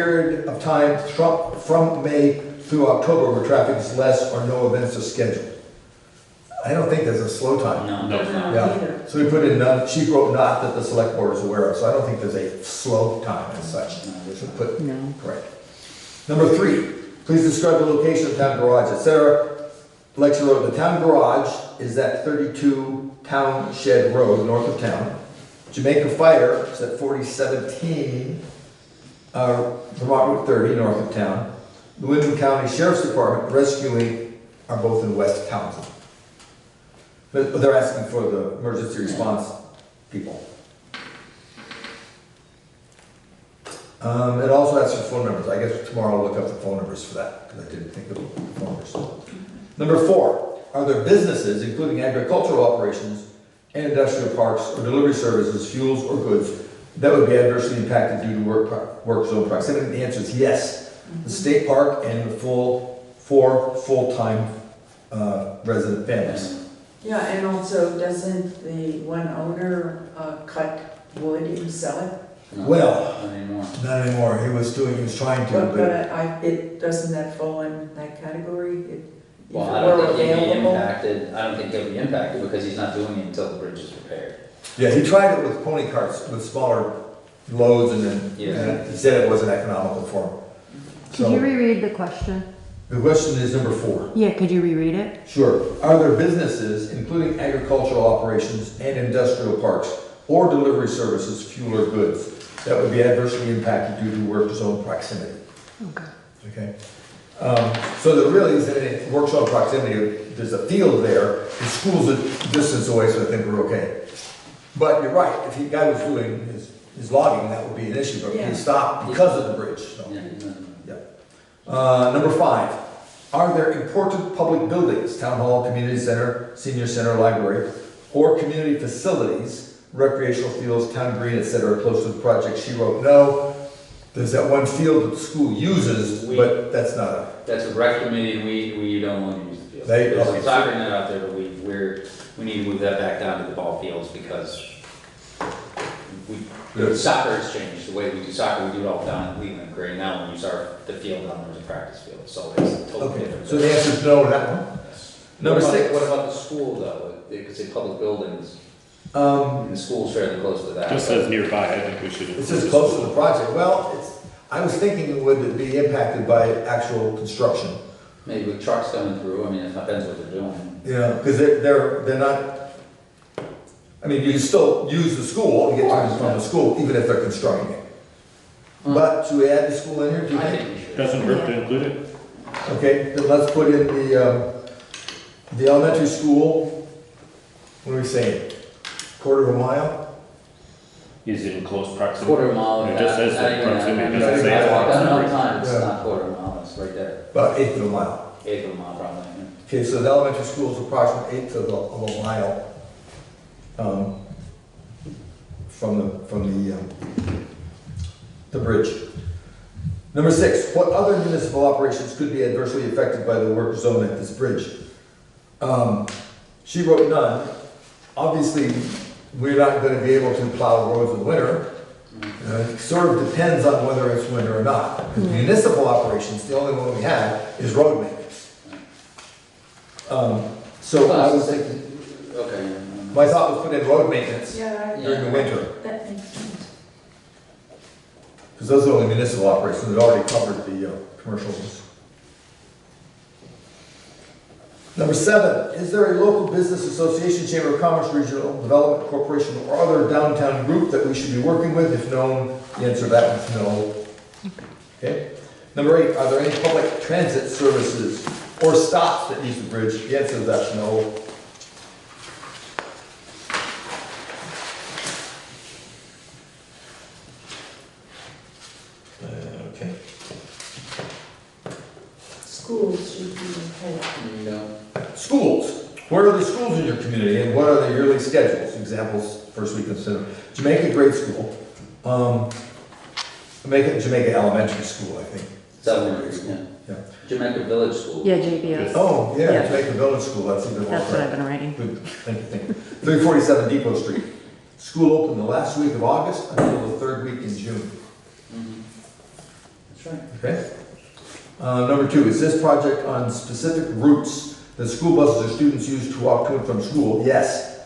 period of time from May through October where traffic is less or no events are scheduled. I don't think there's a slow time. No, there's not. Yeah, so we put in none, she wrote not that the select board is aware of, so I don't think there's a slow time as such. No, there's So not. put, No. correct. Number 3, please describe the location of town garage, etc. Lecture wrote, the town garage is at 32 Town Shed Road, north of town. Jamaica Fire is at 4017 Vermont Route 30, north of town. The Wyndham County Sheriff's Department rescuing are both in West Townsend. But they're asking for the emergency response people. It also asks for phone numbers. I guess tomorrow I'll look up the phone numbers for that, because I didn't think of the phone numbers. Number 4, are there businesses, including agricultural operations and industrial parks or delivery services, fuels or goods, that would be adversely impacted due to work zone proximity? The answer is yes. The state park and the 4 full-time resident families. Yeah, and also, doesn't the one owner cut wood and sell it? No, Well, not anymore. not anymore. He was trying to, But doesn't that fall in that category? If Well, it I don't were think he'll be available? impacted, I don't think he'll be impacted because he's not doing it until the bridge is repaired. yeah, he tried it with pony carts, with smaller loads, and then Yeah. and he said it wasn't economical for him. Could you So, reread the question? the question is number 4. Yeah, could you reread it? Sure. Are there businesses, including agricultural operations and industrial parks, or delivery services, fuel or goods, that would be adversely impacted due to work zone proximity? Okay. Okay? So there really isn't any work zone proximity. There's a field there, the school's a distance away, so I think we're okay. But you're right, if the guy was doing his logging, that would be an issue, but Yeah. he stopped because of the bridge, so. Yeah, Number 5, are there important public buildings, town hall, community center, senior center, library, or community facilities, recreational fields, town green, etc., close to the project? She wrote no. There's that one field that the school uses, but that's not a, That's a rec committee, and we don't want to use the field. They- There's okay. a soccer net out there, but we need to move that back down to the ball fields because soccer has changed. The way we do soccer, we do it all down in Cleveland Gray. Now when you start the field down there's a practice field, so it's totally okay. different. So the answer is no to that one. Number What about- 6. What about the school though? They could say public buildings, Um, and the school's fairly close to that. Just says nearby, I think we should. It says close to the project. Well, I was thinking, would it be impacted by actual construction? Maybe with trucks coming through, I mean, it depends what they're doing. Yeah, because they're not, I mean, you can still use the school and get to and from the school, even if they're constructing it. But should we add the school in here, do you I think? think we should. Doesn't hurt to include it. Okay, then let's put in the elementary school, what are we saying? Quarter of a mile? Is it in close proximity? Quarter mile. It just says not even- proximity, it I doesn't say I it's walked down all the proximity. time, it's Yeah. not quarter of a mile, it's right there, About eighth of a mile. eighth of a mile probably. Okay, so the elementary school is approximately eighth of a mile from the bridge. Number 6, what other municipal operations could be adversely affected by the work zone at this bridge? She wrote none. Obviously, we're not going to be able to plow roads in the winter. It sort of depends on whether it's winter or not. Because municipal operations, the only one we have is road maintenance. So I was thinking, Okay. my thought was put in road maintenance Yeah, during the winter. that makes sense. Because those are only municipal operations, it already covered the commercial ones. Number 7, is there a local business association, chamber of commerce, regional development corporation, or other downtown group that we should be working with? If known, the answer to that one's no. Okay. Number 8, are there any public transit services or stops that use the bridge? The answer to that's no. Okay. Schools should be okay. No. Schools. Where are the schools in your community and what are the yearly schedules? Examples, first we consider Jamaica Grade School. Jamaica Elementary School, I think. Elementary, yeah. Yeah. Jamaica Village School. Yeah, JBS. Oh, yeah, Yeah. Jamaica Village School, that's even more That's what I've correct. been writing. Good, thank you. 347 Depot Street. School opened the last week of August until the third week in June. Mhm. That's right. Okay. Number 2, is this project on specific routes that school buses or students use to walk to and from school? Yes.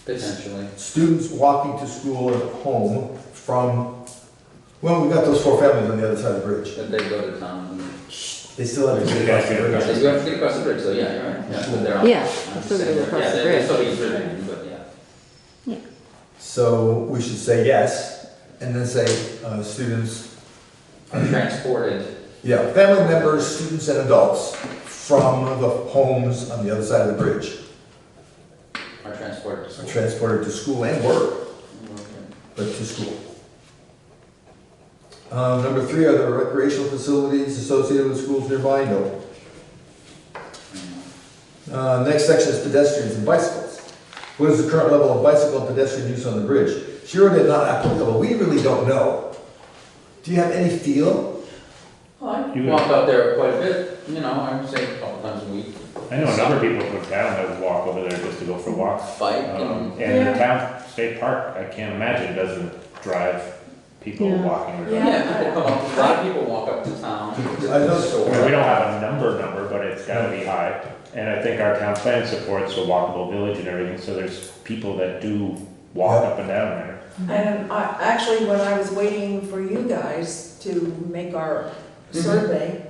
Potentially. Students walking to school and home from, well, we've got those 4 families on the other side of the bridge. But they go to town. They still have to get across the They bridge. do have to get across the bridge, so yeah, you're right. Yeah, but they're on- Yeah, I'm they just still gotta saying go that- across the Yeah, bridge. they still get driven, but yeah. So we should say yes, and then say students, Are transported. yeah, family members, students and adults from the homes on the other side of the bridge Are transported to are school. transported to school and work, Okay. but to school. Number 3, are there recreational facilities associated with schools nearby? No. Next section is pedestrians and bicycles. What is the current level of bicycle and pedestrian use on the bridge? She wrote it not applicable. We really don't know. Do you have any feel? Well, I You- walk out there quite a bit, you know, I would say a couple times a week. I know a number of people from town that walk over there just to go for walks. Bike And Yeah. the town state park, I can't imagine, doesn't drive people Yeah. walking around. Yeah, people come up, a lot of people walk up to town, to I know- the I store. mean, we don't have a number, but it's gotta be high. And I think our town plan supports a walkable village and everything, so there's people that do walk Yeah. up and down there. And actually, when I was waiting for you guys to make our survey,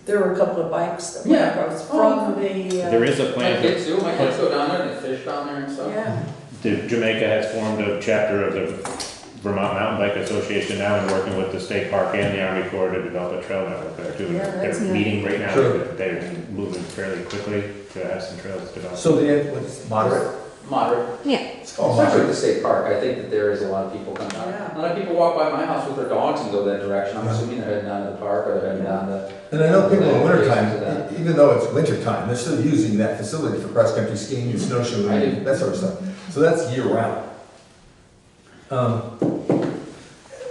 there were a couple of bikes that went Yeah. across from the, There is a My plan, kids do, my kids go down there, they fish down there and stuff. yeah, Jamaica has formed a chapter of the Vermont Mountain Bike Association now and working with the state park and the Army Corps to develop a trail network there too. Yeah, that's They're good. meeting right now, Sure. they're moving fairly quickly to have some trails developed. So the end was moderate. Moderate, Yeah, Oh, especially at moderate. the state park, I think that there is a lot of people come down. Yeah. A lot of people walk by my house with their dogs and go that direction, I'm assuming they're heading down to the park or they're heading down to. And I know people in To wintertime, that. even though it's wintertime, they're still using that facility for cross-country skiing and I do. snowshoeing, that sort of stuff. So that's year-round.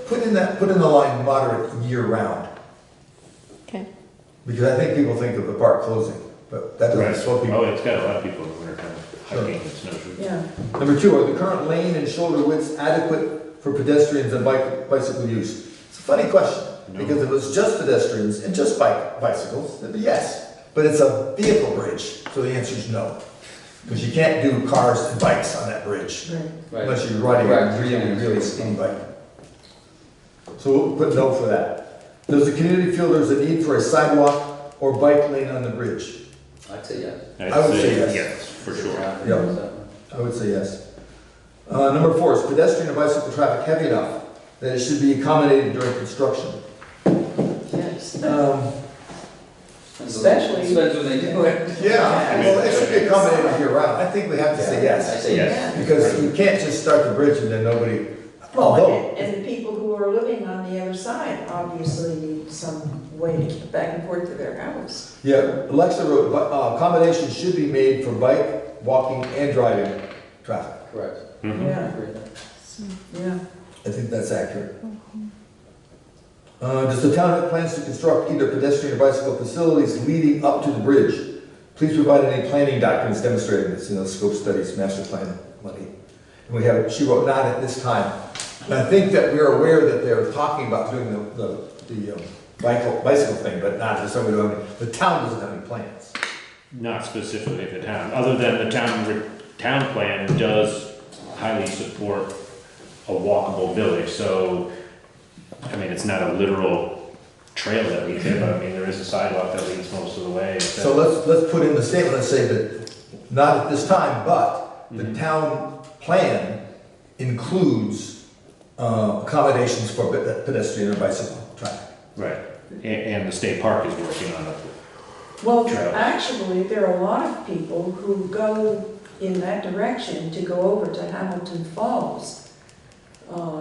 Put in the line moderate year-round, okay. because I think people think of the park closing, but that Right. doesn't slow people. Oh, it's got a lot of people in the wintertime hiking and snowshoeing. yeah. Number 2, are the current lane and shoulder widths adequate for pedestrians and bicycle use? It's a funny question, No. because if it was just pedestrians and just bicycles, then yes. But it's a vehicle bridge, so the answer is no. Because you can't do cars and bikes on that bridge, Right. Right. unless you're riding Correct. a really, really skinny bike. So we'll put no for that. Does the community feel there's a need for a sidewalk or bike lane on the bridge? I'd say yes. I would say yes. Yes, for sure. Yeah. I would say yes. Number 4, is pedestrian and bicycle traffic heavy enough that it should be accommodated during construction? Yes. Especially. Depends when they do it. Yeah, well, it should be accommodated year-round. I think we have to say I yes, say yes. Yeah. because you can't just start the bridge and then nobody, Well, although, and the people who are living on the other side obviously need some way to get back and forth to their house. yeah, Alexa wrote, accommodations should be made for bike, walking, and driving traffic. Correct. Mhm. Yeah, Agree with that. yeah. I think that's accurate. Does the town have plans to construct either pedestrian or bicycle facilities leading up to the bridge? Please provide any planning documents demonstrating this, scope studies, master plan, money. And we have, she wrote, not at this time. And I think that we're aware that they're talking about doing the bicycle thing, but not, just so we don't have any, the town doesn't have any plans. Not specifically the town, other than the town plan does highly support a walkable village, so, I mean, it's not a literal trail that leads there, but I mean, there is a sidewalk that leads most of the way. So let's put in the statement and say that, not at this time, but the town plan includes accommodations for pedestrian or bicycle traffic. Right, and the state park is working on it. Well, Trails. actually, there are a lot of people who go in that direction to go over to Hamilton Falls.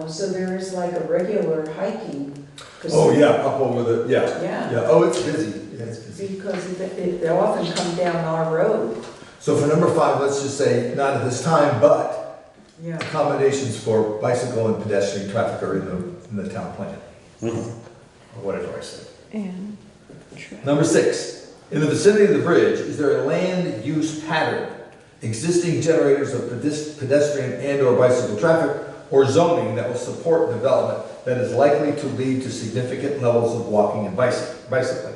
So there is like a regular hiking. 'cause- Oh, yeah, up over the, yeah, Yeah, yeah, oh, it's busy, yeah, it's busy. because they often come down our road. So for number 5, let's just say, not at this time, but Yeah. accommodations for bicycle and pedestrian traffic are in the town plan, Mhm. or whatever I said. And Number 6, in the vicinity of the bridge, is there a land use pattern? Existing generators of pedestrian and or bicycle traffic, or zoning that will support development that is likely to lead to significant levels of walking and bicycling.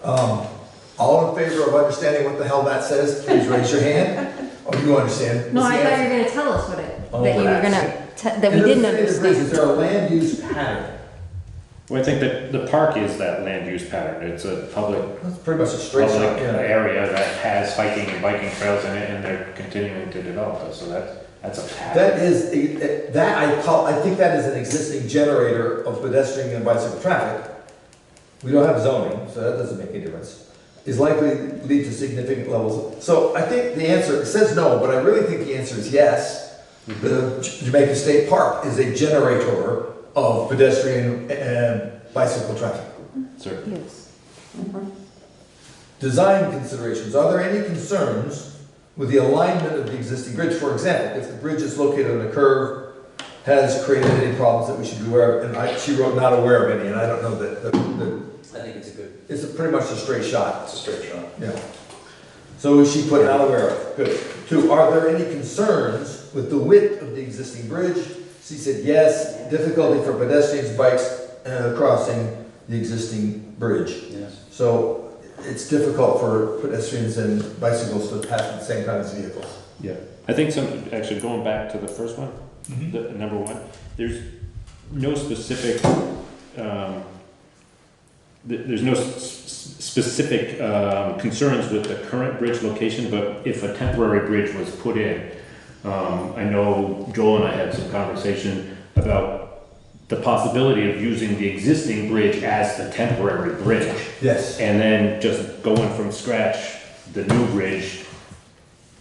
All in favor of understanding what the hell that says, please raise your hand. Oh, you understand? No, What's I the thought you answer? were gonna tell us what it, Oh, that you were relax. gonna, that we didn't Is understand. there a land use pattern? Well, I think that the park is that land use pattern. It's a public That's pretty much a straight public shot, yeah. area that has hiking and biking trails in it, and they're continuing to develop those, so that's a pattern. That is, I think that is an existing generator of pedestrian and bicycle traffic. We don't have zoning, so that doesn't make any difference. Is likely to lead to significant levels of, so I think the answer, it says no, but I really think the answer is yes. The Jamaica State Park is a generator of pedestrian and bicycle traffic. Certainly. Yes. Design considerations, are there any concerns with the alignment of the existing bridge? For example, if the bridge is located on a curve, has created any problems that we should be aware of? And she wrote not aware of any, and I don't know that, I think it's a good, it's pretty much a straight shot. it's a straight shot. Yeah. So she put not aware of, good. 2, are there any concerns with the width of the existing bridge? She said yes, difficulty for pedestrians, bikes, crossing the existing bridge. Yes. So it's difficult for pedestrians and bicycles to pass at the same time as vehicles. Yeah, I think actually going back to the first one, the number 1, there's no specific, there's no specific concerns with the current bridge location, but if a temporary bridge was put in, I know Joel and I had some conversation about the possibility of using the existing bridge as the temporary bridge. Yes. And then just going from scratch, the new bridge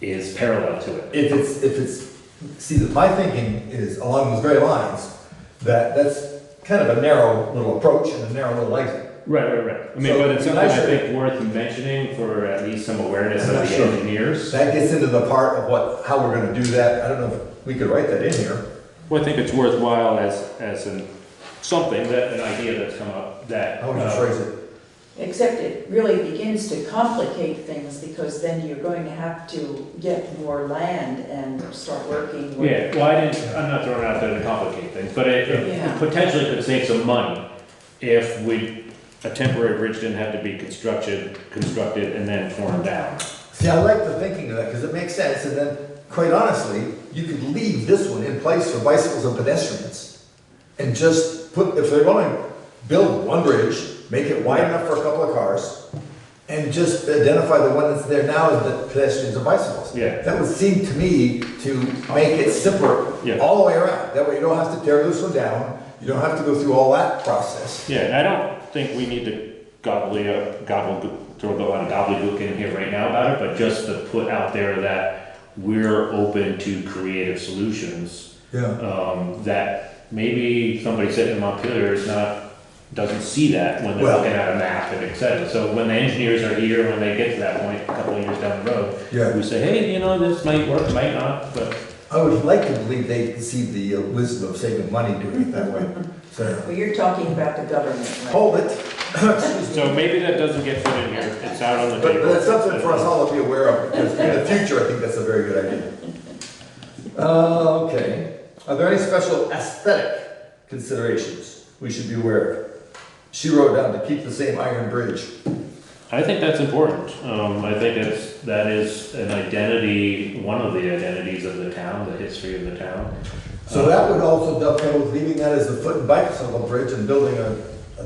is parallel to it. If it's, see, my thinking is along those very lines, that's kind of a narrow little approach and a narrow little exit. Right. I mean, So, but it's something I sure- think worth mentioning for at least some awareness I'm of not the sure. engineers. That gets into the part of how we're gonna do that. I don't know if we could write that in here. Well, I think it's worthwhile as something, that an idea that's come up that. How would you phrase it? Except it really begins to complicate things because then you're going to have to get more land and start working with. Yeah, well, I'm not throwing it out there to complicate things, but it Yeah. potentially could save some money if a temporary bridge didn't have to be constructed and then torn down. See, I like the thinking of that because it makes sense. And then, quite honestly, you could leave this one in place for bicycles and pedestrians and just put, if they're going to build one bridge, make it wide enough for a couple of cars, and just identify the one that's there now as the pedestrians and bicycles. Yeah. That would seem to me to make it simpler Yeah. all the way around. That way you don't have to tear this one down, you don't have to go through all that process. Yeah, and I don't think we need to throw a lot of gobbledygook in here right now about it, but just to put out there that we're open to creative solutions. Yeah. That maybe somebody sitting in Montpelier doesn't see that when they're Well- looking at a map and et cetera. So when the engineers are here, when they get to that point, a couple of years down the road, Yeah. we say, hey, this might work, might not, but I would like to believe they see the wisdom of saving money doing it that way. So, Well, you're talking about the government, right? hold it. Excuse me. so maybe that doesn't get put in here. It's out on the But table. that's something for us all to be aware of, because in the future, I think that's a very good idea. Okay. Are there any special aesthetic considerations we should be aware of? She wrote down to keep the same iron bridge. I think that's important. I think that is an identity, one of the identities of the town, the history of the town. So that would also dovetail with leaving that as a foot and bicycle bridge and building a.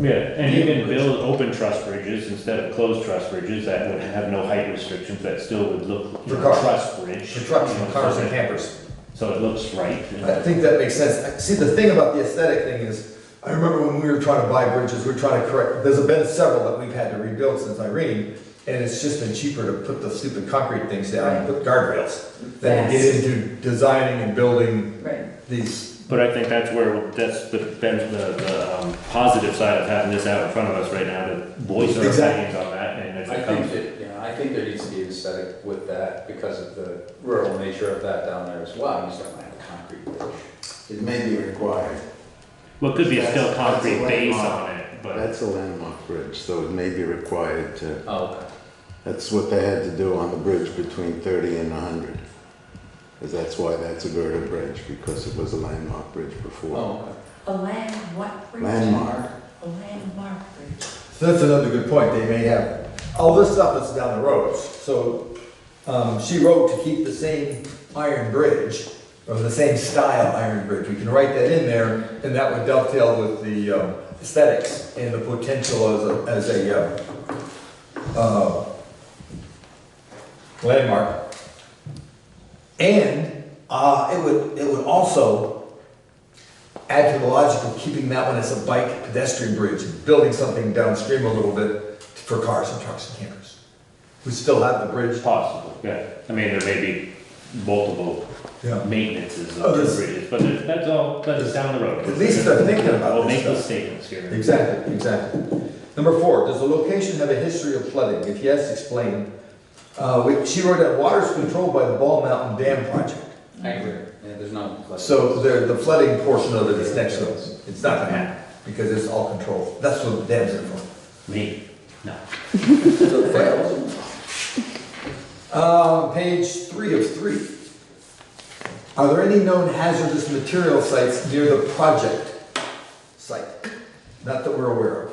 Yeah, and you can build open truss bridges instead of closed truss bridges that would have no height restrictions, that still would look, For cars. truss bridge. For trucks you know, and cars so and that- campers. So it looks right. I think that makes sense. See, the thing about the aesthetic thing is, I remember when we were trying to buy bridges, we were trying to correct, there's been several that we've had to rebuild since Irene, and it's just been cheaper to put the stupid concrete things down and put guardrails than to get into designing and building Right. these. But I think that's the positive side of having this out in front of us right now, to voice our Exactly. opinions on that, and if I it think comes. that, I think there needs to be an aesthetic with that because of the rural nature of that down there as well. You just don't have a concrete bridge. It may be required. Well, it could be a still That's a concrete base landmark. on it, but. That's a landmark bridge, so it may be required to, Oh, okay. that's what they had to do on the bridge between 30 and 100. 'cause that's why that's a Gerda Bridge, because it was a landmark bridge before. Oh, A land what bridge? Landmark. A landmark bridge. So that's another good point, they may have, all this stuff is down the roads, so, she wrote to keep the same iron bridge, or the same style iron bridge, we can write that in there, and that would dovetail with the, aesthetics and the potential as a, landmark. And, it would also add to the logic of keeping that one as a bike pedestrian bridge, and building something downstream a little bit for cars and trucks and campers. We still have the bridge. Possible, yeah. I mean, there may be multiple Yeah. maintenances Oh, of the this- bridges, but that's down the road. At least they're thinking about We'll this make stuff. those statements here. Exactly, exactly. Number 4, does the location have a history of flooding? If yes, explain. She wrote that water is controlled by the Ball Mountain Dam project. I agree, yeah, there's no. So the flooding portion of it is next to us. It's not gonna happen, because it's all controlled. That's what the dams are for. Me, no. Page 3 of 3. Are there any known hazardous material sites near the project site? Not that we're aware of.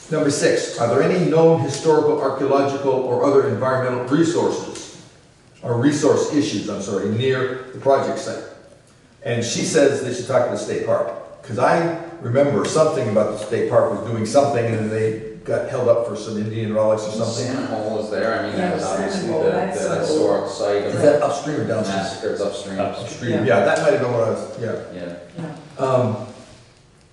Number 6, are there any known historical, archaeological, or other environmental resources, or resource issues, near the project site? And she says they should talk to the state park, because I remember something about the state park was doing something, and then they got held up for some Indian relics or something. Salmon Hole is there, I mean, Yeah, that was obviously Salmon Hole, the that's a- historic site of Is that upstream or the downstream? massacres upstream. Upstream, yeah, that might have been what I was, yeah. Yeah,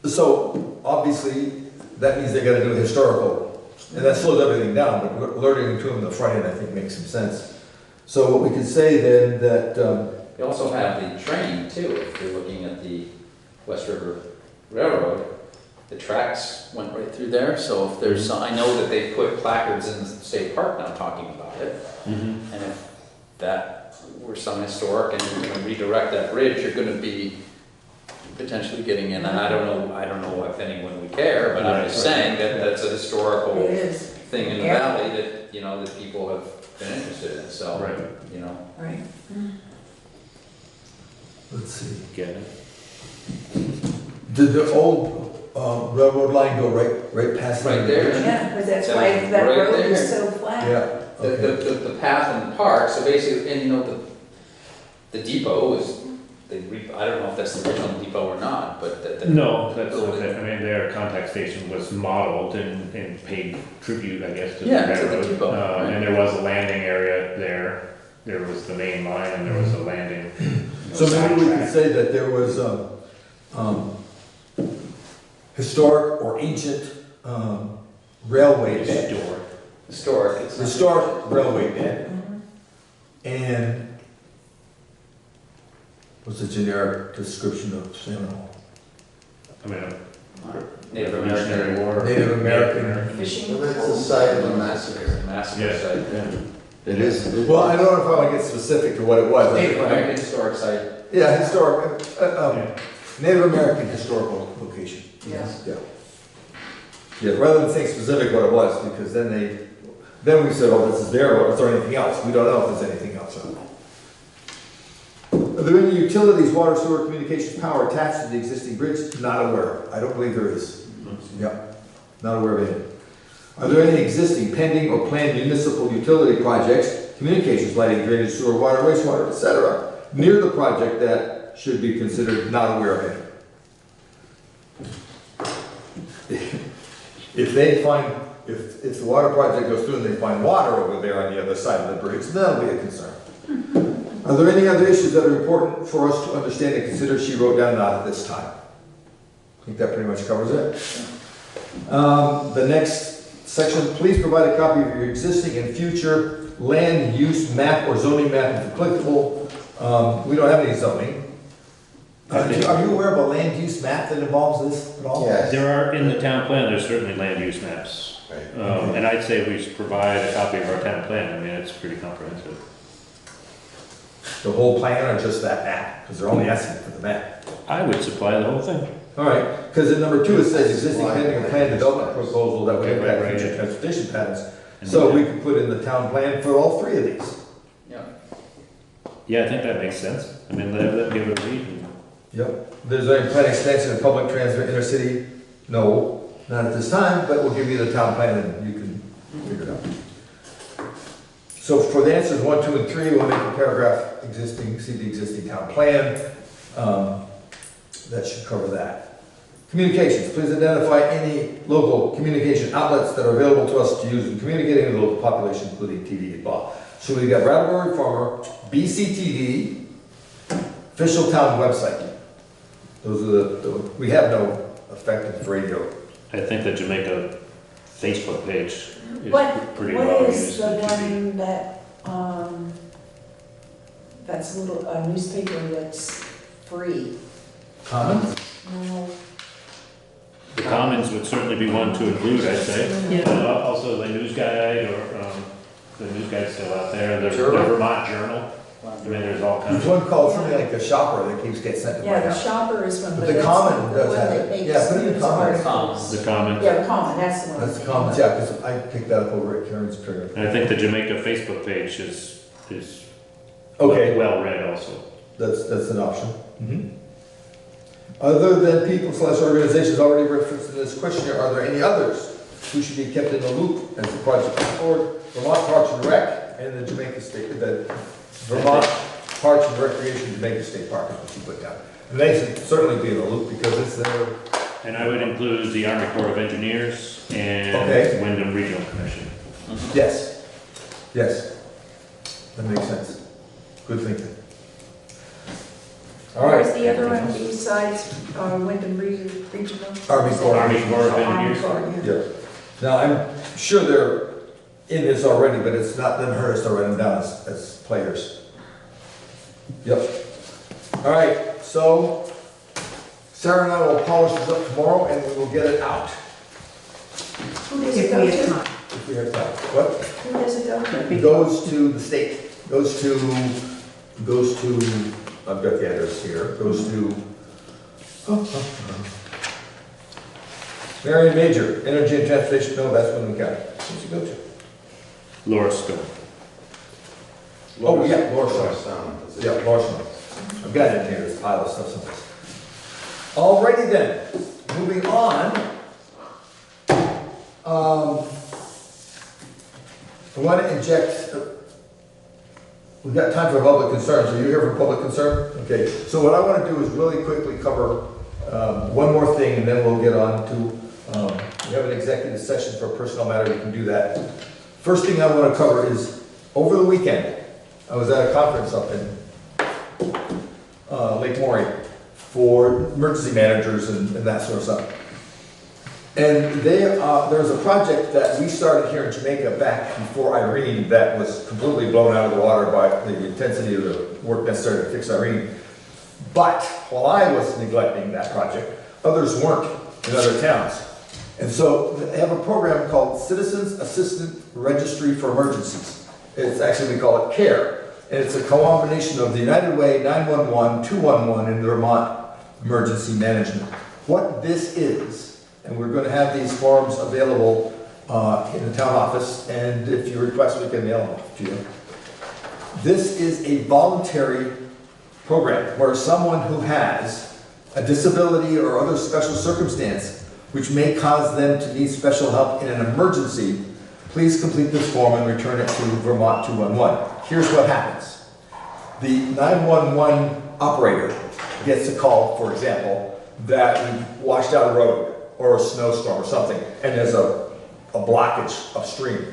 So, obviously, that means they gotta do a historical, and that slows everything down, but alerting to them in the front end, I think, makes some sense. So what we could say then, that, you also have the train too, if you're looking at the West River Railroad, the tracks went right through there, so if there's, I know that they put placards in the state park now talking about it, Mhm. and if that were some historic and you're gonna redirect that bridge, you're gonna be potentially getting in, and I don't know if anyone would care, but I'm just saying that that's a historical It is, thing in the Yeah. valley that, that people have been interested in, so, Right. right. let's see, Get it? did the old railroad line go right past? Right there. Yeah, because that's So why that right road there. is so flat. Yeah, The, okay. the path in the park, so basically, and the depot is, I don't know if that's the original depot or not, but the. No, that's the- okay. I mean, their contact station was modeled and paid tribute, I guess, to the Yeah, to the railroad. depot, right. And there was a landing area there. There was the main line and there was a landing. So maybe we could sidetrack. say that there was, historic or ancient, railway bed. Historic. Historic, it's not. Historic railway bed, Mhm. and what's the generic description of Salmon Hole? I mean, Native Revolutionary American. War. Native American. Fishing. Well, that's the site of the massacre. Massacre Yeah. site. It is. Well, I don't know if I want to get specific to what it was. Native American historic site. Yeah, historic, Yeah. Native American historical location. Yes. Yeah. Yeah, rather than saying specific what it was, because then we said, oh, this is there, or is there anything else? We don't know if there's anything else on it. Are there any utilities, water, sewer, communications, power attached to the existing bridge? Not aware. I don't believe there is. Yeah, not aware of any. Are there any existing, pending, or planned municipal utility projects, communications, lighting, drainage, sewer, water, wastewater, etc., near the project that should be considered not aware of any? If they find, if the water project goes through and they find water over there on the other side of the bridge, that'll be a concern. Are there any other issues that are important for us to understand and consider? She wrote down not at this time. I think that pretty much covers it. The next section, please provide a copy of your existing and future land use map or zoning map if applicable. We don't have any zoning. Are you aware of a land use map that involves this at all? Yes. There are, in the town plan, there's certainly land use maps. Right. And I'd say we should provide a copy of our town plan. I mean, it's pretty comprehensive. The whole plan or just that map? Because they're only asking for the map. I would supply the whole thing. All right, because in number 2 it says existing pending or planned development proposal that would Right, impact right, future yeah. transportation patterns. And So then- we could put in the town plan for all three of these. Yeah. Yeah, I think that makes sense. I mean, give it a read. And Yep. There's any plan extension of public transit intercity? No, not at this time, but we'll give you the town plan and you can figure it out. So for the answers 1, 2, and 3, we'll make a paragraph existing, see the existing town plan. That should cover that. Communications, please identify any local communication outlets that are available to us to use in communicating with the local population, including TV and blah. So we've got Brattleboro Reformer, BCTV, official town website. Those are we have no effective radio. I think the Jamaica Facebook page is What, pretty well what used. is the in TV. one that, that's a little, a newspaper that's free? Commons? No. The Commons would certainly be one to include, I'd say. Yeah. Also the News Guide, or the News Guide's still out there, the Journal. Vermont Journal. I mean, there's all kinds There's of. one called something like the Shopper that keeps getting sent to my Yeah, the house. shopper is one, But but the that's Common not the does one have that it. makes Yeah, put it in news Commons. articles. The Commons. Yeah, the Common, that's the one. That's the Commons, yeah, because I picked that up over at Karen's trigger. And I think the Jamaica Facebook page is Okay, well read also. that's an option. Other than people/organizations already referenced in this questionnaire, are there any others who should be kept in the loop as the project moves forward? Vermont Parks and Rec and the Jamaica State, the Vermont Parks and Recreation Jamaica State Park is what you put down. And they should certainly be in the loop because it's their, And I would include the Army Corps of Engineers and Okay. Wyndham Regional Commission. yes, yes. That makes sense. Good thinking. All Where's right, the other one besides Wyndham Regional? Army Corps. Army Corps of Army Engineers. Corps, yeah. Yeah. Now, I'm sure they're in this already, but it's not them hurt us to write them down as players. Yep. All right, so Sarah and I will polish this up tomorrow and we will get it out Who does If it go we have to? time. if we have time. What? Who does it go to? It goes to the state, goes to, I've got the address here, goes to, Marion Major, Energy and Transportation, no, that's Wyndham County. What's it go to? Laura Stone. Oh, yeah, Laura Shore. Sound. Yeah, Larson. I've got it in here, this pile of stuff someplace. Alrighty then, moving on. I want to inject, we've got time for public concerns. Are you here for public concern? Okay, so what I want to do is really quickly cover one more thing and then we'll get on to, we have an executive session for a personnel matter, we can do that. First thing I want to cover is, over the weekend, I was at a conference up in Lake Maury for emergency managers and that sort of stuff. And there's a project that we started here in Jamaica back before Irene that was completely blown out of the water by the intensity of the work necessary to fix Irene. But while I was neglecting that project, others weren't in other towns. And so they have a program called Citizens Assistant Registry for Emergencies. It's actually, we call it CARE. And it's a combination of the United Way, 911, 211, and the Vermont Emergency Management. What this is, and we're going to have these forms available in the town office, and if you request, we can mail them to you. This is a voluntary program where someone who has a disability or other special circumstance which may cause them to need special help in an emergency, please complete this form and return it to Vermont 211. Here's what happens. The 911 operator gets a call, for example, that we've washed out a road or a snowstorm or something, and there's a blockage upstream.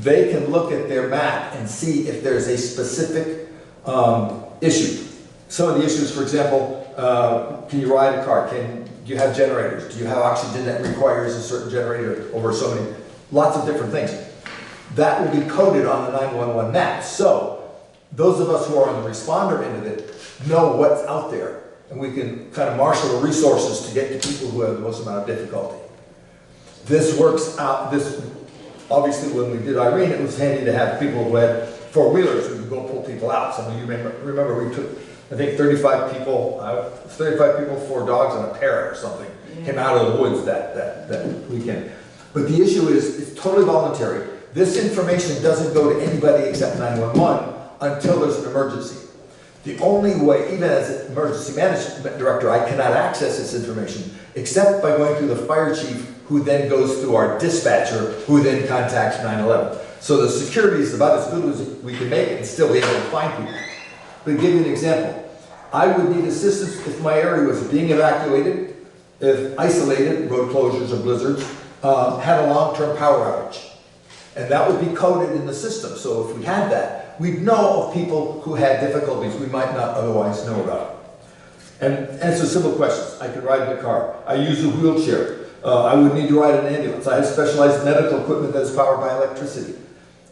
They can look at their map and see if there's a specific issue. Some of the issues, for example, can you ride a car? Do you have generators? Do you have oxygen that requires a certain generator over so many? Lots of different things. That will be coded on the 911 map. So those of us who are on the responder end of it know what's out there. And we can kind of marshal the resources to get to people who have the most amount of difficulty. This works out, obviously when we did Irene, it was handy to have people who had four-wheelers who could go pull people out. Some of you may remember we took, I think 35 people, 4 dogs and a parrot or something, came out of the woods that weekend. But the issue is, it's totally voluntary. This information doesn't go to anybody except 911 until there's an emergency. The only way, even as an emergency management director, I cannot access this information except by going through the fire chief, who then goes through our dispatcher, who then contacts 911. So the security is about as good as we can make it and still be able to find people. But to give you an example, I would need assistance if my area was being evacuated, if isolated, road closures or blizzards, had a long-term power outage. And that would be coded in the system. So if we had that, we'd know of people who had difficulties we might not otherwise know about. And answer simple questions. I could ride in a car. I use a wheelchair. I would need to ride an ambulance. I have specialized medical equipment that is powered by electricity.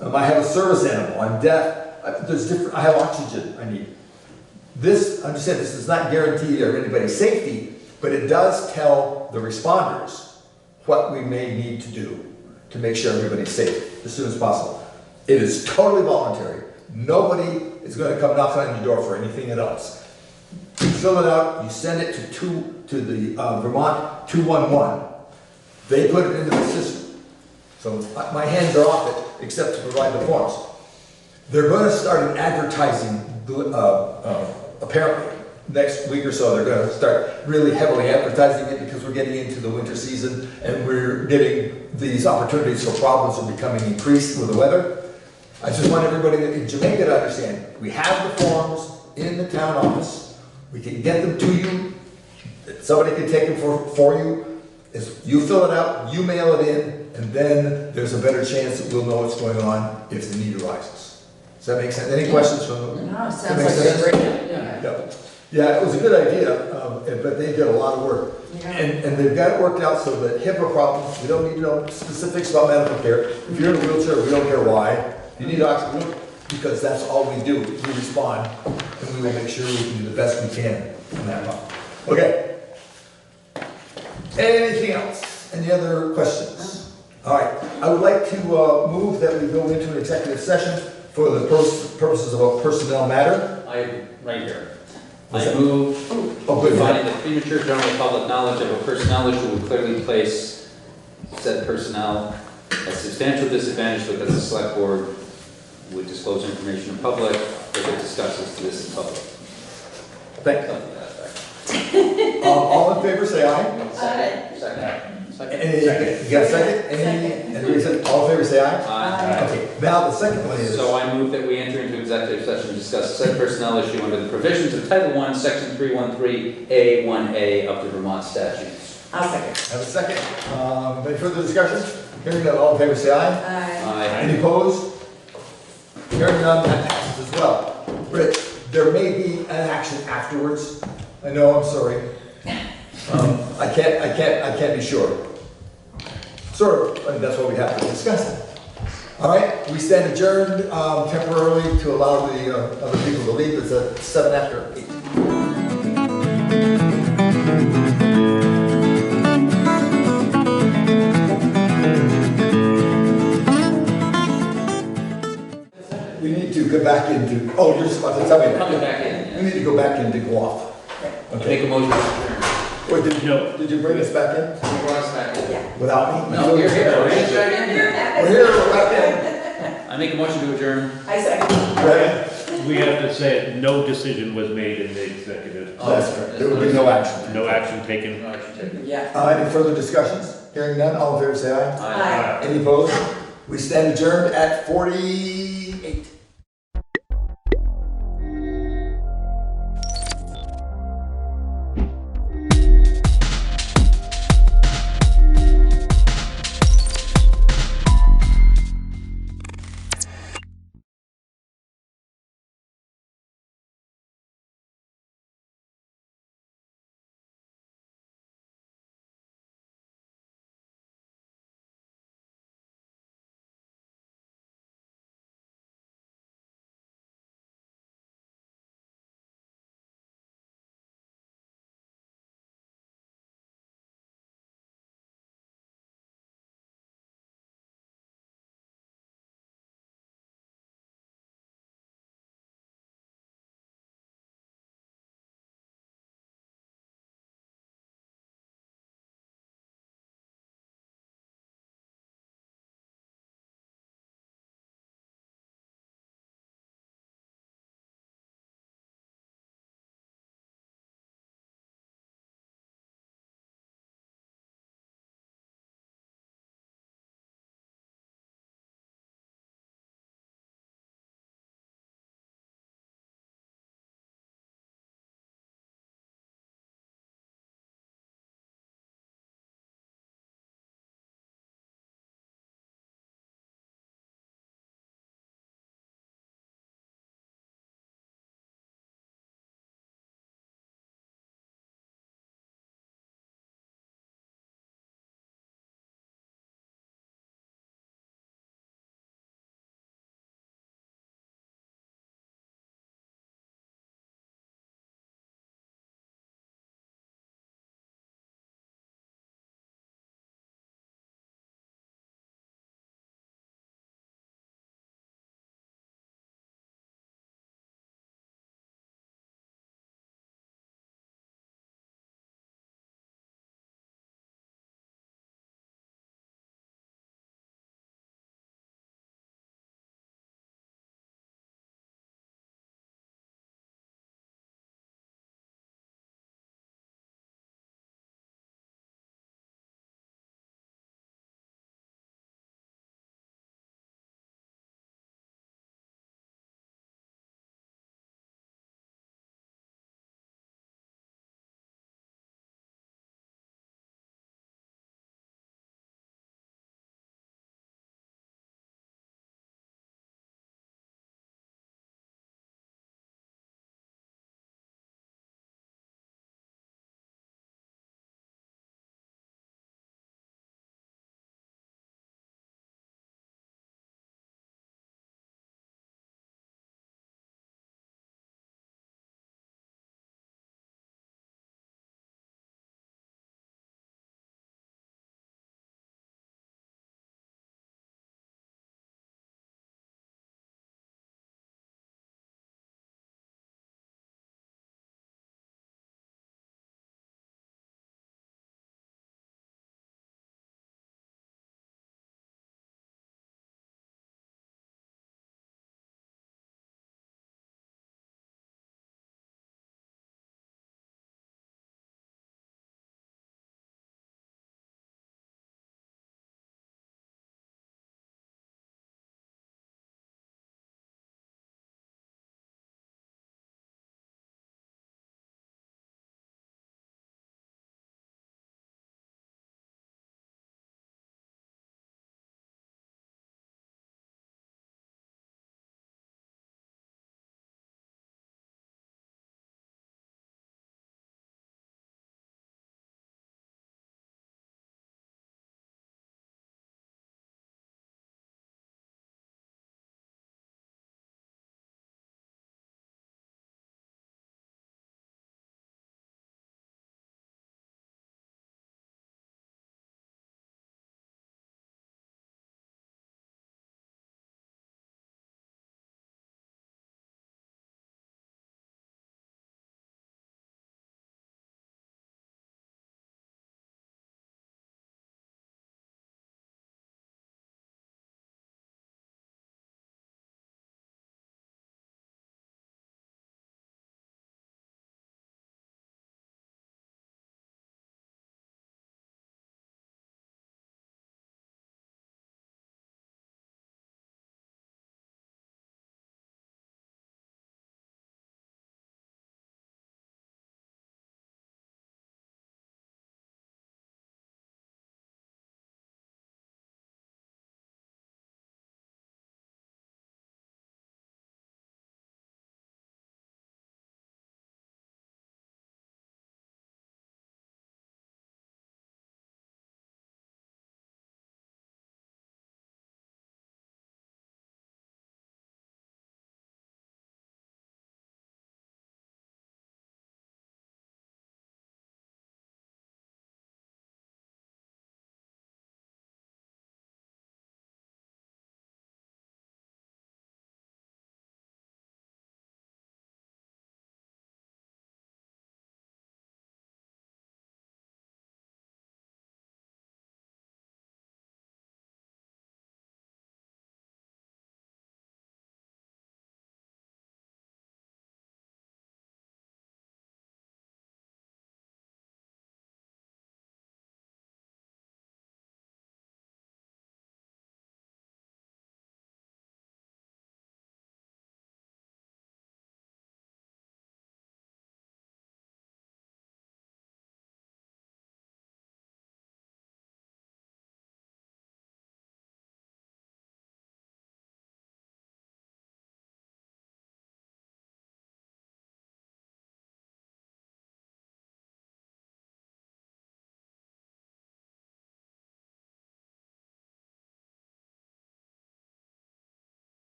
I have a service animal. I'm deaf. I have oxygen I need. This, understand, this does not guarantee anybody's safety, but it does tell the responders what we may need to do to make sure everybody's safe as soon as possible. It is totally voluntary. Nobody is going to come knocking on your door for anything else. You fill it out, you send it to the Vermont 211. They put it into the system. So my hands are off it, except to provide the forms. They're going to start an advertising, apparently, next week or so. They're going to start really heavily advertising it because we're getting into the winter season and we're getting these opportunities for problems are becoming increased with the weather. I just want everybody in Jamaica to understand, we have the forms in the town office. We can get them to you. Somebody can take them for you. You fill it out, you mail it in, and then there's a better chance that we'll know what's going on if the need arises. Does that make sense? Any questions from them? No, it sounds That makes like a sense? great idea. Yeah. Yeah, it was a good idea, but they did a lot of work. Yeah. And they've got it worked out so that HIPAA problems, we don't need to know specifics about medical care. If you're in a wheelchair, we don't care why. If you need oxygen, because that's all we do. We respond, and we will make sure we can do the best we can on that part. Okay. Anything else? Any other questions? All right. I would like to move that we go into an executive session for the purposes of a personnel matter. Right here. What's I that? move, Oh, good. providing that premature general public knowledge of a personnel issue would clearly place said personnel at substantial disadvantage so that the select board would disclose information in public if it discusses this in public. Thank you. Something to that effect. All in favor, say aye. Second. Any, you got a second? Any reason? All in favor, say aye. Aye. Okay, now the second one is. So I move that we enter into executive session to discuss said personnel issue under the provisions of Title I, Section 313A1A of the Vermont statutes. I'll second. Have a second. Any further discussion? Hearing none, all in favor, say aye. Aye. Any opposed? Hearing none, that passes as well. Rich, there may be an action afterwards. I know, I'm sorry. I can't be sure. Sort of, and that's why we have to discuss it. All right, we stand adjourned temporarily to allow the other people to leave. It's at 7 after 8. We need to go back into, oh, you're just about to tell me that. Coming back in, We need to go back in to go off. Make Okay. a motion to adjourn. Wait, did you bring us back in Bring us back in. Yeah. without me? No, you're here. We're Right? Back in. here, we're back I make a motion to adjourn. I second. in. Right? We have to say, no decision was made in the executive. That's correct. There will be no action. No action taken. No action taken. Yeah. Any further discussions? Hearing none, all in favor say aye. Aye. Any opposed? We stand adjourned at 48.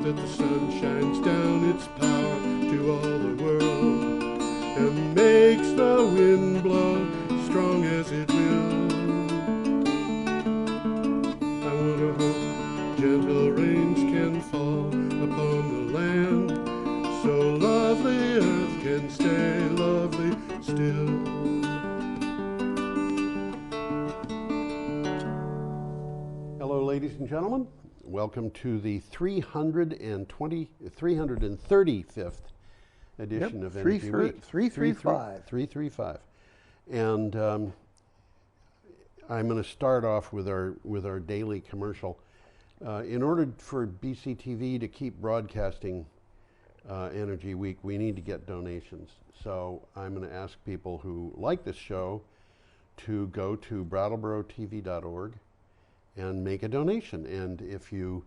that the sun shines down its power to all the world and makes the wind blow strong as it will. I wonder how gentle rains can fall upon the land, so lovely earth can stay lovely still. Hello, ladies and gentlemen. Welcome to the 335th edition of Energy Week. 335. 335. And I'm going to start off with our daily commercial. In order for BCTV to keep broadcasting Energy Week, we need to get donations. So I'm going to ask people who like this show to go to brattleboro.tv.org and make a donation. And if you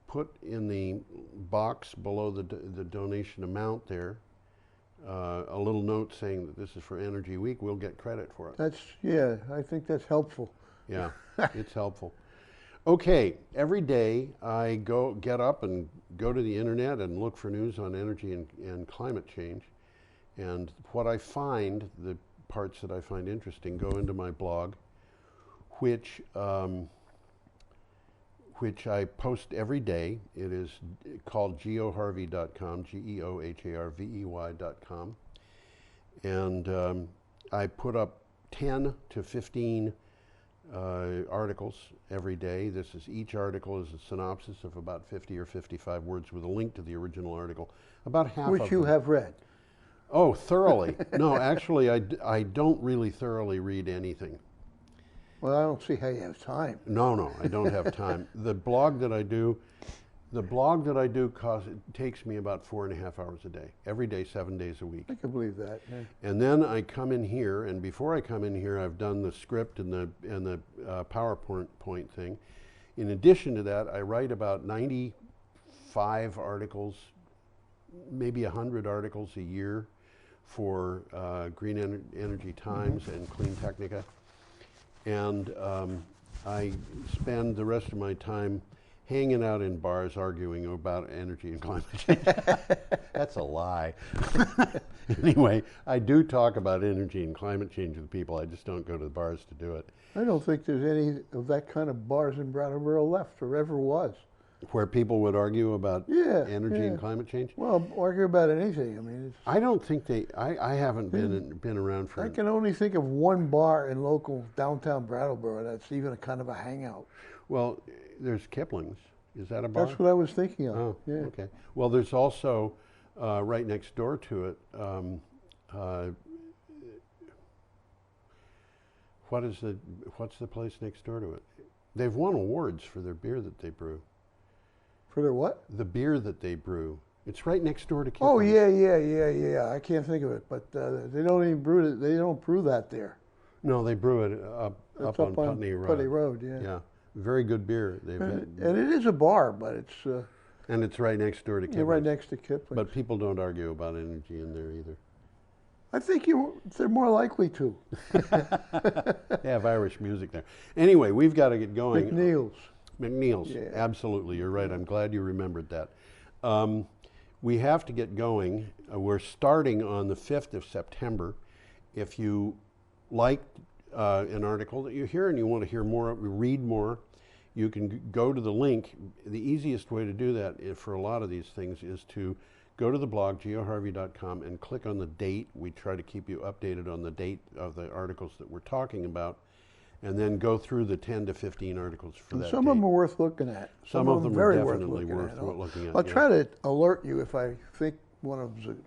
put in the box below the donation amount there a little note saying that this is for Energy Week, we'll get credit for it. I think that's helpful. Yeah, it's helpful. Okay, every day I get up and go to the internet and look for news on energy and climate change. And what I find, the parts that I find interesting, go into my blog, which I post every day. It is called geoharvey.com, geoharvey.com. And I put up 10 to 15 articles every day. Each article is a synopsis of about 50 or 55 words with a link to the original article. About half of them. Which you have read. Oh, thoroughly. No, actually, I don't really thoroughly read anything. Well, I don't see how you have time. No, I don't have time. The blog that I do takes me about 4.5 hours a day, every day, 7 days a week. I can believe that. Yeah. And then I come in here, and before I come in here, I've done the script and the PowerPoint thing. In addition to that, I write about 95 articles, maybe 100 articles a year for Green Energy Times and Clean Technica. And I spend the rest of my time hanging out in bars arguing about energy and climate change. That's a lie. Anyway, I do talk about energy and climate change with people. I just don't go to the bars to do it. I don't think there's any of that kind of bars in Brattleboro left, or ever was. Where people would argue about energy and climate change? Well, argue about anything. I mean, I don't think I haven't been around for. I can only think of one bar in local downtown Brattleboro that's even a kind of a hangout. Well, there's Kipling's. Is that a bar? That's what I was thinking of. Oh, yeah. Okay. Well, there's also right next door to it. What's the place next door to it? They've won awards for their beer that they brew. For their what? The beer that they brew. It's right next door to Kipling's. Oh yeah. I can't think of it, but they don't even brew it. They don't brew that there. No, they brew it up on Putney Road. Putney Road, yeah. Yeah, very good beer. And it is a bar, but it's. And it's right next door to Kipling's. Yeah, right next to Kipling's. But people don't argue about energy in there either. I think they're more likely to. They have Irish music there. Anyway, we've got to get going. McNeil's, yeah. Absolutely, you're right. I'm glad you remembered that. We have to get going. We're starting on the 5th of September. If you like an article that you hear and you want to hear more, read more, you can go to the link. The easiest way to do that for a lot of these things is to go to the blog, geoharvey.com, and click on the date. We try to keep you updated on the date of the articles that we're talking about, and then go through the 10 to 15 articles for that Some date. of them are worth looking at. Some of them are very definitely worth looking at. I'll try to alert you if I think one of them's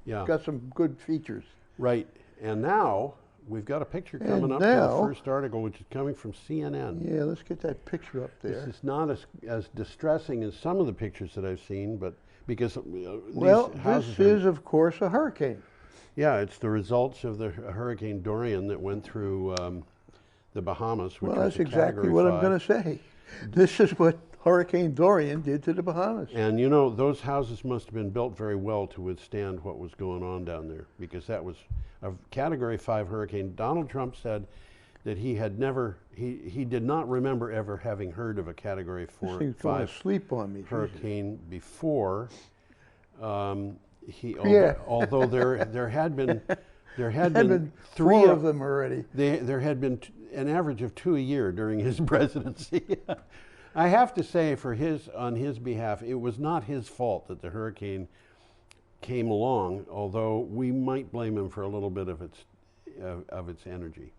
Yeah. got some good features. Right. And now we've got a picture coming up for the first article, which is coming from CNN. Yeah, let's get that picture up there. This is not as distressing as some of the pictures that I've seen, but because this is, of course, a hurricane. Yeah, it's the results of the Hurricane Dorian that went through the Bahamas. Which Well, was that's a exactly Category what 5. I'm going to say. This is what Hurricane Dorian did to the Bahamas. And you know, those houses must have been built very well to withstand what was going on down there, because that was a Category 5 hurricane. Donald Trump said that he had never, he did not remember ever having heard of a Category This 4, thing's going 5 to sleep on me. Jesus. hurricane before. Yeah. Although there had been Had been three four of them already. there had been an average of 2 a year during his presidency. I have to say, on his behalf, it was not his fault that the hurricane came along, although we might blame him for a little bit of its energy.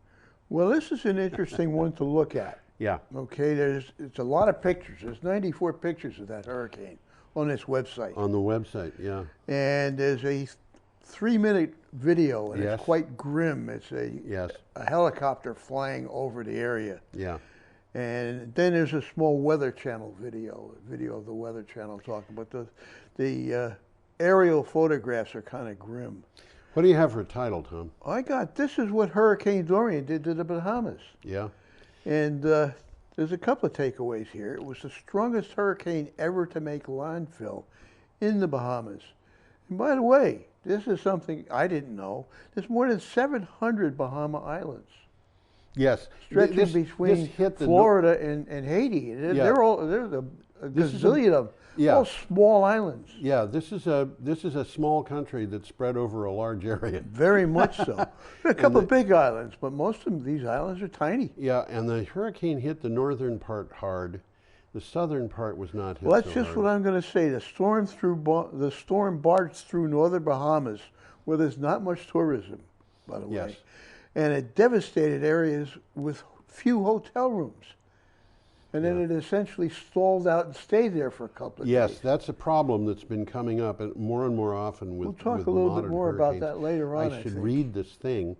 Well, this is an interesting one to look at. Yeah. Okay, it's a lot of pictures. There's 94 pictures of that hurricane on this website. On the website, yeah. And there's a 3-minute video, and Yes. it's quite grim. It's Yes. a helicopter flying over the area. Yeah. And then there's a small Weather Channel video of the Weather Channel talking about the aerial photographs are kind of grim. What do you have for a title, Tom? This is what Hurricane Dorian did to the Bahamas. Yeah. And there's a couple of takeaways here. It was the strongest hurricane ever to make landfill in the Bahamas. And by the way, this is something I didn't know. There's more than 700 Bahama islands Yes. stretching This between hit the Florida and Haiti. There's a This is a- gazillion of them. yeah. All small islands. Yeah, this is a small country that's spread over a large area. Very much so. A couple of big islands, but most of these islands are tiny. Yeah, and the hurricane hit the northern part hard. The southern part was not hit. Well, that's so just hard. what I'm going to say. The storm barged through northern Bahamas, where there's not much tourism, by the way, Yes. and it devastated areas with few hotel rooms. And then it essentially stalled out and stayed there for a couple of Yes, days. that's a problem that's been coming up more and more often with. We'll talk with a little bit modern more about hurricanes. that later on, I I should think. read this thing.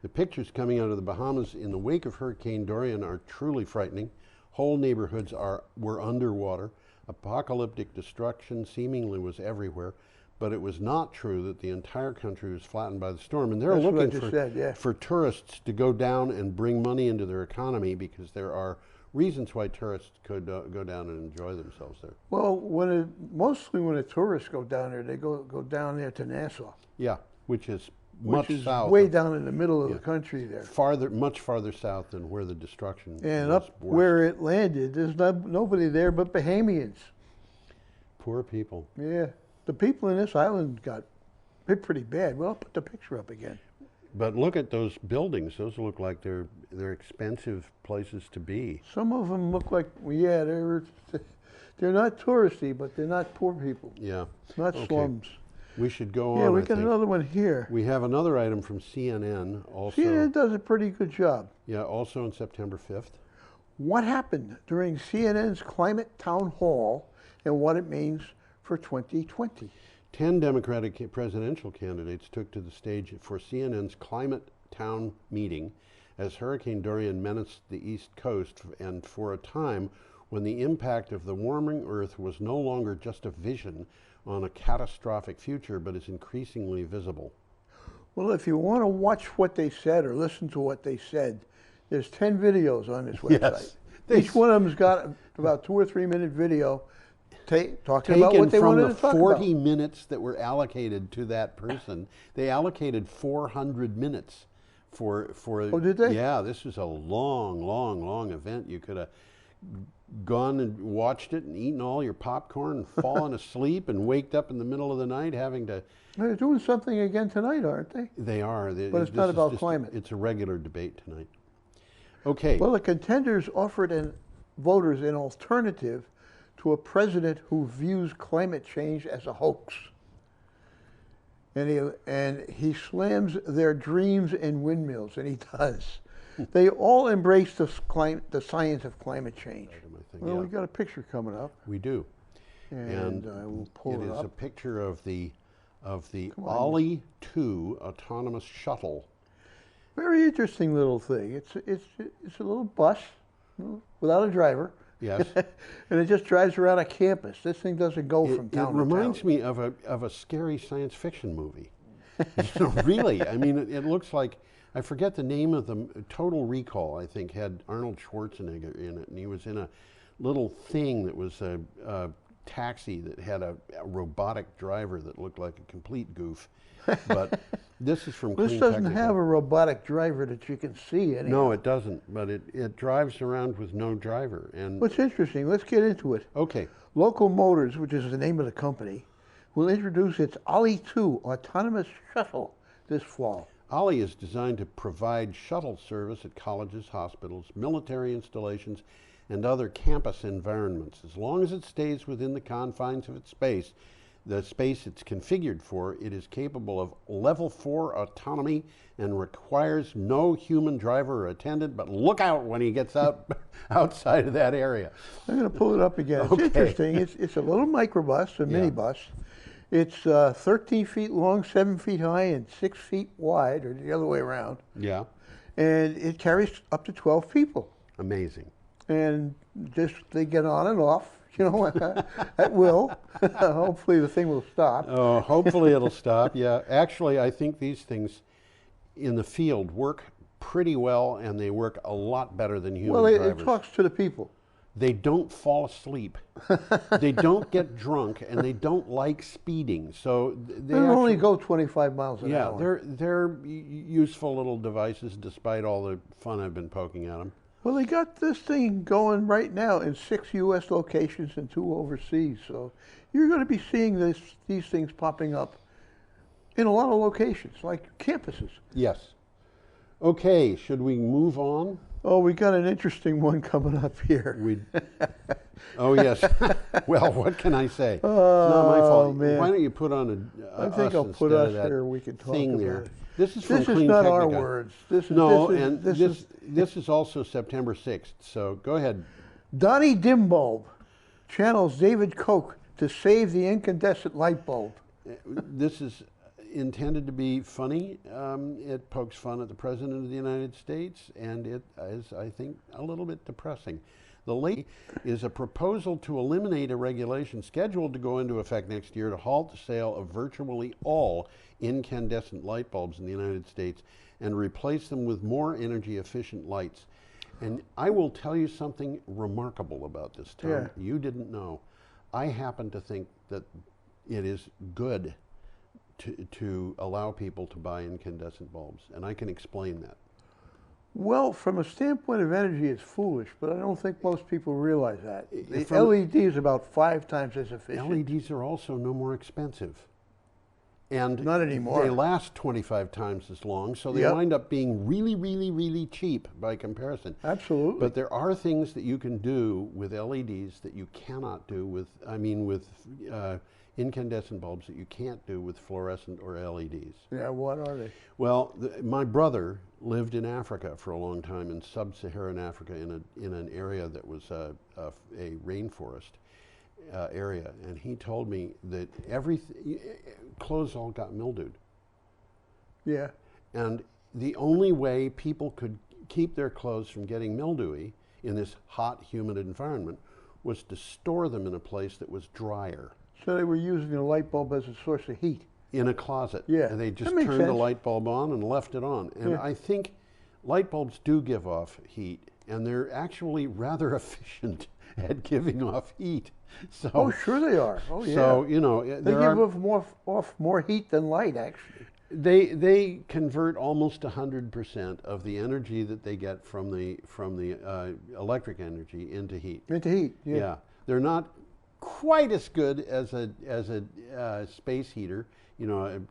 The pictures coming out of the Bahamas in the wake of Hurricane Dorian are truly frightening. Whole neighborhoods were underwater. Apocalyptic destruction seemingly was everywhere, but it was not true that the entire country was flattened by the storm. And they're That's what I looking just for, said, yeah. for tourists to go down and bring money into their economy, because there are reasons why tourists could go down and enjoy themselves there. Well, mostly when the tourists go down there, they go down there to Nassau, Yeah, which is which much is south, way down in the middle of yeah. the country there. much farther south than where the destruction And was up worst. where it landed, there's nobody there but Bahamians. Poor people. Yeah, the people in this island got hit pretty bad. Well, I'll put the picture up again. But look at those buildings. Those look like they're expensive places to be. Some of them look like, yeah, they're not touristy, but they're not poor people. Yeah. Not Okay. slums. We should go on. Yeah, we I got think. another one here. We have another item from CNN also. CNN does a pretty good job. Yeah, also on September 5th. What happened during CNN's Climate Town Hall and what it means for 2020. 10 Democratic presidential candidates took to the stage for CNN's Climate Town meeting as Hurricane Dorian menaced the East Coast, and for a time when the impact of the warming Earth was no longer just a vision on a catastrophic future, but is increasingly visible. Well, if you want to watch what they said or listen to what they said, there's 10 videos on this website. Yes. Each one of them's got about 2 or 3 minute video talking about Taken what they from wanted the to talk 40 about. minutes that were allocated to that person. They allocated 400 minutes for. Oh, did they? Yeah, this was a long event. You could have gone and watched it and eaten all your popcorn and fallen asleep and waked up in the middle of the night having to. They're doing something again tonight, aren't they? They are. But it's not about climate. It's a regular debate tonight. Okay. Well, the contenders offered voters an alternative to a president who views climate change as a hoax. And he slams their dreams in windmills, and he does. They all embrace the science of climate change. Well, yeah. we got a picture coming up, We do. and I will pull it It is a up. picture of the Come on. Ollie 2 autonomous shuttle. Very interesting little thing. It's a little bus without a driver. Yes. And it just drives around a campus. This thing doesn't go from It town to town. reminds me of a scary science fiction movie. Really, I mean, it looks like, I forget the name of them. Total Recall, I think, had Arnold Schwarzenegger in it, and he was in a little thing that was a taxi that had a robotic driver that looked like a complete goof. But This is from This Clean doesn't Technical. have a robotic driver that you can see anyhow. No, it doesn't, but it drives around with no driver. And What's interesting, let's get into it. okay, Local Motors, which is the name of the company, will introduce its Ollie 2 autonomous shuttle this fall. Ollie is designed to provide shuttle service at colleges, hospitals, military installations, and other campus environments. As long as it stays within the confines of its space, the space it's configured for, it is capable of level 4 autonomy and requires no human driver or attendant, but look out when he gets out outside of that area. I'm going to pull it up again. It's Okay. interesting. It's a little microbus, a Yeah. minibus. It's 13 feet long, 7 feet high, and 6 feet wide, or the other way around. Yeah, And it carries up to 12 people. amazing. And just they get on and off, you know, at will. Hopefully the thing will stop. Oh, hopefully it'll stop. Yeah, actually, I think these things in the field work pretty well, and they work a lot better than human Well, it drivers. talks to the people. They don't fall asleep. They don't get drunk, and they don't like speeding. So They only go 25 miles an Yeah, hour. they're useful little devices, despite all the fun I've been poking at them. Well, they got this thing going right now in 6 U.S. locations and 2 overseas. So you're going to be seeing these things popping up in a lot of locations, like campuses. Yes. Okay, should we move on? Oh, we got an interesting one coming up here. Oh yes. Well, what can I say? It's not my fault. man. Why don't you put on I think us I'll put instead of us that here. We can talk thing about there. it. This is from This is Clean not our Technica. words. This is No, this is, and this is this is also September 6th. So go ahead. Donnie Dimbulb channels David Koch to save the incandescent light bulb. This is intended to be funny. It pokes fun at the President of the United States, and it is, I think, a little bit depressing. The late is a proposal to eliminate a regulation scheduled to go into effect next year to halt the sale of virtually all incandescent light bulbs in the United States and replace them with more energy efficient lights. And I will tell you something remarkable about this, Tom. Yeah. You didn't know. I happen to think that it is good to allow people to buy incandescent bulbs, and I can explain that. Well, from a standpoint of energy, it's foolish, but I don't think most people realize that. The From- LED is about 5 times as efficient. LEDs are also no more expensive. And Not anymore. They last 25 times as long, so they Yep. wind up being really, really, really cheap by comparison. Absolutely. But there are things that you can do with LEDs that you cannot do with, incandescent bulbs that you can't do with fluorescent or LEDs. Yeah, what are they? Well, my brother lived in Africa for a long time, in sub-Saharan Africa, in an area that was a rainforest area, and he told me that clothes all got mildewed, Yeah. and the only way people could keep their clothes from getting mildewy in this hot, humid environment was to store them in a place that was drier. So they were using the light bulb as a source of heat. In a closet. Yeah, And they just that makes turned the sense. light bulb on and left it on. And Yeah. I think light bulbs do give off heat, and they're actually rather efficient at giving off heat. So, Oh, sure they are. Oh, yeah. So, you know, they there give are, off more heat than light, actually. they convert almost 100% of the energy that they get from the electric energy into heat. Into heat, yeah. Yeah, they're not quite as good as a space heater, you know,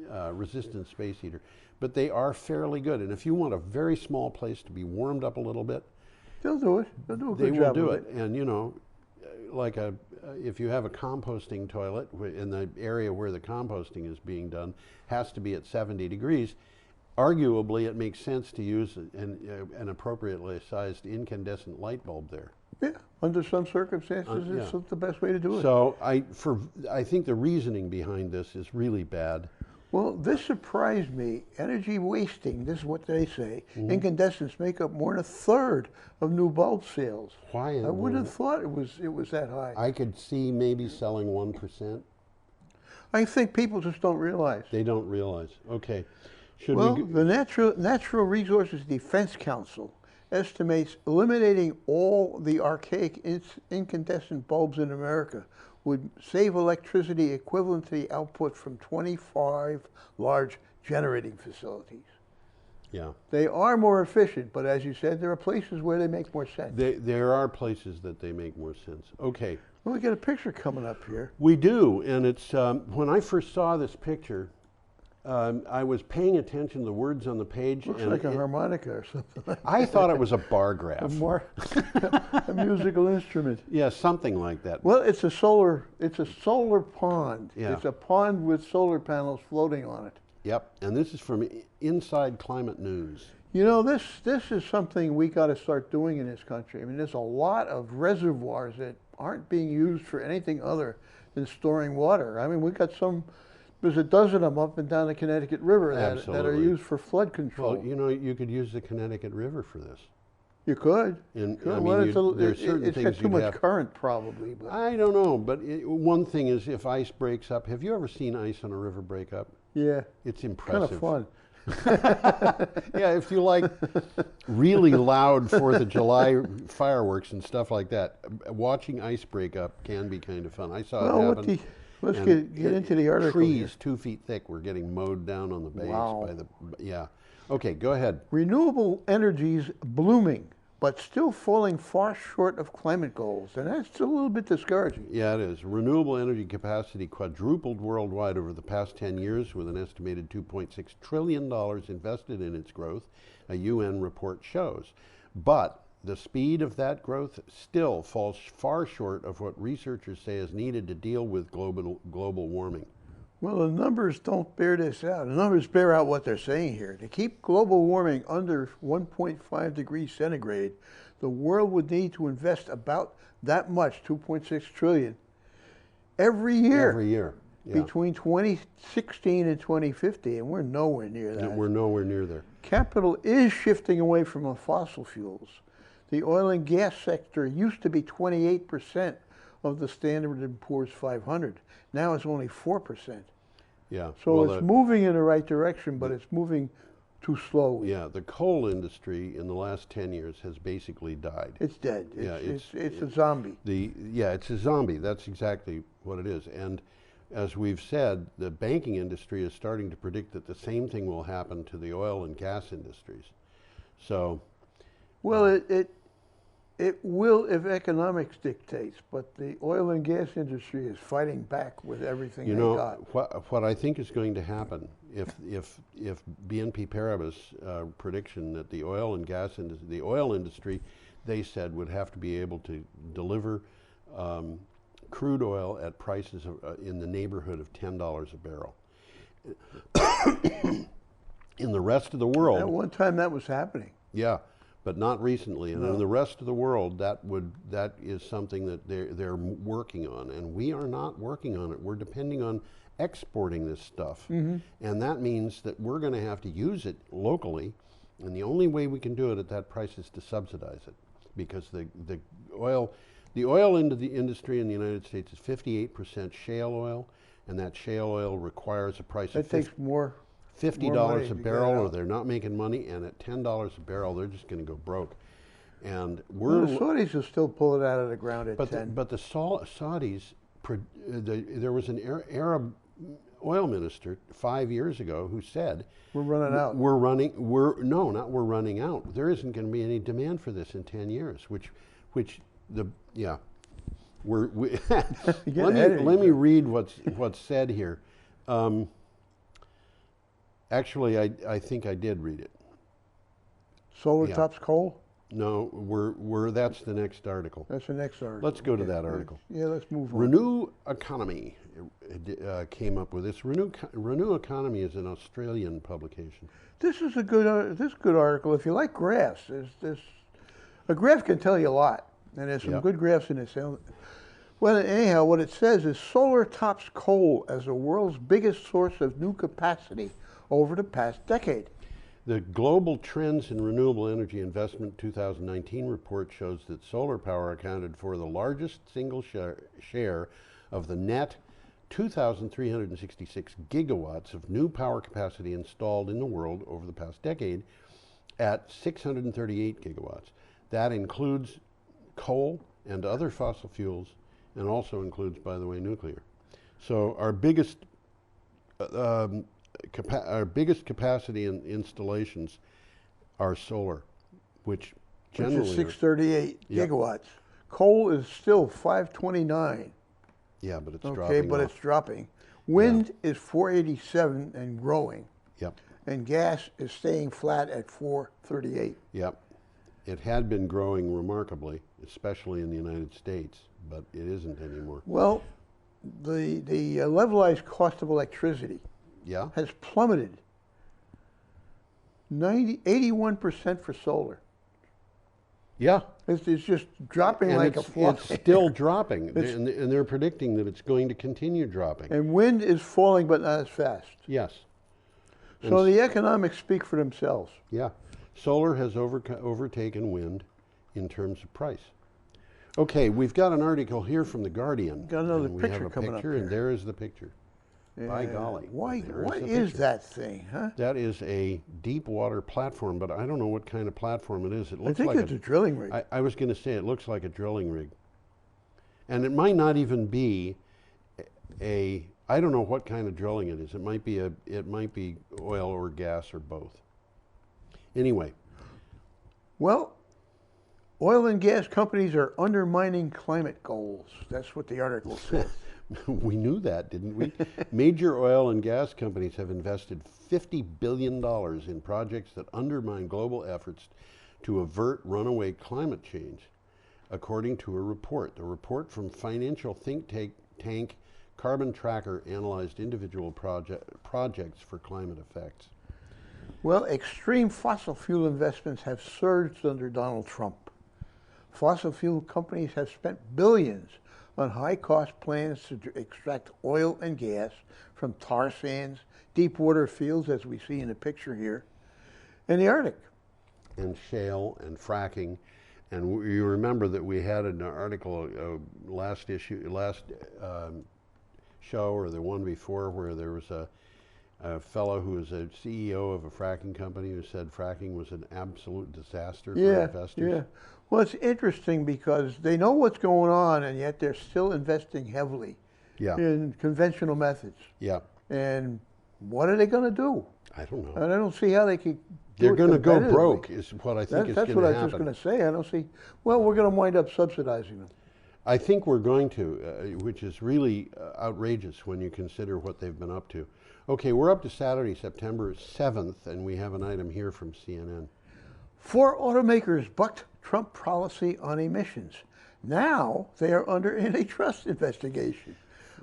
a resistant space heater, but they are fairly good. And if you want a very small place to be warmed up a little bit, They'll do it. They'll do a they good will job do with it. And you know, like if you have a composting toilet in the area where the composting is being done has to be at 70 degrees, arguably it makes sense to use an appropriately sized incandescent light bulb there. Yeah, under some circumstances, yeah. it's the best way to do it. So I think the reasoning behind this is really bad. Well, this surprised me. Energy wasting, this is what they say. Mm-hmm. Incandescents make up more than a third of new bulb sales. Why in I wouldn't the- have thought it was that high. I could see maybe selling 1%. I think people just don't realize. They don't realize. Okay. Should Well, we the Natural Resources Defense Council estimates eliminating all the archaic incandescent bulbs in America would save electricity equivalent to the output from 25 large generating facilities. Yeah. They are more efficient, but as you said, there are places where they make more sense. There are places that they make more sense. Okay. Well, we got a picture coming up here. We do, and it's, when I first saw this picture, I was paying attention to the words on the page. Looks and like a harmonica or something. I thought it was a bar graph. A musical instrument. Yeah, something like that. Well, it's a solar pond. Yeah. It's a pond with solar panels floating on it. Yep, and this is from Inside Climate News. You know, this is something we got to start doing in this country. I mean, there's a lot of reservoirs that aren't being used for anything other than storing water. I mean, we got there's a dozen of them up and down the Connecticut River that are Absolutely. used for flood control. Well, you know, you could use the Connecticut River for this. You could. And Could. I mean, Well, there's certain it's things got too you'd much have. current, probably. But I don't know, but one thing is if ice breaks up. Have you ever seen ice on a river break up? yeah, It's kind impressive. of fun. Yeah, if you like really loud 4th of July fireworks and stuff like that, watching ice break up can be kind of fun. I saw Well, it happen. let's and get into the article. Trees here. 2 feet thick were getting mowed down on the banks Wow. by the, yeah. Okay, go ahead. Renewable energies blooming, but still falling far short of climate goals, and that's a little bit discouraging. Yeah, it is. Renewable energy capacity quadrupled worldwide over the past 10 years with an estimated $2.6 trillion invested in its growth, a UN report shows. But the speed of that growth still falls far short of what researchers say is needed to deal with global warming. Well, the numbers don't bear this out. The numbers bear out what they're saying here. To keep global warming under 1.5 degrees centigrade, the world would need to invest about that much, 2.6 trillion, every year. Every year. Yeah. Between 2016 and 2050, and we're nowhere near that. We're nowhere near there. Capital is shifting away from the fossil fuels. The oil and gas sector used to be 28% of the Standard & Poor's 500. Now it's only 4%. Yeah. So well, it's moving in the right direction, but it's moving too slowly. Yeah, the coal industry in the last 10 years has basically died. It's dead. Yeah, It's a zombie. It's a zombie. That's exactly what it is. And as we've said, the banking industry is starting to predict that the same thing will happen to the oil and gas industries. So, Well, it will if economics dictates, but the oil and gas industry is fighting back with everything you they know, got. what I think is going to happen if BNP Paribas' prediction that the oil and gas industry, the oil industry, they said would have to be able to deliver crude oil at prices in the neighborhood of $10 a barrel. In the rest of the world, At one time that was happening. yeah, but not recently. And in the rest of the world, that is something that they're working on, and we are not working on it. We're depending on exporting this stuff, and that means that we're going to have to use it locally, and the only way we can do it at that price is to subsidize it, because the oil industry in the United States is 58% shale oil, and that shale oil requires a price That of takes more. $50 money a to get barrel, or out. they're not making money, and at $10 a barrel, they're just going to go broke. And Well, the Saudis will still pull it out of the ground at but 10. but the Saudis, there was an Arab oil minister 5 years ago who said, We're running out. we're running out. There isn't going to be any demand for this in 10 years, let me read what's said here. Actually, I think I did read it. Solar Yeah. tops coal? No, that's the next article. That's the next article. Let's go to Okay. that article. Yeah, let's move on. Renew Economy came up with this. Renew Economy is an Australian publication. This is a good article. If you like graphs, a graph can tell you a lot, and there's some Yep. good graphs in this. Well, anyhow, what it says is solar tops coal as the world's biggest source of new capacity over the past decade. The Global Trends in Renewable Energy Investment 2019 report shows that solar power accounted for the largest single share of the net 2,366 gigawatts of new power capacity installed in the world over the past decade at 638 gigawatts. That includes coal and other fossil fuels and also includes, by the way, nuclear. So our biggest capacity in installations are solar, which generally Which is 638 Yep. gigawatts. Coal is still 529. yeah, but it's Okay, dropping but off. it's dropping. Wind is 487 and growing, Yep, and gas is staying flat at 438. yep. It had been growing remarkably, especially in the United States, but it isn't anymore. Well, the levelized cost of electricity Yeah, has plummeted. 81% for solar. yeah. It's just dropping And like a fly. it's still dropping, It's- and they're predicting that it's going to continue dropping. And wind is falling, but not as fast. Yes. So the economics speak for themselves. Yeah, solar has overtaken wind in terms of price. Okay, we've got an article here from The Guardian. Got another and we picture have a coming up picture, here. and there is the picture. By golly. Why? there What the is picture. that thing, huh? That is a deep water platform, but I don't know what kind of platform it is. It I looks think like it's a drilling rig. I was going to say it looks like a drilling rig. And it might not even be I don't know what kind of drilling it is. It might be oil or gas or both. Anyway, Well, oil and gas companies are undermining climate goals. That's what the article says. we knew that, didn't we? Major oil and gas companies have invested $50 billion in projects that undermine global efforts to avert runaway climate change, according to a report. The report from financial think tank Carbon Tracker analyzed individual projects for climate effects. Well, extreme fossil fuel investments have surged under Donald Trump. Fossil fuel companies have spent billions on high-cost plans to extract oil and gas from tar sands, deep water fields, as we see in the picture here, and the Arctic. And shale and fracking. And you remember that we had an article last show or the one before where there was a fellow who was a CEO of a fracking company who said fracking was an absolute disaster for investors. Yeah. Well, it's interesting because they know what's going on, and yet they're still investing heavily Yeah. in conventional methods. Yeah. And what are they going to do? I don't know. And I don't see how they could. They're going to go broke is what I think is That's going what to I was just happen. going to say. I don't see. Well, we're going to wind up subsidizing them. I think we're going to, which is really outrageous when you consider what they've been up to. Okay, we're up to Saturday, September 7th, and we have an item here from CNN. 4 automakers bucked Trump policy on emissions. Now they are under antitrust investigation.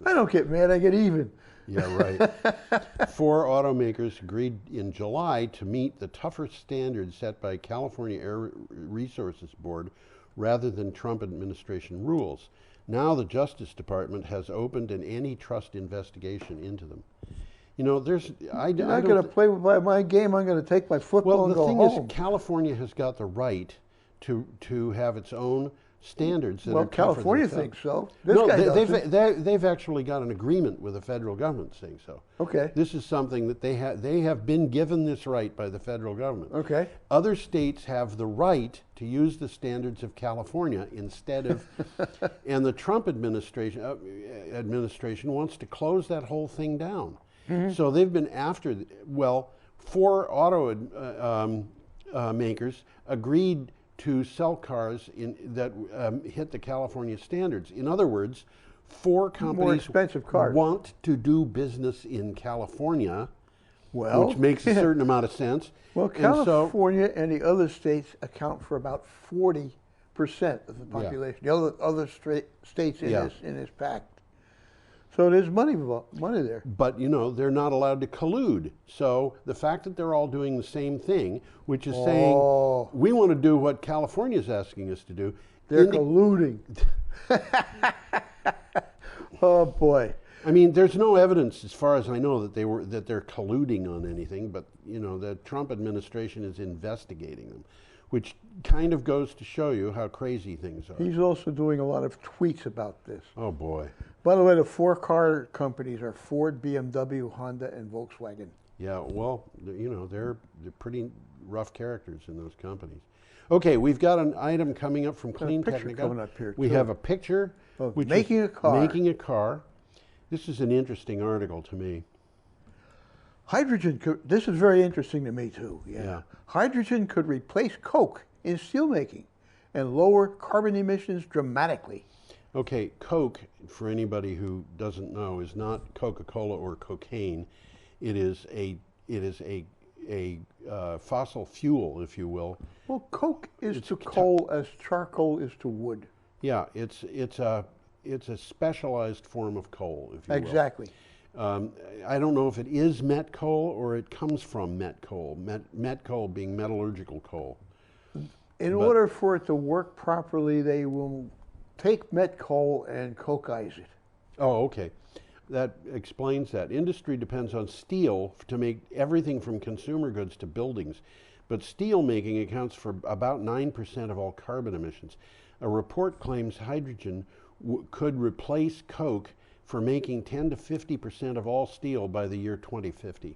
I don't get mad, I get even. Yeah, right. 4 automakers agreed in July to meet the tougher standards set by California Air Resources Board rather than Trump administration rules. Now the Justice Department has opened an antitrust investigation into them. You know, You're not going to play by my game. I'm going to take my football well, and the go thing home. is, California has got the right to have its own standards that Well, are tougher than California some. thinks so. This No, guy doesn't. they've actually got an agreement with the federal government saying so. Okay. This is something that they have been given this right by the federal government. Okay. Other states have the right to use the standards of California instead of, and the Trump administration wants to close that whole thing down. Mm-hmm. So they've been after, 4 auto makers agreed to sell cars that hit the California standards. In other words, 4 companies expensive cars. want to do business in California, Well, which makes a certain amount of sense. Well, And so- California and the other states account for about 40% of the population. The other states in Yeah. this pact. So there's money there. But, you know, they're not allowed to collude. So the fact that they're all doing the same thing, which is saying, we want to do what California is asking us to do. They're colluding. Oh boy. I mean, there's no evidence, as far as I know, that they're colluding on anything. But you know, the Trump administration is investigating them, which kind of goes to show you how crazy things are. He's also doing a lot of tweets about this. Oh boy. By the way, the 4 car companies are Ford, BMW, Honda, and Volkswagen. Yeah. Well, you know, they're pretty rough characters in those companies. Okay, we've got an item coming up from Got a Clean picture Technica. coming up here, We too. have a picture Of which is making a car. Making a car. This is an interesting article to me. Hydrogen could, this is very interesting to me too. Yeah. Hydrogen could replace coke in steelmaking and lower carbon emissions dramatically. Okay, Coke, for anybody who doesn't know, is not Coca-Cola or cocaine. It is a fossil fuel, if you will. Well, coke is It's to coal as charcoal is to wood. Yeah, it's a specialized form of coal, if you will. Exactly. I don't know if it is met coal or it comes from met coal. Met coal being metallurgical coal. In But- order for it to work properly, they will take met coal and cokeize it. Oh, okay. That explains that. Industry depends on steel to make everything from consumer goods to buildings, but steel making accounts for about 9% of all carbon emissions. A report claims hydrogen could replace coke for making 10 to 50% of all steel by the year 2050.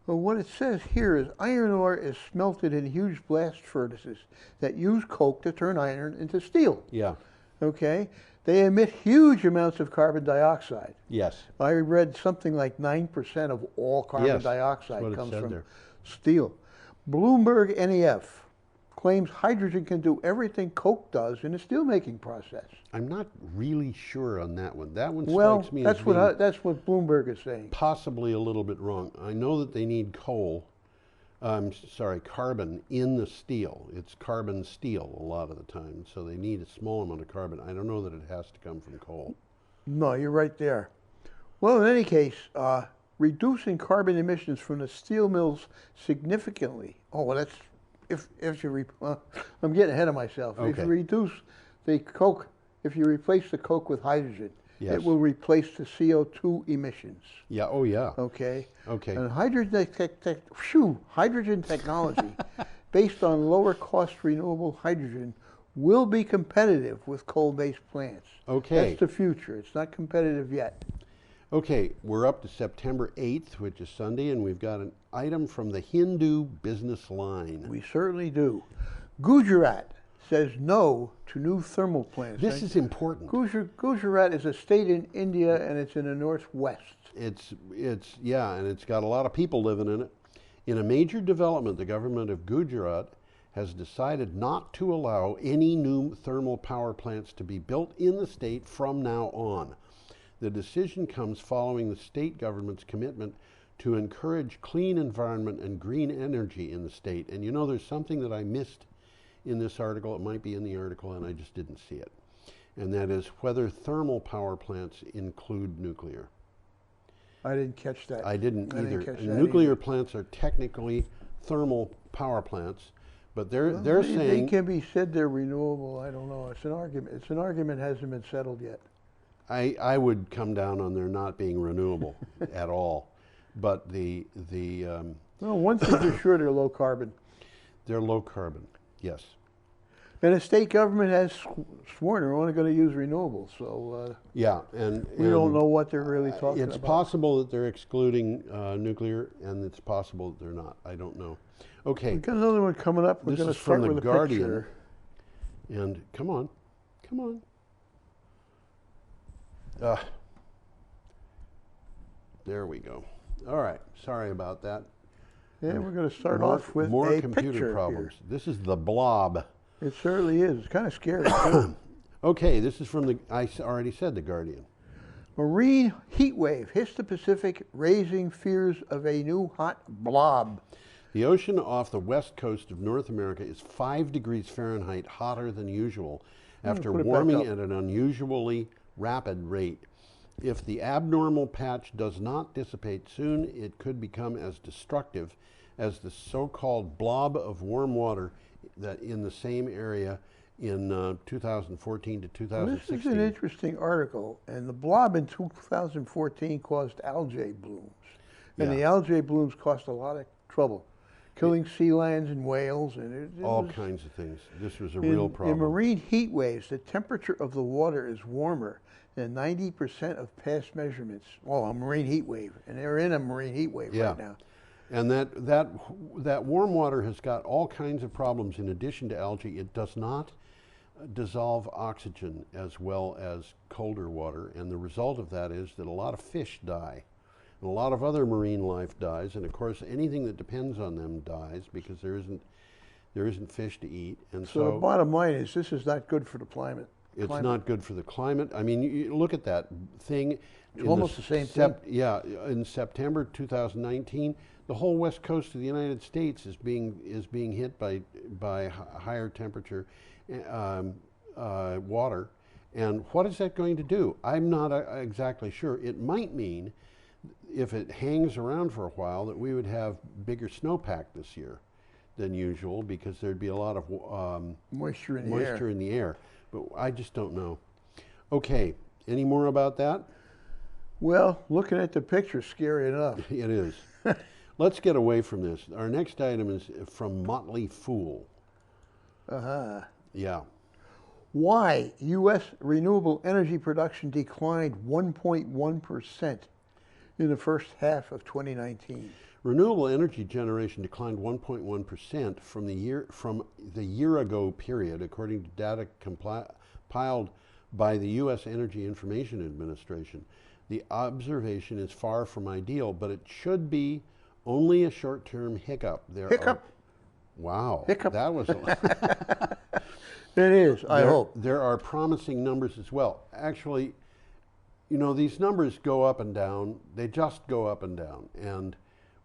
Well, what it says here is iron ore is smelted in huge blast furnaces that use coke to turn iron into steel. Yeah. Okay? They emit huge amounts of carbon dioxide. Yes. I read something like 9% of all carbon Yes, that's dioxide what it comes said from there. steel. Bloomberg NEF claims hydrogen can do everything coke does in the steelmaking process. I'm not really sure on that one. That one Well, strikes me that's as what being that's what Bloomberg is saying. possibly a little bit wrong. I know that they need carbon in the steel. It's carbon steel a lot of the time, so they need a small amount of carbon. I don't know that it has to come from coal. No, you're right there. Well, in any case, reducing carbon emissions from the steel mills significantly. Oh, well, that's if you I'm getting ahead of myself. If Okay. you reduce the coke, if you replace the coke with hydrogen, Yes. it will replace the CO2 emissions. Yeah, oh yeah. Okay. Okay. And hydrogen technology, based on lower cost renewable hydrogen, will be competitive with coal-based plants. Okay. That's the future. It's not competitive yet. Okay, we're up to September 8th, which is Sunday, and we've got an item from the Hindu Business Line. We certainly do. Gujarat says no to new thermal plants. This is important. Gujarat is a state in India, and it's in the northwest. It's yeah, and it's got a lot of people living in it. In a major development, the government of Gujarat has decided not to allow any new thermal power plants to be built in the state from now on. The decision comes following the state government's commitment to encourage clean environment and green energy in the state. And you know, there's something that I missed in this article. It might be in the article and I just didn't see it. And that is whether thermal power plants include nuclear. I didn't catch that. I didn't I didn't either. catch And that nuclear either. plants are technically thermal power plants, but they're Well, saying they can be said they're renewable. I don't know. It's an argument. It's an argument hasn't been settled yet. I would come down on their not being renewable at all. But Well, one thing for sure, they're low carbon. they're low carbon. Yes. And the state government has sworn they're only going to use renewables. So Yeah, and we don't know what they're really talking it's about. possible that they're excluding nuclear, and it's possible that they're not. I don't know. Okay, We've got another one coming up. We're this going is to start from the with a Guardian. picture. And come on. There we go. All right. Sorry about that. Yeah, we're going to start More- off with more a computer picture problems. This is the Blob. Here. It certainly is. It's kind of scary. too. Okay, this is from already said the Guardian. Marine heat wave hits the Pacific, raising fears of a new hot blob. The ocean off the west coast of North America is 5 degrees Fahrenheit hotter than usual after put it back warming up. at an unusually rapid rate. If the abnormal patch does not dissipate soon, it could become as destructive as the so-called blob of warm water that in the same area in 2014 to This 2016. is an interesting article, and the blob in 2014 caused algae blooms. And Yeah. the algae blooms caused a lot of trouble, killing sea lions and whales. And it All was- kinds of things. This was a in, real problem. In marine heat waves, the temperature of the water is warmer than 90% of past measurements. Well, a marine heat wave, and they're in a marine heat wave Yeah. right now. And that warm water has got all kinds of problems in addition to algae. It does not dissolve oxygen as well as colder water, and the result of that is that a lot of fish die. And a lot of other marine life dies, and of course anything that depends on them dies because there isn't fish to eat. And So the bottom line is this is not good for the climate. it's not good for the climate. I mean, you look at that thing. It's almost the same thing. Yeah, in September 2019, the whole west coast of the United States is being hit by higher temperature water. And what is that going to do? I'm not exactly sure. It might mean, if it hangs around for a while, that we would have bigger snowpack this year than usual because there'd be a lot of Moisture in the air. But I just don't know. Okay, any more about that? Well, looking at the picture, scary enough. It is. Let's get away from this. Our next item is from Motley Fool. Uh-huh. Yeah. Why U.S. renewable energy production declined 1.1% in the first half of 2019. Renewable energy generation declined 1.1% from the year ago period, according to data compiled by the U.S. Energy Information Administration. The observation is far from ideal, but it should be only a short-term hiccup. Wow. Hiccup. That was It is, I hope. There are promising numbers as well. Actually, you know, these numbers go up and down. They just go up and down. And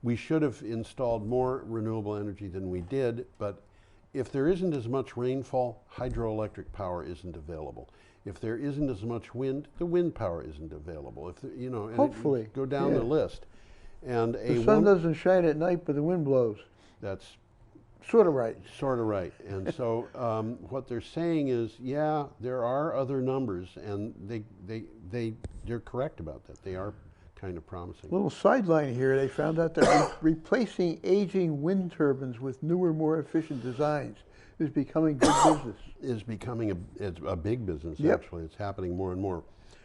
we should have installed more renewable energy than we did, but if there isn't as much rainfall, hydroelectric power isn't available. If there isn't as much wind, the wind power isn't available. If you know, and Hopefully, go down the list. And the sun doesn't shine at night, but the wind blows. That's sort of right. Sort of right. And so what they're saying is, yeah, there are other numbers, and they're correct about that. They are kind of promising. Little sideline here, they found out that replacing aging wind turbines with newer, more efficient designs is becoming good business. Is becoming a big business, Yep. actually. It's happening more and more.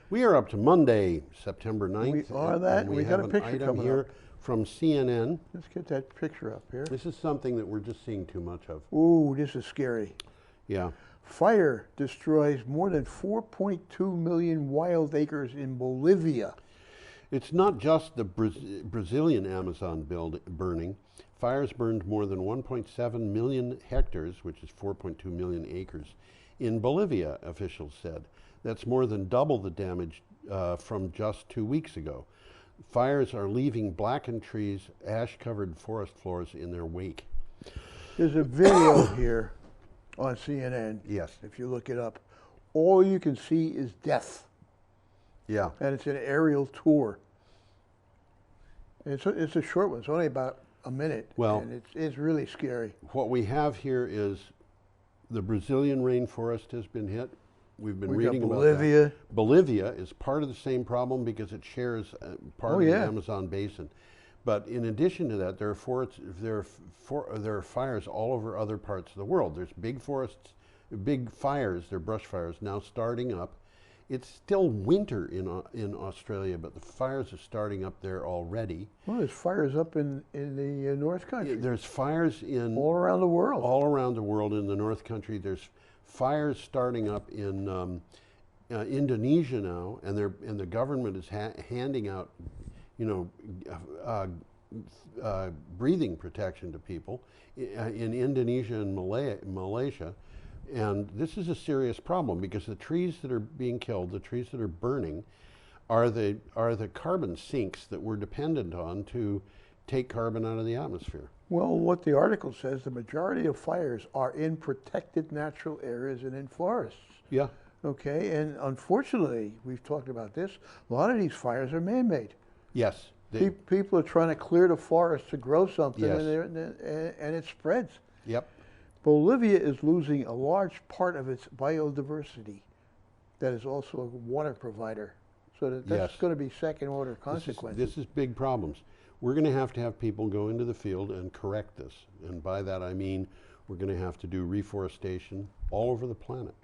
We are up to Monday, September 9th. We are that. and We got have a picture an item coming here up. from CNN. Let's get that picture up here. This is something that we're just seeing too much of. Ooh, this is scary. Yeah. Fire destroys more than 4.2 million wild acres in Bolivia. It's not just the Brazilian Amazon burning. Fires burned more than 1.7 million hectares, which is 4.2 million acres, in Bolivia, officials said. That's more than double the damage from just 2 weeks ago. Fires are leaving blackened trees, ash-covered forest floors in their wake. There's a video here on CNN. Yes. If you look it up, all you can see is death. Yeah. And it's an aerial tour. It's a short one. It's only about a minute. Well, and it's really scary. What we have here is the Brazilian rainforest has been hit. We've been reading about Bolivia. that. Bolivia is part of the same problem because it shares part of the Amazon basin. But in addition to that, there are fires all over other parts of the world. There's big forests, big fires, they're brush fires now starting up. It's still winter in Australia, but the fires are starting up there already. Well, there's fires up in the North Country. There's fires in all around the world. All around the world in the North Country. There's fires starting up in Indonesia now, and the government is handing out, breathing protection to people in Indonesia and Malaysia. And this is a serious problem because the trees that are being killed, the trees that are burning, are the carbon sinks that we're dependent on to take carbon out of the atmosphere. Well, what the article says, the majority of fires are in protected natural areas and in forests. Yeah. Okay, and unfortunately, we've talked about this, a lot of these fires are man-made. Yes. People are trying to clear the forest to grow something, Yes. and it spreads. Yep. Bolivia is losing a large part of its biodiversity that is also a water provider. So that's going to be second-order consequences. This is big problems. We're going to have people go into the field and correct this. And by that I mean we're going to have to do reforestation all over the planet.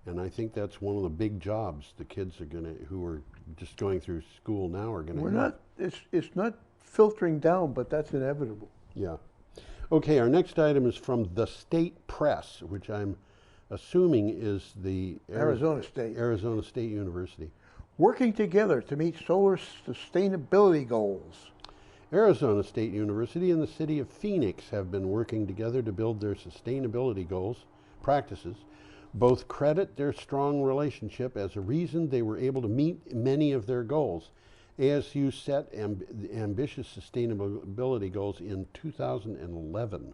And I think that's one of the big jobs the kids are who are just going through school now are going to have. It's not filtering down, but that's inevitable. Yeah. Okay, our next item is from the State Press, which I'm assuming is the Arizona State. Arizona State University. Working together to meet solar sustainability goals. Arizona State University and the city of Phoenix have been working together to build their sustainability goals, practices. Both credit their strong relationship as a reason they were able to meet many of their goals. ASU set ambitious sustainability goals in 2011.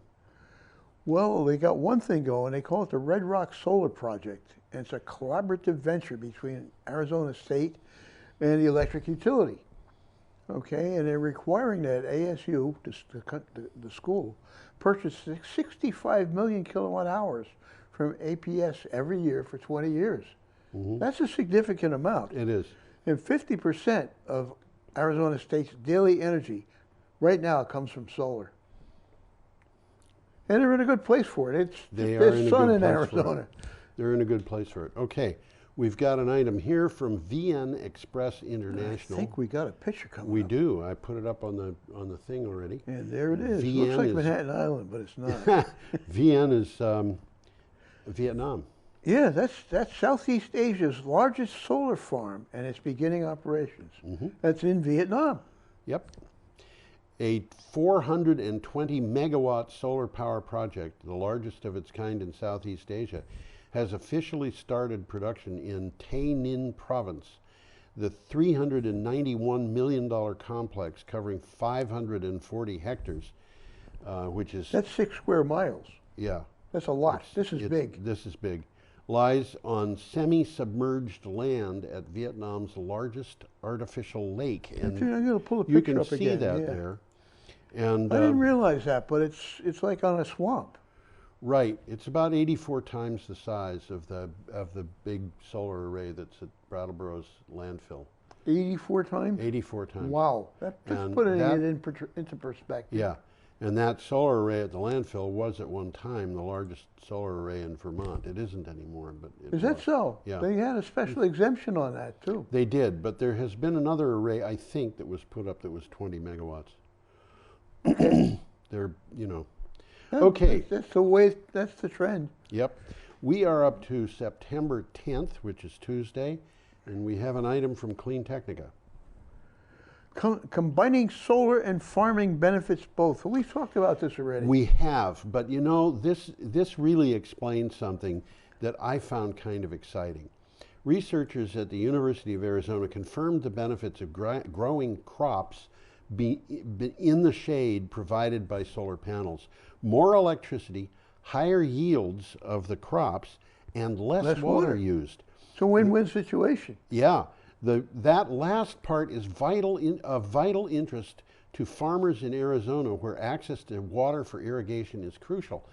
Well, they got one thing going. They call it the Red Rock Solar Project. And it's a collaborative venture between Arizona State and the electric utility. Okay, and they're requiring that ASU, the school, purchase 65 million kilowatt hours from APS every year for 20 years. Mm-hmm. That's a significant amount. It is. And 50% of Arizona State's daily energy right now comes from solar. And they're in a good place for it. There's sun in Arizona. They're in a good place for it. Okay, we've got an item here from VN Express International. I think we got a picture coming We up. do. I put it up on the thing already. And there it is. VN Looks like is- Manhattan Island, but it's not. VN is Vietnam. Yeah, that's Southeast Asia's largest solar farm, and it's beginning operations. Mm-hmm. That's in Vietnam. Yep. A 420 megawatt solar power project, the largest of its kind in Southeast Asia, has officially started production in Tay Ninh province. The $391 million complex covering 540 hectares, which is... That's 6 square miles. Yeah. That's a lot. This is big. This is big. Lies on semi-submerged land at Vietnam's largest artificial lake. And I'm going to pull a you picture can up see again. that yeah. there. And I didn't realize that, but it's like on a swamp. right, it's about 84 times the size of the big solar array that's at Brattleboro's landfill. 84 times? 84 times. Wow. That's And putting that- it into perspective. Yeah, and that solar array at the landfill was at one time the largest solar array in Vermont. It isn't anymore, but it Is that was. so? Yeah. They had a special exemption on that, too. They did, but there has been another array, I think, that was put up that was 20 megawatts. They're, Okay. That's the way, that's the trend. Yep. We are up to September 10th, which is Tuesday, and we have an item from Clean Technica. Combining solar and farming benefits both. We've talked about this already. We have, but this really explains something that I found kind of exciting. Researchers at the University of Arizona confirmed the benefits of growing crops in the shade provided by solar panels. More electricity, higher yields of the crops, and less water used. It's a win-win situation. Yeah, that last part is of vital interest to farmers in Arizona, where access to water for irrigation is crucial.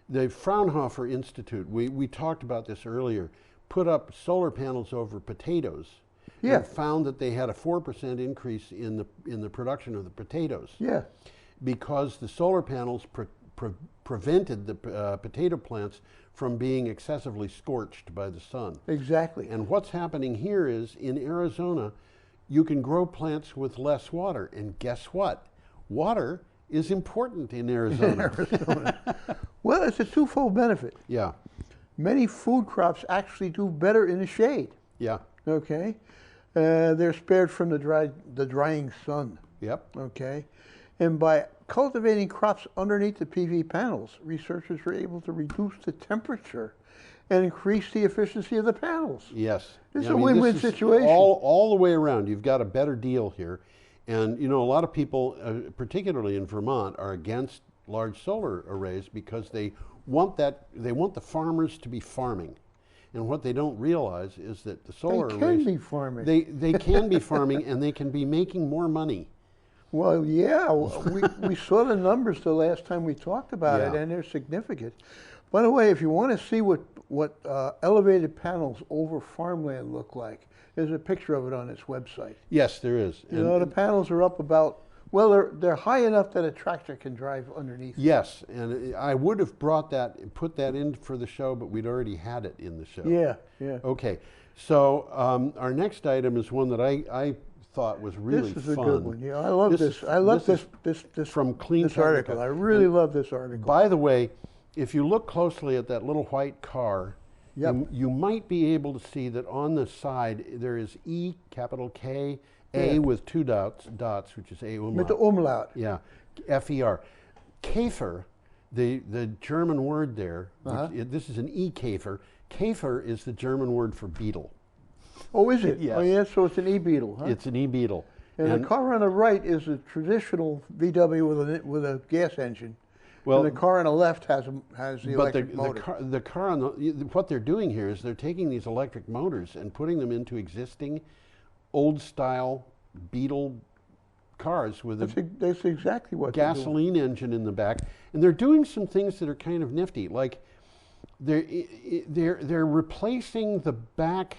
The Fraunhofer Institute, we talked about this earlier, put up solar panels over potatoes. Yeah. And found that they had a 4% increase in the production of the potatoes. Yeah. Because the solar panels prevented the potato plants from being excessively scorched by the sun. Exactly. And what's happening here is, in Arizona, you can grow plants with less water. And guess what? Water is important in Arizona. Well, it's a twofold benefit. Yeah, Many food crops actually do better in the shade. yeah, Okay. They're spared from the drying sun. yep, Okay. And by cultivating crops underneath the PV panels, researchers were able to reduce the temperature and increase the efficiency of the panels. yes. It's I a mean, win-win this is situation. all the way around. You've got a better deal here. And, a lot of people, particularly in Vermont, are against large solar arrays because they want the farmers to be farming. And what they don't realize is that the solar They arrays... can be farming. They can be farming, and they can be making more money. Well, yeah, we saw the numbers the last time we talked about it, Yeah. and they're significant. By the way, if you want to see what elevated panels over farmland look like, there's a picture of it on its website. Yes, there is. The panels are up about, well, they're high enough that a tractor can drive underneath. Yes, and I would have put that in for the show, but we'd already had it in the show. Yeah, yeah. Okay, so our next item is one that I thought was really This is fun. a good one. Yeah, I love this. I love this this from Clean this article. Technica. I really And love this article. By the way, if you look closely at that little white car, Yep. you might be able to see that on the side there is E, capital K, A Yeah. with two dots, which is A With the umlaut. umlaut. Yeah, F-E-R. Käfer, the German word there, Uh-huh. this is an E-Käfer. Käfer is the German word for beetle. Oh, is it? Yes. Oh, yeah. So it's an e-beetle, huh? It's an E-Beetle. and the car on the right is a traditional VW with a gas engine. Well, and the car on the left has the but electric motor. the car on what they're doing here is they're taking these electric motors and putting them into existing old style Beetle cars with a That's exactly what they're doing. gasoline engine in the back, and they're doing some things that are kind of nifty. Like they're replacing the back,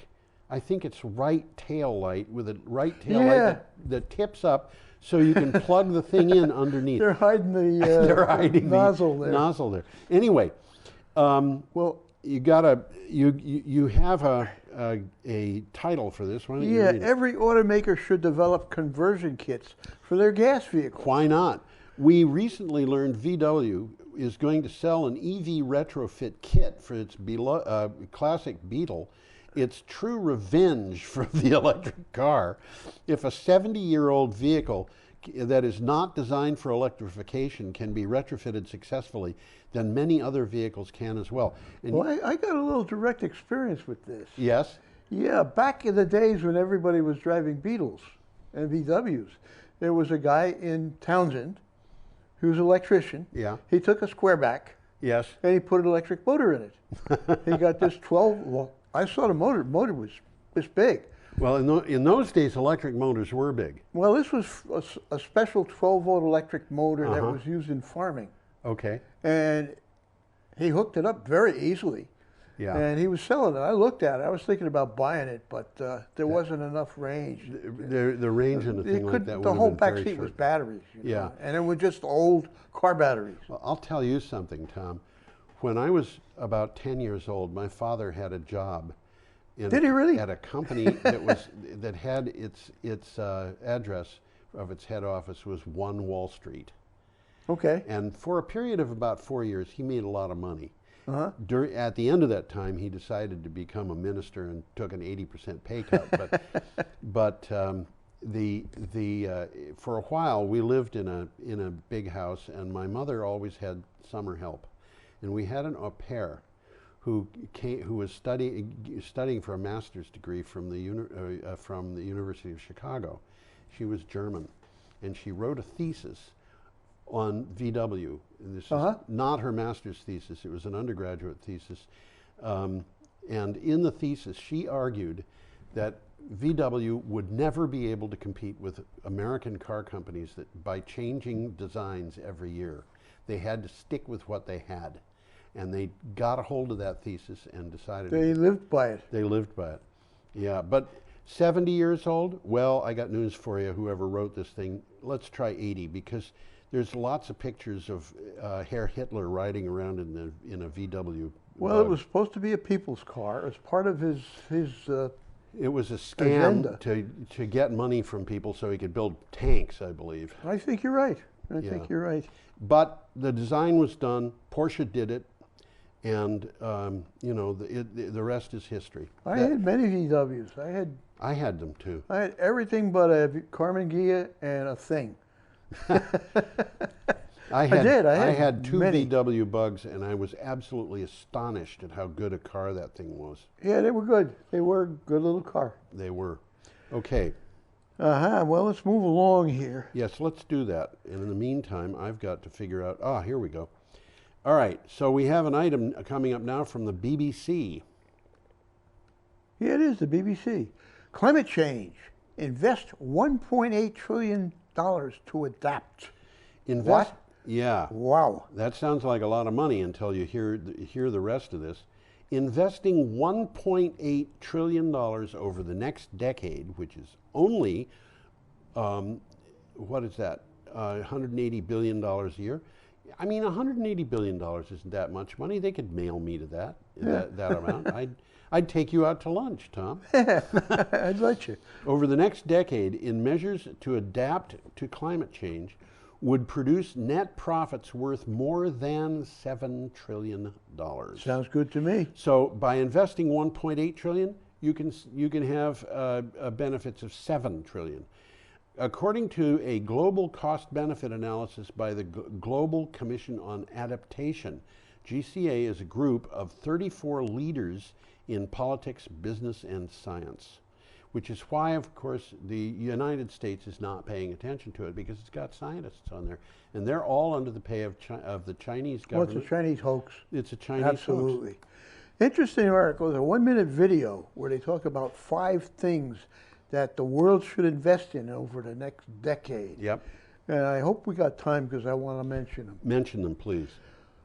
I think it's right tail light with a right tail light Yeah. that tips up, so you can plug the thing in underneath. They're hiding the They're hiding nozzle the there. nozzle there. Anyway, Well, you have a title for this. Why don't you yeah, read it? every automaker should develop conversion kits for their gas vehicles. Why not? We recently learned VW is going to sell an EV retrofit kit for its classic Beetle. It's true revenge for the electric car. If a 70-year-old vehicle that is not designed for electrification can be retrofitted successfully, then many other vehicles can as well. And Well, I got a little direct experience with this. yes, Yeah, back in the days when everybody was driving Beetles and VWs, there was a guy in Townsend who was an electrician. yeah, He took a squareback yes. and he put an electric motor in it. He got this 12, well, I saw the motor was this big. Well, in those days, electric motors were big. Well, this was a special 12-volt electric motor that Uh-huh. was used in farming. Okay, And he hooked it up very easily. yeah. And he was selling it. I looked at it. I was thinking about buying it, but there wasn't enough range. The range in a thing like that The would whole have been back very seat was short. batteries. You know, Yeah. and it was just old car batteries. Well, I'll tell you something, Tom. When I was about 10 years old, my father had a job. Did he really? At a company that had its address of its head office was 1 Wall Street. Okay. And for a period of about 4 years, he made a lot of money. Uh-huh. At the end of that time, he decided to become a minister and took an 80% pay cut. But for a while, we lived in a big house, and my mother always had summer help, and we had an au pair who was studying for a master's degree from the University of Chicago. She was German, and she wrote a thesis on VW. And this is not her master's thesis, it was an undergraduate thesis. And in the thesis, she argued that VW would never be able to compete with American car companies that by changing designs every year. They had to stick with what they had. And they got a hold of that thesis and decided They lived by it. they lived by it. Yeah, but 70 years old? Well, I got news for you, whoever wrote this thing. Let's try 80, because there's lots of pictures of Herr Hitler riding around in a VW. Well, it was supposed to be a people's car. It was part of his It was a scam agenda. to get money from people so he could build tanks, I believe. I think you're right. I Yeah. think you're right. But the design was done. Porsche did it, and the rest is history. I had many VWs. I had them too. I had everything but a Carmen Ghia and a thing. I did. I had had 2 many. VW Bugs, and I was absolutely astonished at how good a car that thing was. Yeah, they were good. They were a good little car. They were. Okay. Well, let's move along here. Yes, let's do that. And in the meantime, I've got to figure out. Here we go. All right. So we have an item coming up now from the BBC. Yeah, it is the BBC. Climate change. Invest $1.8 trillion to adapt. What? Yeah. Wow. That sounds like a lot of money until you hear the rest of this. Investing $1.8 trillion over the next decade, which is only, what is that, $180 billion a year? I mean, $180 billion isn't that much money. They could mail me to that. that amount, I'd take you out to lunch, Tom. I'd let you. Over the next decade, in measures to adapt to climate change, would produce net profits worth more than $7 trillion. Sounds good to me. So by investing 1.8 trillion, you can have benefits of 7 trillion. According to a global cost-benefit analysis by the Global Commission on Adaptation, GCA is a group of 34 leaders in politics, business, and science, which is why, of course, the United States is not paying attention to it, because it's got scientists on there, and they're all under the pay of the Chinese government. Well, it's a Chinese hoax. It's a Chinese Absolutely. hoax. Interesting article. It's a 1-minute video where they talk about 5 things that the world should invest in over the next decade. Yep. And I hope we got time because I want to mention them. Mention them, please.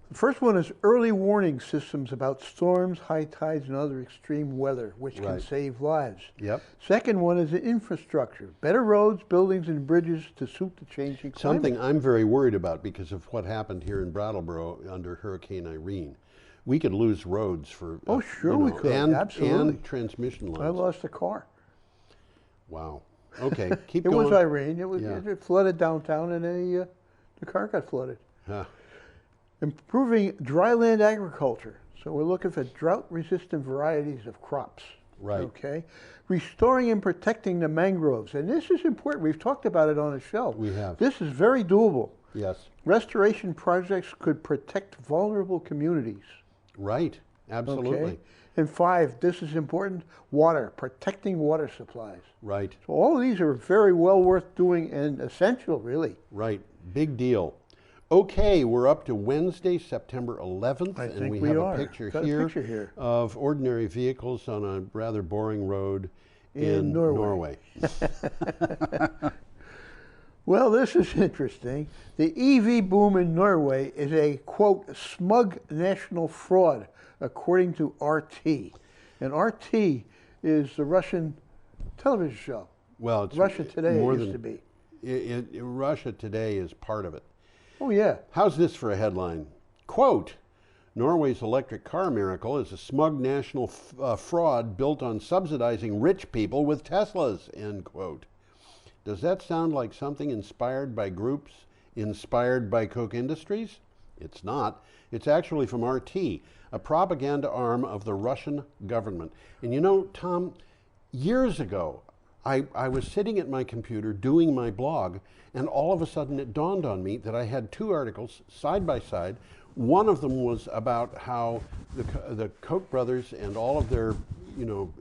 The first one is early warning systems about storms, high tides, and other extreme weather, which can Right. save lives. Yep. Second one is the infrastructure, better roads, buildings, and bridges to suit the changing climate. Something I'm very worried about because of what happened here in Brattleboro under Hurricane Irene. We could lose roads for Oh, sure we could. and Absolutely. transmission lines. I lost a car. Wow. Okay, keep It going. was Irene. Yeah. It flooded downtown, and the car got flooded. Huh. Improving dryland agriculture. So we're looking for drought-resistant varieties of crops. Right. Okay. Restoring and protecting the mangroves. And this is important. We've talked about it on the show. We have. This is very doable. Yes. Restoration projects could protect vulnerable communities. Right. Absolutely. Okay. And 5, this is important, water, protecting water supplies. Right. So all of these are very well worth doing and essential, really. Right. Big deal. Okay, we're up to Wednesday, September 11th, I and think we we have are. a picture Got a here, picture here. of ordinary vehicles on a rather boring road In Norway. Norway. Well, this is interesting. The EV boom in Norway is a, quote, smug national fraud, according to RT. And RT is the Russian television show. Well, it's Russia Today more it used than, to be. Russia Today is part of it. Oh, yeah. How's this for a headline? Quote, Norway's electric car miracle is a smug national fraud built on subsidizing rich people with Teslas, end quote. Does that sound like something inspired by groups inspired by Koch Industries? It's not. It's actually from RT, a propaganda arm of the Russian government. And you know, Tom, years ago, I was sitting at my computer doing my blog, and all of a sudden it dawned on me that I had 2 articles side by side. One of them was about how the Koch brothers and all of their, you know,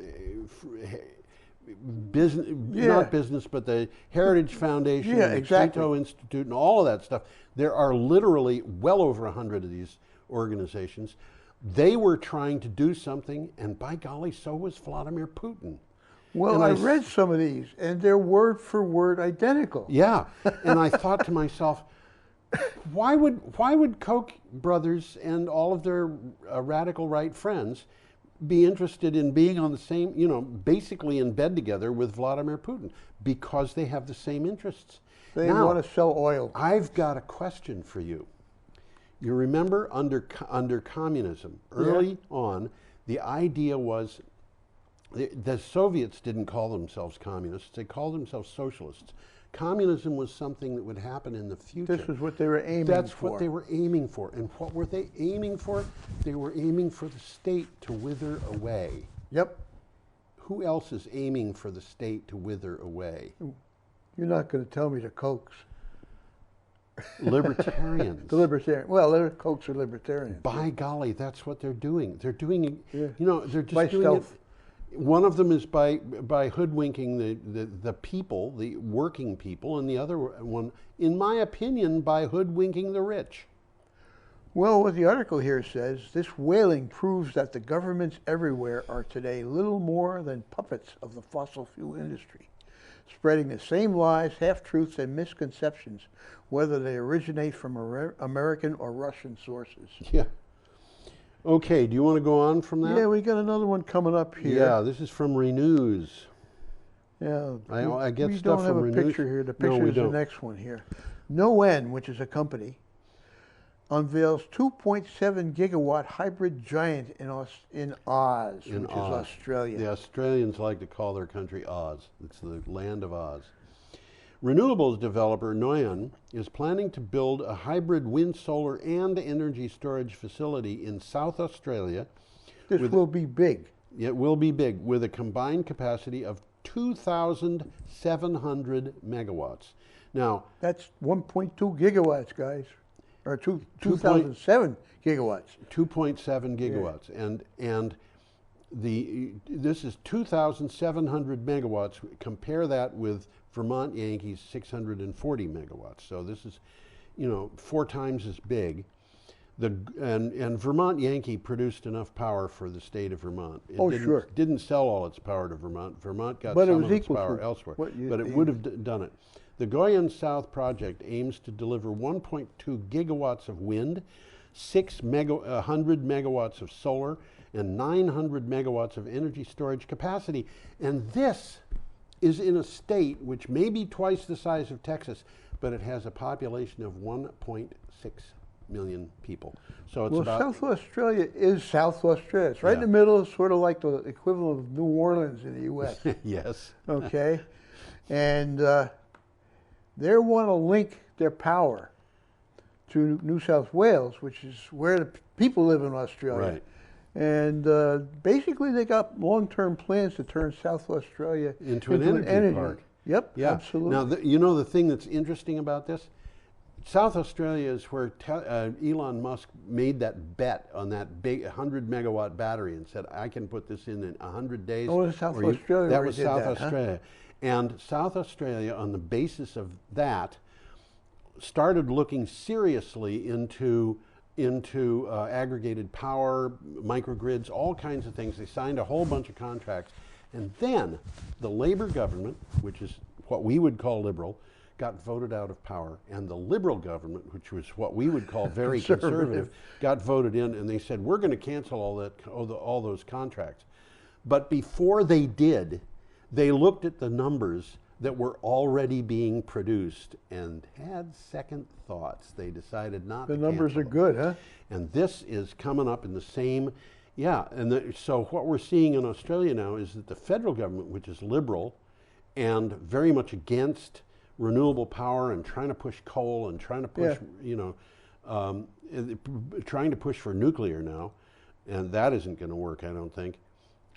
business, Yeah. not business, but the Heritage Foundation, Yeah, and the exactly. Cato Institute, and all of that stuff. There are literally well over 100 of these organizations. They were trying to do something, and by golly, so was Vladimir Putin. Well, And I read some of these, and they're word for word identical. Yeah, and I thought to myself, why would Koch brothers and all of their radical right friends be interested in being on the same, you know, basically in bed together with Vladimir Putin? Because they have the same interests. They Now, want to sell oil. I've got a question for you. You remember under communism, early on, the idea was the Soviets didn't call themselves communists, they called themselves socialists. Communism was something that would happen in the future. This is what they were aiming for. That's what they were aiming for. And what were they aiming for? They were aiming for the state to wither away. Yep. Who else is aiming for the state to wither away? You're not going to tell me the Kochs. Libertarians. The libertarian. Well, the Kochs are libertarians. By golly, that's what they're doing. They're doing it, Yeah. you know, they're just By doing stealth. it. One of them is by hoodwinking the people, the working people, and the other one, in my opinion, by hoodwinking the rich. Well, what the article here says, this whaling proves that the governments everywhere are today little more than puppets of the fossil fuel industry, spreading the same lies, half-truths, and misconceptions, whether they originate from American or Russian sources. Yeah. Okay, do you want to go on from that? Yeah, we got another one coming up here. Yeah, this is from Renews. Yeah, I get we stuff don't have from a Renews. picture here. The No, picture we is the don't. next one here. No N, which is a company, unveils 2.7 gigawatt hybrid giant in Oz, In which Oz. is Australia. The Australians like to call their country Oz. It's the land of Oz. Renewables developer Neoen is planning to build a hybrid wind, solar, and energy storage facility in South Australia. This will be big. It will be big, with a combined capacity of 2,700 megawatts. Now, That's 1.2 gigawatts, guys, or 2,007 gigawatts. 2.7 gigawatts, and this is 2,700 megawatts. Compare that with Vermont Yankees 640 megawatts. So this is, 4 times as big. And Vermont Yankee produced enough power for the state of Vermont. It Sure. didn't sell all its power to Vermont. Vermont got But it some was of its equal power to elsewhere. what you- But it would have done it. The Goyen South project aims to deliver 1.2 gigawatts of wind, 100 megawatts of solar, and 900 megawatts of energy storage capacity. And this is in a state which may be twice the size of Texas, but it has a population of 1.6 million people. So it's Well, about South Australia is South Australia. It's right in Yeah. the middle, sort of like the equivalent of New Orleans in the U.S. yes. Okay, and they want to link their power to New South Wales, which is where the people live in Australia. Right. And basically, they got long-term plans to turn South Australia Into an energy park. Yep, Yeah. absolutely. Now, the thing that's interesting about this, South Australia is where Elon Musk made that bet on that big 100 megawatt battery and said, I can put this in 100 days. Oh, it was South or you- Australia That where was he did South that, huh? Australia. And South Australia, on the basis of that, started looking seriously into aggregated power, microgrids, all kinds of things. They signed a whole bunch of contracts. And then the Labor government, which is what we would call liberal, got voted out of power. And the Liberal government, which was what we would call very conservative, got voted in, and they said, we're going to cancel all those contracts. But before they did, they looked at the numbers that were already being produced and had second thoughts. They decided not the to numbers cancel are them. good, huh? And this is coming up in the same, so what we're seeing in Australia now is that the federal government, which is liberal and very much against renewable power and trying to push coal and trying to push, trying to push for nuclear now, and that isn't going to work, I don't think.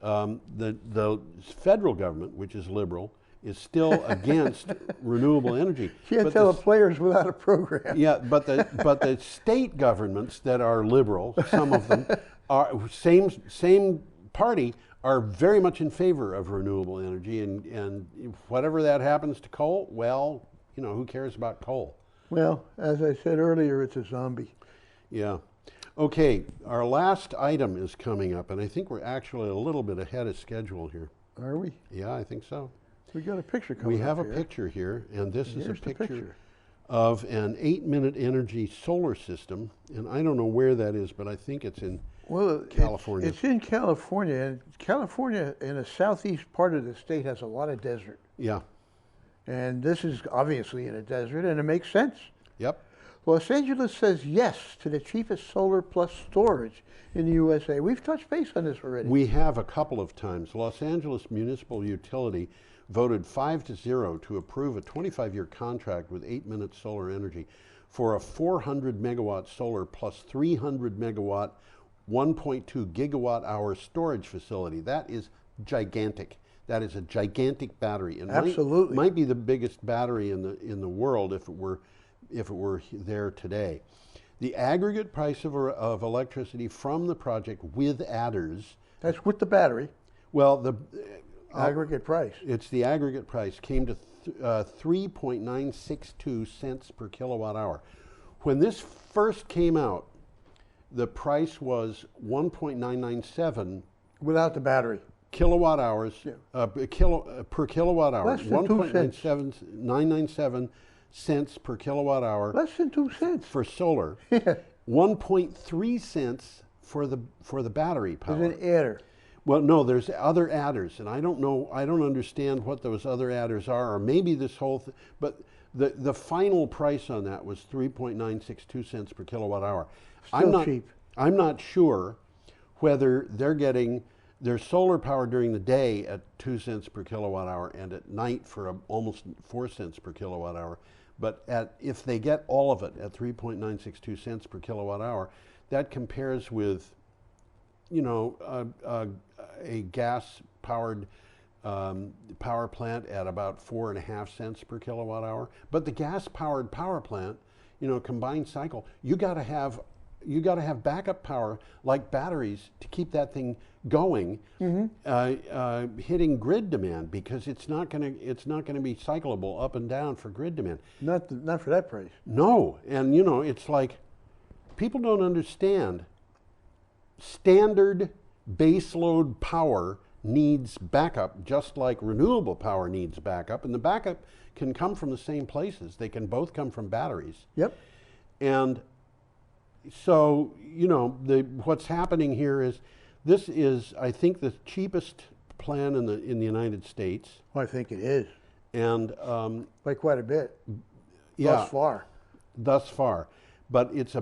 The federal government, which is liberal, is still against renewable energy. Can't But tell the the players without a program. Yeah, but the state governments that are liberal, some of them, are same party, are very much in favor of renewable energy, and whatever that happens to coal, well, who cares about coal? Well, as I said earlier, it's a zombie. Yeah. Okay, our last item is coming up, and I think we're actually a little bit ahead of schedule here. Are we? Yeah, I think so. We got a picture coming We have up a here. picture here, and this is a Here's the picture of an 8-minute energy solar system, and I don't know where that is, but I think it's in Well, California. It's in California, and California in the southeast part of the state has a lot of desert. Yeah. And this is obviously in a desert, and it makes sense. Yep. Los Angeles says yes to the cheapest solar plus storage in the USA. We've touched base on this already. We have a couple of times. Los Angeles Municipal Utility voted 5-0 to approve a 25-year contract with 8-minute solar energy for a 400 megawatt solar plus 300 megawatt 1.2 gigawatt hour storage facility. That is gigantic. That is a gigantic battery. And Absolutely. might be the biggest battery in the world if it were there today. The aggregate price of electricity from the project with adders, That's with the battery, well, the aggregate price. it's the aggregate price came to 3.962 cents per kilowatt hour. When this first came out, the price was 1.997 Without the battery. kilowatt hours per kilowatt hour. Less than 2 cents. 1.997 cents per kilowatt hour Less than 2 cents. for solar. 1.3 cents for the battery power. There's an adder. Well, no, there's other adders, and I don't understand what those other adders are, or maybe this whole but The final price on that was 3.962 cents per kilowatt hour. I'm Still not, cheap. I'm not sure whether they're getting their solar power during the day at 2 cents per kilowatt hour and at night for almost 4 cents per kilowatt hour. But if they get all of it at 3.962 cents per kilowatt hour, that compares with, you know, a gas-powered power plant at about 4.5 cents per kilowatt hour. But the gas-powered power plant, you know, combined cycle, you got to have backup power like batteries to keep that thing going, hitting grid demand, because it's not going to be cyclable up and down for grid demand. Not for that price. No, and you know, it's like people don't understand. Standard baseload power needs backup, just like renewable power needs backup, and the backup can come from the same places. They can both come from batteries. Yep. And so, you know, what's happening here is, this is, I think, the cheapest plan in the United States. Well, I think it is. And by quite a bit. yeah, Thus far. Thus far. But it's a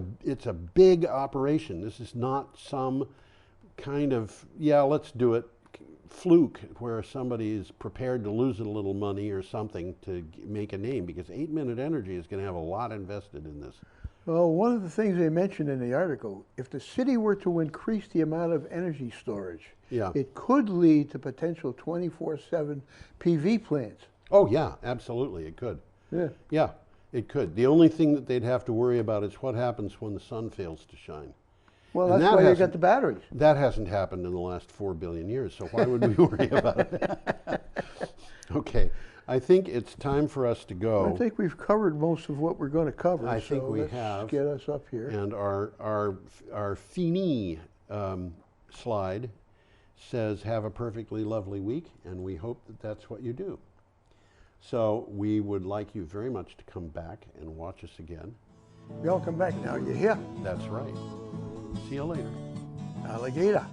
big operation. This is not some kind of, yeah, let's do it fluke where somebody is prepared to lose a little money or something to make a name, because 8-Minute Energy is going to have a lot invested in this. Well, one of the things they mentioned in the article, if the city were to increase the amount of energy storage, it could lead to potential 24/7 PV plants. Oh yeah, absolutely, it could. Yeah. Yeah, it could. The only thing that they'd have to worry about is what happens when the sun fails to shine. Well, that's why they got the batteries. That hasn't happened in the last 4 billion years, so why would we worry about it? Okay, I think it's time for us to go. I think we've covered most of what we're going to cover. I think we let's have. Get us up here. And our fini slide says, have a perfectly lovely week, and we hope that that's what you do. So we would like you very much to come back and watch us again. Y'all come back now, you hear? That's right. See you later. Alligator.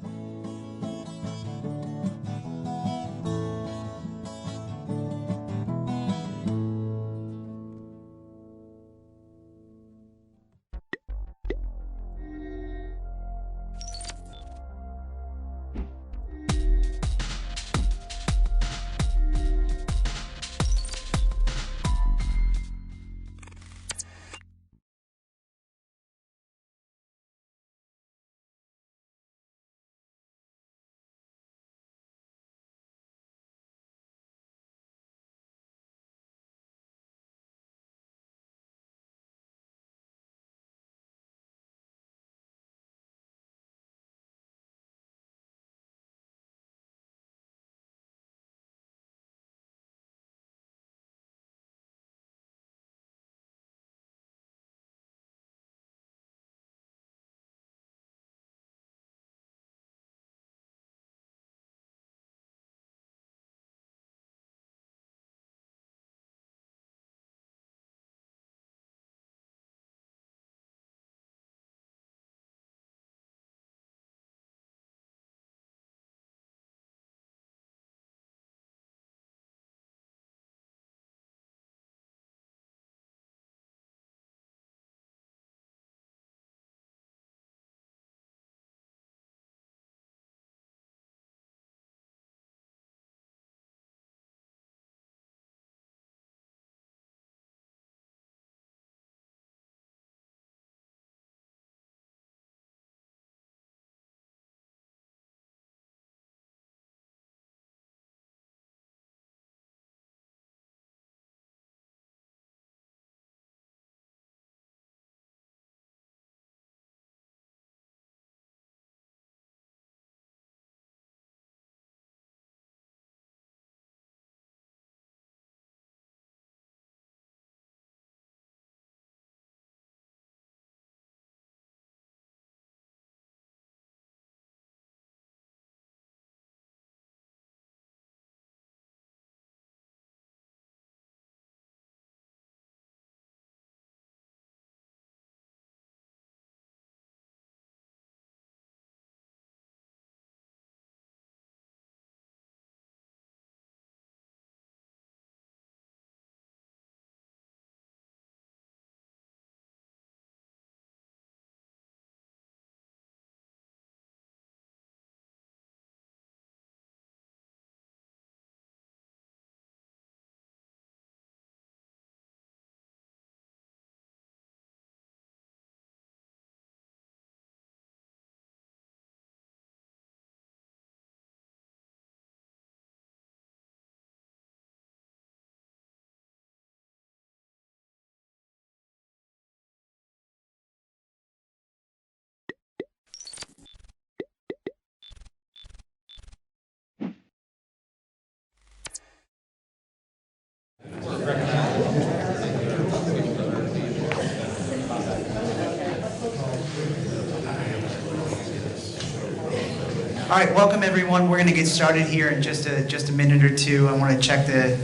All right, welcome everyone. We're going to get started here in just a minute or two. I want to check the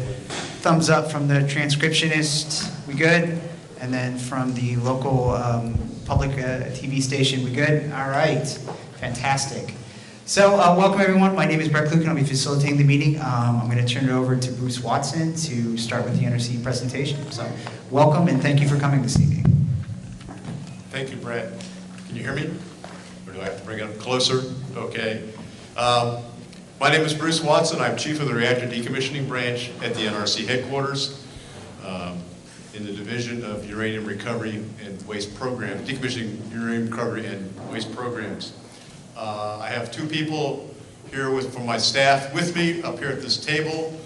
thumbs up from the transcriptionist. We good? And then from the local public TV station. We good? All right, fantastic. So welcome everyone. My name is Bratt and I'll be facilitating the meeting. I'm going to turn it over to Bruce Watson to start with the NRC presentation. So welcome and thank you for coming this evening. Thank you, Bratt. Can you hear me? Or do I have to bring it up closer? Okay. My name is Bruce Watson. I'm Chief of the Reactor Decommissioning Branch at the NRC headquarters in the Division of Uranium Recovery and Waste Programs, Decommissioning Uranium Recovery and Waste Programs. I have two people here from my staff with me up here at this table.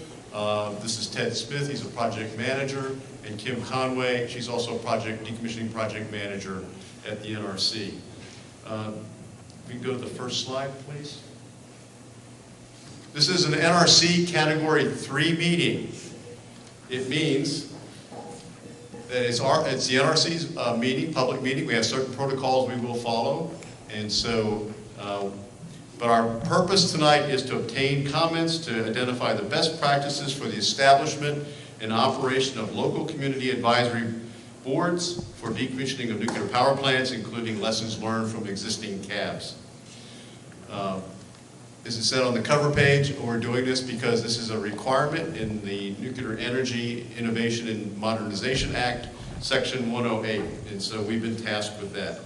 This is Ted Smith, he's a project manager, and Kim Conway, she's also a decommissioning project manager at the NRC. We can go to the first slide, please. This is an NRC Category 3 meeting. It means that it's the NRC's public meeting. We have certain protocols we will follow, and so, but our purpose tonight is to obtain comments to identify the best practices for the establishment and operation of local community advisory boards for decommissioning of nuclear power plants, including lessons learned from existing CABs. As it said on the cover page, we're doing this because this is a requirement in the Nuclear Energy Innovation and Modernization Act, Section 108, and so we've been tasked with that.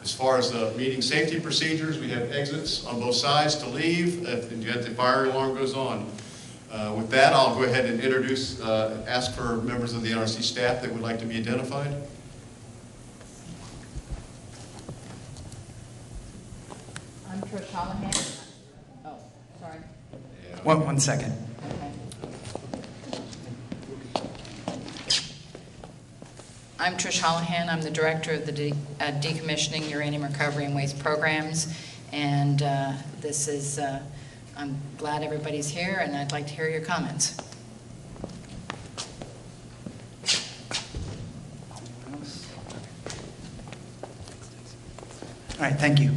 As far as the meeting safety procedures, we have exits on both sides to leave if the fire alarm goes on. With that, I'll go ahead and ask for members of the NRC staff that would like to be identified. I'm Trish Callahan. Oh, sorry. Yeah. One second. Okay. I'm Trish Callahan. I'm the director of the Decommissioning Uranium Recovery and Waste Programs. And this is, I'm glad everybody's here and I'd like to hear your comments. All right, thank you.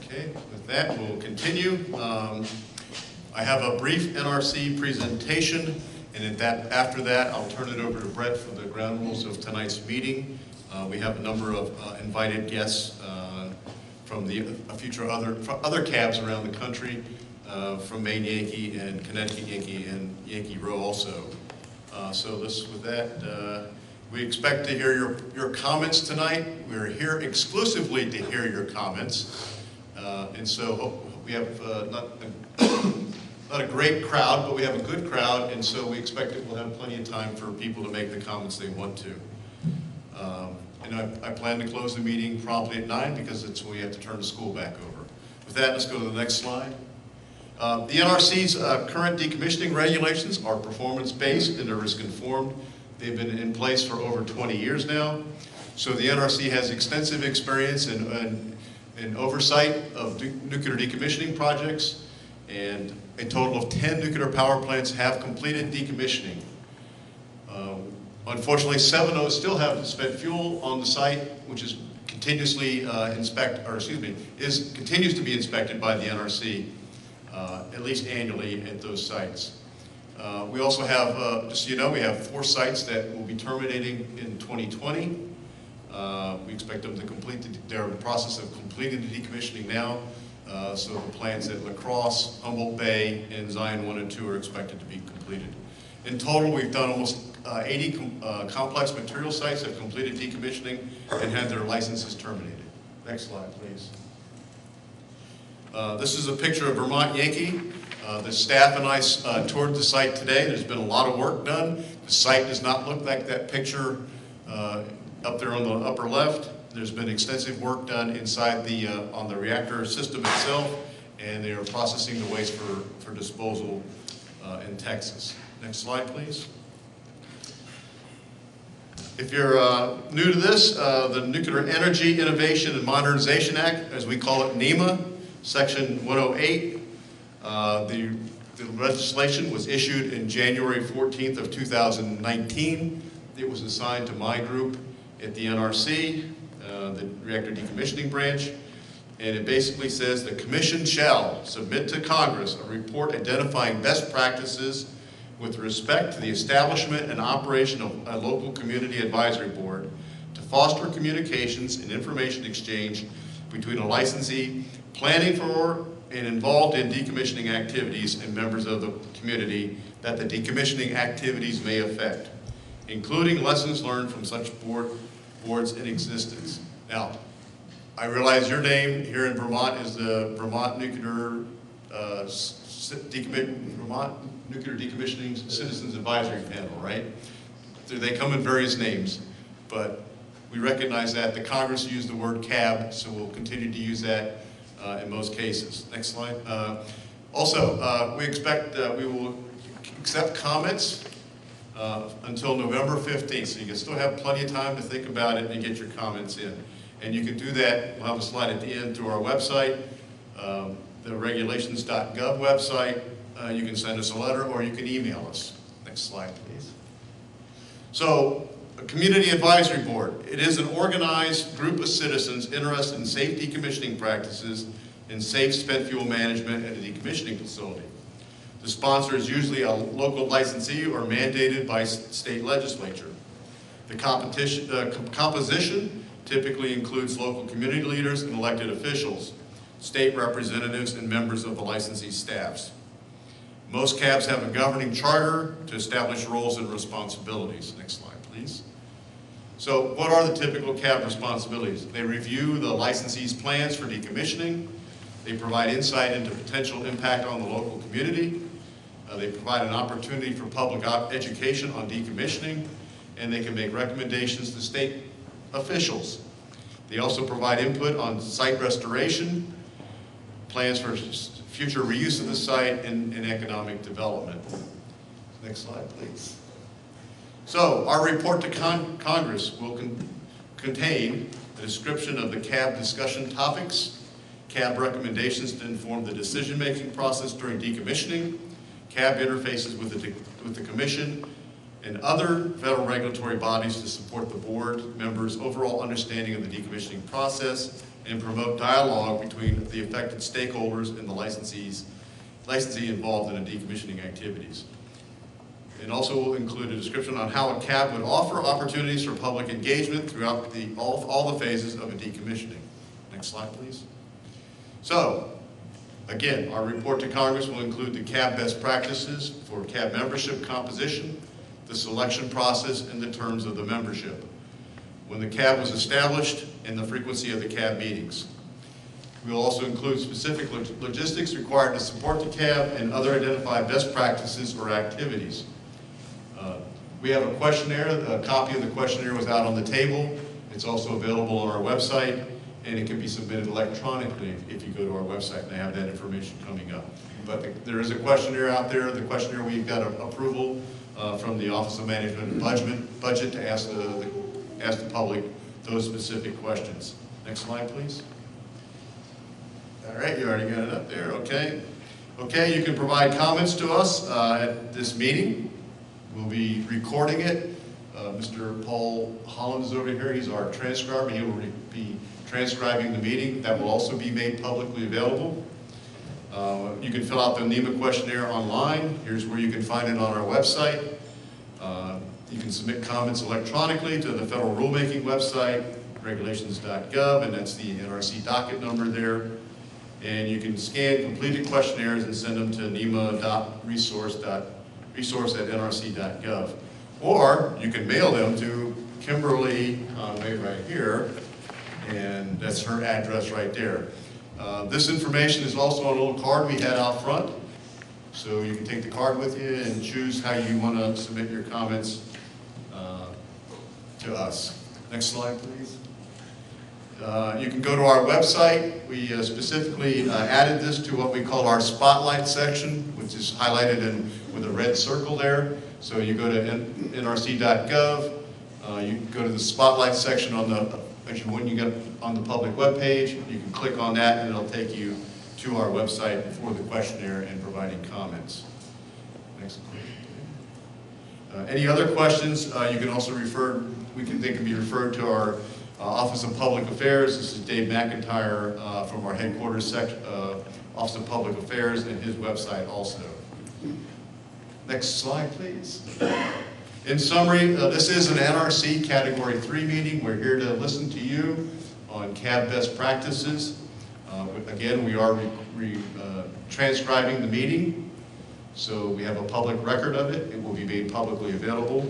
Okay, with that, we'll continue. I have a brief NRC presentation, and after that, I'll turn it over to Bratt for the ground rules of tonight's meeting. We have a number of invited guests from other cabs around the country, from Maine Yankee and Connecticut Yankee and Yankee Row also. With that, we expect to hear your comments tonight. We're here exclusively to hear your comments. And so we have not a great crowd, but we have a good crowd, and so we expect that we'll have plenty of time for people to make the comments they want to. And I plan to close the meeting promptly at 9 because it's when we have to turn the school back over. With that, let's go to the next slide. The NRC's current decommissioning regulations are performance-based and they're risk-informed. They've been in place for over 20 years now. So the NRC has extensive experience in oversight of nuclear decommissioning projects, and a total of 10 nuclear power plants have completed decommissioning. Unfortunately, 7 of those still have spent fuel on the site, which is continuously continues to be inspected by the NRC, at least annually at those sites. We also have, just so you know, we have 4 sites that will be terminating in 2020. We expect them to complete, they're in the process of completing the decommissioning now. So the plants at La Crosse, Humboldt Bay, and Zion 1 and 2 are expected to be completed. In total, we've done almost 80 complex material sites have completed decommissioning and had their licenses terminated. Next slide, please. This is a picture of Vermont Yankee. The staff and I toured the site today. There's been a lot of work done. The site does not look like that picture up there on the upper left. There's been extensive work done inside on the reactor system itself, and they are processing the waste for disposal in Texas. Next slide, please. If you're new to this, the Nuclear Energy Innovation and Modernization Act, as we call it, NEMA, Section 108, the legislation was issued in January 14th of 2019. It was assigned to my group at the NRC, the Reactor Decommissioning Branch. And it basically says the commission shall submit to Congress a report identifying best practices with respect to the establishment and operation of a local community advisory board to foster communications and information exchange between a licensee planning for and involved in decommissioning activities and members of the community that the decommissioning activities may affect, including lessons learned from such boards in existence. Now, I realize your name here in Vermont is the Vermont Nuclear Decommissioning Citizens Advisory Panel, right? They come in various names, but we recognize that. The Congress used the word CAB, so we'll continue to use that in most cases. Next slide. Also, we expect we will accept comments until November 15th, so you can still have plenty of time to think about it and get your comments in. And you can do that, we'll have a slide at the end, through our website, the regulations.gov website. You can send us a letter or you can email us. Next slide, please. So, a community advisory board. It is an organized group of citizens interested in safe decommissioning practices and safe spent fuel management at a decommissioning facility. The sponsor is usually a local licensee or mandated by state legislature. The composition typically includes local community leaders and elected officials, state representatives, and members of the licensee staffs. Most CABs have a governing charter to establish roles and responsibilities. Next slide, please. So what are the typical CAB responsibilities? They review the licensee's plans for decommissioning. They provide insight into potential impact on the local community. They provide an opportunity for public education on decommissioning, and they can make recommendations to state officials. They also provide input on site restoration, plans for future reuse of the site, and economic development. Next slide, please. So, our report to Congress will contain a description of the CAB discussion topics, CAB recommendations to inform the decision-making process during decommissioning, CAB interfaces with the Commission, and other federal regulatory bodies to support the board members' overall understanding of the decommissioning process and promote dialogue between the affected stakeholders and the licensee involved in the decommissioning activities. It also will include a description on how a CAB would offer opportunities for public engagement throughout all the phases of a decommissioning. Next slide, please. So, again, our report to Congress will include the CAB best practices for CAB membership composition, the selection process, and the terms of the membership, when the CAB was established, and the frequency of the CAB meetings. We will also include specific logistics required to support the CAB and other identified best practices or activities. We have a questionnaire. A copy of the questionnaire was out on the table. It's also available on our website, and it can be submitted electronically if you go to our website, and I have that information coming up. But there is a questionnaire out there. The questionnaire, we've got approval from the Office of Management and Budget to ask the public those specific questions. Next slide, please. All right, you already got it up there, okay. Okay, you can provide comments to us at this meeting. We'll be recording it. Mr. Paul Holland is over here. He's our transcriber. He will be transcribing the meeting. That will also be made publicly available. You can fill out the NEMA questionnaire online. Here's where you can find it on our website. You can submit comments electronically to the federal rulemaking website, regulations.gov, and that's the NRC docket number there. And you can scan completed questionnaires and send them to nema.resource@nrc.gov. Or you can mail them to Kimberly Conway right here, and that's her address right there. This information is also on a little card we had out front, so you can take the card with you and choose how you want to submit your comments to us. Next slide, please. You can go to our website. We specifically added this to what we call our spotlight section, which is highlighted with a red circle there. So you go to nrc.gov, you go to the spotlight section when you get on the public webpage, you can click on that and it'll take you to our website for the questionnaire and providing comments. Next. Any other questions? You can also they can be referred to our Office of Public Affairs, this is Dave McIntyre from our headquarters Office of Public Affairs, and his website also. Next slide, please. In summary, this is an NRC Category 3 meeting. We're here to listen to you on CAB best practices. Again, we are transcribing the meeting, so we have a public record of it. It will be made publicly available.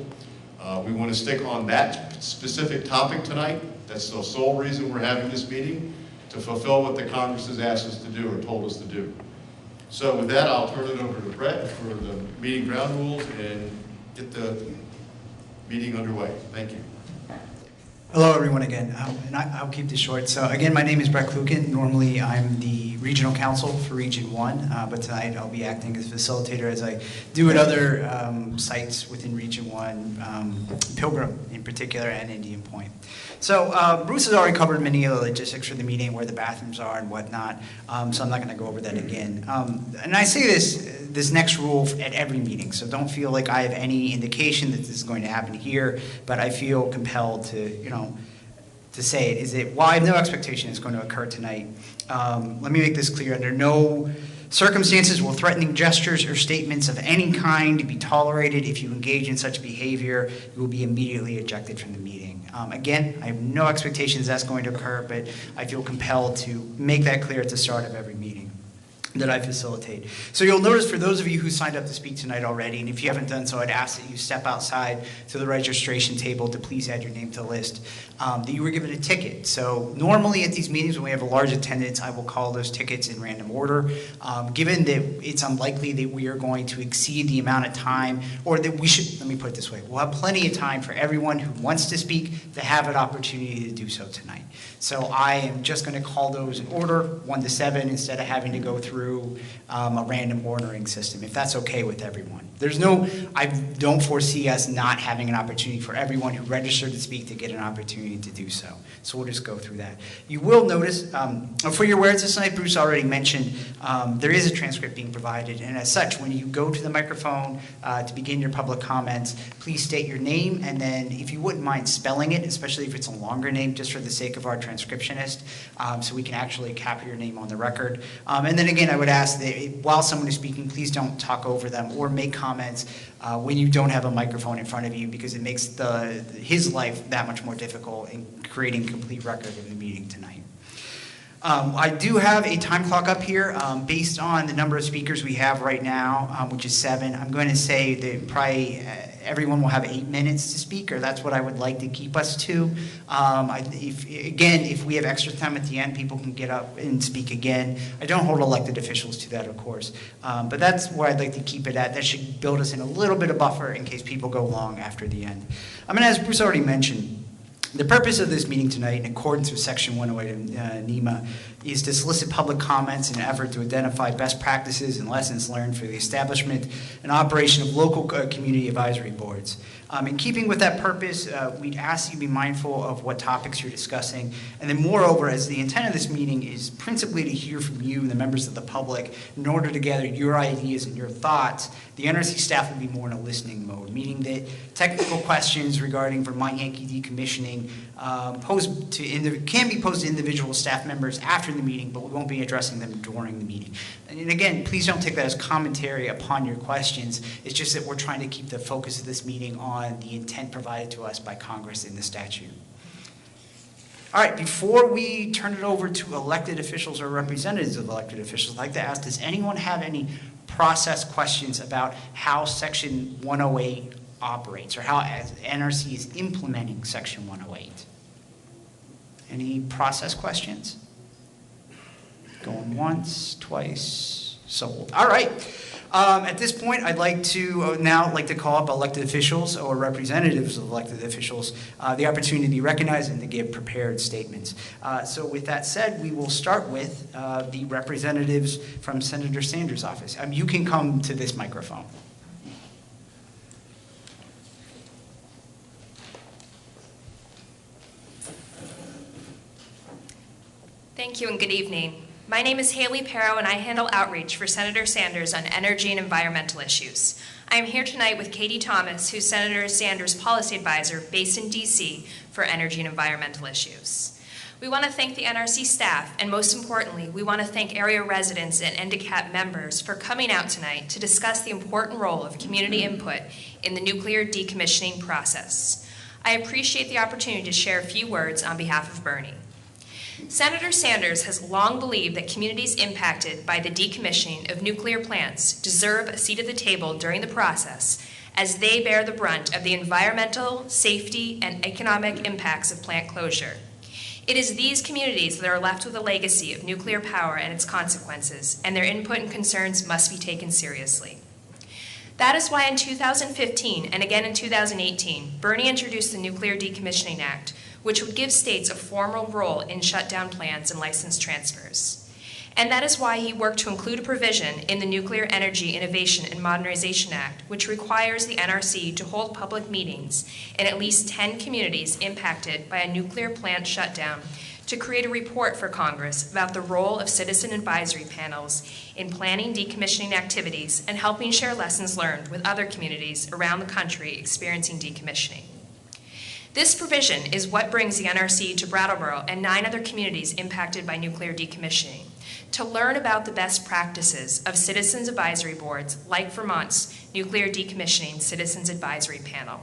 We want to stick on that specific topic tonight. That's the sole reason we're having this meeting, to fulfill what the Congress has asked us to do or told us to do. So with that, I'll turn it over to Brett for the meeting ground rules and get the meeting underway. Thank you. Hello, everyone, again, and I'll keep this short. So again, my name is Bratt. Normally, I'm the regional counsel for Region 1, but tonight I'll be acting as facilitator as I do at other sites within Region 1, Pilgrim in particular, and Indian Point. So Bruce has already covered many of the logistics for the meeting, where the bathrooms are and whatnot, so I'm not going to go over that again. And I say this next rule at every meeting, so don't feel like I have any indication that this is going to happen here, but I feel compelled to, to say it, is that while I have no expectation it's going to occur tonight, let me make this clear. Under no circumstances will threatening gestures or statements of any kind be tolerated. If you engage in such behavior, you will be immediately ejected from the meeting. Again, I have no expectations that's going to occur, but I feel compelled to make that clear at the start of every meeting that I facilitate. So you'll notice, for those of you who signed up to speak tonight already, and if you haven't done so, I'd ask that you step outside to the registration table to please add your name to the list, that you were given a ticket. So normally at these meetings when we have a large attendance, I will call those tickets in random order. Given that it's unlikely that we are going to exceed the amount of time, or that we should, let me put it this way, we'll have plenty of time for everyone who wants to speak to have an opportunity to do so tonight. So I am just going to call those in order, 1 to 7, instead of having to go through a random ordering system, if that's okay with everyone. I don't foresee us not having an opportunity for everyone who registered to speak to get an opportunity to do so. So we'll just go through that. You will notice, for your awareness tonight, Bruce already mentioned, there is a transcript being provided, and as such, when you go to the microphone to begin your public comments, please state your name, and then if you wouldn't mind spelling it, especially if it's a longer name, just for the sake of our transcriptionist, so we can actually capture your name on the record. And then again, I would ask that while someone is speaking, please don't talk over them or make comments when you don't have a microphone in front of you, because it makes his life that much more difficult in creating a complete record of the meeting tonight. I do have a time clock up here. Based on the number of speakers we have right now, which is 7, I'm going to say that probably everyone will have 8 minutes to speak, or that's what I would like to keep us to. If we have extra time at the end, people can get up and speak again. I don't hold elected officials to that, of course, but that's where I'd like to keep it at. That should build us in a little bit of buffer in case people go long after the end. As Bruce already mentioned, the purpose of this meeting tonight, in accordance with Section 108 of NEMA, is to solicit public comments in an effort to identify best practices and lessons learned for the establishment and operation of local community advisory boards. In keeping with that purpose, we'd ask you to be mindful of what topics you're discussing, and then moreover, as the intent of this meeting is principally to hear from you, the members of the public, in order to gather your ideas and your thoughts, the NRC staff will be more in a listening mode, meaning that technical questions regarding Vermont Yankee decommissioning can be posed to individual staff members after the meeting, but we won't be addressing them during the meeting. And again, please don't take that as commentary upon your questions. It's just that we're trying to keep the focus of this meeting on the intent provided to us by Congress in the statute. All right, before we turn it over to elected officials or representatives of elected officials, I'd like to ask, does anyone have any process questions about how Section 108 operates, or how NRC is implementing Section 108? Any process questions? Going once, twice, sold. All right. At this point, I'd like to now call up elected officials or representatives of elected officials the opportunity to be recognized and to give prepared statements. So with that said, we will start with the representatives from Senator Sanders' office. You can come to this microphone. Thank you and good evening. My name is Haley Perro, and I handle outreach for Senator Sanders on energy and environmental issues. I am here tonight with Katie Thomas, who's Senator Sanders' policy advisor based in D.C. for energy and environmental issues. We want to thank the NRC staff, and most importantly, we want to thank area residents and NDCAP members for coming out tonight to discuss the important role of community input in the nuclear decommissioning process. I appreciate the opportunity to share a few words on behalf of Bernie. Senator Sanders has long believed that communities impacted by the decommissioning of nuclear plants deserve a seat at the table during the process, as they bear the brunt of the environmental, safety, and economic impacts of plant closure. It is these communities that are left with a legacy of nuclear power and its consequences, and their input and concerns must be taken seriously. That is why in 2015 and again in 2018, Bernie introduced the Nuclear Decommissioning Act, which would give states a formal role in shutdown plans and license transfers. And that is why he worked to include a provision in the Nuclear Energy Innovation and Modernization Act, which requires the NRC to hold public meetings in at least 10 communities impacted by a nuclear plant shutdown to create a report for Congress about the role of citizen advisory panels in planning decommissioning activities and helping share lessons learned with other communities around the country experiencing decommissioning. This provision is what brings the NRC to Brattleboro and 9 other communities impacted by nuclear decommissioning to learn about the best practices of citizens advisory boards like Vermont's Nuclear Decommissioning Citizens Advisory Panel.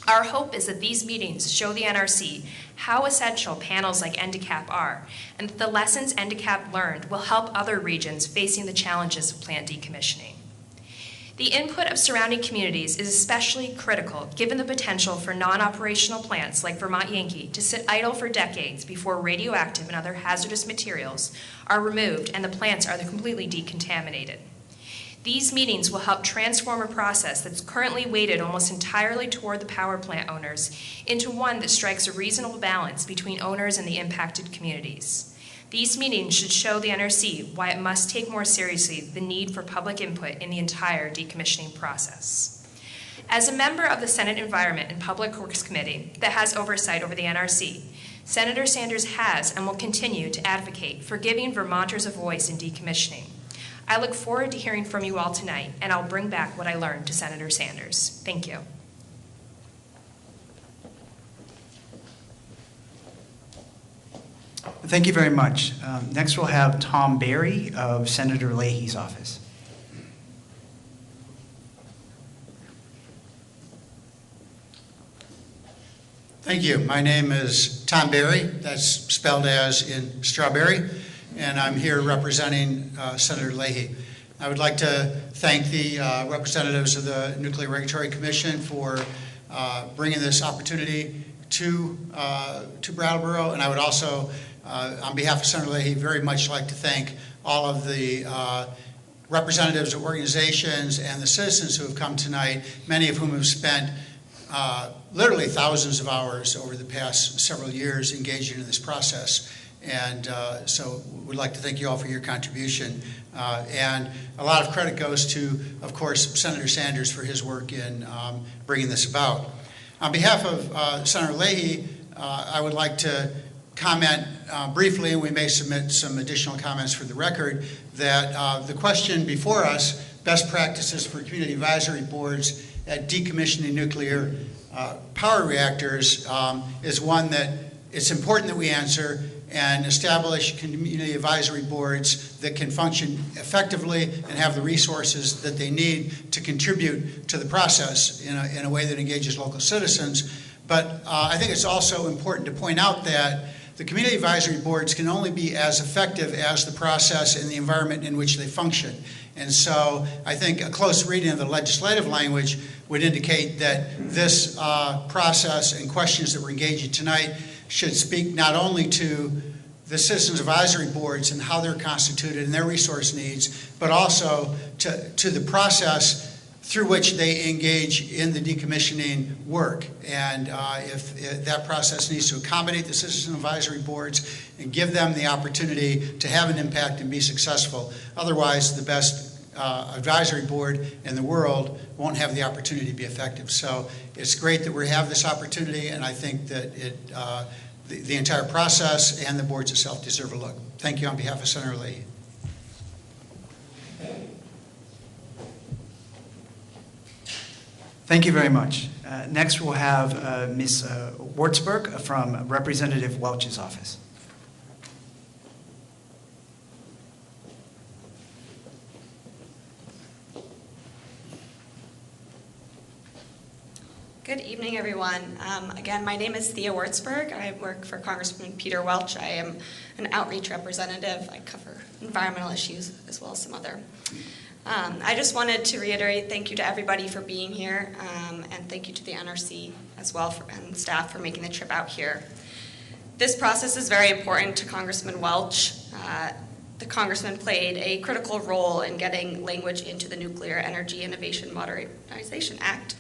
Our hope is that these meetings show the NRC how essential panels like NDCAP are, and that the lessons NDCAP learned will help other regions facing the challenges of plant decommissioning. The input of surrounding communities is especially critical given the potential for non-operational plants like Vermont Yankee to sit idle for decades before radioactive and other hazardous materials are removed and the plants are completely decontaminated. These meetings will help transform a process that's currently weighted almost entirely toward the power plant owners into one that strikes a reasonable balance between owners and the impacted communities. These meetings should show the NRC why it must take more seriously the need for public input in the entire decommissioning process. As a member of the Senate Environment and Public Works Committee that has oversight over the NRC, Senator Sanders has and will continue to advocate for giving Vermonters a voice in decommissioning. I look forward to hearing from you all tonight, and I'll bring back what I learned to Senator Sanders. Thank you. Thank you very much. Next we'll have Tom Barry of Senator Leahy's office. Thank you. My name is Tom Barry. That's spelled as in strawberry, and I'm here representing Senator Leahy. I would like to thank the representatives of the Nuclear Regulatory Commission for bringing this opportunity to Brattleboro, and I would also on behalf of Senator Leahy, very much like to thank all of the representatives of organizations and the citizens who have come tonight, many of whom have spent literally thousands of hours over the past several years engaging in this process. And so we'd like to thank you all for your contribution. And a lot of credit goes to, of course, Senator Sanders for his work in bringing this about. On behalf of Senator Leahy, I would like to comment briefly, and we may submit some additional comments for the record, that the question before us, best practices for community advisory boards at decommissioning nuclear power reactors, is one that it's important that we answer and establish community advisory boards that can function effectively and have the resources that they need to contribute to the process in a way that engages local citizens. But I think it's also important to point out that the community advisory boards can only be as effective as the process and the environment in which they function. And so I think a close reading of the legislative language would indicate that this process and questions that we're engaging tonight should speak not only to the citizens advisory boards and how they're constituted and their resource needs, but also to the process through which they engage in the decommissioning work. And if that process needs to accommodate the citizen advisory boards and give them the opportunity to have an impact and be successful. Otherwise, the best advisory board in the world won't have the opportunity to be effective. So it's great that we have this opportunity, and I think that the entire process and the boards itself deserve a look. Thank you on behalf of Senator Leahy. Thank you very much. Next, we'll have Ms. Wartzberg from Representative Welch's office. Good evening, everyone. Again, my name is Thea Wartzberg. I work for Congressman Peter Welch. I am an outreach representative. I cover environmental issues as well as some other. I just wanted to reiterate thank you to everybody for being here, and thank you to the NRC as well and staff for making the trip out here. This process is very important to Congressman Welch. The Congressman played a critical role in getting language into the Nuclear Energy Innovation Modernization Act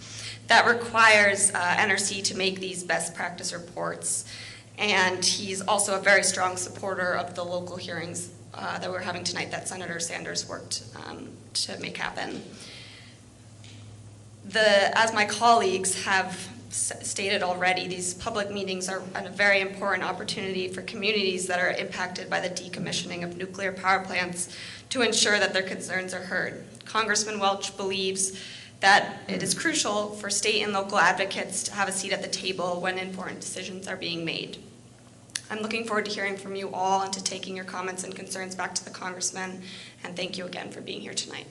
that requires NRC to make these best practice reports. And he's also a very strong supporter of the local hearings that we're having tonight that Senator Sanders worked to make happen. As my colleagues have stated already, these public meetings are a very important opportunity for communities that are impacted by the decommissioning of nuclear power plants to ensure that their concerns are heard. Congressman Welch believes that it is crucial for state and local advocates to have a seat at the table when important decisions are being made. I'm looking forward to hearing from you all and to taking your comments and concerns back to the Congressman, and thank you again for being here tonight.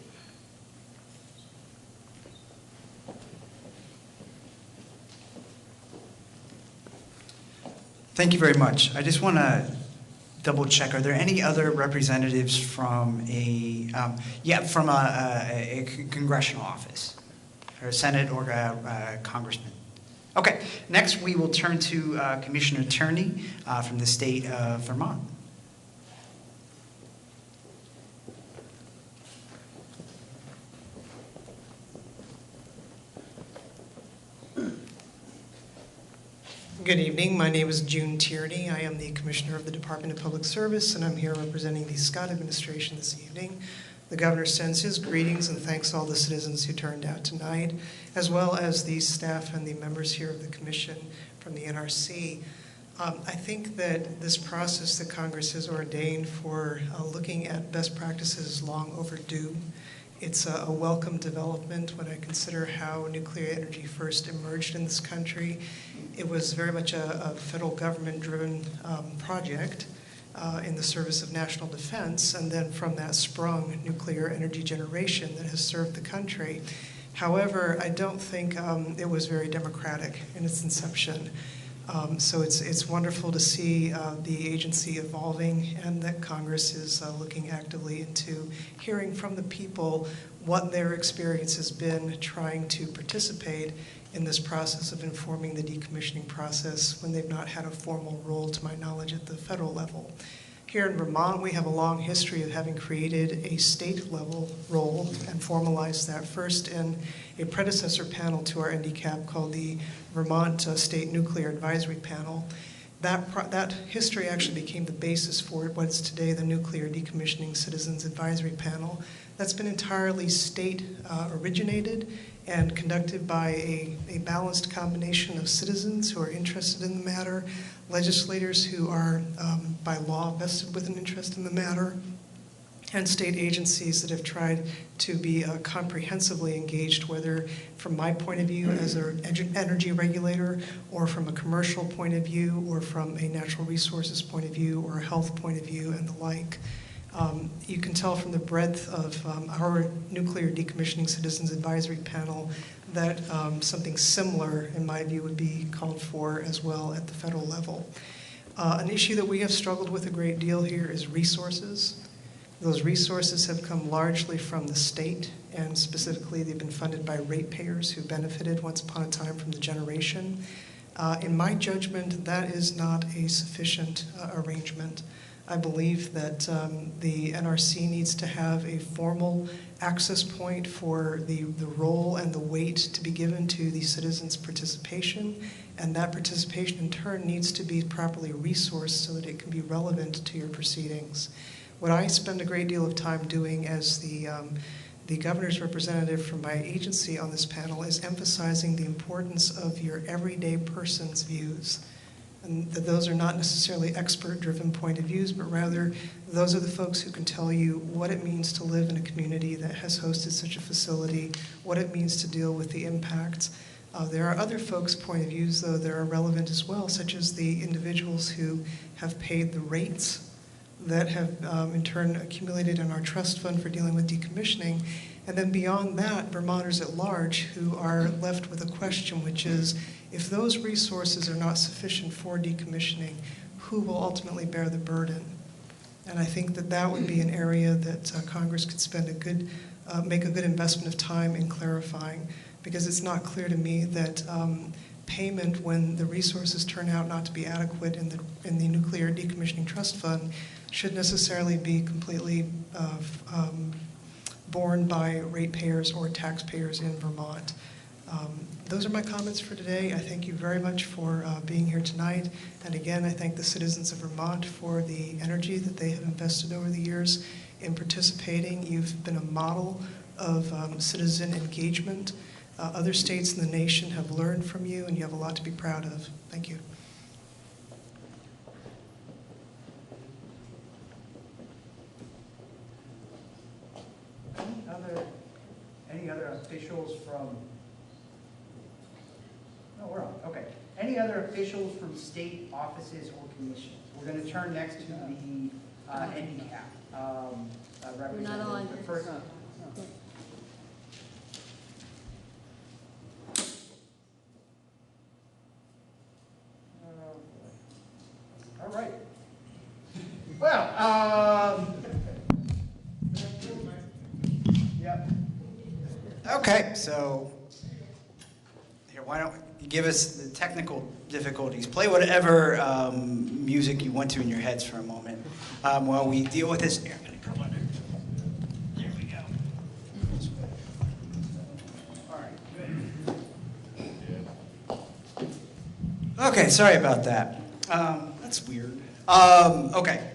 Thank you very much. I just want to double check. Are there any other representatives from a congressional office, or a Senate or a congressman? Okay. Next, we will turn to Commissioner Turney from the state of Vermont. Good evening. My name is June Tierney. I am the Commissioner of the Department of Public Service, and I'm here representing the Scott administration this evening. The Governor sends his greetings and thanks all the citizens who turned out tonight, as well as the staff and the members here of the Commission from the NRC. I think that this process that Congress has ordained for looking at best practices is long overdue. It's a welcome development when I consider how nuclear energy first emerged in this country. It was very much a federal government-driven project in the service of national defense, and then from that sprung nuclear energy generation that has served the country. However, I don't think it was very democratic in its inception. So it's wonderful to see the agency evolving, and that Congress is looking actively into hearing from the people what their experience has been trying to participate in this process of informing the decommissioning process when they've not had a formal role, to my knowledge, at the federal level. Here in Vermont, we have a long history of having created a state-level role and formalized that first in a predecessor panel to our NDCAP called the Vermont State Nuclear Advisory Panel. That history actually became the basis for what's today the Nuclear Decommissioning Citizens Advisory Panel. That's been entirely state-originated and conducted by a balanced combination of citizens who are interested in the matter, legislators who are by law vested with an interest in the matter, and state agencies that have tried to be comprehensively engaged, whether from my point of view as an energy regulator, or from a commercial point of view, or from a natural resources point of view, or a health point of view, and the like. You can tell from the breadth of our Nuclear Decommissioning Citizens Advisory Panel that something similar, in my view, would be called for as well at the federal level. An issue that we have struggled with a great deal here is resources. Those resources have come largely from the state, and specifically they've been funded by ratepayers who benefited once upon a time from the generation. In my judgment, that is not a sufficient arrangement. I believe that the NRC needs to have a formal access point for the role and the weight to be given to the citizens' participation, and that participation in turn needs to be properly resourced so that it can be relevant to your proceedings. What I spend a great deal of time doing as the governor's representative from my agency on this panel is emphasizing the importance of your everyday person's views. and that those are not necessarily expert-driven point of views, but rather those are the folks who can tell you what it means to live in a community that has hosted such a facility, what it means to deal with the impacts. There are other folks' point of views, though, that are relevant as well, such as the individuals who have paid the rates that have in turn accumulated in our trust fund for dealing with decommissioning. And then beyond that, Vermonters at large who are left with a question, which is, if those resources are not sufficient for decommissioning, who will ultimately bear the burden? And I think that that would be an area that Congress could spend make a good investment of time in clarifying, because it's not clear to me that payment when the resources turn out not to be adequate in the Nuclear Decommissioning Trust Fund should necessarily be completely borne by ratepayers or taxpayers in Vermont. Those are my comments for today. I thank you very much for being here tonight. And again, I thank the citizens of Vermont for the energy that they have invested over the years in participating. You've been a model of citizen engagement. Other states in the nation have learned from you, and you have a lot to be proud of. Thank you. Any other officials from, no, we're on, okay. Any other officials from state offices or commissions? We're going to turn next to the handicap representative. We're not all in First, all right. Well, yep. Okay, so here, why don't you give us the technical difficulties? Play whatever music you want to in your heads for a moment while we deal with this. Here, I'm gonna go under. There we go. All right, good. Okay, sorry about that. That's weird. Okay.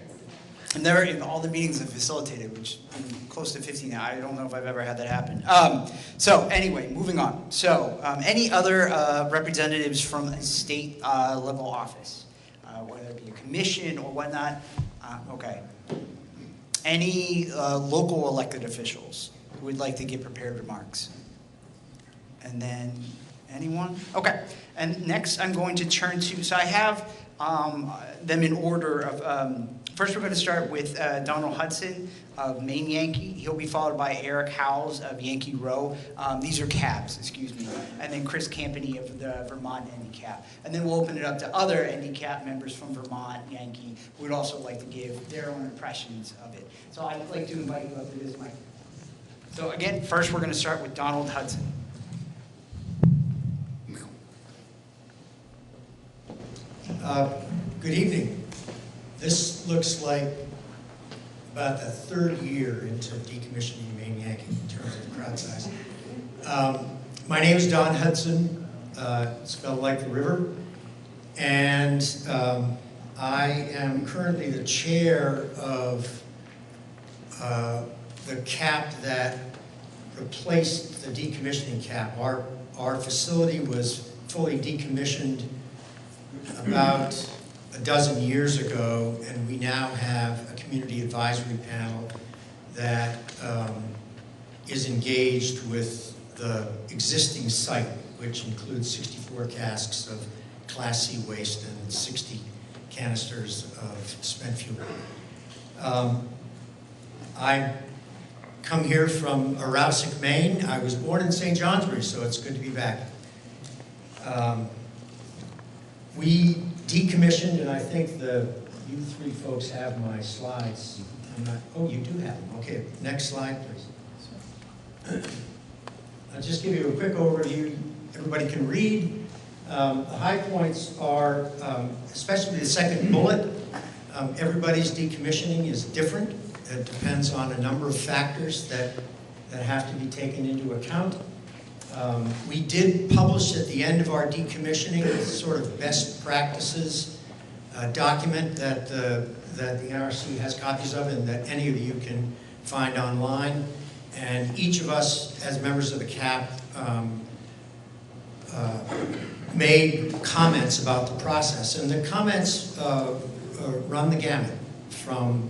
I've never, in all the meetings I've facilitated, which I'm close to 50 now, I don't know if I've ever had that happen. So anyway, moving on. So any other representatives from a state level office, whether it be a commission or whatnot? Okay. Any local elected officials who would like to give prepared remarks? And then anyone? Okay. And next I'm going to turn to, so I have them in order of, first we're going to start with Donald Hudson of Maine Yankee. He'll be followed by Eric Howells of Yankee Row. These are cabs, excuse me. And then Chris Campany of the Vermont NDCAP. And then we'll open it up to other NDCAP members from Vermont Yankee who would also like to give their own impressions of it. So I'd like to invite you up to this mic. So again, first we're going to start with Donald Hudson. Good evening. This looks like about the third year into decommissioning Maine Yankee in terms of crowd size. My name is Don Hudson, spelled like the river, and I am currently the chair of the CAP that replaced the decommissioning CAP. Our facility was fully decommissioned about a dozen years ago, and we now have a community advisory panel that is engaged with the existing site, which includes 64 casks of Class C waste and 60 canisters of spent fuel. I come here from Arousic, Maine. I was born in St. Johnsbury, so it's good to be back. We decommissioned, and I think you three folks have my slides. Oh, you do have them. Okay, next slide, please. I'll just give you a quick overview. Everybody can read. The high points are, especially the second bullet, everybody's decommissioning is different. It depends on a number of factors that have to be taken into account. We did publish at the end of our decommissioning a sort of best practices document that the NRC has copies of and that any of you can find online. And each of us, as members of the CAP, made comments about the process. And the comments run the gamut from,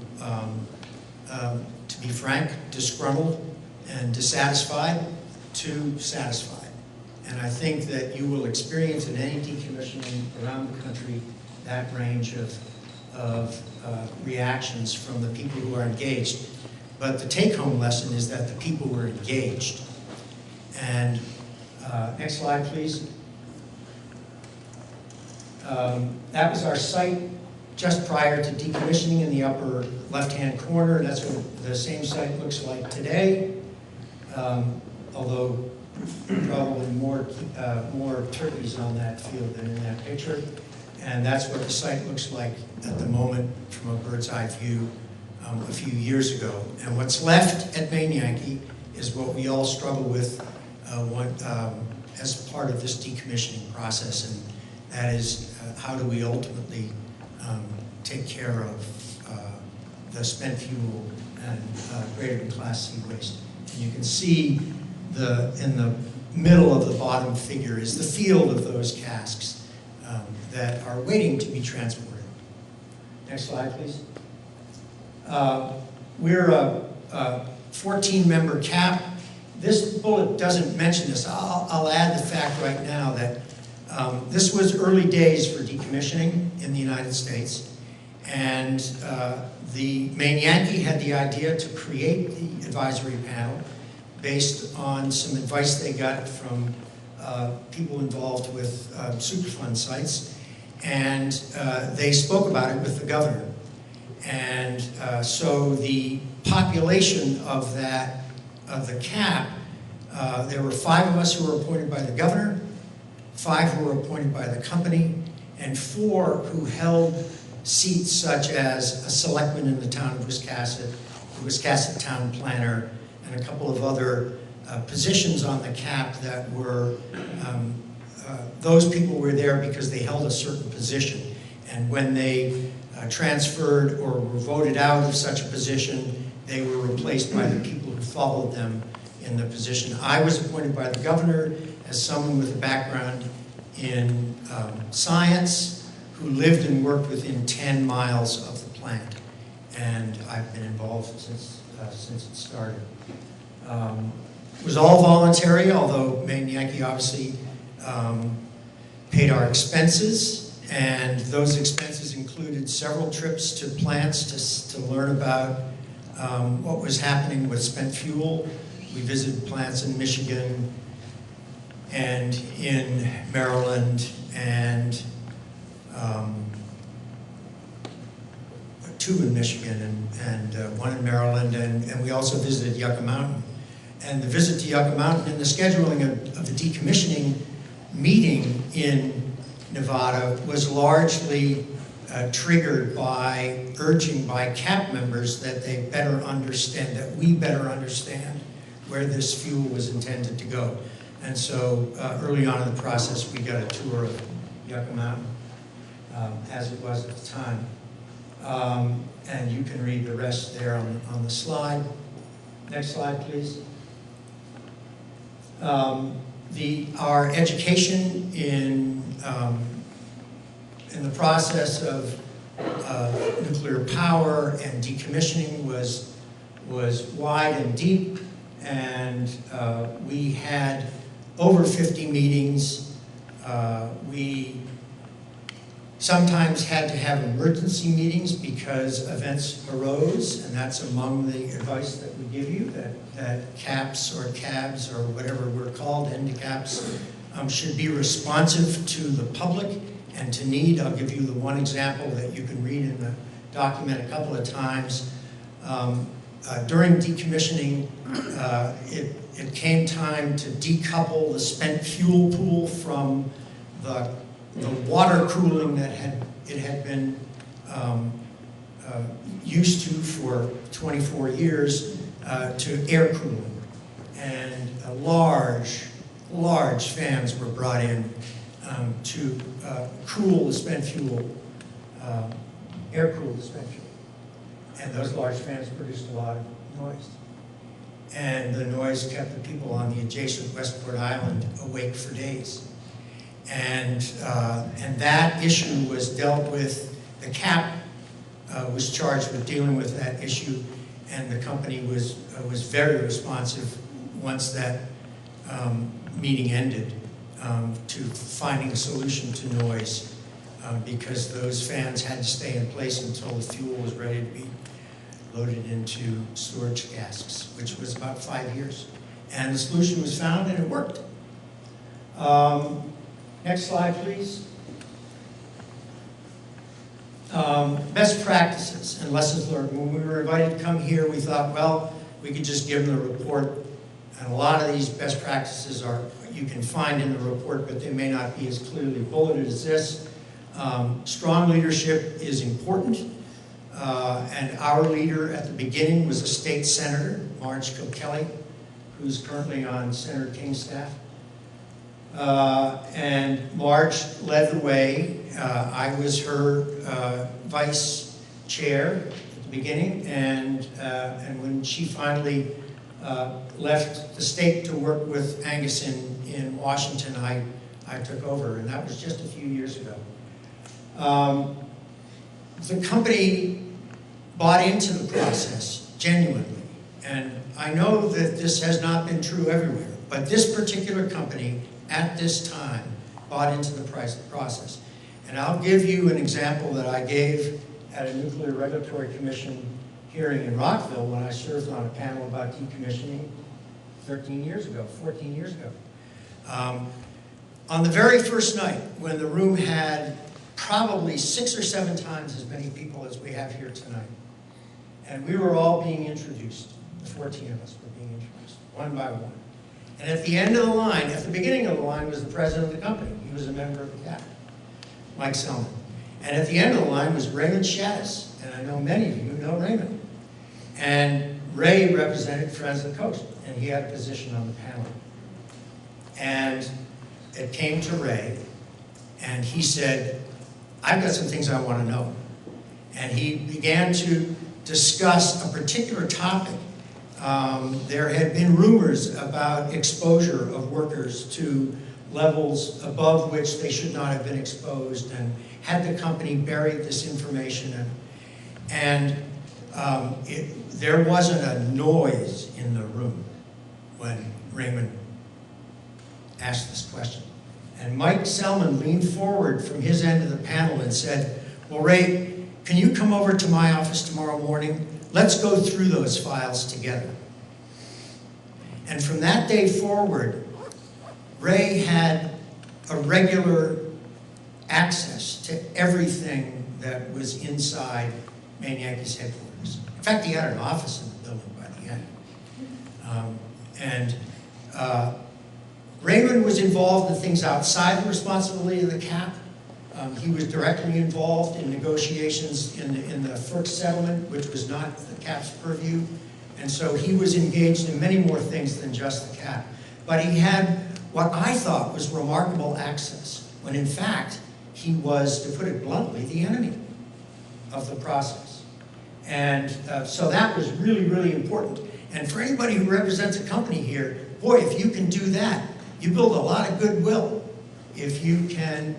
to be frank, disgruntled and dissatisfied to satisfied. And I think that you will experience in any decommissioning around the country that range of reactions from the people who are engaged. But the take-home lesson is that the people were engaged. And next slide, please. That was our site just prior to decommissioning in the upper left-hand corner. That's what the same site looks like today, although probably more turkeys on that field than in that picture. And that's what the site looks like at the moment from a bird's eye view a few years ago. And what's left at Main Yankee is what we all struggle with as part of this decommissioning process, and that is how do we ultimately take care of the spent fuel and greater than Class C waste. And you can see in the middle of the bottom figure is the field of those casks that are waiting to be transported. Next slide, please. We're a 14-member CAP. This bullet doesn't mention this. I'll add the fact right now that this was early days for decommissioning in the United States, and the Main Yankee had the idea to create the advisory panel based on some advice they got from people involved with Superfund sites, and they spoke about it with the governor. And so the population of the CAP, there were 5 of us who were appointed by the governor, 5 who were appointed by the company, and 4 who held seats such as a selectman in the town of Wiscasset, the Wiscasset town planner, and a couple of other positions on the CAP that were, those people were there because they held a certain position. And when they transferred or were voted out of such a position, they were replaced by the people who followed them in the position. I was appointed by the governor as someone with a background in science who lived and worked within 10 miles of the plant. And I've been involved since it started. It was all voluntary, although Main Yankee obviously paid our expenses, and those expenses included several trips to plants to learn about what was happening with spent fuel. We visited plants in Michigan and in Maryland and 2 in Michigan and 1 in Maryland, and we also visited Yucca Mountain. And the visit to Yucca Mountain and the scheduling of the decommissioning meeting in Nevada was largely triggered by urging by CAP members that they better understand, that we better understand where this fuel was intended to go. And so early on in the process, we got a tour of Yucca Mountain, as it was at the time. And you can read the rest there on the slide. Next slide, please. Our education in the process of nuclear power and decommissioning was wide and deep, and we had over 50 meetings. We sometimes had to have emergency meetings because events arose, and that's among the advice that we give you, that CAPs or CABs or whatever we're called, NDCAPs, should be responsive to the public and to need. I'll give you the one example that you can read in the document a couple of times. During decommissioning, it came time to decouple the spent fuel pool from the water cooling that it had been used to for 24 years to air cooling. And large fans were brought in to cool the spent fuel, air cool the spent fuel. And those large fans produced a lot of noise. And the noise kept the people on the adjacent Westport Island awake for days. And that issue was dealt with, the CAP was charged with dealing with that issue, and the company was very responsive once that meeting ended to finding a solution to noise, because those fans had to stay in place until the fuel was ready to be loaded into storage casks, which was about 5 years. And the solution was found and it worked. Next slide, please. Best practices and lessons learned. When we were invited to come here, we thought, well, we could just give them the report. And a lot of these best practices are you can find in the report, but they may not be as clearly bulleted as this. Strong leadership is important. And our leader at the beginning was a state senator, Marge Kilkelly, who's currently on Senator King's staff. And Marge led the way. I was her vice chair at the beginning, and when she finally left the state to work with Angus in Washington, I took over, and that was just a few years ago. The company bought into the process genuinely, and I know that this has not been true everywhere, but this particular company at this time bought into the process. And I'll give you an example that I gave at a Nuclear Regulatory Commission hearing in Rockville when I served on a panel about decommissioning 14 years ago. On the very first night, when the room had probably 6 or 7 times as many people as we have here tonight, and we were all being introduced, the 14 of us were being introduced, one by one. And at the end of the line, at the beginning of the line, was the president of the company. He was a member of the cabinet, Mike Selman. And at the end of the line was Raymond Shaddis, and I know many of you know Raymond. And Ray represented Friends of the Coast, and he had a position on the panel. And it came to Ray, and he said, I've got some things I want to know. And he began to discuss a particular topic. There had been rumors about exposure of workers to levels above which they should not have been exposed, and had the company buried this information. There wasn't a noise in the room when Raymond asked this question. And Mike Selman leaned forward from his end of the panel and said, well, Ray, can you come over to my office tomorrow morning? Let's go through those files together. And from that day forward, Ray had a regular access to everything that was inside Maine Yankees headquarters. In fact, he had an office in the building by the end. Raymond was involved in things outside the responsibility of the CAP. He was directly involved in negotiations in the FERC settlement, which was not the CAP's purview. And so he was engaged in many more things than just the CAP. But he had what I thought was remarkable access, when in fact he was, to put it bluntly, the enemy of the process. And so that was really, really important. And for anybody who represents a company here, boy, if you can do that, you build a lot of goodwill. If you can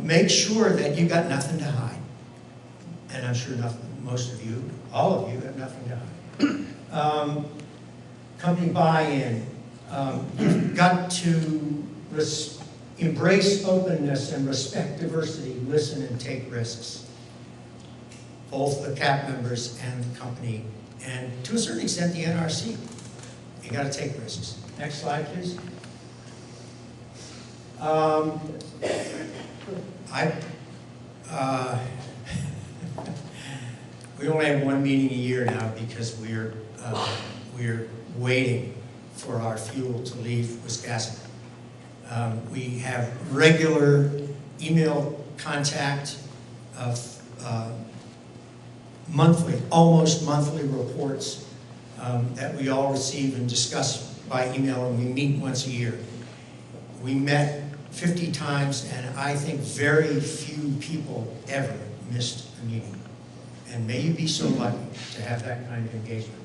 make sure that you got nothing to hide. And I'm sure most of you, all of you, have nothing to hide. Company buy-in. You've got to embrace openness and respect diversity, listen and take risks. Both the CAP members and the company, and to a certain extent the NRC. You got to take risks. Next slide, please. We only have one meeting a year now because we're waiting for our fuel to leave Wisconsin. We have regular email contact of monthly, almost monthly reports that we all receive and discuss by email, and we meet once a year. We met 50 times, and I think very few people ever missed a meeting. And may you be so lucky to have that kind of engagement.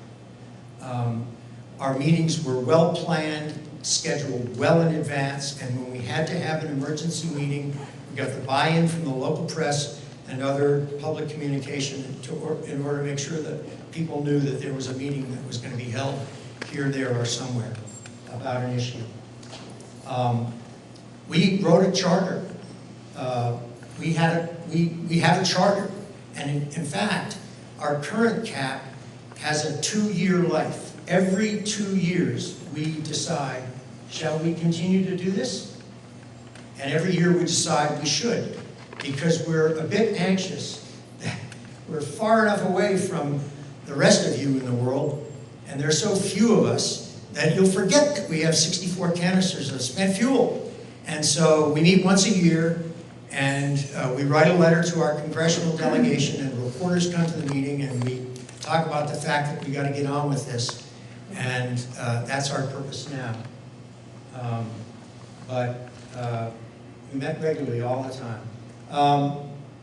Our meetings were well planned, scheduled well in advance, and when we had to have an emergency meeting, we got the buy-in from the local press and other public communication in order to make sure that people knew that there was a meeting that was going to be held here, there, or somewhere about an issue. We wrote a charter. We have a charter, and in fact, our current cap has a 2-year life. Every 2 years, we decide, shall we continue to do this? And every year we decide we should, because we're a bit anxious. We're far enough away from the rest of you in the world, and there's so few of us that you'll forget that we have 64 canisters of spent fuel. And so we meet once a year, and we write a letter to our congressional delegation, and reporters come to the meeting, and we talk about the fact that we got to get on with this. And that's our purpose now. But we met regularly all the time.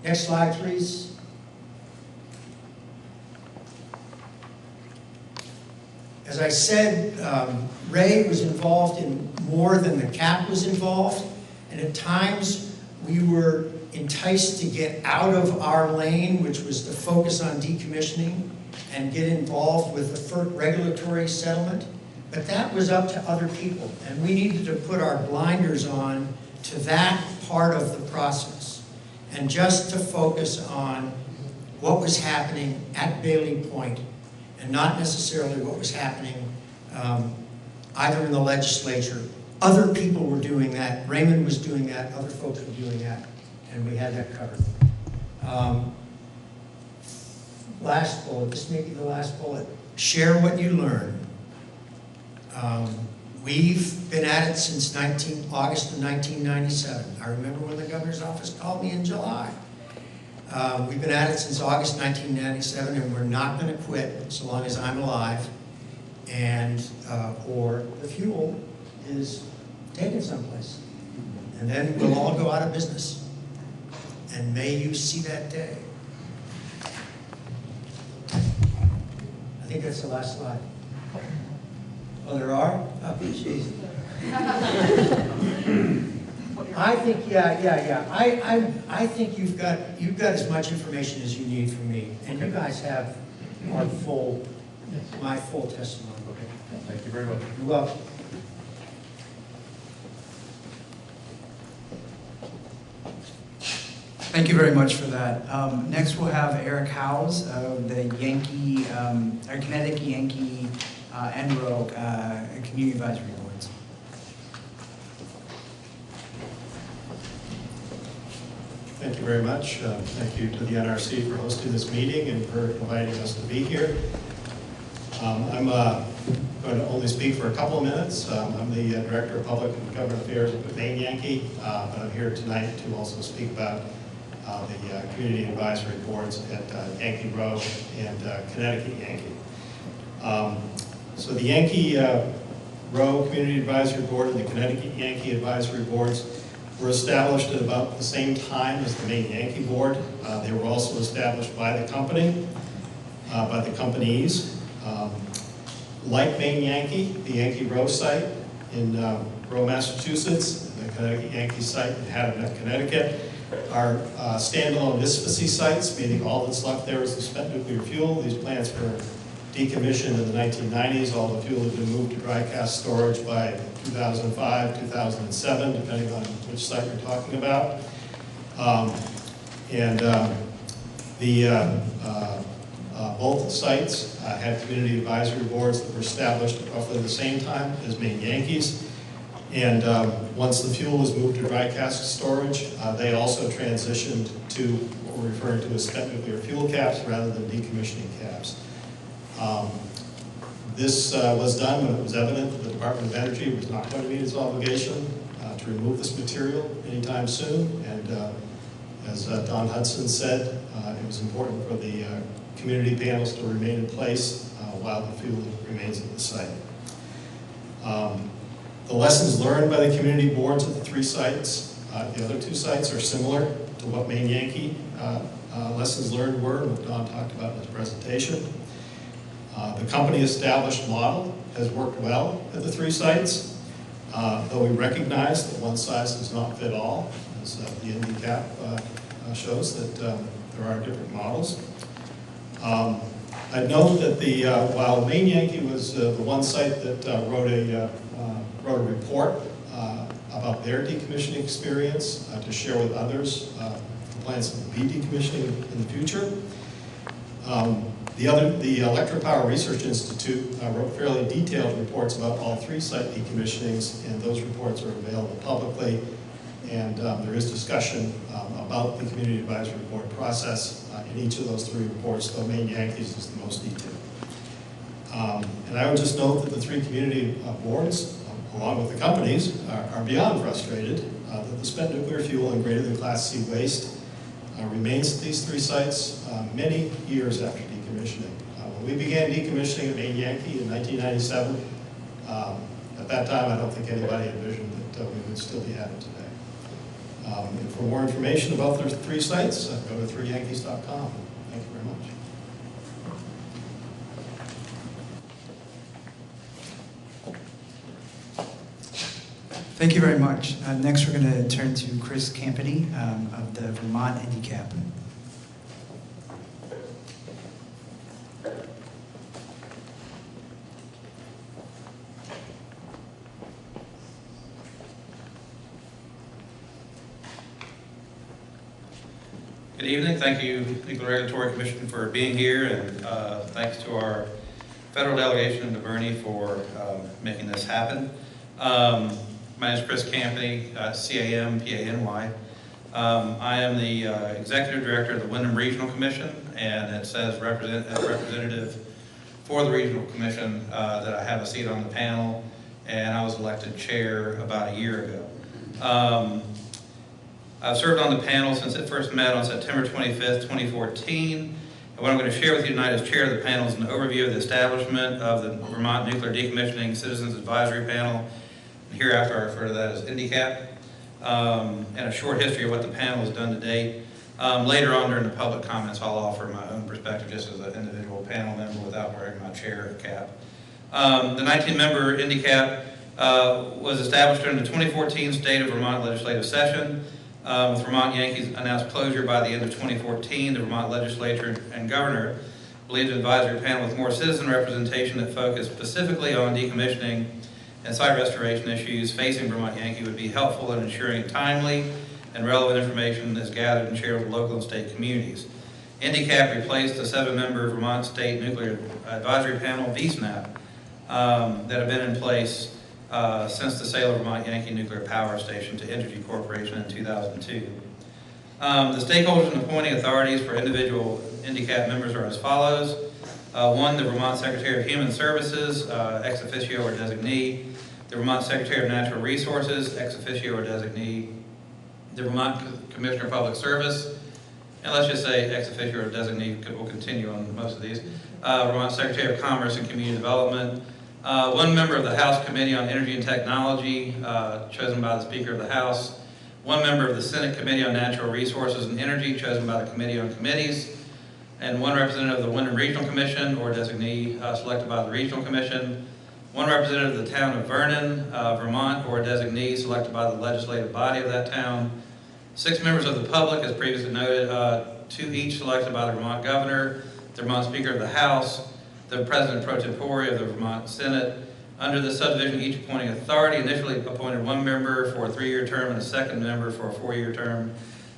Next slide, please. As I said, Ray was involved in more than the cap was involved, and at times we were enticed to get out of our lane, which was to focus on decommissioning and get involved with the FERC regulatory settlement. But that was up to other people, and we needed to put our blinders on to that part of the process and just to focus on what was happening at Bailey Point and not necessarily what was happening either in the legislature. Other people were doing that. Raymond was doing that. Other folks were doing that, and we had that covered. Last bullet, this may be the last bullet. Share what you learn. We've been at it since August of 1997. I remember when the governor's office called me in July. We've been at it since August 1997, and we're not going to quit so long as I'm alive, and or the fuel is taken someplace. And then we'll all go out of business. And may you see that day. I think that's the last slide. Oh, there are? Oh, geez. I think, yeah. I think you've got as much information as you need from me, and you guys have my full testimony. Okay. Thank you very much. You're welcome. Thank you very much for that. Next, we'll have Eric Howes of the Connecticut Yankee NRO Community Advisory Boards. Thank you very much. Thank you to the NRC for hosting this meeting and for inviting us to be here. I'm going to only speak for a couple of minutes. I'm the Director of Public and Government Affairs at Maine Yankee, but I'm here tonight to also speak about the community advisory boards at Yankee Row and Connecticut Yankee. So the Yankee Row Community Advisory Board and the Connecticut Yankee Advisory Boards were established at about the same time as the Maine Yankee Board. They were also established by the company, by the companies. Like Maine Yankee, the Yankee Row site in Row, Massachusetts, the Connecticut Yankee site in Haddam, Connecticut, are standalone ISPACY sites, meaning all that's left there is the spent nuclear fuel. These plants were decommissioned in the 1990s. All the fuel had been moved to dry cask storage by 2005, 2007, depending on which site you're talking about. Both sites had community advisory boards that were established at roughly the same time as Maine Yankees. And once the fuel was moved to dry cask storage, they also transitioned to what we're referring to as spent nuclear fuel caps rather than decommissioning caps. This was done when it was evident that the Department of Energy was not going to meet its obligation to remove this material anytime soon. And as Don Hudson said, it was important for the community panels to remain in place while the fuel remains at the site. The lessons learned by the community boards at the three sites, the other two sites are similar to what Maine Yankee lessons learned were, what Don talked about in his presentation. The company established model has worked well at the three sites. Though we recognize that one size does not fit all, as the NDCAP shows that there are different models. I'd note that while Maine Yankee was the one site that wrote a report about their decommissioning experience to share with others plans to be decommissioning in the future. The Electric Power Research Institute wrote fairly detailed reports about all 3 site decommissionings, and those reports are available publicly. And there is discussion about the Community Advisory Board process in each of those 3 reports, though Maine Yankees is the most detailed. And I would just note that the 3 community boards, along with the companies, are beyond frustrated that the spent nuclear fuel and greater than Class C waste remains at these 3 sites many years after decommissioning. When we began decommissioning at Maine Yankee in 1997, at that time I don't think anybody envisioned that we would still be at it today. And for more information about the 3 sites, go to 3yankees.com. Thank you very much. Thank you very much. Next, we're going to turn to Chris Campany of the Vermont NDCAP. Good evening. Thank you, Nuclear Regulatory Commission, for being here, and thanks to our federal delegation in Bernie for making this happen. My name is Chris Campany, C-A-M-P-A-N-Y. I am the Executive Director of the Wyndham Regional Commission, and it says representative for the Regional Commission that I have a seat on the panel, and I was elected chair about a year ago. I've served on the panel since it first met on September 25th, 2014. And what I'm going to share with you tonight as chair of the panel is an overview of the establishment of the Vermont Nuclear Decommissioning Citizens Advisory Panel. Hereafter, I refer to that as NDCAP, and a short history of what the panel has done to date. Later on during the public comments, I'll offer my own perspective just as an individual panel member without wearing my chair cap. The 19-member NDCAP was established during the 2014 State of Vermont legislative session. With Vermont Yankees announced closure by the end of 2014, the Vermont legislature and governor believed an advisory panel with more citizen representation that focused specifically on decommissioning and site restoration issues facing Vermont Yankee would be helpful in ensuring timely and relevant information is gathered and shared with local and state communities. NDCAP replaced the 7-member Vermont State Nuclear Advisory Panel, VSNAP, that have been in place since the sale of Vermont Yankee Nuclear Power Station to Entergy Corporation in 2002. The stakeholders and appointing authorities for individual NDCAP members are as follows. 1, the Vermont Secretary of Human Services, ex officio or designee. The Vermont Secretary of Natural Resources, ex officio or designee. The Vermont Commissioner of Public Service, and let's just say ex officio or designee, we'll continue on most of these. Vermont Secretary of Commerce and Community Development. 1 member of the House Committee on Energy and Technology, chosen by the Speaker of the House. 1 member of the Senate Committee on Natural Resources and Energy, chosen by the Committee on Committees. And 1 representative of the Wyndham Regional Commission, or designee, selected by the Regional Commission. 1 representative of the town of Vernon, Vermont, or designee, selected by the legislative body of that town. 6 members of the public, as previously noted, 2 each selected by the Vermont governor, the Vermont Speaker of the House, the President pro tempore of the Vermont Senate. Under the subdivision, each appointing authority initially appointed 1 member for a 3-year term and a 2nd member for a 4-year term.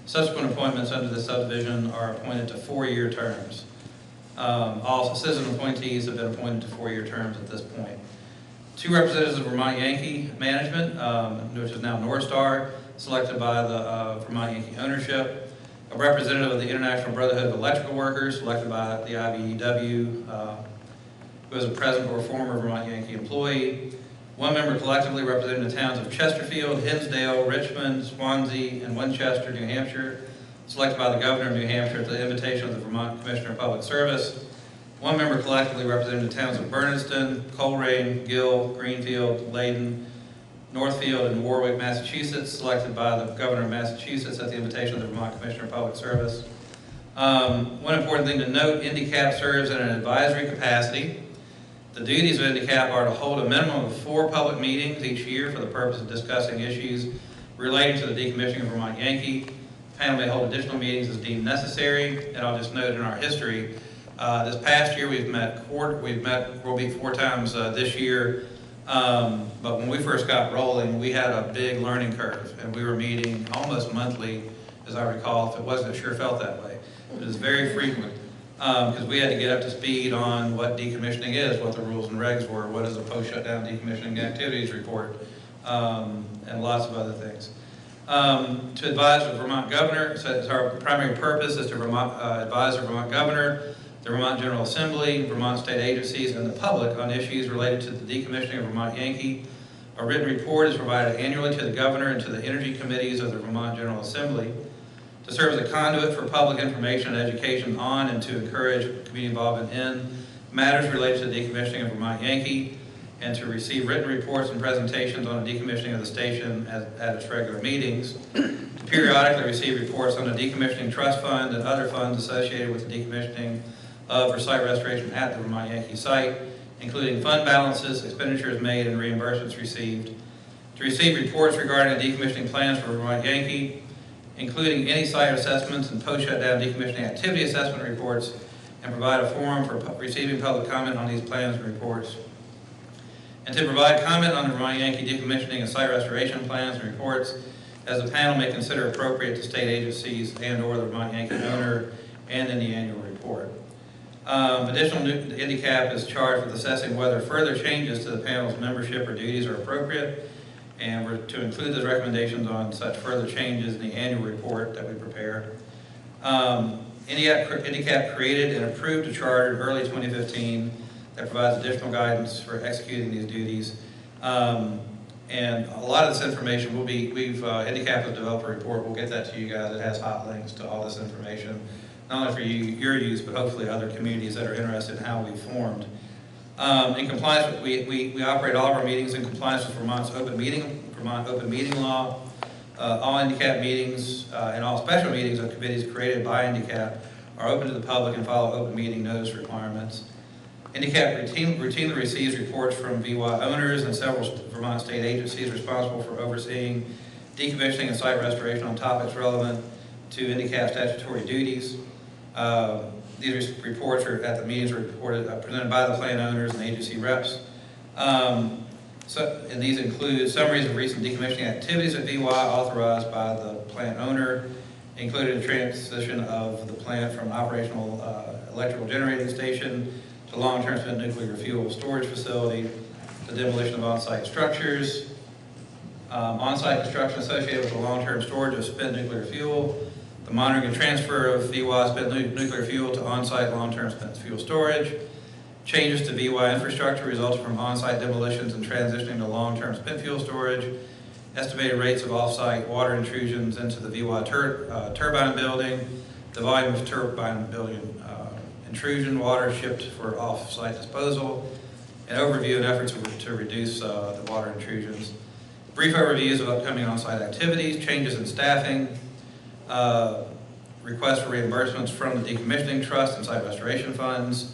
Subsequent appointments under the subdivision are appointed to 4-year terms. All citizen appointees have been appointed to 4-year terms at this point. 2 representatives of Vermont Yankee Management, which is now North Star, selected by the Vermont Yankee ownership. A representative of the International Brotherhood of Electrical Workers, selected by the IBEW, who is a present or former Vermont Yankee employee. 1 member collectively representing the towns of Chesterfield, Hinsdale, Richmond, Swansea, and Winchester, New Hampshire, selected by the Governor of New Hampshire at the invitation of the Vermont Commissioner of Public Service. 1 member collectively representing the towns of Berniston, Coleraine, Gill, Greenfield, Leyden, Northfield, and Warwick, Massachusetts, selected by the Governor of Massachusetts at the invitation of the Vermont Commissioner of Public Service. 1 important thing to note, NDCAP serves in an advisory capacity. The duties of NDCAP are to hold a minimum of 4 public meetings each year for the purpose of discussing issues relating to the decommissioning of Vermont Yankee. The panel may hold additional meetings as deemed necessary, and I'll just note in our history, this past year we'll meet 4 times this year, but when we first got rolling, we had a big learning curve, and we were meeting almost monthly, as I recall. If it wasn't, it sure felt that way. It was very frequent, because we had to get up to speed on what decommissioning is, what the rules and regs were, what is a post-shutdown decommissioning activities report, and lots of other things. To advise the Vermont governor, so our primary purpose is to advise the Vermont governor, the Vermont General Assembly, Vermont state agencies, and the public on issues related to the decommissioning of Vermont Yankee. A written report is provided annually to the governor and to the energy committees of the Vermont General Assembly to serve as a conduit for public information and education on and to encourage community involvement in matters related to the decommissioning of Vermont Yankee, and to receive written reports and presentations on the decommissioning of the station at its regular meetings, to periodically receive reports on the decommissioning trust fund and other funds associated with the decommissioning of or site restoration at the Vermont Yankee site, including fund balances, expenditures made, and reimbursements received, to receive reports regarding the decommissioning plans for Vermont Yankee, including any site assessments and post-shutdown decommissioning activity assessment reports, and provide a forum for receiving public comment on these plans and reports, and to provide comment on the Vermont Yankee decommissioning and site restoration plans and reports as the panel may consider appropriate to state agencies and or the Vermont Yankee owner and in the annual report. Additionally, the NDCAP is charged with assessing whether further changes to the panel's membership or duties are appropriate, and we're to include those recommendations on such further changes in the annual report that we prepare. NDCAP created and approved a charter in early 2015 that provides additional guidance for executing these duties. And a lot of this information NDCAP has developed a report. We'll get that to you guys. It has hot links to all this information, not only for your use, but hopefully other communities that are interested in how we formed. In compliance with, we operate all of our meetings in compliance with Vermont open meeting law. All NDCAP meetings and all special meetings of committees created by NDCAP are open to the public and follow open meeting notice requirements. NDCAP routinely receives reports from VY owners and several Vermont state agencies responsible for overseeing decommissioning and site restoration on topics relevant to NDCAP statutory duties. These reports are at the meetings presented by the plant owners and agency reps. And these include summaries of recent decommissioning activities at VY authorized by the plant owner, including the transition of the plant from operational electrical generating station to long-term spent nuclear fuel storage facility, the demolition of on-site structures, on-site construction associated with the long-term storage of spent nuclear fuel, the monitoring and transfer of VY spent nuclear fuel to on-site long-term spent fuel storage, changes to VY infrastructure resulting from on-site demolitions and transitioning to long-term spent fuel storage, estimated rates of off-site water intrusions into the VY turbine building, the volume of turbine building intrusion, water shipped for off-site disposal, an overview and efforts to reduce the water intrusions, brief overviews of upcoming on-site activities, changes in staffing, requests for reimbursements from the decommissioning trust and site restoration funds,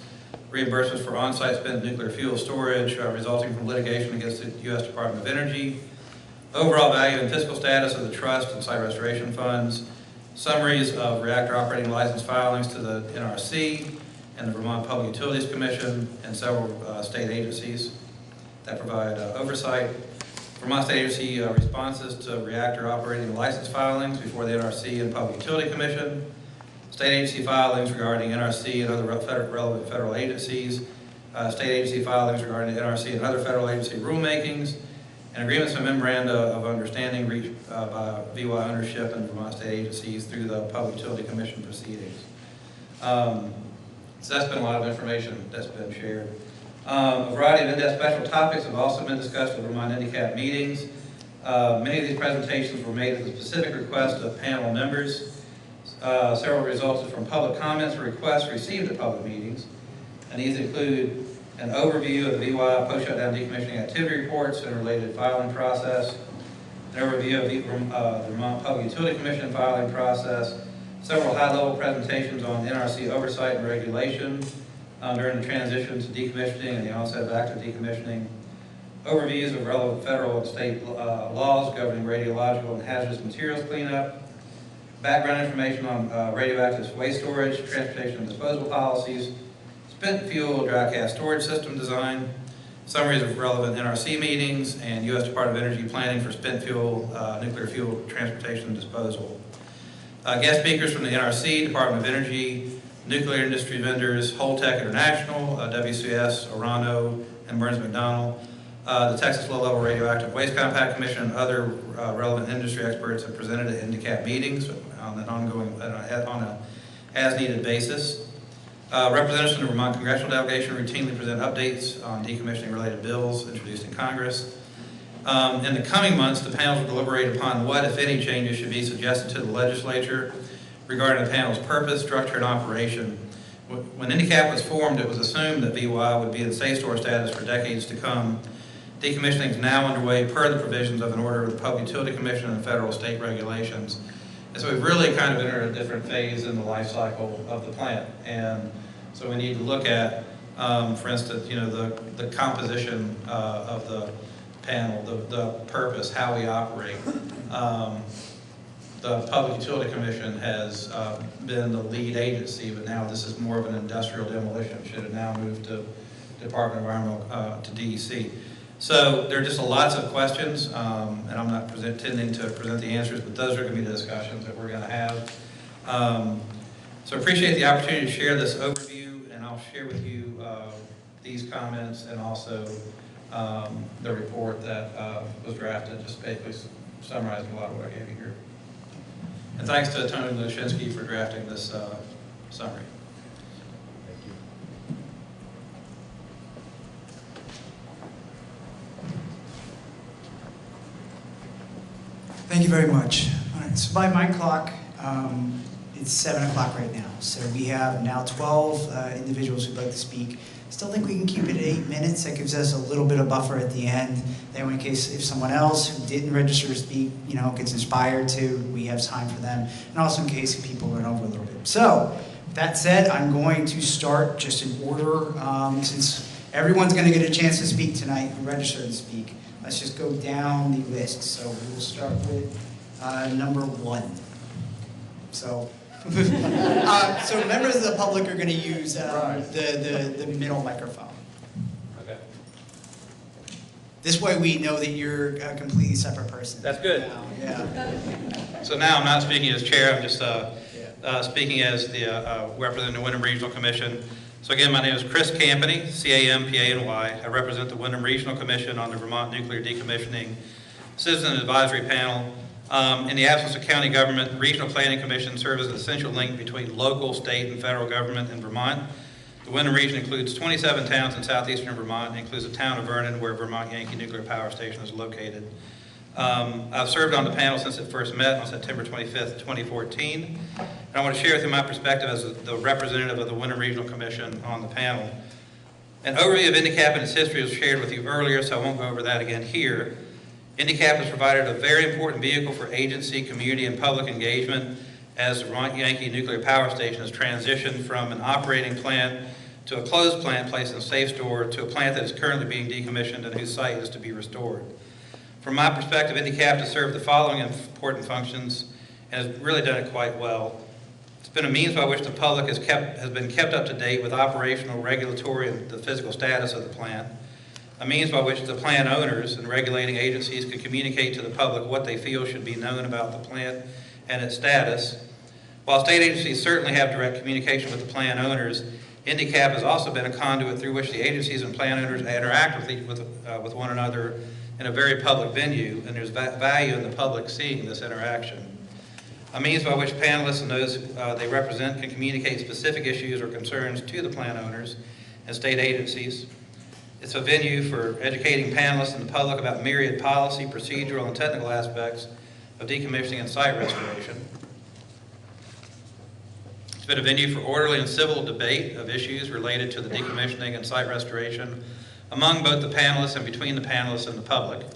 reimbursements for on-site spent nuclear fuel storage resulting from litigation against the U.S. Department of Energy, overall value and fiscal status of the trust and site restoration funds, summaries of reactor operating license filings to the NRC and the Vermont Public Utilities Commission and several state agencies that provide oversight. Vermont State Agency responses to reactor operating license filings before the NRC and Public Utility Commission, state agency filings regarding NRC and other relevant federal agencies, state agency filings regarding the NRC and other federal agency rulemakings, and agreements and memoranda of understanding reached by VY ownership and Vermont state agencies through the Public Utility Commission proceedings. So that's been a lot of information that's been shared. A variety of in-depth special topics have also been discussed at Vermont NDCAP meetings. Many of these presentations were made at the specific request of panel members. Several resulted from public comments or requests received at public meetings, and these include an overview of the VY post-shutdown decommissioning activity reports and related filing process, an overview of the Vermont Public Utility Commission filing process, several high-level presentations on NRC oversight and regulation, during the transition to decommissioning and the onset of active decommissioning, overviews of relevant federal and state laws governing radiological and hazardous materials cleanup, background information on radioactive waste storage, transportation and disposal policies, spent fuel dry gas storage system design, summaries of relevant NRC meetings, and U.S. Department of Energy planning for spent fuel, nuclear fuel transportation and disposal. Guest speakers from the NRC, Department of Energy, nuclear industry vendors, Holtec International, WCS, Orano, and Burns McDonnell. The Texas Low-Level Radioactive Waste Compact Commission and other relevant industry experts have presented at INDICAP meetings on an ongoing, on a as-needed basis. Representatives from the Vermont Congressional Delegation routinely present updates on decommissioning-related bills introduced in Congress. In the coming months, the panels will deliberate upon what, if any, changes should be suggested to the legislature regarding the panel's purpose, structure, and operation. When INDICAP was formed, it was assumed that VY would be in safe store status for decades to come. Decommissioning is now underway per the provisions of an order of the Public Utility Commission and federal state regulations. And so we've really kind of entered a different phase in the life cycle of the plant. And so we need to look at, for instance, you know, the composition of the panel, the purpose, how we operate. The Public Utility Commission has been the lead agency, but now this is more of an industrial demolition. Should it now move to Department of Environmental, to DEC. So there are just lots of questions, and I'm not intending to present the answers, but those are going to be the discussions that we're going to have. So I appreciate the opportunity to share this overview, and I'll share with you these comments and also the report that was drafted, just basically summarizing a lot of what I gave you here. And thanks to Tony Lushinsky for drafting this summary. Thank you very much. All right, so by my clock, it's 7 o'clock right now. So we have now 12 individuals who'd like to speak. Still think we can keep it at 8 minutes. That gives us a little bit of buffer at the end. That way, in case if someone else who didn't register to speak, you know, gets inspired to, we have time for them. And also in case people run over a little bit. So, that said, I'm going to start just in order, since everyone's going to get a chance to speak tonight who registered to speak. Let's just go down the list. So we'll start with number 1. So, so members of the public are going to use the middle microphone. Okay. This way we know that you're a completely separate person. That's good. Yeah. So now I'm not speaking as chair, I'm just speaking as the representing the Wyndham Regional Commission. So again, my name is Chris Campany, C-A-M-P-A-N-Y. I represent the Wyndham Regional Commission on the Vermont Nuclear Decommissioning Citizen Advisory Panel. In the absence of county government, the Regional Planning Commission serves as an essential link between local, state, and federal government in Vermont. The Wyndham region includes 27 towns in southeastern Vermont and includes the town of Vernon, where Vermont Yankee Nuclear Power Station is located. I've served on the panel since it first met on September 25th, 2014. And I want to share with you my perspective as the representative of the Wyndham Regional Commission on the panel. An overview of INDICAP and its history was shared with you earlier, so I won't go over that again here. INDICAP has provided a very important vehicle for agency, community, and public engagement as the Vermont Yankee Nuclear Power Station has transitioned from an operating plant to a closed plant placed in safe store to a plant that is currently being decommissioned and whose site is to be restored. From my perspective, INDICAP has served the following important functions and has really done it quite well. It's been a means by which the public has been kept up to date with operational, regulatory, and the physical status of the plant. A means by which the plant owners and regulating agencies can communicate to the public what they feel should be known about the plant and its status. While state agencies certainly have direct communication with the plant owners, INDICAP has also been a conduit through which the agencies and plant owners interact with one another in a very public venue, and there's value in the public seeing this interaction. A means by which panelists and those they represent can communicate specific issues or concerns to the plant owners and state agencies. It's a venue for educating panelists and the public about myriad policy, procedural, and technical aspects of decommissioning and site restoration. It's been a venue for orderly and civil debate of issues related to the decommissioning and site restoration among both the panelists and between the panelists and the public.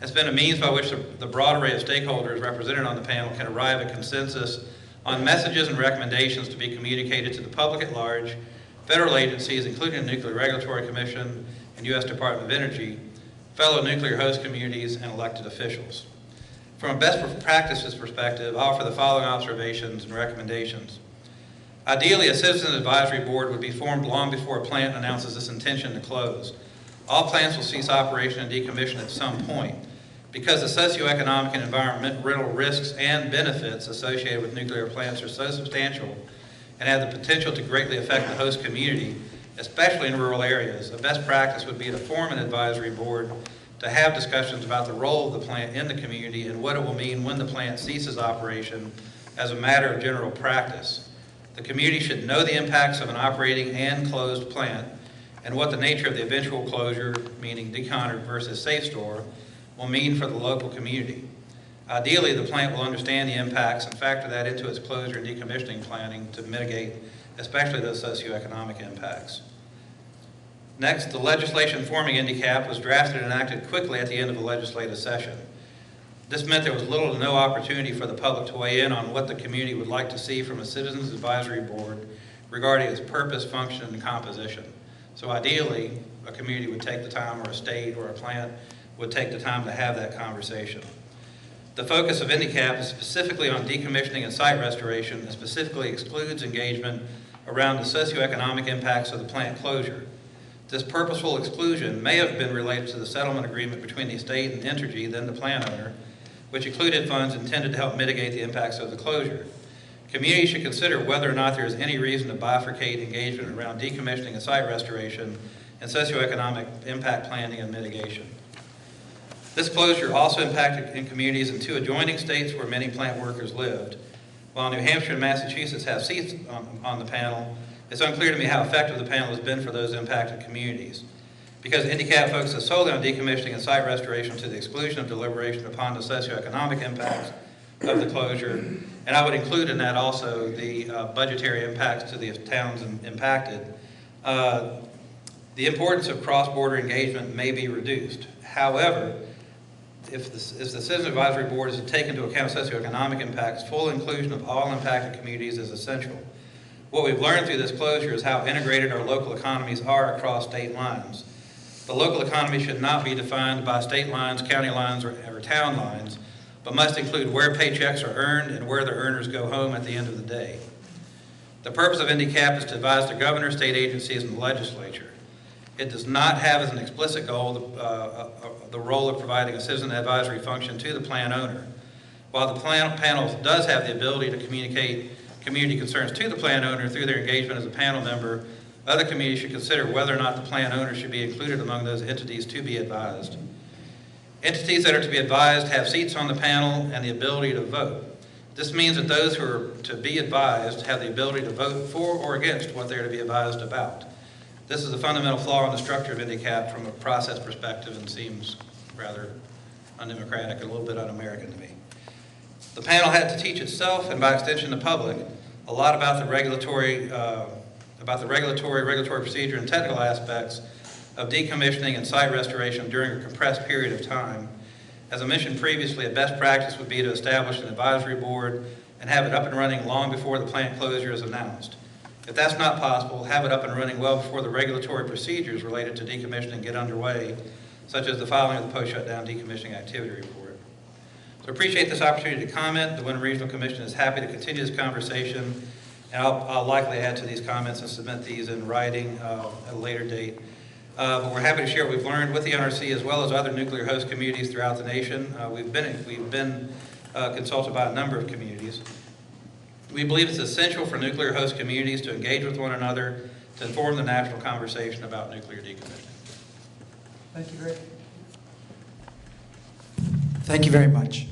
It's been a means by which the broad array of stakeholders represented on the panel can arrive at consensus on messages and recommendations to be communicated to the public at large federal agencies, including the Nuclear Regulatory Commission and U.S. Department of Energy, fellow nuclear host communities, and elected officials. From a best practices perspective, I offer the following observations and recommendations. Ideally, a citizen advisory board would be formed long before a plant announces its intention to close. All plants will cease operation and decommission at some point. Because the socioeconomic and environmental risks and benefits associated with nuclear plants are so substantial and have the potential to greatly affect the host community, especially in rural areas, a best practice would be to form an advisory board to have discussions about the role of the plant in the community and what it will mean when the plant ceases operation as a matter of general practice. The community should know the impacts of an operating and closed plant and what the nature of the eventual closure, meaning decon versus safe store, will mean for the local community. Ideally, the plant will understand the impacts and factor that into its closure and decommissioning planning to mitigate especially those socioeconomic impacts. Next, the legislation forming NDCAP was drafted and enacted quickly at the end of the legislative session. This meant there was little to no opportunity for the public to weigh in on what the community would like to see from a Citizens Advisory Board regarding its purpose, function, and composition. So ideally, a community would take the time, or a state or a plant would take the time to have that conversation. The focus of NDCAP is specifically on decommissioning and site restoration and specifically excludes engagement around the socioeconomic impacts of the plant closure. This purposeful exclusion may have been related to the settlement agreement between the state and Entergy, then the plant owner, which included funds intended to help mitigate the impacts of the closure. Communities should consider whether or not there is any reason to bifurcate engagement around decommissioning and site restoration and socioeconomic impact planning and mitigation. This closure also impacted in communities in 2 adjoining states where many plant workers lived. While New Hampshire and Massachusetts have seats on the panel, it's unclear to me how effective the panel has been for those impacted communities. Because NDCAP focuses solely on decommissioning and site restoration to the exclusion of deliberation upon the socioeconomic impacts of the closure, and I would include in that also the budgetary impacts to the towns impacted, the importance of cross-border engagement may be reduced. However, if the Citizen Advisory Board is to take into account socioeconomic impacts, full inclusion of all impacted communities is essential. What we've learned through this closure is how integrated our local economies are across state lines. The local economy should not be defined by state lines, county lines, or town lines, but must include where paychecks are earned and where the earners go home at the end of the day. The purpose of NDCAP is to advise the governor, state agencies, and the legislature. It does not have as an explicit goal the role of providing a citizen advisory function to the plant owner. While the panel does have the ability to communicate community concerns to the plant owner through their engagement as a panel member, other communities should consider whether or not the plant owner should be included among those entities to be advised. Entities that are to be advised have seats on the panel and the ability to vote. This means that those who are to be advised have the ability to vote for or against what they're to be advised about. This is a fundamental flaw in the structure of NDCAP from a process perspective and seems rather undemocratic and a little bit un-American to me. The panel had to teach itself, and by extension the public, a lot about the regulatory procedure and technical aspects of decommissioning and site restoration during a compressed period of time. As I mentioned previously, a best practice would be to establish an advisory board and have it up and running long before the plant closure is announced. If that's not possible, have it up and running well before the regulatory procedures related to decommissioning get underway, such as the filing of the post-shutdown decommissioning activity report. So I appreciate this opportunity to comment. The Wyndham Regional Commission is happy to continue this conversation, and I'll likely add to these comments and submit these in writing at a later date. But we're happy to share what we've learned with the NRC as well as other nuclear host communities throughout the nation. We've been consulted by a number of communities. We believe it's essential for nuclear host communities to engage with one another to inform the national conversation about nuclear decommissioning. Thank you, Greg. Thank you very much.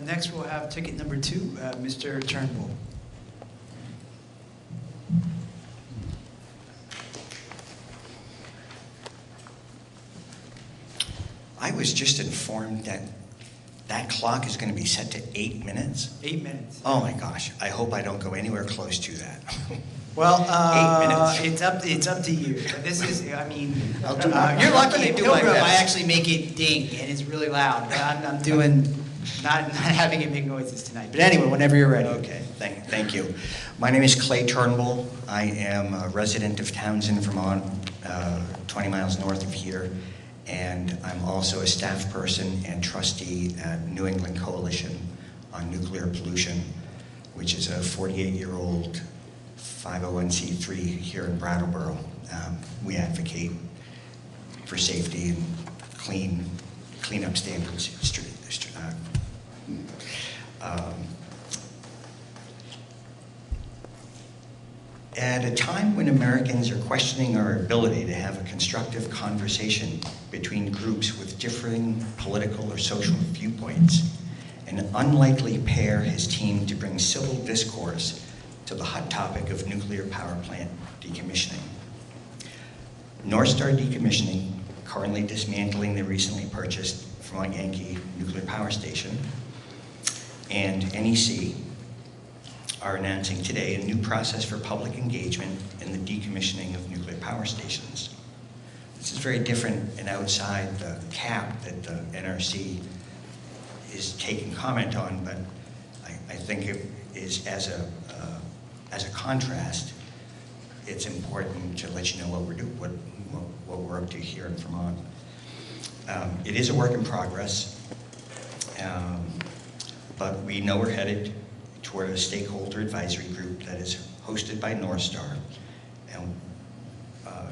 Next, we'll have ticket number 2, Mr. Turnbull. I was just informed that that clock is going to be set to 8 minutes. 8 minutes. Oh my gosh! I hope I don't go anywhere close to that. Well, 8 minutes. It's up to you. This is, I mean, I'll do my you're lucky at do my Pilgrim. I best. actually make it ding, and it's really loud. I'm doing not having it make noises tonight. But anyway, whenever you're ready. Okay, thank you. My name is Clay Turnbull. I am a resident of Townsend, Vermont, 20 miles north of here, and I'm also a staff person and trustee at New England Coalition on Nuclear Pollution, which is a 48-year-old 501c3 here in Brattleboro. We advocate for safety and cleanup standards. At a time when Americans are questioning our ability to have a constructive conversation between groups with differing political or social viewpoints, an unlikely pair has teamed to bring civil discourse to the hot topic of nuclear power plant decommissioning. North Star Decommissioning, currently dismantling the recently purchased Vermont Yankee nuclear power station, and NEC are announcing today a new process for public engagement in the decommissioning of nuclear power stations. This is very different and outside the cap that the NRC is taking comment on, but I think it is as a contrast, it's important to let you know what we're doing, what we're up to here in Vermont. It is a work in progress, but we know we're headed toward a stakeholder advisory group that is hosted by North Star, and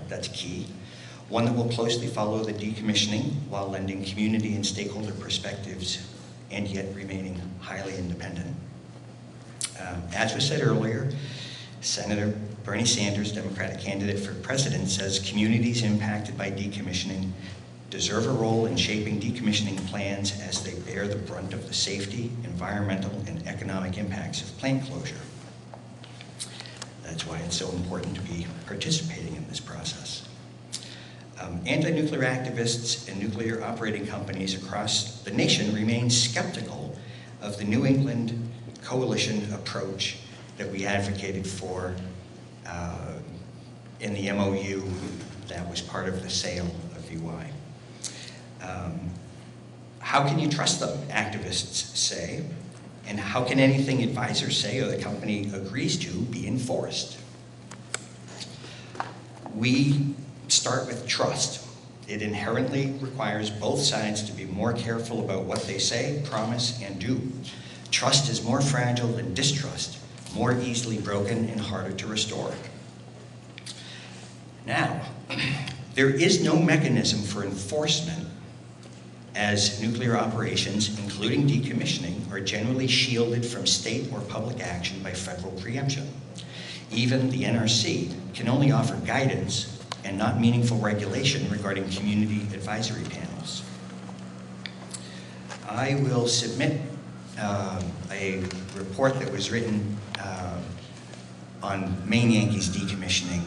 that's key. One that will closely follow the decommissioning while lending community and stakeholder perspectives and yet remaining highly independent. As was said earlier, Senator Bernie Sanders, Democratic candidate for president, says communities impacted by decommissioning deserve a role in shaping decommissioning plans as they bear the brunt of the safety, environmental, and economic impacts of plant closure. That's why it's so important to be participating in this process. Anti-nuclear activists and nuclear operating companies across the nation remain skeptical of the New England Coalition approach that we advocated for in the MOU that was part of the sale of UI. How can you trust them, activists say, and how can anything advisors say or the company agrees to be enforced? We start with trust. It inherently requires both sides to be more careful about what they say, promise, and do. Trust is more fragile than distrust, more easily broken and harder to restore. Now, there is no mechanism for enforcement as nuclear operations, including decommissioning, are generally shielded from state or public action by federal preemption. Even the NRC can only offer guidance and not meaningful regulation regarding community advisory panels. I will submit a report that was written on Maine Yankees decommissioning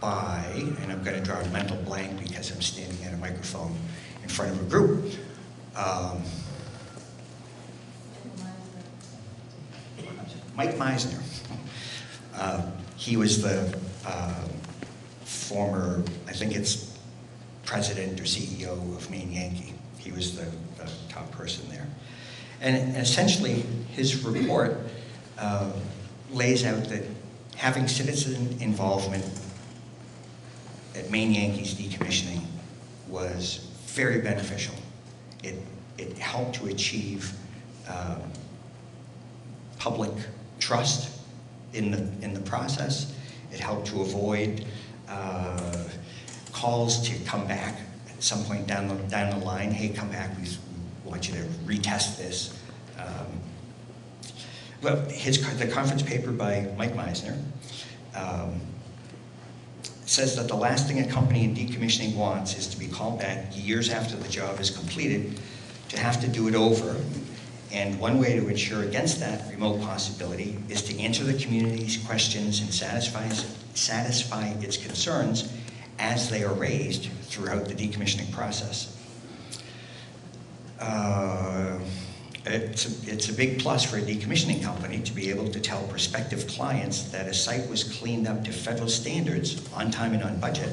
by, and I'm going to draw a mental blank because I'm standing at a microphone in front of a group. Mike Meisner. He was the former, I think it's president or CEO of Maine Yankee. He was the top person there. And essentially, his report lays out that having citizen involvement at Maine Yankees decommissioning was very beneficial. It helped to achieve public trust in the process. It helped to avoid calls to come back at some point down the line. Hey, come back, we want you to retest this. Well, the conference paper by Mike Meisner says that the last thing a company in decommissioning wants is to be called back years after the job is completed to have to do it over. And one way to ensure against that remote possibility is to answer the community's questions and satisfy its concerns as they are raised throughout the decommissioning process. It's a big plus for a decommissioning company to be able to tell prospective clients that a site was cleaned up to federal standards on time and on budget,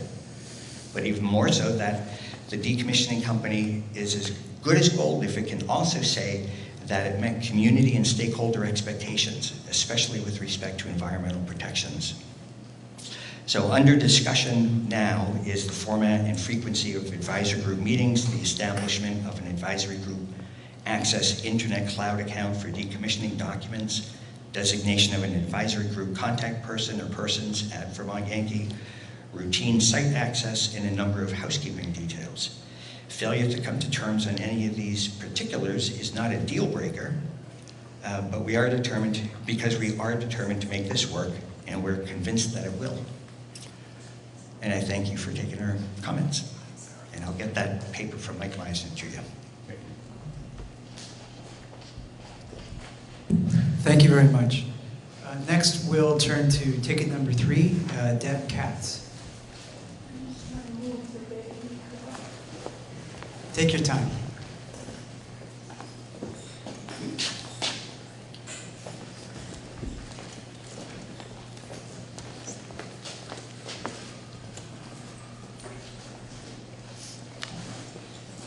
but even more so that The decommissioning company is as good as gold if it can also say that it met community and stakeholder expectations, especially with respect to environmental protections. So under discussion now is the format and frequency of advisory group meetings, the establishment of an advisory group access internet cloud account for decommissioning documents, designation of an advisory group contact person or persons at Vermont Yankee, routine site access, and a number of housekeeping details. Failure to come to terms on any of these particulars is not a deal breaker, but we are determined to make this work, and we're convinced that it will. And I thank you for taking our comments. And I'll get that paper from Mike Meisner to you. Thank you very much. Next, we'll turn to ticket number 3, Deb Katz. Take your time.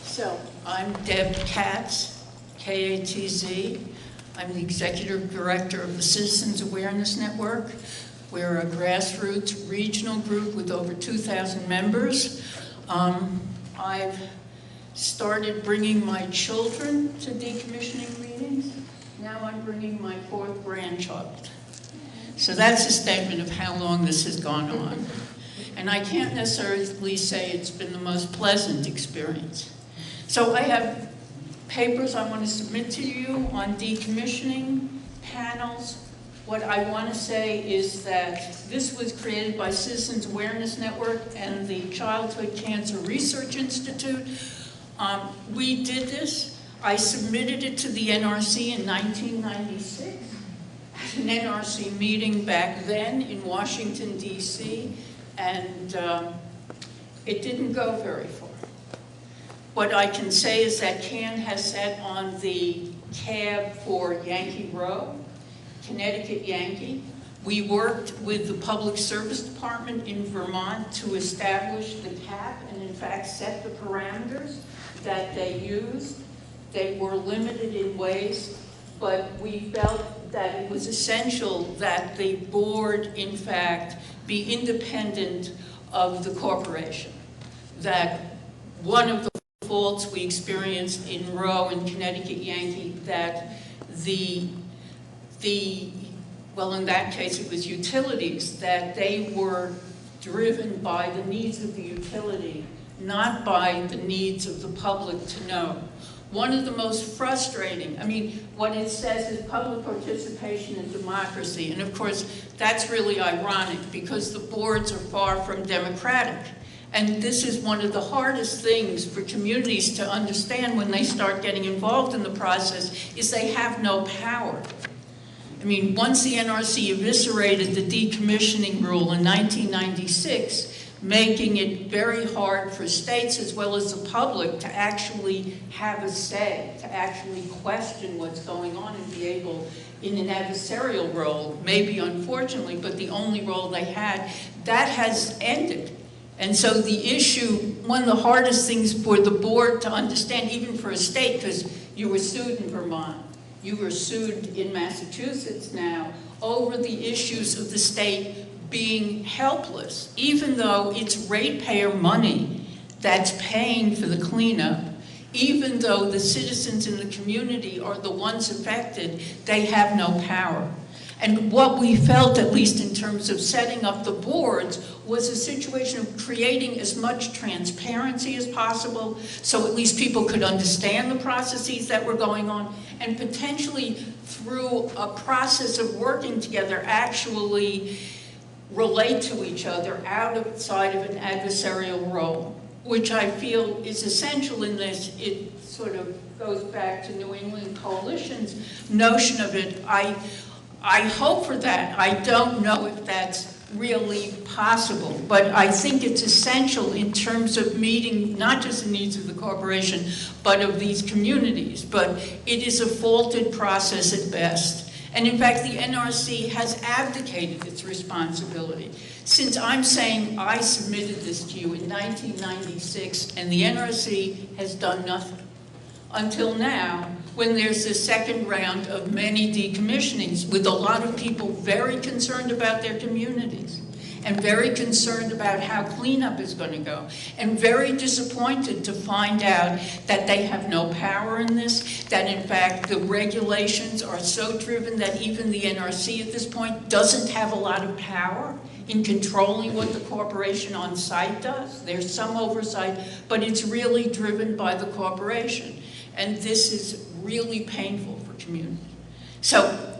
So, I'm Deb Katz, K-A-T-Z. I'm the Executive Director of the Citizens Awareness Network. We're a grassroots regional group with over 2,000 members. I've started bringing my children to decommissioning meetings. Now I'm bringing my 4th grandchild. So that's a statement of how long this has gone on. And I can't necessarily say it's been the most pleasant experience. So I have papers I want to submit to you on decommissioning, panels. What I want to say is that this was created by Citizens Awareness Network and the Childhood Cancer Research Institute. We did this. I submitted it to the NRC in 1996 at an NRC meeting back then in Washington, D.C., and it didn't go very far. What I can say is that CAN has sat on the cab for Yankee Row, Connecticut Yankee. We worked with the Public Service Department in Vermont to establish the cap and in fact set the parameters that they used. They were limited in ways, but we felt that it was essential that the board in fact be independent of the corporation. That one of the faults we experienced in Row and Connecticut Yankee, that well, in that case it was utilities, that they were driven by the needs of the utility, not by the needs of the public to know. One of the most frustrating, I mean, what it says is public participation and democracy, and of course that's really ironic because the boards are far from democratic. And this is one of the hardest things for communities to understand when they start getting involved in the process, is they have no power. I mean, once the NRC eviscerated the decommissioning rule in 1996, making it very hard for states as well as the public to actually have a say, to actually question what's going on and be able, in an adversarial role, maybe unfortunately, but the only role they had, that has ended. And so the issue, one of the hardest things for the board to understand, even for a state, because you were sued in Vermont, you were sued in Massachusetts now, over the issues of the state being helpless, even though it's ratepayer money that's paying for the cleanup, even though the citizens in the community are the ones affected, they have no power. And what we felt, at least in terms of setting up the boards, was a situation of creating as much transparency as possible, so at least people could understand the processes that were going on, and potentially through a process of working together actually relate to each other outside of an adversarial role, which I feel is essential in this. It sort of goes back to New England Coalition's notion of it. I hope for that. I don't know if that's really possible, but I think it's essential in terms of meeting not just the needs of the corporation, but of these communities. But it is a faulted process at best. And in fact, the NRC has abdicated its responsibility. since I'm saying I submitted this to you in 1996 and the NRC has done nothing until now, when there's the second round of many decommissionings with a lot of people very concerned about their communities and very concerned about how cleanup is going to go, and very disappointed to find out that they have no power in this, that in fact the regulations are so driven that even the NRC at this point doesn't have a lot of power in controlling what the corporation on site does. There's some oversight, but it's really driven by the corporation. And this is really painful for communities. So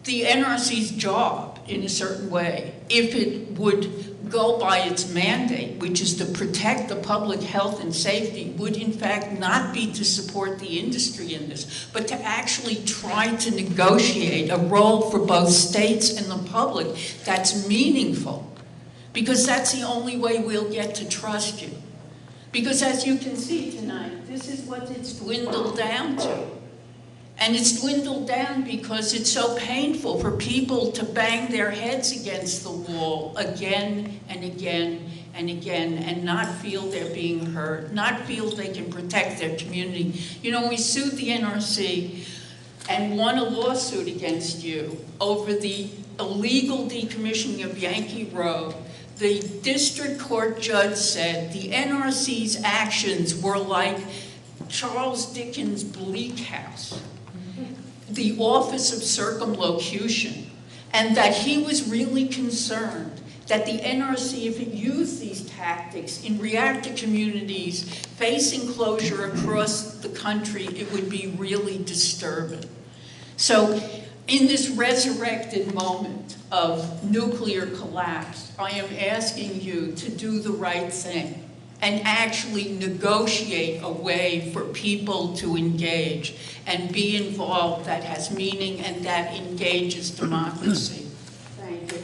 the NRC's job, in a certain way, if it would go by its mandate, which is to protect the public health and safety, would in fact not be to support the industry in this, but to actually try to negotiate a role for both states and the public that's meaningful. Because that's the only way we'll get to trust you. Because as you can see tonight, this is what it's dwindled down to. And it's dwindled down because it's so painful for people to bang their heads against the wall again and again and again and not feel they're being heard, not feel they can protect their community. You know, we sued the NRC and won a lawsuit against you over the illegal decommissioning of Yankee Road. The district court judge said the NRC's actions were like Charles Dickens' Bleak House, the office of circumlocution, and that he was really concerned that the NRC, if it used these tactics in reactive communities facing closure across the country, it would be really disturbing. So in this resurrected moment of nuclear collapse, I am asking you to do the right thing and actually negotiate a way for people to engage and be involved that has meaning and that engages democracy. Thank you.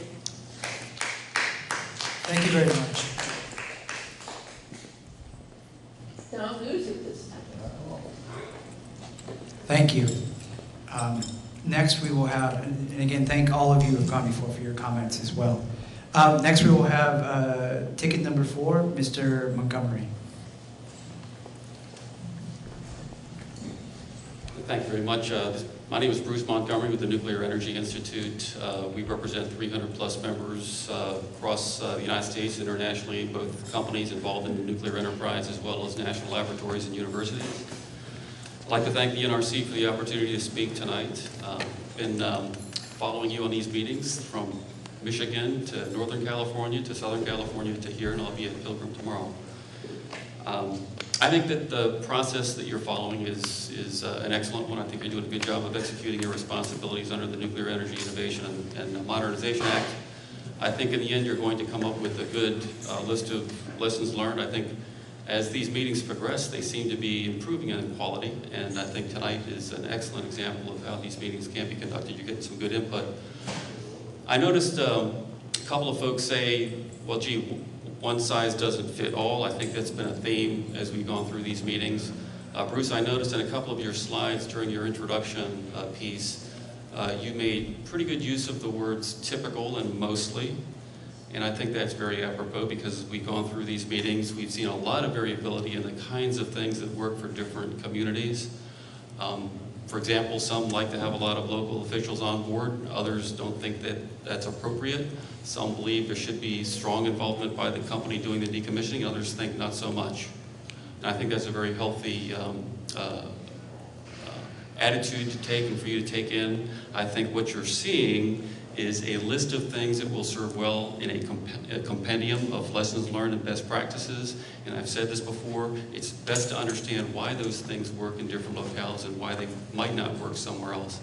Thank you very much. Don't lose it this time. Thank you. Next we will have, and again, thank all of you who have gone before for your comments as well. Next we will have ticket number 4, Mr. Montgomery. Thank you very much. My name is Bruce Montgomery with the Nuclear Energy Institute. We represent 300 plus members across the United States, internationally, both companies involved in the nuclear enterprise as well as national laboratories and universities. I'd like to thank the NRC for the opportunity to speak tonight. Been following you on these meetings from Michigan to Northern California to Southern California to here, and I'll be at Pilgrim tomorrow. I think that the process that you're following is an excellent one. I think you're doing a good job of executing your responsibilities under the Nuclear Energy Innovation and Modernization Act. I think in the end you're going to come up with a good list of lessons learned. I think as these meetings progress, they seem to be improving in quality, and I think tonight is an excellent example of how these meetings can be conducted. You're getting some good input. I noticed a couple of folks say, well, gee, one size doesn't fit all. I think that's been a theme as we've gone through these meetings. Bruce, I noticed in a couple of your slides during your introduction piece, you made pretty good use of the words typical and mostly. And I think that's very apropos because as we've gone through these meetings, we've seen a lot of variability in the kinds of things that work for different communities. For example, some like to have a lot of local officials on board. Others don't think that that's appropriate. Some believe there should be strong involvement by the company doing the decommissioning. Others think not so much. And I think that's a very healthy attitude to take and for you to take in. I think what you're seeing is a list of things that will serve well in a compendium of lessons learned and best practices. And I've said this before, it's best to understand why those things work in different locales and why they might not work somewhere else.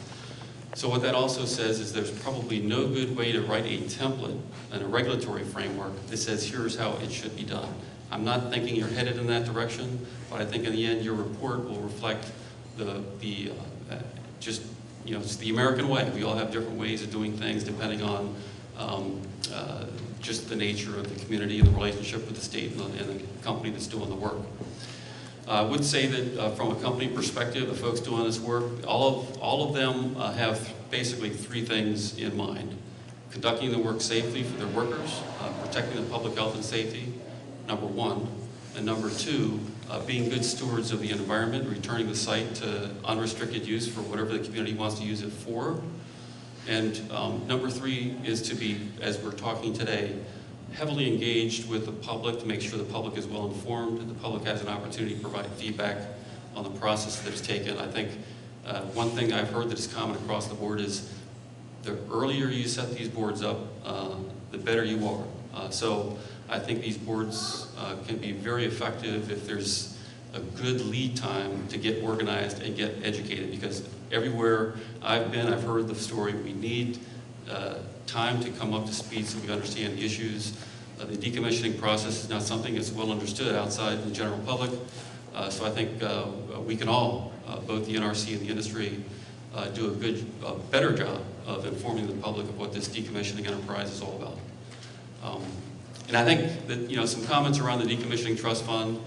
So what that also says is there's probably no good way to write a template and a regulatory framework that says here's how it should be done. I'm not thinking you're headed in that direction, but I think in the end your report will reflect it's the American way. We all have different ways of doing things depending on just the nature of the community and the relationship with the state and the company that's doing the work. I would say that from a company perspective, the folks doing this work, all of them have basically 3 things in mind. conducting the work safely for their workers, protecting the public health and safety, number one. And number two, being good stewards of the environment, returning the site to unrestricted use for whatever the community wants to use it for. And number three is to be, as we're talking today, heavily engaged with the public to make sure the public is well informed and the public has an opportunity to provide feedback on the process that's taken. I think one thing I've heard that is common across the board is the earlier you set these boards up, the better you are. So I think these boards can be very effective if there's a good lead time to get organized and get educated, because everywhere I've been, I've heard the story. We need time to come up to speed so we understand the issues. The decommissioning process is not something that's well understood outside the general public. So I think we can all, both the NRC and the industry, do a better job of informing the public of what this decommissioning enterprise is all about. And I think that, some comments around the Decommissioning Trust Fund,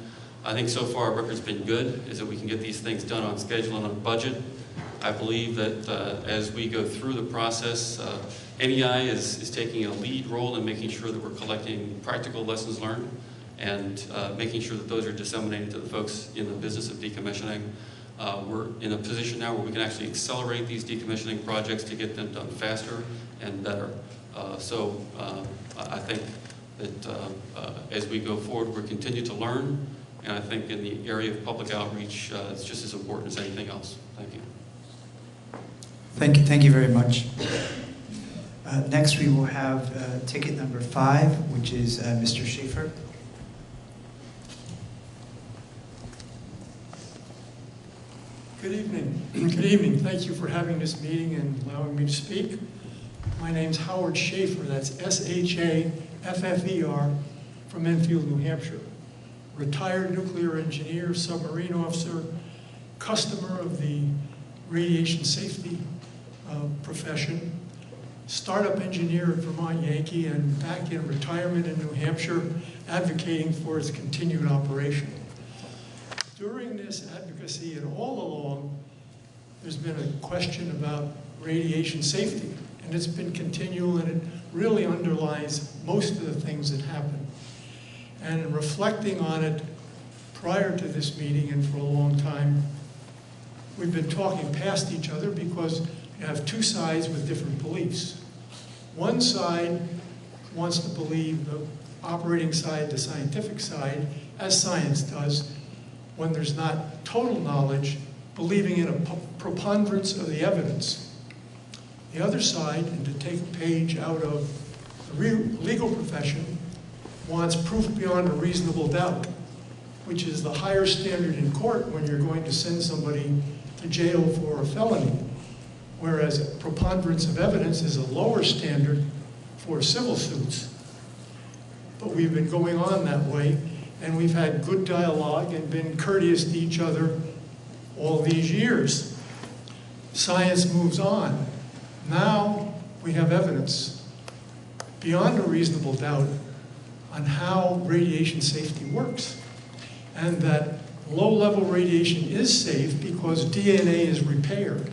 I think so far our record's been good, is that we can get these things done on schedule and on budget. I believe that as we go through the process, NEI is taking a lead role in making sure that we're collecting practical lessons learned and making sure that those are disseminated to the folks in the business of decommissioning. We're in a position now where we can actually accelerate these decommissioning projects to get them done faster and better. So I think that as we go forward, we'll continue to learn, and I think in the area of public outreach, it's just as important as anything else. Thank you. Thank you very much. Next, we will have ticket number 5, which is Mr. Schaefer. Good evening. Good evening. Thank you for having this meeting and allowing me to speak. My name's Howard Schaefer. That's S-H-A-F-F-E-R, from Enfield, New Hampshire. Retired nuclear engineer, submarine officer, customer of the radiation safety profession, startup engineer at Vermont Yankee, and back in retirement in New Hampshire, advocating for its continued operation. During this advocacy and all along, there's been a question about radiation safety, and it's been continual, and it really underlies most of the things that happen. And in reflecting on it prior to this meeting and for a long time, we've been talking past each other because you have two sides with different beliefs. One side wants to believe the operating side, the scientific side, as science does, when there's not total knowledge, believing in a preponderance of the evidence. The other side, and to take a page out of the legal profession, wants proof beyond a reasonable doubt, which is the higher standard in court when you're going to send somebody to jail for a felony, whereas a preponderance of evidence is a lower standard for civil suits. But we've been going on that way, and we've had good dialogue and been courteous to each other all these years. Science moves on. Now we have evidence beyond a reasonable doubt on how radiation safety works, and that low-level radiation is safe because DNA is repaired.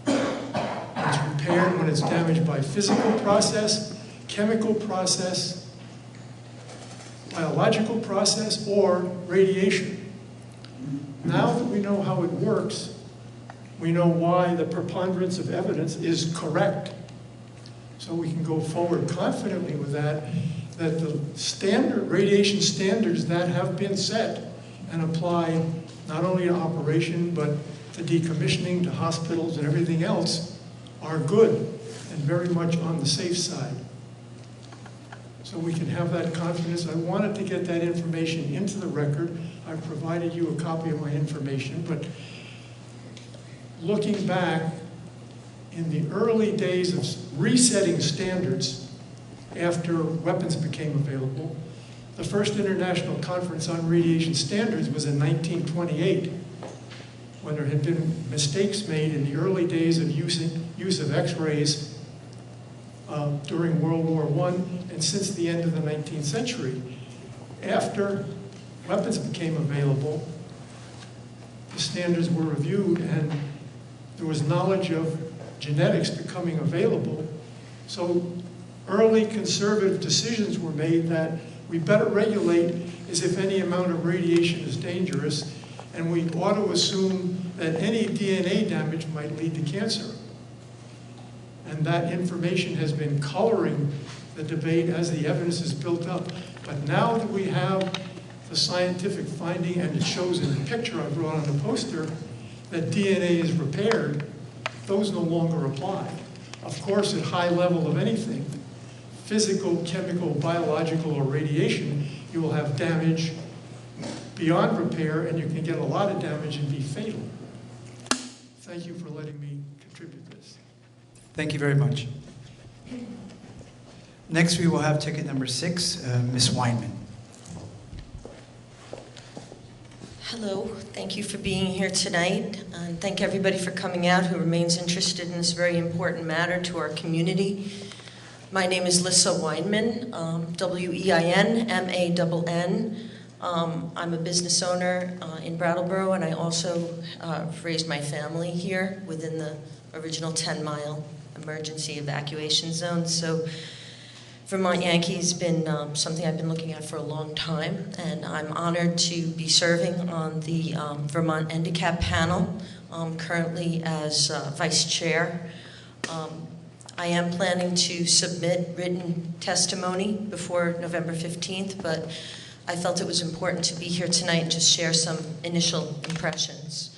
It's repaired when it's damaged by physical process, chemical process, biological process, or radiation. Now that we know how it works, we know why the preponderance of evidence is correct. So we can go forward confidently with that the standard radiation standards that have been set and apply not only to operation, but to decommissioning, to hospitals and everything else are good and very much on the safe side. So we can have that confidence. I wanted to get that information into the record. I've provided you a copy of my information, but looking back in the early days of resetting standards after weapons became available, the first International Conference on Radiation Standards was in 1928, when there had been mistakes made in the early days of use of X-rays during World War I and since the end of the 19th century. After weapons became available, the standards were reviewed and there was knowledge of genetics becoming available. So early conservative decisions were made that we better regulate as if any amount of radiation is dangerous, and we ought to assume that any DNA damage might lead to cancer. And that information has been coloring the debate as the evidence is built up. But now that we have the scientific finding, and it shows in the picture I brought on the poster, that DNA is repaired, those no longer apply. Of course, at high level of anything, physical, chemical, biological, or radiation, you will have damage beyond repair, and you can get a lot of damage and be fatal. Thank you for letting me contribute this. Thank you very much. Next, we will have ticket number 6, Ms. Weinman. Hello, thank you for being here tonight, and thank everybody for coming out who remains interested in this very important matter to our community. My name is Lissa Weinman, W-E-I-N-M-A-N-N. I'm a business owner in Brattleboro, and I also raised my family here within the original 10-mile emergency evacuation zone. So Vermont Yankee has been something I've been looking at for a long time, and I'm honored to be serving on the Vermont NDCAP panel, currently as vice chair. I am planning to submit written testimony before November 15th, but I felt it was important to be here tonight and just share some initial impressions.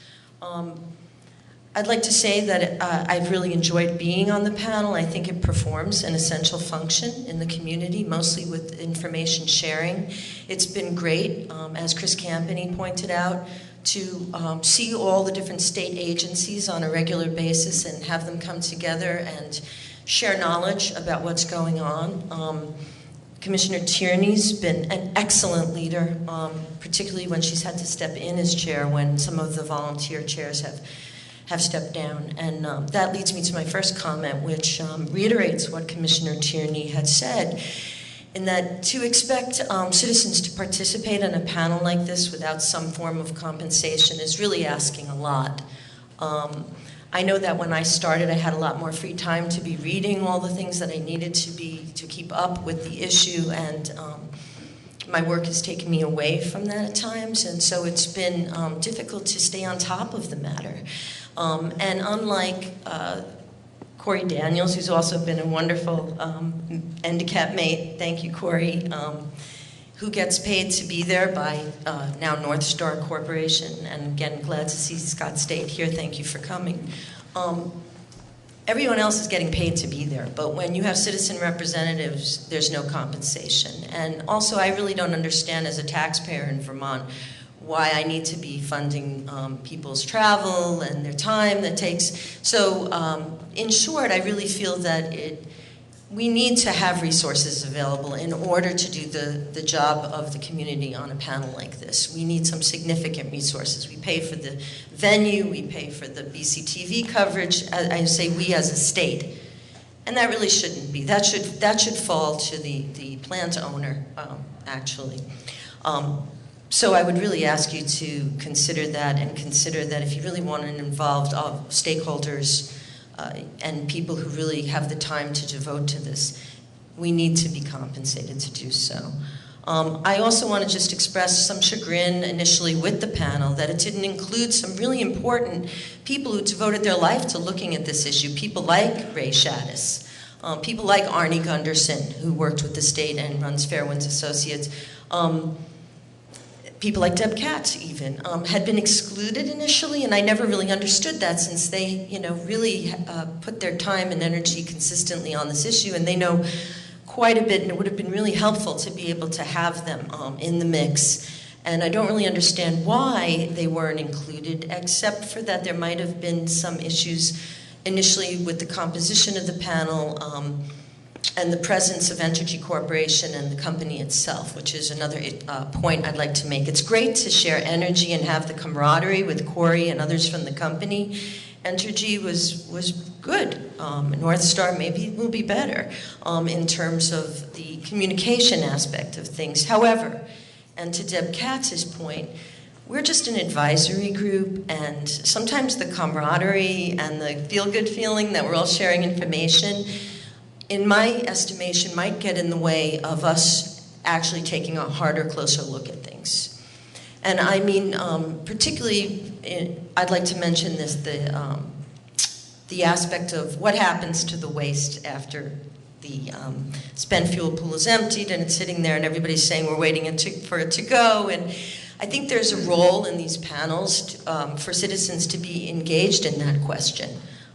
I'd like to say that I've really enjoyed being on the panel. I think it performs an essential function in the community, mostly with information sharing. It's been great, as Chris Campany pointed out, to see all the different state agencies on a regular basis and have them come together and share knowledge about what's going on. Commissioner Tierney's been an excellent leader, particularly when she's had to step in as chair when some of the volunteer chairs have stepped down. And that leads me to my first comment, which reiterates what Commissioner Tierney had said, in that to expect citizens to participate in a panel like this without some form of compensation is really asking a lot. I know that when I started, I had a lot more free time to be reading all the things that I needed to keep up with the issue, and my work has taken me away from that at times, and so it's been difficult to stay on top of the matter. And unlike Corey Daniels, who's also been a wonderful NDCAP mate, thank you, Corey, who gets paid to be there by now North Star Corporation, and again, glad to see Scott State here, thank you for coming. Everyone else is getting paid to be there, but when you have citizen representatives, there's no compensation. And also, I really don't understand as a taxpayer in Vermont why I need to be funding people's travel and their time that takes. So in short, I really feel that we need to have resources available in order to do the job of the community on a panel like this. We need some significant resources. We pay for the venue, we pay for the BCTV coverage, I say we as a state. And that really shouldn't be. That should fall to the plant owner, actually. So I would really ask you to consider that, and consider that if you really want to involve stakeholders and people who really have the time to devote to this, we need to be compensated to do so. I also want to just express some chagrin initially with the panel that it didn't include some really important people who devoted their life to looking at this issue, people like Ray Shaddis, people like Arnie Gunderson, who worked with the state and runs Fairwinds Associates, people like Deb Katz even, had been excluded initially, and I never really understood that, since they, really put their time and energy consistently on this issue, and they know quite a bit, and it would have been really helpful to be able to have them in the mix. And I don't really understand why they weren't included, except for that there might have been some issues initially with the composition of the panel, and the presence of Entergy Corporation and the company itself, which is another point I'd like to make. It's great to share energy and have the camaraderie with Corey and others from the company. Entergy was good. North Star maybe will be better in terms of the communication aspect of things. However, and to Deb Katz's point, we're just an advisory group, and sometimes the camaraderie and the feel-good feeling that we're all sharing information, in my estimation, might get in the way of us actually taking a harder, closer look at things. And I mean, particularly, I'd like to mention this, the aspect of what happens to the waste after the spent fuel pool is emptied and it's sitting there and everybody's saying we're waiting for it to go. And I think there's a role in these panels for citizens to be engaged in that question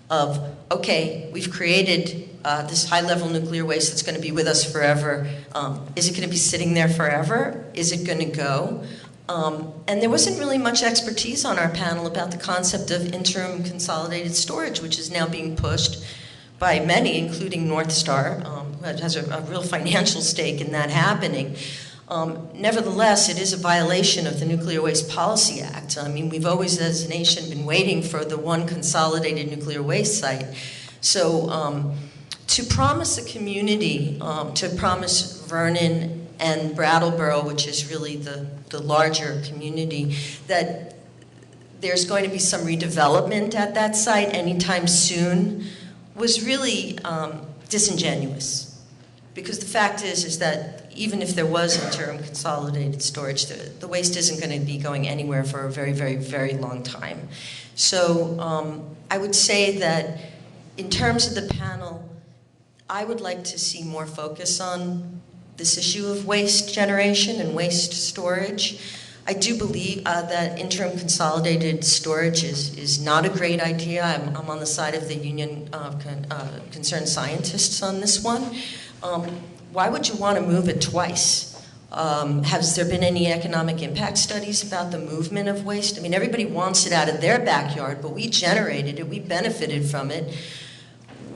of, okay, we've created this high-level nuclear waste that's going to be with us forever. Is it going to be sitting there forever? Is it going to go? And there wasn't really much expertise on our panel about the concept of interim consolidated storage, which is now being pushed by many, including North Star, who has a real financial stake in that happening. Nevertheless, it is a violation of the Nuclear Waste Policy Act. I mean, we've always, as a nation, been waiting for the one consolidated nuclear waste site. So to promise a community, to promise Vernon and Brattleboro, which is really the larger community, that there's going to be some redevelopment at that site anytime soon, was really disingenuous. Because the fact is that even if there was interim consolidated storage, the waste isn't going to be going anywhere for a very, very, very long time. So I would say that in terms of the panel, I would like to see more focus on this issue of waste generation and waste storage. I do believe that interim consolidated storage is not a great idea. I'm on the side of the Union of Concerned Scientists on this one. Why would you want to move it twice? Has there been any economic impact studies about the movement of waste? I mean, everybody wants it out of their backyard, but we generated it, we benefited from it.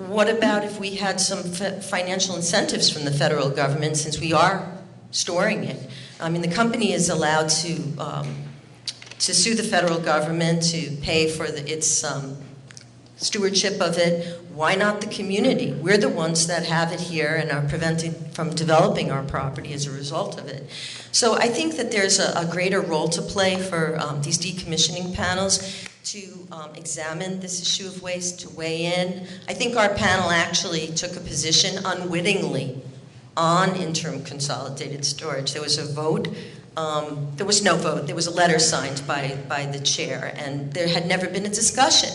What about if we had some financial incentives from the federal government, since we are storing it? I mean, the company is allowed to sue the federal government to pay for its stewardship of it. Why not the community? We're the ones that have it here and are prevented from developing our property as a result of it. So I think that there's a greater role to play for these decommissioning panels to examine this issue of waste, to weigh in. I think our panel actually took a position unwittingly on interim consolidated storage. There was a vote. There was no vote. There was a letter signed by the chair, and there had never been a discussion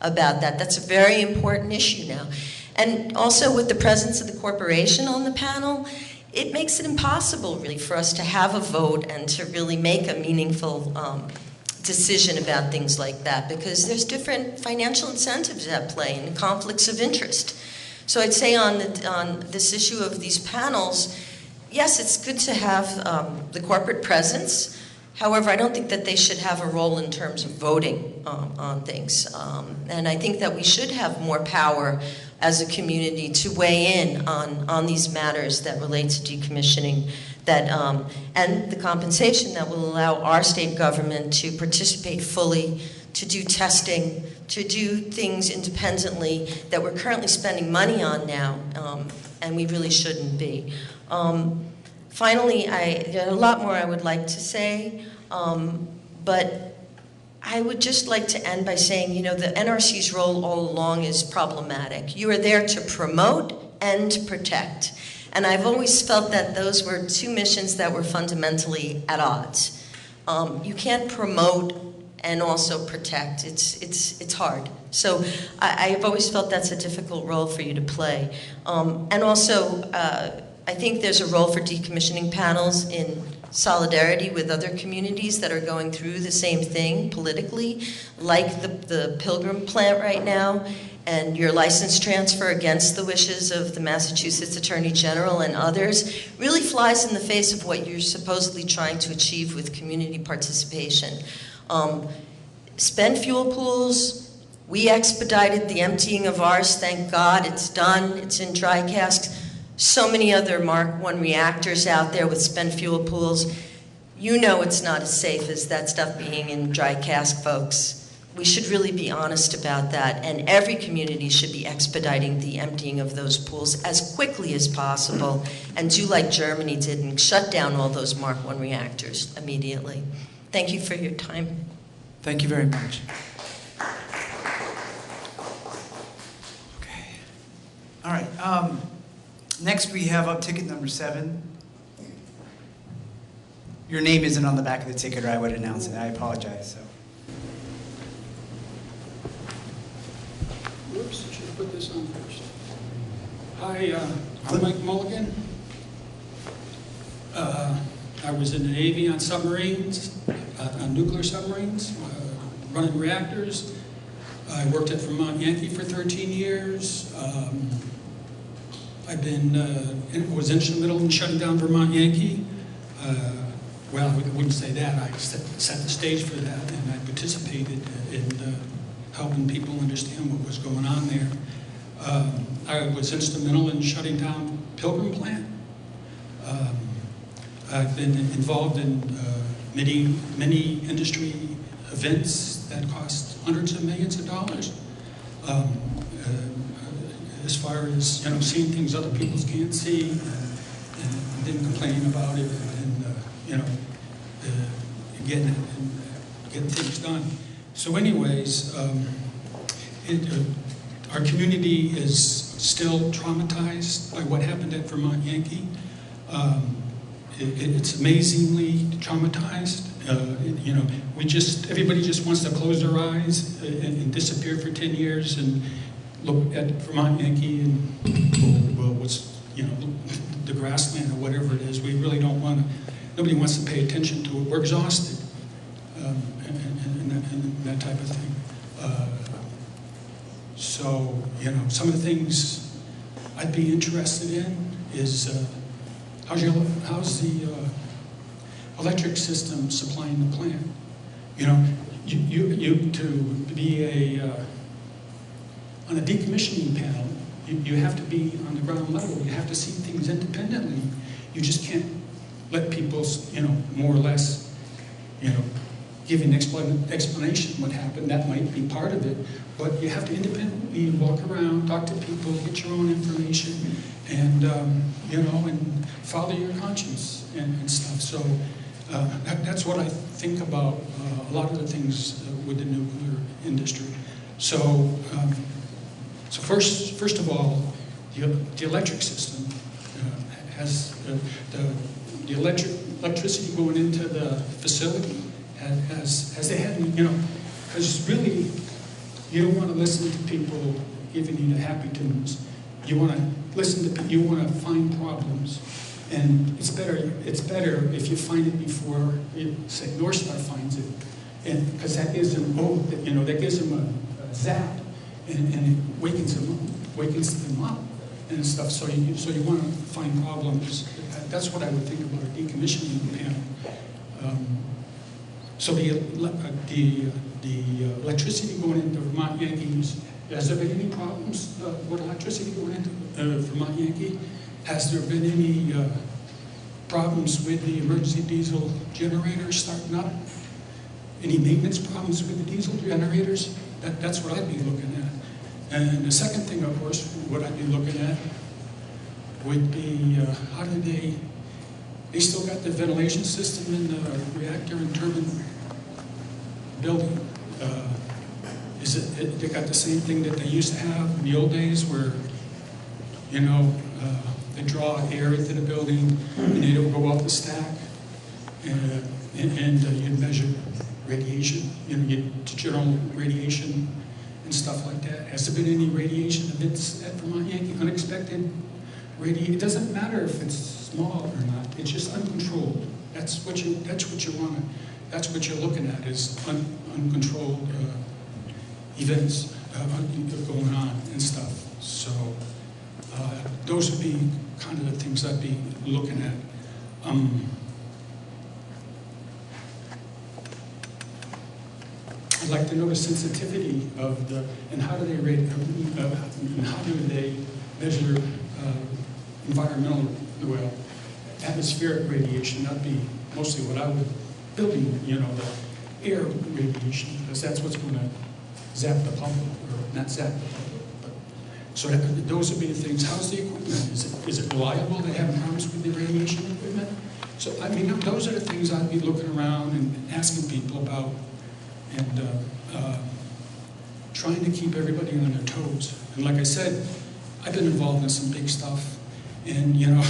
about that. That's a very important issue now. And also with the presence of the corporation on the panel, it makes it impossible really for us to have a vote and to really make a meaningful decision about things like that, because there's different financial incentives at play and conflicts of interest. So I'd say on this issue of these panels, yes, it's good to have the corporate presence. However, I don't think that they should have a role in terms of voting on things. And I think that we should have more power as a community to weigh in on these matters that relate to decommissioning, and the compensation that will allow our state government to participate fully, to do testing, to do things independently that we're currently spending money on now, and we really shouldn't be. Finally, there are a lot more I would like to say, but I would just like to end by saying, you know, the NRC's role all along is problematic. You are there to promote and protect. And I've always felt that those were two missions that were fundamentally at odds. You can't promote and also protect. It's hard. So I've always felt that's a difficult role for you to play. And also, I think there's a role for decommissioning panels in solidarity with other communities that are going through the same thing politically, like the Pilgrim plant right now, and your license transfer against the wishes of the Massachusetts Attorney General and others really flies in the face of what you're supposedly trying to achieve with community participation. Spent fuel pools, we expedited the emptying of ours, thank God, it's done, it's in dry casks. So many other Mark I reactors out there with spent fuel pools. You know it's not as safe as that stuff being in dry cask, folks. We should really be honest about that, and every community should be expediting the emptying of those pools as quickly as possible, and do like Germany did and shut down all those Mark I reactors immediately. Thank you for your time. Thank you very much. Okay. All right. Next, we have up ticket number 7. Your name isn't on the back of the ticket, or I would announce it. I apologize. So. Whoops, should have put this on first. Hi, I'm Mike Mulligan. I was in the Navy on submarines, on nuclear submarines, running reactors. I worked at Vermont Yankee for 13 years. Was instrumental in shutting down Vermont Yankee. Well, I wouldn't say that. I set the stage for that, and I participated in helping people understand what was going on there. I was instrumental in shutting down Pilgrim Plant. I've been involved in many industry events that cost hundreds of millions of dollars. As far as seeing things other people can't see, and then complaining about it, and getting things done. So, anyways, our community is still traumatized by what happened at Vermont Yankee. It's amazingly traumatized. Everybody just wants to close their eyes and disappear for 10 years and look at Vermont Yankee and, well, what's, the grassland or whatever it is. We really don't want to, nobody wants to pay attention to it. We're exhausted, and that type of thing. So, some of the things I'd be interested in is how's the electric system supplying the plant? You to be on a decommissioning panel, you have to be on the ground level. You have to see things independently. You just can't let people, more or less, give an explanation what happened. That might be part of it, but you have to independently walk around, talk to people, get your own information, and and follow your conscience and stuff. So that's what I think about a lot of the things with the nuclear industry. So. So first of all, the electric system has the electricity going into the facility has they had because really you don't want to listen to people giving you the happy tunes. You want to you want to find problems, and it's better if you find it before say North Star finds it, and because that gives them that gives them a zap. And it wakens them up and stuff. So you want to find problems. That's what I would think about a decommissioning panel. So the electricity going into Vermont Yankees, has there been any problems with electricity going into Vermont Yankee? Has there been any problems with the emergency diesel generators starting up? Any maintenance problems with the diesel generators? That's what I'd be looking at. And the second thing, of course, what I'd be looking at would be how do they still got the ventilation system in the reactor and turbine building? They got the same thing that they used to have in the old days where, they draw air into the building and they don't go off the stack and you'd measure radiation, general radiation and stuff like that. Has there been any radiation events at Vermont Yankee? Unexpected radiation? It doesn't matter if it's small or not. It's just uncontrolled. That's what you want to. That's what you're looking at is uncontrolled events going on and stuff. So those would be kind of the things I'd be looking at. I'd like to know the sensitivity of and how do they rate, and how do they measure environmental, atmospheric radiation. That'd be mostly what I would building, the air radiation, because that's what's going to zap the public, or not zap the public. But, so those would be the things. How's the equipment? Is it reliable? They have problems with the radiation equipment? So those are the things I'd be looking around and asking people about. And trying to keep everybody on their toes. And like I said, I've been involved in some big stuff, And, you know,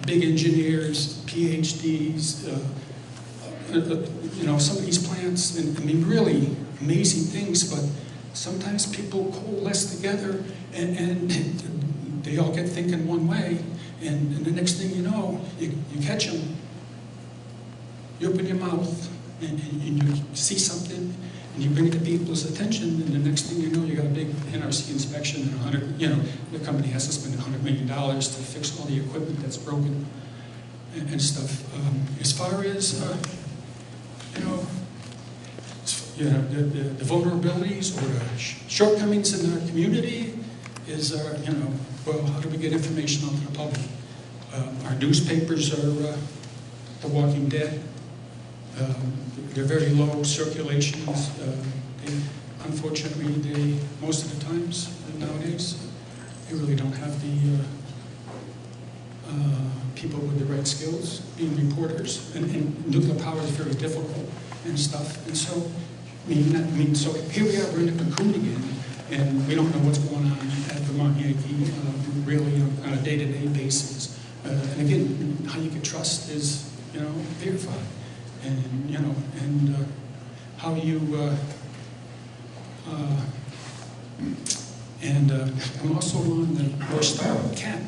big engineers, PhDs, you know, some of these plants, and I mean, really amazing things, but sometimes people coalesce together and they all get thinking one way, and the next thing you know, you catch them, you open your mouth, and you see something, and you bring it to people's attention, and the next thing you know, you got a big NRC inspection, and the company has to spend $100 million to fix all the equipment that's broken and stuff. As far as, the vulnerabilities or the shortcomings in the community is, well, how do we get information out to the public? Our newspapers are The Walking Dead. They're very low circulations. Unfortunately, most of the times nowadays, they really don't have the people with the right skills being reporters. And nuclear power is very difficult and stuff. And so, so here we are, we're in a cocoon again, and we don't know what's going on at Vermont Yankee really on a day-to-day basis. And again, how you get trust is, verified. And, how you, I'm also on the North Star CAP,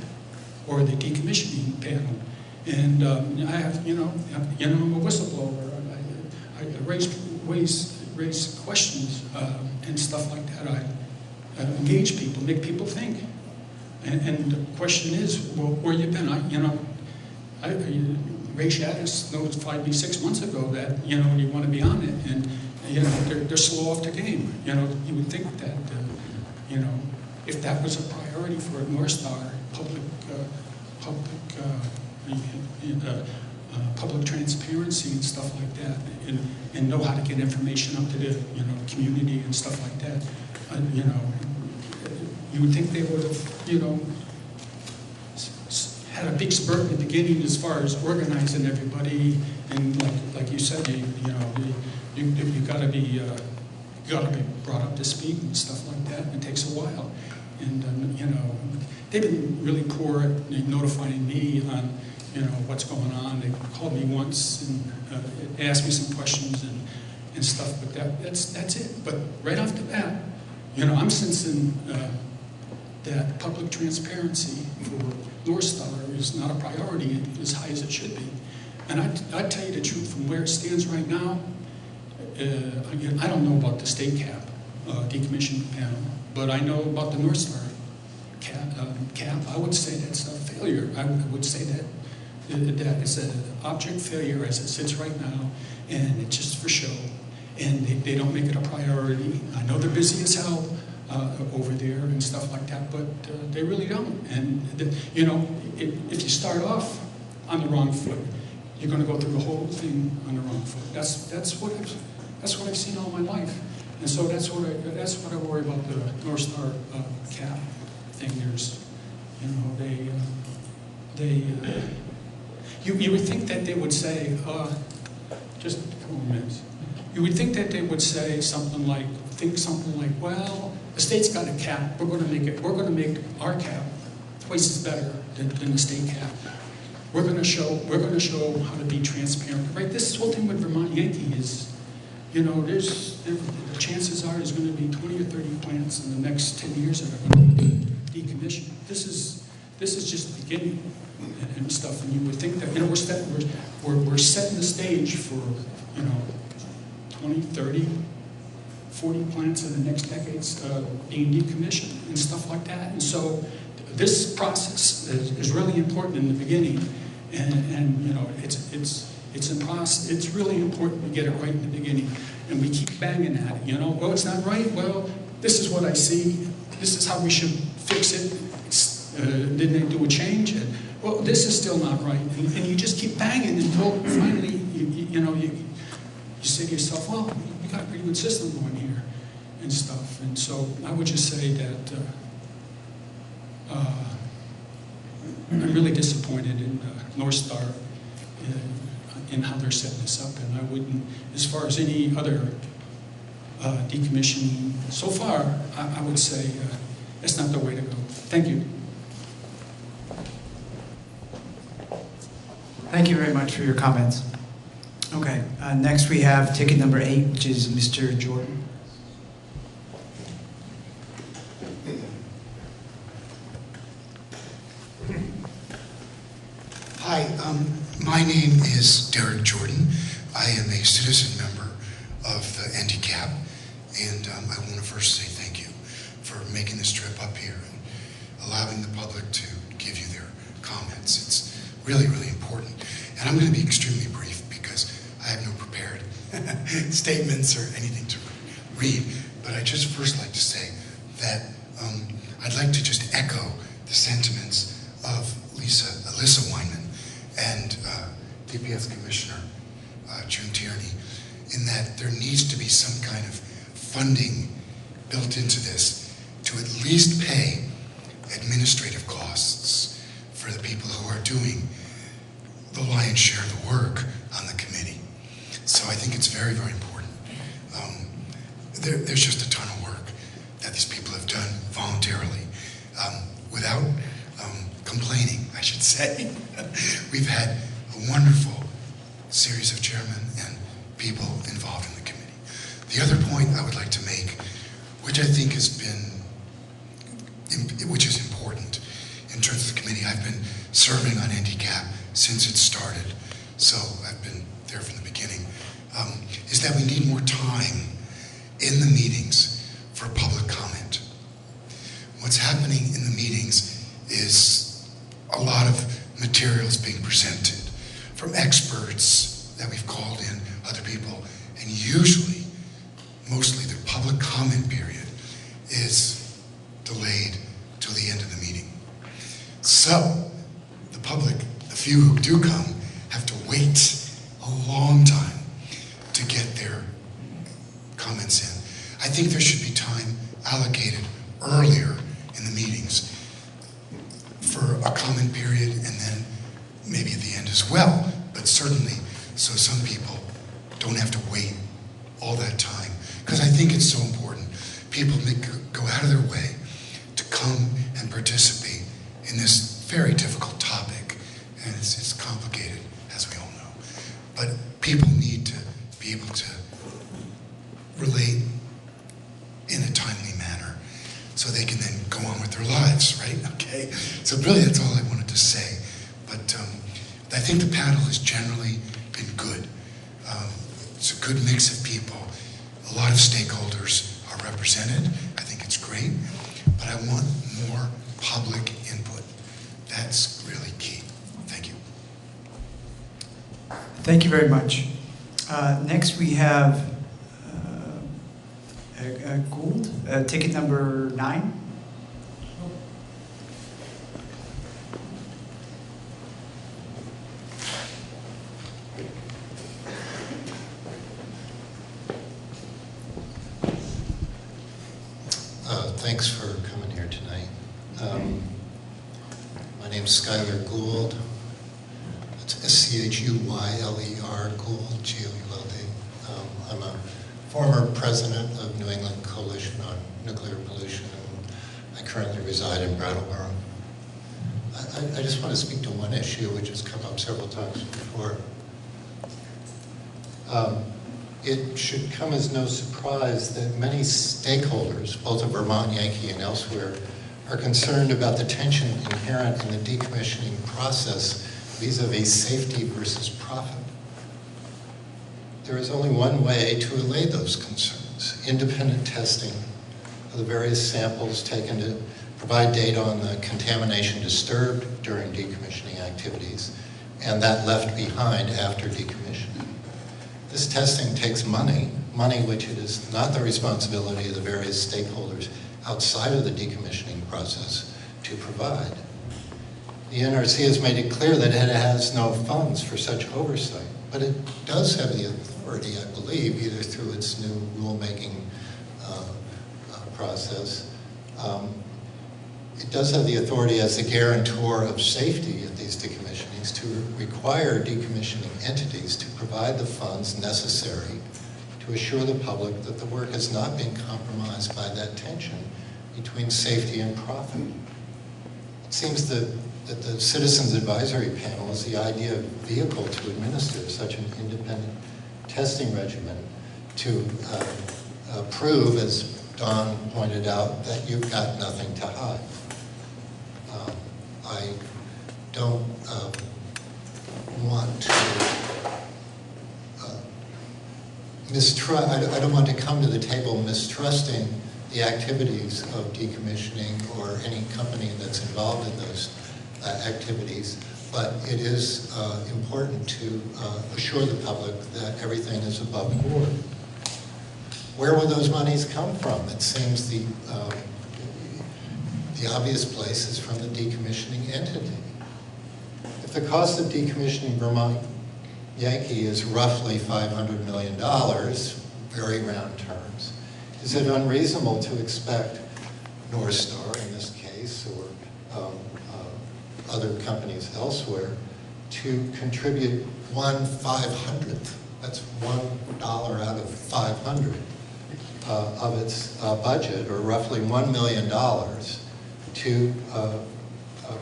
or the decommissioning panel. And I have, I'm a whistleblower. I raise questions and stuff like that. I engage people, make people think. And the question is, well, where you been? Ray Shaddis notified me 6 months ago that, you want to be on it, and, they're slow off the game. You would think that, if that was a priority for North Star, public transparency and stuff like that, and know how to get information up to the, community and stuff like that, you would think they would have, had a big spurt in the beginning as far as organizing everybody, and like you said, you got to be brought up to speed and stuff like that. And it takes a while, and they've been really poor at notifying me on what's going on. They called me once and asked me some questions and stuff, but that's it. But right off the bat, I'm sensing that public transparency for North Star is not a priority as high as it should be. And I tell you the truth, from where it stands right now, again, I don't know about the state CAP, decommissioning panel, but I know about the North Star CAP. I would say that's a failure. I would say that it's an object failure as it sits right now, and it's just for show. And they don't make it a priority. I know they're busy as hell over there and stuff like that, but they really don't. And if you start off on the wrong foot, you're going to go through the whole thing on the wrong foot. That's what I've seen all my life, and so that's what I worry about the North Star CAP thing. There's, you would think that they would say, just a couple of minutes. You would think that they would say something like, well, the state's got a cap. We're going to make our cap twice as better than the state cap. We're going to show how to be transparent. Right? This whole thing with Vermont Yankee is, the chances are there's going to be 20 or 30 plants in the next 10 years that are going to be decommissioned. This is just the beginning and stuff. And you would think that we're setting the stage for 20, 30, 40 plants in the next decades being decommissioned and stuff like that. And so this process is really important in the beginning, and it's really important to get it right in the beginning. And we keep banging at it. Well, it's not right. Well, this is what I see. This is how we should fix it. Didn't they do a change? And, well, this is still not right. And you just keep banging until finally you say to yourself, well, we got a pretty good system going here and stuff. And so I would just say that I'm really disappointed in North Star in how they're setting this up. And I wouldn't, as far as any other decommissioning so far, I would say that's not the way to go. Thank you. Thank you very much for your comments. Okay, next we have ticket number 8, which is Mr. Jordan. Hi, my name is Derek Jordan. I am a citizen member of the NDCAP, and I want to first say thank you for making this trip up here and allowing the public to give you their comments. It's really, really important. And I'm going to be extremely brief because I have no prepared statements or anything to read. But I'd just first like to say that I'd like to just echo the sentiments of Alyssa Weinman and DPS Commissioner June Tierney, in that there needs to be some kind of funding built into this to at least pay administrative costs for the people who are doing the lion's share of the work on the committee. So I think it's very, very important. There's just a ton of work that these people have done voluntarily, without complaining, I should say. We've had a wonderful series of chairmen and people involved in the committee. The other point I would like to make, which I think has been, which is important in terms of the committee, I've been serving on NDCAP since it started, so I've been there from the beginning, is that we need more time in the meetings for public comment. What's happening in the meetings is a lot of materials being presented from experts that we've called in, other people, and usually, mostly the public comment period is delayed till the end of the meeting. So, the public, the few who do come, have to wait a long time to get their comments in. I think there should be time allocated earlier in the meetings for a comment period and then maybe at the end as well, but certainly so some people don't have to wait all that time, because I think it's so important. People go out of their way to come and participate in this very difficult topic, and it's complicated, as we all know. But people need to be able to relate in a timely manner so they can then go on with their lives, right? Okay, so really that's all I wanted to say. But I think the panel has generally been good. It's a good mix of people. A lot of stakeholders are represented. I think it's great, but I want more public input. That's really key. Thank you. Thank you very much. Next we have Gould, ticket number 9. Thanks for coming here tonight. My name's Skylar Gould. It's Schuyler, Gould, G-O-U-L-D. I'm a former president of New England Coalition on Nuclear Pollution, and I currently reside in Brattleboro. I just want to speak to one issue which has come up several times before. It should come as no surprise that many stakeholders, both at Vermont Yankee and elsewhere, are concerned about the tension inherent in the decommissioning process vis-a-vis safety versus profit. There is only one way to allay those concerns: independent testing of the various samples taken to provide data on the contamination disturbed during decommissioning activities and that left behind after decommissioning. This testing takes money which it is not the responsibility of the various stakeholders outside of the decommissioning process to provide. The NRC has made it clear that it has no funds for such oversight, but it does have the authority, I believe, either through its new rulemaking process. It does have the authority as the guarantor of safety at these decommissionings to require decommissioning entities to provide the funds necessary to assure the public that the work has not been compromised by that tension between safety and profit. It seems that that the Citizens Advisory Panel is the ideal vehicle to administer such an independent testing regimen to prove, as Don pointed out, that you've got nothing to hide. I don't want to mistrust, I don't want to come to the table mistrusting the activities of decommissioning or any company that's involved in those activities, but it is important to assure the public that everything is above board. Where will those monies come from? It seems the obvious place is from the decommissioning entity. If the cost of decommissioning Vermont Yankee is roughly $500 million, very round terms, is it unreasonable to expect North Star in this case, or other companies elsewhere, to contribute 1/500th, that's $1 out of 500 of its budget, or roughly $1 million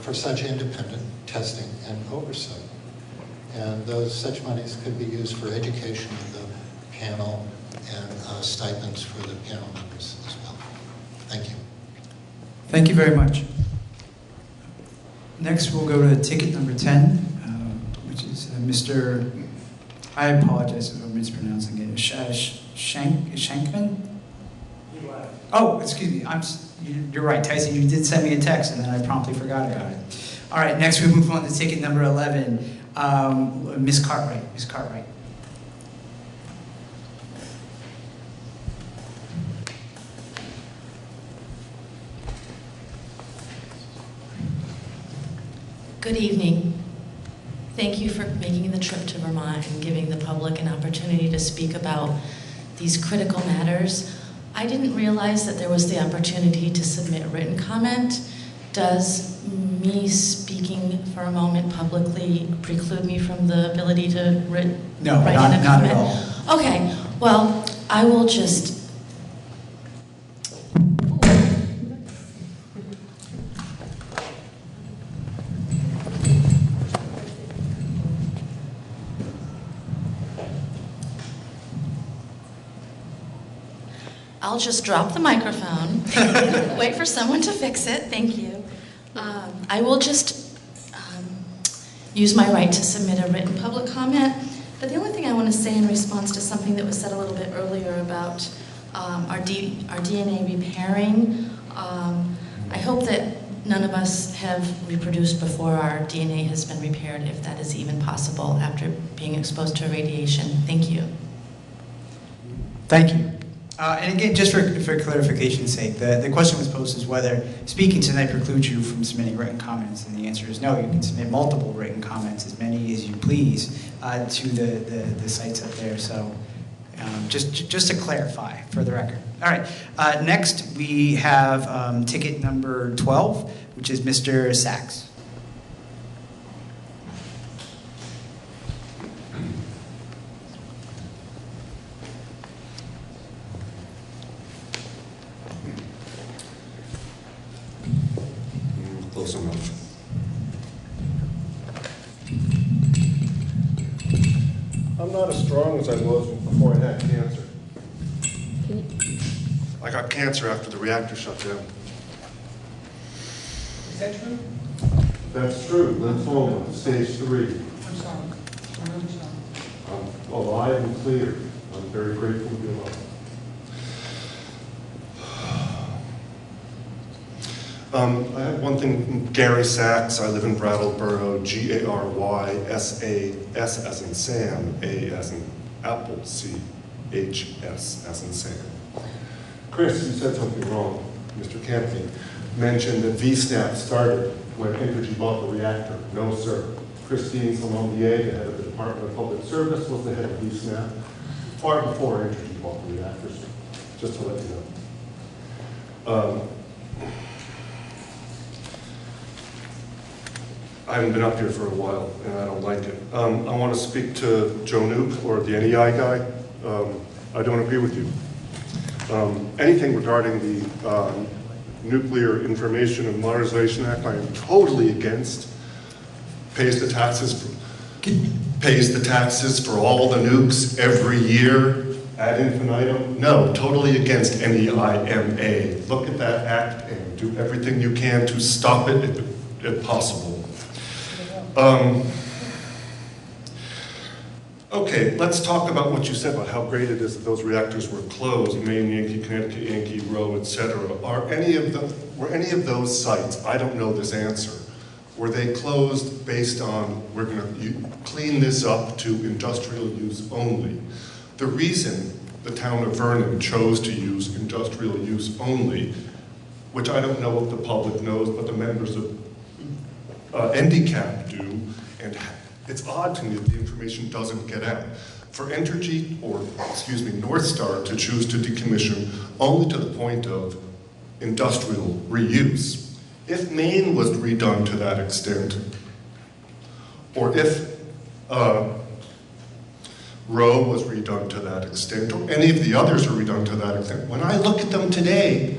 for such independent testing and oversight? And such monies could be used for education of the panel and stipends for the panel members as well. Thank you. Thank you very much. Next, we'll go to ticket number 10, which is Mr. I apologize if I'm mispronouncing it. Shankman? Oh, excuse me. You're right, Tyson. You did send me a text, and then I promptly forgot about it. All right, next we move on to ticket number 11, Ms. Cartwright. Ms. Cartwright. Good evening. Thank you for making the trip to Vermont and giving the public an opportunity to speak about these critical matters. I didn't realize that there was the opportunity to submit written comment. Does me speaking for a moment publicly preclude me from the ability to write in a comment? Not at all. Okay, well, I will just I'll just drop the microphone, wait for someone to fix it, thank you. I will just use my right to submit a written public comment, but the only thing I want to say in response to something that was said a little bit earlier about our DNA repairing, I hope that none of us have reproduced before our DNA has been repaired, if that is even possible after being exposed to radiation. Thank you. Thank you. And again, just for clarification's sake, the question was posed as whether speaking tonight precludes you from submitting written comments, and the answer is no. You can submit multiple written comments, as many as you please, to the sites up there. So just to clarify for the record. All right, next we have ticket number 12, which is Mr. Sachs. Close enough. I'm not as strong as I was before I had cancer. I got cancer after the reactor shut down. Is that true? That's true. Lymphoma, stage 3. I'm sorry. I'm really sorry. I'm alive and clear. I'm very grateful to be alive. I have one thing, Gary Sachs. I live in Brattleboro, Garysas, S as in Sam, A as in Apple, C-H-S as in Sam. Chris, you said something wrong. Mr. Camping mentioned that VSNAP started when Entergy bought the reactor. No, sir. Christine Salombier, the head of the Department of Public Service, was the head of VSNAP far before Entergy bought the reactors, just to let you know. I haven't been up here for a while, and I don't like it. I want to speak to Joe Nuke, or the NEI guy. I don't agree with you. Anything regarding the Nuclear Information and Modernization Act, I am totally against. pays the taxes for all the nukes every year ad infinitum? No, totally against any IMA. Look at that act and do everything you can to stop it if possible. Okay, let's talk about what you said about how great it is that those reactors were closed, Maine Yankee, Connecticut Yankee, Roe, etc. Were any of those sites, I don't know this answer, were they closed based on, we're going to clean this up to industrial use only? The reason the town of Vernon chose to use industrial use only, which I don't know if the public knows, but the members of NDCAP do, and it's odd to me that the information doesn't get out. For Entergy, or excuse me, North Star to choose to decommission only to the point of industrial reuse. If Maine was redone to that extent, or if Roe was redone to that extent, or any of the others are redone to that extent, when I look at them today,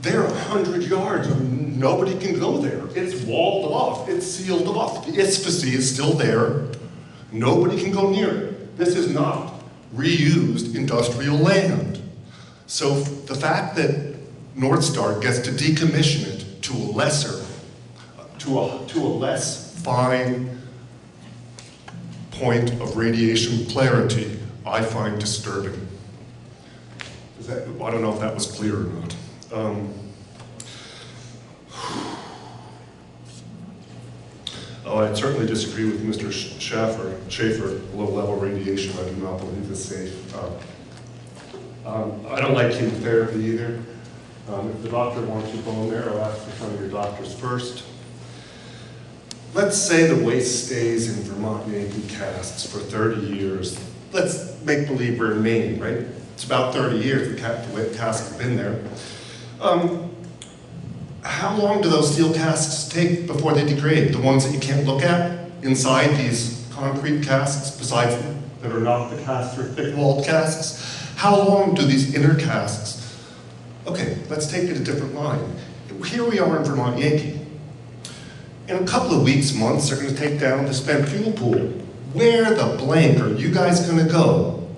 they're 100 yards and nobody can go there. It's walled off, it's sealed off. The ISFAC is still there. Nobody can go near it. This is not reused industrial land. So the fact that North Star gets to decommission it to a lesser, to a less fine point of radiation clarity, I find disturbing. I don't know if that was clear or not. I certainly disagree with Mr. Schaefer. Low-level radiation, I do not believe is safe. I don't like chemotherapy either. If the doctor wants you bone marrow, ask for some of your doctors first. Let's say the waste stays in Vermont Yankee casks for 30 years. Let's make believe we're in Maine, right? It's about 30 years the casks have been there. How long do those steel casks take before they degrade? The ones that you can't look at inside these concrete casks, besides that are not the casks or thick-walled casks? How long do these inner casks? Okay, let's take it a different line. Here we are in Vermont Yankee. In a couple of weeks, months, they're going to take down the spent fuel pool. Where the blank are you guys going to go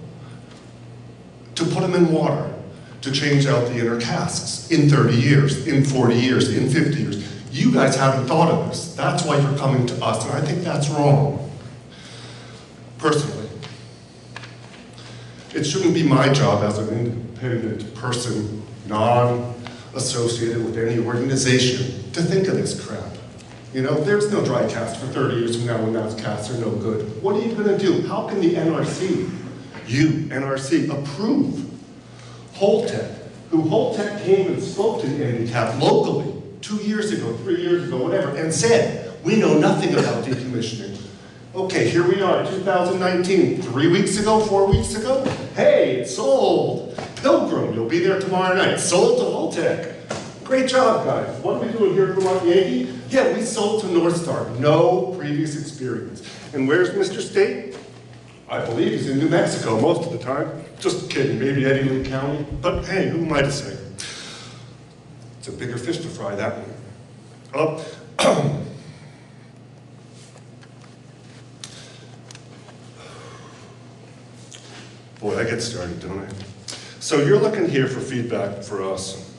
to put them in water, to change out the inner casks in 30 years, in 40 years, in 50 years? You guys haven't thought of this. That's why you're coming to us, and I think that's wrong, personally. It shouldn't be my job as an independent person, non-associated with any organization, to think of this crap. You know, there's no dry cast for 30 years from now when those casts are no good. What are you going to do? How can the NRC, you, NRC, approve Holtec, who Holtec came and spoke to the NDCAP locally 2 years ago, 3 years ago, whatever, and said, we know nothing about decommissioning. Okay, here we are, 2019, 3 weeks ago, 4 weeks ago. Hey, it's sold. Pilgrim, you'll be there tomorrow night. Sold to Holtec. Great job, guys. What are we doing here for Vermont Yankee? Yeah, we sold to North Star. No previous experience. And where's Mr. State? I believe he's in New Mexico most of the time. Just kidding, maybe Eddie Lee County. But hey, who am I to say? It's a bigger fish to fry, that one. Boy, I get started, don't I? So you're looking here for feedback for us.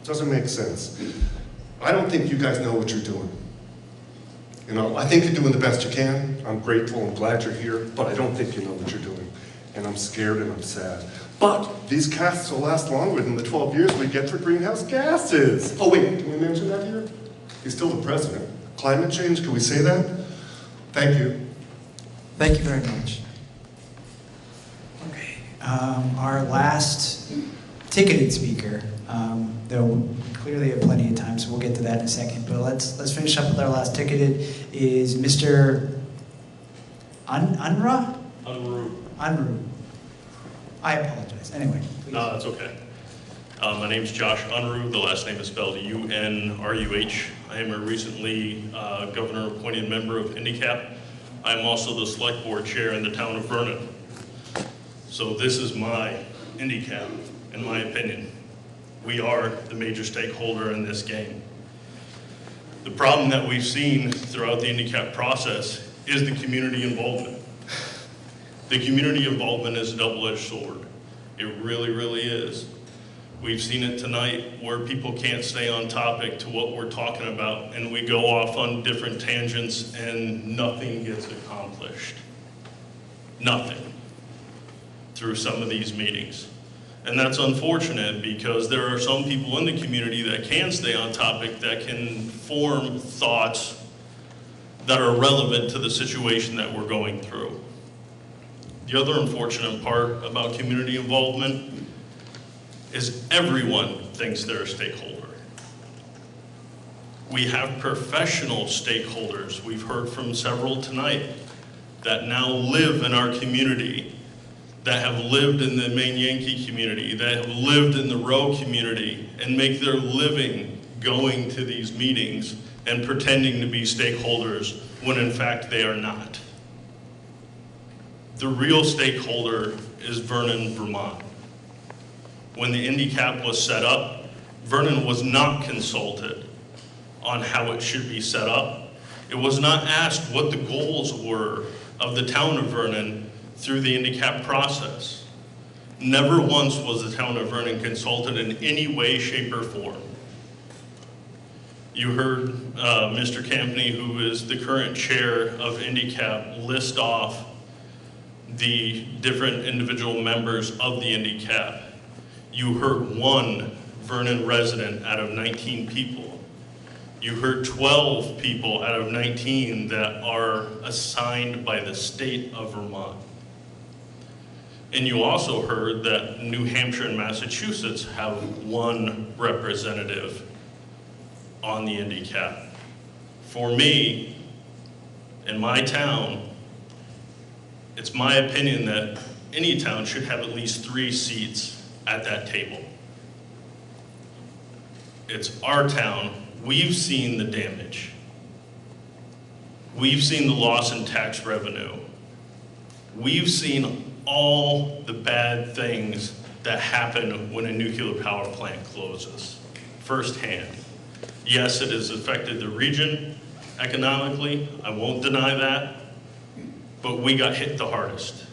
Doesn't make sense. I don't think you guys know what you're doing. You know, I think you're doing the best you can. I'm grateful and glad you're here, but I don't think you know what you're doing. And I'm scared and I'm sad. But these casts will last longer than the 12 years we get for greenhouse gases. Oh wait, can we mention that here? He's still the president. Climate change, can we say that? Thank you. Thank you very much. Okay, our last ticketed speaker, though we clearly have plenty of time, so we'll get to that in a second. But let's finish up with our last ticketed is Mr. Unruh? Unruh. I apologize. Anyway, please. No, that's okay. My name's Josh Unruh. The last name is spelled U-N-R-U-H. I am a recently governor-appointed member of NDCAP. I'm also the select board chair in the town of Vernon. So this is my NDCAP, in my opinion. We are the major stakeholder in this game. The problem that we've seen throughout the IndyCap process is the community involvement. The community involvement is a double-edged sword. It really, really is. We've seen it tonight where people can't stay on topic to what we're talking about, and we go off on different tangents and nothing gets accomplished. Nothing through some of these meetings. And that's unfortunate because there are some people in the community that can stay on topic, that can form thoughts that are relevant to the situation that we're going through. The other unfortunate part about community involvement is everyone thinks they're a stakeholder. We have professional stakeholders, we've heard from several tonight, that now live in our community, that have lived in the Maine Yankee community, that have lived in the Row community, and make their living going to these meetings and pretending to be stakeholders when in fact they are not. The real stakeholder is Vernon, Vermont. When the IndyCap was set up, Vernon was not consulted on how it should be set up. It was not asked what the goals were of the town of Vernon through the IndyCap process. Never once was the town of Vernon consulted in any way, shape, or form. You heard Mr. Campney, who is the current chair of IndyCap, list off the different individual members of the IndyCap. You heard one Vernon resident out of 19 people. You heard 12 people out of 19 that are assigned by the state of Vermont. And you also heard that New Hampshire and Massachusetts have one representative on the IndyCap. For me, in my town, it's my opinion that any town should have at least 3 seats at that table. It's our town. We've seen the damage. We've seen the loss in tax revenue. We've seen all the bad things that happen when a nuclear power plant closes, firsthand. Yes, it has affected the region economically, I won't deny that, but we got hit the hardest.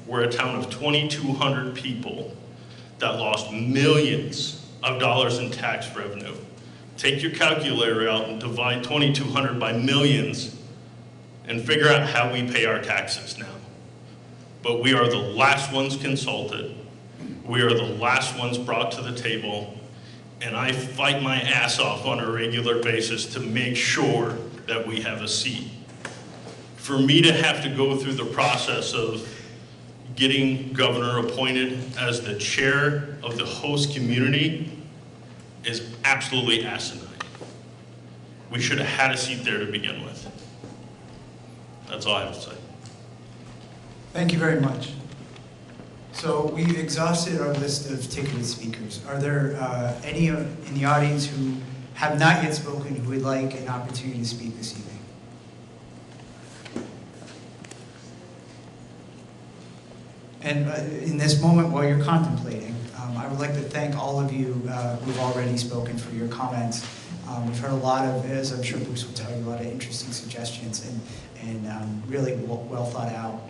We're a town of 2,200 people that lost millions of dollars in tax revenue. Take your calculator out and divide 2,200 by millions and figure out how we pay our taxes now. But we are the last ones consulted. We are the last ones brought to the table. And I fight my ass off on a regular basis to make sure that we have a seat. For me to have to go through the process of getting governor appointed as the chair of the host community is absolutely asinine. We should have had a seat there to begin with. That's all I have to say. Thank you very much. So we've exhausted our list of ticketed speakers. Are there any in the audience who have not yet spoken who would like an opportunity to speak this evening? And in this moment, while you're contemplating, I would like to thank all of you who've already spoken for your comments. We've heard a lot of, as I'm sure Bruce will tell you, a lot of interesting suggestions and really well thought out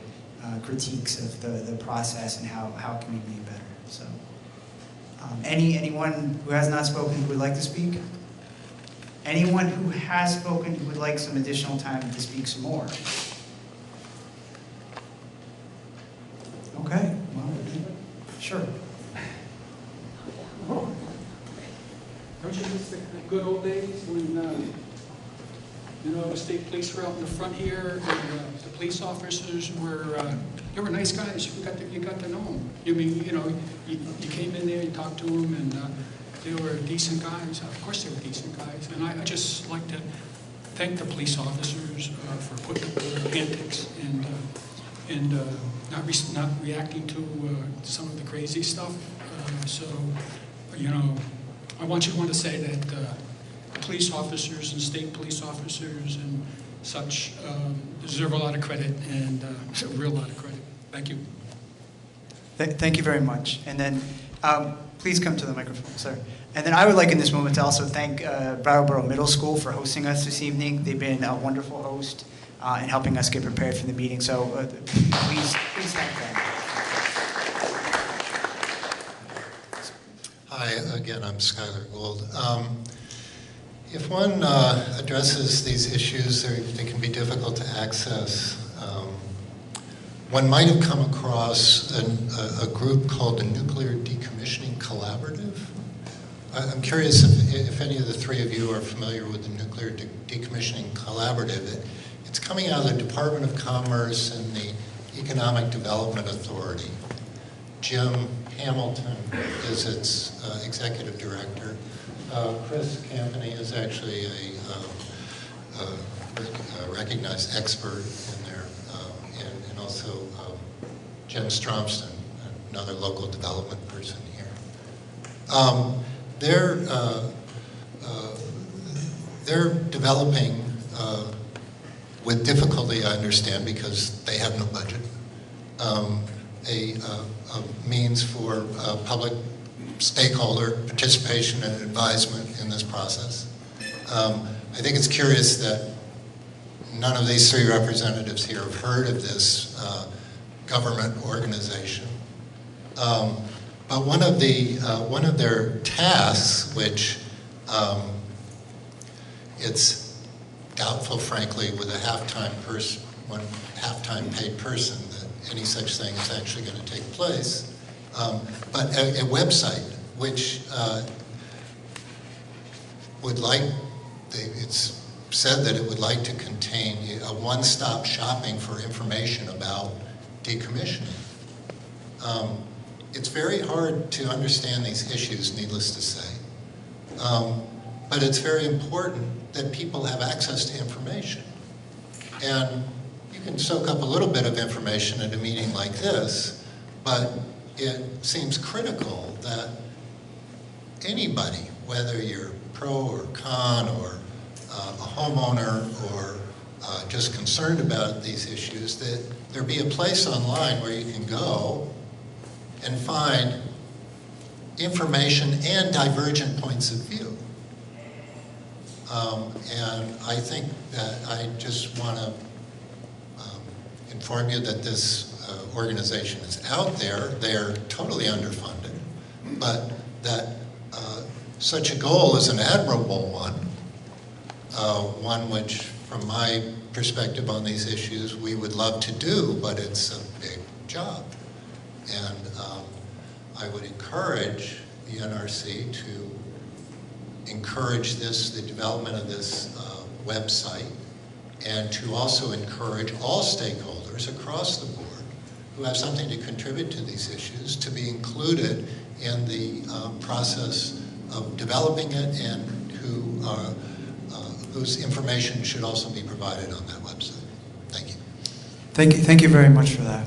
critiques of the process and how it can be made better. So, anyone who has not spoken who would like to speak? Anyone who has spoken who would like some additional time to speak some more? Okay, well, sure. Don't you miss the good old days when, the state police were out in the front here, and the police officers were, they were nice guys. You got to know them. You mean, you came in there, you talked to them, and they were decent guys. Of course they were decent guys. And I just like to thank the police officers for putting up with their antics and not reacting to some of the crazy stuff. I want to say that police officers and state police officers and such deserve a lot of credit, and a real lot of credit. Thank you. Thank you very much. And then Please come to the microphone, sir. And then I would like in this moment to also thank Brattleboro Middle School for hosting us this evening. They've been a wonderful host in helping us get prepared for the meeting, so please thank them. Hi, again, I'm Skylar Gould. If one addresses these issues, they can be difficult to access. One might have come across a group called the Nuclear Decommissioning Collaborative. I'm curious if any of the three of you are familiar with the Nuclear Decommissioning Collaborative. It's coming out of the Department of Commerce and the Economic Development Authority. Jim Hamilton is its executive director. Chris Campany is actually a recognized expert in there, and also Jen Stromston, another local development person here. They're developing with difficulty, I understand, because they have no budget, a means for public stakeholder participation and advisement in this process. I think it's curious that none of these three representatives here have heard of this government organization. But one of their tasks, which it's doubtful, frankly, with a half-time paid person that any such thing is actually going to take place. But a website which it's said that it would like to contain a one-stop shopping for information about decommissioning. It's very hard to understand these issues, needless to say. But it's very important that people have access to information. And you can soak up a little bit of information at a meeting like this, but it seems critical that anybody, whether you're pro or con or a homeowner or just concerned about these issues, that there be a place online where you can go and find information and divergent points of view. And I think that I just want to inform you that this organization is out there. They're totally underfunded, but that such a goal is an admirable one, one which, from my perspective on these issues, we would love to do, but it's a big job. And I would encourage the NRC to encourage the development of this website, and to also encourage all stakeholders across the board who have something to contribute to these issues to be included in the process of developing it, and whose information should also be provided on that website. Thank you. Thank you very much for that.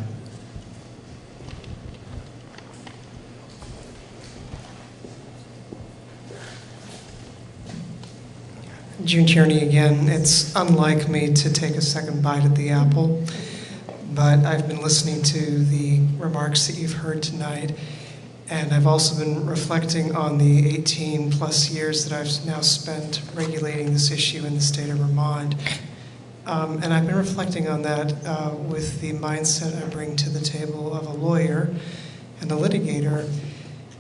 June Tierney again. It's unlike me to take a second bite at the apple, but I've been listening to the remarks that you've heard tonight, and I've also been reflecting on the 18 plus years that I've now spent regulating this issue in the state of Vermont. And I've been reflecting on that with the mindset I bring to the table of a lawyer and a litigator.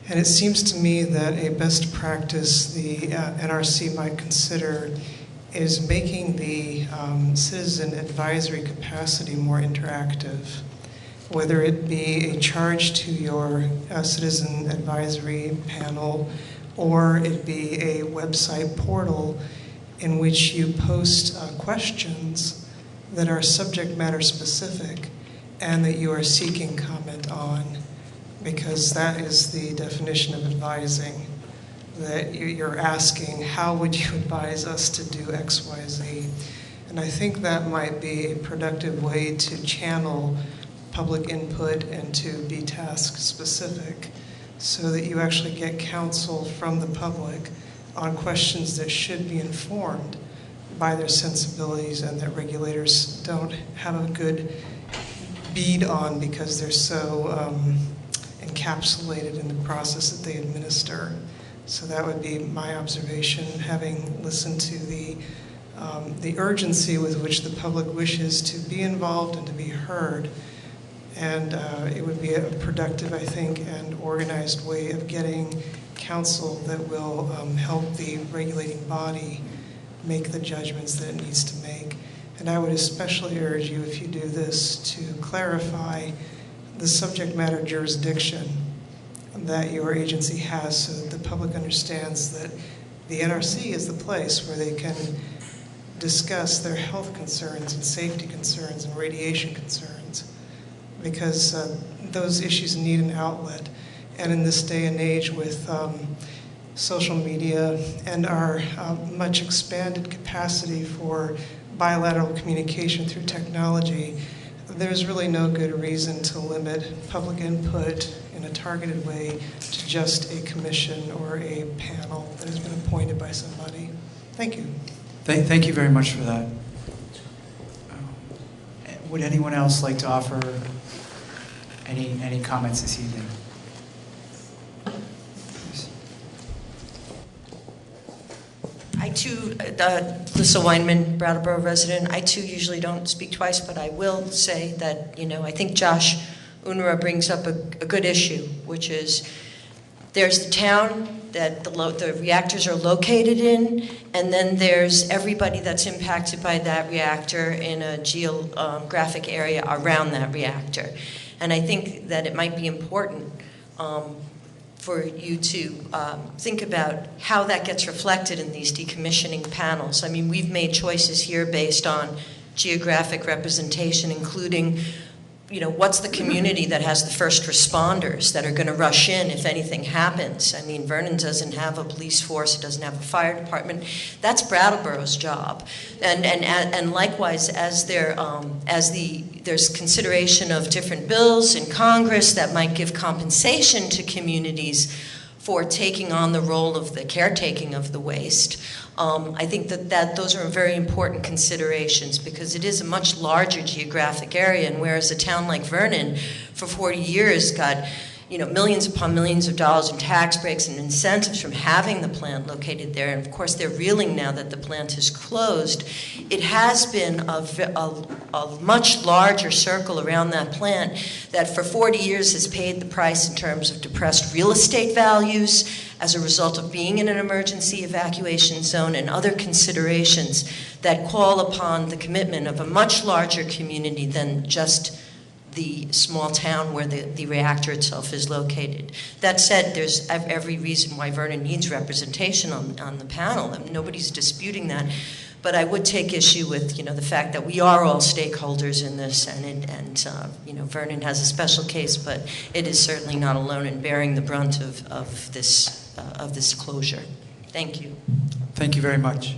And it seems to me that a best practice the NRC might consider is making the citizen advisory capacity more interactive, whether it be a charge to your citizen advisory panel, or it be a website portal in which you post questions that are subject matter specific and that you are seeking comment on. Because that is the definition of advising, that you're asking, how would you advise us to do X, Y, Z? And I think that might be a productive way to channel public input and to be task specific, so that you actually get counsel from the public on questions that should be informed by their sensibilities and that regulators don't have a good bead on because they're so encapsulated in the process that they administer. So that would be my observation, having listened to the urgency with which the public wishes to be involved and to be heard. And it would be a productive, I think, and organized way of getting counsel that will help the regulating body make the judgments that it needs to make. And I would especially urge you, if you do this, to clarify the subject matter jurisdiction that your agency has so that the public understands that the NRC is the place where they can discuss their health concerns and safety concerns and radiation concerns, because those issues need an outlet. And in this day and age with social media and our much expanded capacity for bilateral communication through technology, there's really no good reason to limit public input in a targeted way to just a commission or a panel that has been appointed by somebody. Thank you. Thank you very much for that. Would anyone else like to offer any comments this evening? I too, Lisa Weinman, Brattleboro resident, I too usually don't speak twice, but I will say that, I think Josh Unruh brings up a good issue, which is there's the town that the reactors are located in, and then there's everybody that's impacted by that reactor in a geographic area around that reactor. And I think that it might be important for you to think about how that gets reflected in these decommissioning panels. I mean, we've made choices here based on geographic representation, including, what's the community that has the first responders that are going to rush in if anything happens. I mean, Vernon doesn't have a police force, it doesn't have a fire department. That's Brattleboro's job. And likewise, as there's consideration of different bills in Congress that might give compensation to communities for taking on the role of the caretaking of the waste. I think that those are very important considerations, because it is a much larger geographic area, and whereas a town like Vernon for 40 years got millions upon millions of dollars in tax breaks and incentives from having the plant located there, and of course they're reeling now that the plant is closed. It has been a much larger circle around that plant that for 40 years has paid the price in terms of depressed real estate values as a result of being in an emergency evacuation zone and other considerations that call upon the commitment of a much larger community than just the small town where the reactor itself is located. That said, there's every reason why Vernon needs representation on the panel, and nobody's disputing that. But I would take issue with the fact that we are all stakeholders in this, and Vernon has a special case, but it is certainly not alone in bearing the brunt of this closure. Thank you. Thank you very much.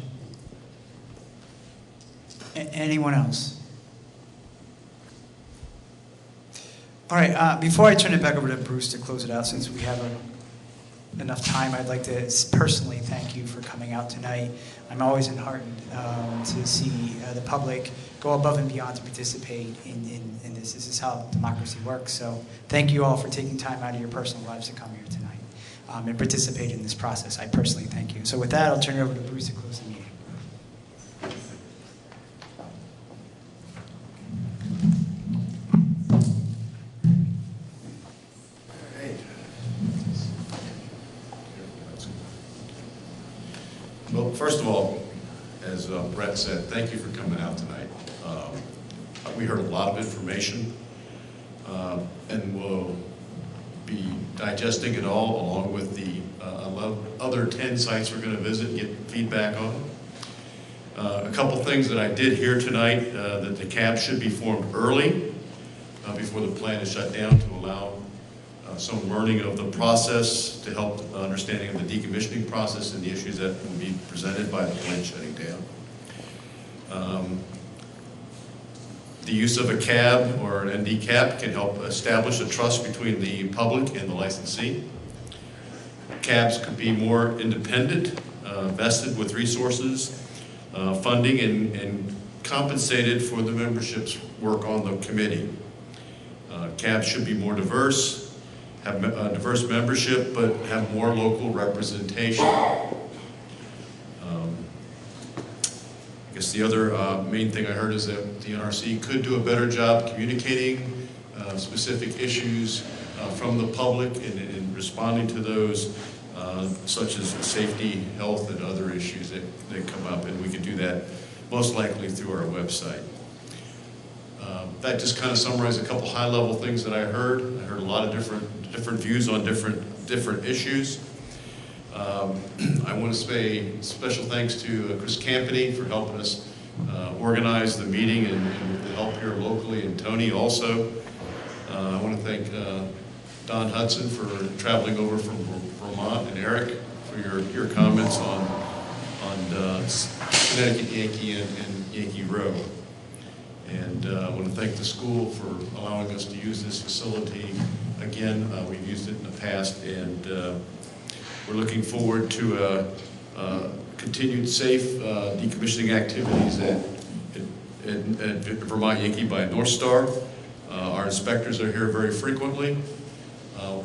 Anyone else? All right, before I turn it back over to Bruce to close it out, since we have enough time, I'd like to personally thank you for coming out tonight. I'm always enheartened to see the public go above and beyond to participate in this. This is how democracy works. So thank you all for taking time out of your personal lives to come here tonight and participate in this process. I personally thank you. So with that, I'll turn it over to Bruce to close the meeting. Well, first of all, as Brett said, thank you for coming out tonight. We heard a lot of information, and we'll be digesting it all along with the other 10 sites we're going to visit and get feedback on. A couple things that I did hear tonight, that the cab should be formed early before the plant is shut down to allow some learning of the process to help understanding of the decommissioning process and the issues that will be presented by the plant shutting down. The use of a cab or an ND cap can help establish a trust between the public and the licensee. Cabs could be more independent, vested with resources, funding, and compensated for the membership's work on the committee. Cabs should be more diverse, have diverse membership, but have more local representation. I guess the other main thing I heard is that the NRC could do a better job communicating specific issues from the public and responding to those, such as safety, health, and other issues that come up, and we could do that most likely through our website. That just kind of summarized a couple high-level things that I heard. I heard a lot of different views on different issues. I want to say special thanks to Chris Campany for helping us organize the meeting and the help here locally, and Tony also. I want to thank Don Hudson for traveling over from Vermont, and Eric for your comments on Connecticut Yankee and Yankee Row. And I want to thank the school for allowing us to use this facility. Again, we've used it in the past, and we're looking forward to continued safe decommissioning activities at Vermont Yankee by North Star. Our inspectors are here very frequently.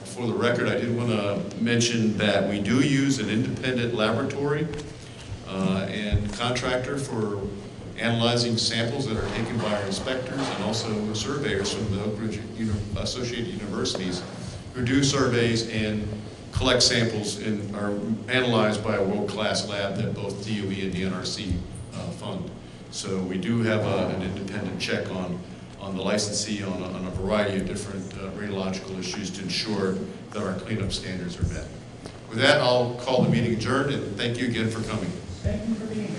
For the record, I did want to mention that we do use an independent laboratory and contractor for analyzing samples that are taken by our inspectors and also surveyors from the Oak Ridge Associated Universities who do surveys and collect samples and are analyzed by a world-class lab that both DOE and the NRC fund. So we do have an independent check on the licensee on a variety of different radiological issues to ensure that our cleanup standards are met. With that, I'll call the meeting adjourned, and thank you again for coming. Thank you for being here.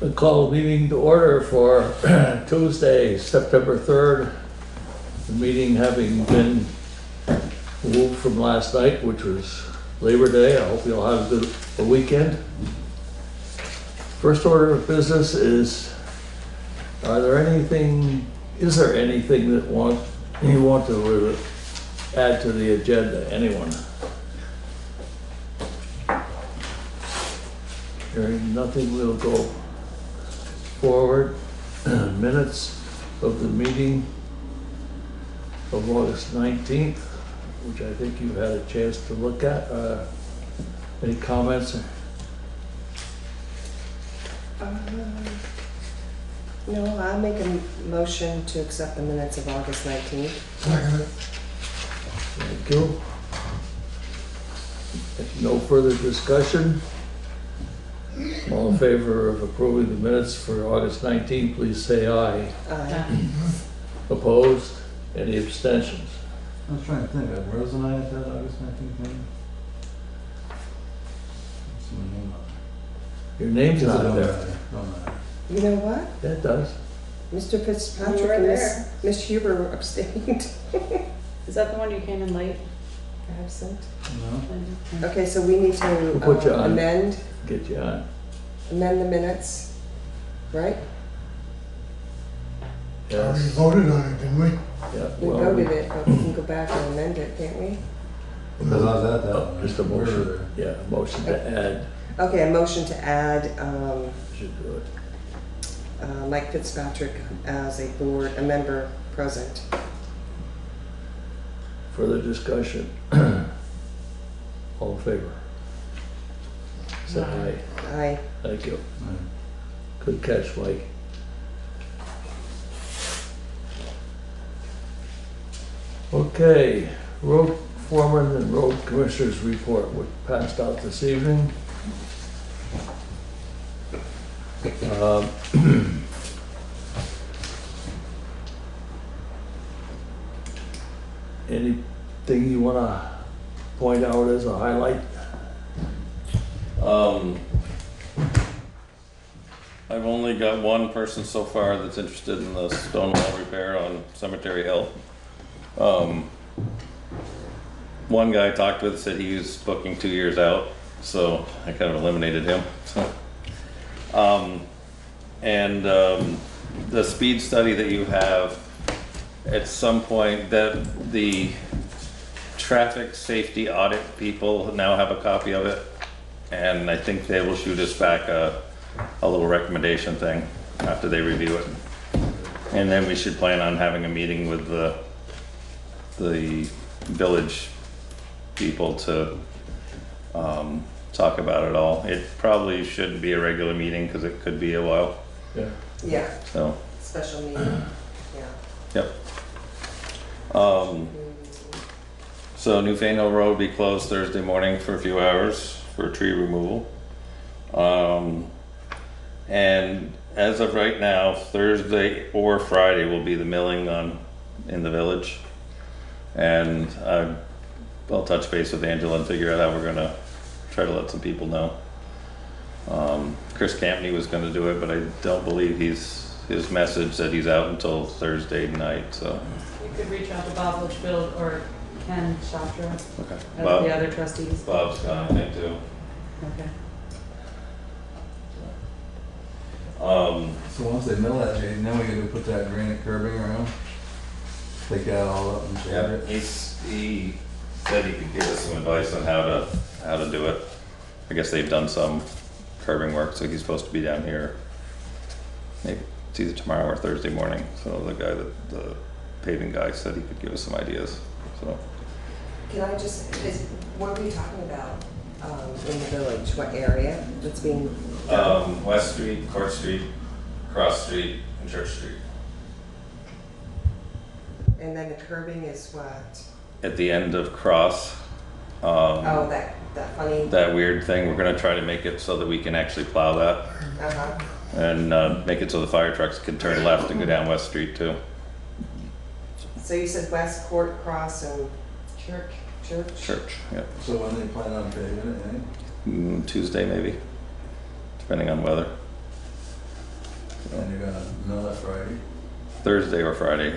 I call the meeting to order for Tuesday, September 3rd. The meeting having been moved from last night, which was Labor Day. I hope you'll have a weekend. First order of business is, is there anything that you want to add to the agenda? Anyone? Hearing nothing, we'll go forward. Minutes of the meeting of August 19th, which I think you had a chance to look at. Any comments? No, I'll make a motion to accept the minutes of August 19th. Thank you. If no further discussion, all in favor of approving the minutes for August 19th, please say aye. Aye. Opposed? Any abstentions? I was trying to think, where wasn't I at that August 19th meeting? What's my name on it? Your name's Yes, not it don't there. matter, don't matter. You know what? Yeah, it does. Mr. Fitzpatrick You were and there. Miss Huber abstained. Is that the one you came in late? Absent. No. Okay, so we need We'll put you to on. amend Get you on. the minutes, right? Yes. Voted on it, didn't we? Yeah. We well, voted it, but we can go back and amend it, can't we? Because I was at that one. Just a We were motion. there. Yeah, a motion to add. Okay, a motion to add Should do it. Mike Fitzpatrick as a member present. Further discussion? All in favor? Say aye. Aye. Thank you. Good catch, Mike. Okay, road foreman and road commissioners report was passed out this evening. Anything you wanna point out as a highlight? I've only got one person so far that's interested in the stone wall repair on Cemetery Hill. One guy I talked with said he was booking 2 years out, so I kind of eliminated him. The speed study that you have, at some point, that the traffic safety audit people now have a copy of it, and I think they will shoot us back a little recommendation thing after they review it. And then we should plan on having a meeting with the village people to talk about it all. It probably shouldn't be a regular meeting because it could be a while. Yeah. Yeah. Oh. So, Special meeting, yeah. yep. So Newfangle Road will be closed Thursday morning for a few hours for tree removal. And as of right now, Thursday or Friday will be the milling in the village. And I'll touch base with Angela and figure out how we're gonna try to let some people know. Chris Campney was gonna do it, but I don't believe his message said he's out until Thursday night, so. You could reach out to Bob Litchfield or Ken Shafter. Okay. As Bob- the other trustees. Bob's gone, I think, too. Okay. So once they mill that, Jay, now we gotta put that granite curbing around? Take that all up and Yeah, shoulder it? he said he could give us some advice on how to do it. I guess they've done some curbing work, so he's supposed to be down here. Maybe it's either tomorrow or Thursday morning. So the paving guy said he could give us some ideas, so. Can I what are we talking about in the village? What area that's being done? West Street, Court Street, Cross Street, and Church Street. And then the curbing is what? At the end of Cross. Oh, that funny. That weird thing, we're gonna try to make it so that we can actually plow that. Uh-huh. And make it so the fire trucks can turn left and go down West Street too. So you said West Court, Cross, and Church? Church, yeah. So when they plan on paving it, eh? Tuesday maybe, depending on weather. And you're gonna mill that Friday? Thursday or Friday.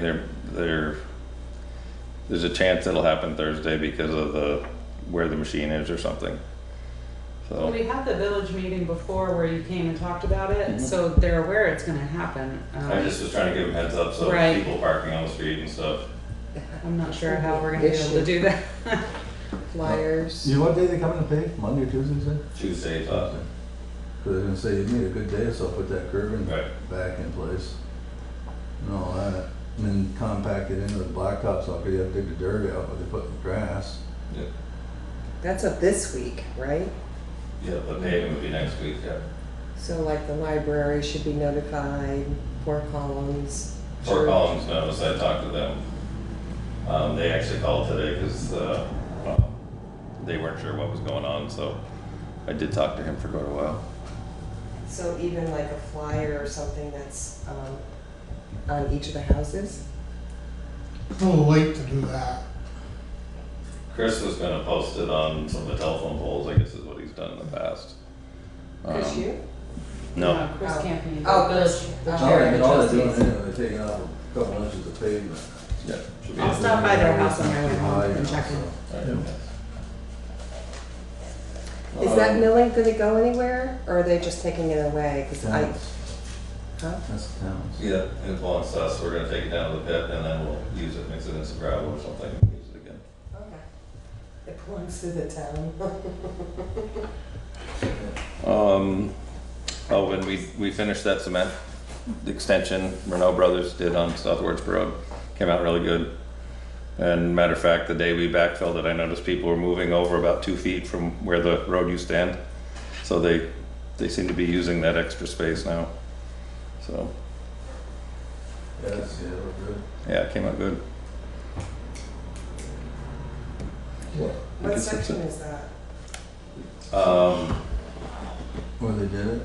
There's a chance it'll happen Thursday because of where the machine is or something. Well, So we had the village meeting before where you came and talked about it, Mhm. so they're aware it's gonna happen. I just was trying to give them heads up, so Right. people parking on the street and stuff. I'm not sure how we're gonna be able to do that. Flyers. You know what day they come in to pay? Monday or Tuesday, you said? Tuesday, Cause I was gonna say, you need a good day, so I'll put that curbing Right. back in place. And all that, and then compact it into the blacktop socket, you have to dig the dirt out, but they put the grass. Yeah. That's up this week, right? Yeah, the paving would be next week, yeah. So like the library should be notified, Four Columns. Fort church. Collins noticed, I talked to them. They actually called today because they weren't sure what was going on, so I did talk to him for quite a while. So even like a flyer or something that's on each of the houses? It's a little late to do that. Chris was gonna post it on some of the telephone poles, I guess is what he's done in the past. Chris, you? No. Chris Campany. Oh, Chris. The All chair right, of and the all they're doing, trustees. they're taking off a couple inches of pavement. Yeah. should be I'll it. stop by their house on my way home High and now, check so. in. Is that milling gonna go anywhere, or are they just taking it away? 'Cause I, Towns. huh? That's the towns. Yeah, it belongs to us, we're gonna take it down to the pit and then we'll use it, mix it in some gravel or something, and use it again. Okay. It belongs to the town. When we finished that cement extension, Renault Brothers did on Southwards Road, came out really good. And matter of fact, the day we backfilled it, I noticed people were moving over about 2 feet from where the road used to end. So they seem to be using that extra space now, so, Yeah, that's, yeah, we're good. yeah, it came out good. What section is that? Where they did it?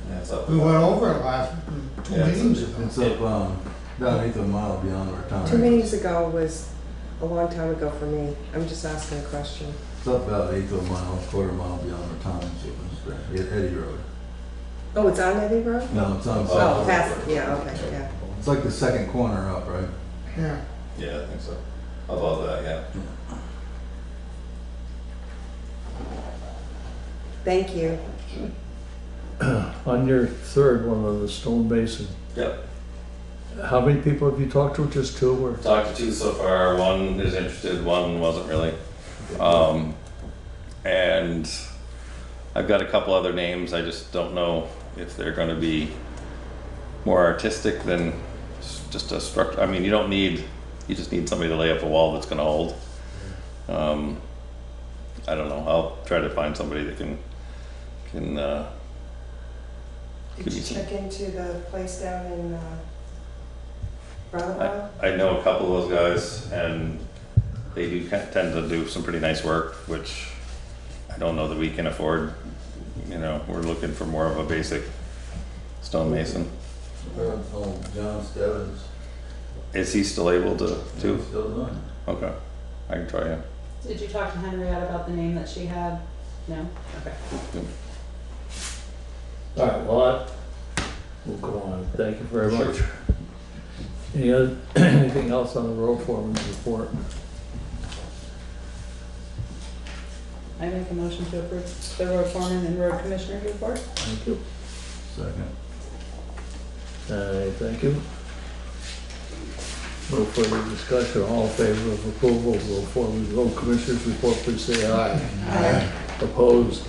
Yeah, it's up. We went over it last, two Yeah, it's meetings up- ago. It's up, down 8th of a mile beyond our town. 2 meetings ago was a long time ago for me. I'm just asking a question. It's up about 8th of a mile, quarter mile beyond our town, so it's Eddie Road. Oh, it's on Eddie Road? No, it's on. Oh, past, yeah, okay, yeah. It's like the second corner up, right? Yeah. Yeah, I think so. Above that, yeah. Thank you. On your third one on the stone basin, Yep. how many people have you talked to? Just two or? Talked to two so far, one is interested, one wasn't really. And I've got a couple other names, I just don't know if they're gonna be more artistic than just a structure. I mean, you just need somebody to lay up a wall that's gonna hold. I don't know, I'll try to find somebody that can Did give you me some. check into the place down in Brattleboro? I know a couple of those guys, and they do tend to do some pretty nice work, which I don't know that we can afford. You know, we're looking for more of a basic stonemason. Oh, John Stebbins. Is he still able to do? He's still doing it. Okay, I can try him. Did you talk to Henriette about the name that she had? No? Okay. All right, well, we'll go on. Thank you very much. Anything else on the road foreman's report? I make a motion to approve the road foreman and road commissioner's report. Thank you. Second. Thank you. No further discussion, all in favor of approval of the foreman's road commissioner's report, please say aye. Aye. Opposed?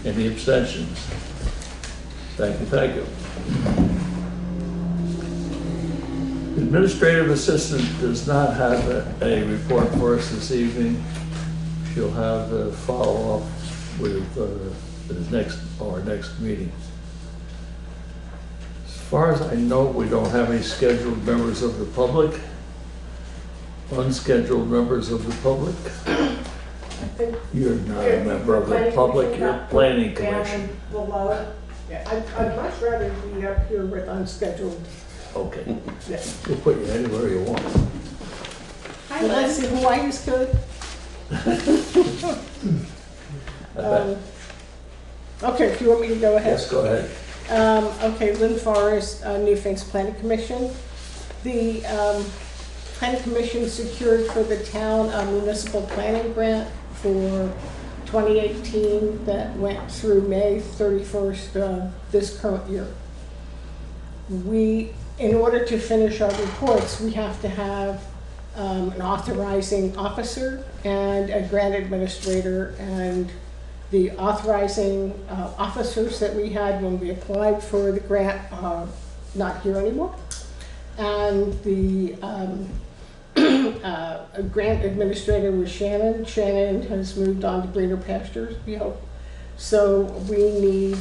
Any abstentions? Thank you, thank you. Administrative assistant does not have a report for us this evening. She'll have a follow-up with our next meeting. As far as I know, we don't have any scheduled members of the public. Unscheduled members of the public. You're not a member of the public, you're planning commission. Below. I'd much rather be up here with unscheduled. Okay. Yeah. We'll put you anywhere you want. Hi, Leslie, Hawaii's good. Okay, if you want me to go ahead. Yes, go ahead. Okay, Lynn Forrest, New Things Planning Commission. The Planning Commission secured for the town a municipal planning grant for 2018 that went through May 31st this current year. In order to finish our reports, we have to have an authorizing officer and a grant administrator, and the authorizing officers that we had when we applied for the grant are not here anymore. And the grant administrator was Shannon. Shannon has moved on to greener pastures, we hope. So we need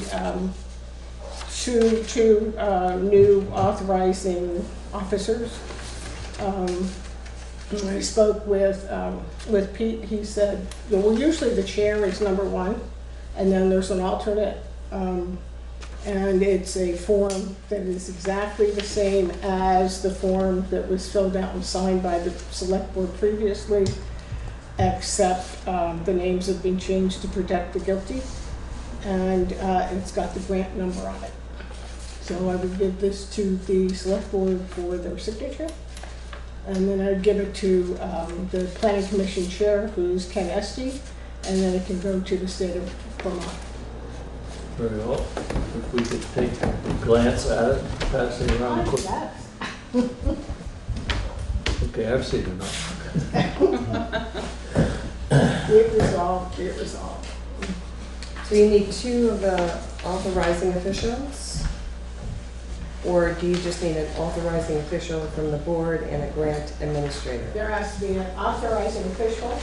two new authorizing officers. When I spoke with Pete, he said, well, usually the chair is number one, and then there's an alternate, and it's a form that is exactly the same as the form that was filled out and signed by the select board previously, except the names have been changed to protect the guilty, and it's got the grant number on it. So I would give this to the select board for their signature. And then I'd give it to the Planning Commission Chair, who's Ken Esty, and then it can go to the state of Vermont. Very well. If we could take a glance at it, pass it around quick. Okay, I've seen enough. It resolved, it resolved. So you need two of the authorizing officials? Or do you just need an authorizing official from the board and a grant administrator? There has to be an authorizing official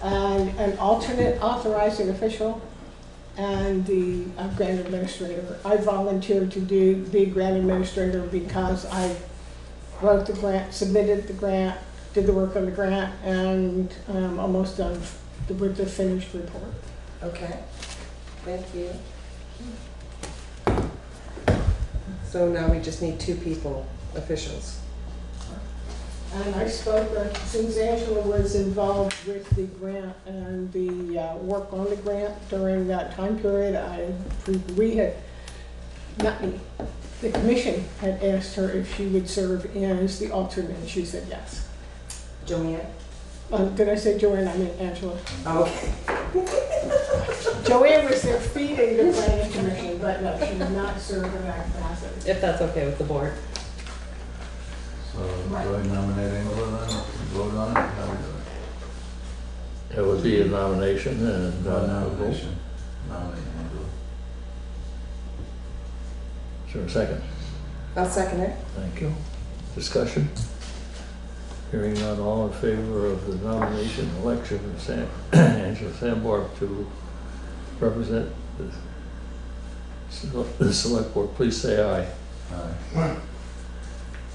and an alternate authorizing official and the grant administrator. I volunteered to be grant administrator because I wrote the grant, submitted the grant, did the work on the grant, and almost done with the finished report. Okay, thank you. So now we just need two people, officials. And I spoke, since Angela was involved with the grant and the work on the grant during that time period, the commission had asked her if she would serve as the alternate, and she said yes. Joanne? Did I say Joanne? I mean Angela. Oh, okay. Joanne was there feeding the planning commission, but no, she did not serve in that capacity. If that's okay with the board. So do I nominate Angela then? Vote on it? How do we do it? It would be a nomination and One a vote. nomination. Nominate Angela. Is there a second? I'll second it. Thank you. Discussion? Hearing none, all in favor of the nomination, election of Angela Sandborg to represent the select board, please say aye. Aye.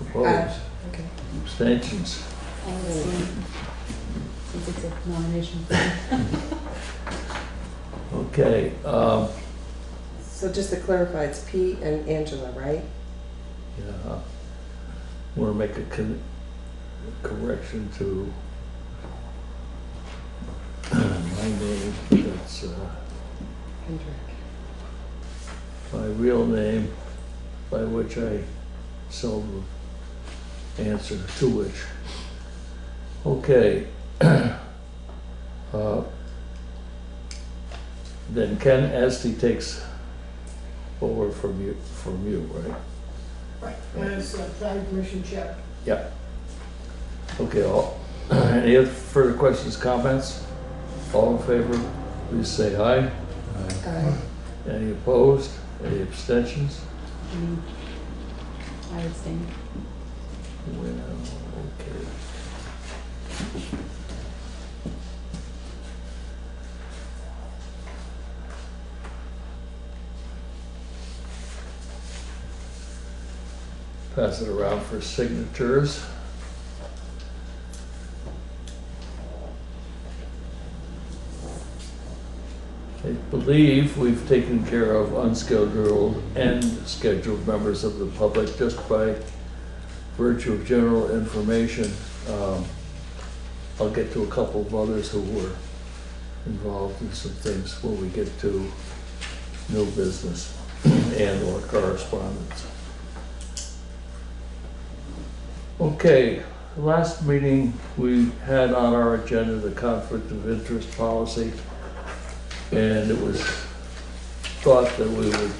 Opposed? Okay. Abstentions? Since it's a nomination. Okay. So just to clarify, it's Pete and Angela, right? Yeah. Want to make a correction to my name. That's Hendrick. my real name, by which I seldom answer, to which. Okay. Then Ken Esty takes over from you, right? Right, as planning commission chair. Yeah. Okay, any other further questions, comments? All in favor, please say aye. Aye. Any opposed? Any abstentions? I abstain. Well, okay. Pass it around for signatures. I believe we've taken care of unscheduled and scheduled members of the public just by virtue of general information. I'll get to a couple of others who were involved in some things when we get to new business. and/or correspondence. Okay, last meeting we had on our agenda the conflict of interest policy, and it was thought that we would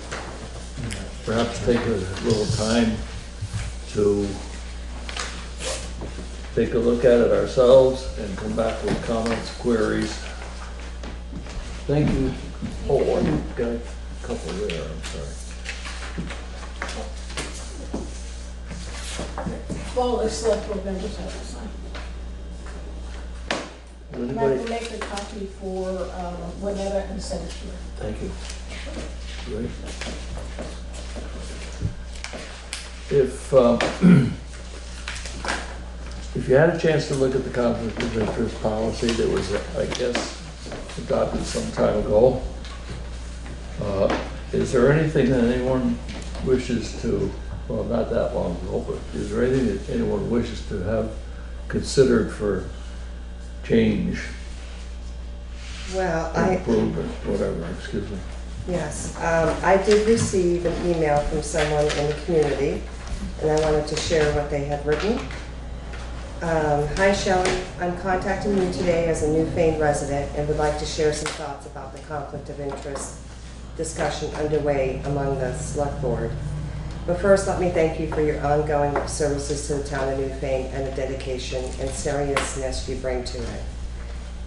perhaps take a little time to take a look at it ourselves and come back with comments, queries. Thank you. Oh, I've got a couple there, I'm sorry. Well, the select board members have to sign. And I will make a copy for Lynetta and send it to her. Thank you. Great. If you had a chance to look at the conflict of interest policy that was, I guess, adopted some time ago, is there anything that anyone wishes to, well, not that long ago, but is there anything that anyone wishes to have considered for change, Well, improvement, whatever, excuse me? Yes, I did receive an email from someone in the community, and I wanted to share what they had written. Hi Shelley, I'm contacting you today as a Newfane resident and would like to share some thoughts about the conflict of interest discussion underway among the select board. But first, let me thank you for your ongoing services to the town of Newfane and the dedication and seriousness you bring to it.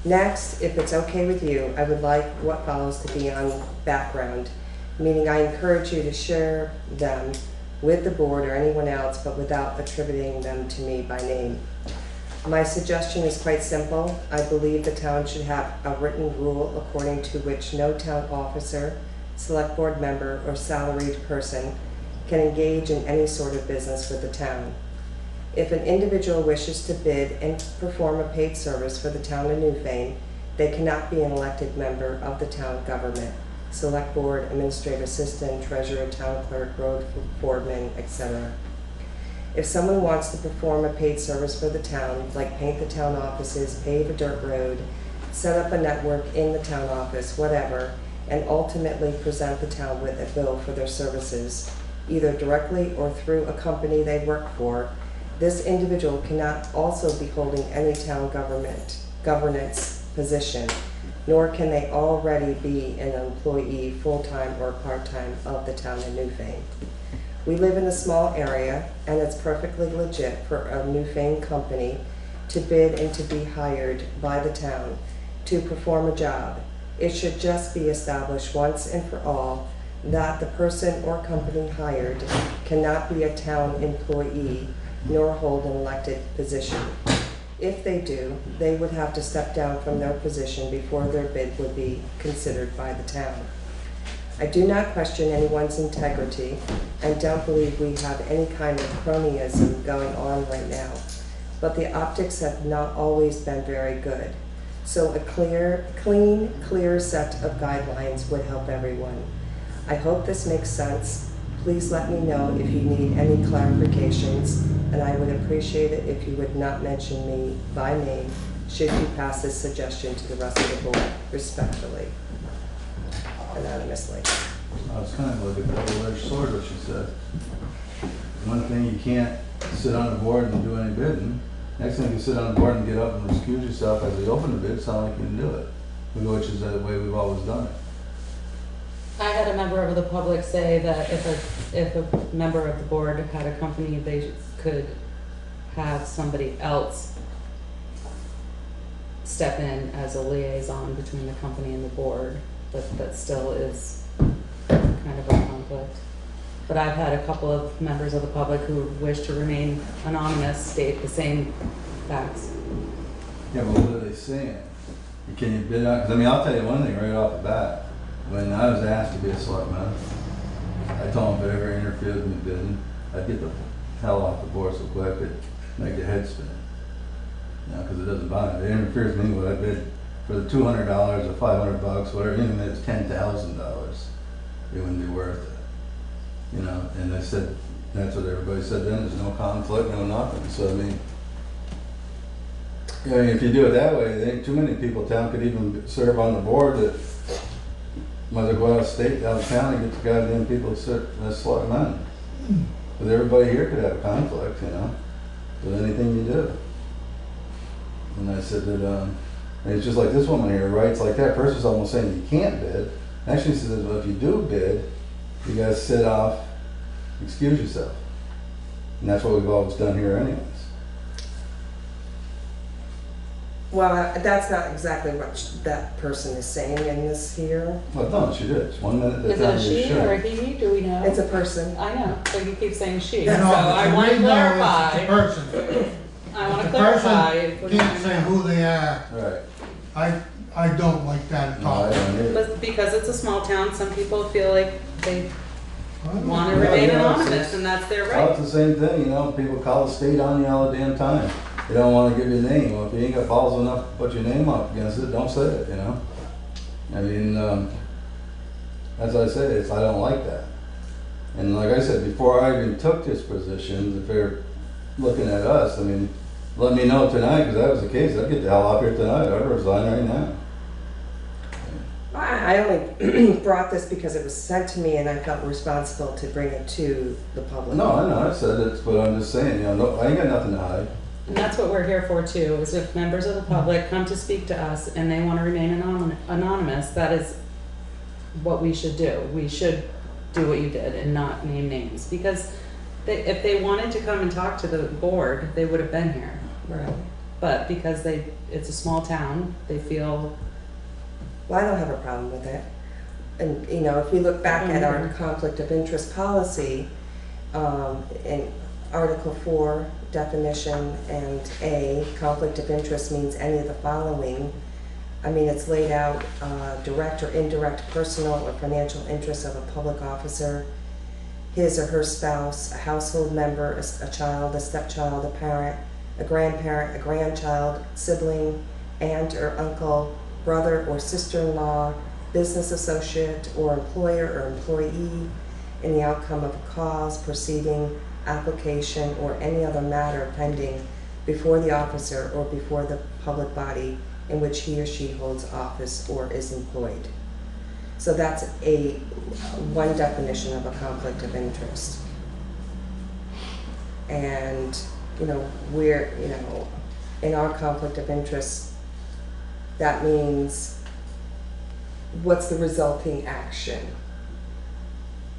Next, if it's okay with you, I would like what follows to be on background, meaning I encourage you to share them with the board or anyone else, but without attributing them to me by name. My suggestion is quite simple. I believe the town should have a written rule according to which no town officer, select board member, or salaried person can engage in any sort of business with the town. If an individual wishes to bid and perform a paid service for the town of Newfane, they cannot be an elected member of the town government, select board, administrative assistant, treasurer, town clerk, road foreman, etc. If someone wants to perform a paid service for the town, like paint the town offices, pave a dirt road, set up a network in the town office, whatever, and ultimately present the town with a bill for their services, either directly or through a company they work for, this individual cannot also be holding any town governance position, nor can they already be an employee, full-time or part-time, of the town of Newfane. We live in a small area, and it's perfectly legit for a Newfane company to bid and to be hired by the town to perform a job. It should just be established once and for all that the person or company hired cannot be a town employee nor hold an elected position. If they do, they would have to step down from their position before their bid would be considered by the town. I do not question anyone's integrity and don't believe we have any kind of cronyism going on right now, but the optics have not always been very good. So a clear set of guidelines would help everyone. I hope this makes sense. Please let me know if you need any clarifications, and I would appreciate it if you would not mention me by name should you pass this suggestion to the rest of the board, respectfully. Anonymously. I was kind of like a double-edged sword, what she said. One thing, you can't sit on the board and do any bidding. Next thing, you sit on the board and get up and excuse yourself as we open the bid, it's not like you can do it, which is the way we've always done it. I had a member of the public say that if a member of the board had a company, they could have somebody else step in as a liaison between the company and the board, but that still is kind of a conflict. But I've had a couple of members of the public who wish to remain anonymous state the same facts. Yeah, but what are they saying? Can you bid on, because I mean, I'll tell you one thing right off the bat. When I was asked to be a selectman, I told them if they ever interfered with me bidding, I'd get the hell off the board so quick it'd make your head spin. You know, because it doesn't bother me. If it interferes with me when I bid for the $200 or $500, whatever, even if it's $10,000, it wouldn't be worth it. You know, and they said, that's what everybody said then, there's no conflict, no nothing. So I mean, if you do it that way, there ain't too many people in town could even serve on the board that, Might as well go out of state, out of town, and get the goddamn people to sit as selectmen. But everybody here could have a conflict, you know, with anything you do. And I said that, and it's just like this woman here, right? It's like that person's almost saying you can't bid. Actually, she says, well, if you do bid, you guys sit off, excuse yourself. And that's what we've always done here anyways. Well, that's not exactly what that person is saying in this here. Well, no, she did. It's 1 minute at a Is it time. a you she should. or a he? Do we know? It's a person. I know, but you keep saying she. No, So I want to clarify. It's a person. I want to The clarify. if person we're can't gonna- say who they are. Right. I don't like that at No, all. I don't either. But because it's a small town, some people feel like they want to Yeah, remain yeah, anonymous, it's- and that's their Well, right. it's the same thing, you know, people call the state on you all the damn time. They don't want to give you a name. Well, if you ain't got balls enough to put your name up against it, don't say it, you know? I mean, as I say, I don't like that. And like I said, before I even took this position, if they're looking at us, I mean, let me know tonight, because that was the case. I'd get the hell out here tonight. I'd resign right now. I only brought this because it was sent to me and I felt responsible to bring it to the public. No, I know, I said it, but I'm just saying, you know, no, I ain't got nothing to hide. And that's what we're here for too, is if members of the public come to speak to us and they want to remain anonymous, that is what we should do. We should do what you did and not name names, because if they wanted to come and talk to the board, they would have been here. Right. But because it's a small town, they feel. Well, I don't have a problem with it. And, you know, if we look back at our conflict of interest policy, in Article 4, definition, and A, conflict of interest means any of the following. I mean, it's laid out, direct or indirect personal or financial interests of a public officer, his or her spouse, a household member, a child, a stepchild, a parent, a grandparent, a grandchild, sibling, aunt or uncle, brother or sister-in-law, business associate or employer or employee, in the outcome of a cause, proceeding, application, or any other matter pending before the officer or before the public body in which he or she holds office or is employed. So that's one definition of a conflict of interest. And, you know, in our conflict of interest, that means what's the resulting action?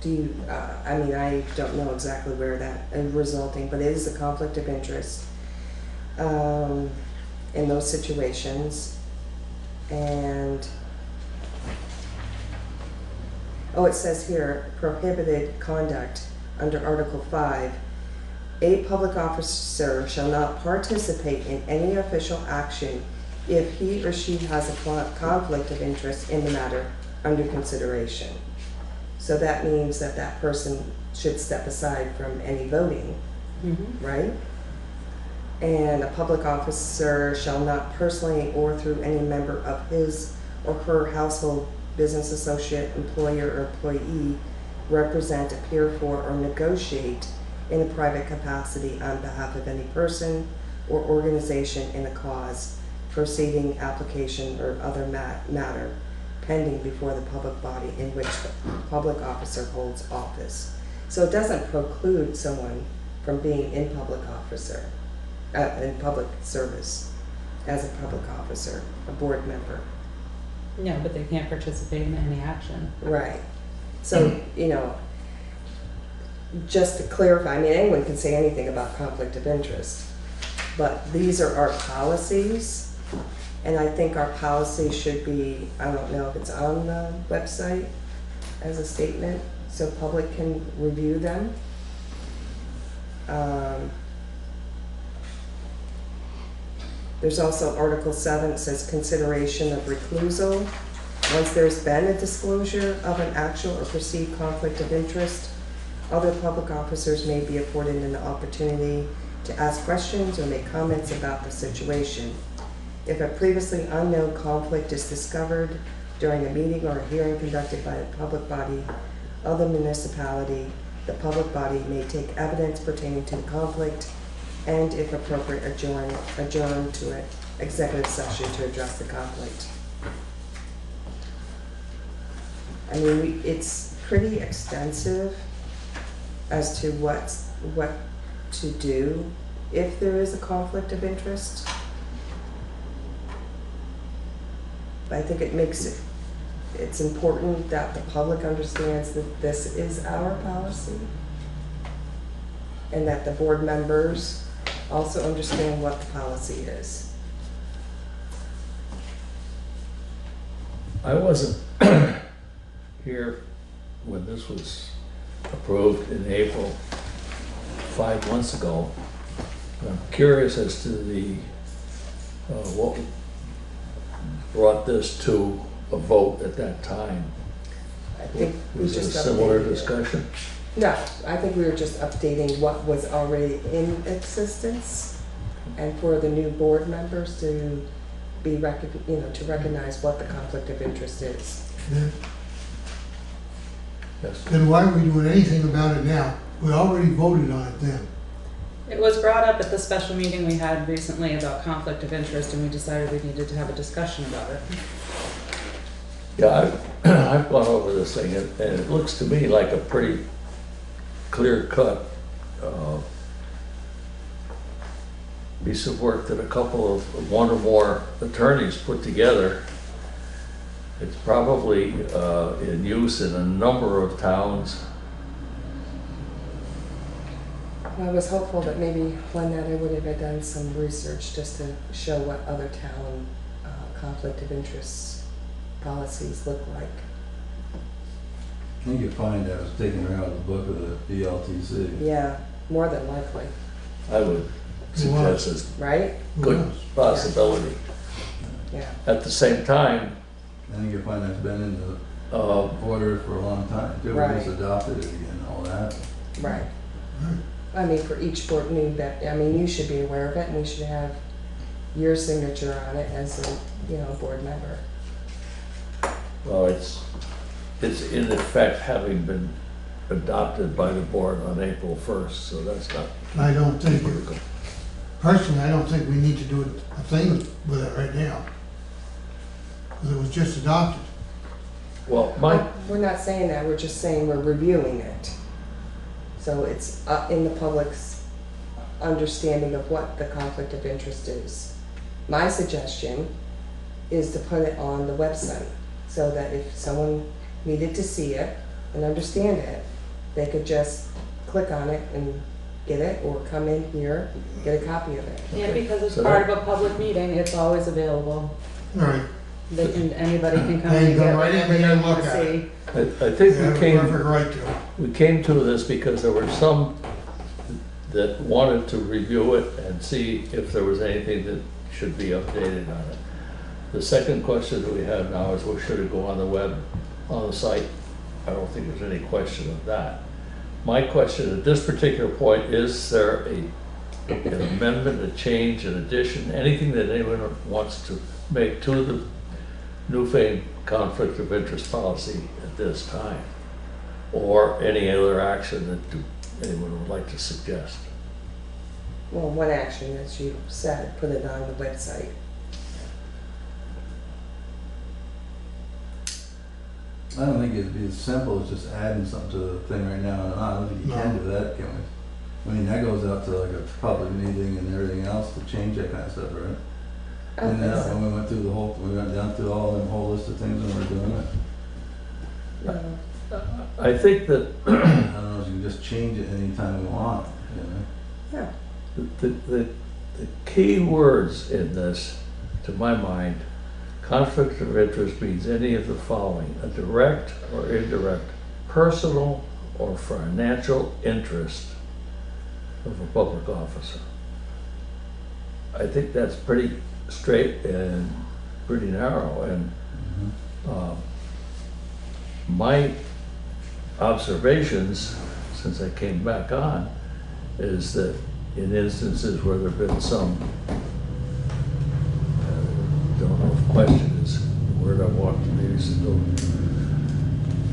I mean, I don't know exactly where that is resulting, but it is a conflict of interest in those situations. And, it says here, prohibited conduct under Article 5. A public officer shall not participate in any official action if he or she has a conflict of interest in the matter under consideration. So that means that that person should step aside from any voting, right? And a public officer shall not personally or through any member of his or her household, business associate, employer, or employee represent, appear for, or negotiate in a private capacity on behalf of any person or organization in a cause, proceeding, application, or other matter pending before the public body in which the public officer holds office. So it doesn't preclude someone from being in public service as a public officer, a board member. No, but they can't participate in any action. Right. So, you know, just to clarify, I mean, anyone can say anything about conflict of interest, but these are our policies. And I think our policy should be, I don't know if it's on the website as a statement, so public can review them. There's also Article 7, it says consideration of recusal. Once there's been a disclosure of an actual or perceived conflict of interest, other public officers may be afforded an opportunity to ask questions or make comments about the situation. If a previously unknown conflict is discovered during a meeting or a hearing conducted by a public body of the municipality, the public body may take evidence pertaining to the conflict and, if appropriate, adjourn to an executive session to address the conflict. I mean, it's pretty extensive as to what to do if there is a conflict of interest. I think it's important that the public understands that this is our policy and that the board members also understand what the policy is. I wasn't here when this was approved in April 5 months ago. I'm curious as to what brought this to a vote at that time. I think Was it a similar discussion? No, I think we were just updating what was already in existence and for the new board members to be to recognize what the conflict of interest is. Then why are we doing anything about it now? We already voted on it then. It was brought up at the special meeting we had recently about conflict of interest, and we decided we needed to have a discussion about it. Yeah, I've gone over this thing, and it looks to me like a pretty clear-cut piece of work that a couple of one or more attorneys put together. It's probably in use in a number of towns. I was hopeful that maybe one night I would have done some research just to show what other town conflict of interest policies look like. I think you'll find that was taken out of the book of the BLTC. Yeah, more than likely. I would suggest it's right? Good possibility. Yeah. At the same time, I think you'll find that's been in the order for a long time. Too. Right. We just adopted it again, all that. Right. I mean, for each board meeting that, I mean, you should be aware of it, and we should have your signature on it as a, board member. well, it's in effect having been adopted by the board on April 1st, so that's not. I don't think, personally, I don't think we need to do a thing with it right now. Because it was just adopted. Well, We're not saying that, we're just saying we're reviewing it. So it's in the public's understanding of what the conflict of interest is. My suggestion is to put it on the website so that if someone needed to see it and understand it, they could just click on it and get it, or come in here, get a copy of it. Yeah, because it's part of a public meeting, it's always available. All right. Anybody can come And and go get right in whatever there they and want look to at see. it. I think we came to this because there were some that wanted to review it and see if there was anything that should be updated on it. The second question that we have now is, well, should it go on the web, on the site? I don't think there's any question of that. My question at this particular point, is there an amendment, a change, an addition, anything that anyone wants to make to the Newfane conflict of interest policy at this time? Or any other action that anyone would like to suggest? Well, one action, as you said, put it on the website. I don't think it'd be as simple as just adding something to the thing right now. I don't think you can do that, can we? I mean, that goes out to like a public meeting and everything else to change that kind of stuff, right? And then when we went through we went down through all them whole list of things and we're doing it. I think that I don't know if you can just change it anytime we want, Yeah. the key words in this, to my mind, conflict of interest means any of the following: a direct or indirect personal or financial interest of a public officer. I think that's pretty straight and pretty narrow, and my observations since I came back on is that in instances where there have been some, don't know if question is the word I want to use,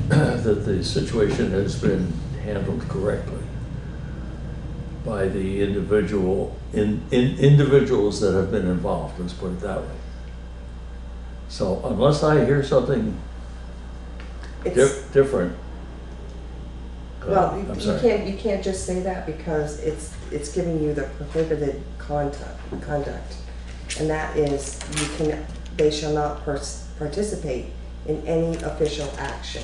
that the situation has been handled correctly by the individuals that have been involved, let's put it that way. So unless I hear something different. Well, I'm sorry. you can't just say that because it's giving you the prohibited conduct. And that is, they shall not participate in any official action.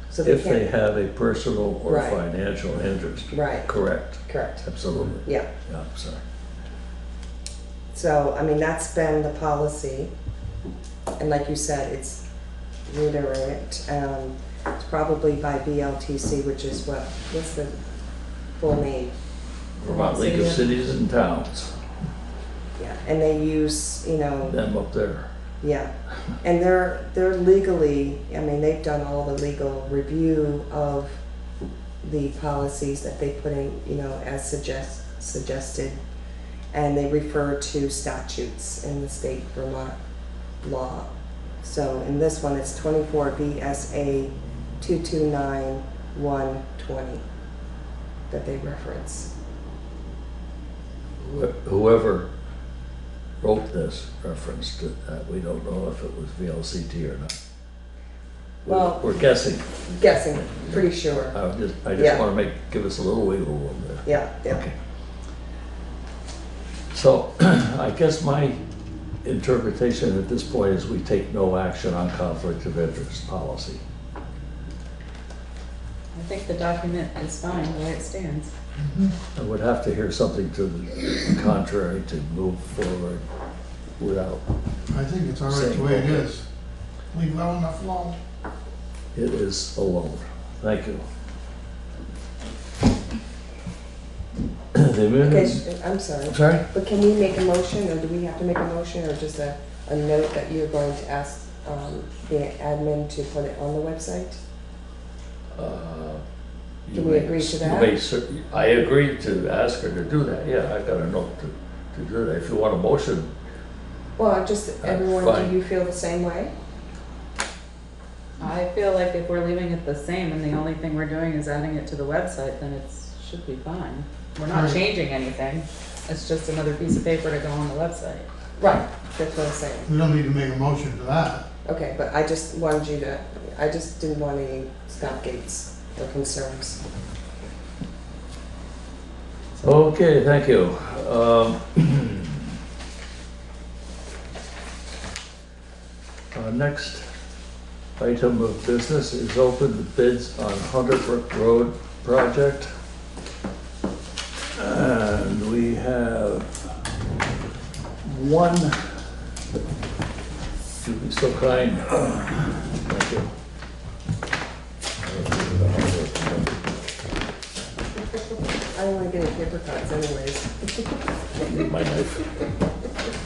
So If they have a personal or Right. financial interest. Right. Correct. Correct. Absolutely. Yeah. Yeah, I'm sorry. So, I mean, that's been the policy. And like you said, it's reiterate. It's probably by VLTC, which is what's the full name? Vermont League of Cities and Towns. Yeah, and they use, Them up there. yeah. And they're legally, I mean, they've done all the legal review of the policies that they put in, as suggested. And they refer to statutes in the state Vermont law. So in this one, it's 24 VSA 229120 that they reference. Whoever wrote this referenced it. We don't know if it was VLCT or not. Well, We're guessing. Guessing, pretty sure. I just want to give us a little wiggle room there. Yeah. Okay. So I guess my interpretation at this point is we take no action on conflict of interest policy. I think the document is fine the way it stands. I would have to hear something to the contrary to move forward without. I think it's all right the way it is. Leave well enough alone. It is alone. Thank you. Okay, I'm sorry. Sorry? But can you make a motion, or do we have to make a motion, or just a note that you're going to ask the admin to put it on the website? Can we agree to that? I agree to ask her to do that. Yeah, I've got a note to do that. If you want a motion. Well, just everyone, fine. do you feel the same way? I feel like if we're leaving it the same and the only thing we're doing is adding it to the website, then it should be fine. We're not Right. changing anything. It's just another piece of paper to go on the website. Right, that's what I'm saying. We don't need to make a motion to that. Okay, but I just wanted you to, I just didn't want any stopgates or concerns. Okay, thank you. Our next item of business is open the bids on Hunter Brook Road project. And we have one, you'd be so kind. Thank you. I don't want to get any paper cuts anyways. Need my knife.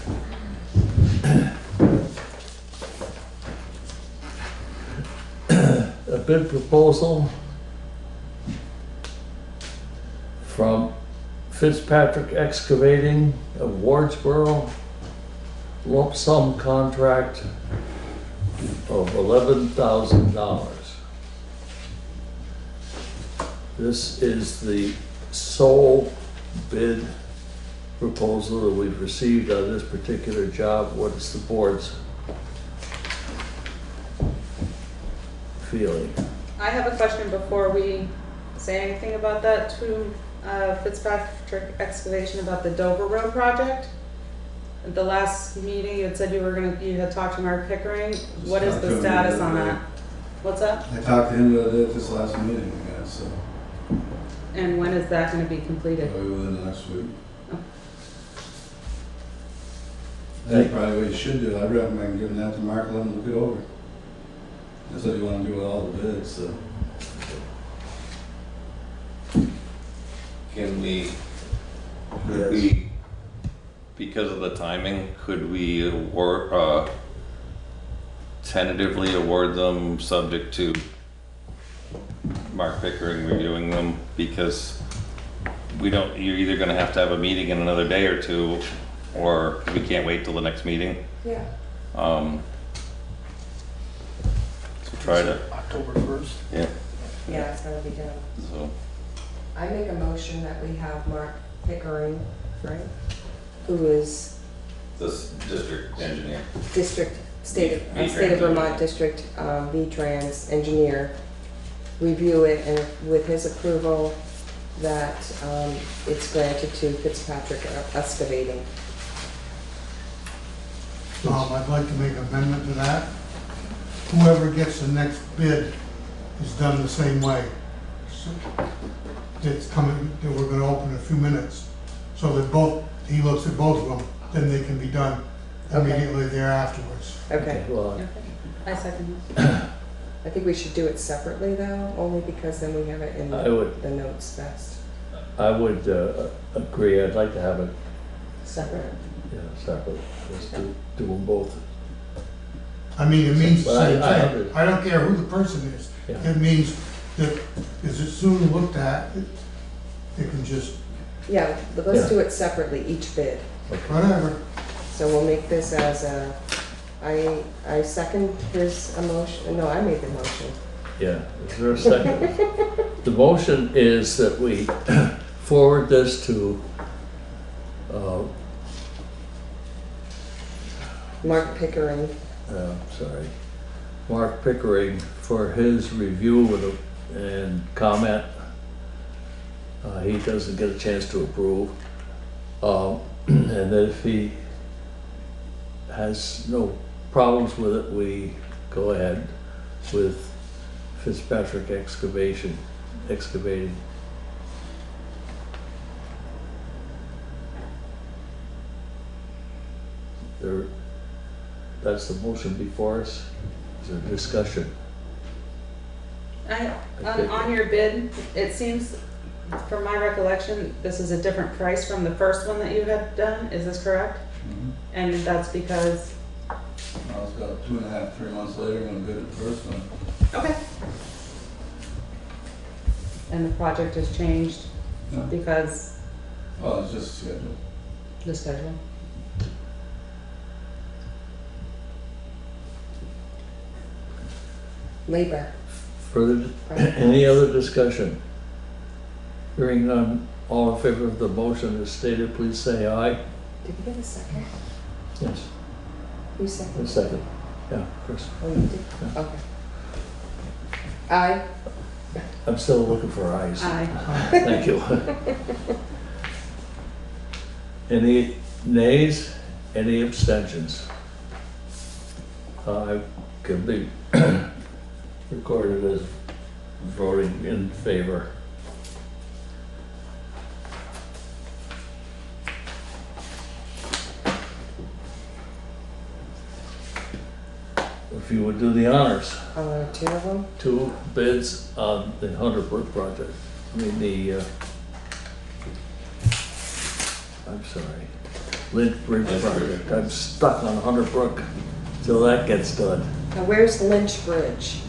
A bid proposal from Fitzpatrick Excavating of Wardsboro, lump sum contract of $11,000. This is the sole bid proposal that we've received on this particular job. What is the board's feeling? I have a question before we say anything about that to Fitzpatrick Excavation about the Dover Road project. At the last meeting, you had said you had talked to Mark Pickering. What is the status on that? What's that? I talked to him about it at this last meeting, I guess, so. And when is that going to be completed? Probably within the next week. Oh. I think probably what you should do, I'd recommend giving that to Mark, let him look it over. That's what you want to do with all the bids, so. Can we, could we, because of the timing, could we award, tentatively award them subject to Mark Pickering reviewing them? Because you're either gonna have to have a meeting in another day or two, or we can't wait till the next meeting. Yeah. So try to. October 1st? Yeah, Yeah, it's gonna be done. so. I make a motion that we have Mark Pickering, right? Who is This district engineer. district State of Vermont District V-Trans engineer review it, and with his approval, that it's granted to Fitzpatrick Excavating. I'd like to make an amendment to that. Whoever gets the next bid is done the same way. So it's coming, that we're gonna open in a few minutes, so that he looks at both of them, then they can be done immediately there afterwards. Okay. Well, I second that. I think we should do it separately though, only because then we have it in I would- the notes best. I would agree. I'd like to have it, Separate. yeah, separate. Let's do them both. I mean, it means the But same I- thing. I don't care who the person is. Yeah. It means that is it soon looked at, it can just, Yeah, but let's Yeah. do it separately, each bid. whatever. So we'll make this as a, I second his motion, no, I made the motion. Yeah, is there a second? The motion is that we forward this to Mark Pickering. sorry, Mark Pickering for his review and comment. He doesn't get a chance to approve. And that if he has no problems with it, we go ahead with Fitzpatrick Excavating. That's the motion before us. Is there discussion? On your bid, it seems, from my recollection, this is a different price from the first one that you had done. Is this correct? Mhm. And that's because, I was about 2.5, 3 months later when we bid the first one. okay. And the project has changed Yeah. because Well, it's just scheduled. the schedule. Labor. Further, any other discussion? Hearing none, all in favor of the motion as stated, please say aye. Did we get a second? Yes. Who A seconded? second. Yeah, Chris. Oh, you did? Yeah. Okay. Aye. I'm still looking for ayes. Aye. Thank you. Any nays? Any abstentions? I can be recorded as voting in favor. If you would do the honors. Two of them? 2 bids on the Hunter Brook project. I mean, I'm sorry, Lynch Bridge project. I'm stuck on Hunter Brook till that gets done. Now, where's Lynch Bridge?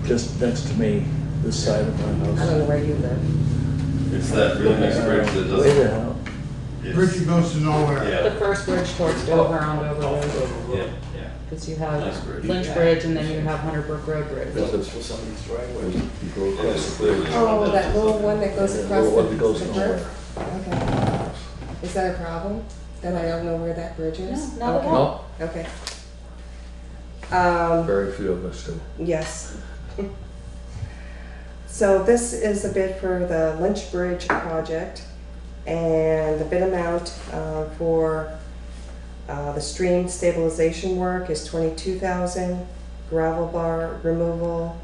Just next to me, this side of my I don't house. know where you live. It's that really nice bridge that doesn't. Way the hell. Bridge goes to nowhere. The first bridge towards Dover on Dover Road. Yeah, yeah. Because you have Nice bridge. Lynch Bridge and then you have Hunter Brook Road Bridge. You go across the bridge. Oh, that little one that goes The across little one that goes the nowhere. curb? Okay. Is that a problem? That I don't know where that bridge is? No, not at Okay. all. No, Okay. very few of us do. Yes. So this is a bid for the Lynch Bridge project, and the bid amount for the stream stabilization work is $22,000, gravel bar removal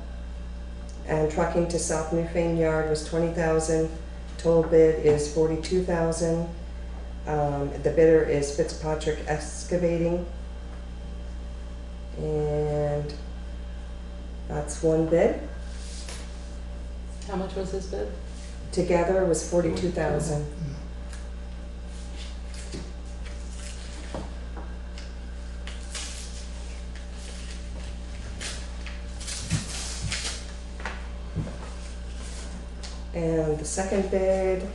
and trucking to South Newfane Yard was $20,000. Total bid is $42,000. The bidder is Fitzpatrick Excavating, and that's one bid. How much was his bid? Together was $42,000. And the second bid,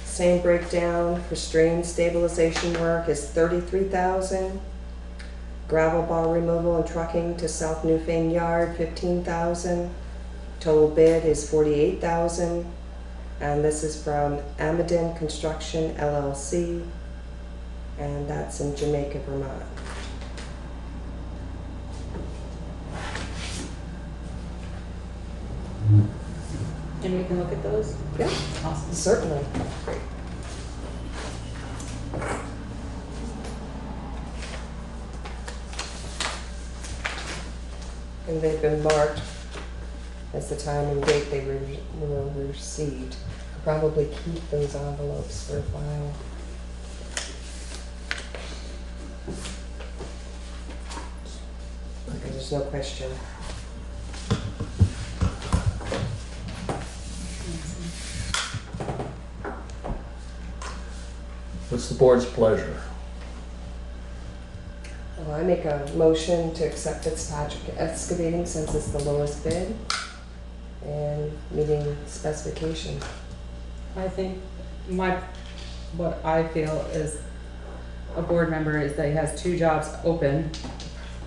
same breakdown for stream stabilization work is $33,000. Gravel bar removal and trucking to South Newfane Yard, $15,000. Total bid is $48,000. And this is from Amadin Construction LLC, and that's in Jamaica, Vermont. And we can look at those? Yeah, Awesome. certainly. And they've been marked as the time and date they were received. I'll probably keep those envelopes for a while. There's no question. What's the board's pleasure? Well, I make a motion to accept Fitzpatrick Excavating since it's the lowest bid and meeting specification. I think what I feel is a board member is that he has 2 jobs open,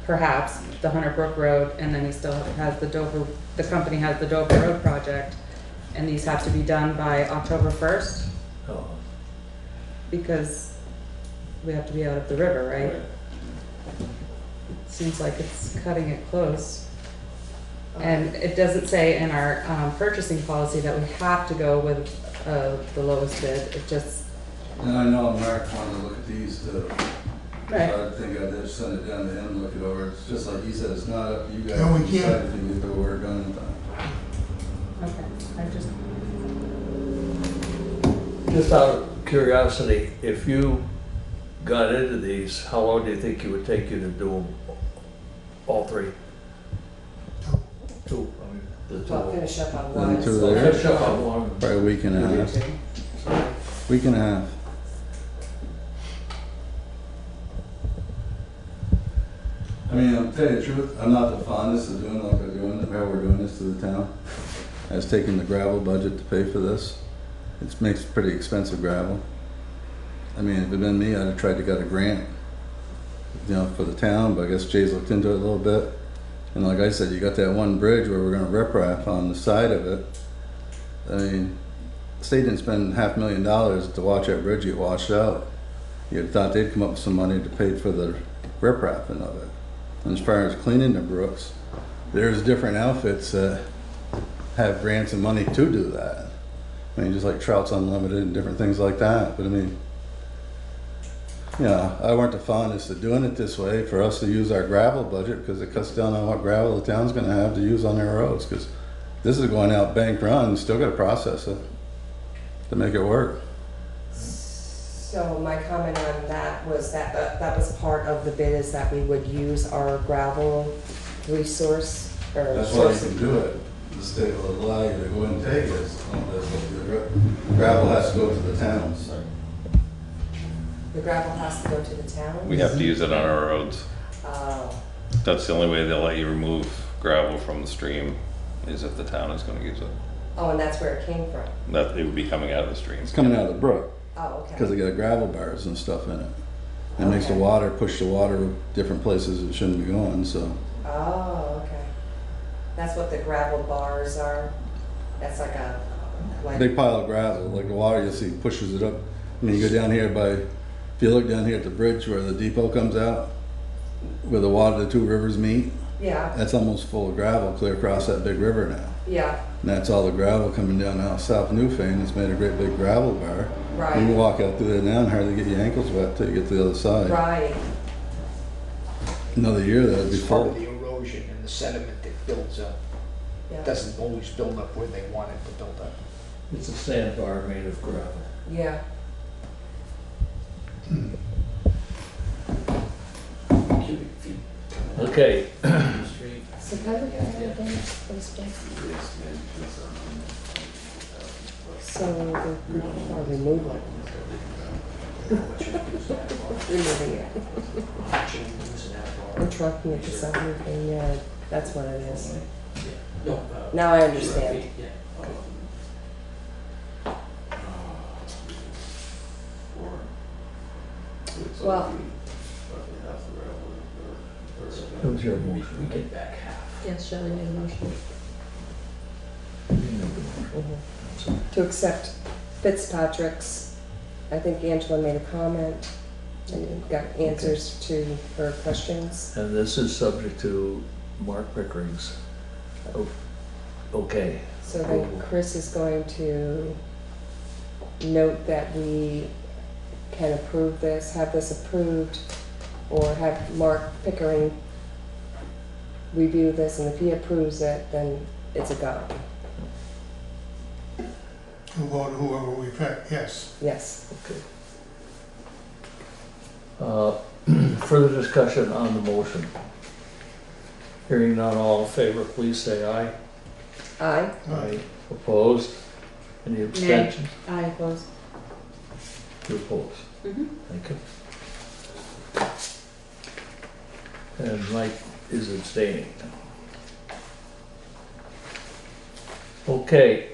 perhaps, the Hunter Brook Road, and then he still has the company has the Dover Road project, and these have to be done by October 1st, Oh, because we have to be out of the river, right? Seems like it's cutting it close. And it doesn't say in our purchasing policy that we have to go with the lowest bid, it just, And I know Mark wanted to look at these too. Right. So I think I'd just send it down to him, look it over. It's just like he said, it's not up to you guys No, we to decide can't. if you get the work done in time. okay, I just, just out of curiosity, if you got into these, how long do you think it would take you to do them, all 3? 2. I mean, the 2. I'll finish up on Then one. 2 so- there. Finish up on one. Probably a week and a half. Sorry. Week and a half. I mean, I'll tell you the truth, I'm not the fondest of doing like we're doing, how we're doing this to the town. I was taking the gravel budget to pay for this. It makes pretty expensive gravel. I mean, if it had been me, I'd have tried to get a grant, for the town, but I guess Jay's looked into it a little bit. And like I said, you got that one bridge where we're gonna riprap on the side of it. I mean, the state didn't spend $500,000 to watch that bridge get washed out. You'd thought they'd come up with some money to pay for the riprapping of it. And as far as cleaning the brooks, there's different outfits that have grants and money to do that. I mean, just like Trout's Unlimited and different things like that. But I mean, I weren't the fondest of doing it this way for us to use our gravel budget because it cuts down on what gravel the town's gonna have to use on their roads. Because this is going out bank run, still gotta process it to make it work. So my comment on that was that that was part of the bid, is that we would use our gravel resource or That's why you source. can do it. The state will allow you to go and take it. The gravel has to go to the towns. The gravel has to go to the town? We have to use it on our roads. Oh, That's the only way they'll let you remove gravel from the stream, is if the town is gonna use it. oh, and that's where it came from? That, it would be coming out of the stream. It's coming out of the brook Oh, okay. because they got gravel bars and stuff in it. It makes the water, push the water different places it shouldn't be going, so. Oh, okay. That's what the gravel bars are? That's like a, like. Big pile of gravel, like the water you see pushes it up. I mean, you go down here if you look down here at the bridge where the depot comes out, where the water, the 2 rivers meet, Yeah, that's almost full of gravel clear across that big river now. yeah, And that's all the gravel coming down out South Newfane. It's made a great big gravel bar. Right. You can walk out through there now and hardly get your ankles wet till you get to the other side. right. Another year that'd be It's part full. of the erosion and the sediment that builds up. Yeah. It doesn't always build up where they want it to build up. It's a sandbar made of gravel. Yeah. Okay, So how do we get those So are removing. Removing it. And trucking it to something, yeah, that's what it is. Now I understand. Well, that was your motion. Get back half. yes, Shelley made a motion. to accept Fitzpatrick's, I think Angela made a comment and got answers to her questions. And this is subject to Mark Pickering's. Okay, So then Chris is going to note that we can approve this, have this approved, or have Mark Pickering review this, and if he approves it, then it's a go. Whoever we pick, yes. Yes. Okay. Further discussion on the motion. Hearing none, all in favor, please say aye. Aye. Aye. Opposed? Any abstentions? I oppose. You oppose? Thank you. And Mike is abstaining. Okay,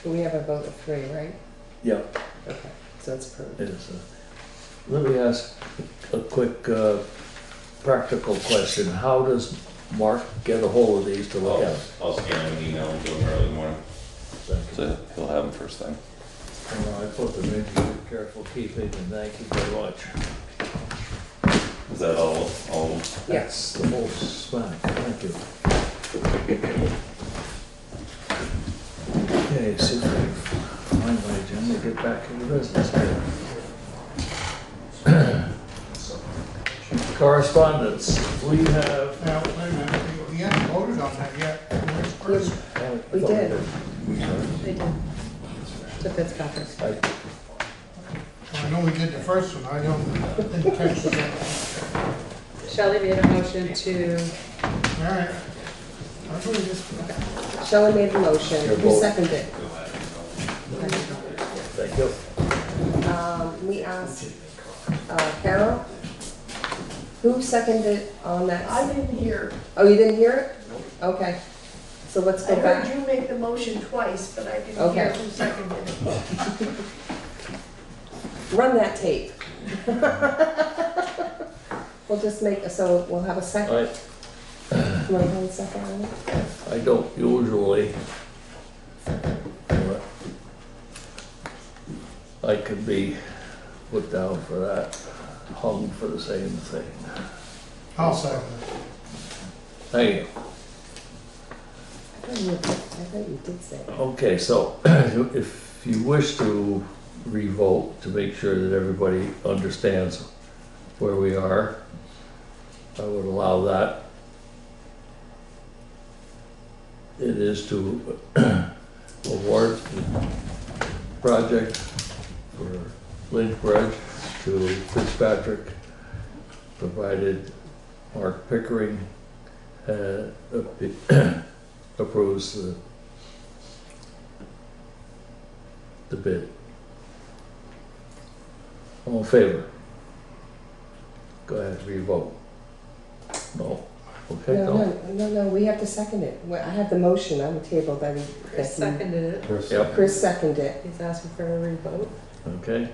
We have a vote of 3, right? yep. Okay, so it's approved. It is. Let me ask a quick practical question. How does Mark get a hold of these to look at? I'll scan them and email them to him early in the morning. So he'll have them first thing. I put them in for careful keeping, and thank you very much. Is that all? Yes, the whole smack. Thank you. Okay, see if I can find my agenda, get back into business here. Correspondence, we have. Now, wait a minute, we haven't voted on that yet. Where's Chris? We did. They did. The Fitzpatrick. I know we did the first one, I didn't catch the second. Shelley made a motion to. All right. Shelley made the motion. Your Who vote. seconded it? Thank you. We asked Carol. Who seconded on that? I didn't hear. Oh, you didn't hear it? Okay. So let's I go heard back. you make the motion twice, but I didn't Okay. hear who seconded it. Run that tape. We'll just make, so we'll have a second. I, You want to hold a second on it? I don't usually, but I could be put down for that, hung for the same thing. I'll second it. Thank you. I thought you did say it. Okay, so if you wish to revote to make sure that everybody understands where we are, I would allow that. It is to award the project for Lynch Bridge to Fitzpatrick, provided Mark Pickering approves the bid. All in favor? Go ahead, revote. No? Okay, No, we have to second it. I have the motion on the table that he. Chris seconded it. Yep. Chris seconded it. He's asking for a revote. Okay,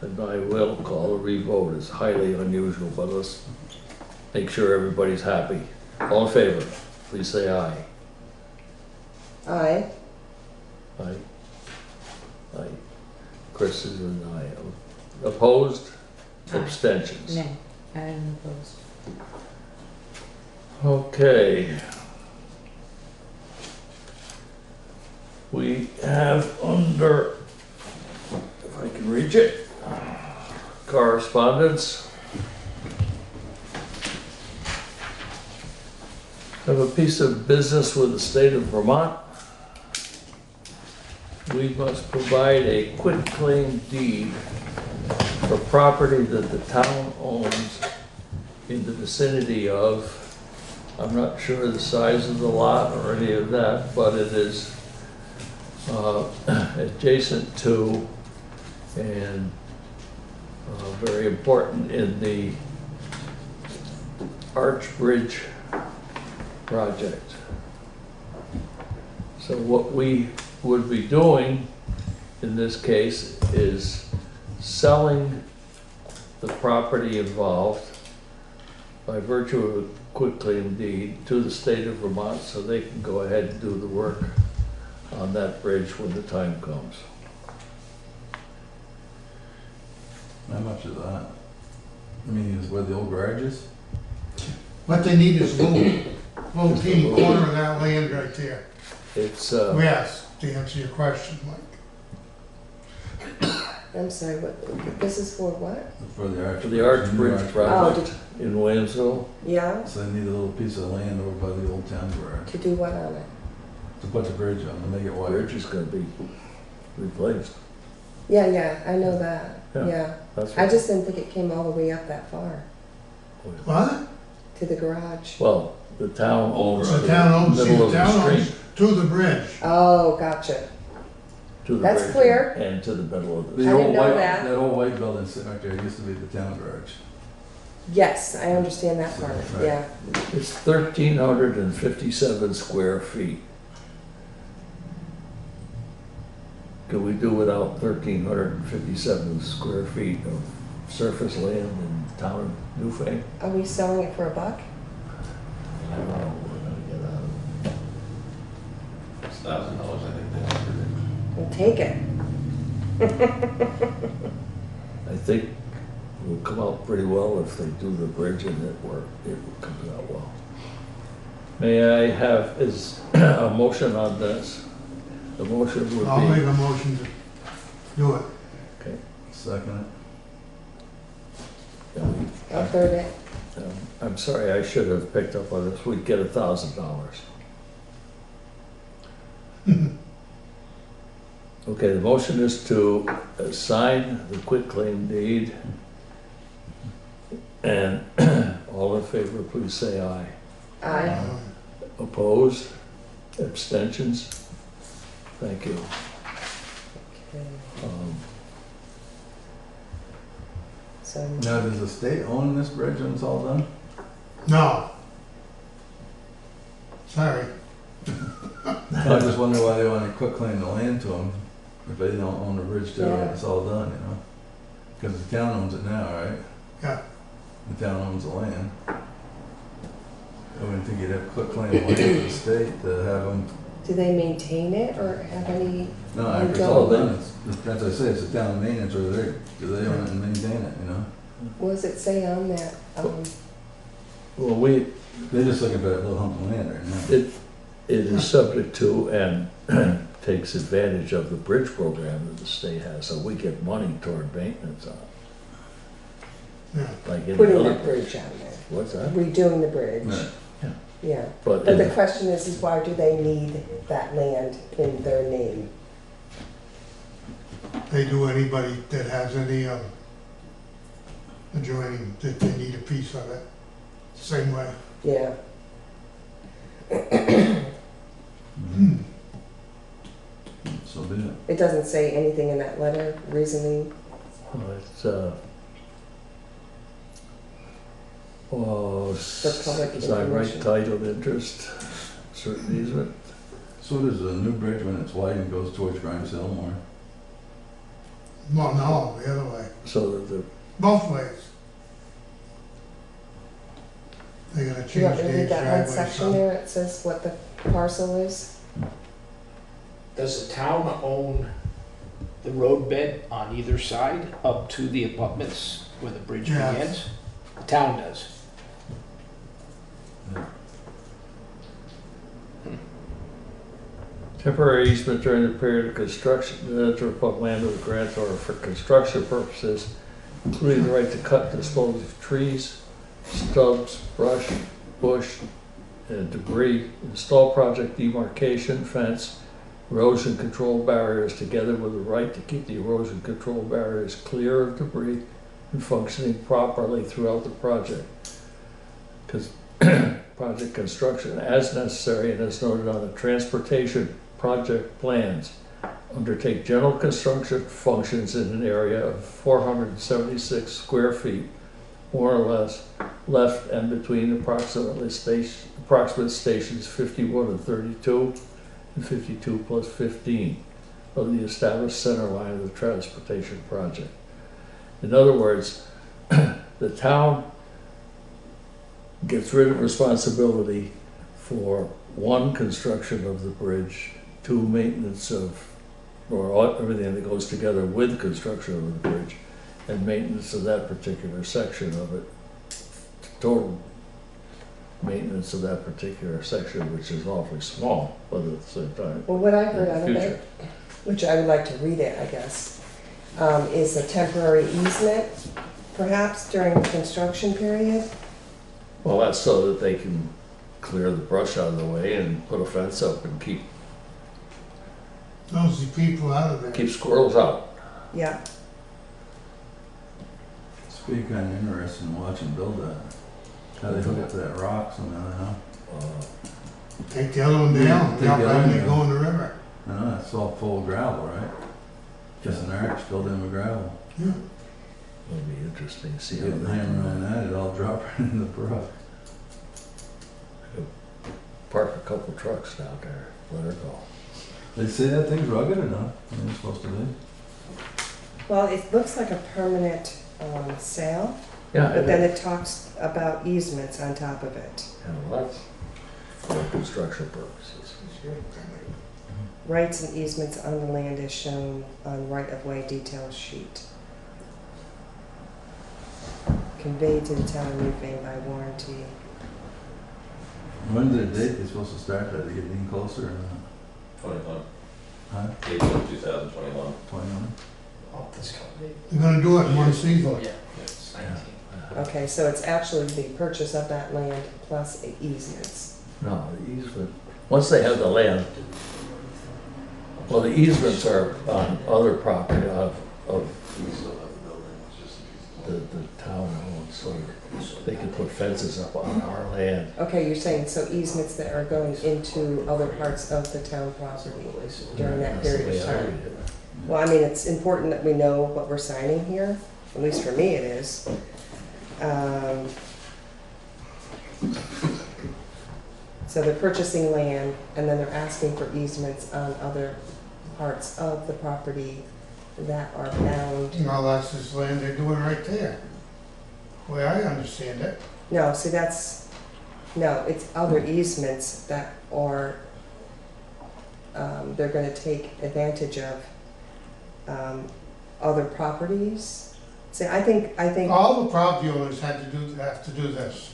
and I will call a revote. It's highly unusual, but let's make sure everybody's happy. All in favor, please say aye. Aye. Aye. Aye. Chris is an aye. Opposed? Abstentions? Nay, I am opposed. Okay. We have under, if I can reach it, correspondence. Have a piece of business with the state of Vermont. We must provide a quitclaim deed for property that the town owns in the vicinity of, I'm not sure the size of the lot or any of that, but it is adjacent to and very important in the Arch Bridge project. So what we would be doing in this case is selling the property involved by virtue of a quitclaim deed to the state of Vermont so they can go ahead and do the work on that bridge when the time comes. How much is that? I mean, is where the old garage is? What they need is a little teeny corner of that land right there. It's, Yes, to answer your question, Mike. I'm sorry, what, this is for what? For the arch. for the Arch new Bridge arch project in Williamsville. Yeah, So they need a little piece of land over by the old town garage to do what on it? to put the bridge on, to make it The wider. bridge is gonna be replaced. Yeah, I know that, Yeah, yeah. That's I what, just didn't think it came all the way up that far, What? to the garage. well, the town owns The the town owns, see, middle the of the town owns street to the bridge. Oh, gotcha. to the That's bridge clear. and to the middle of the The I didn't old know white, that. that old white building sitting right there used to be the town garage. Yes, I understand that part, Right. yeah. It's 1,357 square feet. Could we do without 1,357 square feet of surface land in town of Newfane? Are we selling it for $1? I don't know what we're gonna get out of It's $1,000, I think they offered it. We'll take it. it. I think it will come out pretty well if they do the bridge and it will come out well. May I have, is a motion on this? The motion would be. I'll make a motion to do it. Okay. Second Yeah, we- I'll third it. I'm sorry, I should have picked up on this. We'd get $1,000. Okay, the motion is to sign the quitclaim deed. And all in favor, please say aye. Aye. Opposed? Abstentions? Thank you. Okay, Um, so, it. Now, does the state own this bridge when it's all done? No. Sorry. I just wonder why they want to quit claim the land to them if they don't own the bridge too, when Yeah. it's all done, you know? Because the town owns it now, right? Yeah. The town owns the land. I wouldn't think you'd have quit claim the land to the state to have them. do they maintain it or have any? No, after it's all done, it's, as I say, it's the town maintenance, or do they own it and maintain it, you know? What does it say on that? Well, They're just looking for that little hump of land right now. it is subject to and takes advantage of the bridge program that the state has, so we get money toward maintenance on it. Yeah. Like in Putting the that other- bridge on there, What's that? redoing the bridge. Right. Yeah, But but in the the- question is why do they need that land in their name? They do anybody that has any adjoining, that they need a piece of it. Same way. Yeah, So be it. it doesn't say anything in that letter, reasoning. It's, public design right information. title interest, certain easement. So does the new bridge, when it's wide and goes towards Grimes Hill more? Well, no, the other way. So that the, Both ways. They're gonna Do you want change me to read Dave's that one driveway section some. there? It says what the parcel is. Does the town own the roadbed on either side up to the abutments where the bridge Yes. begins? The town does. temporary easement during the period of construction, to enter upon land of the grantor for construction purposes, including the right to cut and dispose of trees, stubs, brush, bush, and debris, install project demarcation fence, erosion control barriers, together with the right to keep the erosion control barriers clear of debris and functioning properly throughout the project. Project construction as necessary and as noted on the transportation project plans. Undertake general construction functions in an area of 476 square feet, more or less, left and between approximate stations 51 and 32 and 52 plus 15 of the established center line of the transportation project. In other words, the town gets rid of responsibility for one, construction of the bridge, two, maintenance of, everything that goes together with construction of the bridge, and maintenance of that particular section of it. Total maintenance of that particular section, which is awfully small, but at the same time. Well, what I heard in out the of it, which I would like to read it, I guess, is a temporary easement, perhaps during the construction period. Well, that's so that they can clear the brush out of the way and put a fence up and keep Nosy people out of there. squirrels out. Yeah. It's be kind of interesting watching build that. How they hook up to that rock somehow, you know? Take the other one down, Take now the other then one they down. go in the river. I know, it's all full of gravel, right? Just an arch filled in with gravel. Yeah. It'll be interesting to see how Get a they hammer on that, it all drop right in the brook. park a couple trucks down there, let her go. They say that thing's rugged enough, I mean, it's supposed to be. Well, it looks like a permanent sale, Yeah, but then it talks about easements on top of it. And that's for construction purposes. Rights and easements on the land is shown on right-of-way detail sheet. Conveyed to the town and retained by warranty. When's the date they're supposed to start that, they get any closer or not? 21. Huh? April 2021. 21? Oh, this company. They're gonna do it in one season. Yeah, it's 19. Okay, so it's actually the purchase of that land plus easements. No, the easement, once they have the land, well, the easements are on other property of the town owns, so they can put fences up on our land. Okay, you're saying so easements that are going into other parts of the town property during that That's the period way of I time? read it. Well, I mean, it's important that we know what we're signing here, at least for me it is. So they're purchasing land, and then they're asking for easements on other parts of the property that are bound. No, that's this land they're doing right there. The way I understand it. No, see, no, it's other easements that are, they're gonna take advantage of, other properties. See, I think. All the property owners have to do this.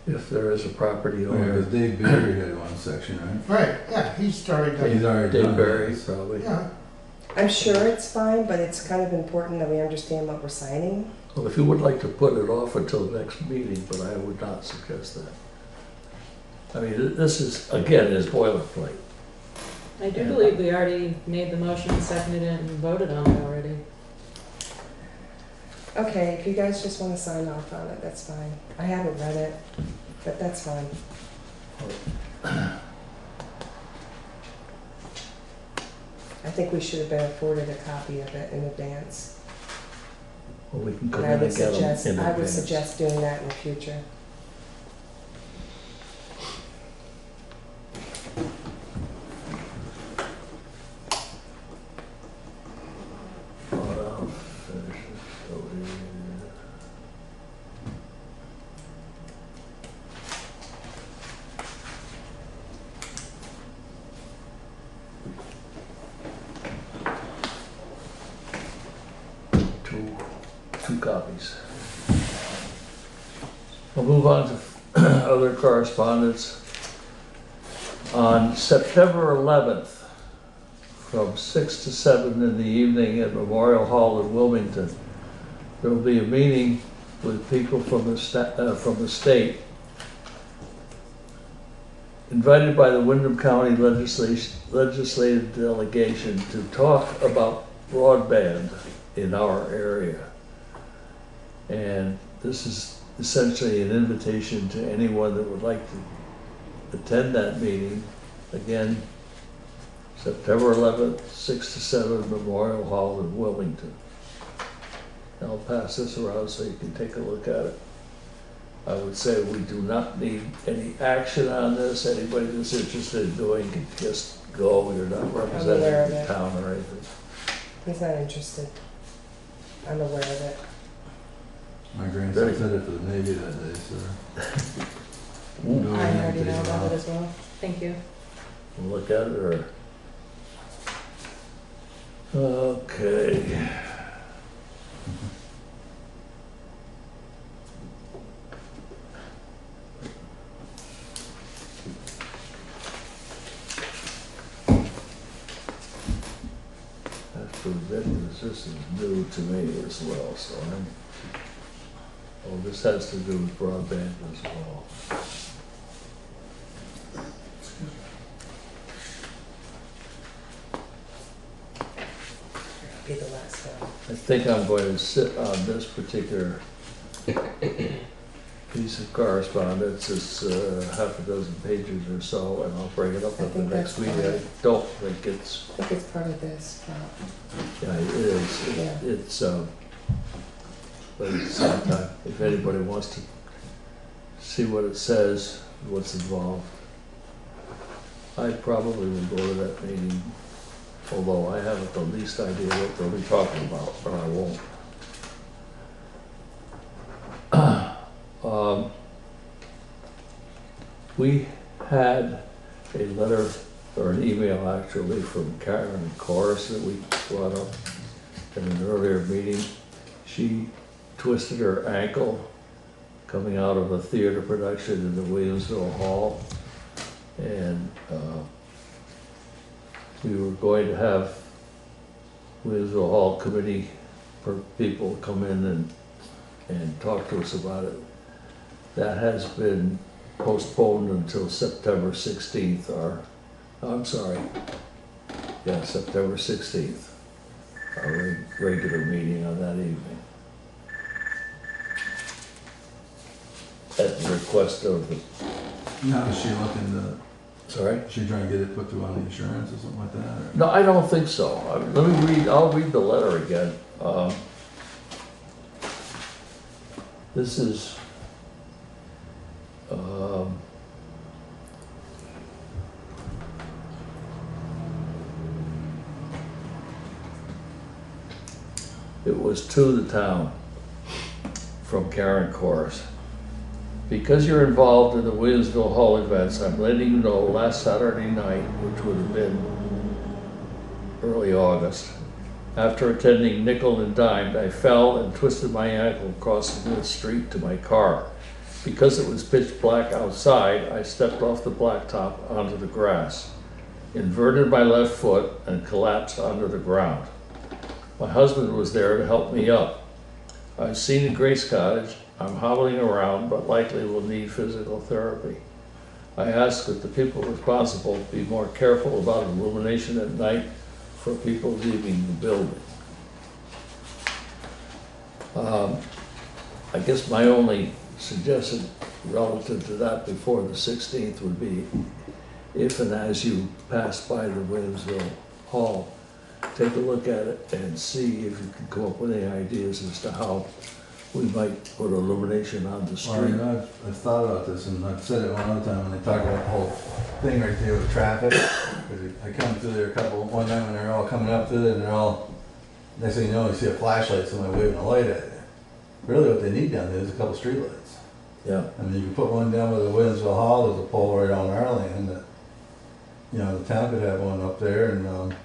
If there is a property Oh, owner. because Dave Berry had one section, right? Right, yeah, he's already done it. He's already Dave done Berry, this. probably. Yeah, I'm sure it's fine, but it's kind of important that we understand what we're signing. Well, if you would like to put it off until the next meeting, but I would not suggest that. I mean, this is, again, is boilerplate. I do believe we already made the motion, seconded it, and voted on it already. Okay, if you guys just want to sign off on it, that's fine. I haven't read it, but that's fine. I think we should have been afforded a copy of it in advance. Well, we can come And in and get them in I would advance. suggest doing that in the future. Two copies. We'll move on to other correspondence. On September 11th, from 6 to 7 in the evening at Memorial Hall in Wilmington, there will be a meeting with people from the state, invited by the Windham County legislative delegation to talk about broadband in our area. And this is essentially an invitation to anyone that would like to attend that meeting. Again, September 11th, 6 to 7, Memorial Hall in Wilmington. And I'll pass this around so you can take a look at it. I would say we do not need any action on this. Anybody that's interested in going can just go. You're not representing aware of the it. town or anything. He's not interested. I'm aware of it. My grandson said it for the Navy that day, so. I already know about it as well. Thank you. Look at it, or? Okay. to admit that this is new to me as well, so this has to do with broadband as well. Be the last one. I think I'm going to sit on this particular piece of correspondence. It's half a dozen pages or so, and I'll bring it up at the next meeting. I don't think it's... I think it's part of this. Yeah, it is. Yeah. It's, but at the same time, if anybody wants to see what it says, what's involved, I probably will go to that meeting, although I haven't the least idea what they'll be talking about, but I won't. We had a letter, or an email actually, from Karen Corris that we brought up in an earlier meeting. She twisted her ankle coming out of a theater production in the Williamsville Hall, and we were going to have Williamsville Hall committee people come in and talk to us about it. That has been postponed until September 16th, September 16th, our regular meeting on that evening. At the request of the... Now, is she looking to... Sorry? Is she trying to get it put through on the insurance or something like that? Or? No, I don't think so. Let me read, I'll read the letter again. This is... it was to the town from Karen Corris. Because you're involved in the Williamsville Hall events, I'm letting you know last Saturday night, which would have been early August, after attending Nickel and Dimed, I fell and twisted my ankle crossing the street to my car. Because it was pitch black outside, I stepped off the blacktop onto the grass, inverted my left foot, and collapsed onto the ground. My husband was there to help me up. I've seen Grace Cottage. I'm hobbling around, but likely will need physical therapy. I ask that the people responsible be more careful about illumination at night for people leaving the building. I guess my only suggestion relative to that before the 16th would be, if and as you pass by the Williamsville Hall, take a look at it and see if you can come up with any ideas as to how we might put illumination on the street. Well, you know, I've thought about this, and I've said it one other time when they talk about the whole thing right there with traffic. I come through there one night when they're all coming up through there, and they're all, next thing you know, you see a flashlight, somebody waving a light at you. Really what they need down there is a couple street lights. Yeah. I mean, you can put one down by the Williamsville Hall, there's a pole right on Arlington that, you know, the town could have one up there, and it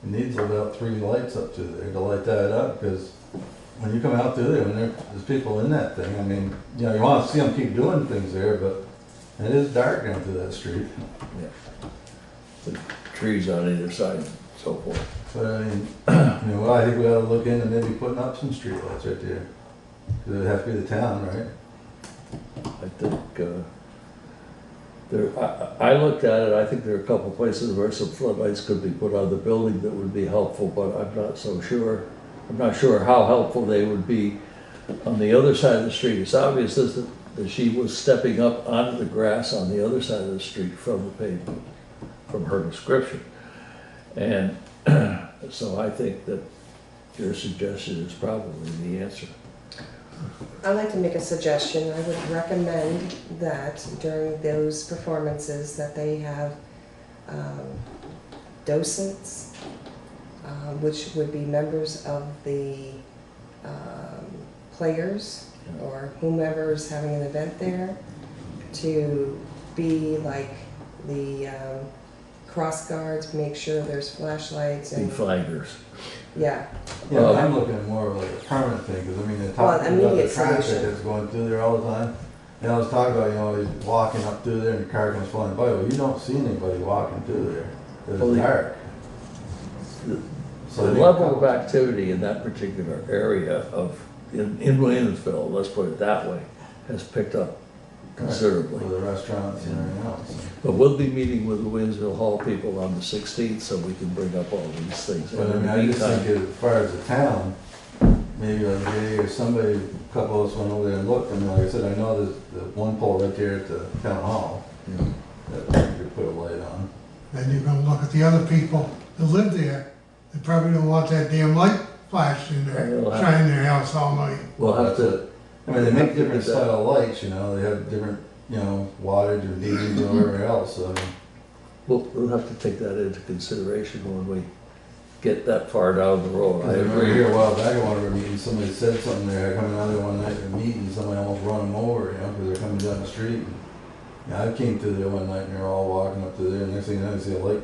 needs about 3 lights up to there to light that up, because when you come out through there, when there's people in that thing, I mean, you know, you want to see them keep doing things there, but it is dark down through that street. Yeah. With trees on either side and so forth. But I mean, well, I think we ought to look into maybe putting up some street lights right there. Because it would have to be the town, right? I think, I looked at it, I think there are a couple places where some floodlights could be put on the building that would be helpful, but I'm not so sure. I'm not sure how helpful they would be on the other side of the street. It's obvious that she was stepping up onto the grass on the other side of the street from the pavement, from her description. And so I think that your suggestion is probably the answer. I'd like to make a suggestion. I would recommend that during those performances that they have docents, which would be members of the players or whomever is having an event there, to be like the cross guards, make sure there's flashlights and flaggers. Yeah. Yeah, I'm looking more of like a permanent thing, because I mean, they're talking about the traffic that's going through there all the time. And I was talking about, you know, he's walking up through there and the car comes flying by. Well, you don't see anybody walking through there. It's dark. the level of activity in that particular area in Williamsville, let's put it that way, has picked up considerably. For the restaurants and everything else. But we'll be meeting with the Williamsville Hall people on the 16th, so we can bring up all these things. But I And mean, in the I just meantime, think as far as the town, maybe like Jay or somebody, a couple of us went over there and looked. I mean, like I said, I know there's the one pole right there at the town hall that we could put a light on. Then you're gonna look at the other people that live there, they probably don't want that damn light flashing there, shining their house all night. we'll have to. I mean, they make different style lights, you know, they have different, you know, wattage or dBs or whatever else, so. We'll have to take that into consideration when we get that far down the road. I I remember agree. here a while back at one of our meetings, somebody said something there, coming out there one night at a meeting, somebody almost run them over, you know, because they're coming down the street. Yeah, I came through there one night and they were all walking up to there, and next thing you know, I see a light.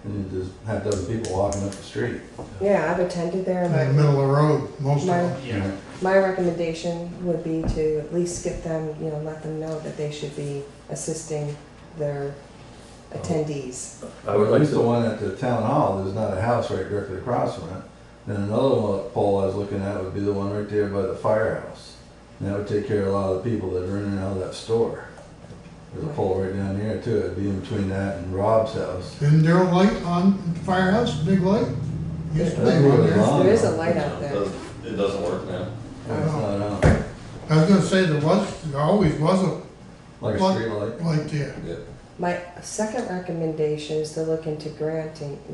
And just half dozen people walking up the street. Yeah, I've attended there. In the middle of the road, most of My- them. Yeah. My recommendation would be to at least get them, you know, let them know that they should be assisting their attendees. I would At like least the to, one at the town hall, there's not a house right directly across from it. Then another one pole I was looking at would be the one right there by the firehouse. And that would take care of a lot of the people that are in and out of that store. There's a pole right down here too, it'd be in between that and Rob's house. Isn't there a light on at the firehouse, a big light? Used to be That's one really there. long. There is a light out there. It doesn't work now. It's not on. I was gonna say there always was a Like a street light. light there. My second recommendation is to look into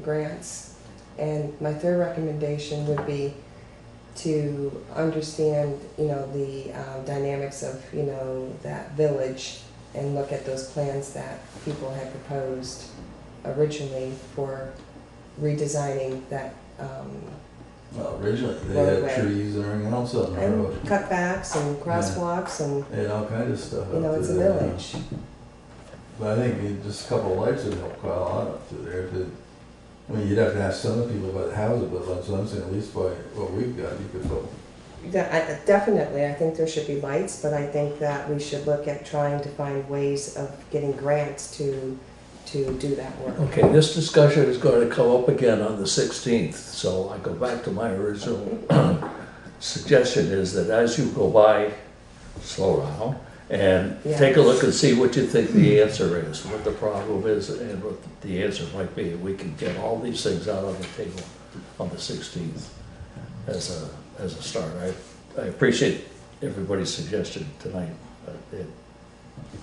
grants. And my third recommendation would be to understand, you know, the dynamics of, you know, that village and look at those plans that people had proposed originally for redesigning that Well, originally, they had roadway. trees and everything else on the And road. cutbacks and crosswalks and, They had all kinds of stuff you know, up it's a through there. village. But I think just a couple of lights would help quite a lot up through there. I mean, you'd have to ask some of the people about the houses, but like I'm saying, at least by what we've got, you could put. Definitely, I think there should be lights, but I think that we should look at trying to find ways of getting grants to do that work. okay, this discussion is going to come up again on the 16th, so I go back to my original suggestion is that as you go by, slow down, and take a look and see what you think the answer is, what the problem is, and what the answer might be. We can get all these things out on the table on the 16th as a start. I appreciate everybody's suggestion tonight.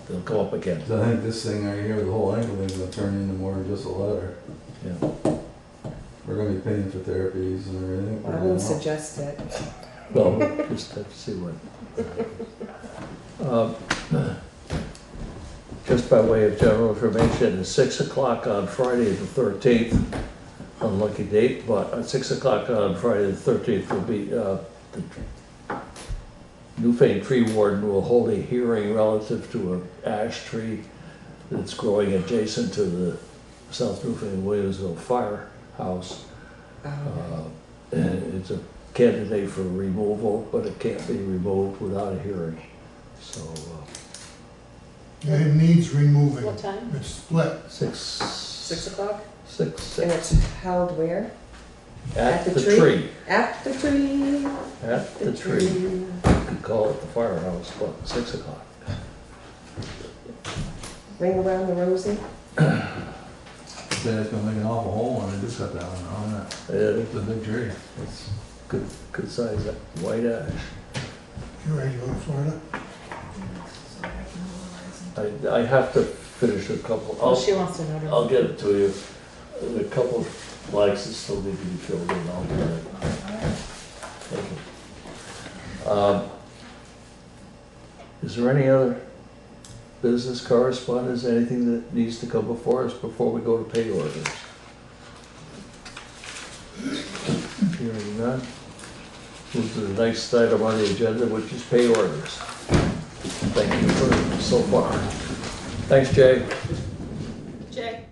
They'll come up again. So I think this thing right here, the whole ankle thing's gonna turn into more than just a letter. Yeah. We're gonna be paying for therapies and everything. I wouldn't suggest it. Well, we'll just have to see what. Just by way of general information, it's 6 o'clock on Friday the 13th, unlucky date, but at 6 o'clock on Friday the 13th will be, the Newfane tree warden will hold a hearing relative to an ash tree that's growing adjacent to the South Newfane Williamsville firehouse. And it's a candidate for removal, but it can't be removed without a hearing. So, It needs removing. What time? It's split. 6 o'clock? 6 And it's held where? At the tree. At the tree. At the tree. You could call it the firehouse, but 6 o'clock. Ring around the rosy. Then it's gonna make an awful hole when they do cut that one on that. It's a big tree. It's good size white ash. You ready to go to Florida? I have to finish a couple. Oh, she wants to know. I'll get it to you. A couple of flags that still need to be filled in. I'll do that. Thank you. Is there any other business correspondence, anything that needs to come before us before we go to pay orders? Hearing none. Move to the next item on the agenda, which is pay orders. Thank you for so far. Thanks, Jay. Jay?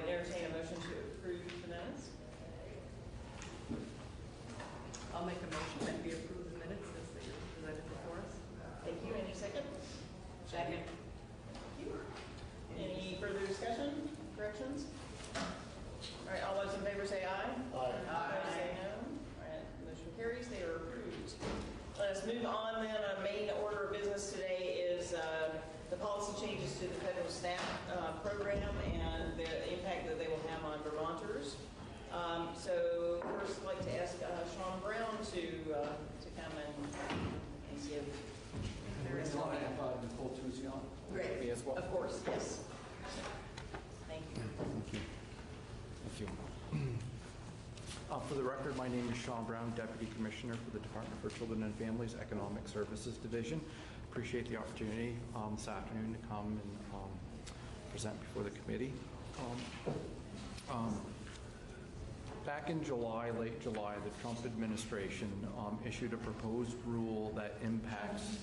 would entertain a motion to approve the minutes. I'll make a motion that we approve the minutes as they are presented before us. Thank you. Any second? Second. Thank you. Any further discussion, corrections? All right, all those in favor say aye. Aye. Opposed say no. All right, motion carries. They are approved. Let's move on then. Our main order of business today is the policy changes to the federal SNAP program and the impact that they will have on Vermonters. So first I'd like to ask Sean Brown to come and give. There is one. I have Nicole Tuzion. Great. Me as well. Of course, yes. Thank you. Thank you. Thank you. For the record, my name is Sean Brown, Deputy Commissioner for the Department for Children and Families Economic Services Division. Appreciate the opportunity this afternoon to come and present before the committee. Back in July, late July, the Trump administration issued a proposed rule that impacts.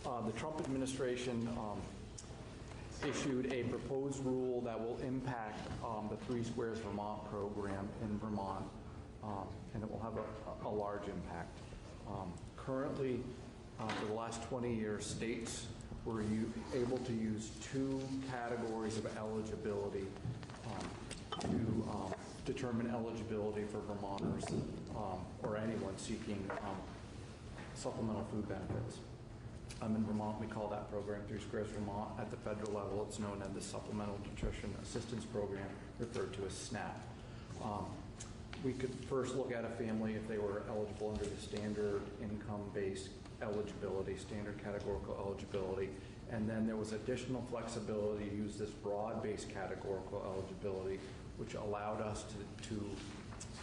The Trump administration issued a proposed rule that will impact the Three Squares Vermont program in Vermont, and it will have a large impact. Currently, for the last 20 years, states were able to use two categories of eligibility to determine eligibility for Vermonters or anyone seeking supplemental food benefits. In Vermont, we call that program Three Squares Vermont. At the federal level, it's known as the Supplemental Nutrition Assistance Program, referred to as SNAP. We could first look at a family if they were eligible under the standard income-based eligibility, standard categorical eligibility, and then there was additional flexibility to use this broad-based categorical eligibility, which allowed us to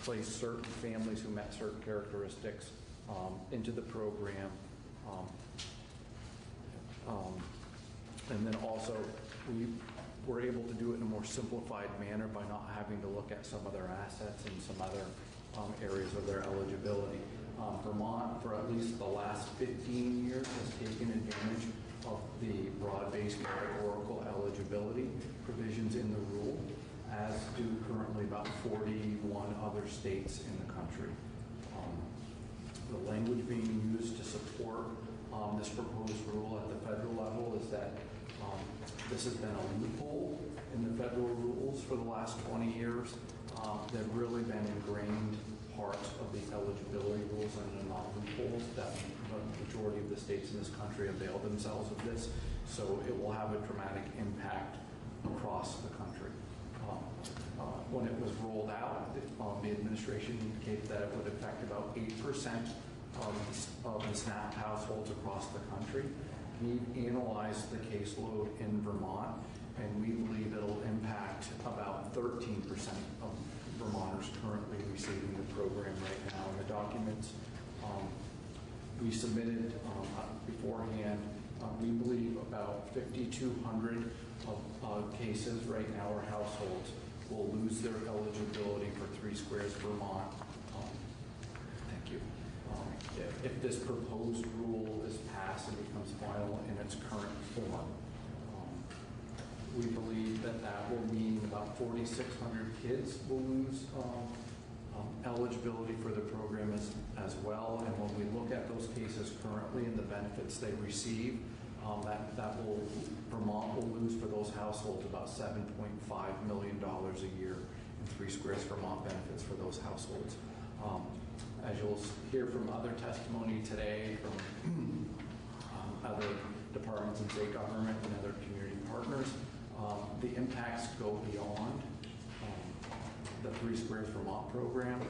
place certain families who met certain characteristics into the program. And then also, we were able to do it in a more simplified manner by not having to look at some of their assets and some other areas of their eligibility. Vermont, for at least the last 15 years, has taken advantage of the broad-based categorical eligibility provisions in the rule, as do currently about 41 other states in the country. The language being used to support this proposed rule at the federal level is that this has been a loophole in the federal rules for the last 20 years. They've really been ingrained parts of the eligibility rules and are not loopholes that the majority of the states in this country avail themselves of this. So it will have a dramatic impact across the country. When it was rolled out, the administration indicated that it would affect about 8% of the SNAP households across the country. We've analyzed the caseload in Vermont, and we believe it'll impact about 13% of Vermonters currently receiving the program right now. In the documents we submitted beforehand, we believe about 5,200 of cases right now or households will lose their eligibility for Three Squares Vermont. Thank you. If this proposed rule is passed and becomes final in its current form, we believe that that will mean about 4,600 kids will lose eligibility for the program as well. And when we look at those cases currently and the benefits they receive, Vermont will lose for those households about $7.5 million a year in Three Squares Vermont benefits for those households. As you'll hear from other testimony today from other departments and state government and other community partners, the impacts go beyond the Three Squares Vermont program.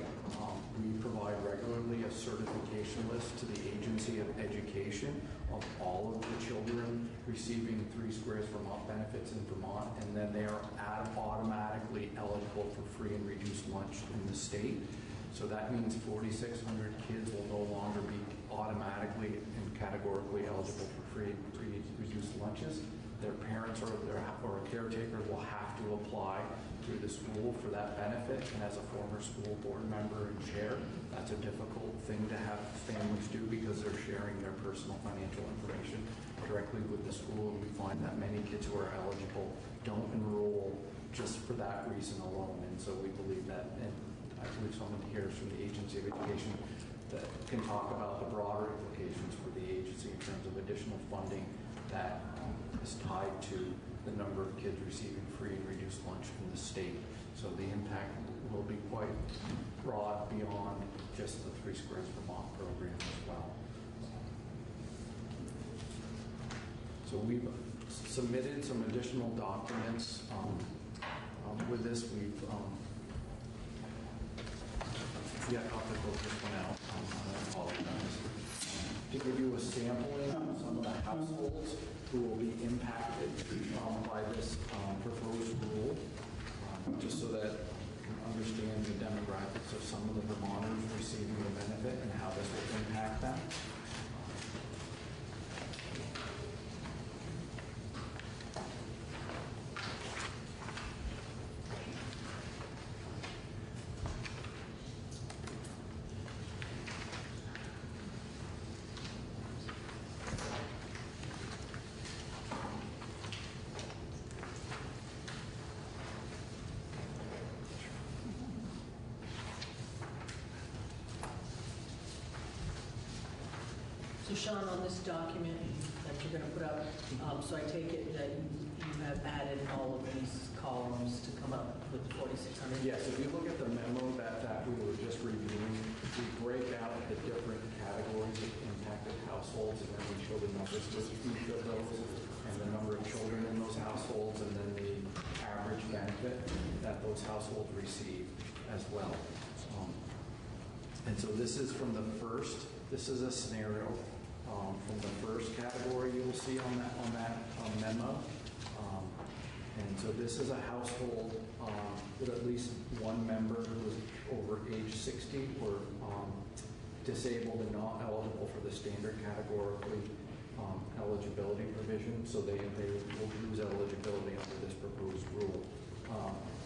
We provide regularly a certification list to the Agency of Education of all of the children receiving Three Squares Vermont benefits in Vermont, and then they are automatically eligible for free and reduced lunch in the state. So that means 4,600 kids will no longer be automatically and categorically eligible for free and reduced lunches. Their parents or a caretaker will have to apply through the school for that benefit. And as a former school board member and chair, that's a difficult thing to have families do because they're sharing their personal financial information directly with the school. And we find that many kids who are eligible don't enroll just for that reason alone. And so we believe that, and I believe someone here from the Agency of Education that can talk about the broader implications for the agency in terms of additional funding that is tied to the number of kids receiving free and reduced lunch from the state. So the impact will be quite broad beyond just the 3 Squares Vermont program as well. So we've submitted some additional documents. With this, we've yeah, I'll have to close this one out. I apologize. To give you a sampling of some of the households who will be impacted by this proposed rule, just so that you can understand the demographics of some of the Vermonters receiving the benefit and how this will impact them. So Sean, on this document that you're going to put up, so I take it that you have added all of these columns to come up with the 4,600? Yes, if you look at the memo that we were just reviewing, we break out the different categories of impacted households, and then we show the numbers for each of those, and the number of children in those households, and then the average benefit that those households receive as well. And so this is from the first, this is a scenario from the first category you'll see on that memo. And so this is a household with at least one member who is over age 60 or disabled and not eligible for the standard categorically eligibility provision, so they will lose eligibility under this proposed rule.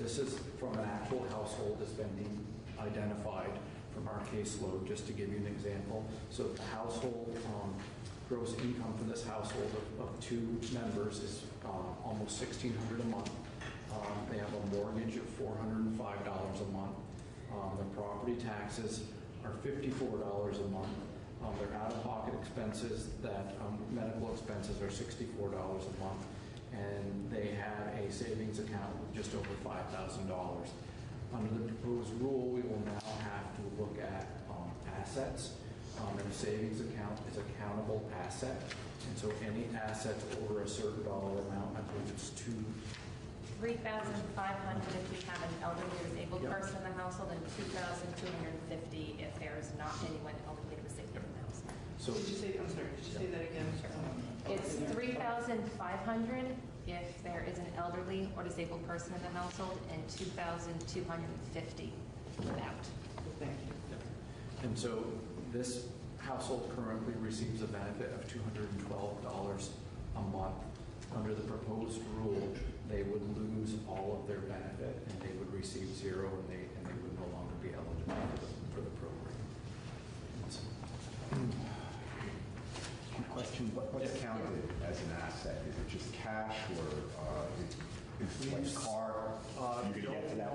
This is from an actual household that's been identified from our caseload, just to give you an example. So the household gross income for this household of 2 members is almost $1,600 a month. They have a mortgage of $405 a month. The property taxes are $54 a month. Their out-of-pocket expenses, that medical expenses, are $64 a month. And they have a savings account with just over $5,000. Under the proposed rule, we will now have to look at assets, and a savings account is a countable asset, and so any assets over a certain dollar amount, I believe it's $3,500 if you have an elderly or disabled person in the household, and $2,250 if there is not anyone elderly or disabled in the household. So Did you say, I'm sorry, could you say that again? It's $3,500 if there is an elderly or disabled person in the household, and $2,250 without. Thank you. And so this household currently receives a benefit of $212 a month. Under the proposed rule, they would lose all of their benefit, and they would receive zero, and they would no longer be eligible for the program. Question, what's counted as an asset? Is it just cash, or is it like a car? You can get to that.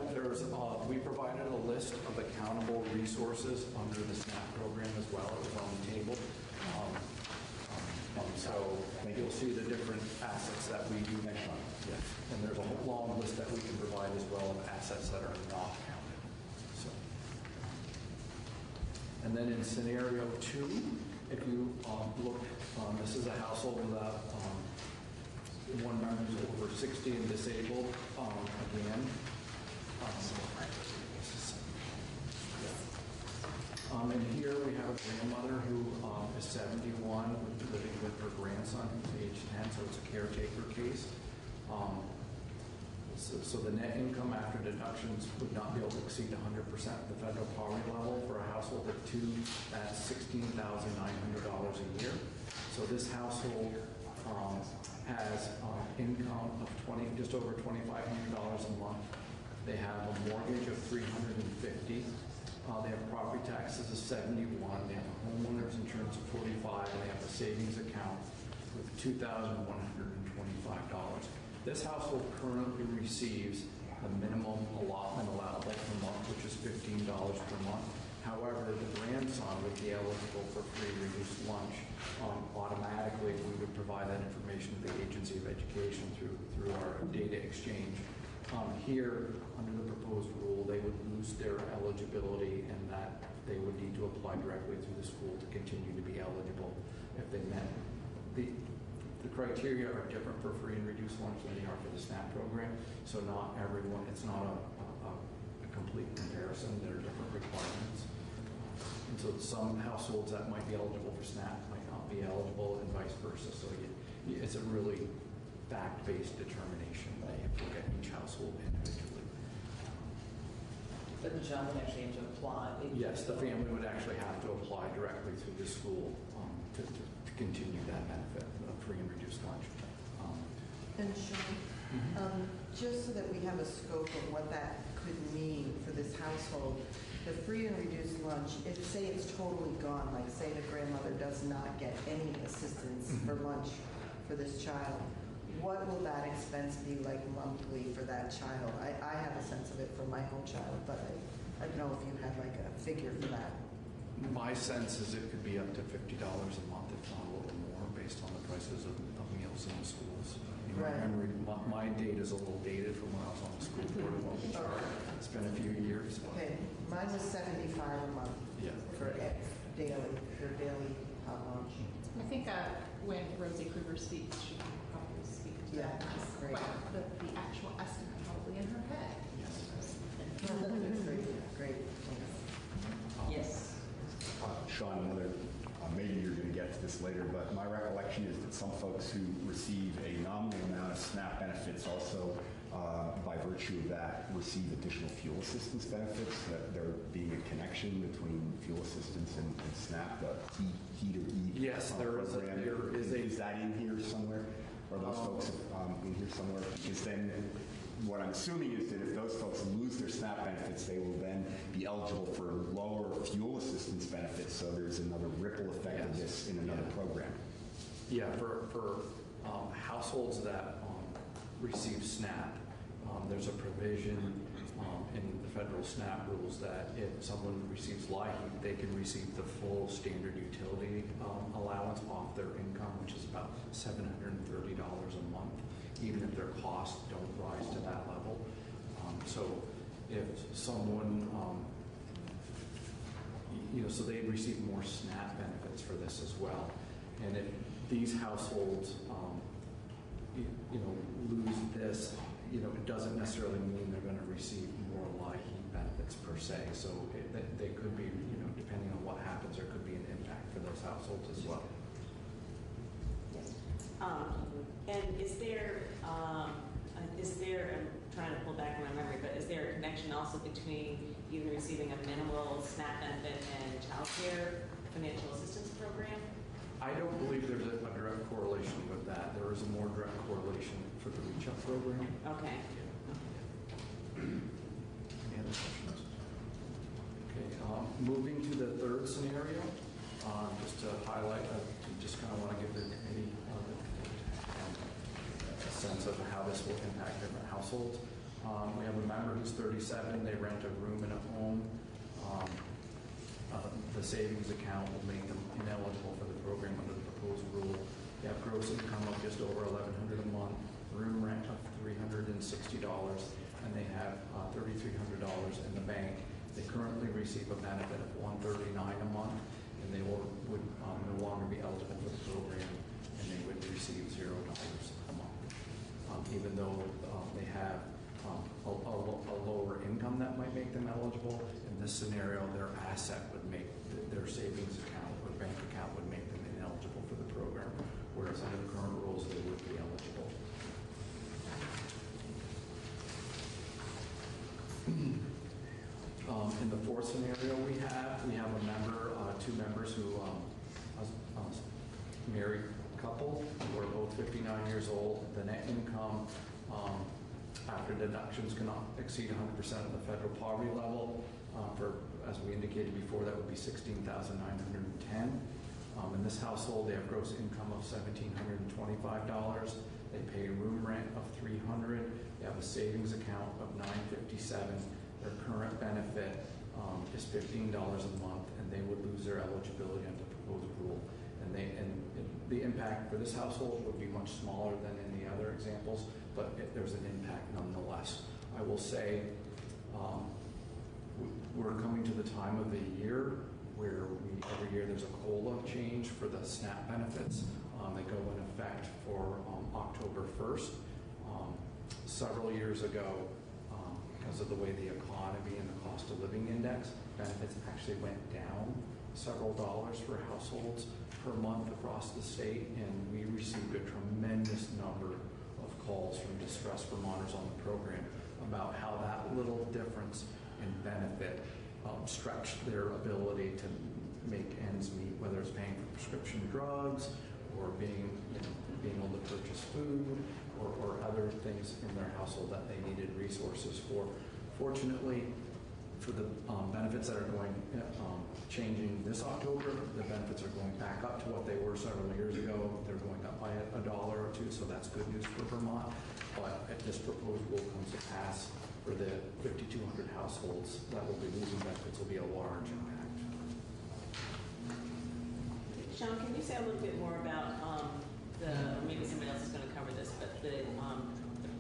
We provided a list of accountable resources under the SNAP program as well. It was on the table. So you'll see the different assets that we do mention. Yeah. And there's a whole long list that we can provide as well of assets that are not counted. So. And then in scenario 2, if you look, this is a household without one member who's over 60 and disabled. Again, and here we have a grandmother who is 71, living with her grandson who's age 10, so it's a caretaker case. So the net income after deductions would not be able to exceed 100% of the federal poverty level. For a household of 2, that's $16,900 a year. So this household has income of just over $2,500 a month. They have a mortgage of $350. They have property taxes of $71. They have a homeowner's insurance of $45. And they have a savings account with $2,125. This household currently receives the minimum allotment allowable per month, which is $15 per month. However, the grandson would be eligible for free reduced lunch automatically. We would provide that information to the Agency of Education through our data exchange. Here, under the proposed rule, they would lose their eligibility and that they would need to apply directly through the school to continue to be eligible if they met. The criteria are different for free and reduced lunch than they are for the SNAP program. So not everyone, it's not a complete comparison. There are different requirements. And so some households that might be eligible for SNAP might not be eligible and vice versa. So it's a really fact-based determination. They have to look at each household individually. But the child would actually have to apply. Yes, the family would actually have to apply directly through the school to continue that benefit of free and reduced lunch. And Sean, just so that we have a scope of what that could mean for this household, the free and reduced lunch, if say it's totally gone, like say the grandmother does not get any assistance for lunch for this child, what will that expense be like monthly for that child? I have a sense of it for my own child, but I don't know if you had like a figure for that. My sense is it could be up to $50 a month, if not a little more, based on the prices of meals in the schools. Right. My data is a little dated from when I was on the school board of Open Chart. It's been a few years. Okay, mine was $75 a month for daily hot lunch. I think when Rosie Kruger speaks, she can probably speak to that. Just great. The actual estimate probably in her head. Great. Yes. Sean, maybe you're going to get to this later, but my recollection is that some folks who receive a nominal amount of SNAP benefits also, by virtue of that, receive additional fuel assistance benefits, that there being a connection between fuel assistance and SNAP, the heat or eat Yes, there is program. Is that in here somewhere? Are those folks in here somewhere? Because then what I'm assuming is that if those folks lose their SNAP benefits, they will then be eligible for lower fuel assistance benefits. So there's another ripple effect of this in another program. Yeah, for households that receive SNAP, there's a provision in the federal SNAP rules that if someone receives LIHEAP, they can receive the full standard utility allowance off their income, which is about $730 a month, even if their costs don't rise to that level. So if someone, so they receive more SNAP benefits for this as well. And if these households, lose this, it doesn't necessarily mean they're going to receive more LIHEAP benefits per se. So they could be, depending on what happens, there could be an impact for those households as well. And is there, I'm trying to pull back on my memory, but is there a connection also between even receiving a minimal SNAP benefit and child care financial assistance program? I don't believe there's a direct correlation with that. There is a more direct correlation for the Reach Up program. Okay. Any other questions? Okay, moving to the third scenario, just to highlight, just kind of want to give the committee a sense of how this will impact different households. We have a member who's 37, they rent a room in a home. The savings account will make them ineligible for the program under the proposed rule. They have gross income of just over $1,100 a month, room rent of $360, and they have $3,300 in the bank. They currently receive a benefit of $139 a month, and they would no longer be eligible for the program, and they would receive $0 a month. Even though they have a lower income that might make them eligible, in this scenario, their asset would make their savings account or bank account would make them ineligible for the program, whereas under the current rules, they would be eligible. In the fourth scenario we have a member, two members who married couple who are both 59 years old. The net income after deductions cannot exceed 100% of the federal poverty level. As we indicated before, that would be $16,910. In this household, they have gross income of $1,725. They pay room rent of $300. They have a savings account of $957. Their current benefit is $15 a month, and they would lose their eligibility under the proposed rule. And the impact for this household would be much smaller than in the other examples, but there's an impact nonetheless. I will say we're coming to the time of the year where every year there's a COLA change for the SNAP benefits. They go in effect for October 1st. Several years ago, because of the way the economy and the cost of living index, benefits actually went down several dollars for households per month across the state, and we received a tremendous number of calls from distressed Vermonters on the program about how that little difference in benefit stretched their ability to make ends meet, whether it's paying for prescription drugs or being able to purchase food or other things in their household that they needed resources for. Fortunately, for the benefits that are going changing this October, the benefits are going back up to what they were several years ago. They're going up by $1 or $2, so that's good news for Vermont. But if this proposed rule comes to pass, for the 5,200 households that will be losing benefits, will be a large impact. Sean, can you say a little bit more about maybe somebody else is going to cover this, but the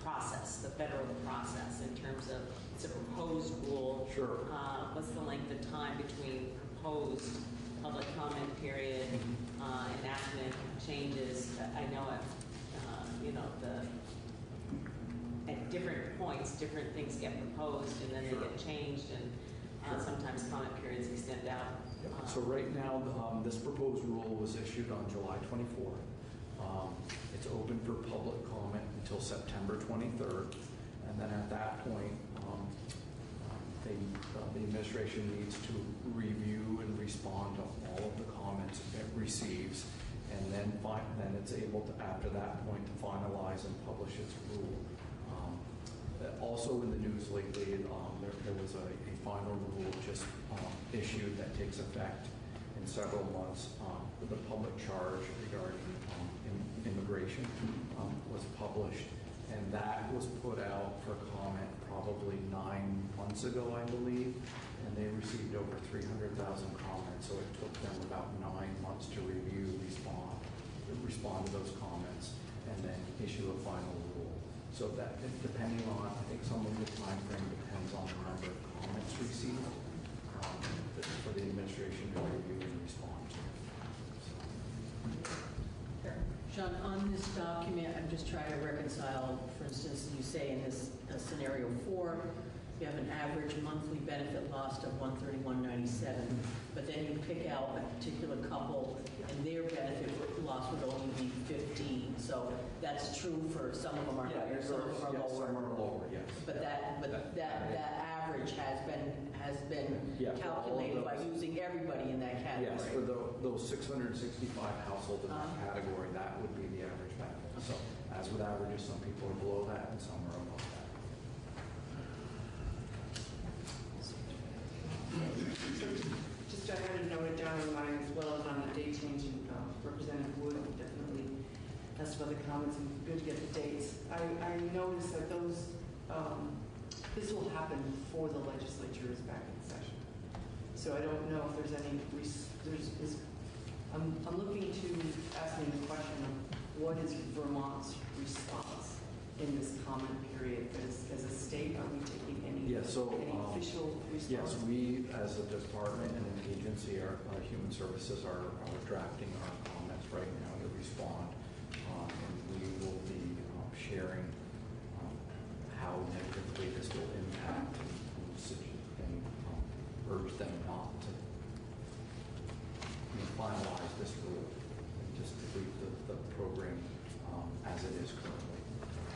process, the federal process in terms of it's a proposed rule. Sure. What's the length of time between proposed public comment period, enactment changes? I know at different points, different things get proposed and then they get changed, and sometimes comment periods extend out. So right now, this proposed rule was issued on July 24th. It's open for public comment until September 23rd, and then at that point, the administration needs to review and respond to all of the comments it receives, and then it's able to, after that point, to finalize and publish its rule. Also in the news lately, there was a final rule just issued that takes effect in several months. The public charge regarding immigration was published, and that was put out for comment probably 9 months ago, I believe, and they received over 300,000 comments, so it took them about 9 months to review, respond to those comments, and then issue a final rule. So that, depending on, I think some of the time frame depends on the number of comments received for the administration to review and respond to. Sean, on this document, I'm just trying to reconcile, for instance, you say in this scenario 4, you have an average monthly benefit loss of $131.97, but then you pick out a particular couple and their benefit loss would only be $15. So that's true for some of them are higher, some of them are lower. Some are lower, yes. But that average has been calculated by using everybody in that category. Yes, for those 665 households in that category, that would be the average benefit. So as with averages, some people are below that and some are above that. Just I had to note it down in mine as well as on the date changing. Representative Wood definitely asked about the comments and good to get the dates. I noticed that those this will happen before the legislature is back in session. So I don't know if there's any. I'm looking to asking the question of what is Vermont's response in this comment period? As a state, are we taking any official response? Yes, we as a department and an agency, our human services are drafting our comments right now to respond, and we will be sharing how negatively this will impact and urge them not to finalize this rule and just to leave the program as it is currently.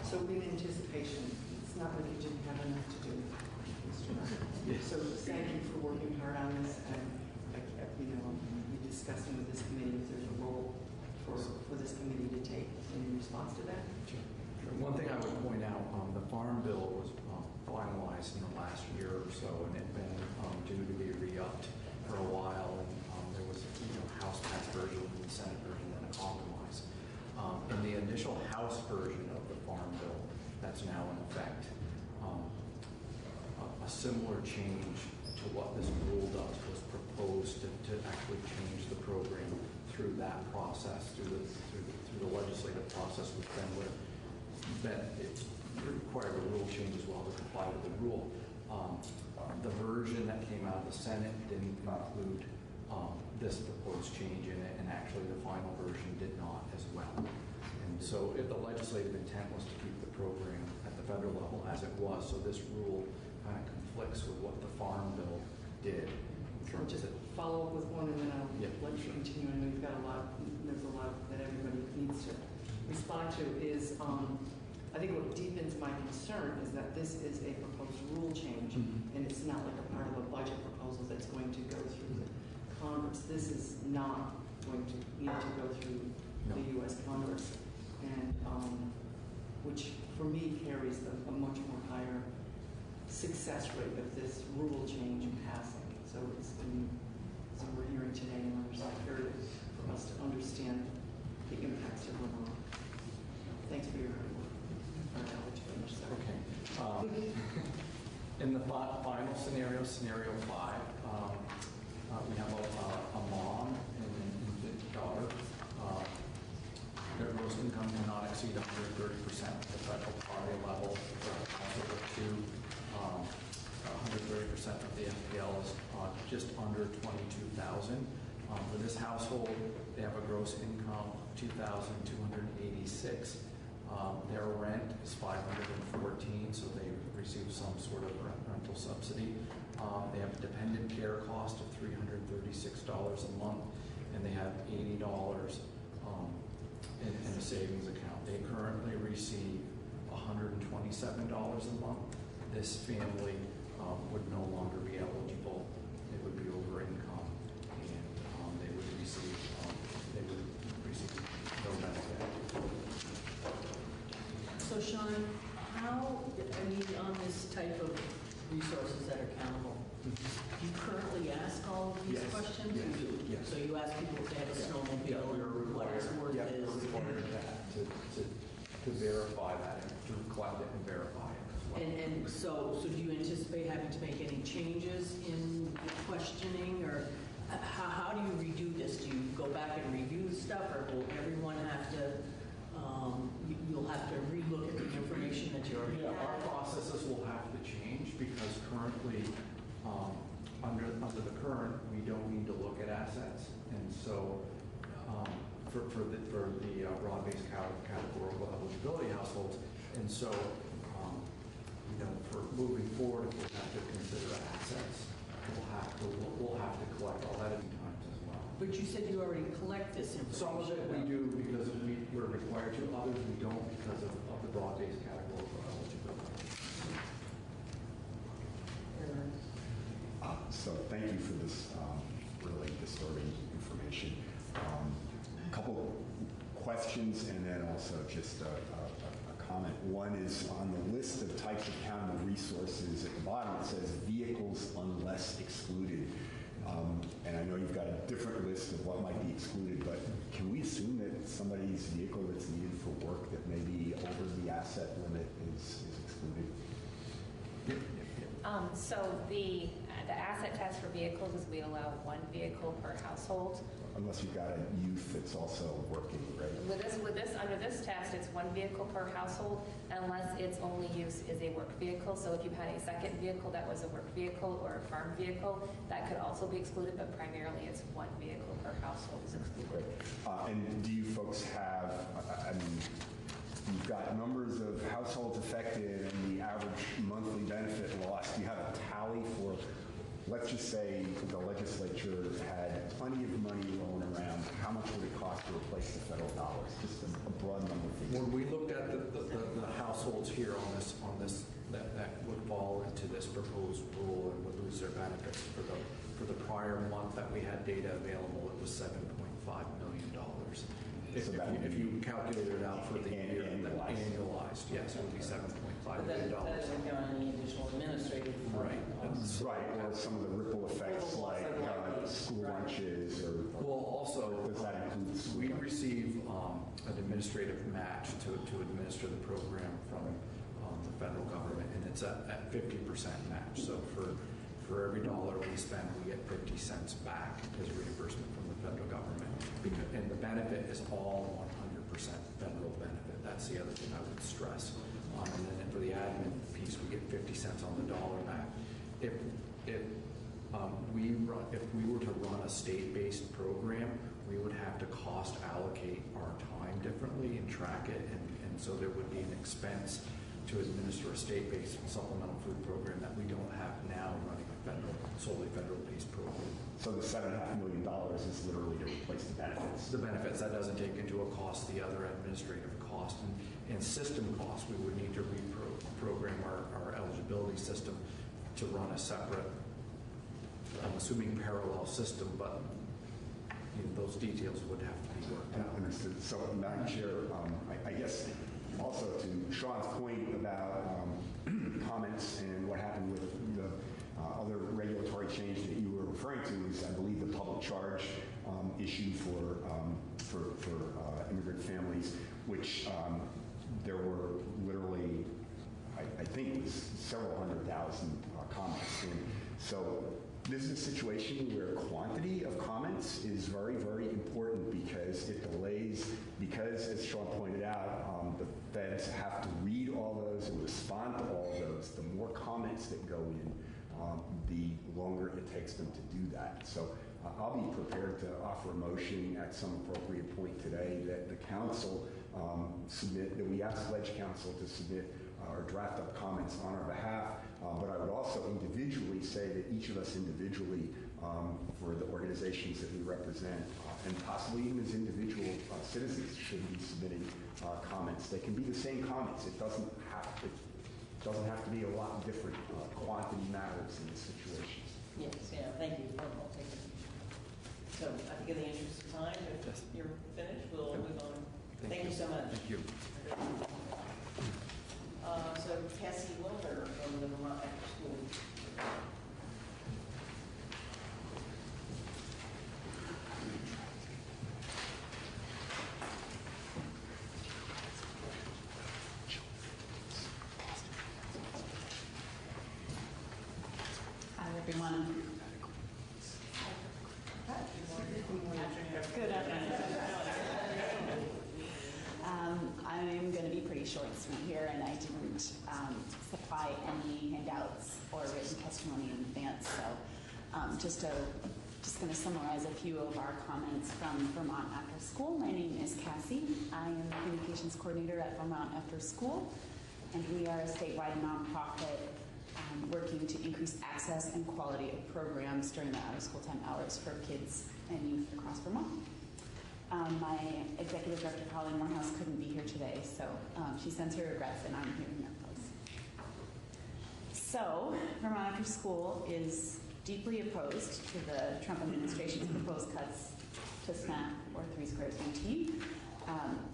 So in anticipation, it's not like you didn't have enough to do, Mr. Martin. Yes. So thank you for working hard on this, and be discussing with this committee if there's a role for this committee to take in response to that. Sure. One thing I would point out, the Farm Bill was finalized in the last year or so, and it had been due to be re-upped for a while, and there was House passed version and the Senate version and a compromise. In the initial House version of the Farm Bill that's now in effect, a similar change to what this rule does was proposed to actually change the program through that process, through the legislative process, which then would it required a rule change as well to comply with the rule. The version that came out of the Senate didn't include this proposed change in it, and actually the final version did not as well. And so if the legislative intent was to keep the program at the federal level as it was, so this rule kind of conflicts with what the Farm Bill did. I'll just follow up with one, and then I'll let you continue. I know you've got a lot, there's a lot that everybody needs to respond to. Is I think what deepens my concern is that this is a proposed rule change, and it's not like a part of a budget proposal that's going to go through the Congress. This is not going to need to go through the U.S. Congress, and which for me carries a much more higher success rate of this rule change passing. So it's so we're hearing today, and there's imperative for us to understand the impacts of Vermont. Thanks for your hard work. I'll let you finish, sir. Okay. In the final scenario, scenario 5, we have a mom and an infant daughter. Their gross income cannot exceed 130% of the federal poverty level. Also, up to 130% of the FPL is just under $22,000. For this household, they have a gross income of $2,286. Their rent is $514, so they receive some sort of rental subsidy. They have a dependent care cost of $336 a month, and they have $80 in a savings account. They currently receive $127 a month. This family would no longer be eligible. It would be over income, and they would receive no benefit. So Sean, how, on this type of resources that are countable, do you currently ask all of these questions? Yes. You do? Yes. So you ask people if they have a snowmobile and what its worth we're is? required to verify that, and to collect it and verify it as well. And so do you anticipate having to make any changes in the questioning, or how do you redo this? Do you go back and review stuff, or will everyone have to, you'll have to relook at the information that you already have? Our processes will have to change because currently, under the current, we don't need to look at assets, and so for the broad-based categorical eligibility households, and so for moving forward, if we have to consider assets, we'll have to collect all that at times as well. But you said you already collect this information. Some of it we do because we're required to, others we don't because of the broad-based categorical eligibility. So thank you for this really disturbing information. A couple questions and then also just a comment. One is on the list of types of countable resources at the bottom, it says vehicles unless excluded. And I know you've got a different list of what might be excluded, but can we assume that somebody's vehicle that's needed for work that may be over the asset limit is excluded? So the asset test for vehicles is we allow one vehicle per household. Unless you've got a youth that's also working, right? Under this test, it's one vehicle per household unless its only use is a work vehicle. So if you had a second vehicle that was a work vehicle or a farm vehicle, that could also be excluded, but primarily it's one vehicle per household is excluded. And do you folks have, you've got numbers of households affected and the average monthly benefit loss. Do you have a tally for, let's just say the legislature had plenty of money rolling around, how much would it cost to replace the federal dollars? Just a broad number of things. When we looked at the households here on this that would fall into this proposed rule and would lose their benefits for the prior month that we had data available, it was $7.5 million. If you calculated it out for the year, annualized, yes, it would be $7.5 million. That doesn't count any additional administrative. Right. Right, or some of the ripple effects like school lunches or... Well, also, does that include school we lunches? receive an administrative match to administer the program from the federal government, and it's at 50% match. So for every dollar we spend, we get 50 cents back as reimbursement from the federal government. And the benefit is all 100% federal benefit. That's the other thing I would stress. And then for the admin piece, we get 50 cents on the dollar back. If we were to run a state-based program, we would have to cost allocate our time differently and track it, and so there would be an expense to administer a state-based supplemental food program that we don't have now running a solely federal-based program. So the $7.5 million is literally to replace the benefits? The benefits, that doesn't take into account the other administrative cost and system costs. We would need to reprogram our eligibility system to run a separate, I'm assuming parallel system, but those details would have to be worked out. Understood. So, Madam Chair, I guess also to Sean's point about comments and what happened with the other regulatory change that you were referring to is, I believe, the public charge issue for immigrant families, which there were literally, I think it was several 100,000 comments. And so this is a situation where quantity of comments is very, very important because it delays, because as Sean pointed out, the feds have to read all those and respond to all those. The more comments that go in, the longer it takes them to do that. So I'll be prepared to offer a motion at some appropriate point today that the council submit, that we ask Ledge Council to submit or draft up comments on our behalf, but I would also individually say that each of us individually for the organizations that we represent and possibly even as individual citizens should be submitting comments. They can be the same comments. It doesn't have to be a lot different. Quantity matters in this situation. Yes, yeah, thank you. I'll take it. So I think in the interest of time, if you're finished, we'll move on. Thank you so much. Thank you. So Cassie Wilder from the Vermont After School. Hi, everyone. Good afternoon. I'm going to be pretty short and sweet here, and I didn't supply any handouts or written testimony in advance, so just going to summarize a few of our comments from Vermont After School. My name is Cassie. I am the Communications Coordinator at Vermont After School, and we are a statewide nonprofit working to increase access and quality of programs during the out-of-school time hours for kids and youth across Vermont. My executive director, Holly Morehouse, couldn't be here today, so she sends her regrets, and I'm here in her place. So, Vermont After School is deeply opposed to the Trump administration's proposed cuts to SNAP or 3 Squares UT.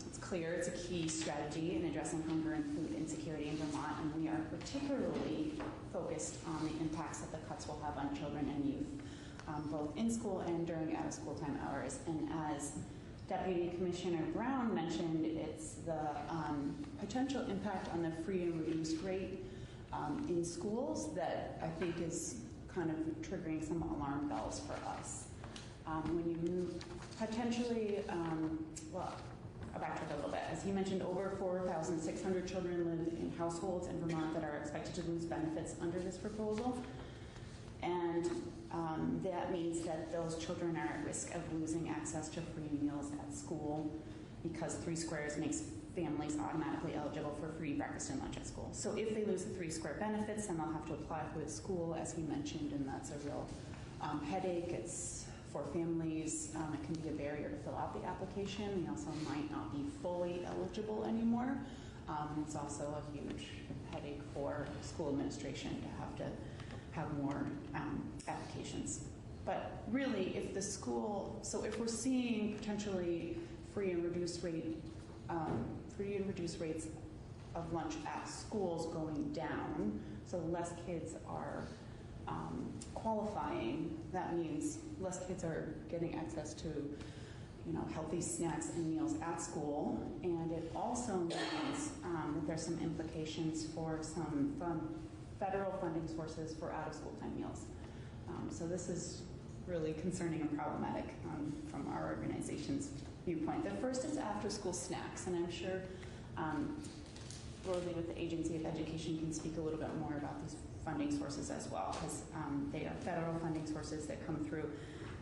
It's clear it's a key strategy in addressing hunger and food insecurity in Vermont, and we are particularly focused on the impacts that the cuts will have on children and youth, both in school and during out-of-school time hours. And as Deputy Commissioner Brown mentioned, it's the potential impact on the free and reduced rate in schools that I think is kind of triggering some alarm bells for us. When you move potentially, well, I'll backtrack a little bit. As he mentioned, over 4,600 children live in households in Vermont that are expected to lose benefits under this proposal. And that means that those children are at risk of losing access to free meals at school because 3 Squares makes families automatically eligible for free breakfast and lunch at school. So if they lose the 3 Square benefits, then they'll have to apply for it at school, as he mentioned, and that's a real headache. It's for families, it can be a barrier to fill out the application. They also might not be fully eligible anymore. It's also a huge headache for school administration to have more applications. But really, if the school, so if we're seeing potentially free and reduced rates of lunch at schools going down, so less kids are qualifying, that means less kids are getting access to healthy snacks and meals at school, and it also means that there's some implications for some federal funding sources for out-of-school time meals. So this is really concerning and problematic from our organization's viewpoint. The first is after-school snacks, and I'm sure Rosie with the Agency of Education can speak a little bit more about these funding sources as well, because they are federal funding sources that come through.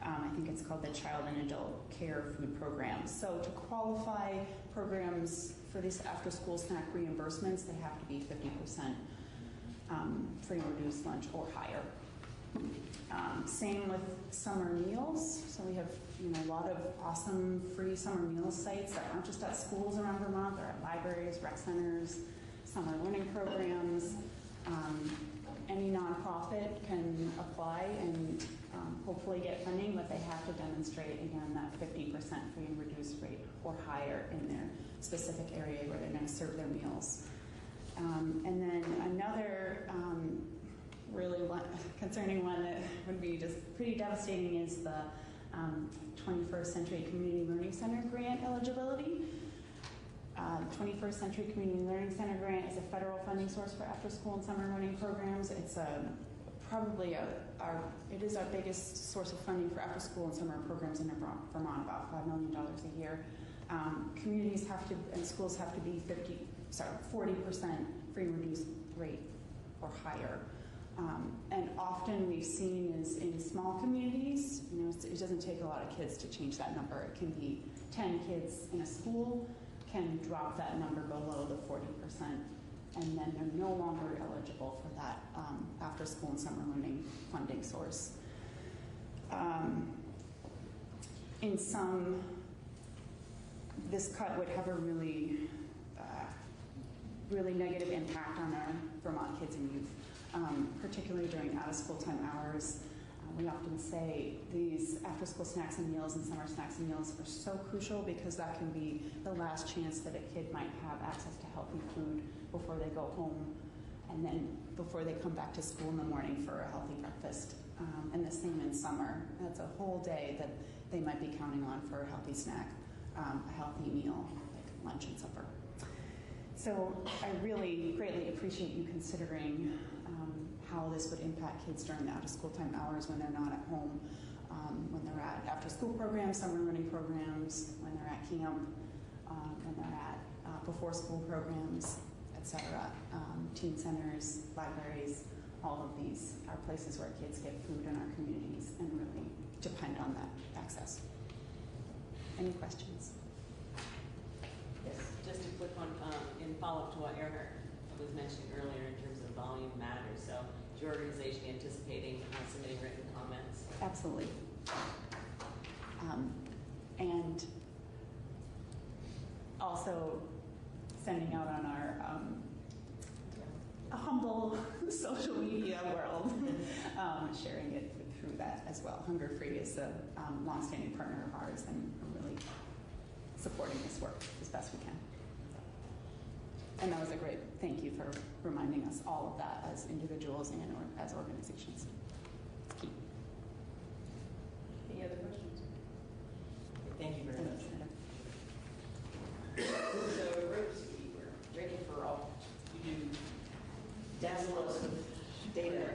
I think it's called the Child and Adult Care Food Program. So to qualify programs for these after-school snack reimbursements, they have to be 50% free and reduced lunch or higher. Same with summer meals. So we have a lot of awesome free summer meals sites that aren't just at schools around Vermont. They're at libraries, rec centers, summer learning programs. Any nonprofit can apply and hopefully get funding, but they have to demonstrate, again, that 50% free and reduced rate or higher in their specific area where they're going to serve their meals. And then another really concerning one that would be just pretty devastating is the 21st Century Community Learning Center grant eligibility. 21st Century Community Learning Center grant is a federal funding source for after-school and summer learning programs. It's probably it is our biggest source of funding for after-school and summer programs in Vermont, about $5 million a year. Communities have to and schools have to be 40% free and reduced rate or higher. And often we've seen is in small communities, it doesn't take a lot of kids to change that number. It can be 10 kids in a school can drop that number below the 40%, and then they're no longer eligible for that after school and summer learning funding source. In some, this cut would have a really negative impact on our Vermont kids and youth. Particularly during out-of-school time hours. We often say these after-school snacks and meals and summer snacks and meals are so crucial because that can be the last chance that a kid might have access to healthy food before they go home and then before they come back to school in the morning for a healthy breakfast. And the same in summer. That's a whole day that they might be counting on for a healthy snack, a healthy meal, like lunch and supper. So I really greatly appreciate you considering how this would impact kids during the out-of-school time hours when they're not at home, when they're at after-school programs, summer learning programs, when they're at camp, when they're at before-school programs, etc. Teen centers, libraries, all of these are places where kids get food in our communities and really depend on that access. Any questions? Yes, just a quick one in follow-up to what Earhart was mentioning earlier in terms of volume matters. So is your organization anticipating submitting written comments? Absolutely. And also sending out on our humble social media world, sharing it through that as well. Hunger Free is a longstanding partner of ours, and we're really supporting this work as best we can. And that was a great thank you for reminding us all of that as individuals and as organizations. It's key. Any other questions? Thank you very much. So, Rosie, we're ready for all. You dazzle us with data.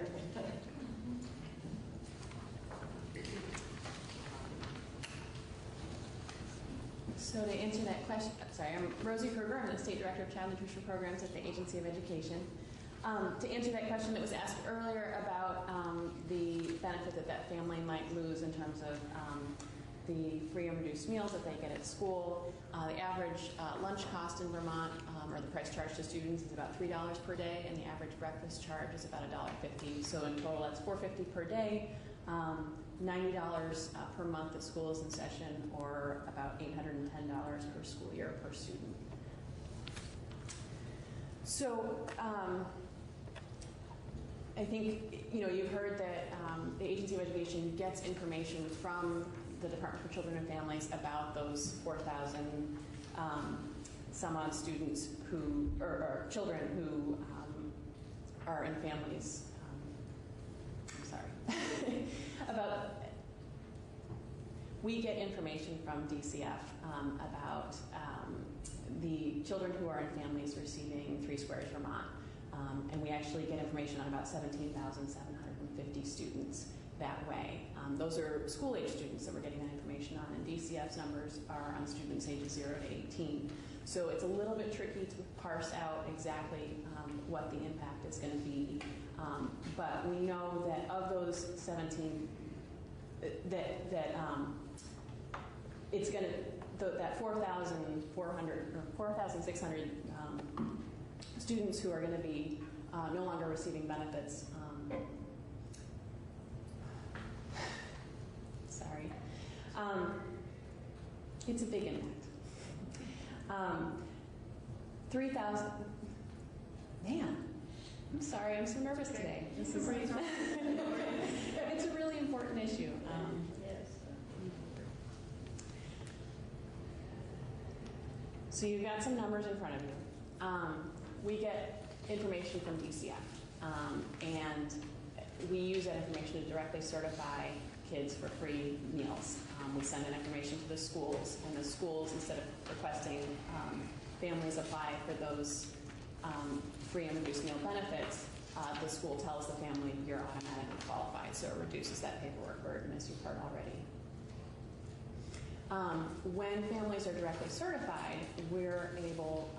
So to answer that question, sorry, I'm Rosie Kruger. I'm the State Director of Child Nutrition Programs at the Agency of Education. To answer that question that was asked earlier about the benefit that family might lose in terms of the free and reduced meals that they get at school, the average lunch cost in Vermont, or the price charged to students, is about $3 per day, and the average breakfast charge is about $1.50. So in total, that's $4.50 per day. $90 per month if school is in session, or about $810 per school year per student. So I think you've heard that the Agency of Education gets information from the Department for Children and Families about those 4,000 some odd students who, or children who are in families. I'm sorry. we get information from DCF about the children who are in families receiving 3 Squares Vermont. And we actually get information on about 17,750 students that way. Those are school-age students that we're getting that information on, and DCF's numbers are on students ages 0 to 18. So it's a little bit tricky to parse out exactly what the impact is going to be. But we know that of those 17, it's going to, that 4,400 or 4,600 students who are going to be no longer receiving benefits. Sorry. It's a big impact. 3,000. Man, I'm sorry. I'm so nervous today. This is. It's a really important issue. So you've got some numbers in front of you. We get information from DCF, and we use that information to directly certify kids for free meals. We send that information to the schools, and the schools, instead of requesting families apply for those free and reduced meal benefits, the school tells the family you're automatically qualified, so it reduces that paperwork burden, as you've heard already. When families are directly certified, we're able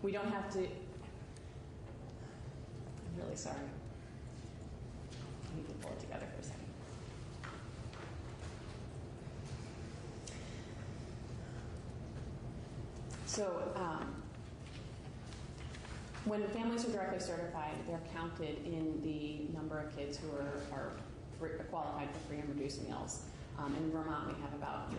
we don't have to, I'm really sorry. I need to pull it together for a second. So when families are directly certified, they're counted in the number of kids who are qualified for free and reduced meals. In Vermont, we have about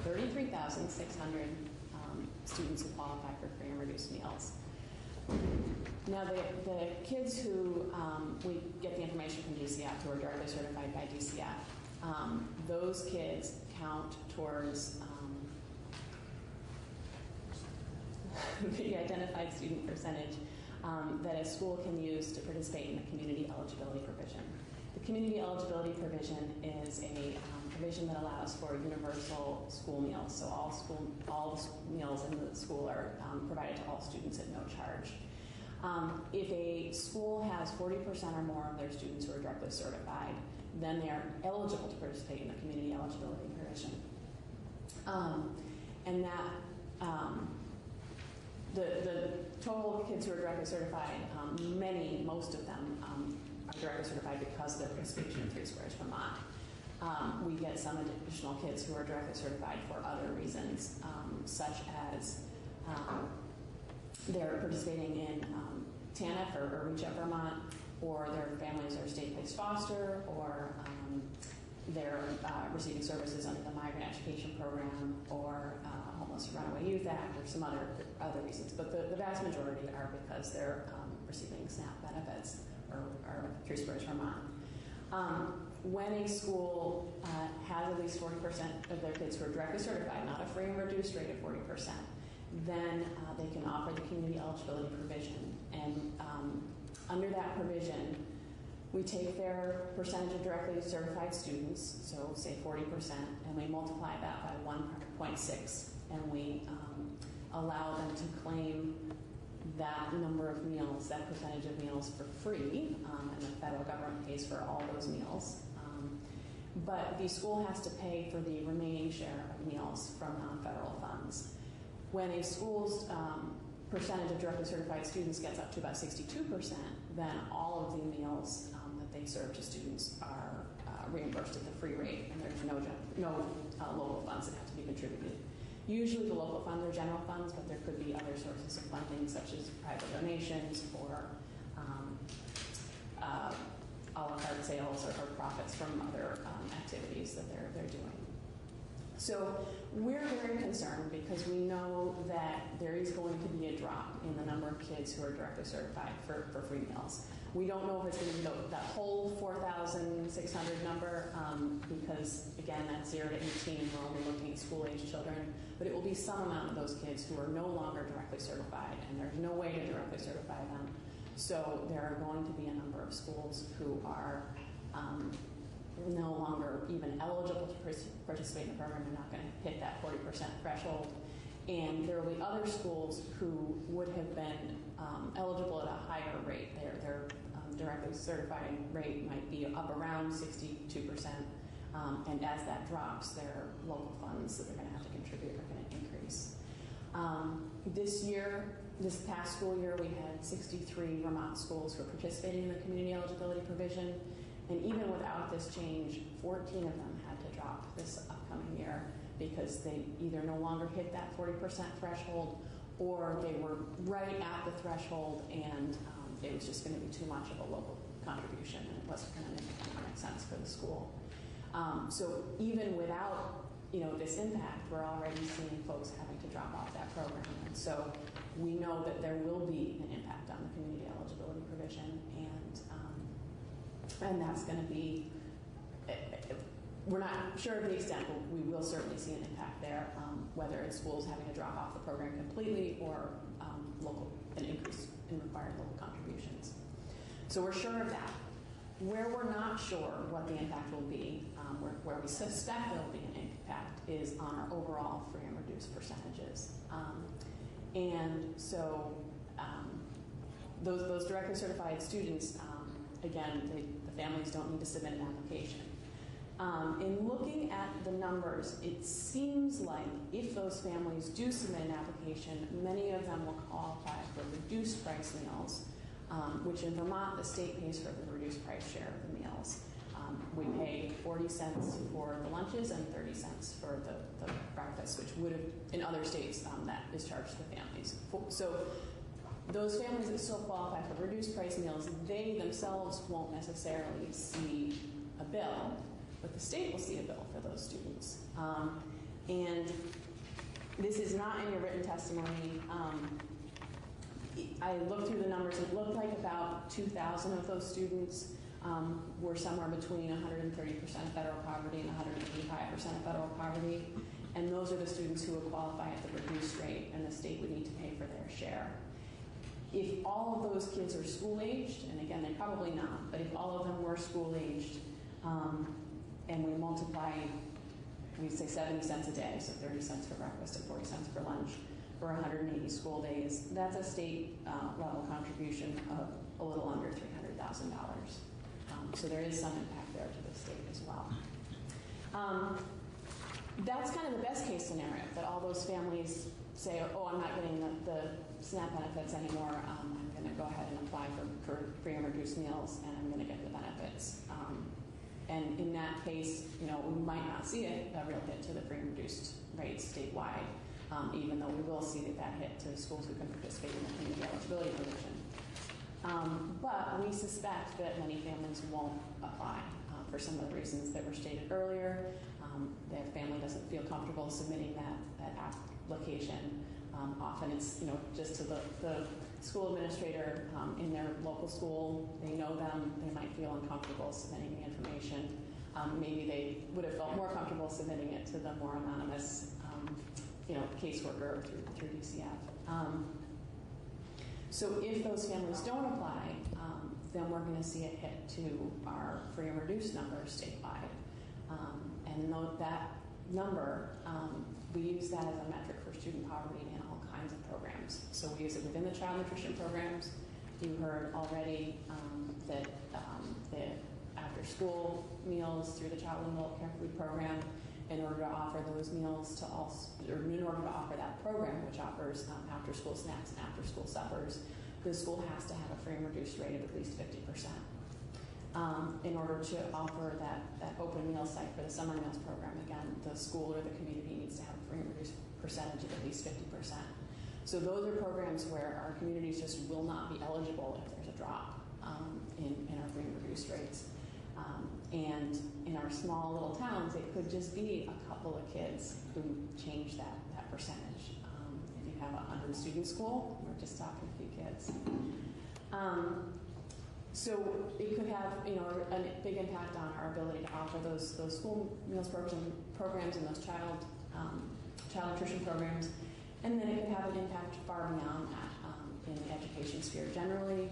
33,600 students who qualify for free and reduced meals. Now, the kids who we get the information from DCF, who are directly certified by DCF, those kids count towards the identified student percentage that a school can use to participate in the community eligibility provision. The community eligibility provision is a provision that allows for universal school meals. So all the meals in the school are provided to all students at no charge. If a school has 40% or more of their students who are directly certified, then they are eligible to participate in the community eligibility provision. And that the total kids who are directly certified, most of them are directly certified because of their participation in 3 Squares Vermont. We get some additional kids who are directly certified for other reasons, such as they're participating in TANF or Reach Up Vermont, or their families are state-placed foster, or they're receiving services under the Migrant Education Program, or Homeless Runaway Youth Act, or some other reasons. But the vast majority are because they're receiving SNAP benefits or 3 Squares Vermont. When a school has at least 40% of their kids who are directly certified, not a free and reduced rate of 40%, then they can offer the community eligibility provision. And under that provision, we take their percentage of directly certified students, so say 40%, and we multiply that by 1.6, and we allow them to claim that number of meals, that percentage of meals for free, and the federal government pays for all those meals. But the school has to pay for the remaining share of meals from non-federal funds. When a school's percentage of directly certified students gets up to about 62%, then all of the meals that they serve to students are reimbursed at the free rate, and there's no local funds that have to be contributed. Usually the local funds are general funds, but there could be other sources of funding, such as private donations or a la carte sales or profits from other activities that they're doing. So we're very concerned because we know that there is going to be a drop in the number of kids who are directly certified for free meals. We don't know if it's going to be that whole 4,600 number because, again, that's 0 to 18 and we're only looking at school-age children. But it will be some amount of those kids who are no longer directly certified, and there's no way to directly certify them. So there are going to be a number of schools who are no longer even eligible to participate in the program. They're not going to hit that 40% threshold. And there will be other schools who would have been eligible at a higher rate. Their directly certified rate might be up around 62%. And as that drops, their local funds that they're going to have to contribute are going to increase. This past school year, we had 63 Vermont schools who were participating in the community eligibility provision. And even without this change, 14 of them had to drop this upcoming year because they either no longer hit that 40% threshold or they were right at the threshold and it was just going to be too much of a local contribution and it wasn't going to make sense for the school. So even without this impact, we're already seeing folks having to drop off that program. And so we know that there will be an impact on the community eligibility provision and that's going to be, we're not sure of the extent, but we will certainly see an impact there, whether it's schools having to drop off the program completely or an increase in required local contributions. So we're sure of that. Where we're not sure what the impact will be, where we suspect there will be an impact, is on our overall free and reduced percentages. And so those directly certified students, again, the families don't need to submit an application. In looking at the numbers, it seems like if those families do submit an application, many of them will qualify for reduced price meals, which in Vermont, the state pays for the reduced price share of the meals. We pay 40 cents for the lunches and 30 cents for the breakfast, which would have, in other states, that is charged to the families. So those families that still qualify for reduced price meals, they themselves won't necessarily see a bill, but the state will see a bill for those students. And this is not in your written testimony. I looked through the numbers. It looked like about 2,000 of those students were somewhere between 130% of federal poverty and 185% of federal poverty. And those are the students who would qualify at the reduced rate, and the state would need to pay for their share. If all of those kids are school-aged, and again, they're probably not, but if all of them were school-aged, and we multiply, we say 70 cents a day, so 30 cents for breakfast and 40 cents for lunch, for 180 school days, that's a state level contribution of a little under $300,000. So there is some impact there to the state as well. That's kind of the best case scenario, that all those families say, oh, I'm not getting the SNAP benefits anymore. I'm going to go ahead and apply for free and reduced meals, and I'm going to get the benefits. And in that case, we might not see a real hit to the free and reduced rates statewide, even though we will see that hit to schools who can participate in the community eligibility provision. But we suspect that many families won't apply for some of the reasons that were stated earlier. The family doesn't feel comfortable submitting that application. Often it's just to the school administrator in their local school. They know them. They might feel uncomfortable submitting the information. Maybe they would have felt more comfortable submitting it to the more anonymous caseworker through DCF. So if those families don't apply, then we're going to see a hit to our free and reduced number statewide. And that number, we use that as a metric for student poverty in all kinds of programs. So we use it within the child nutrition programs. You heard already that the after-school meals through the Child and Adult Care Food Program, in order to offer those meals to all, or in order to offer that program, which offers after-school snacks and after-school suppers, the school has to have a free and reduced rate of at least 50%. In order to offer that open meal site for the summer meals program, again, the school or the community needs to have a free and reduced percentage of at least 50%. So those are programs where our communities just will not be eligible if there's a drop in our free and reduced rates. And in our small little towns, it could just be a couple of kids who change that percentage. If you have a 100-student school, we're just talking a few kids. So it could have, a big impact on our ability to offer those school meals programs and those child nutrition programs. And then it could have an impact far beyond that in the education sphere generally.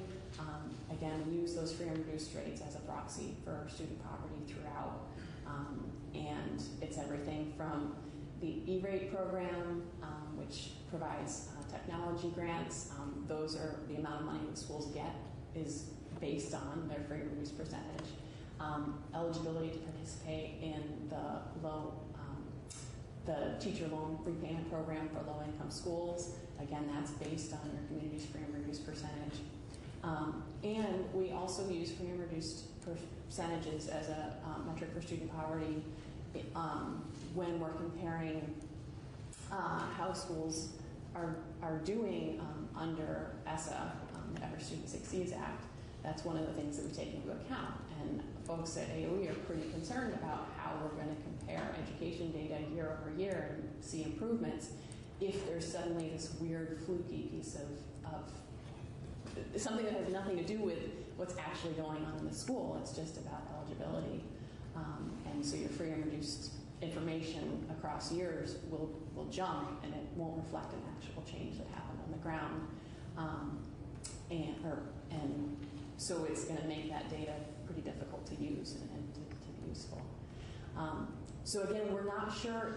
Again, we use those free and reduced rates as a proxy for student poverty throughout. And it's everything from the E-rate program, which provides technology grants. Those are the amount of money that schools get is based on their free and reduced percentage. Eligibility to participate in the teacher loan repayment program for low-income schools. Again, that's based on your community's free and reduced percentage. And we also use free and reduced percentages as a metric for student poverty when we're comparing how schools are doing under ESSA, the Every Student Succeeds Act. That's one of the things that we take into account. And folks at AOE are pretty concerned about how we're going to compare education data year over year and see improvements if there's suddenly this weird fluky piece of something that has nothing to do with what's actually going on in the school. It's just about eligibility. And so your free and reduced information across years will jump, and it won't reflect an actual change that happened on the ground. And so it's going to make that data pretty difficult to use and to be useful. So again, we're not sure,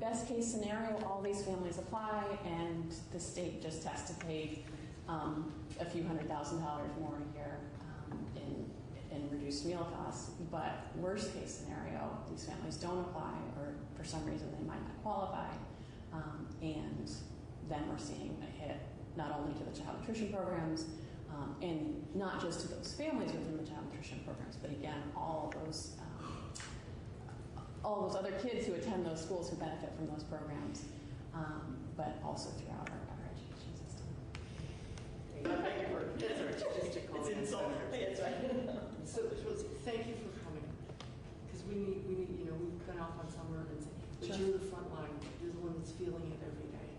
best case scenario, all these families apply and the state just has to pay a few $100,000 more a year in reduced meal costs. But worst case scenario, these families don't apply, or for some reason they might not qualify, and then we're seeing a hit not only to the child nutrition programs, and not just to those families within the child nutrition programs, but again, all those other kids who attend those schools who benefit from those programs, but also throughout our education system. It's insulting. It's right. So thank you for coming, because we need, we've gone off on summer and say, but you're the front line, you're the one that's feeling it every day.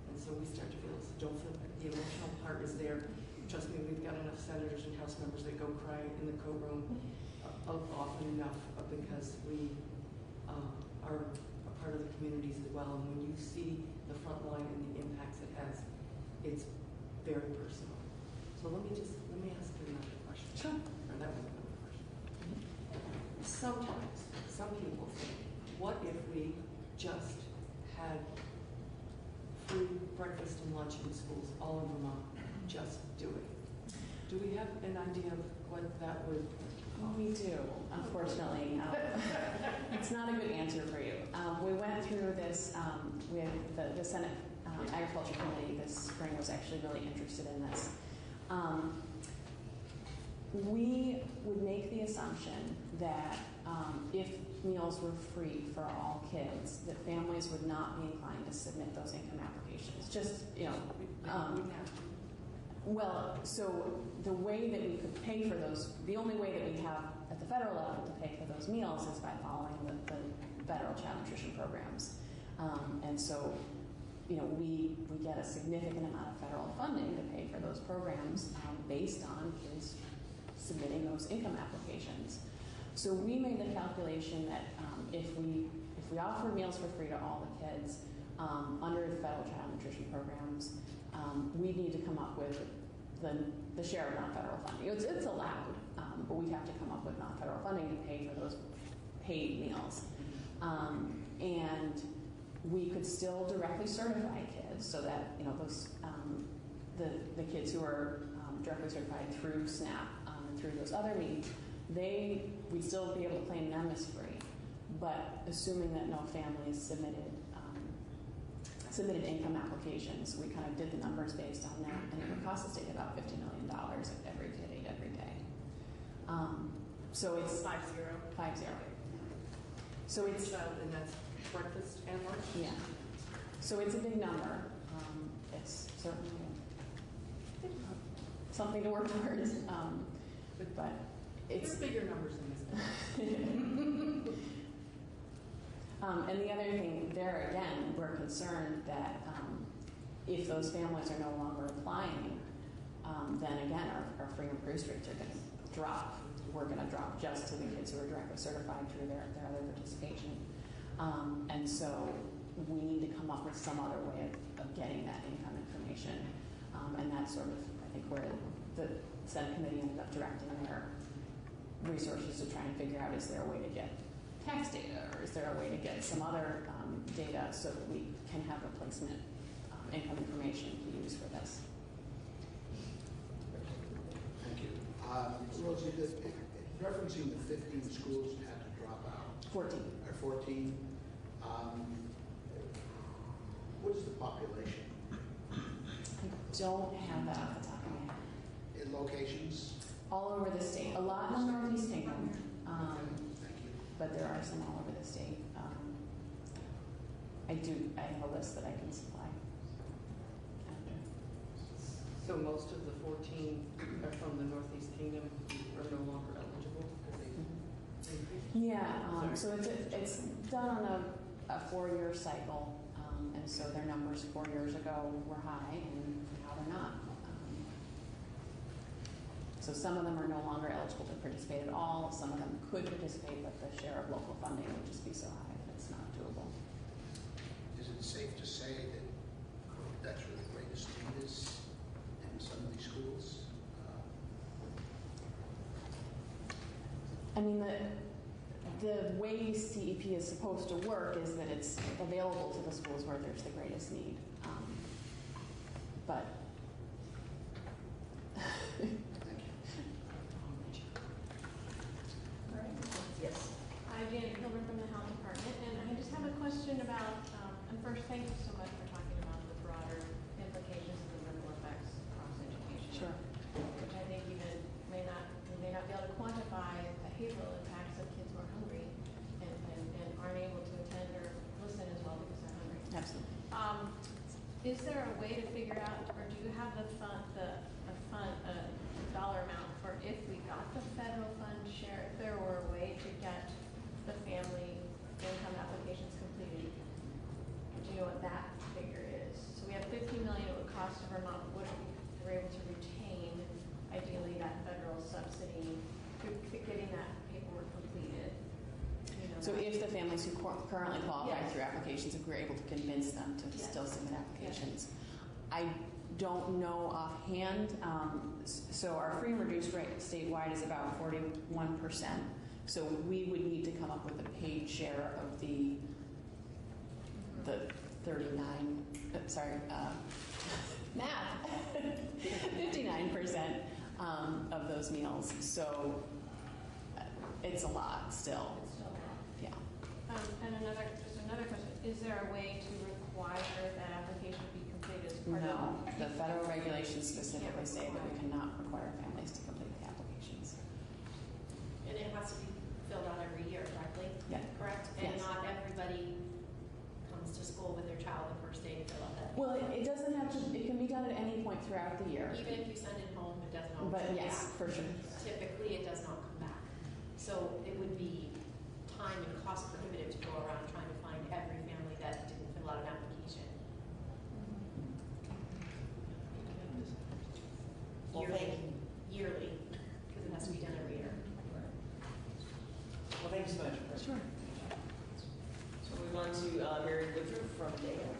And so we start to feel, so don't feel bad. The emotional part is there. Trust me, we've got enough senators and House members that go cry in the coat room often enough because we are a part of the communities as well. And when you see the front line and the impacts it has, it's very personal. So let me ask you another question. Sure. Or that was another question. Sometimes, some people think, what if we just had free breakfast and lunch in schools all in Vermont? Just do it. Do we have an idea of what that would? We do, unfortunately. It's not a good answer for you. We went through this with the Senate Agriculture Committee this spring was actually really interested in this. We would make the assumption that if meals were free for all kids, that families would not be inclined to submit those income applications. Just, well, so the way that we could pay for those, the only way that we have at the federal level to pay for those meals is by following the federal child nutrition programs. And so, we get a significant amount of federal funding to pay for those programs based on kids submitting those income applications. So we made the calculation that if we offer meals for free to all the kids under the federal child nutrition programs, we need to come up with the share of non-federal funding. It's allowed, but we have to come up with non-federal funding to pay for those paid meals. And we could still directly certify kids so that those the kids who are directly certified through SNAP and through those other means, we'd still be able to claim them as free. But assuming that no families submitted income applications, we kind of did the numbers based on that, and it would cost the state about $50 million if every kid ate every day. So it's 50. So it's and that's breakfast and lunch. Yeah. So it's a big number. It's certainly something to work towards, but it's bigger numbers than this. And the other thing, there again, we're concerned that if those families are no longer applying, then again, our free and reduced rates are going to drop. We're going to drop just to the kids who are directly certified through their other participation. And so we need to come up with some other way of getting that income information. And that's sort of, I think, where the Senate committee ended up directing their resources to try and figure out, is there a way to get tax data, or is there a way to get some other data so that we can have replacement income information to use for this. Thank you. Rosie, referencing the 15 schools that had to drop out. 14. Or 14. What is the population? I don't have that off the top of my head. In locations? All over the state. A lot in the Northeast Kingdom. But there are some all over the state. I have a list that I can supply. So most of the 14 are from the Northeast Kingdom who are no longer eligible because they Yeah, so it's done on a 4-year cycle, and so their numbers 4 years ago were high, and now they're not. So some of them are no longer eligible to participate at all. Some of them could participate, but the share of local funding would just be so high that it's not doable. Is it safe to say that that's where the greatest need is in some of these schools? I mean, the way CEP is supposed to work is that it's available to the schools where there's the greatest need. But yes. Hi, Janet Hilbert from the Health Department, and I just have a question about, and first, thank you so much for talking about the broader implications of the ripple effects across education. Sure. Which I think even we may not be able to quantify behavioral impacts of kids who are hungry and aren't able to attend or listen as well because they're hungry. Absolutely. Is there a way to figure out, or do you have a dollar amount for if we got the federal fund share, if there were a way to get the family income applications completed? Do you know what that figure is? So we have $15 million it would cost to Vermont. What if we were able to retain, ideally, that federal subsidy through getting that paperwork completed? So if the families who currently qualify Yes. through applications, if we're able to convince them to still submit applications, I don't know offhand. So our free and reduced rate statewide is about 41%. So we would need to come up with a paid share of the 39. Math. 59% of those meals. So it's a lot still. Yeah. And another question: is there a way to require that application be completed as part No, of the federal regulations specifically say that we cannot require families to complete the applications. And it has to be filled out every year, correctly? Yeah. Correct? And Yes. not everybody comes to school with their child the first day to fill out that. Well, it doesn't have to, it can be done at any point throughout the year. Even if you send it home, it doesn't always But come yes, back. for sure. Typically, it does not come back. So it would be time and cost prohibitive to go around trying to find every family that didn't fill out an application. Well, Yearly, because it has to be done every year. Well, thank you so much. Sure. So we move on to Mary Woodruff from Dale.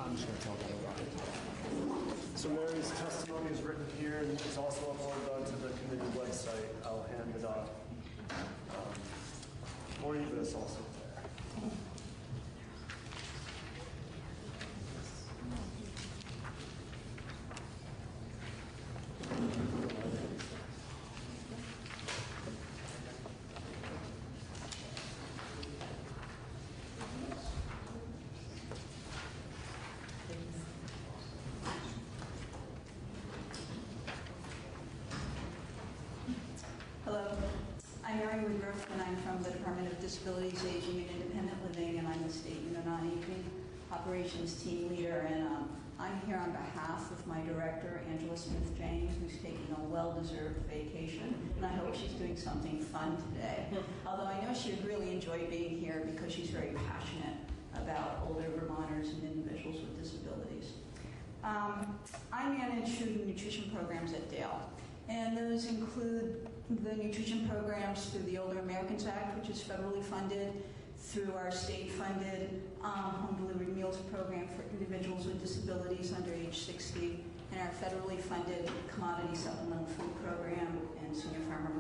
I'm just going to tell them about it. I'm Mary Woodruff, and I'm from the Department of Disabilities, Aging, and Independent Living, and I'm the State Unit on Aging Operations Team Leader. And I'm here on behalf of my director, Angela Smith-James, who's taking a well-deserved vacation, and I hope she's doing something fun today. Although I know she would really enjoy being here because she's very passionate about older Vermonters and individuals with disabilities. I manage food and nutrition programs at Dale, and those include the nutrition programs through the Older Americans Act, which is federally funded, through our state-funded home delivered meals program for individuals with disabilities under age 60, and our federally funded commodity supplemental food program and senior farmers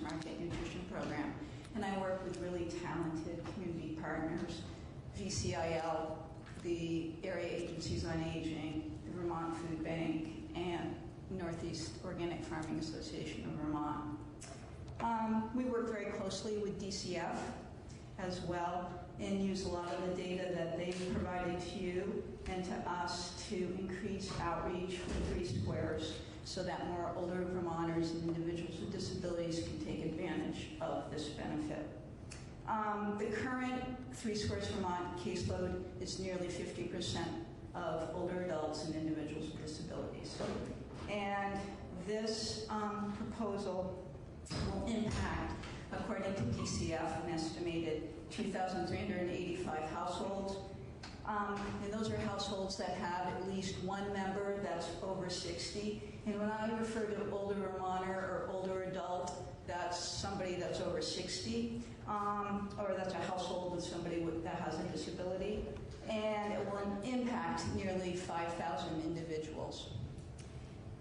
market nutrition program. And I work with really talented community partners, VCIL, the Area Agencies on Aging, the Vermont Food Bank, and Northeast Organic Farming Association of Vermont. We work very closely with DCF as well and use a lot of the data that they've provided to you and to us to increase outreach for 3 Squares so that more older Vermonters and individuals with disabilities can take advantage of this benefit. The current 3 Squares Vermont caseload is nearly 50% of older adults and individuals with disabilities. And this proposal will impact, according to DCF, an estimated 2,385 households. And those are households that have at least one member that's over 60. And when I refer to older Vermonter or older adult, that's somebody that's over 60, or that's a household with somebody that has a disability. And it will impact nearly 5,000 individuals.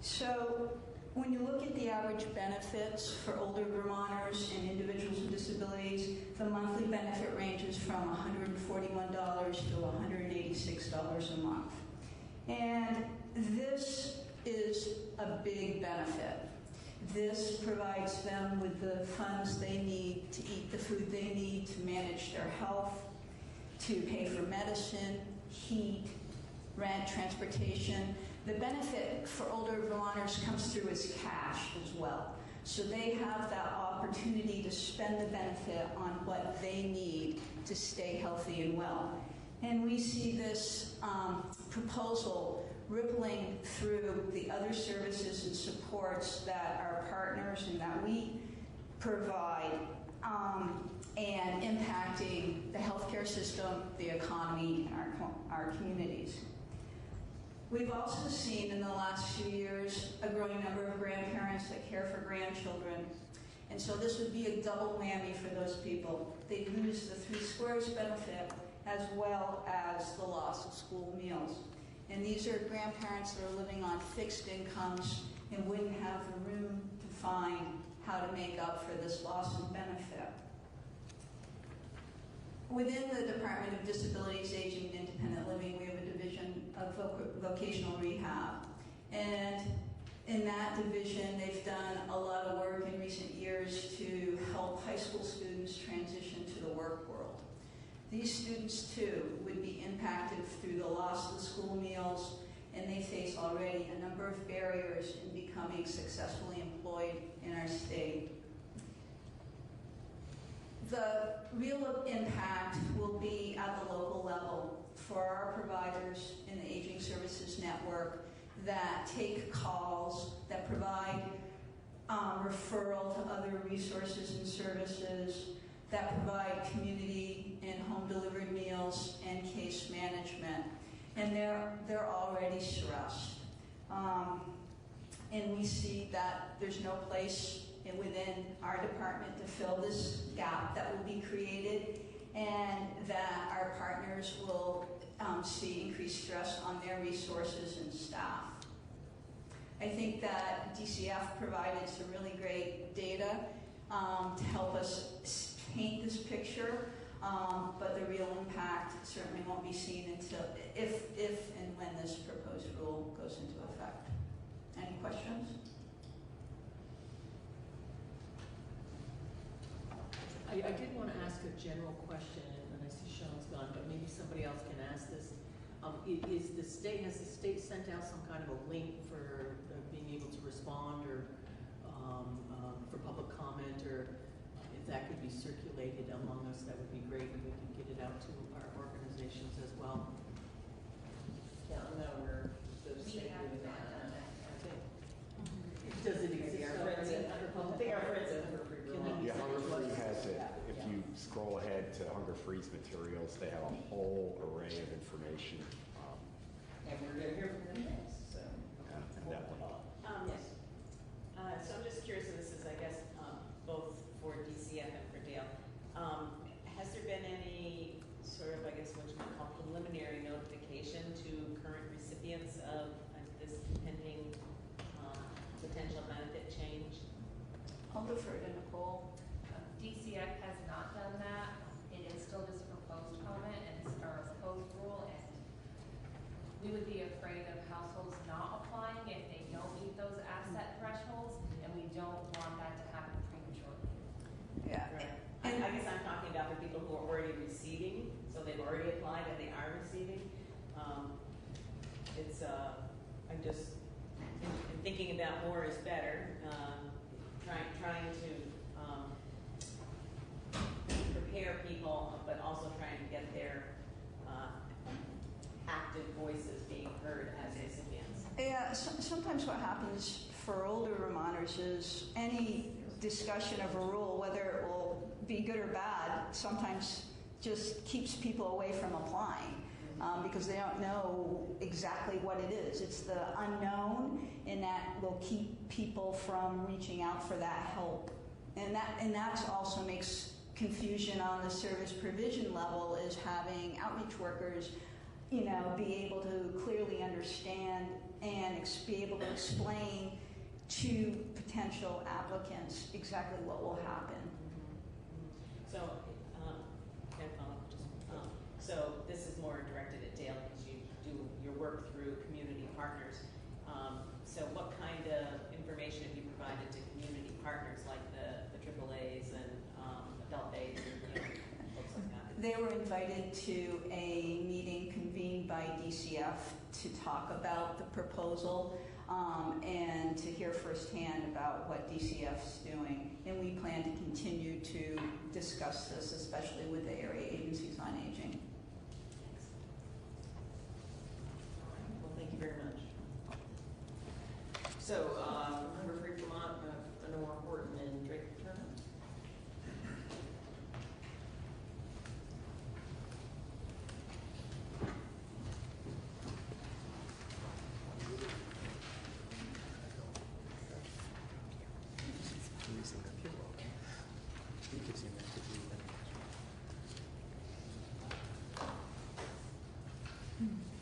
So when you look at the average benefits for older Vermonters and individuals with disabilities, the monthly benefit ranges from $141 to $186 a month. And this is a big benefit. This provides them with the funds they need to eat the food they need to manage their health, to pay for medicine, heat, rent, transportation. The benefit for older Vermonters comes through as cash as well. So they have that opportunity to spend the benefit on what they need to stay healthy and well. And we see this proposal rippling through the other services and supports that our partners and that we provide and impacting the healthcare system, the economy, and our communities. We've also seen in the last few years a growing number of grandparents that care for grandchildren. And so this would be a double whammy for those people. They lose the 3 Squares benefit as well as the loss of school meals. And these are grandparents that are living on fixed incomes and wouldn't have the room to find how to make up for this loss of benefit. Within the Department of Disabilities, Aging, and Independent Living, we have a division of vocational rehab. And in that division, they've done a lot of work in recent years to help high school students transition to the work world. These students, too, would be impacted through the loss of the school meals, and they face already a number of barriers in becoming successfully employed in our state. The real impact will be at the local level for our providers in the Aging Services Network that take calls, that provide referral to other resources and services, that provide community and home delivered meals and case management. And they're already stressed. And we see that there's no place within our department to fill this gap that will be created, and that our partners will see increased stress on their resources and staff. I think that DCF provided some really great data to help us paint this picture, but the real impact certainly won't be seen until if and when this proposed rule goes into effect. Any questions? I did want to ask a general question, and I see Sean's gone, but maybe somebody else can ask this. Has the state sent out some kind of a link for being able to respond or for public comment be circulated among us, that would be great, and we can get it out to our organizations as well. Yeah, I know where those We things have do not that. done it. I think Does it maybe exist our friends already? at I think our friends at Hunger Free Vermont. Yeah, Hunger Free has it. If you scroll ahead to Hunger Free's materials, they have a whole array of information. And we're gonna hear from them next, so. And that one. Yes. So I'm just curious, and this is, I guess, both for DCF and for Dale. Has there been any sort of, I guess, what you might call preliminary notification to current recipients of this pending potential benefit change? I'll defer to Nicole. DCF has not done that. It is still just a proposed comment and it's our proposed rule, and we would be afraid of households not applying if they don't meet those asset thresholds, and we don't want that to happen prematurely. Yeah. Right. I guess I'm talking about the people who are already receiving, so they've already applied and they are receiving. I'm just thinking about more is better, trying to prepare people, but also trying to get their active voices being heard as recipients. Yeah, sometimes what happens for older Vermonters is any discussion of a rule, whether it will be good or bad, sometimes just keeps people away from applying. Because they don't know exactly what it is. It's the unknown, and that will keep people from reaching out for that help. And that also makes confusion on the service provision level, is having outreach workers, be able to clearly understand and be able to explain to potential applicants exactly what will happen. So, so this is more directed at Dale because you do your work through community partners. So what kind of information have you provided to community partners like the AAAs and adult aid and folks like that? They were invited to a meeting convened by DCF to talk about the proposal and to hear firsthand about what DCF's doing. And we plan to continue to discuss this, especially with the area agencies on aging. Well, thank you very much. So, Hunger Free Vermont, Lenore Horton and Drake Turner.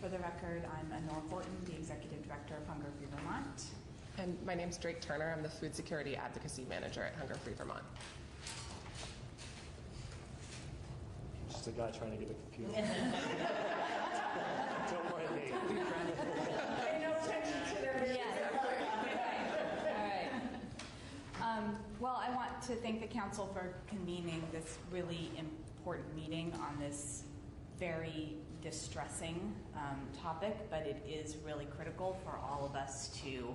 For the record, I'm Lenore Horton, the Executive Director of Hunger Free Vermont. And my name's Drake Turner. I'm the Food Security Advocacy Manager at Hunger Free Vermont. Just a guy trying to get a computer. Don't mind me. Pay no attention to them. All right. Well, I want to thank the council for convening this really important meeting on this very distressing topic, but it is really critical for all of us to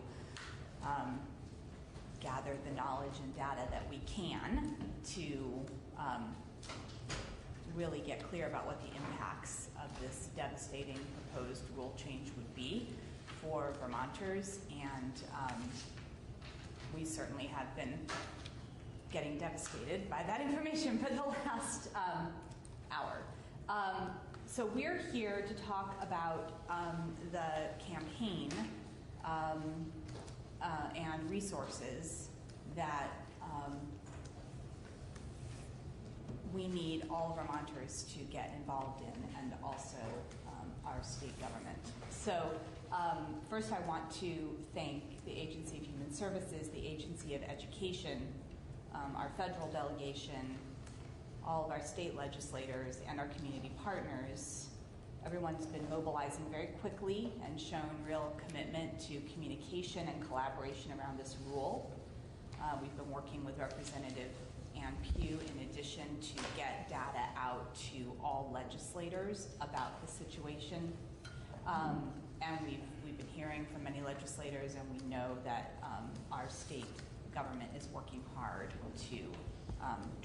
gather the knowledge and data that we can to really get clear about what the impacts of this devastating proposed rule change would be for Vermonters. And we certainly have been getting devastated by that information for the last hour. So we're here to talk about the campaign and resources that we need all Vermonters to get involved in, and also our state government. So first I want to thank the Agency of Human Services, the Agency of Education, our federal delegation, all of our state legislators, and our community partners. Everyone's been mobilizing very quickly and shown real commitment to communication and collaboration around this rule. We've been working with Representative Ann Pugh in addition to get data out to all legislators about the situation. And we've been hearing from many legislators, and we know that our state government is working hard to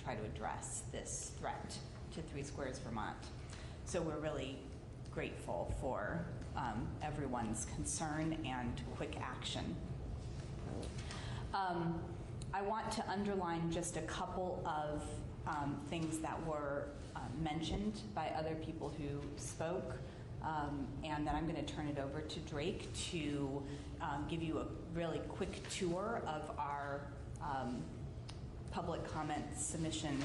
try to address this threat to Three Squares Vermont. So we're really grateful for everyone's concern and quick action. I want to underline just a couple of things that were mentioned by other people who spoke, and then I'm going to turn it over to Drake to give you a really quick tour of our public comment submission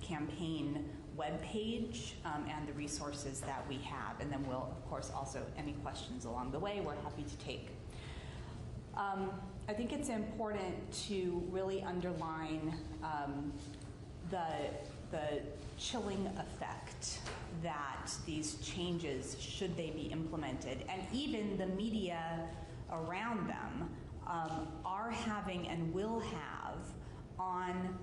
campaign webpage and the resources that we have. And then we'll, of course, also, any questions along the way, we're happy to take. I think it's important to really underline the chilling effect that these changes, should they be implemented, and even the media around them, are having and will have on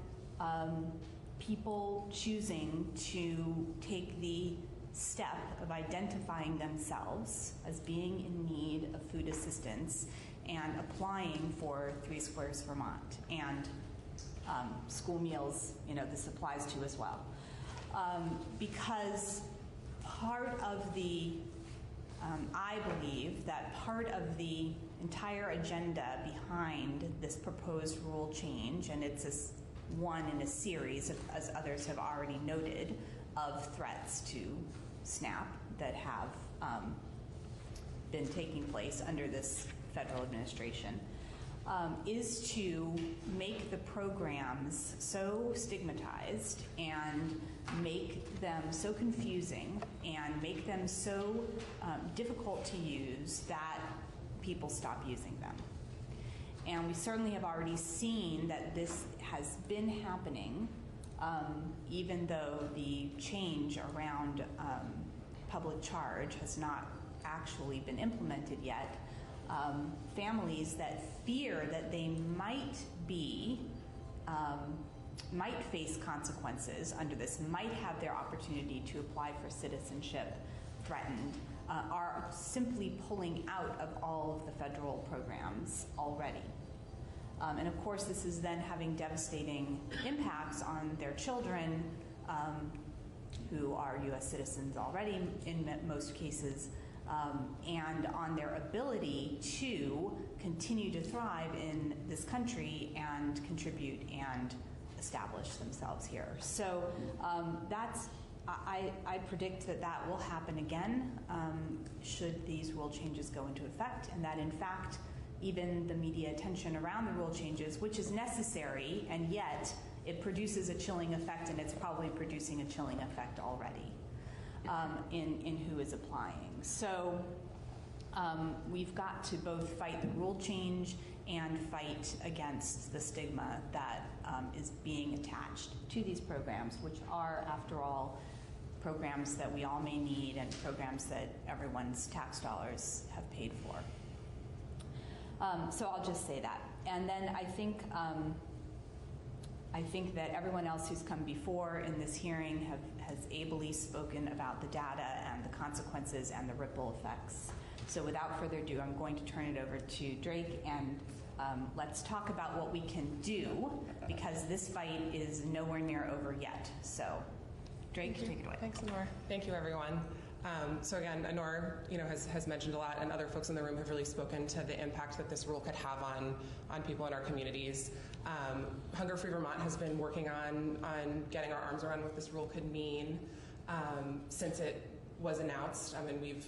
people choosing to take the step of identifying themselves as being in need of food assistance and applying for Three Squares Vermont, and school meals, this applies to as well. Because part of the, I believe that part of the entire agenda behind this proposed rule change, and it's one in a series, as others have already noted, of threats to SNAP that have been taking place under this federal administration, is to make the programs so stigmatized and make them so confusing and make them so difficult to use that people stop using them. And we certainly have already seen that this has been happening, even though the change around public charge has not actually been implemented yet. Families that fear that they might face consequences under this, might have their opportunity to apply for citizenship threatened, are simply pulling out of all of the federal programs already. And of course, this is then having devastating impacts on their children, who are U.S. citizens already in most cases, and on their ability to continue to thrive in this country and contribute and establish themselves here. So I predict that will happen again should these rule changes go into effect, and that in fact even the media attention around the rule changes, which is necessary, and yet it produces a chilling effect, and it's probably producing a chilling effect already in who is applying. So we've got to both fight the rule change and fight against the stigma that is being attached to these programs, which are, after all, programs that we all may need and programs that everyone's tax dollars have paid for. So I'll just say that. And then I think that everyone else who's come before in this hearing has ably spoken about the data and the consequences and the ripple effects. So without further ado, I'm going to turn it over to Drake, and let's talk about what we can do, because this fight is nowhere near over yet. So Drake, take it away. Thanks, Anor. Thank you, everyone. So again, Anor, has mentioned a lot, and other folks in the room have really spoken to the impact that this rule could have on people in our communities. Hunger Free Vermont has been working on getting our arms around what this rule could mean since it was announced. And we've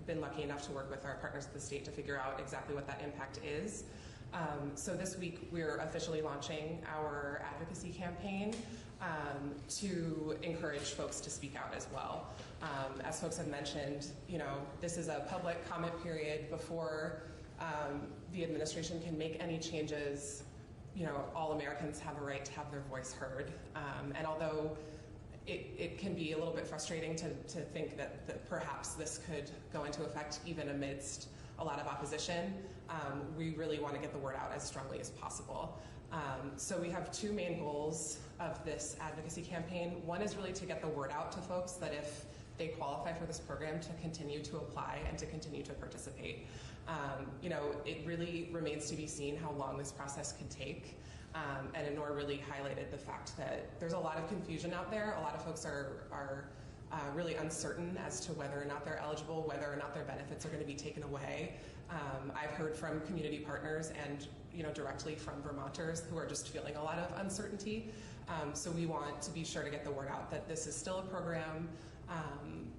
been lucky enough to work with our partners at the state to figure out exactly what that impact is. So this week we're officially launching our advocacy campaign to encourage folks to speak out as well. As folks have mentioned, this is a public comment period before the administration can make any changes. All Americans have a right to have their voice heard. And although it can be a little bit frustrating to think that perhaps this could go into effect even amidst a lot of opposition, we really want to get the word out as strongly as possible. So we have two main goals of this advocacy campaign. One is really to get the word out to folks that if they qualify for this program, to continue to apply and to continue to participate. It really remains to be seen how long this process could take. And Anor really highlighted the fact that there's a lot of confusion out there. A lot of folks are really uncertain as to whether or not they're eligible, whether or not their benefits are going to be taken away. I've heard from community partners and directly from Vermonters who are just feeling a lot of uncertainty. So we want to be sure to get the word out that this is still a program,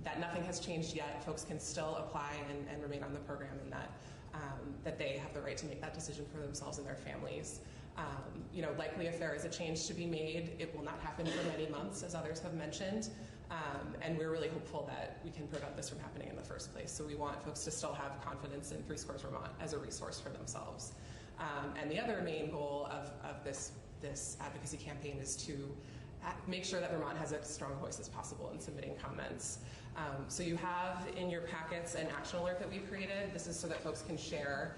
that nothing has changed yet. Folks can still apply and remain on the program, and that they have the right to make that decision for themselves and their families. Likely if there is a change to be made, it will not happen for many months, as others have mentioned. And we're really hopeful that we can prevent this from happening in the first place. So we want folks to still have confidence in 3 Scores Vermont as a resource for themselves. And the other main goal of this advocacy campaign is to make sure that Vermont has as strong voice as possible in submitting comments. So you have in your packets an action alert that we've created. This is so that folks can share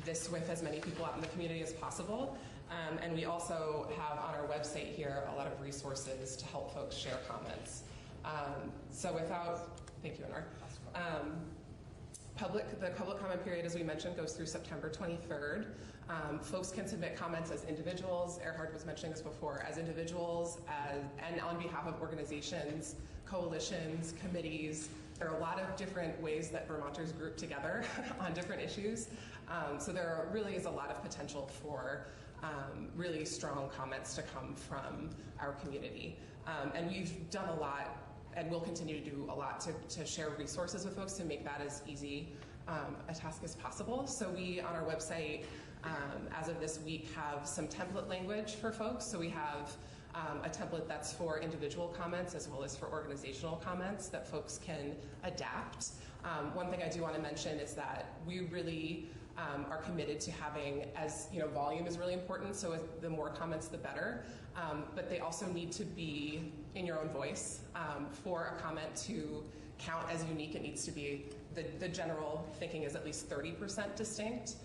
this with as many people out in the community as possible. And we also have on our website here a lot of resources to help folks share comments. Thank you, Anor. The public comment period, as we mentioned, goes through September 23rd. Folks can submit comments as individuals. Erhard was mentioning this before, as individuals, and on behalf of organizations, coalitions, committees. There are a lot of different ways that Vermonters group together on different issues. So there really is a lot of potential for really strong comments to come from our community. And we've done a lot, and we'll continue to do a lot to share resources with folks to make that as easy a task as possible. So we, on our website, as of this week, have some template language for folks. So we have a template that's for individual comments as well as for organizational comments that folks can adapt. One thing I do want to mention is that we really are committed to having, volume is really important, so the more comments the better, but they also need to be in your own voice. For a comment to count as unique, it needs to be, the general thinking is at least 30% distinct.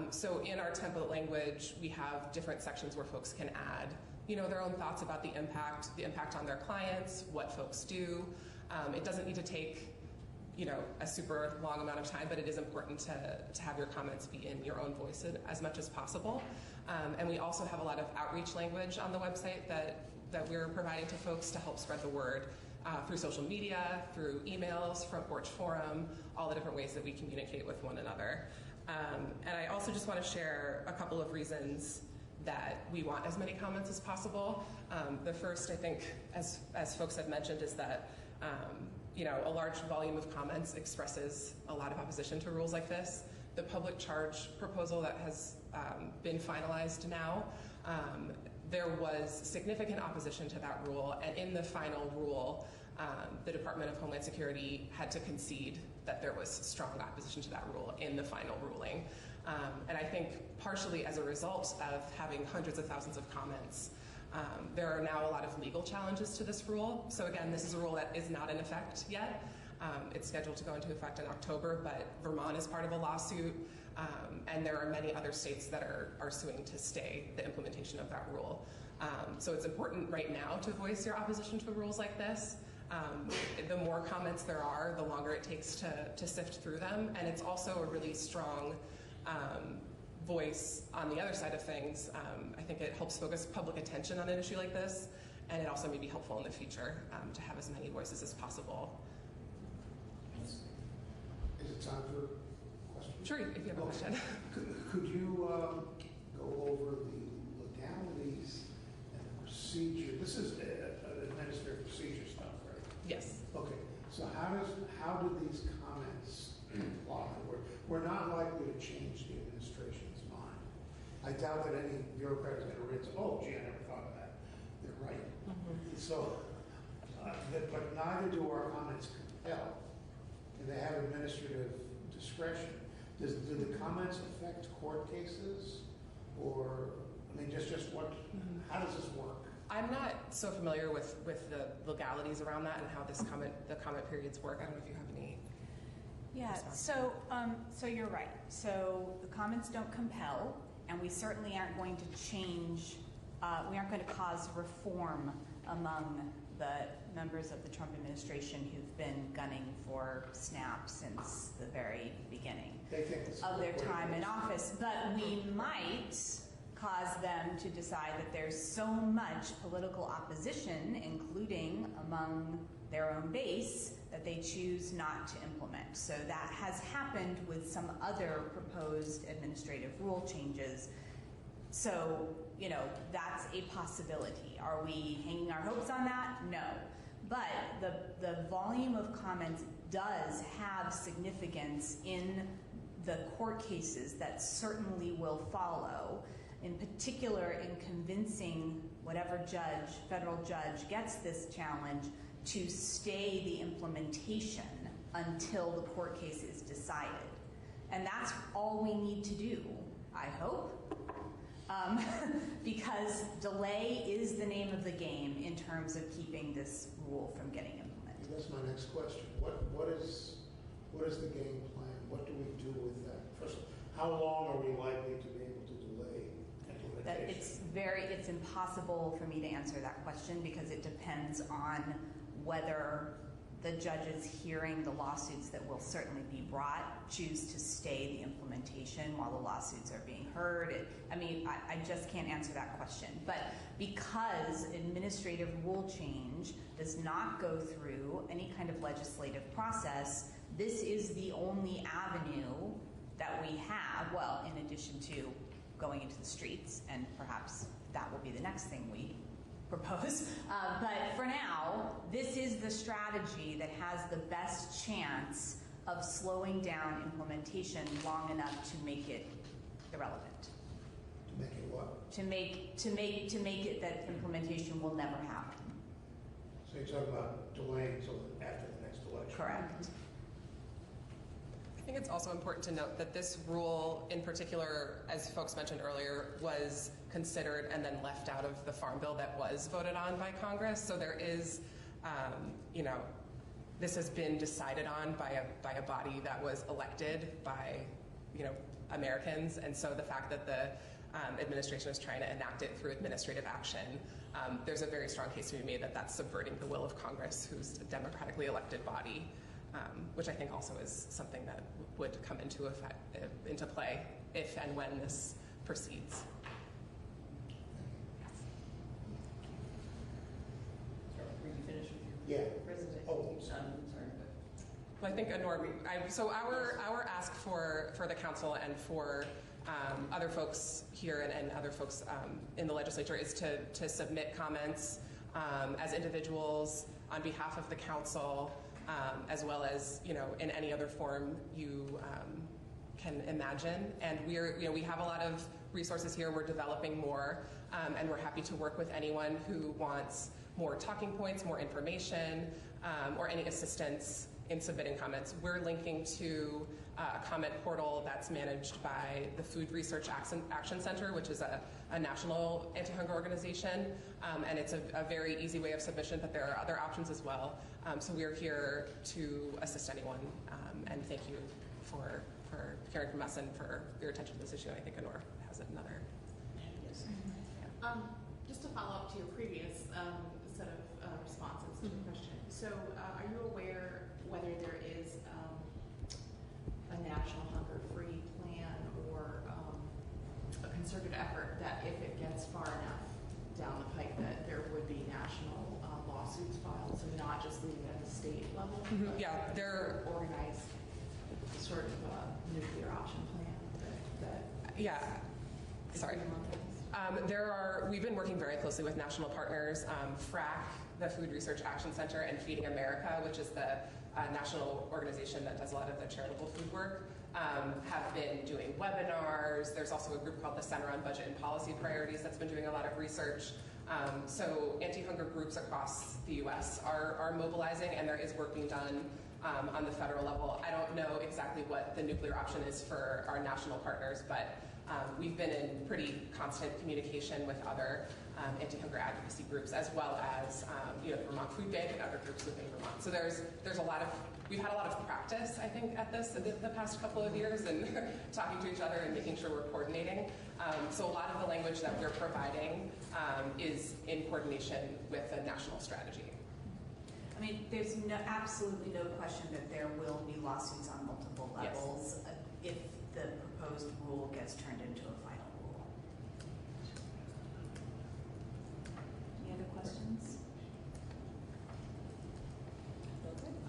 So in our template language, we have different sections where folks can add their own thoughts about the impact on their clients, what folks do. It doesn't need to take a super long amount of time, but it is important to have your comments be in your own voice as much as possible. And we also have a lot of outreach language on the website that we're providing to folks to help spread the word through social media, through emails, Front Porch Forum, all the different ways that we communicate with one another. And I also just want to share a couple of reasons that we want as many comments as possible. The first, I think, as folks have mentioned, is that a large volume of comments expresses a lot of opposition to rules like this. The public charge proposal that has been finalized now, there was significant opposition to that rule, and in the final rule, the Department of Homeland Security had to concede that there was strong opposition to that rule in the final ruling. And I think partially as a result of having hundreds of thousands of comments, there are now a lot of legal challenges to this rule. So again, this is a rule that is not in effect yet. It's scheduled to go into effect in October, but Vermont is part of a lawsuit, and there are many other states that are suing to stay the implementation of that rule. So it's important right now to voice your opposition to rules like this. The more comments there are, the longer it takes to sift through them, and it's also a really strong voice on the other side of things. I think it helps focus public attention on an issue like this, and it also may be helpful in the future to have as many voices as possible. Is it time for questions? Sure, if you have a question. Could you go over the legalities and the procedure? This is administrative procedure stuff, right? Yes. Okay. So how do these comments apply? We're not likely to change the administration's mind. I doubt that any bureaucrat is going to rinse, oh, gee, I never thought of that. They're right. Mm-hmm. So, but neither do our comments compel. And they have administrative discretion. Do the comments affect court cases? Or, I mean, just what, how does this work? I'm not so familiar with the legalities around that and how the comment periods work. I don't know if you have any. Yeah, so you're right. So the comments don't compel, and we certainly aren't going to change, we aren't going to cause reform among the members of the Trump administration who've been gunning for SNAP since the very beginning They think it's of their great. time in office. But we might cause them to decide that there's so much political opposition, including among their own base, that they choose not to implement. So that has happened with some other proposed administrative rule changes. So, you know, that's a possibility. Are we hanging our hopes on that? No. But the volume of comments does have significance in the court cases that certainly will follow, in particular in convincing whatever judge, federal judge, gets this challenge to stay the implementation until the court case is decided. And that's all we need to do, I hope. Because delay is the name of the game in terms of keeping this rule from getting implemented. That's my next question. What is the game plan? What do we do with that? First, how long are we likely to be able to delay implementation? It's impossible for me to answer that question because it depends on whether the judges hearing the lawsuits that will certainly be brought choose to stay the implementation while the lawsuits are being heard. I just can't answer that question. But because administrative rule change does not go through any kind of legislative process, this is the only avenue that we have, well, in addition to going into the streets, and perhaps that will be the next thing we propose. But for now, this is the strategy that has the best chance of slowing down implementation long enough to make it irrelevant. To make it what? To make it that implementation will never happen. So you're talking about delaying until after the next election? Correct. I think it's also important to note that this rule in particular, as folks mentioned earlier, was considered and then left out of the Farm Bill that was voted on by Congress. So there is, this has been decided on by a body that was elected by, Americans. And so the fact that the administration is trying to enact it through administrative action, there's a very strong case to be made that that's subverting the will of Congress, who's a democratically elected body. Which I think also is something that would come into play if and when this proceeds. Were you finished with your presentation? Oh, sorry. Well, I think, Anor, so our ask for the council and for other folks here and other folks in the legislature is to submit comments as individuals on behalf of the council, as well as, in any other form you can imagine. And we have a lot of resources here. We're developing more, and we're happy to work with anyone who wants more talking points, more information, or any assistance in submitting comments. We're linking to a comment portal that's managed by the Food Research Action Center, which is a national anti-hunger organization, and it's a very easy way of submission, but there are other options as well. So we're here to assist anyone, and thank you for hearing from us and for your attention to this issue. I think Anor has another. Yes. Yeah. Just to follow up to your previous set of responses to the question. So are you aware whether there is a national hunger-free plan or a concerted effort that if it gets far enough down the pike that there would be national lawsuits filed, so not just leaving it at the state level, but they're organized sort of nuclear option plan we've been working very closely with national partners, FRAC, the Food Research Action Center, and Feeding America, which is the national organization that does a lot of the charitable food work, have been doing webinars. There's also a group called the Center on Budget and Policy Priorities that's been doing a lot of research. So anti-hunger groups across the U.S. are mobilizing, and there is work being done on the federal level. I don't know exactly what the nuclear option is for our national partners, but we've been in pretty constant communication with other anti-hunger advocacy groups, as well as the Vermont Food Bank and other groups within Vermont. So we've had a lot of practice, I think, at this the past couple of years, and talking to each other and making sure we're coordinating. So a lot of the language that we're providing is in coordination with a national strategy. I mean, there's absolutely no question that there will be lawsuits on multiple levels if the proposed rule gets turned into a final rule. Any other questions?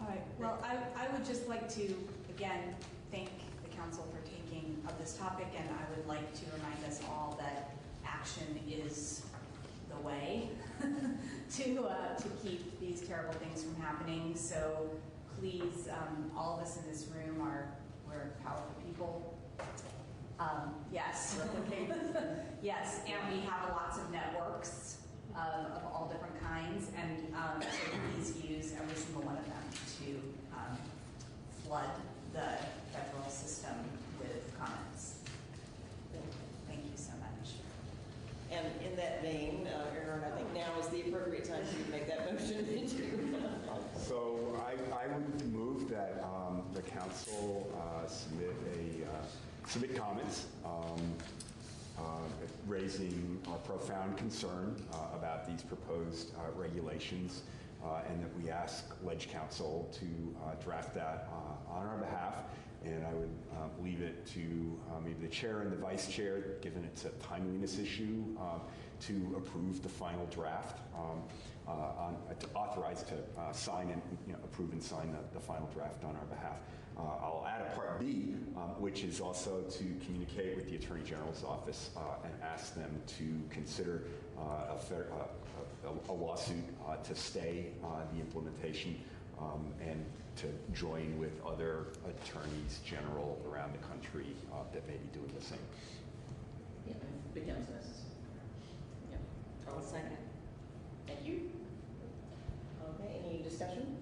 All right. Well, I would just like to, again, thank the council for taking up this topic, and I would like to remind us all that action is the way to keep these terrible things from happening. So please, all of us in this room we're powerful people. Yes. Yes, and we have lots of networks of all different kinds, and so please use every single one of them to flood the federal system with comments. Thank you so much. And in that vein, Aaron, I think now is the appropriate time for you to make that motion. So I would move that the council submit comments raising our profound concern about these proposed regulations, and that we ask Ledge Council to draft that on our behalf. And I would leave it to maybe the chair and the vice chair, given it's a timeliness issue, to approve the final draft, to authorize to sign and approve and sign the final draft on our behalf. I'll add a part B, which is also to communicate with the Attorney General's office and ask them to consider a lawsuit to stay the implementation and to join with other attorneys general around the country that may be doing the same. Yeah, it becomes necessary. Yeah. I'll second. Thank you. Okay, any discussion?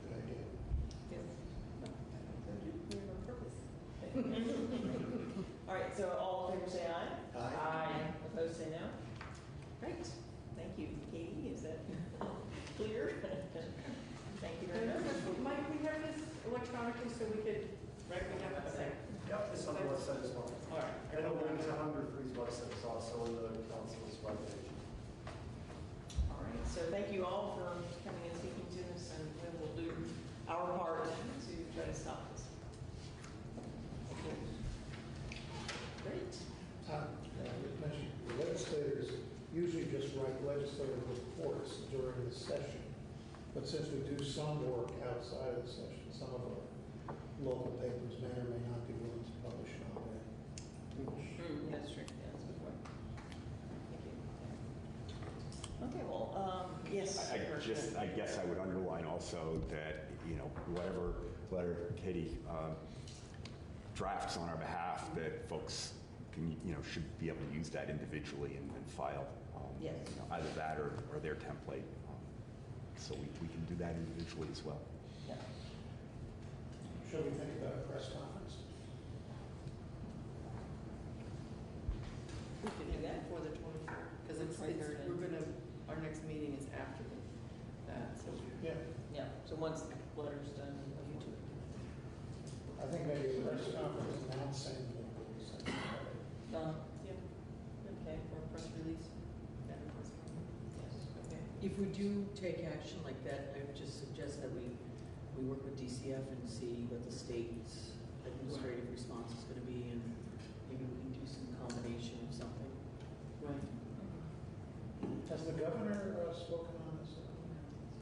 Good idea. All right, so all in favor say aye. Aye. Opposed say no. Great. Thank you. Katie, is that clear? Thank you very much. Mike, we have this electronically so we could have it say. Yep, it's on the website as well. All right. And a link to Hunger Free's website is also in the council's web page. All right, so thank you all for coming and speaking to us, and we will do our part to try to stop this. Thank you. Great. The legislators usually just write legislative reports during the session, but since we do some work outside of the session, some of our local papers may or may not be willing to publish an op-ed. That's true. Yeah, that's a good point. Thank you. Okay, well, yes. I guess I would underline also that, whatever letter Katie drafts on our behalf, that folks can, should be able to use that individually and file yes. Either that or their template. So we can do that individually as well. Yeah. Should we think about a press conference? We can do that for the 24th. Because our next meeting is after that, so. Yeah. Yeah, so once the letter's done, we'll do it. I think maybe a press conference announcing the rules. Yeah. Okay, for a press release. Yes, okay. If we do take action like that, I would just suggest that we work with DCF and see what the state's administrative response is going to be, and maybe we can do some combination of something. Right. Has the governor spoken on this?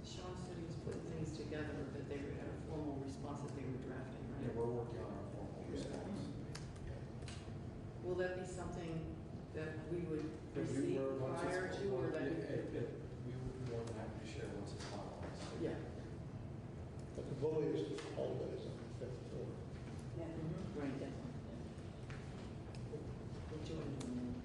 Sean said he was putting things together, that they had a formal response that they were drafting, right? Yeah, we're working on our formal response. Will that be something that we would receive prior to, or that we could? We would be more than happy to share once it's finalized. Yeah. But the bulliest holidays on the 5th floor. Yeah. Right, definitely. We'll join them.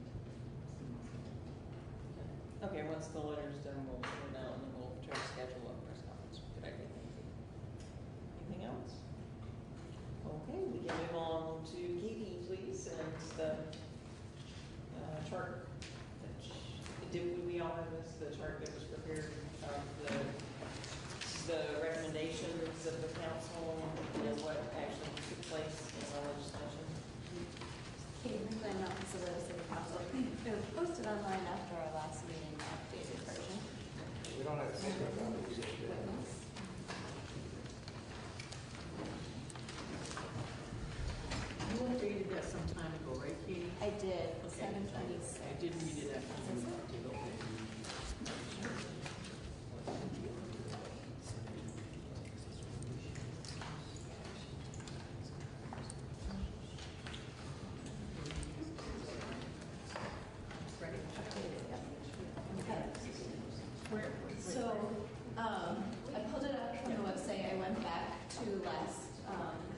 Okay, once the letter's done, we'll send it out and then we'll try to schedule a press conference. Good idea. Anything else? Okay, we can move on to Katie, please, and the chart. Did we all have this, the chart that was prepared of the recommendations of the council and what actually took place in the legislation? Katie, I know this is a city council. It was posted online after our last meeting, updated version. We don't have to. item 26. I did read it after we talked about it. So, I pulled it up from the website. I went back to last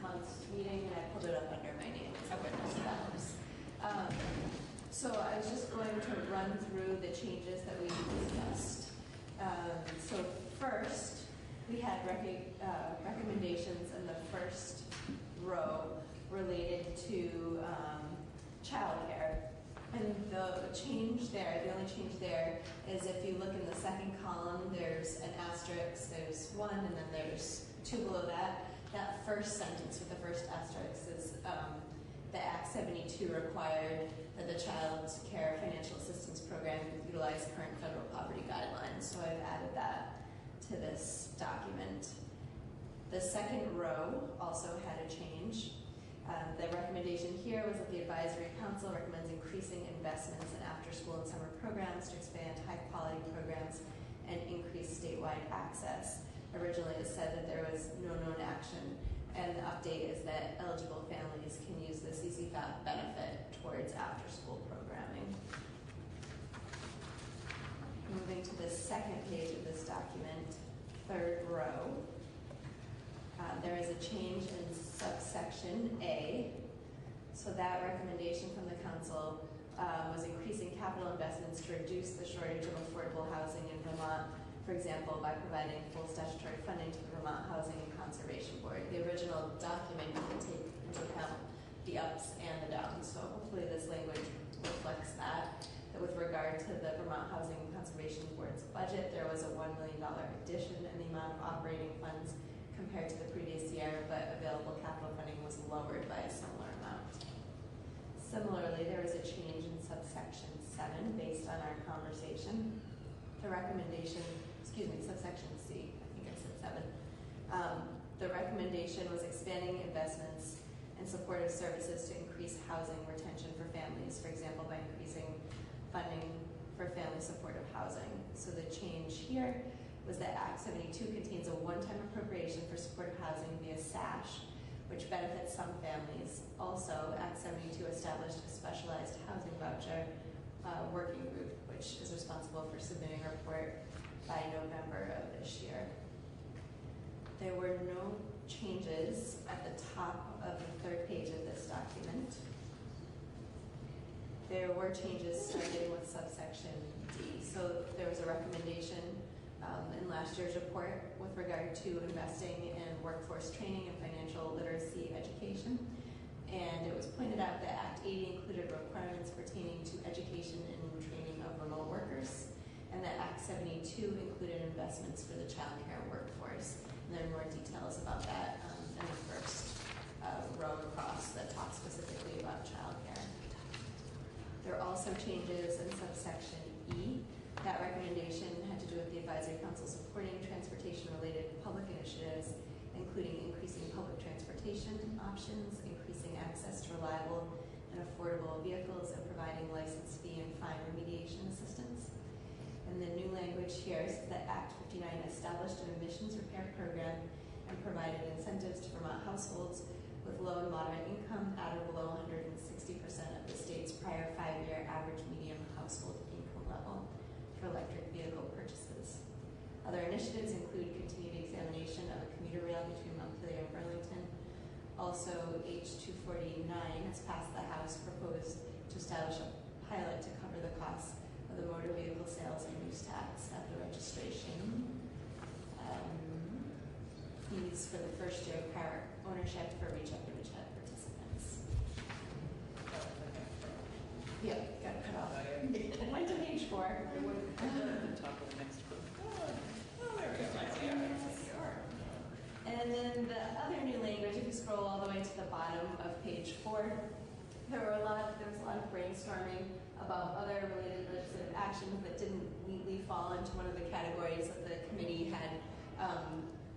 month's meeting and I pulled it up under my name as a witness to that house. So I was just going to run through the changes that we discussed. So first, we had recommendations in the first row related to childcare. And the change there, the only change there is if you look in the second column, there's an asterisk, there's one, and then there's two below that. That first sentence with the first asterisk is the Act 72 required that the Child Care Financial Assistance Program utilize current federal poverty guidelines. So I've added that to this document. The second row also had a change. The recommendation here was that the Advisory Council recommends increasing investments in after-school and summer programs to expand high-quality programs and increase statewide access. Originally, it said that there was no known action, and the update is that eligible families can use the CCFAP benefit towards after-school programming. Moving to the second page of this document, third row. There is a change in subsection A. So that recommendation from the council was increasing capital investments to reduce the shortage of affordable housing in Vermont, for example, by providing full statutory funding to the Vermont Housing and Conservation Board. The original document didn't take into account the ups and the downs, so hopefully this language reflects that. That with regard to the Vermont Housing and Conservation Board's budget, there was a $1 million addition in the amount of operating funds compared to the previous year, but available capital funding was lowered by a similar amount. Similarly, there was a change in subsection 7 based on our conversation. The recommendation, subsection C, I think I said 7. The recommendation was expanding investments and supportive services to increase housing retention for families, for example, by increasing funding for family supportive housing. So the change here was that Act 72 contains a one-time appropriation for supportive housing via SASH, which benefits some families. Also, Act 72 established a specialized housing voucher working group, which is responsible for submitting a report by November of this year. There were no changes at the top of the third page of this document. There were changes starting with subsection D. So there was a recommendation in last year's report with regard to investing in workforce training and financial literacy education. And it was pointed out that Act 80 included requirements pertaining to education and training of remote workers, and that Act 72 included investments for the child care workforce. And there are more details about that in the first row across that talk specifically about child care. There are also changes in subsection E. That recommendation had to do with the Advisory Council supporting transportation-related public initiatives, including increasing public transportation options, increasing access to reliable and affordable vehicles, and providing license fee and fine remediation assistance. And the new language here is that Act 59 established an emissions repair program and provided incentives to Vermont households with low and moderate income at or below 160% of the state's prior 5-year average median household income level for electric vehicle purchases. Other initiatives include continued examination of a commuter rail between Montpelier and Burlington. Also, H249 has passed the House, proposed to establish a pilot to cover the costs of the motor vehicle sales and use tax at the registration. Fees for the first year of car ownership for Reach Up and Reach Ahead participants. Yep, got it cut off. It went to page 4. It would have the top of the next book. Oh, there we go. And then the other new language, if you scroll all the way to the bottom of page 4, there was a lot of brainstorming about other related legislative actions that didn't neatly fall into one of the categories that the committee had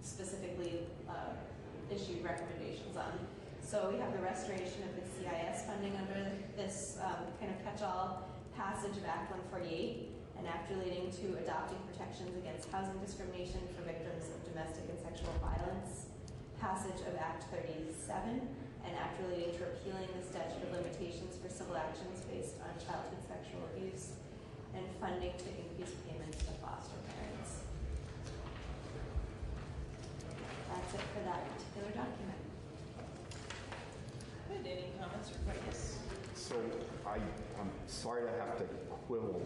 specifically issued recommendations on. So we have the restoration of the CIS funding under this kind of catch-all passage of Act 148, an act relating to adopting protections against housing discrimination for victims of domestic and sexual violence, passage of Act 37, an act relating to repealing the statute of limitations for civil actions based on childhood sexual abuse, and funding to increase payments to foster parents. That's it for that particular document. Good. Any comments or questions? So I'm sorry to have to quibble,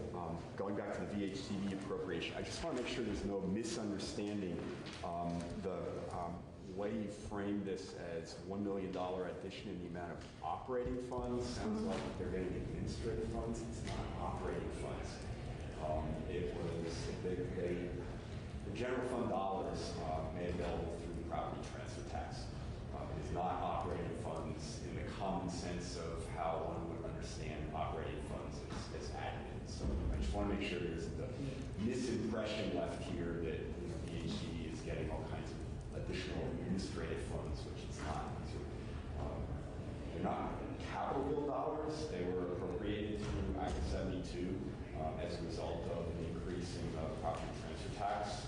going back to the VHCD appropriation. I just want to make sure there's no misunderstanding. The way you frame this as $1 million addition in the amount of operating funds sounds like they're getting administrative funds. It's not operating funds. It was the general fund dollars made available through the property transfer tax. It is not operating funds in the common sense of how one would understand operating funds as admin. So I just want to make sure there isn't a misimpression left here that the VHD is getting all kinds of additional administrative funds, which it's not. They're not capital bill dollars. They were appropriated through Act 72 as a result of an increase in property transfer tax,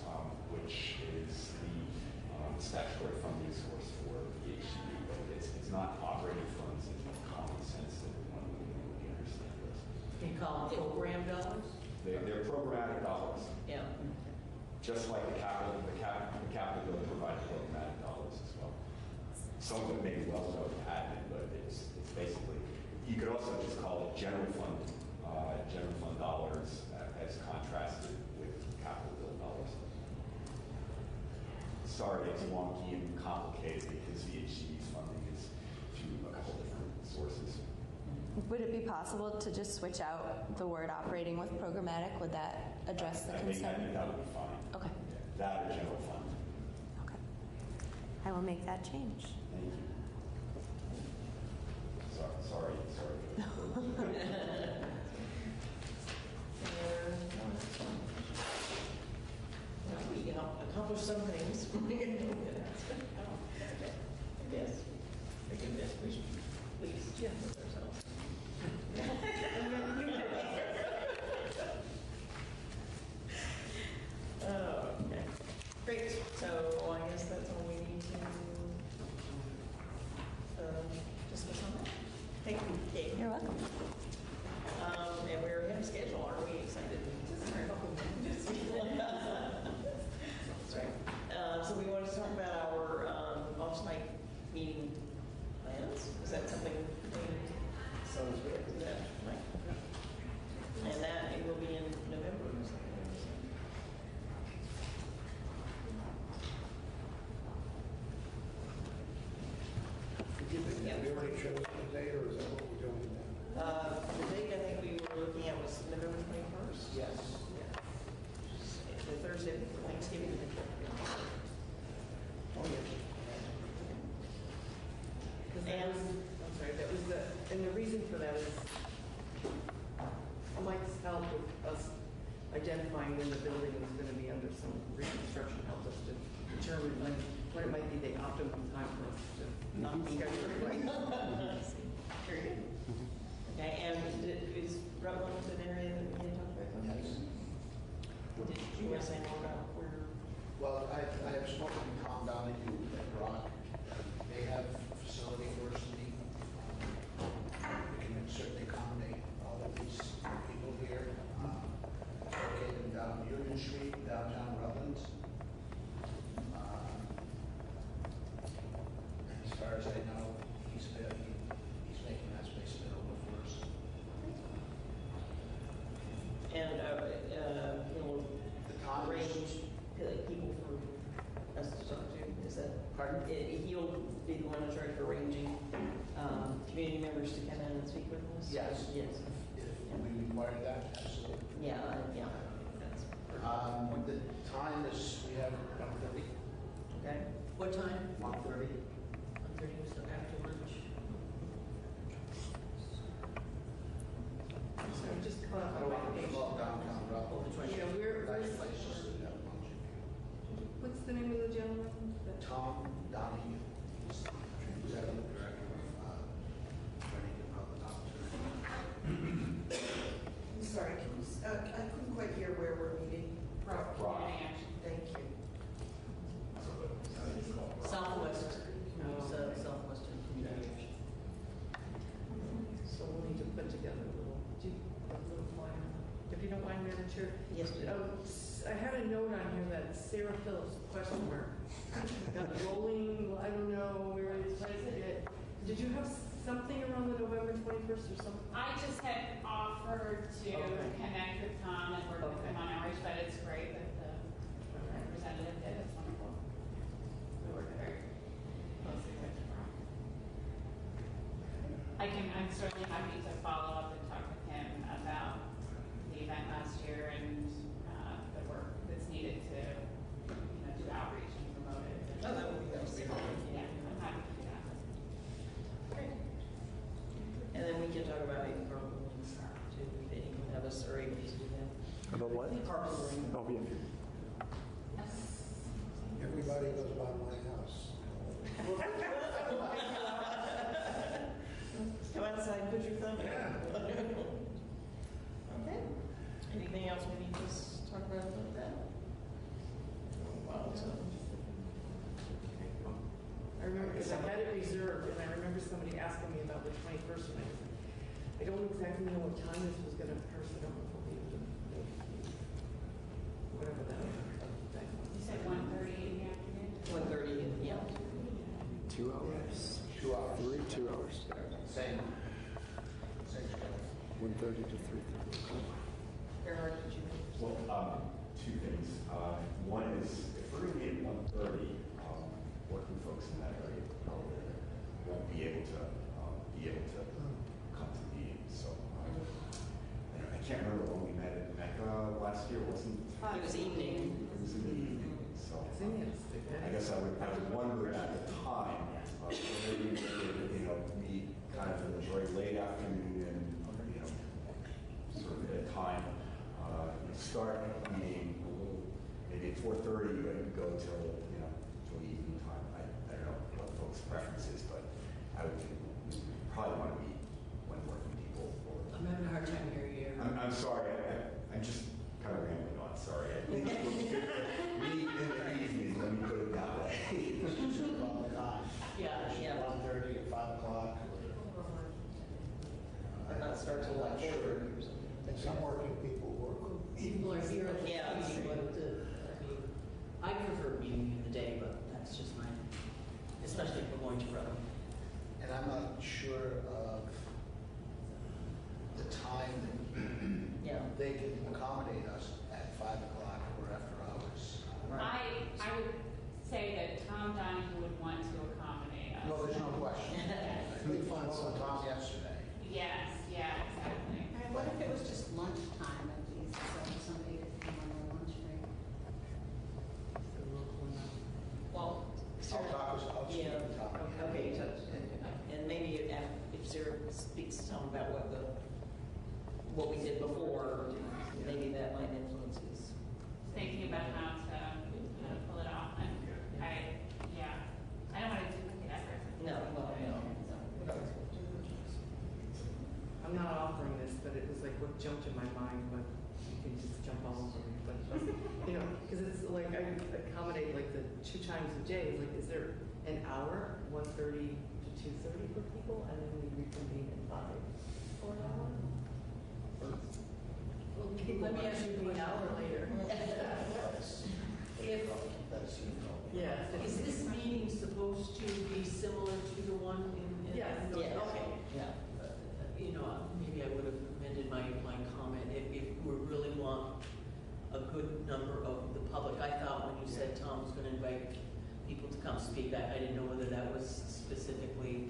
which is the statutory funding source for VHD. But it's not operating funds in the common sense that one would understand this. Can you call them program dollars? They're programmatic dollars. Yeah. Just like the capital bill provides programmatic dollars as well. Some of it may be well known admin, but it's basically, you could also just call it general fund dollars as contrasted with capital bill dollars. Sorry, it's wonky and complicated because VHC's funding is through a couple different sources. Would it be possible to just switch out the word operating with programmatic? Would that address the I concern? think that would be fine. Okay. That or general fund. Okay. I will make that change. Thank you. Sorry. We can accomplish some things. Yes. We can just, please, yeah, with ourselves. Okay. Great. So I guess that's all we need to discuss on that. Thank you, Kate. You're welcome. And we're ahead of schedule. Are we excited? That's right. So we want to talk about our off-site meeting plans. Is that something? Sounds good. Is that right? And that it will be in November or something. Yeah, we already chose the date, or is that what we're doing now? The date I think we were looking at was November 21st. Yes. Yeah. The Thursday before Thanksgiving. Oh, yeah. And I'm sorry, that was and the reason for that is Mike's help with us identifying when the building is going to be under some reconstruction helped us to determine when it might be the optimum time for us to not schedule it. Very good. Okay, and is Rutland an area that we can talk about? Yes. Did you want to say more about where? Well, I have spoken to Tom Donahue at Bratt. They have a facility for us to meet. We can certainly accommodate all of these people here. Located down Union Street, downtown Rutland. As far as I know, he's making that space available for us. And he'll arrange people for us to talk to. Is that? Pardon? He'll be the one in charge of arranging community members to come in and speak with us. Yes. Yes. If we require that, absolutely. Yeah. That's The time is, we have 1:30. okay. What time? 1:30. 1:30, so after lunch. So just I don't want to call downtown Rutland. You know, Nice places to have lunch. what's the name of the gentleman? Tom Donahue, he's the executive director. Chair? Yes, please. I had a note on here that Sarah Phillips, question mark, got rolling, I don't know where it's it. Did you have something around the November 21st or something? I just had offered to connect with Tom and work with him on outreach, but it's great that the representative did. It's wonderful. We work very closely with him. I'm certainly happy to follow up and talk with him about the event last year and the work that's needed to do outreach and promote it. Oh, that would be great. Yeah, I'm happy to do that. Great. And then we can talk about even carpooling too. They can have us are able to do that. About what? Carpooling. Oh, yeah. Everybody goes by my house. Come outside, put your thumb in. Okay. Anything else we need to talk about that? Wow. I remember because I had it reserved, and I remember somebody asking me about the 21st, and I was like, I don't exactly know what time this was going to occur, so I don't know if we'll be able to whatever that was. You said 1:30 in the afternoon? 1:30, yeah. 2 hours. 2 hours. 2 hours. Same. 1:30 to 3:30. Gerhard, did you? Well, two things. One is, if we're going to be at 1:30, working folks in that area probably won't be able to come to the meeting. So I can't remember when we met at Mecca last year. It was evening. It was in the evening. So I guess I would wonder at the time whether we could meet kind of in the very late afternoon and sort of at a time start meeting maybe at 4:30, but go till till evening time. I don't know what folks' preference is, but I would think we probably want to meet when working people. I'm having a hard time hearing you. I'm sorry. I'm just kind of rambling on. Sorry. Meet in the evening. Let me put it that way. Yeah. 1:30 at 5 o'clock. And not start till like 4:30 or something. And some working people work. People are here. Yeah, that's true. I prefer meeting in the day, but that's just mine, especially if we're going to run. And I'm not sure of the time that they can accommodate us at 5 o'clock or after hours. I would say that Tom Donahue would want to accommodate us. No, there's no question. We found some time yesterday. Yes, yeah, exactly. What if it was just lunchtime at least, so somebody could come on their lunch break? Well, I'll talk with yeah. Tom. Okay, and maybe if Sarah speaks to Tom about what we did before, maybe that might influence his. Thinking about how to pull it off. And I don't want to duplicate efforts. No. I'm not offering this, but it was like what jumped in my mind, but you can just jump all over me. But because it's like I accommodate like the 2 times a day. Like, is there an hour, 1:30 to 2:30 for people, and then we reconvene at 5 for an hour? Let me ask you an hour later. Is this meeting supposed to be similar to the one in? Yes. Okay. Yeah. Maybe I would have amended my comment. If we really want a good number of the public, I thought when you said Tom was going to invite people to come speak, I didn't know whether that was specifically,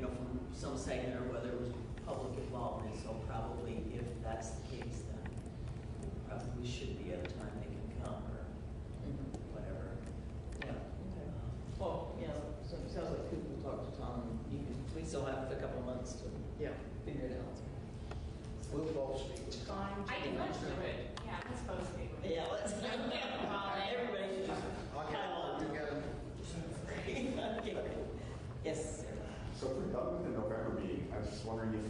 from some segment or whether it was public involvement. So probably if that's the case, then probably should be at a time they can come or whatever. Yeah. Okay. Well, so it sounds like people will talk to Tom. We still have a couple of months to figure it out. We'll both speak. I think let's do it. Yeah, let's both speak. Yeah, let's. Everybody should just pile on together. Yes. So if we're done with the November meeting, I was just wondering if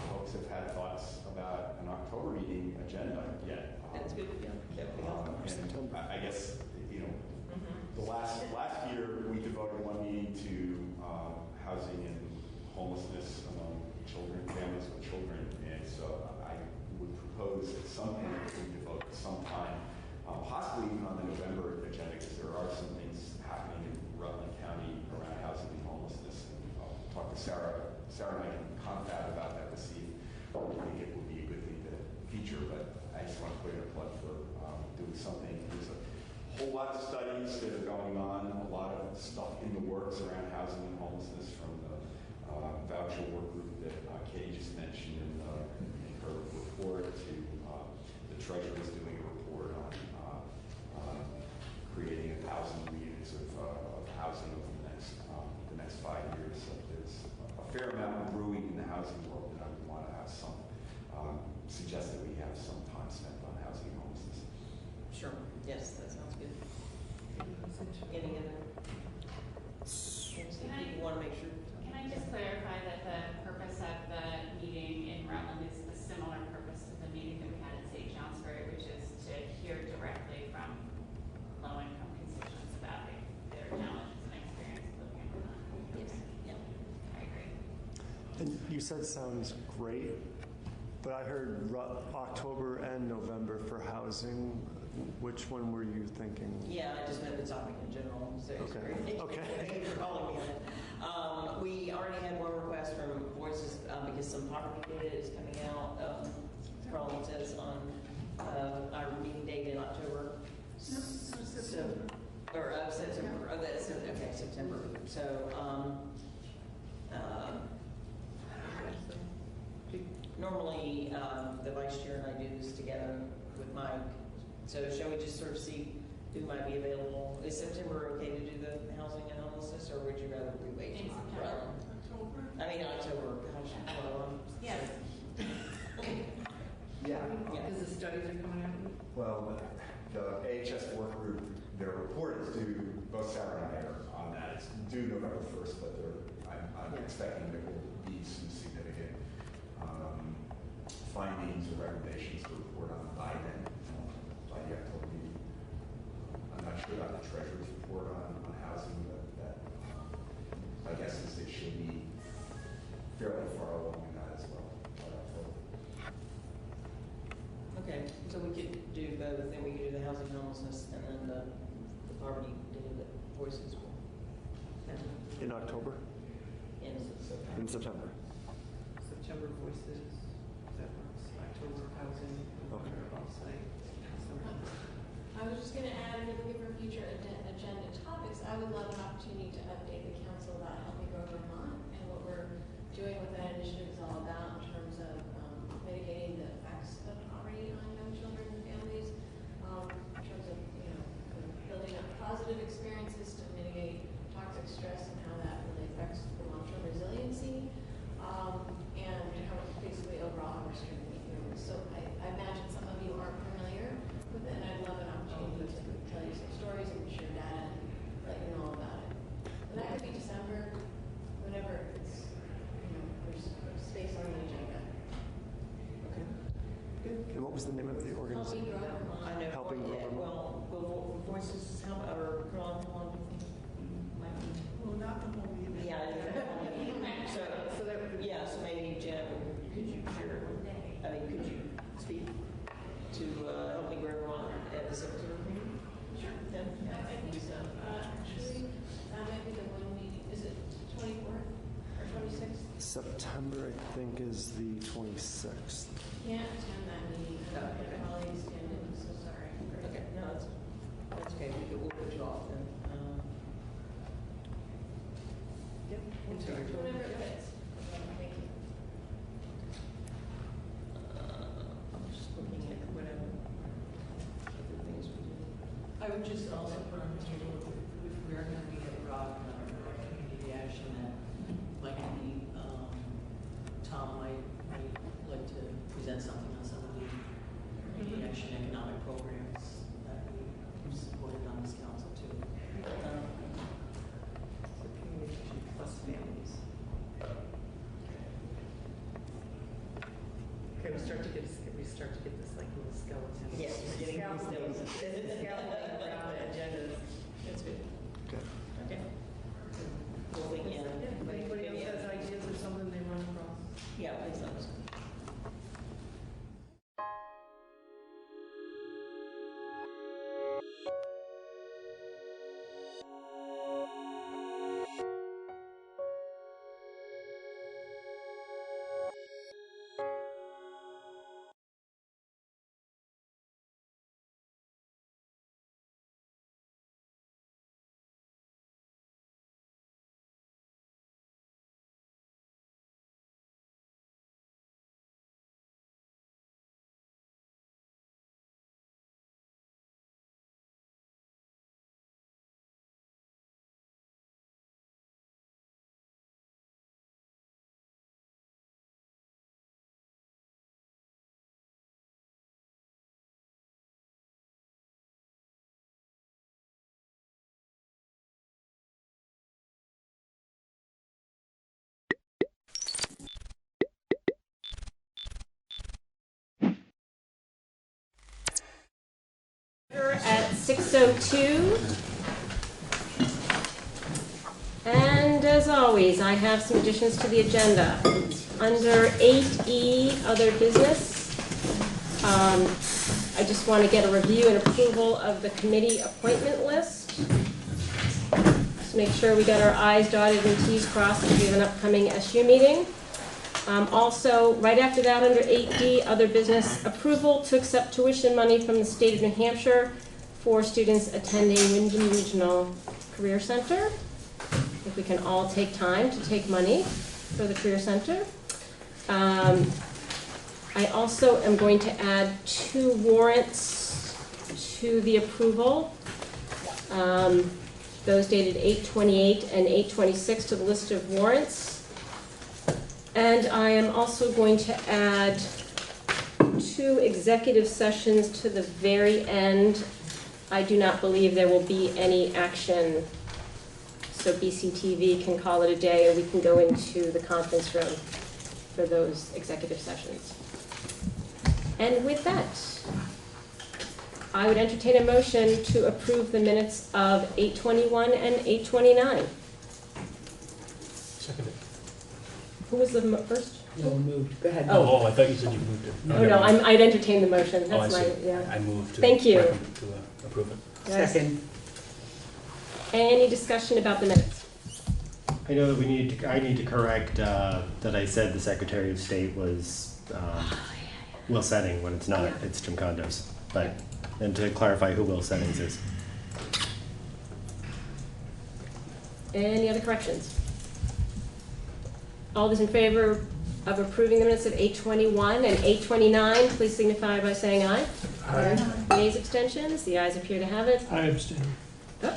folks have had thoughts about an October meeting agenda yet. That's good. And I guess the last year we devoted one meeting to housing and homelessness among children, families with children, and so I would propose at some point we devote the possibly even on the November agenda, because there are some things happening in Rutland County around housing and homelessness. And I'll talk to Sarah. Sarah and I can confab about that to see if we think it would be a good thing to feature. But I just want to put in a plug for doing something. There's a whole lot of studies that are going on, a lot of stuff in the works around housing and homelessness from the voucher work group that Katie just mentioned in her report to the treasurer is doing a report on creating 1,000 units of housing over the next 5 years. So there's a fair amount of brewing in the housing world, and I would want to have some suggest that we have some time spent on housing and homelessness. Sure. Yes, that sounds good. Any other? You want to make sure. Can I just clarify that the purpose of the meeting in Rutland is a similar purpose to the meeting that we had in St. Johnsbury, which is to hear directly from low-income constituents about their challenges and experiences living in Rutland. Yes. Yeah. I agree. And you said sounds great, but I heard October and November for housing. Which one were you thinking? Yeah, I just meant the topic in general. So Okay. Thank you for calling me on it. We already had one request from Voices because some poverty data is coming out. Probably says on our meeting date in October. September. Oh, that's okay, September. So, normally the vice chair and I do this together with Mike. So shall we just sort of see who might be available? Is September okay to do the housing and homelessness, or would you rather we wait? In September. October. I mean October. Gosh, Yes. Yeah. Because the studies are coming out. Well, the AHS work group, their report is due, both Sarah and I are on that. It's due November 1st, but I'm expecting there will be some significant findings or recommendations to report on by then, by the October meeting. I'm not sure about the treasurer's report on housing, but that my guess is it should be fairly far along in that as well by October. Okay, so we could do both. Then we could do the housing homelessness and then the poverty data that Voices will. In October? In September. In September. September Voices, that works. October housing, November offsite. I was just going to add, if you're looking for future agenda topics, I would love an opportunity to update the council about Helping Grow Vermont and what we're doing with that initiative is all about in terms of mitigating the effects of poverty on young children and families, in terms of, building up positive experiences to mitigate toxic stress and how that really affects the long-term resiliency, and how basically overall how we're strengthening families. So I imagine some of you aren't familiar with it, and I'd love an opportunity to tell you some stories and share data and let you know all about it. And that could be December, whenever it's, there's space on the agenda. Okay. Good. And what was the name of the organization? Helping Grow Vermont. I know. Helping Grow Vermont. Well, Voices, how about, or come on. Might be. Well, not the whole meeting. Yeah. So maybe Jen, could you share? Could you speak to Helping Grow Vermont at the September meeting? Sure. Yeah. I think so. Actually, that might be the one meeting. Is it 24th or 26th? September, I think, is the 26th. Can't attend that meeting. Oh, okay. My colleagues can. I'm so sorry. Okay, no, that's okay. We'll put you off then. Yep. Whatever it fits. Thank you. I'm just looking at whatever other things we do. I would just also put on Mr. Wood, if we are going to be at Rock on our community action, that might be, Tom might like to present something on some of the community action economic programs that we supported on this council too. The communication plus families. Okay, we start to get this like little skeleton. Yes, we're getting skeleton. skeleton agendas. That's good. Okay. Okay. We'll think in. If anybody else has ideas or something they run across. Yeah, please let us know. 6:02. And as always, I have some additions to the agenda. Under 8E, other business, I just want to get a review and approval of the committee appointment list. Just make sure we got our I's dotted and T's crossed because we have an upcoming SU meeting. Also, right after that, under 8D, other business, approval to accept tuition money from the state of New Hampshire for students attending Wyndham Regional Career Center. If we can all take time to take money for the Career Center. I also am going to add 2 warrants to the approval. Those dated 8/28 and 8/26 to the list of warrants. And I am also going to add 2 executive sessions to the very end. I do not believe there will be any action, so BCTV can call it a day, or we can go into the conference room for those executive sessions. And with that, I would entertain a motion to approve the minutes of 8/21 and 8/29. Seconded. Who was the first? No one moved. Go ahead. Oh, I thought you said you moved it. Oh, no, I'd entertain the motion. Oh, I That's see. my, yeah. I moved to. Thank you. To approve it. Yes. Second. Any discussion about the minutes? I know that I need to correct that I said the Secretary of State was Will Settings when it's not. It's Jim Condos. But and to clarify who Will Settings is. Any other corrections? All those in favor of approving the minutes of 8/21 and 8/29, please signify by saying aye. Aye. Nays, abstentions? The ayes appear to have it. I abstain. Oh.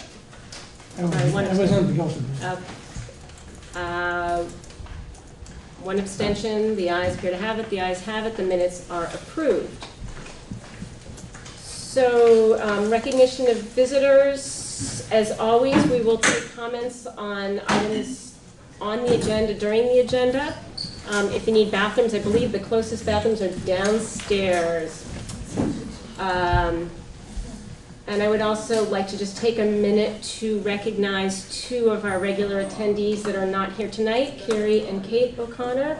I was Sorry, one on the guilty. One abstention. The ayes appear to have it. The ayes have it. The minutes are approved. So, recognition of visitors. As always, we will take comments on items on the agenda during the agenda. If you need bathrooms, I believe the closest bathrooms are downstairs. And I would also like to just take a minute to recognize 2 of our regular attendees that are not here tonight, Carrie and Kate O'Connor.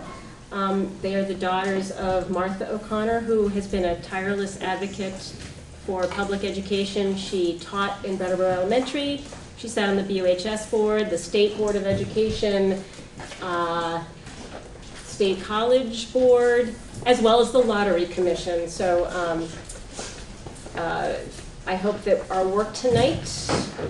They are the daughters of Martha O'Connor, who has been a tireless advocate for public education. She taught in Brattleboro Elementary. She sat on the BOHS board, the State Board of Education, State College Board, as well as the Lottery Commission. So I hope that our work tonight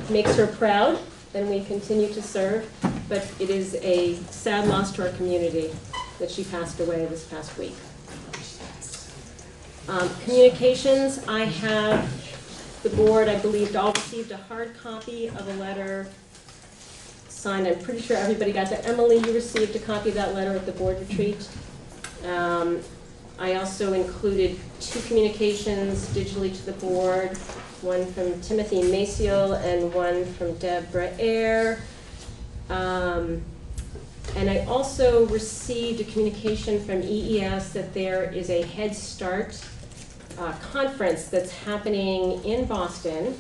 makes her proud and we continue to serve. But it is a sad loss to our community that she passed away this past week. Communications, I have the board, I believe, all received a hard copy of a letter signed. I'm pretty sure everybody got that. Emily, you received a copy of that letter at the board retreat. I also included 2 communications digitally to the board, one from Timothy Maciel and one from Deborah Eyre. And I also received a communication from EES that there is a Head Start conference that's happening in Boston.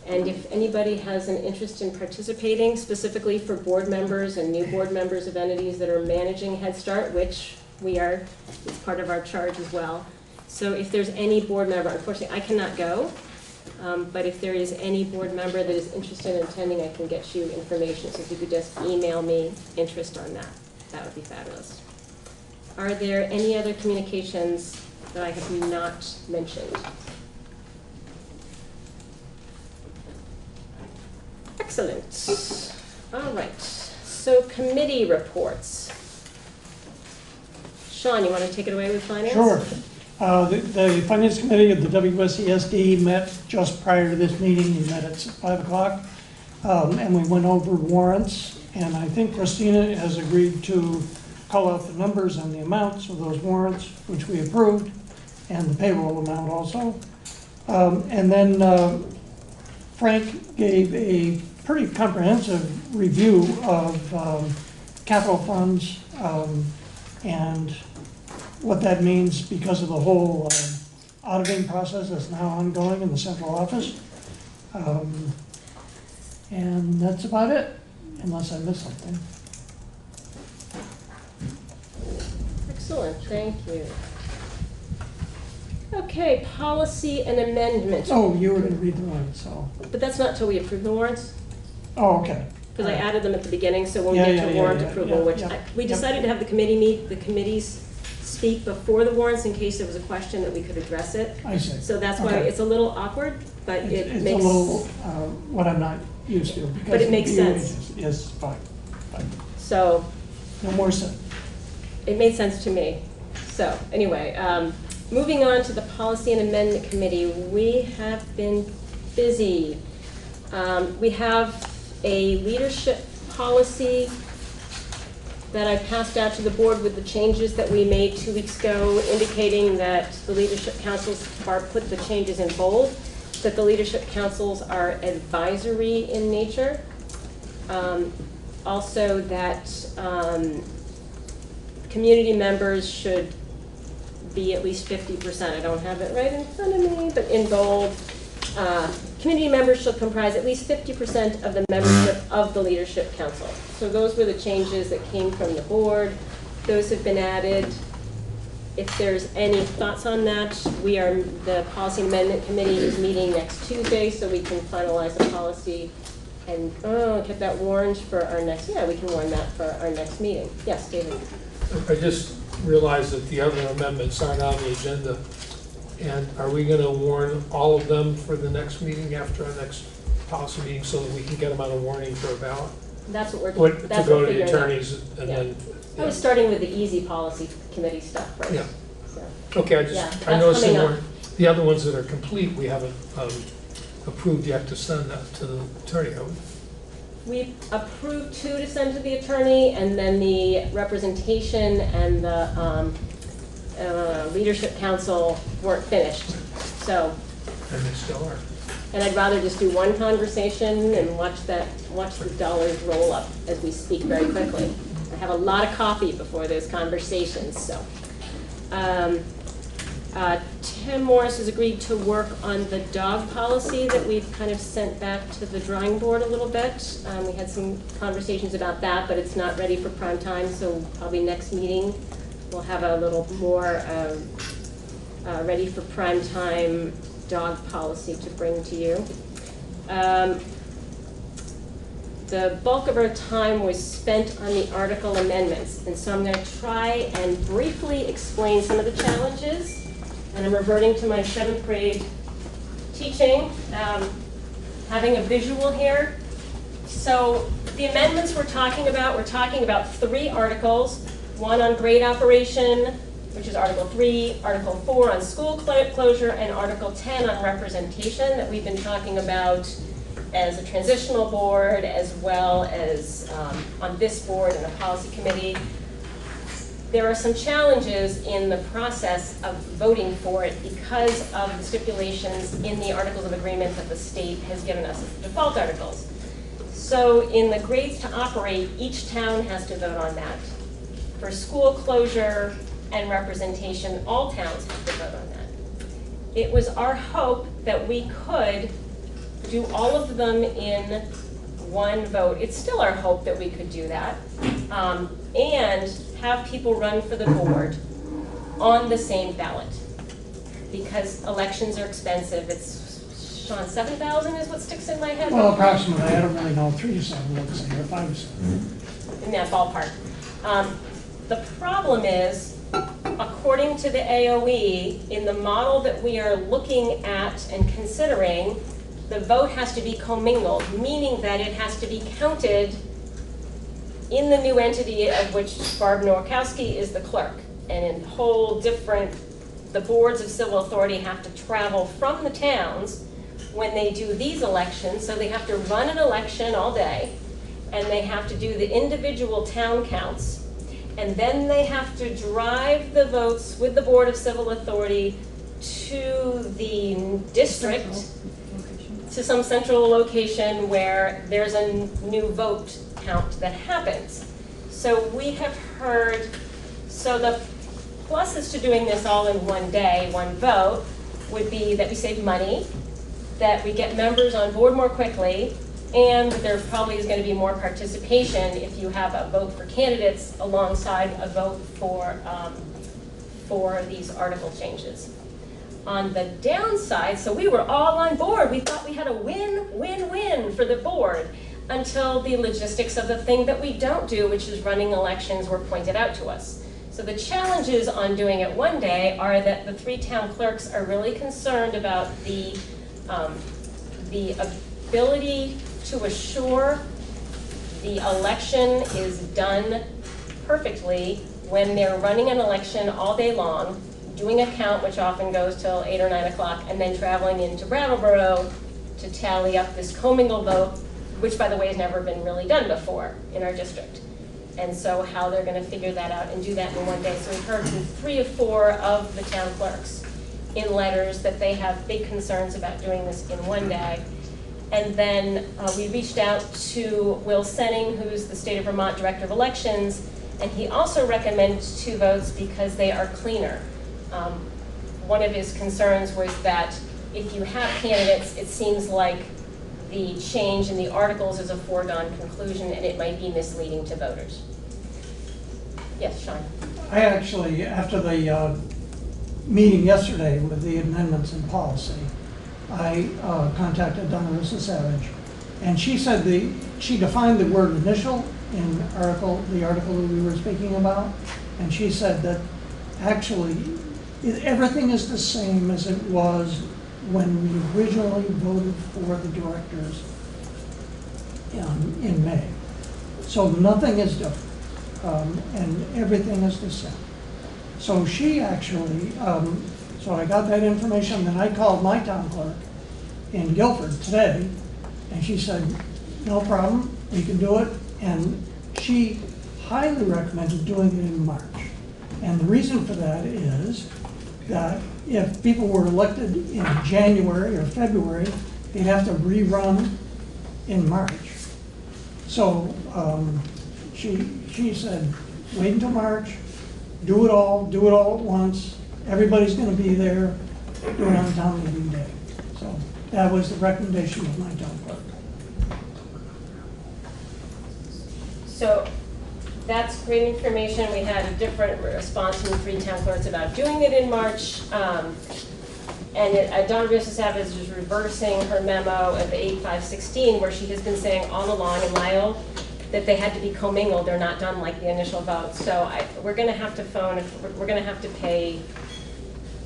And if anybody has an interest in participating, specifically for board members and new board members of entities that are managing Head Start, which we are, it's part of our charge as well. So if there's any board member, unfortunately I cannot go, but if there is any board member that is interested in attending, I can get you information. So if you could just email me interest on that, that would be fabulous. Are there any other communications that I have not mentioned? Excellent. All right. So committee reports. Sean, you want to take it away with finance? Sure. The Finance Committee of the WSESD met just prior to this meeting. We met at 5 o'clock, and we went over warrants. And I think Christina has agreed to call out the numbers and the amounts of those warrants, which we approved, and the payroll amount also. And then Frank gave a pretty comprehensive review of capital funds and what that means because of the whole auditing process that's now ongoing in the central office. And that's about it, unless I missed something. Excellent, thank you. Okay, policy and amendment. Oh, you were gonna read the warrants, so. But that's not till we approve the warrants, Oh, okay. because I added them at the beginning, so when we Yeah, get to yeah, warrant yeah, approval, yeah, which yeah. we decided to have the committees speak before the warrants in case there was a question that we could address it. I see. So that's why Okay. it's a little awkward, but it It's makes. a little, what I'm not used to. because But it of makes the sense. ages. Yes, fine. So No more said. it made sense to me. So, anyway, moving on to the Policy and Amendment Committee, we have been busy. We have a leadership policy that I passed out to the board with the changes that we made 2 weeks ago, indicating that the leadership councils are, put the changes in bold, that the leadership councils are advisory in nature. Also that community members should be at least 50%. I don't have it right in front of me, but in bold. Community members shall comprise at least 50% of the membership of the Leadership Council. So those were the changes that came from the board. Those have been added. If there's any thoughts on that, the Policy Amendment Committee is meeting next Tuesday, so we can finalize the policy and get that warned for our next, we can warn that for our next meeting. Yes, David? I just realized that the other amendments aren't on the agenda. And are we going to warn all of them for the next meeting, after our next policy meeting, so that we can get them on a warning for a ballot? That's what we're What, that's to go what to the figuring out. attorneys and Yeah. then. I was starting with the easy policy committee stuff first. Yeah. So. Okay, I Yeah, just, I that's noticed coming there up. were, the other ones that are complete, we haven't approved yet to send that to the attorney, have we? We approved 2 to send to the attorney, and then the representation and the leadership council weren't finished. So, And they still are. and I'd rather just do one conversation and watch the dollars roll up as we speak very quickly. I have a lot of coffee before those conversations, so. Tim Morris has agreed to work on the dog policy that we've kind of sent back to the drawing board a little bit. We had some conversations about that, but it's not ready for prime time, so probably next meeting we'll have a little more ready for prime time dog policy to bring to you. The bulk of our time was spent on the article amendments, and so I'm going to try and briefly explain some of the challenges. And I'm reverting to my 7th grade teaching, having a visual here. So the amendments we're talking about 3 articles, one on grade operation, which is Article 3, Article 4 on school closure, and Article 10 on representation that we've been talking about as a transitional board, as well as on this board and the policy committee. There are some challenges in the process of voting for it because of the stipulations in the Articles of Agreement that the state has given us as default articles. So in the grades to operate, each town has to vote on that. For school closure and representation, all towns have to vote on that. It was our hope that we could do all of them in one vote. It's still our hope that we could do that. And have people run for the board on the same ballot. Because elections are expensive. It's, Sean, 7,000 is what sticks in my head? Well, approximately, I don't really know, 3 to 7, let's say, or 5 to 7. In that ballpark. The problem is, according to the AOE, in the model that we are looking at and considering, the vote has to be commingled, meaning that it has to be counted in the new entity of which Barb Nowakowski is the clerk. And in whole different, the boards of civil authority have to travel from the towns when they do these elections, so they have to run an election all day, and they have to do the individual town counts, and then they have to drive the votes with the Board of Civil Authority to the district, to some central location where there's a new vote count that happens. So we have heard, so the pluses to doing this all in one day, one vote, would be that we save money, that we get members on board more quickly, and there probably is going to be more participation if you have a vote for candidates alongside a vote for these article changes. On the downside, so we were all on board. We thought we had a win-win-win for the board until the logistics of the thing that we don't do, which is running elections, were pointed out to us. So the challenges on doing it one day are that the 3 town clerks are really concerned about the ability to assure the election is done perfectly when they're running an election all day long, doing a count, which often goes till 8 or 9 o'clock, and then traveling into Brattleboro to tally up this commingle vote, which, by the way, has never been really done before in our district. And so how they're going to figure that out and do that in one day. So we've heard from 3 of 4 of the town clerks in letters that they have big concerns about doing this in one day. And then we reached out to Will Senning, who's the State of Vermont Director of Elections, and he also recommended 2 votes because they are cleaner. One of his concerns was that if you have candidates, it seems like the change in the articles is a foregone conclusion and it might be misleading to voters. Yes, Sean. I actually, after the meeting yesterday with the amendments in policy, I contacted Donna Russa Savage, and she said she defined the word initial in the article that we were speaking about, and she said that actually everything is the same as it was when we originally voted for the directors in May. So nothing is different, and everything is the same. So she actually, so I got that information, then I called my town clerk in Guilford today, and she said, no problem, we can do it, and she highly recommended doing it in March. And the reason for that is that if people were elected in January or February, they'd have to rerun in March. So she said, wait until March, do it all at once. Everybody's going to be there, do it on town meeting day. So that was the recommendation of my town clerk. So that's great information. We had a different response from the 3 town clerks about doing it in March. And Donna Russa Savage is reversing her memo of 8516, where she has been saying all along in Lyle that they had to be commingled. They're not done like the initial vote. So we're going to have to we're going to have to pay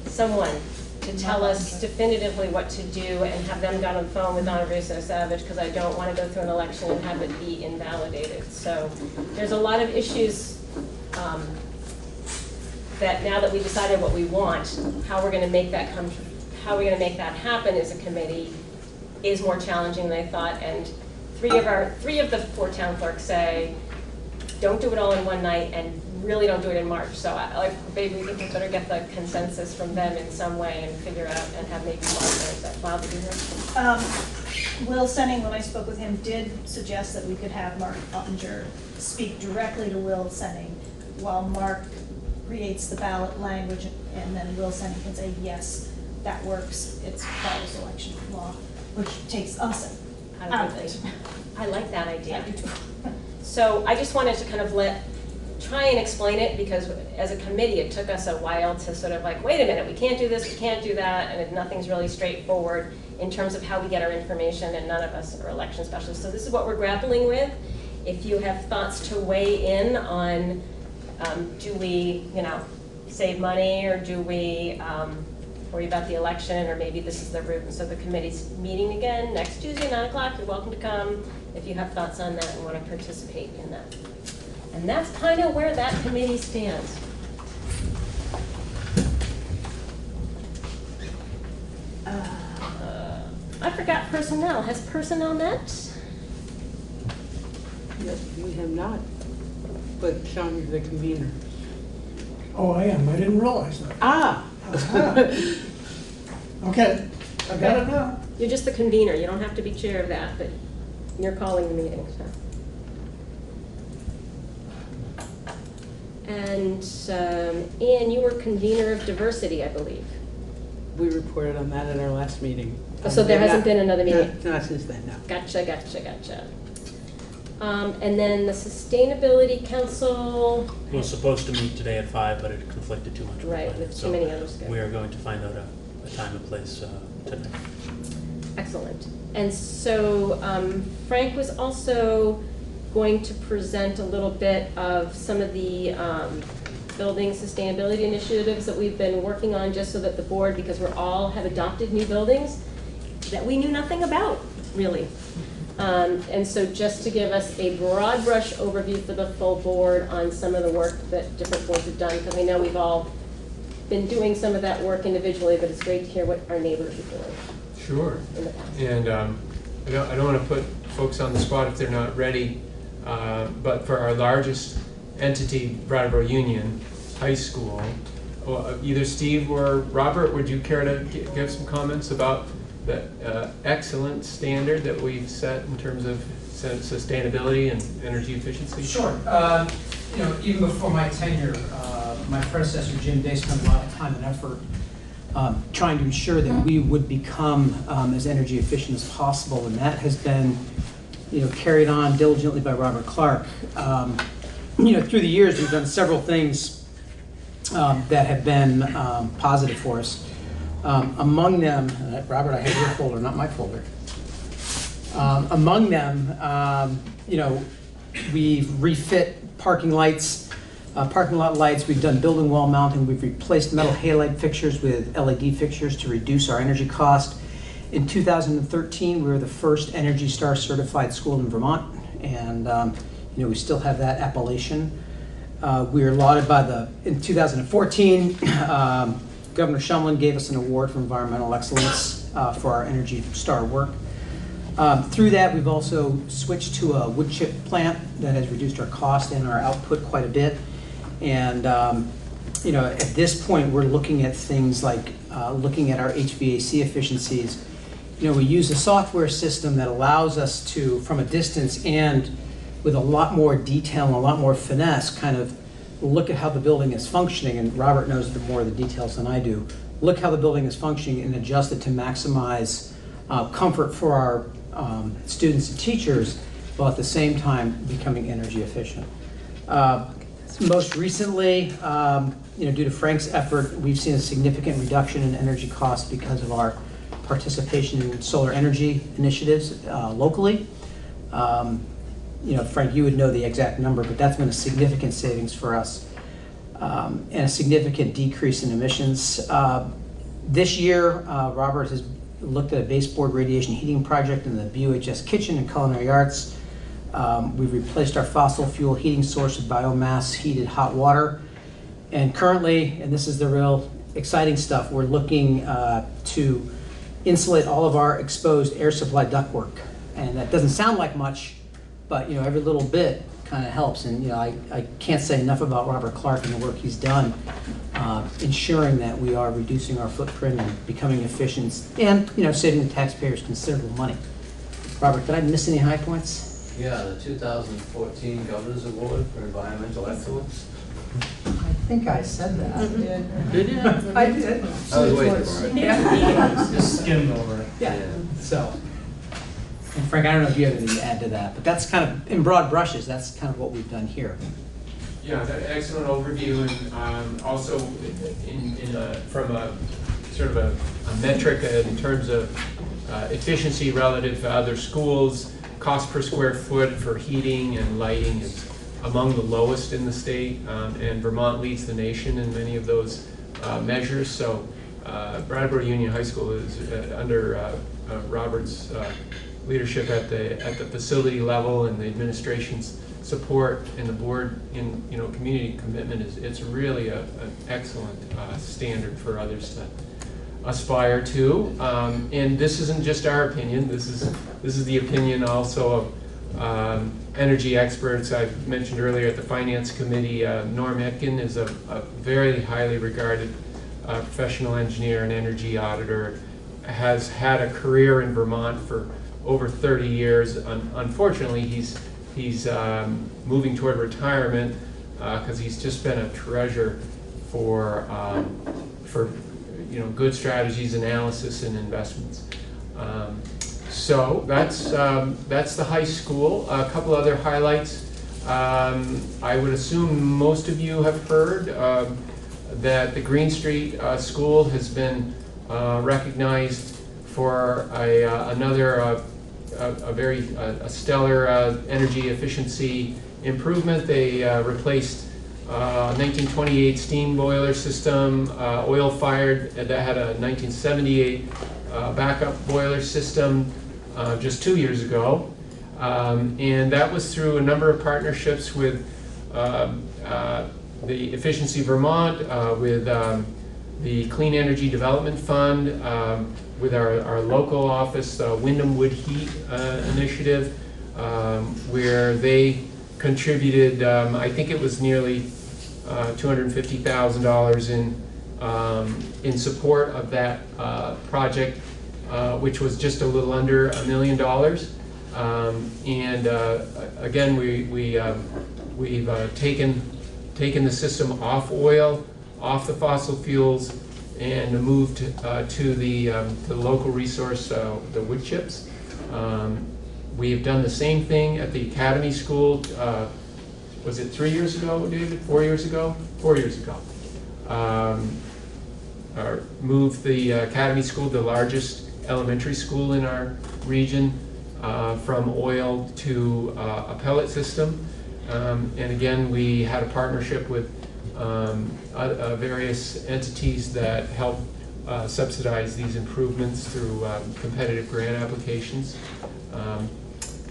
someone to tell us definitively what to do and have them get on the phone with Donna Russa Savage, because I don't want to go through an election and have it be invalidated. So there's a lot of issues that now that we decided what we want, how we're going to make that happen as a committee is more challenging than I thought. And 3 of the 4 town clerks say, don't do it all in one night and really don't do it in March. So maybe we think we better get the consensus from them in some way and figure out and have maybe Bob to do that. Will Senning, when I spoke with him, did suggest that we could have Mark Ottinger speak directly to Will Senning while Mark creates the ballot language, and then Will Senning can say, yes, that works, it's follows election law, which takes us out of it. I like that idea. So I just wanted to kind of try and explain it, because as a committee it took us a while to sort of like, wait a minute, we can't do this, we can't do that, and nothing's really straightforward in terms of how we get our information, and none of us are election specialists. So this is what we're grappling with. If you have thoughts to weigh in on, do we, save money, or do we worry about the election, or maybe this is the route. And so the committee's meeting again next Tuesday, 9 o'clock. You're welcome to come if you have thoughts on that and want to participate in that. And that's kind of where that committee stands. I forgot personnel. Has personnel met? Yes, we have not, but Sean, you're the convener. Oh, I am. I didn't realize that. Ah! Okay, I got it now. You're just the convener. You don't have to be chair of that, but you're calling the meeting. So. And Ian, you were convener of diversity, I believe. We reported on that at our last meeting. So there hasn't been another meeting? Not since then, no. Gotcha. And then the Sustainability Council, was supposed to meet today at 5, but it conflicted too much. right, planning. with So too many others. we are going to find out a time and place today. Excellent. And so Frank was also going to present a little bit of some of the building sustainability initiatives that we've been working on, just so that the board, because we're all have adopted new buildings that we knew nothing about, really. And so just to give us a broad brush overview for the full board on some of the work that different boards have done, because I know we've all been doing some of that work individually, but it's great to hear what our neighbors are doing. Sure. In the past. And I don't want to put folks on the spot if they're not ready, but for our largest entity, Brattleboro Union High School, either Steve or Robert, would you care to give some comments about the excellent standard that we've set in terms of sustainability and energy efficiency? Sure. Even before my tenure, my predecessor, Jim Day, spent a lot of time and effort trying to ensure that we would become as energy efficient as possible, and that has been, carried on diligently by Robert Clark. Through the years, we've done several things that have been positive for us. Among them, Robert, I have your folder, not my folder. Among them, we've refit parking lights, parking lot lights. We've done building wall mounting. We've replaced metal halide fixtures with LED fixtures to reduce our energy cost. In 2013, we were the first Energy Star certified school in Vermont, and we still have that appellation. We were lauded by in 2014, Governor Shumlin gave us an award for environmental excellence for our Energy Star work. Through that, we've also switched to a wood chip plant that has reduced our cost and our output quite a bit. And at this point, we're looking at things like looking at our HVAC efficiencies. We use a software system that allows us to, from a distance and with a lot more detail and a lot more finesse, kind of look at how the building is functioning, and Robert knows more of the details than I do. Look how the building is functioning and adjust it to maximize comfort for our students and teachers, while at the same time becoming energy efficient. Most recently, due to Frank's effort, we've seen a significant reduction in energy costs because of our participation in solar energy initiatives locally. Frank, you would know the exact number, but that's been a significant savings for us and a significant decrease in emissions. This year, Robert has looked at a baseboard radiation heating project in the BUHS kitchen and culinary arts. We've replaced our fossil fuel heating source with biomass heated hot water. And currently, and this is the real exciting stuff, we're looking to insulate all of our exposed air supply ductwork. And that doesn't sound like much, but every little bit kind of helps. And I can't say enough about Robert Clark and the work he's done, ensuring that we are reducing our footprint and becoming efficient, and saving the taxpayers considerable money. Robert, did I miss any high points? Yeah, the 2014 Governor's Award for Environmental Excellence. I think I said that. Did you? I did. I was waiting for it. Yeah. Just skimmed over it. Yeah. So, and Frank, I don't know if you have anything to add to that, but that's kind of, in broad brushes, that's kind of what we've done here. Yeah, excellent overview, and also from a sort of a metric in terms of efficiency relative to other schools. Cost per square foot for heating and lighting is among the lowest in the state, and Vermont leads the nation in many of those measures. So Brattleboro Union High School is under Robert's leadership at the facility level, and the administration's support and the board in community commitment it's really an excellent standard for others to aspire to. And this isn't just our opinion. This is the opinion also of energy experts. I mentioned earlier at the Finance Committee, Norm Etkin is a very highly regarded professional engineer and energy auditor, has had a career in Vermont for over 30 years. Unfortunately, he's moving toward retirement because he's just been a treasure for good strategies, analysis, and investments. So that's the high school. A couple other highlights. I would assume most of you have heard that the Green Street School has been recognized for another very stellar energy efficiency improvement. They replaced 1928 steam boiler system, oil-fired, that had a 1978 backup boiler system just 2 years ago. And that was through a number of partnerships with the Efficiency Vermont, with the Clean Energy Development Fund, with our local office, Wyndham Wood Heat Initiative, where they contributed, I think it was nearly $250,000 in support of that project, which was just a little under $1 million. And again, we've taken the system off oil, off the fossil fuels, and moved to the local resource, the wood chips. We have done the same thing at the Academy School. Was it 3 years ago, David? 4 years ago? 4 years ago. Moved the Academy School, the largest elementary school in our region, from oil to a pellet system. And again, we had a partnership with various entities that help subsidize these improvements through competitive grant applications.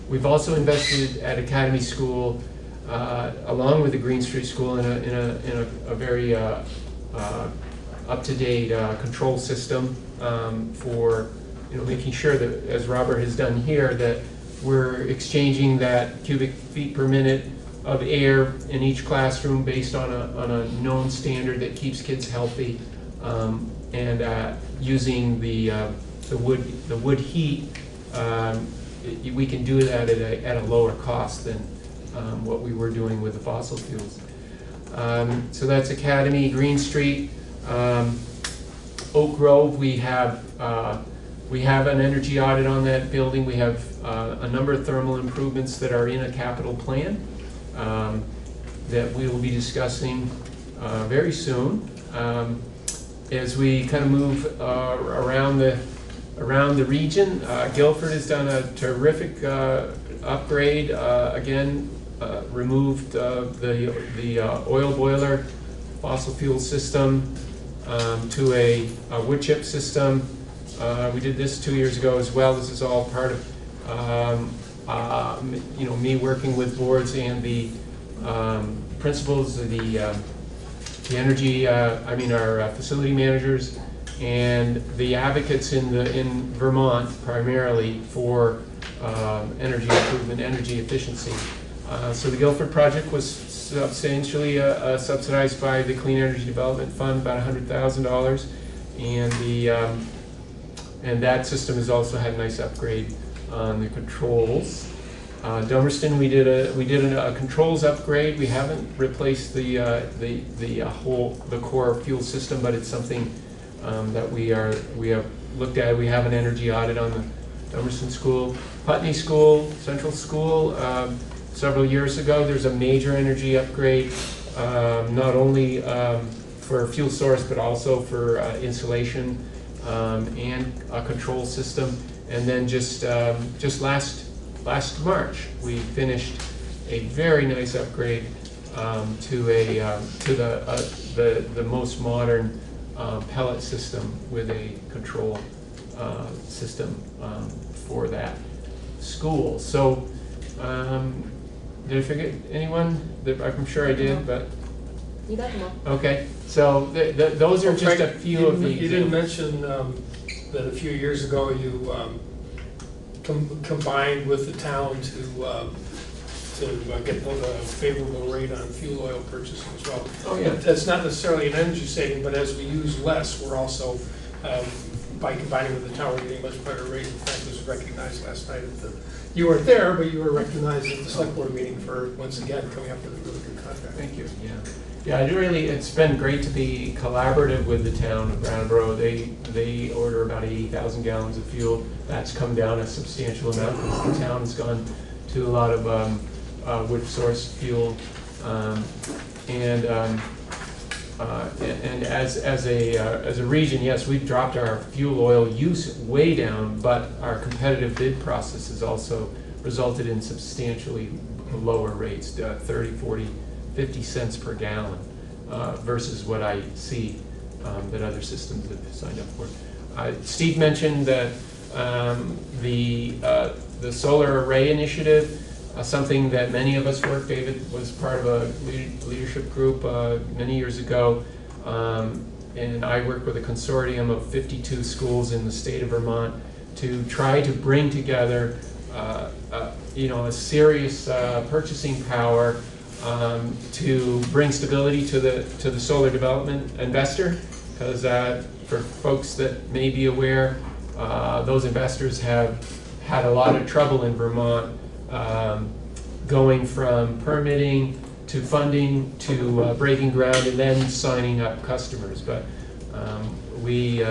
We've also invested at Academy School, along with the Green Street School, in a very up-to-date control system for making sure that, as Robert has done here, that we're exchanging that cubic feet per minute of air in each classroom based on a known standard that keeps kids healthy, and using the wood heat. We can do that at a lower cost than what we were doing with the fossil fuels. So that's Academy. Green Street, Oak Grove, we have an energy audit on that building. We have a number of thermal improvements that are in a capital plan that we will be discussing very soon. As we kind of move around the region, Guilford has done a terrific upgrade. Again, removed the oil boiler fossil fuel system to a wood chip system. We did this 2 years ago as well. This is all part of me working with boards and the principals, the energy, our facility managers, and the advocates in Vermont primarily for energy improvement, energy efficiency. So the Guilford project was substantially subsidized by the Clean Energy Development Fund, about $100,000, and that system has also had a nice upgrade on the controls. Dummerston, we did a controls upgrade. We haven't replaced the core fuel system, but it's something that we have looked at. We have an energy audit on the Dummerston School. Putney School, Central School, several years ago, there's a major energy upgrade, not only for fuel source, but also for insulation and a control system. And then just last March, we finished a very nice upgrade to the most modern pellet system with a control system for that school. So, did I forget anyone? I'm sure I did, but. You got them all. Okay, so those are just a few of the. You didn't mention that a few years ago you combined with the town to get a favorable rate on fuel oil purchasing as well. Oh, yeah. That's not necessarily an energy saving, but as we use less, we're also, by combining with the town, we're getting a much better rate. In fact, it was recognized last night at you weren't there, but you were recognized at the select board meeting for, once again, coming up with a really good contract. Thank you, yeah. Yeah, it's been great to be collaborative with the town of Brattleboro. They order about 80,000 gallons of fuel. That's come down a substantial amount because the town has gone to a lot of wood source fuel. And as a region, yes, we've dropped our fuel oil use way down, but our competitive bid process has also resulted in substantially lower rates, 30, 40, 50 cents per gallon, versus what I see that other systems have signed up for. Steve mentioned that the solar array initiative, something that many of us work. David was part of a leadership group many years ago, and I worked with a consortium of 52 schools in the state of Vermont to try to bring together a serious purchasing power to bring stability to the solar development investor, because for folks that may be aware, those investors have had a lot of trouble in Vermont going from permitting to funding to breaking ground and then signing up customers. But we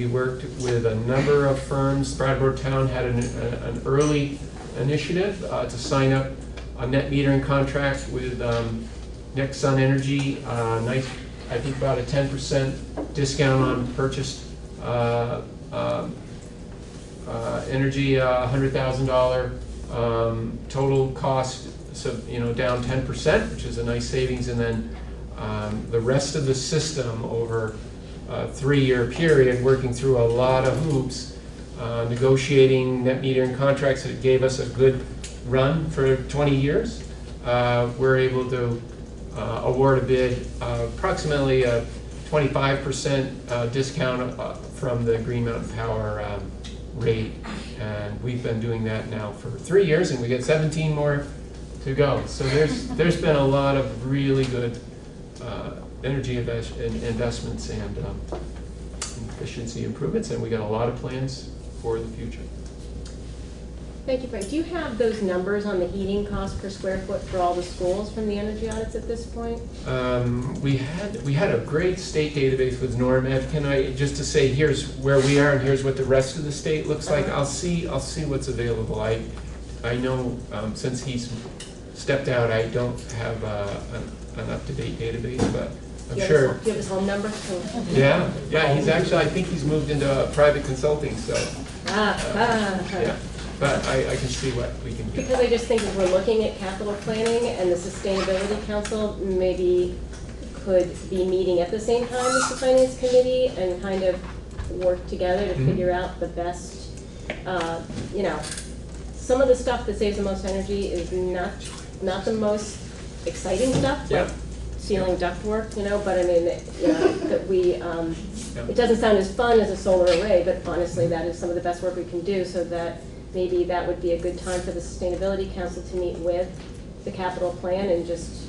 worked with a number of firms. Brattleboro Town had an early initiative to sign up a net metering contract with Nexsun Energy. I think about a 10% discount on purchased energy, $100,000 total cost, so down 10%, which is a nice savings, and then the rest of the system over a 3-year period, working through a lot of hoops, negotiating net metering contracts that gave us a good run for 20 years. We're able to award a bid approximately a 25% discount from the Green Mountain Power rate, and we've been doing that now for 3 years, and we get 17 more to go. So there's been a lot of really good energy investments and efficiency improvements, and we got a lot of plans for the future. Thank you, Frank. Do you have those numbers on the heating cost per square foot for all the schools from the energy audits at this point? We had a great state database with NormEd. Can I just to say here's where we are and here's what the rest of the state looks like? I'll see what's available. I know since he's stepped out, I don't have an up-to-date database, but I'm sure. Do you have his home number? Yeah. He's actually, I think he's moved into private consulting. So. Yeah. But I can see what we can do. Because I just think if we're looking at capital planning, and the Sustainability Council maybe could be meeting at the same time as the Finance Committee and kind of work together to figure out the best, some of the stuff that saves the most energy is not the most exciting stuff, like ceiling ductwork, but I mean, that we, it doesn't sound as fun as a solar array, but honestly, that is some of the best work we can do, so that maybe that would be a good time for the Sustainability Council to meet with the capital plan and just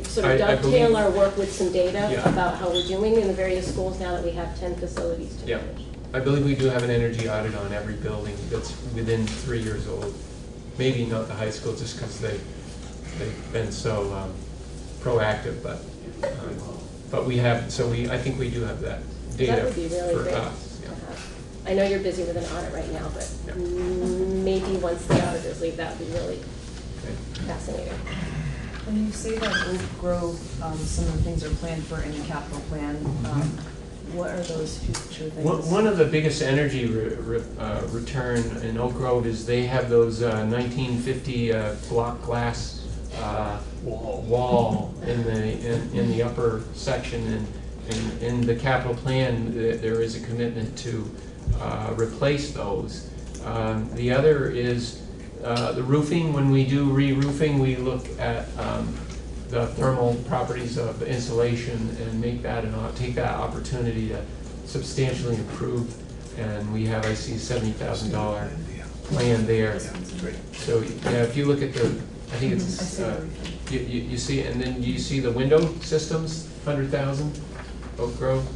sort of dovetail our work with some data about how we're doing in the various schools now that we have 10 facilities to manage. I believe we do have an energy audit on every building that's within 3 years old. Maybe not the high school, just because they've been so proactive, but we have. So I think we do have that data that would be really for great us. I know you're busy with an audit right now, but maybe once the auditors leave, that would be really fascinating. When you say that Oak Grove, some of the things are planned for in the capital plan, what are those future things? One of the biggest energy return in Oak Grove is they have those 1950 block glass wall in the upper section, and in the capital plan there is a commitment to replace those. The other is the roofing. When we do re-roofing, we look at the thermal properties of insulation and make that take that opportunity to substantially improve. And we have, I see, $70,000 plan there. So yeah, if you look at the, I think it's you see, and then you see the window systems, 100,000, Oak Grove.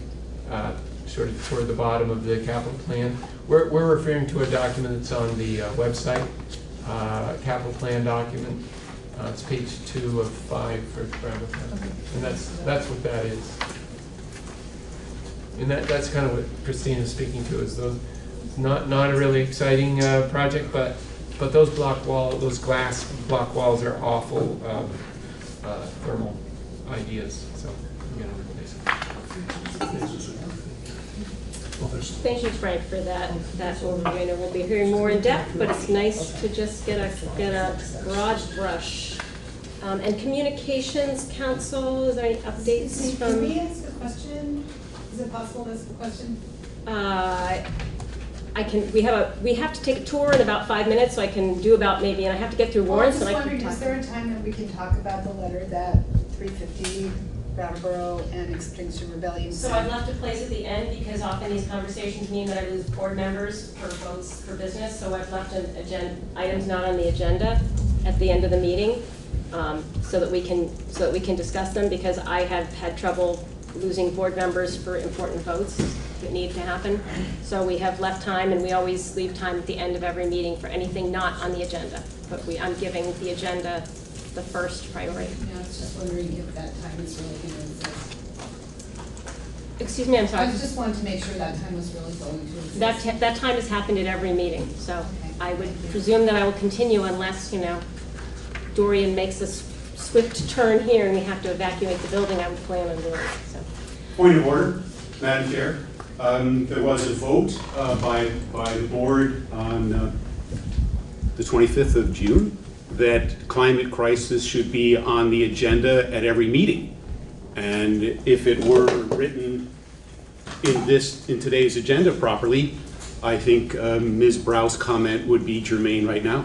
Sort of toward the bottom of the capital plan. We're referring to a document that's on the website, capital plan document. It's page 2 of 5 for Bratt. And that's what that is. And that's kind of what Christine is speaking to, is those, not a really exciting project, but those those glass block walls are awful thermal ideas, so we're gonna replace them. Thank you, Frank, for that overview. I know we'll be hearing more in depth, but it's nice to just get a broad brush. And Communications Council, is there any updates from? Can we ask a question? Is it possible to ask a question? I can. We have to take a tour in about 5 minutes, so I can do about maybe, and I have to get through warrants. I'm just and wondering, is there a time that we can talk about the letter that 350 Brattleboro and Extinction Rebellion So sent? I've left a place at the end because often these conversations mean that I lose board members for votes for business. So I've left items not on the agenda at the end of the meeting, so that we can discuss them, because I have had trouble losing board members for important votes that need to happen. So we have left time, and we always leave time at the end of every meeting for anything not on the agenda. But I'm giving the agenda the first priority. Yeah, I was just wondering if that time is really going to exist. Excuse me, I'm sorry. I was just wanting to make sure that time was really going to exist. That time has happened at every meeting, so I would presume that I will continue unless, Dorian makes a swift turn here and we have to evacuate the building. I would plan on doing it, so. Point of order, Madam Chair. There was a vote by the board on the 25th of June that climate crisis should be on the agenda at every meeting. And if it were written in today's agenda properly, I think Ms. Brau's comment would be germane right now.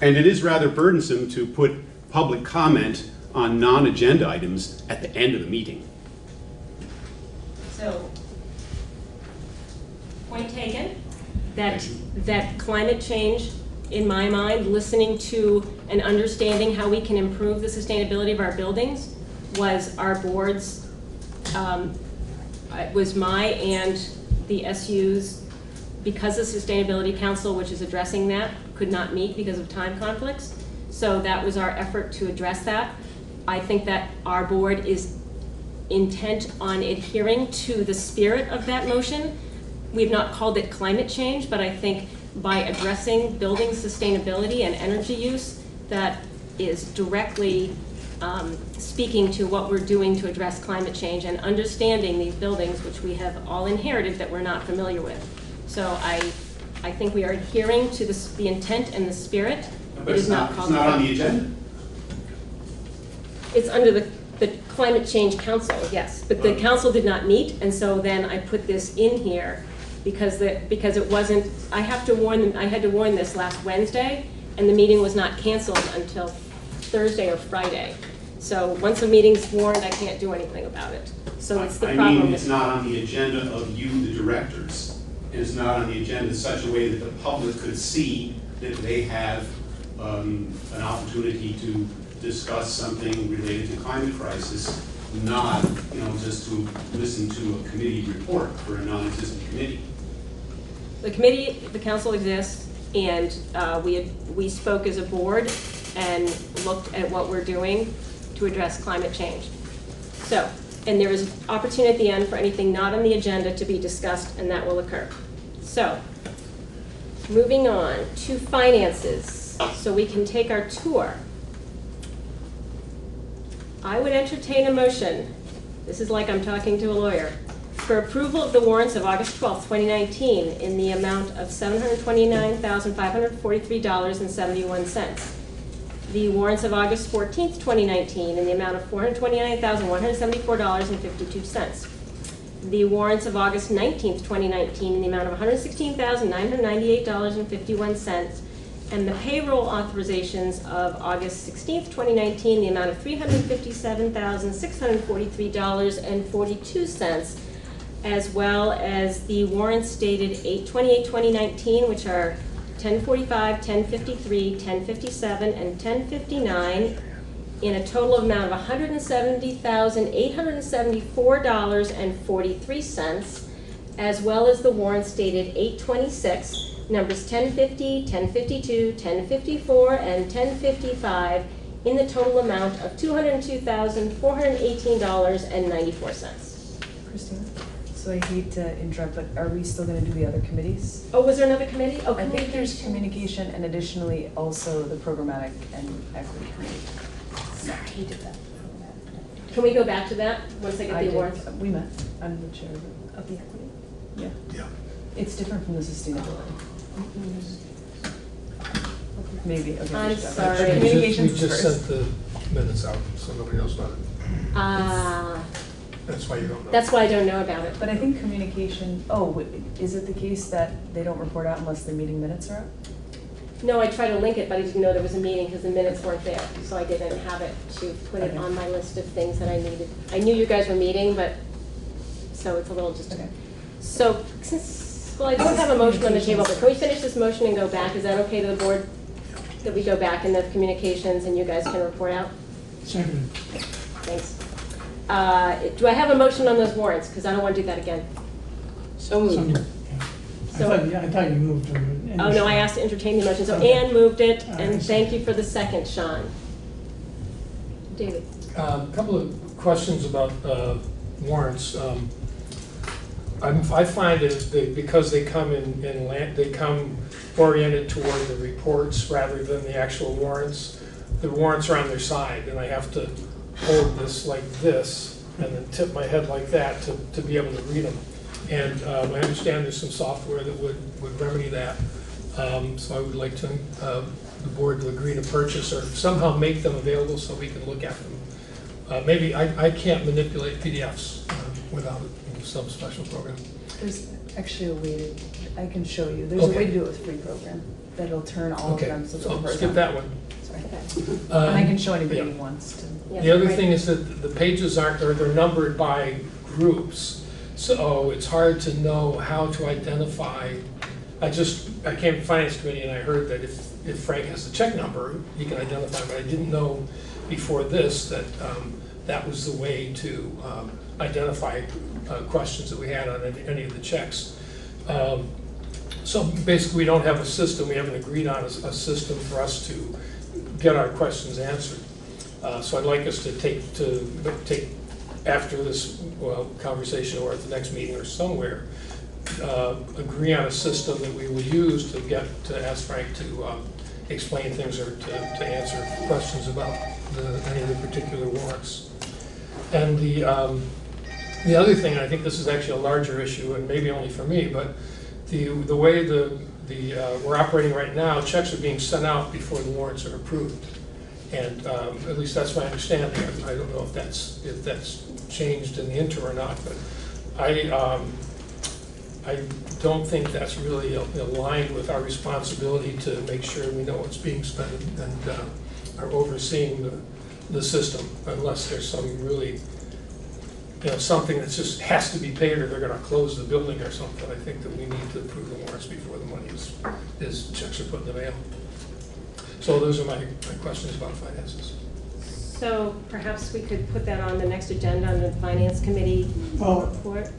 And it is rather burdensome to put public comment on non-agenda items at the end of the meeting. So, point taken, that climate change, in my mind, listening to and understanding how we can improve the sustainability of our buildings was our board's, it was my and the SU's, because the Sustainability Council, which is addressing that, could not meet because of time conflicts. So that was our effort to address that. I think that our board is intent on adhering to the spirit of that motion. We've not called it climate change, but I think by addressing building sustainability and energy use, that is directly speaking to what we're doing to address climate change and understanding these buildings, which we have all inherited that we're not familiar with. So I think we are adhering to the intent and the spirit. But it's not on the agenda. It's under the Climate Change Council, yes, but the council did not meet, and so then I put this in here because it wasn't. I had to warn this last Wednesday, and the meeting was not canceled until Thursday or Friday. So once a meeting's warned, I can't do anything about it. So it's the problem. I mean, it's not on the agenda of you, the directors. It's not on the agenda in such a way that the public could see that they have an opportunity to discuss something related to climate crisis, not just to listen to a committee report for a non-existent committee. The council exists, and we spoke as a board and looked at what we're doing to address climate change. So, and there is opportunity at the end for anything not on the agenda to be discussed, and that will occur. So, moving on to finances, so we can take our tour. I would entertain a motion, this is like I'm talking to a lawyer, for approval of the warrants of August 12th, 2019 in the amount of $729,543.71. The warrants of August 14th, 2019 in the amount of $429,174.52. The warrants of August 19th, 2019 in the amount of $116,998.51. And the payroll authorizations of August 16th, 2019 in the amount of $357,643.42, as well as the warrants dated 8/28/2019, which are 1045, 1053, 1057, and 1059, in a total amount of $170,874.43, as well as the warrants dated 8/26, numbers 1050, 1052, 1054, and 1055, in the total amount of $202,418.94. Christina, so I hate to interrupt, but are we still gonna do the other committees? Oh, was there another committee? Oh, I think there's communication. communication and additionally also the programmatic and equity committee. Sorry, you did that. Can we go back to that once I get the awards? We met, I'm the chair of the equity. Yeah. Yeah. It's different from the sustainability. Maybe, okay. I'm we should go. sorry. We Communications just first. sent the minutes out, so nobody knows about it. That's why you don't know. That's why I don't know about it. But I think communication, is it the case that they don't report out unless their meeting minutes are up? No, I tried to link it, but I didn't know there was a meeting because the minutes weren't there. So I didn't have it to put it Okay. on my list of things that I needed. I knew you guys were meeting, but, so it's a little just, Okay. so since, well, I don't have a motion on the table, but can we finish this motion and go back? Is that okay to the board? That we go back in the communications and you guys can report out? Second. Thanks. Do I have a motion on those warrants? Because I don't want to do that again. So moved. I thought you moved them. Oh, no, I asked to entertain the motion, so Okay. Ann moved it, All and right. thank you for the second, Sean. David? A couple of questions about warrants. I find that because they come they come oriented toward the reports rather than the actual warrants. The warrants are on their side, and I have to hold this like this and then tip my head like that to be able to read them. And I understand there's some software that would remedy that. So I would like to the board to agree to purchase or somehow make them available so we can look at them. Maybe I can't manipulate PDFs without some special program. There's actually a way to, I can show you, there's a way to do it with free program that'll turn all of Okay, them so so the skip that one. Sorry. And I can show anybody yeah. who wants to. The other thing is that the pages aren't, or they're numbered by groups, so it's hard to know how to identify. I came to Finance Committee and I heard that if Frank has the check number, he can identify, but I didn't know before this that that was the way to identify questions that we had on any of the checks. So basically, we don't have a system, we haven't agreed on a system for us to get our questions answered. So I'd like us to take after this conversation or at the next meeting or somewhere, agree on a system that we will use to ask Frank to explain things or to answer questions about any of the particular warrants. And the other thing, and I think this is actually a larger issue, and maybe only for me, but the way we're operating right now, checks are being sent out before the warrants are approved. And at least that's my understanding. I don't know if that's changed in the interim or not, but I don't think that's really aligned with our responsibility to make sure we know what's being spent and are overseeing the system, unless there's some really, something that just has to be paid or they're going to close the building or something. I think that we need to approve the warrants before the money checks are put in the mail. So those are my questions about finances. So perhaps we could put that on the next agenda on the Finance Committee report?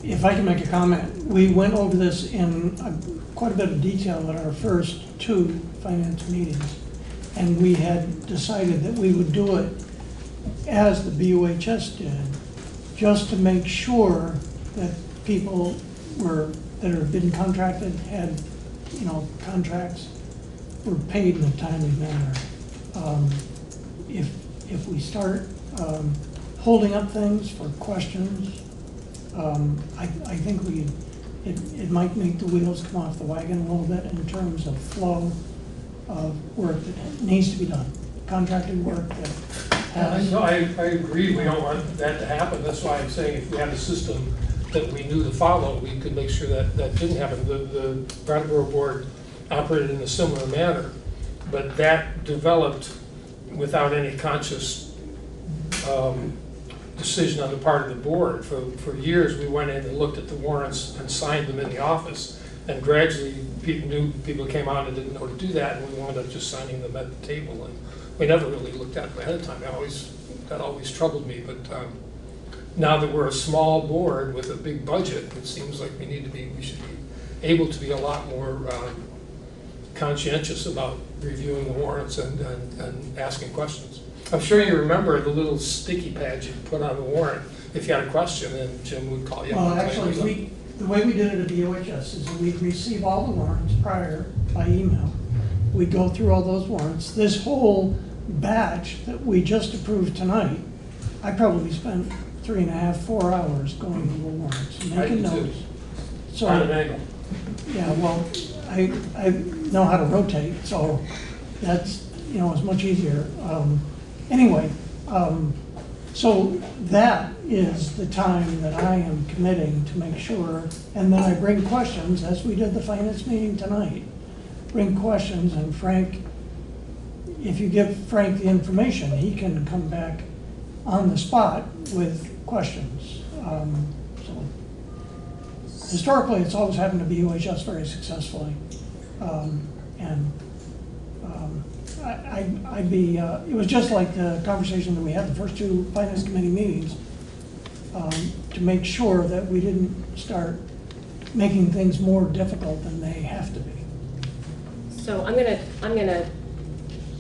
If I can make a comment, we went over this in quite a bit of detail at our first 2 finance meetings. And we had decided that we would do it as the BUHS did, just to make sure that people that have been contracted had, contracts were paid in a timely manner. If we start holding up things for questions, I think it might make the wheels come off the wagon a little bit in terms of flow of work that needs to be done, contracted work that has. No, I agree, we don't want that to happen. That's why I'm saying if we had a system that we knew to follow, we could make sure that didn't happen. The Brattleboro Board operated in a similar manner, but that developed without any conscious decision on the part of the board. For years, we went in and looked at the warrants and signed them in the office, and gradually people came out and didn't know to do that, and we wound up just signing them at the table, and we never really looked at them ahead of time. That always troubled me, but now that we're a small board with a big budget, it seems like we should be able to be a lot more conscientious about reviewing the warrants and asking questions. I'm sure you remember the little sticky pads you put on the warrant. If you had a question, then Jim would call you. Well, actually, the way we did it at the OHS is that we'd receive all the warrants prior by email. We'd go through all those warrants. This whole batch that we just approved tonight, I probably spent 3.5, 4 hours going over warrants, making notes. So, on an angle. yeah, well, I know how to rotate, so that's, it's much easier. Anyway, so that is the time that I am committing to make sure, and then I bring questions, as we did the finance meeting tonight. Bring questions, and Frank, if you give Frank the information, he can come back on the spot with questions. So historically, it's always happened to be UHS very successfully. It was just like the conversation that we had the first two finance committee meetings, to make sure that we didn't start making things more difficult than they have to be. So I'm gonna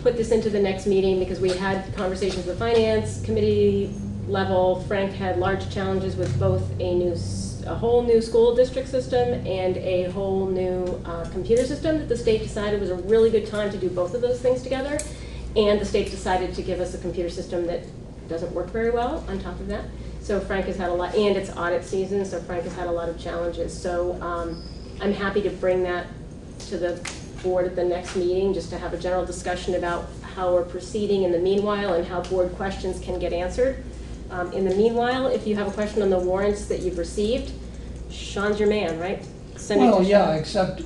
put this into the next meeting because we had conversations with finance committee level. Frank had large challenges with both a whole new school district system and a whole new computer system that the state decided was a really good time to do both of those things together. And the state decided to give us a computer system that doesn't work very well on top of that. So Frank has had a lot, and it's audit season, so Frank has had a lot of challenges. So I'm happy to bring that to the board at the next meeting, just to have a general discussion about how we're proceeding in the meanwhile and how board questions can get answered. In the meanwhile, if you have a question on the warrants that you've received, Sean's your man, right? Send it to Well, yeah, Sean. except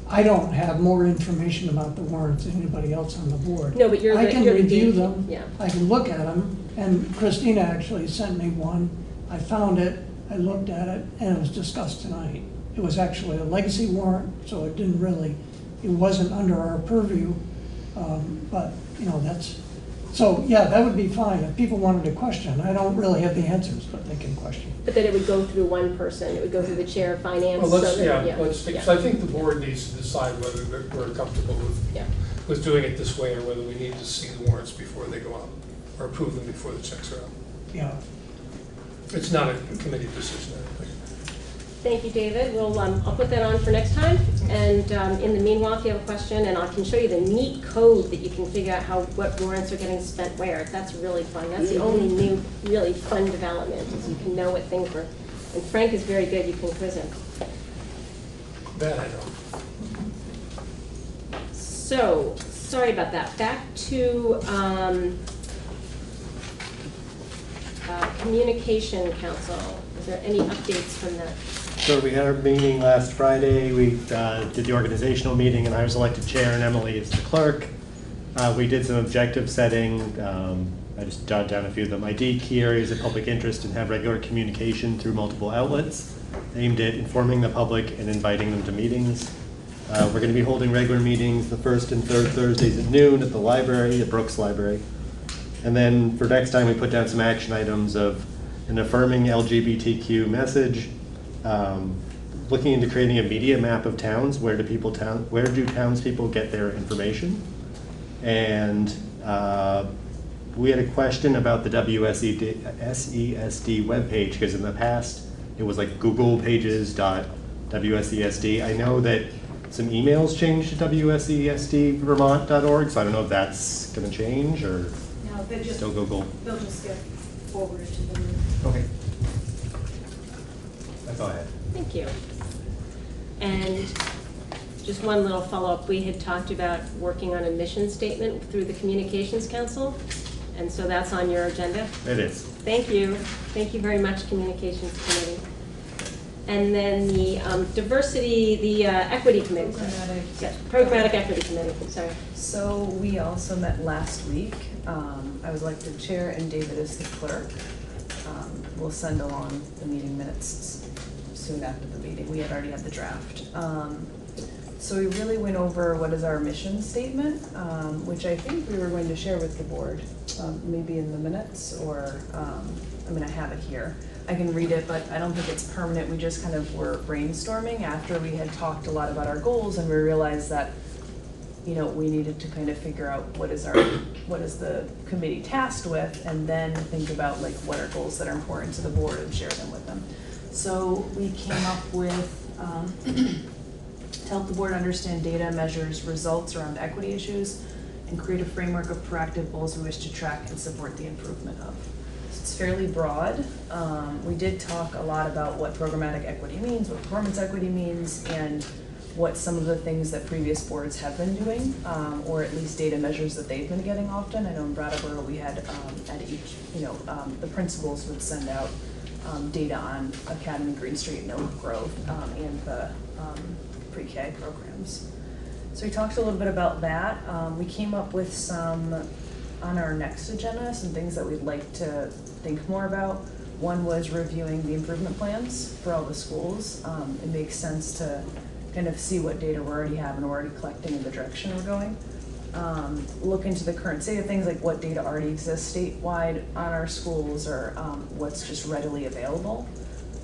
I don't have more information about the warrants than anybody else on the board. No, but you're I the- can you're the review gatekeeper, them, yeah. I can look at them, and Christina actually sent me one. I found it, I looked at it, and it was discussed tonight. It was actually a legacy warrant, so it wasn't under our purview, but, so, yeah, that would be fine. If people wanted to question, I don't really have the answers, but they can question. But then it would go through one person, it would go through the chair of finance. Well, so that- so I think the board needs to decide whether we're comfortable with doing it this way, or whether we need to see the warrants before they go out, or approve them before the checks are out. Yeah. It's not a committee decision, I think. Thank you, David. I'll put that on for next time. And in the meanwhile, if you have a question, and I can show you the neat code that you can figure out what warrants are getting spent where. That's really fun. That's the only new, really fun development, is you can know what things were. And Frank is very good. You can quiz him. That I know. So, sorry about that. Back to Communication Council. Is there any updates from that? So we had our meeting last Friday. We did the organizational meeting, and I was elected chair, and Emily is the clerk. We did some objective setting. I just jotted down a few of them. ID key areas of public interest and have regular communication through multiple outlets aimed at informing the public and inviting them to meetings. We're going to be holding regular meetings the first and third Thursdays at noon at the library, at Brooks Library. And then for next time, we put down some action items of an affirming LGBTQ message, looking into creating a media map of towns. Where do townspeople get their information? And we had a question about the SESD webpage, because in the past it was like googlepages.wsesd. I know that some emails changed to wsesdvermont.org, so I don't know if that's going to change or still Google. They'll just get forwarded to them. Okay. That's all I had. Thank you. And just one little follow-up. We had talked about working on a mission statement through the Communications Council, and so that's on your agenda? It is. Thank you. Thank you very much, Communications Committee. And then the Equity Committee. Programmatic Equity Committee, sorry. So we also met last week. I was elected chair and David is the clerk. We'll send along the meeting minutes soon after the meeting. We had already had the draft. So we really went over what is our mission statement, which I think we were going to share with the board, maybe in the minutes, or I'm going to have it here. I can read it, but I don't think it's permanent. We just kind of were brainstorming after we had talked a lot about our goals, and we realized that, you know, we needed to kind of figure out what is the committee tasked with, and then think about like what are goals that are important to the board and share them with them. So we came up with, to help the board understand data, measures, results around equity issues, and create a framework of proactive goals we wish to track and support the improvement of. So it's fairly broad. We did talk a lot about what programmatic equity means, what performance equity means, and what some of the things that previous boards have been doing, or at least data measures that they've been getting often. I know in Brattleboro we had at each, the principals would send out data on Academy, Green Street, and Oak Grove, and the pre-K programs. So we talked a little bit about that. We came up with some, on our next agenda, some things that we'd like to think more about. One was reviewing the improvement plans for all the schools. It makes sense to kind of see what data we already have and we're already collecting and the direction we're going. Look into the current state of things, like what data already exists statewide on our schools, or what's just readily available.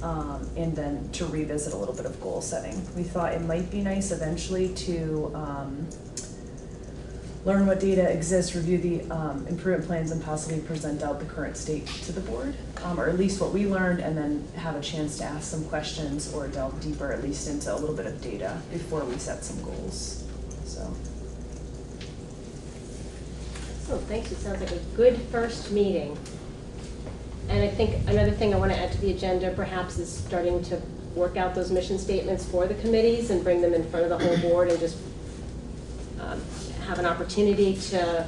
And then to revisit a little bit of goal setting. We thought it might be nice eventually to learn what data exists, review the improvement plans, and possibly present out the current state to the board, or at least what we learned, and then have a chance to ask some questions or delve deeper at least into a little bit of data before we set some goals. So. So thanks, it sounds like a good first meeting. And I think another thing I want to add to the agenda perhaps is starting to work out those mission statements for the committees and bring them in front of the whole board, and just have an opportunity to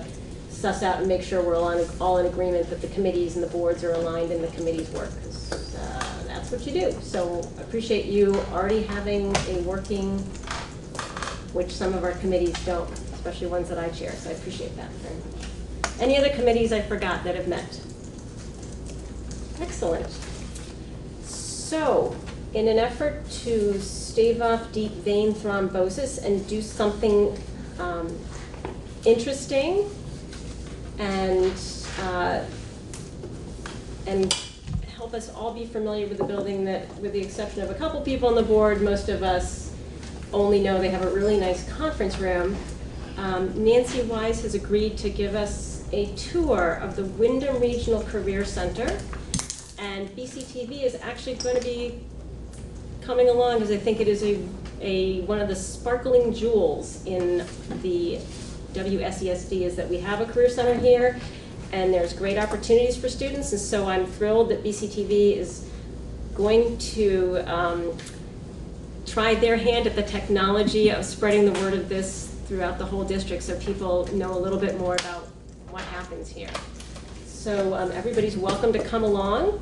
suss out and make sure we're all in agreement that the committees and the boards are aligned in the committee's work, because that's what you do. So I appreciate you already having a working, which some of our committees don't, especially ones that I chair, so I appreciate that very much. Any other committees I forgot that have met? Excellent. So, in an effort to stave off deep vein thrombosis and do something interesting and help us all be familiar with the building that, with the exception of a couple people on the board, most of us only know they have a really nice conference room. Nancy Wise has agreed to give us a tour of the Wyndham Regional Career Center. And BCTV is actually going to be coming along, because I think it is one of the sparkling jewels in the WSESD is that we have a career center here, and there's great opportunities for students. And so I'm thrilled that BCTV is going to try their hand at the technology of spreading the word of this throughout the whole district, so people know a little bit more about what happens here. So everybody's welcome to come along.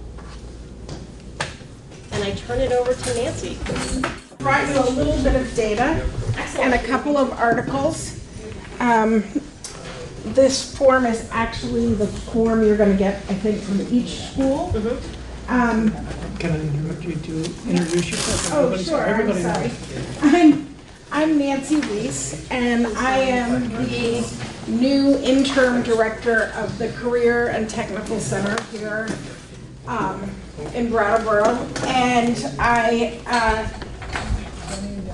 And I turn it over to Nancy. Brought you a little bit of data and a couple of articles. This form is actually the form you're going to get, I think, from each school. Can I interrupt you to introduce yourself? Oh, sure. I'm sorry. I'm Nancy Weiss, and I am the new interim director of the Career and Technical Center here in Brattleboro. And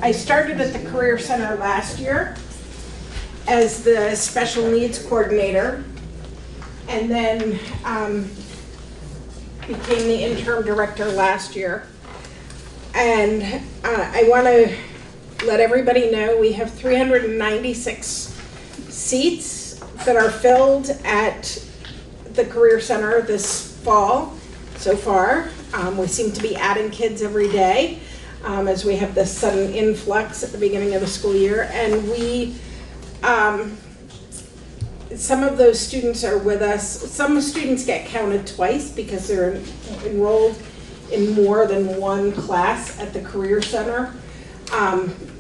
I started at the Career Center last year as the special needs coordinator, and then became the interim director last year. And I want to let everybody know we have 396 seats that are filled at the Career Center this fall so far. We seem to be adding kids every day as we have this sudden influx at the beginning of the school year. And we, some of those students are with us. Some students get counted twice because they're enrolled in more than one class at the Career Center.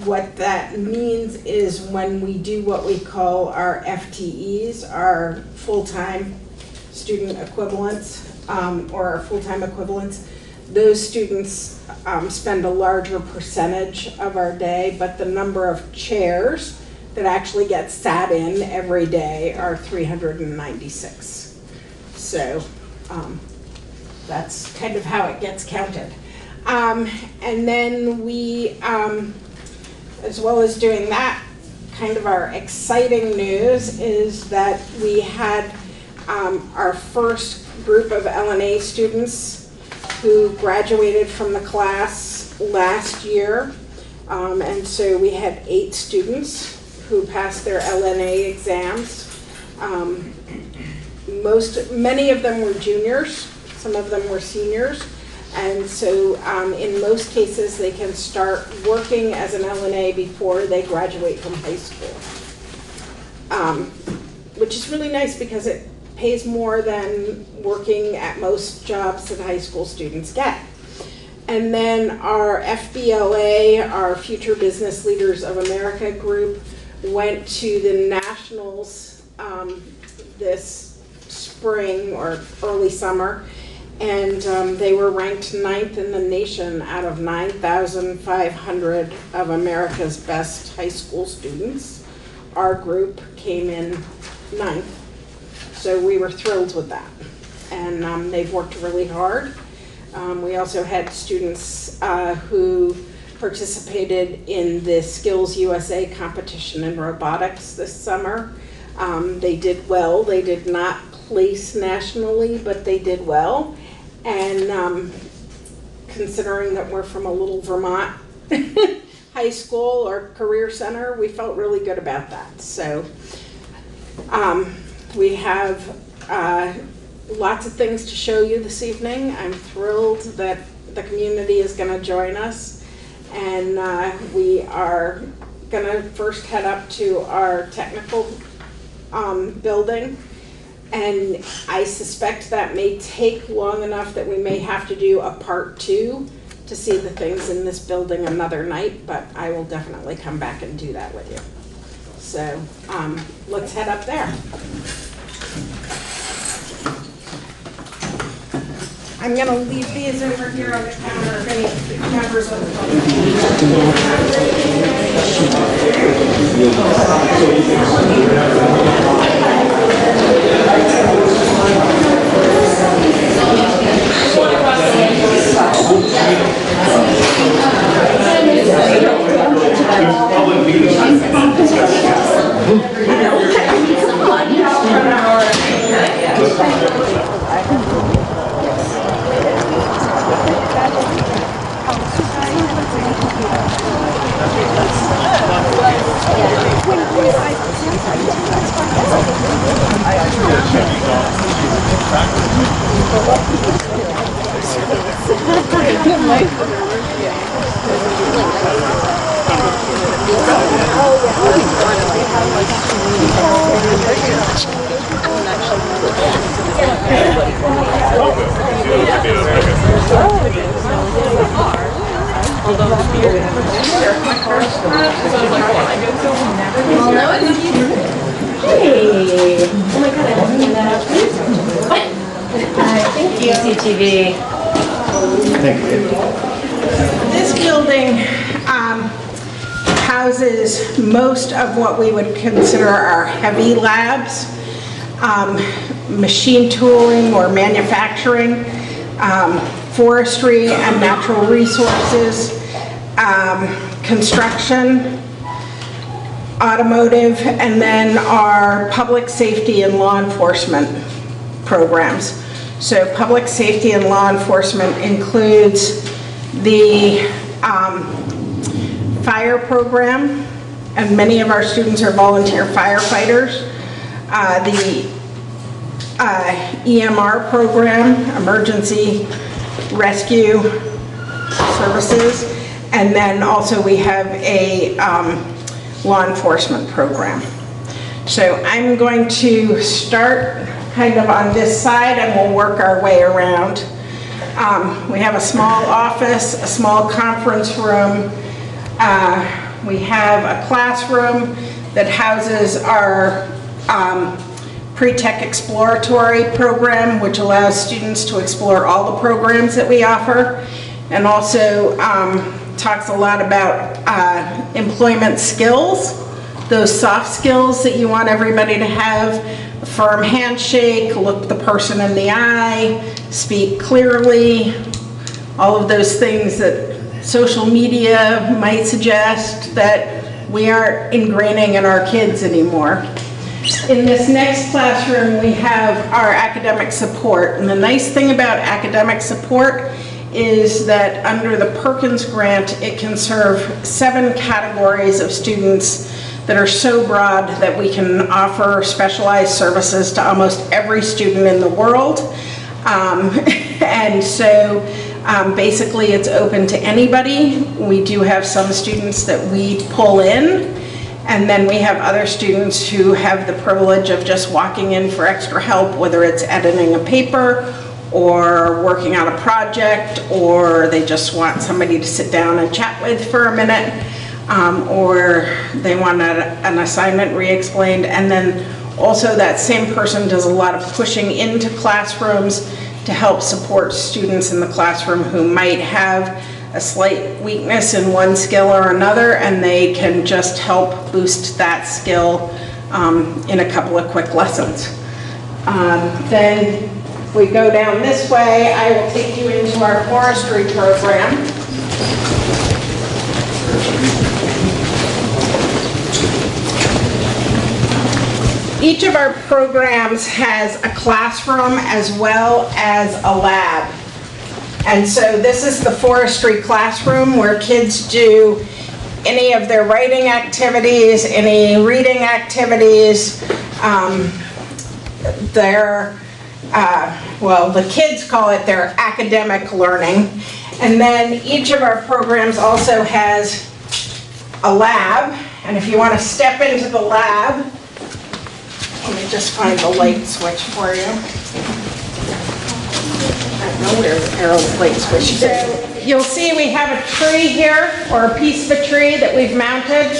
What that means is when we do what we call our FTEs, our full-time student equivalents, or our full-time equivalents, those students spend a larger percentage of our day, but the number of chairs that actually get sat in every day are 396. So that's kind of how it gets counted. And then we, as well as doing that, kind of our exciting news is that we had our first group of LNA students who graduated from the class last year. And so we had 8 students who passed their LNA exams. Many of them were juniors, some of them were seniors. And so in most cases, they can start working as an LNA before they graduate from high school, which is really nice because it pays more than working at most jobs that high school students get. And then our FBLA, our Future Business Leaders of America group, went to the Nationals this spring or early summer. And they were ranked 9th in the nation out of 9,500 of America's best high school students. Our group came in 9th. So we were thrilled with that. And they've worked really hard. We also had students who participated in the Skills USA competition in robotics this summer. They did well. They did not place nationally, but they did well. And considering that we're from a little Vermont high school or career center, we felt really good about that. So we have lots of things to show you this evening. I'm thrilled that the community is going to join us. And we are going to first head up to our technical building. And I suspect that may take long enough that we may have to do a part 2 to see the things in this building another night, but I will definitely come back and do that with you. So let's head up there. I'm going to leave these over here on the counter if any members of the CCTV. Thank you. This building houses most of what we would consider our heavy labs, machine tooling or manufacturing, forestry and natural resources, construction, automotive, and then our public safety and law enforcement programs. So public safety and law enforcement includes the fire program, and many of our students are volunteer firefighters, the EMR program, emergency rescue services, and then also we have a law enforcement program. So I'm going to start kind of on this side and we'll work our way around. We have a small office, a small conference room. We have a classroom that houses our pre-tech exploratory program, which allows students to explore all the programs that we offer, and also talks a lot about employment skills, those soft skills that you want everybody to have, firm handshake, look the person in the eye, speak clearly, all of those things that social media might suggest that we aren't ingraining in our kids anymore. In this next classroom, we have our academic support. And the nice thing about academic support is that under the Perkins grant, it can serve 7 categories of students that are so broad that we can offer specialized services to almost every student in the world. And so basically it's open to anybody. We do have some students that we pull in, and then we have other students who have the privilege of just walking in for extra help, whether it's editing a paper or working on a project, or they just want somebody to sit down and chat with for a minute, or they want an assignment re-explained. And then also that same person does a lot of pushing into classrooms to help support students in the classroom who might have a slight weakness in one skill or another, and they can just help boost that skill in a couple of quick lessons. Then if we go down this way, I will take you into our forestry program. Each of our programs has a classroom as well as a lab. And so this is the forestry classroom where kids do any of their writing activities, any reading activities. Well, the kids call it their academic learning. And then each of our programs also has a lab. And if you want to step into the lab, let me just find the light switch for you. I don't know where the arrow light switch is. So you'll see we have a tree here, or a piece of a tree that we've mounted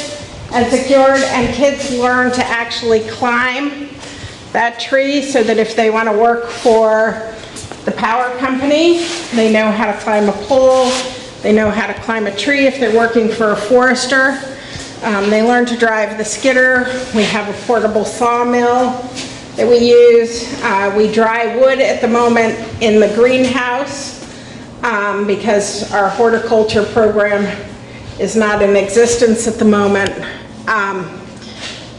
and secured, and kids learn to actually climb that tree so that if they want to work for the power company, they know how to climb a pole, they know how to climb a tree if they're working for a forester. They learn to drive the skidder. We have a portable sawmill that we use. We dry wood at the moment in the greenhouse because our horticulture program is not in existence at the moment.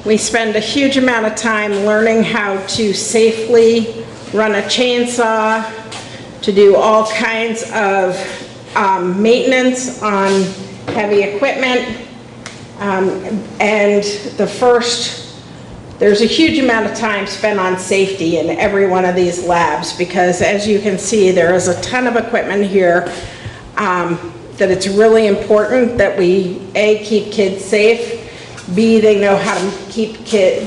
We spend a huge amount of time learning how to safely run a chainsaw, to do all kinds of maintenance on heavy equipment. And there's a huge amount of time spent on safety in every one of these labs, because as you can see, there is a ton of equipment here that it's really important that we, A, keep kids safe, B, they know how to keep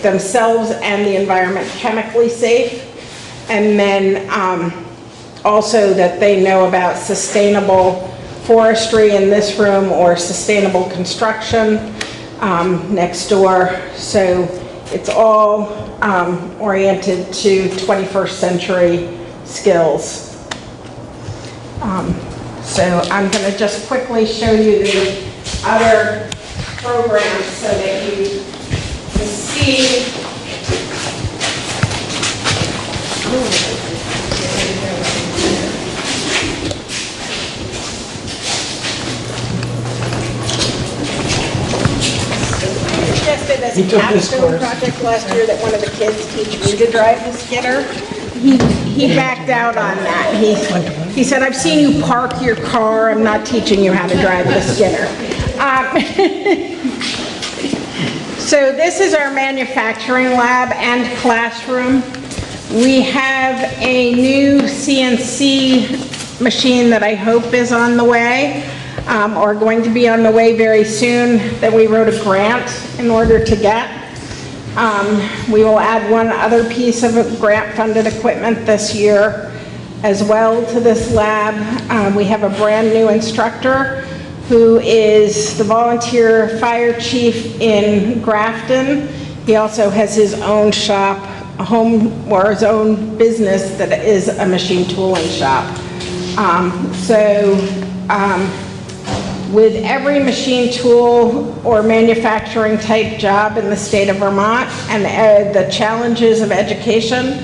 themselves and the environment chemically safe, and then also that they know about sustainable forestry in this room or sustainable construction next door. So it's all oriented to 21st century skills. So I'm going to just quickly show you the other programs so that you can see. Suggested as a capstone project last year that one of the kids teach me to drive the skidder. He backed out on that. He said, "I've seen you park your car. I'm not teaching you how to drive the skidder." So this is our manufacturing lab and classroom. We have a new CNC machine that I hope is on the way, or going to be on the way very soon, that we wrote a grant in order to get. We will add one other piece of grant-funded equipment this year as well to this lab. We have a brand new instructor who is the volunteer fire chief in Grafton. He also has his own shop, a home, or his own business that is a machine tooling shop. with every machine tool or manufacturing type job in the state of Vermont and the challenges of education,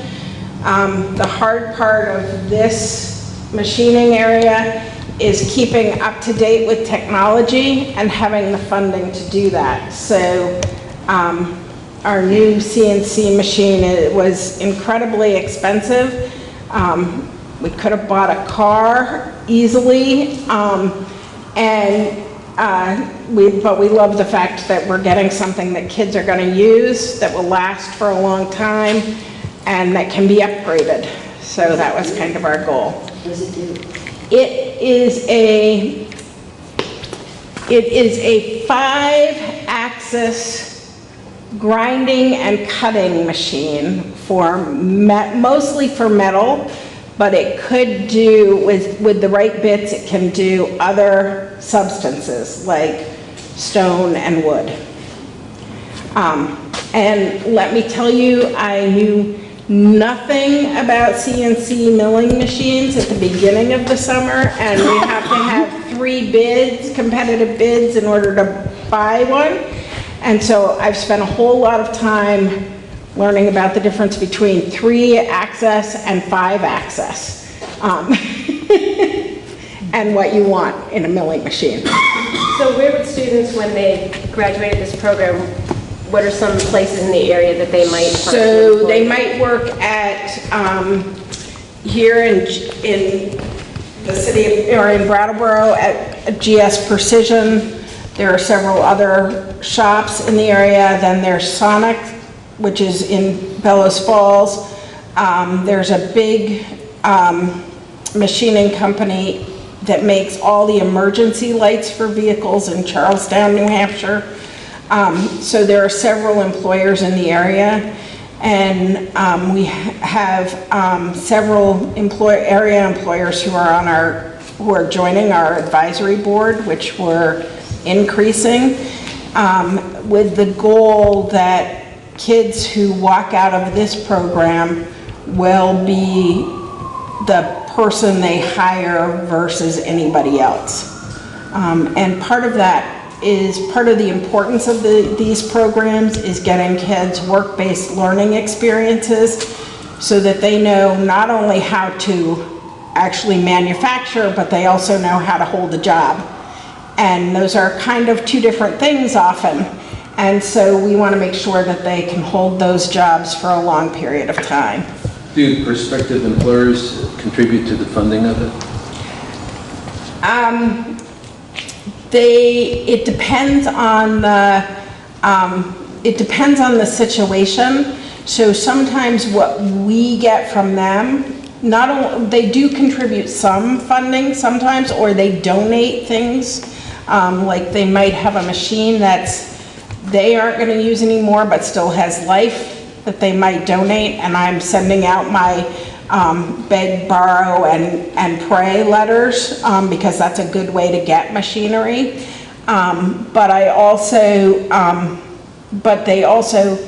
the hard part of this machining area is keeping up to date with technology and having the funding to do that. So our new CNC machine was incredibly expensive. We could have bought a car easily, but we love the fact that we're getting something that kids are going to use, that will last for a long time, and that can be upgraded. So that was kind of our goal. What does it do? It is a 5-axis grinding and cutting machine for mostly for metal, but it could do, with the right bits, it can do other substances like stone and wood. And let me tell you, I knew nothing about CNC milling machines at the beginning of the summer, and we have to have 3 bids, competitive bids, in order to buy one. And so I've spent a whole lot of time learning about the difference between 3-axis and 5-axis, and what you want in a milling machine. So where would students, when they graduated this program, what are some places in the area that they might find? So they might work at, here in the city, or in Brattleboro at GS Precision. There are several other shops in the area. Then there's Sonic, which is in Bellows Falls. There's a big machining company that makes all the emergency lights for vehicles in Charlestown, New Hampshire. So there are several employers in the area, and we have several area employers who are joining our advisory board, which we're increasing, with the goal that kids who walk out of this program will be the person they hire versus anybody else. And part of that is, part of the importance of these programs is getting kids work-based learning experiences so that they know not only how to actually manufacture, but they also know how to hold a job. And those are kind of 2 different things often. And so we want to make sure that they can hold those jobs for a long period of time. Do prospective employers contribute to the funding of it? It depends on the situation. So sometimes what we get from them, they do contribute some funding sometimes, or they donate things. Like they might have a machine they aren't going to use anymore, but still has life, that they might donate, and I'm sending out my beg, borrow, and pray letters, because that's a good way to get machinery. But they also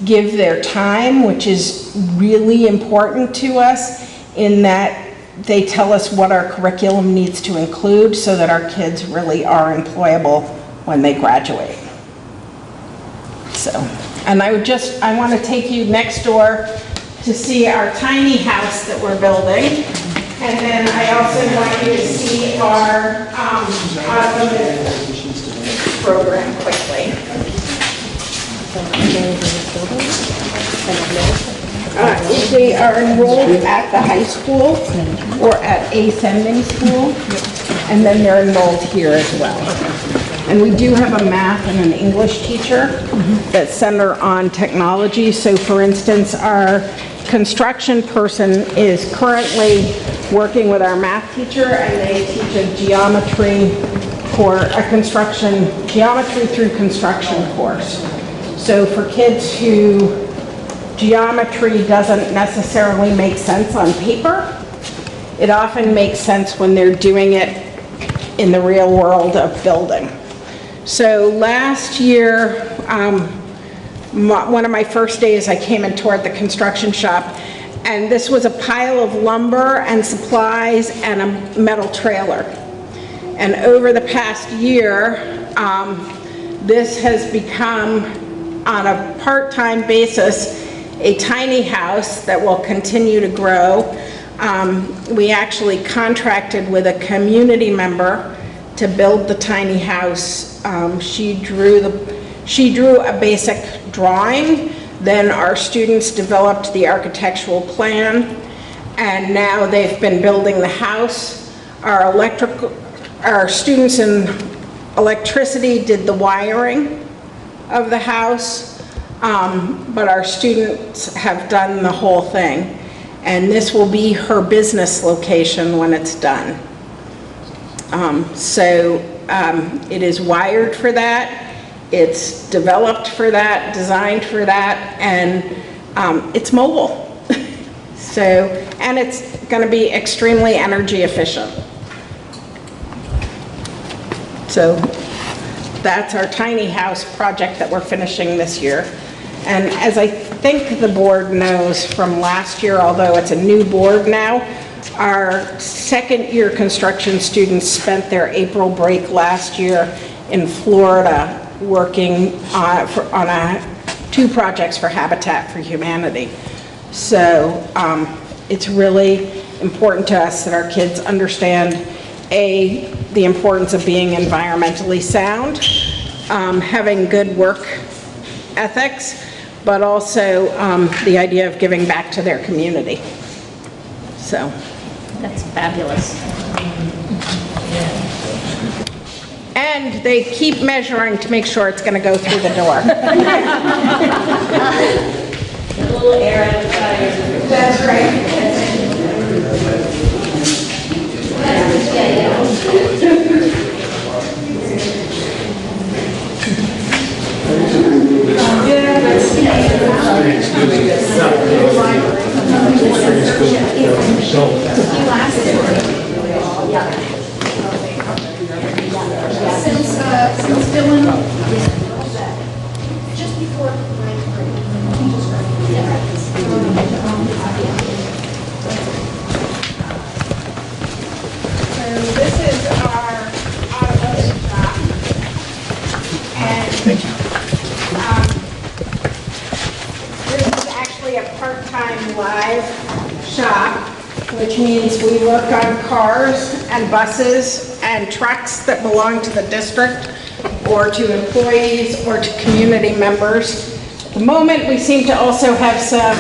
give their time, which is really important to us, in that they tell us what our curriculum needs to include so that our kids really are employable when they graduate. So, and I want to take you next door to see our tiny house that we're building. And then I also want you to see our automotive program quickly. If they are enrolled at the high school or at a sending school, and then they're enrolled here as well. And we do have a math and an English teacher that center on technology. So for instance, our construction person is currently working with our math teacher, and they teach a geometry through construction course. So for kids who geometry doesn't necessarily make sense on paper, it often makes sense when they're doing it in the real world of building. So last year, one of my first days, I came and toured the construction shop, and this was a pile of lumber and supplies and a metal trailer. And over the past year, this has become, on a part-time basis, a tiny house that will continue to grow. We actually contracted with a community member to build the tiny house. She drew a basic drawing, then our students developed the architectural plan, and now they've been building the house. Our students in electricity did the wiring of the house, but our students have done the whole thing. And this will be her business location when it's done. It is wired for that, it's developed for that, designed for that, and it's mobile. And it's going to be extremely energy efficient. So that's our tiny house project that we're finishing this year. And as I think the board knows from last year, although it's a new board now, our second year construction students spent their April break last year in Florida working on 2 projects for Habitat for Humanity. So it's really important to us that our kids understand, A, the importance of being environmentally sound, having good work ethics, but also the idea of giving back to their community. So that's fabulous. And they keep measuring to make sure it's going to go through the door. A little air at the tires. That's right. Since Dylan, just before This is our automotive shop. And this is actually a part-time live shop, which means we work on cars and buses and trucks that belong to the district or to employees or to community members. At the moment, we seem to also have some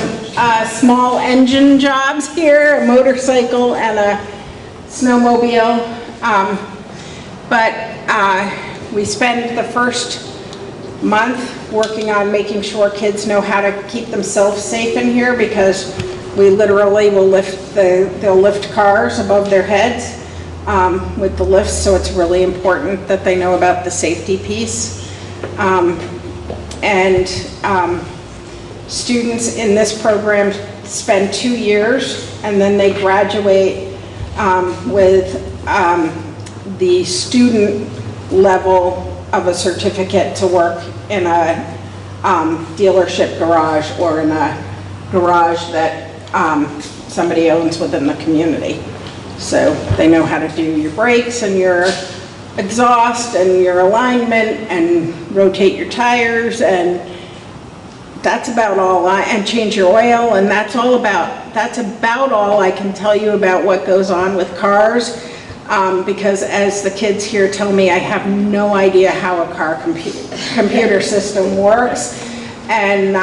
small engine jobs here, a motorcycle and a snowmobile. We spend the first month working on making sure kids know how to keep themselves safe in here, because we literally will they'll lift cars above their heads with the lifts, so it's really important that they know about the safety piece. Students in this program spend 2 years and then they graduate with the student level of a certificate to work in a dealership garage or in a garage that somebody owns within the community. So they know how to do your brakes and your exhaust and your alignment and rotate your tires, and that's about all and change your oil, and that's about all I can tell you about what goes on with cars, because as the kids here tell me, I have no idea how a car computer system works. And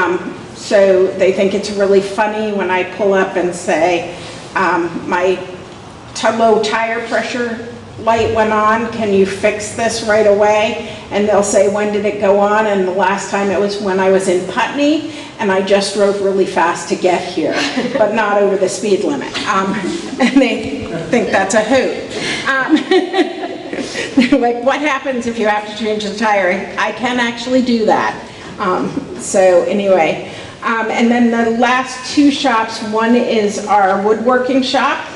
so they think it's really funny when I pull up and say, my low tire pressure light went on, can you fix this right away? And they'll say, when did it go on? And the last time it was when I was in Putney, and I just drove really fast to get here, but not over the speed limit. And they think that's a hoot. They're like, what happens if you have to change the tire? I can actually do that. So anyway, and then the last 2 shops, one is our woodworking shop,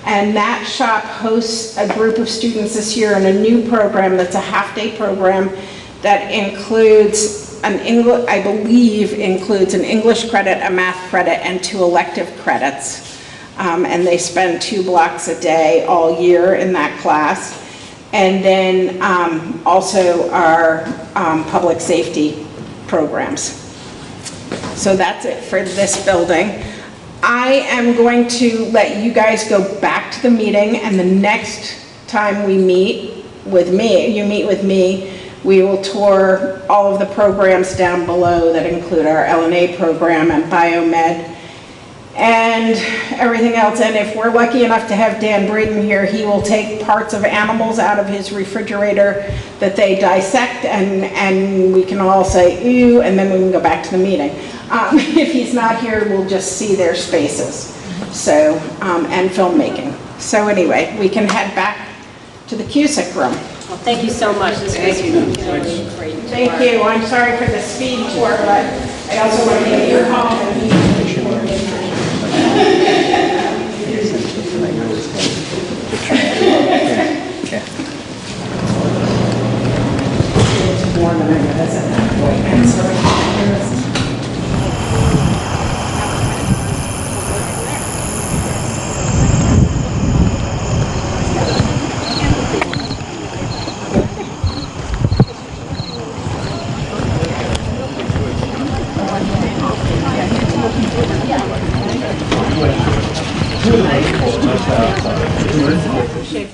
and that shop hosts a group of students this year in a new program that's a half-day program that includes I believe includes an English credit, a math credit, and 2 elective credits. And they spend 2 blocks a day all year in that class. and then also our public safety programs. So that's it for this building. I am going to let you guys go back to the meeting, and the next time we meet with me, you meet with me, we will tour all of the programs down below that include our LNA program and biomed and everything else. And if we're lucky enough to have Dan Braden here, he will take parts of animals out of his refrigerator that they dissect, and we can all say, ew, and then we can go back to the meeting. If he's not here, we'll just see their spaces. So, and filmmaking. So anyway, we can head back to the Cusick room. Well, thank you so much. This was really great. Thank you. I'm sorry for the speed tour, but I also want to give you a call.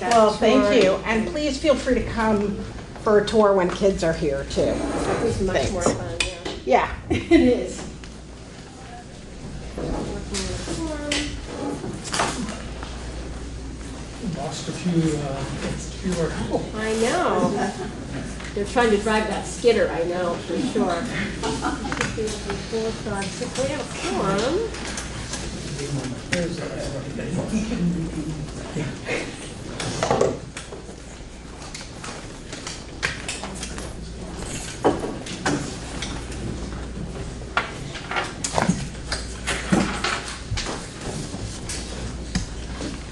Well, thank you, and please feel free to come for a tour when kids are here too. That was much more fun, yeah. Yeah, it is. Lost a few are I know. They're trying to drive that skidder, I know, for sure. 2, 3, 4, 5, 6. We have a quorum. I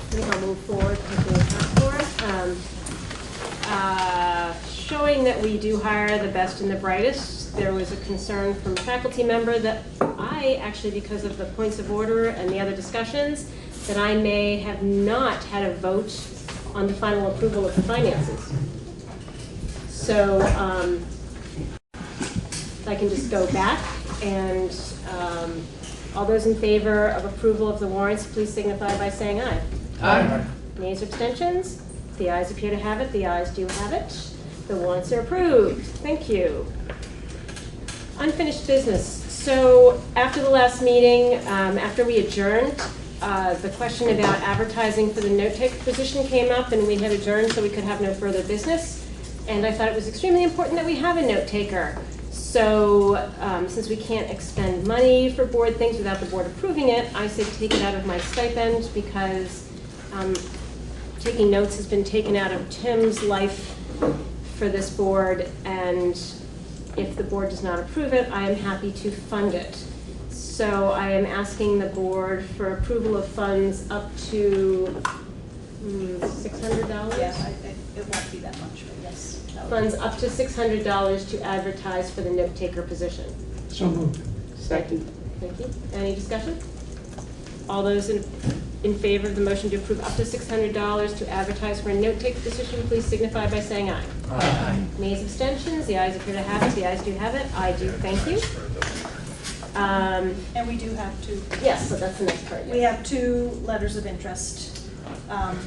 think I'll move forward to the task force. Showing that we do hire the best and the brightest, there was a concern from a faculty member that I actually, because of the points of order and the other discussions, that I may have not had a vote on the final approval of the finances. So if I can just go back, and all those in favor of approval of the warrants, please signify by saying aye. Aye. Nays or abstentions? The ayes appear to have it. The ayes do have it. The warrants are approved. Thank you. Unfinished business. So after the last meeting, after we adjourned, the question about advertising for the note-taker position came up, and we had adjourned so we could have no further business. And I thought it was extremely important that we have a note-taker. So since we can't expend money for board things without the board approving it, I said take it out of my stipend, because taking notes has been taken out of Tim's life for this board, and if the board does not approve it, I am happy to fund it. So I am asking the board for approval of funds up to $600? Yeah, it won't be that much, but yes. Funds up to $600 to advertise for the note-taker position. So moved. Second. Thank you. Any discussion? All those in favor of the motion to approve up to $600 to advertise for a note-taker position, please signify by saying aye. Aye. Nays, abstentions? The ayes appear to have it. The ayes do have it. I do. Thank you. And we do have to. Yes, so that's the next part. We have 2 letters of interest.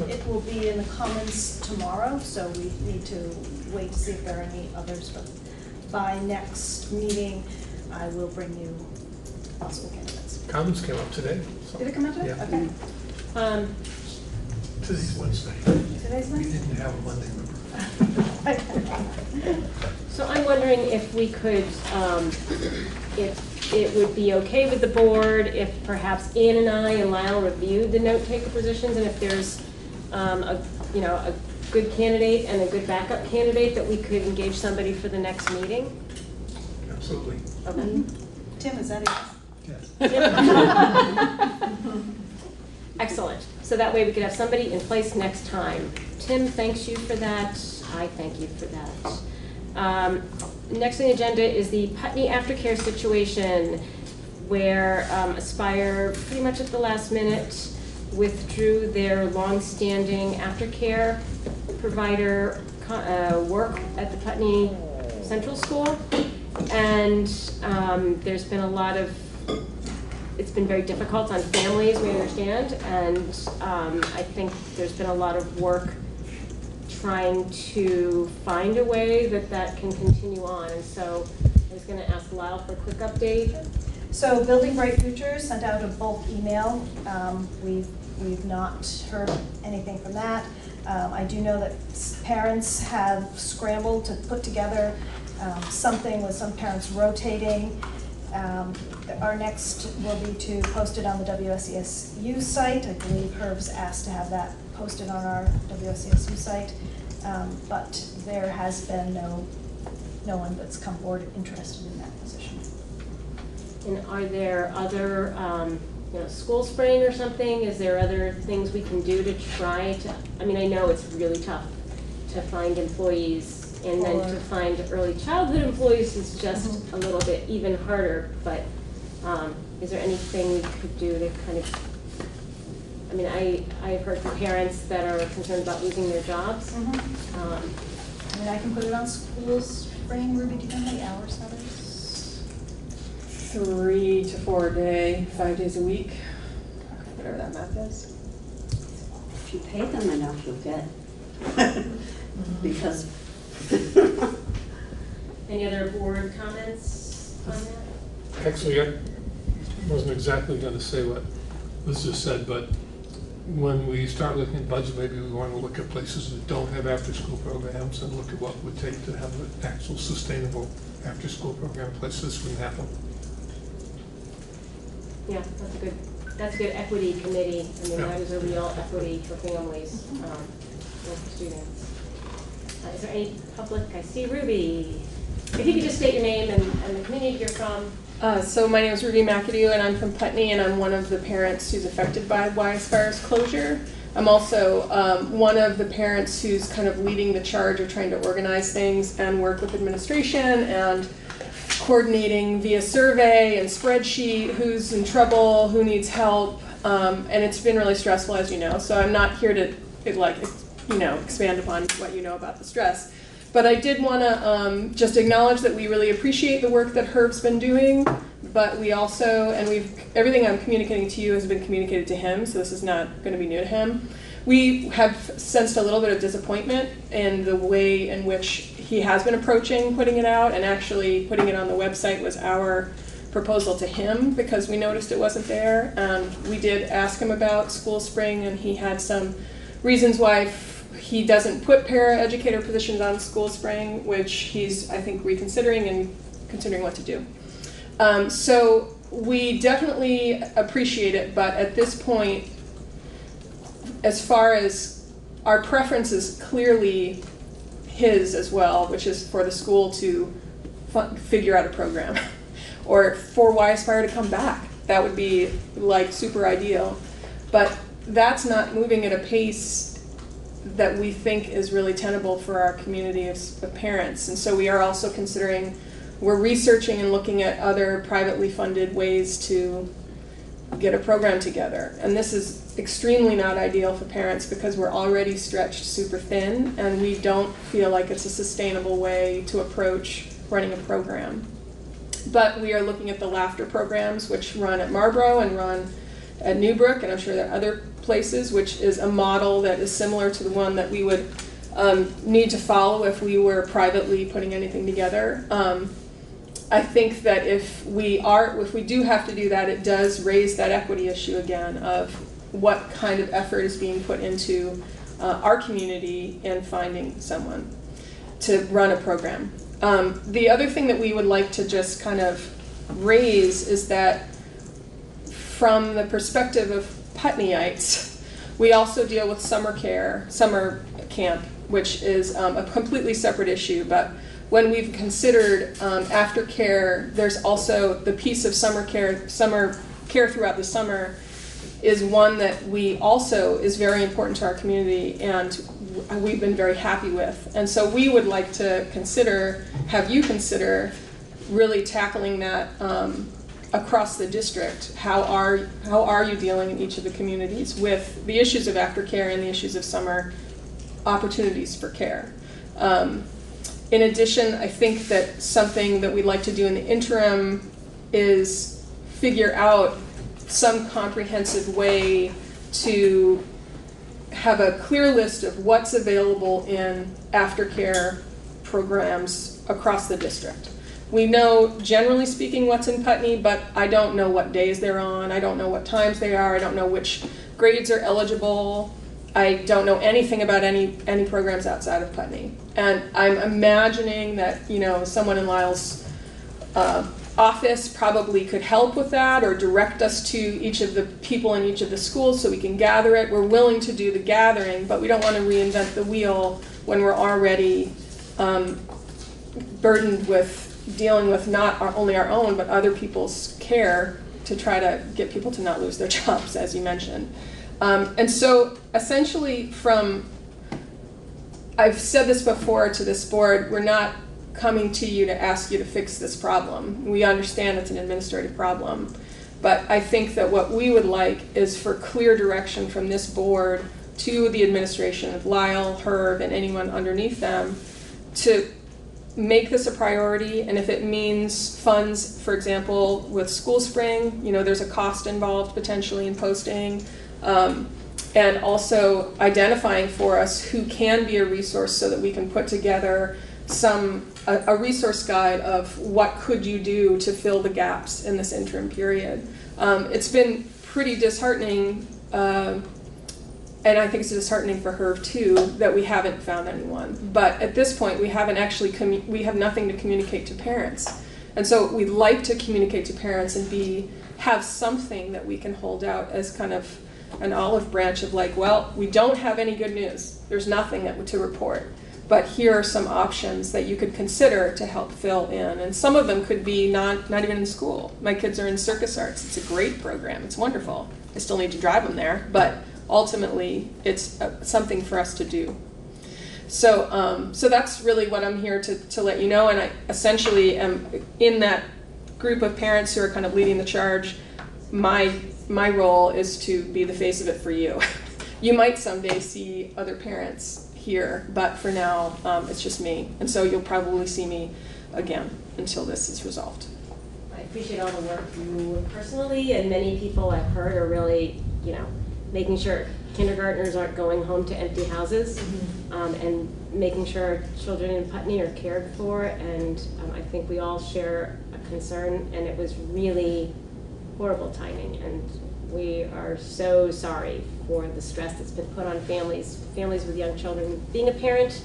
It will be in the Commons tomorrow, so we need to wait to see if there are any others. But by next meeting, I will bring you possible candidates. Comments came up today. So. Did it come out today? Yeah. Okay. Today's Wednesday. Today's We Wednesday? didn't have a Monday, remember? So I'm wondering if we could, if it would be okay with the board if perhaps Ann and I and Lyle reviewed the note-taker positions, and if there's a good candidate and a good backup candidate, that we could engage somebody for the next meeting? Absolutely. Okay. Tim, is that it? Excellent. So that way we could have somebody in place next time. Tim thanks you for that. I thank you for that. Next on the agenda is the Putney aftercare situation, where Aspire pretty much at the last minute withdrew their longstanding aftercare provider work at the Putney Central School. And there's been a lot of, it's been very difficult on families, we understand, and I think there's been a lot of work trying to find a way that that can continue on. And so I was going to ask Lyle for a quick update. So Building Bright Futures sent out a bulk email. We've not heard anything from that. I do know that parents have scrambled to put together something with some parents rotating. Our next will be to post it on the WSESU site. I believe Herb's asked to have that posted on our WSESU site, but there has been no one that's come forward interested in that position. And are there other, school spring or something? Is there other things we can do to try to, I mean, I know it's really tough to find employees, and then to find early childhood employees is just a little bit even harder, but is there anything we could do to kind of, I mean, I've heard from parents that are concerned about losing their jobs. I mean, I can put it on school spring. Ruby, do you know how many hours that is? 3 to 4 a day, 5 days a week, whatever that math is. If you pay them enough, you'll get. Because. Any other board comments on that? Actually, I wasn't exactly going to say what Liz just said, but when we start looking at budget, maybe we want to look at places that don't have after-school programs and look at what it would take to have an actual sustainable after-school program in place. This wouldn't happen. Yeah, that's a good equity committee. I mean, that is a real equity for families, with students. Is there any public? I see Ruby. If you could just state your name and the community you're from. So my name is Ruby McAdoo, and I'm from Putney, and I'm one of the parents who's affected by Wisefire's closure. I'm also one of the parents who's kind of leading the charge of trying to organize things and work with administration and coordinating via survey and spreadsheet who's in trouble, who needs help, and it's been really stressful, as you know. So I'm not here to expand upon what you know about the stress. But I did want to just acknowledge that we really appreciate the work that Herb's been doing, but we also, and everything I'm communicating to you has been communicated to him, so this is not going to be new to him. We have sensed a little bit of disappointment in the way in which he has been approaching putting it out, and actually putting it on the website was our proposal to him because we noticed it wasn't there. We did ask him about school spring, and he had some reasons why he doesn't put para-educator positions on school spring, which he's, I think, reconsidering and considering what to do. So we definitely appreciate it, but at this point, as far as our preference is clearly his as well, which is for the school to figure out a program, or for Wisefire to come back. That would be like super ideal. But that's not moving at a pace that we think is really tenable for our community of parents. And so we are also considering, we're researching and looking at other privately funded ways to get a program together. And this is extremely not ideal for parents because we're already stretched super thin, and we don't feel like it's a sustainable way to approach running a program. But we are looking at the laughter programs, which run at Marlboro and run at Newbrook, and I'm sure there are other places, which is a model that is similar to the one that we would need to follow if we were privately putting anything together. I think that if we do have to do that, it does raise that equity issue again of what kind of effort is being put into our community in finding someone to run a program. The other thing that we would like to just kind of raise is that from the perspective of Putneyites, we also deal with summer camp, which is a completely separate issue. But when we've considered aftercare, there's also the piece of summer care throughout the summer is one that we also is very important to our community, and we've been very happy with. And so we would like to have you consider really tackling that across the district, how are you dealing in each of the communities with the issues of aftercare and the issues of summer opportunities for care? In addition, I think that something that we'd like to do in the interim is figure out some comprehensive way to have a clear list of what's available in aftercare programs across the district. We know, generally speaking, what's in Putney, but I don't know what days they're on. I don't know what times they are. I don't know which grades are eligible. I don't know anything about any programs outside of Putney. And I'm imagining that, you know, someone in Lyle's office probably could help with that or direct us to each of the people in each of the schools so we can gather it. We're willing to do the gathering, but we don't want to reinvent the wheel when we're already burdened with dealing with not only our own, but other people's care to try to get people to not lose their jobs, as you mentioned. And so essentially I've said this before to this board, we're not coming to you to ask you to fix this problem. We understand it's an administrative problem. But I think that what we would like is for clear direction from this board to the administration of Lyle, Herb, and anyone underneath them to make this a priority. And if it means funds, for example, with School Spring, you know, there's a cost involved potentially in posting. And also identifying for us who can be a resource so that we can put together a resource guide of what could you do to fill the gaps in this interim period. It's been pretty disheartening, and I think it's disheartening for her too, that we haven't found anyone. But at this point, we haven't actually, we have nothing to communicate to parents. And so we'd like to communicate to parents and have something that we can hold out as kind of an olive branch of like, well, we don't have any good news. There's nothing to report. But here are some options that you could consider to help fill in. And some of them could be not even in school. My kids are in circus arts. It's a great program. It's wonderful. I still need to drive them there. But ultimately, it's something for us to do. So that's really what I'm here to let you know. And I essentially am in that group of parents who are kind of leading the charge. My role is to be the face of it for you. You might someday see other parents here, but for now, it's just me. And so you'll probably see me again until this is resolved. I appreciate all the work you personally and many people I've heard are really, you know, making sure kindergartners aren't going home to empty houses, and making sure children in Putney are cared for. And I think we all share a concern, and it was really horrible timing, and we are so sorry for the stress that's been put on families with young children. Being a parent,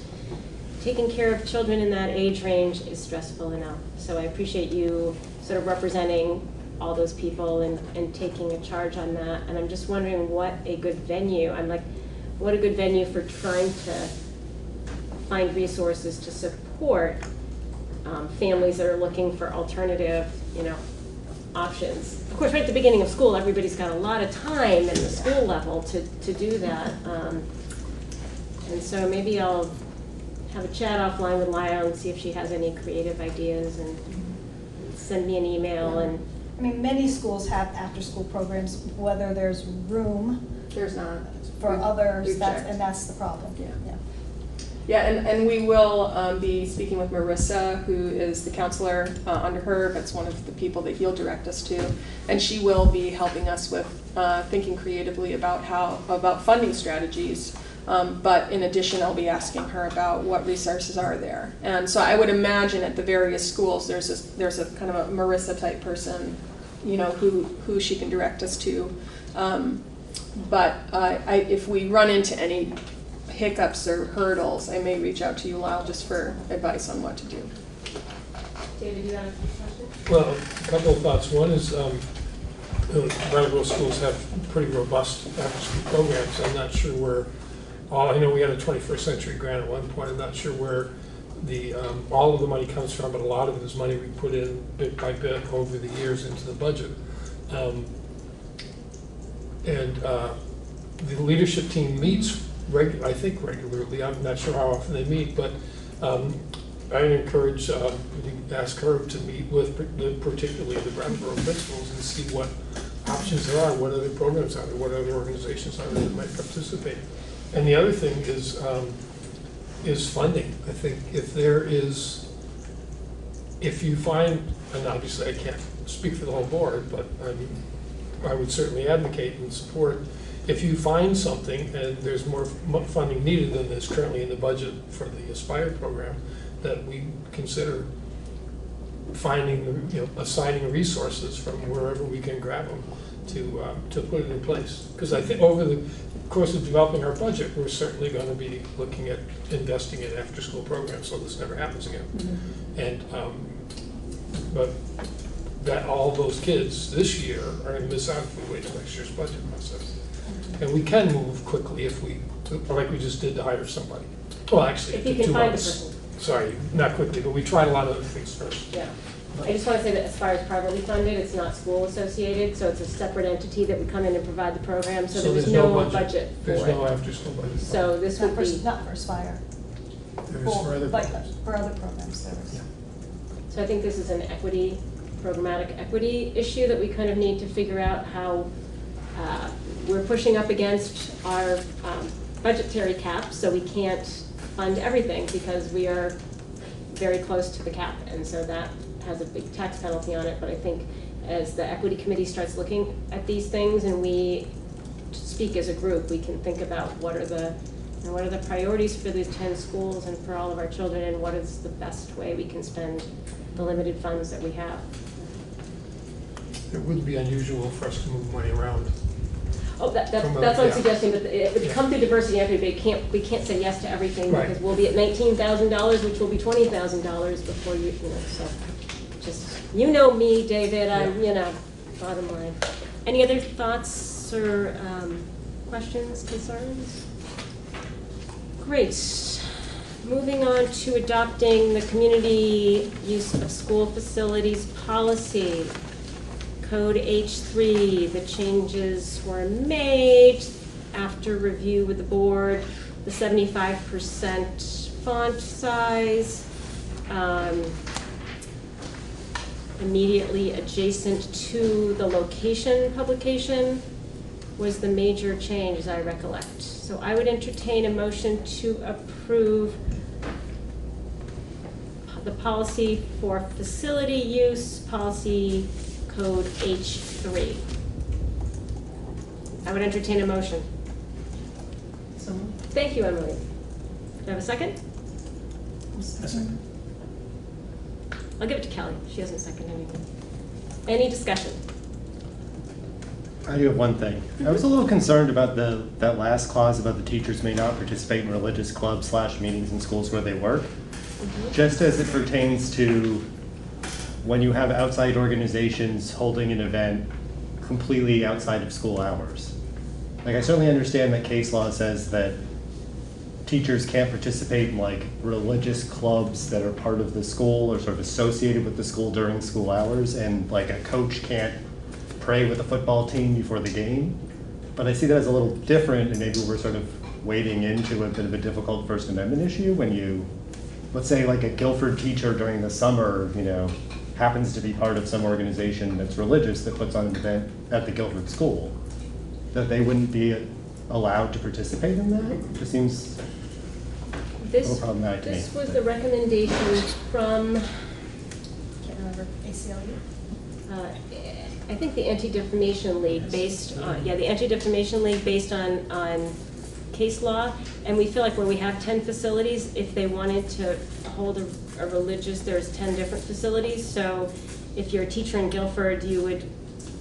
taking care of children in that age range is stressful enough. So I appreciate you sort of representing all those people and taking a charge on that. And I'm just wondering what a good venue, what a good venue for trying to find resources to support families that are looking for alternative, you know, options. Of course, right at the beginning of school, everybody's got a lot of time at the school level to do that. And so maybe I'll have a chat offline with Lyle and see if she has any creative ideas, and send me an email. And I mean, many schools have after-school programs, whether there's room. There's not. For others, that's the problem. Yeah, and we will be speaking with Marissa, who is the counselor under her. That's one of the people that he'll direct us to. And she will be helping us with thinking creatively about funding strategies. But in addition, I'll be asking her about what resources are there. And so I would imagine at the various schools, there's a kind of a Marissa type person, you know, who she can direct us to. But if we run into any hiccups or hurdles, I may reach out to you, Lyle, just for advice on what to do. David, you have a question? Well, a couple of thoughts. One is Brattleboro schools have pretty robust after-school programs. I'm not sure where I know we had a 21st century grant at one point. I'm not sure where all of the money comes from, but a lot of it is money we put in bit by bit over the years into the budget. The leadership team meets I think regularly. I'm not sure how often they meet, but I encourage, ask her to meet with particularly the Brattleboro principals and see what options there are, what other programs are there, what other organizations are there that might participate. And the other thing is funding. I think if you find, and obviously I can't speak for the whole board, but I would certainly advocate and support, if you find something and there's more funding needed than is currently in the budget for the Aspire program, that we consider finding, assigning resources from wherever we can grab them to put it in place. Because I think over the course of developing our budget, we're certainly going to be looking at investing in after-school programs so this never happens again. Mm-hmm. And but that all those kids this year are going to miss out if we wait till next year's budget process. And we can move quickly if we, like we just did to hire somebody. Well, actually, if you can 2 find months. the person. Sorry, not quickly, but we tried a lot of other things first. Yeah. I just want to say that Aspire is privately funded, it's not school associated, so it's a separate entity that would come in and provide the program, so there was no budget for it. There's no after-school budget. So this would be. Not for Aspire. There is for other programs. For other programs, there is. Yeah. So I think this is an programmatic equity issue that we kind of need to figure out how we're pushing up against our budgetary cap, so we can't fund everything because we are very close to the cap, and so that has a big tax penalty on it. But I think as the equity committee starts looking at these things and we speak as a group, we can think about what are the priorities for these 10 schools and for all of our children, and what is the best way we can spend the limited funds that we have. It wouldn't be unusual for us to move money around. Oh, that's what I'm suggesting, but it would come through diversity and equity, but we can't say yes to everything because we'll be at $19,000, which will be $20,000 before so just, me, David, bottom line. Any other thoughts or questions, concerns? Great. Moving on to adopting the community use of school facilities policy. Code H3, the changes were made after review with the board. The 75% font size, immediately adjacent to the location publication was the major change, as I recollect. So I would entertain a motion to approve the policy for facility use, policy code H3. I would entertain a motion. So moved. Thank you, Emily. Do I have a second? A second. I'll give it to Kelly. She hasn't seconded anything. Any discussion? I do have one thing. I was a little concerned about that last clause about the teachers may not participate in religious clubs / meetings in schools where they work. Mm-hmm. Just as it pertains to when you have outside organizations holding an event completely outside of school hours. Like, I certainly understand that case law says that teachers can't participate in religious clubs that are part of the school or sort of associated with the school during school hours, and a coach can't pray with the football team before the game. But I see that as a little different, and maybe we're sort of wading into a bit of a difficult First Amendment issue when you, let's say a Guilford teacher during the summer, happens to be part of some organization that's religious that puts on an event at the Guilford school, that they wouldn't be allowed to participate in that? It just seems a little problematic to me. This was the recommendation from, can't remember, ACLU? I think the Anti-Defamation League based on, the Anti-Defamation League based on case law, and we feel like where we have 10 facilities, if they wanted to hold a religious, there's 10 different facilities. So if you're a teacher in Guilford, you would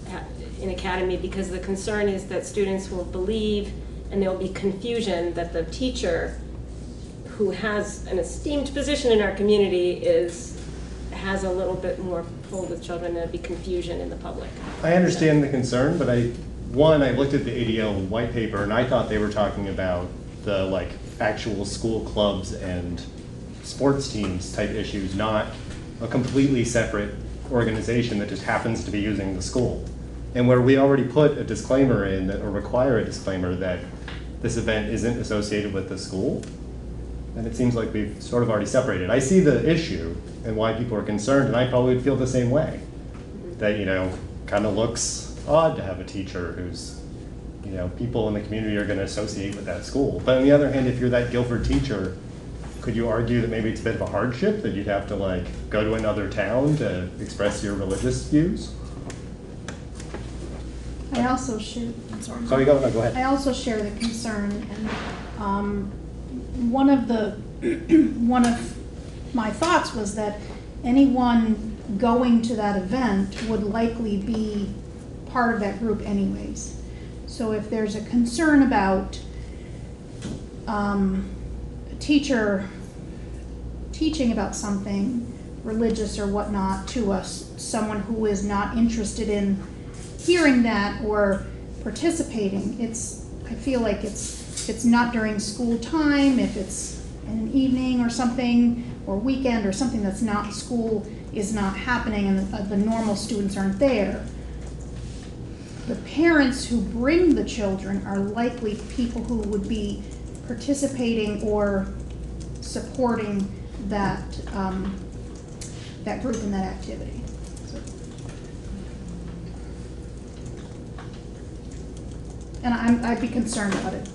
have an academy, because the concern is that students will believe and there will be confusion that the teacher who has an esteemed position in our community has a little bit more pull with children. There'd be confusion in the public. I understand the concern, but I looked at the ADL white paper and I thought they were talking about the actual school clubs and sports teams type issues, not a completely separate organization that just happens to be using the school. And where we already put a disclaimer in, or require a disclaimer that this event isn't associated with the school, And it seems like we've sort of already separated. I see the issue and why people are concerned, and I probably would feel the same way. That, you know, kind of looks odd to have a teacher who's, you know, people in the community are going to associate with that school. But on the other hand, if you're that Guilford teacher, could you argue that maybe it's a bit of a hardship that you'd have to like go to another town to express your religious views? I also share, I'm sorry. Sorry, go ahead. I also share the concern, and one of my thoughts was that anyone going to that event would likely be part of that group anyways. So if there's a concern about a teacher teaching about something religious or whatnot to us, someone who is not interested in hearing that or participating, I feel like it's not during school time, if it's in an evening or something, or weekend or something that's not school is not happening and the normal students aren't there. The parents who bring the children are likely people who would be participating or supporting that, that group and that activity. And I'd be concerned about it,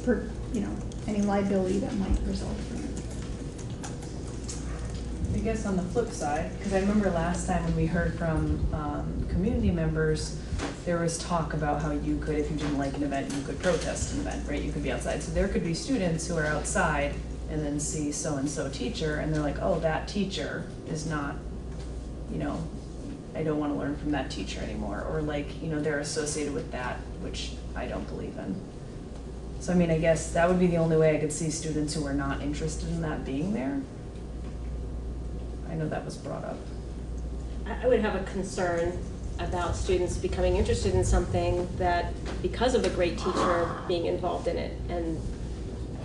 for, you know, any liability that might result from it. I guess on the flip side, because I remember last time when we heard from community members, there was talk about how you could, if you didn't like an event, you could protest an event, right? You could be outside. So there could be students who are outside and then see so-and-so teacher, and they're like, oh, that teacher is not, you know, I don't want to learn from that teacher anymore. Or like, you know, they're associated with that, which I don't believe in. So I mean, I guess that would be the only way I could see students who are not interested in that being there. I know that was brought up. I would have a concern about students becoming interested in something that, because of a great teacher being involved in it, and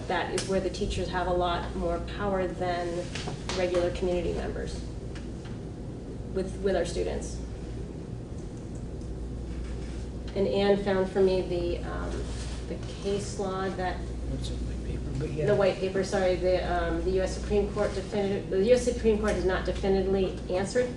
that is where the teachers have a lot more power than regular community members with our students. And Anne found for me the case law that the white paper, sorry, the U.S. Supreme Court the U.S. Supreme Court has not definitively answered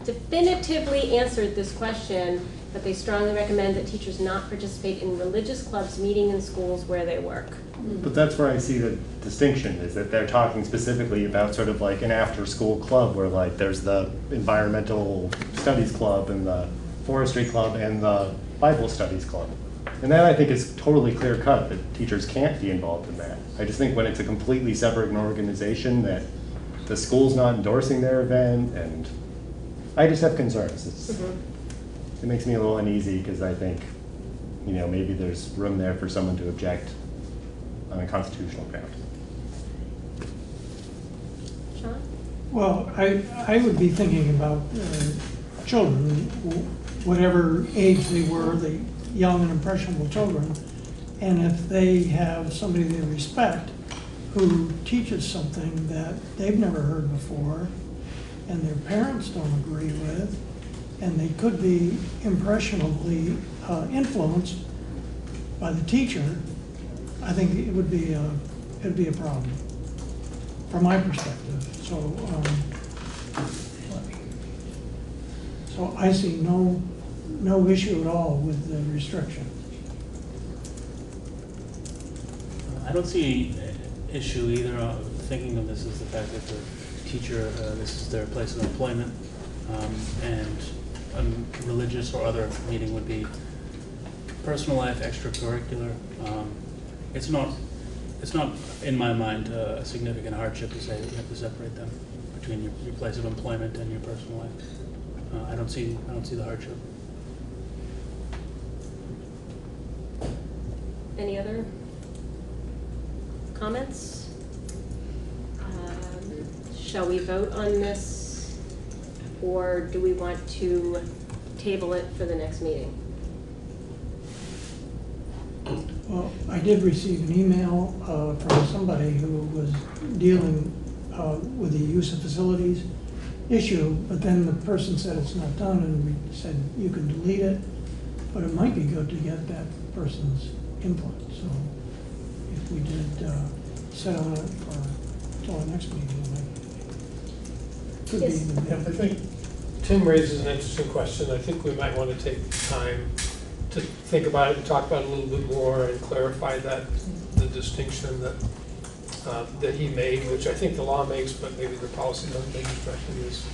this question, but they strongly recommend that teachers not participate in religious clubs meeting in schools where they work. But that's where I see the distinction, is that they're talking specifically about sort of like an after-school club where like there's the environmental studies club and the forestry club and the Bible studies club. And that I think is totally clear cut, that teachers can't be involved in that. I just think when it's a completely separate organization that the school's not endorsing their event, and I just have concerns. It makes me a little uneasy because I think, you know, maybe there's room there for someone to object on a constitutional ground. Sean? Well, I would be thinking about children, whatever age they were, the young and impressionable children, and if they have somebody they respect who teaches something that they've never heard before and their parents don't agree with, and they could be impressionably influenced by the teacher, I think it would be a problem from my perspective. So I see no issue at all with the restriction. I don't see issue either. Thinking of this as the fact that the teacher, this is their place of employment, and a religious or other meeting would be personal life, extracurricular. It's not in my mind a significant hardship to say that you have to separate them between your place of employment and your personal life. I don't see the hardship. Any other comments? Shall we vote on this, or do we want to table it for the next meeting? Well, I did receive an email from somebody who was dealing with the use of facilities issue, but then the person said it's not done, and we said you can delete it, but it might be good to get that person's input. So if we did sit on it for till our next meeting. Could be Yes. even Yeah, I better. think Tim raises an interesting question. I think we might want to take time to think about it and talk about it a little bit more and clarify that, the distinction that he made, which I think the law makes, but maybe the policy doesn't make especially as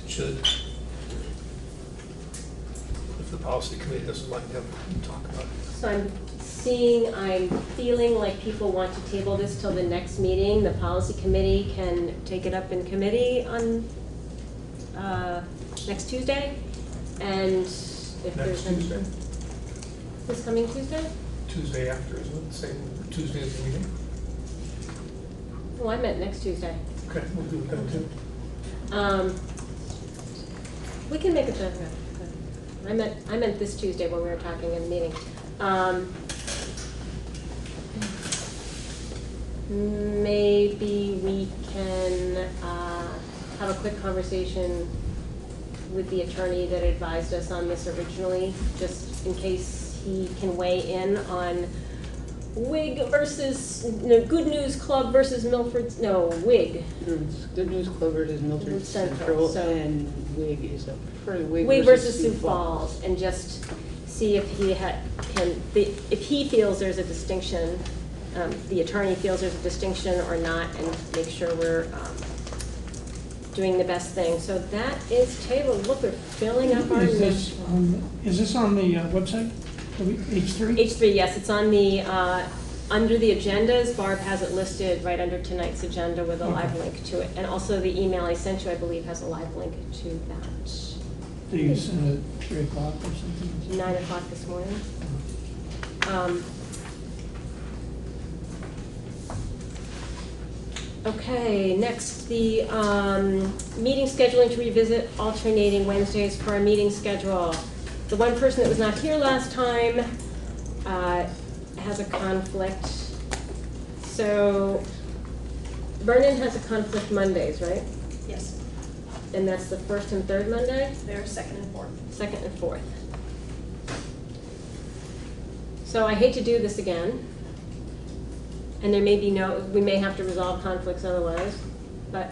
it should. If the policy committee doesn't like to have talk about it. So I'm feeling like people want to table this till the next meeting. The policy committee can take it up in committee on next Tuesday. And if Next there's Tuesday? This coming Tuesday? Tuesday after, isn't it? Same Tuesday as the meeting? Oh, I meant next Tuesday. Okay, we'll do that too. We can make it that. I meant this Tuesday when we were talking in the meeting. Maybe we can have a quick conversation with the attorney that advised us on this originally, just in case he can weigh in on WIG versus, Good News Club versus WIG. Good News Club versus Milford Central, Central, so- and WIG is up for WIG WIG versus Sioux Falls, and just see if he if he feels there's a distinction, the attorney feels there's a distinction or not, and make sure we're doing the best thing. So that is tabled. Look, we're filling up our Is this on the website, H3? H3, yes, it's on the, under the agendas. Barb has it listed right under tonight's agenda with a live link to it. And also the email I sent you, I believe, has a live link to that. Do you send it at 3 o'clock or something? 9 o'clock this morning. Okay, next, the meeting scheduling to revisit alternating Wednesdays for our meeting schedule. The one person that was not here last time has a conflict. So Vernon has a conflict Mondays, right? Yes, And that's the first and third Monday? they're second and fourth. Second and fourth. So I hate to do this again. And there may be we may have to resolve conflicts otherwise, but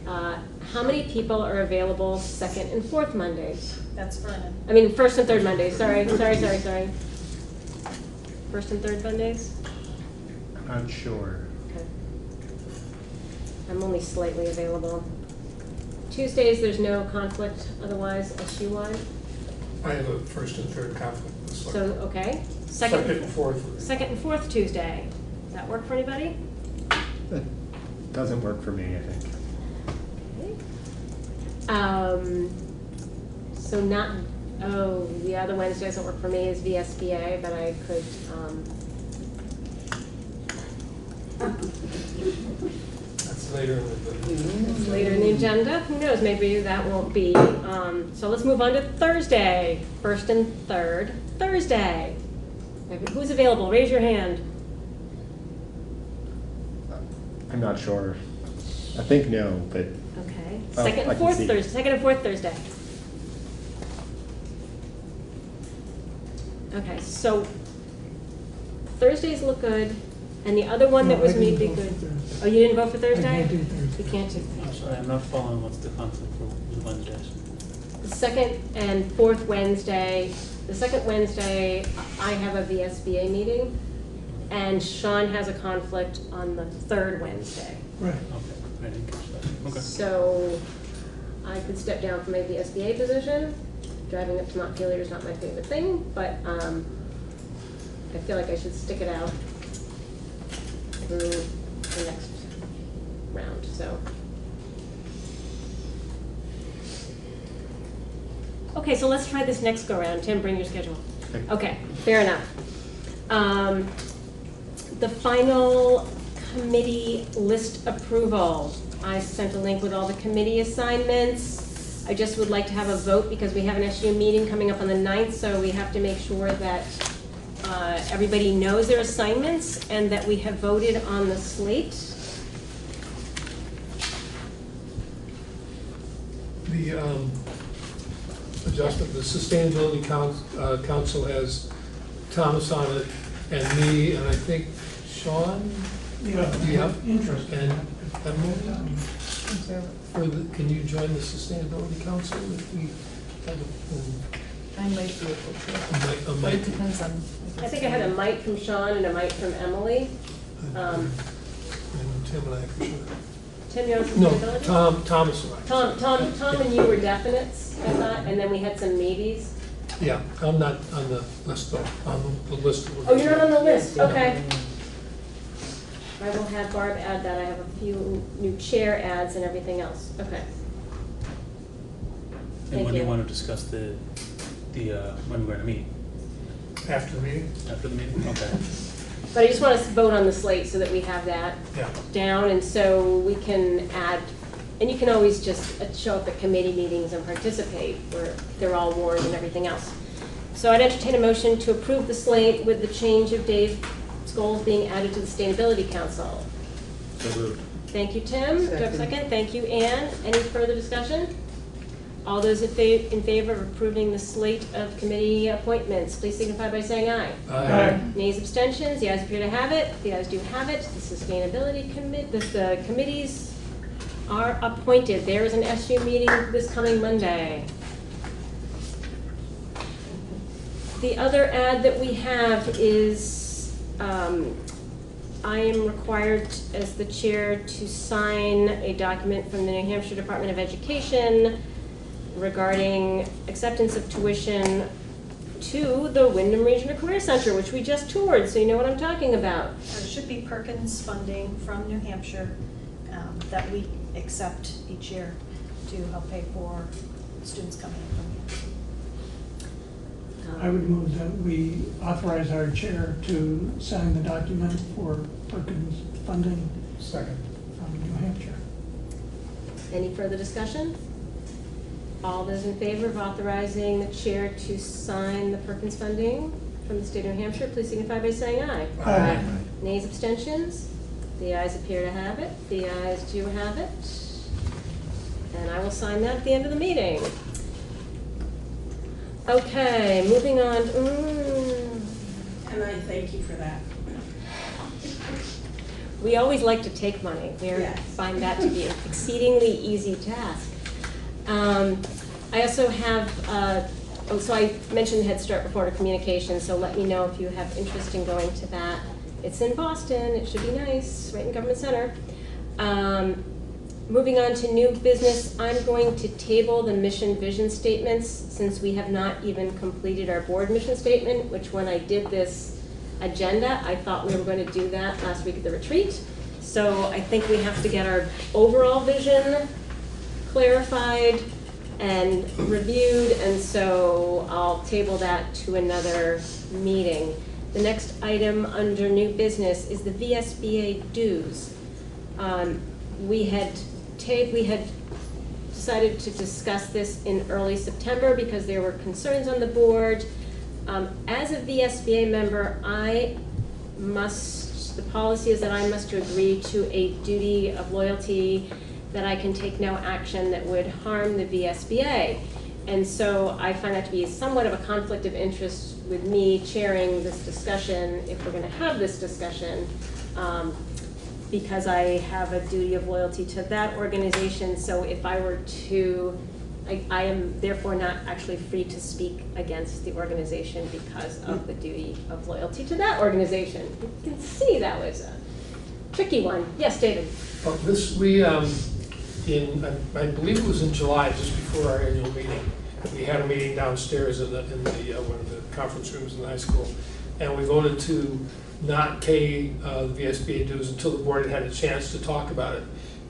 how many people are available second and fourth Mondays? That's Vernon. I mean, first and third Mondays, sorry. First and third Mondays? I'm not sure. Okay. I'm only slightly available. Tuesdays, there's no conflict otherwise, SU-wide? I have a first and third conflict. So, okay. Second and fourth. Second and fourth Tuesday. Does that work for anybody? That doesn't work for me, I think. So the other Wednesday doesn't work for me is VSBA, but I could, That's later in the. it's later in the agenda. Who knows, maybe that won't be. So let's move on to Thursday, first and third Thursday. Who's available? Raise your hand. I'm not sure. I think no, but Okay. Oh, Second I and can fourth see. Thursday. Second and fourth Thursday. Okay, so Thursdays look good, and the other one that No, was I didn't maybe vote good. for Thursday. Oh, you didn't vote for I Thursday? can't do Thursday. You can't do. I'm sorry, I'm not following what's the conflict for the Wednesdays. The second and fourth Wednesday. The second Wednesday, I have a VSBA meeting, and Sean has a conflict on the third Wednesday. Right. Okay, I didn't catch that. Okay. So I could step down from my VSBA position. Driving up to Montpelier is not my favorite thing, but I feel like I should stick it out through the next round, so. Okay, so let's try this next go-round. Tim, bring your schedule. Okay, fair enough. The final committee list approval. I sent a link with all the committee assignments. I just would like to have a vote because we have an SU meeting coming up on the 9th, so we have to make sure that everybody knows their assignments and that we have voted on the slate. The adjustment, the Sustainability Council has Thomas on it and me, and I think Sean Yeah. Interest. And can you join the Sustainability Council if we have I might be able to, a but mic? it depends on. I think I had a mite from Sean and a mite from Emily. And Tim and I for sure. Tim, you're on No, sustainability? Thomas and I. Tom and you were definites, I thought, and then we had some maybes. Yeah, I'm not on the list though, on the list. Oh, you're not on the list, okay. I will have Barb add that, I have a few new chair ads and everything else, okay. And Thank when do you you. want to discuss when we're going to meet? After the meeting? After the meeting? Okay. But I just want us to vote on the slate so that we have that Yeah. down, and so we can add, and you can always just show up at committee meetings and participate, where they're all warned and everything else. So I'd entertain a motion to approve the slate with the change of Dave Scholes being added to the Sustainability Council. So moved. Thank you, Tim. Do I have a second? Thank you, Ann. Any further discussion? All those in favor of approving the slate of committee appointments, please signify by saying aye. Aye. Nays, abstentions, the ayes appear to have it. The ayes do have it. The Sustainability the committees are appointed. There is an SU meeting this coming Monday. The other ad that we have is I am required as the chair to sign a document from the New Hampshire Department of Education regarding acceptance of tuition to the Wyndham Regional Career Center, which we just toured, so you know what I'm talking about. There should be Perkins funding from New Hampshire that we accept each year to help pay for students coming in from here. I would move that we authorize our chair to sign the document for Perkins funding Second. from New Hampshire. Any further discussion? All those in favor of authorizing the chair to sign the Perkins funding from the state of New Hampshire, please signify by saying aye. Aye. Nays, abstentions? The ayes appear to have it. The ayes do have it. And I will sign that at the end of the meeting. Okay, moving on. And I thank you for that. We always like to take money. We Yes. find that to be an exceedingly easy task. I also have, so I mentioned Head Start before to communication, so let me know if you have interest in going to that. It's in Boston, it should be nice, right in Government Center. Moving on to new business, I'm going to table the mission vision statements since we have not even completed our board mission statement, which when I did this agenda, I thought we were going to do that last week at the retreat. So I think we have to get our overall vision clarified and reviewed, and so I'll table that to another meeting. The next item under new business is the VSBA dues. We had decided to discuss this in early September because there were concerns on the board. As a VSBA member, the policy is that I must agree to a duty of loyalty, that I can take no action that would harm the VSBA. And so I find that to be somewhat of a conflict of interest with me chairing this discussion, if we're gonna have this discussion, because I have a duty of loyalty to that organization. So if I were to, I am therefore not actually free to speak against the organization because of the duty of loyalty to that organization. You can see that was a tricky one. Yes, David? Well, I believe it was in July, just before our annual meeting, we had a meeting downstairs in one of the conference rooms in the high school, and we voted to not pay the VSBA dues until the board had a chance to talk about it.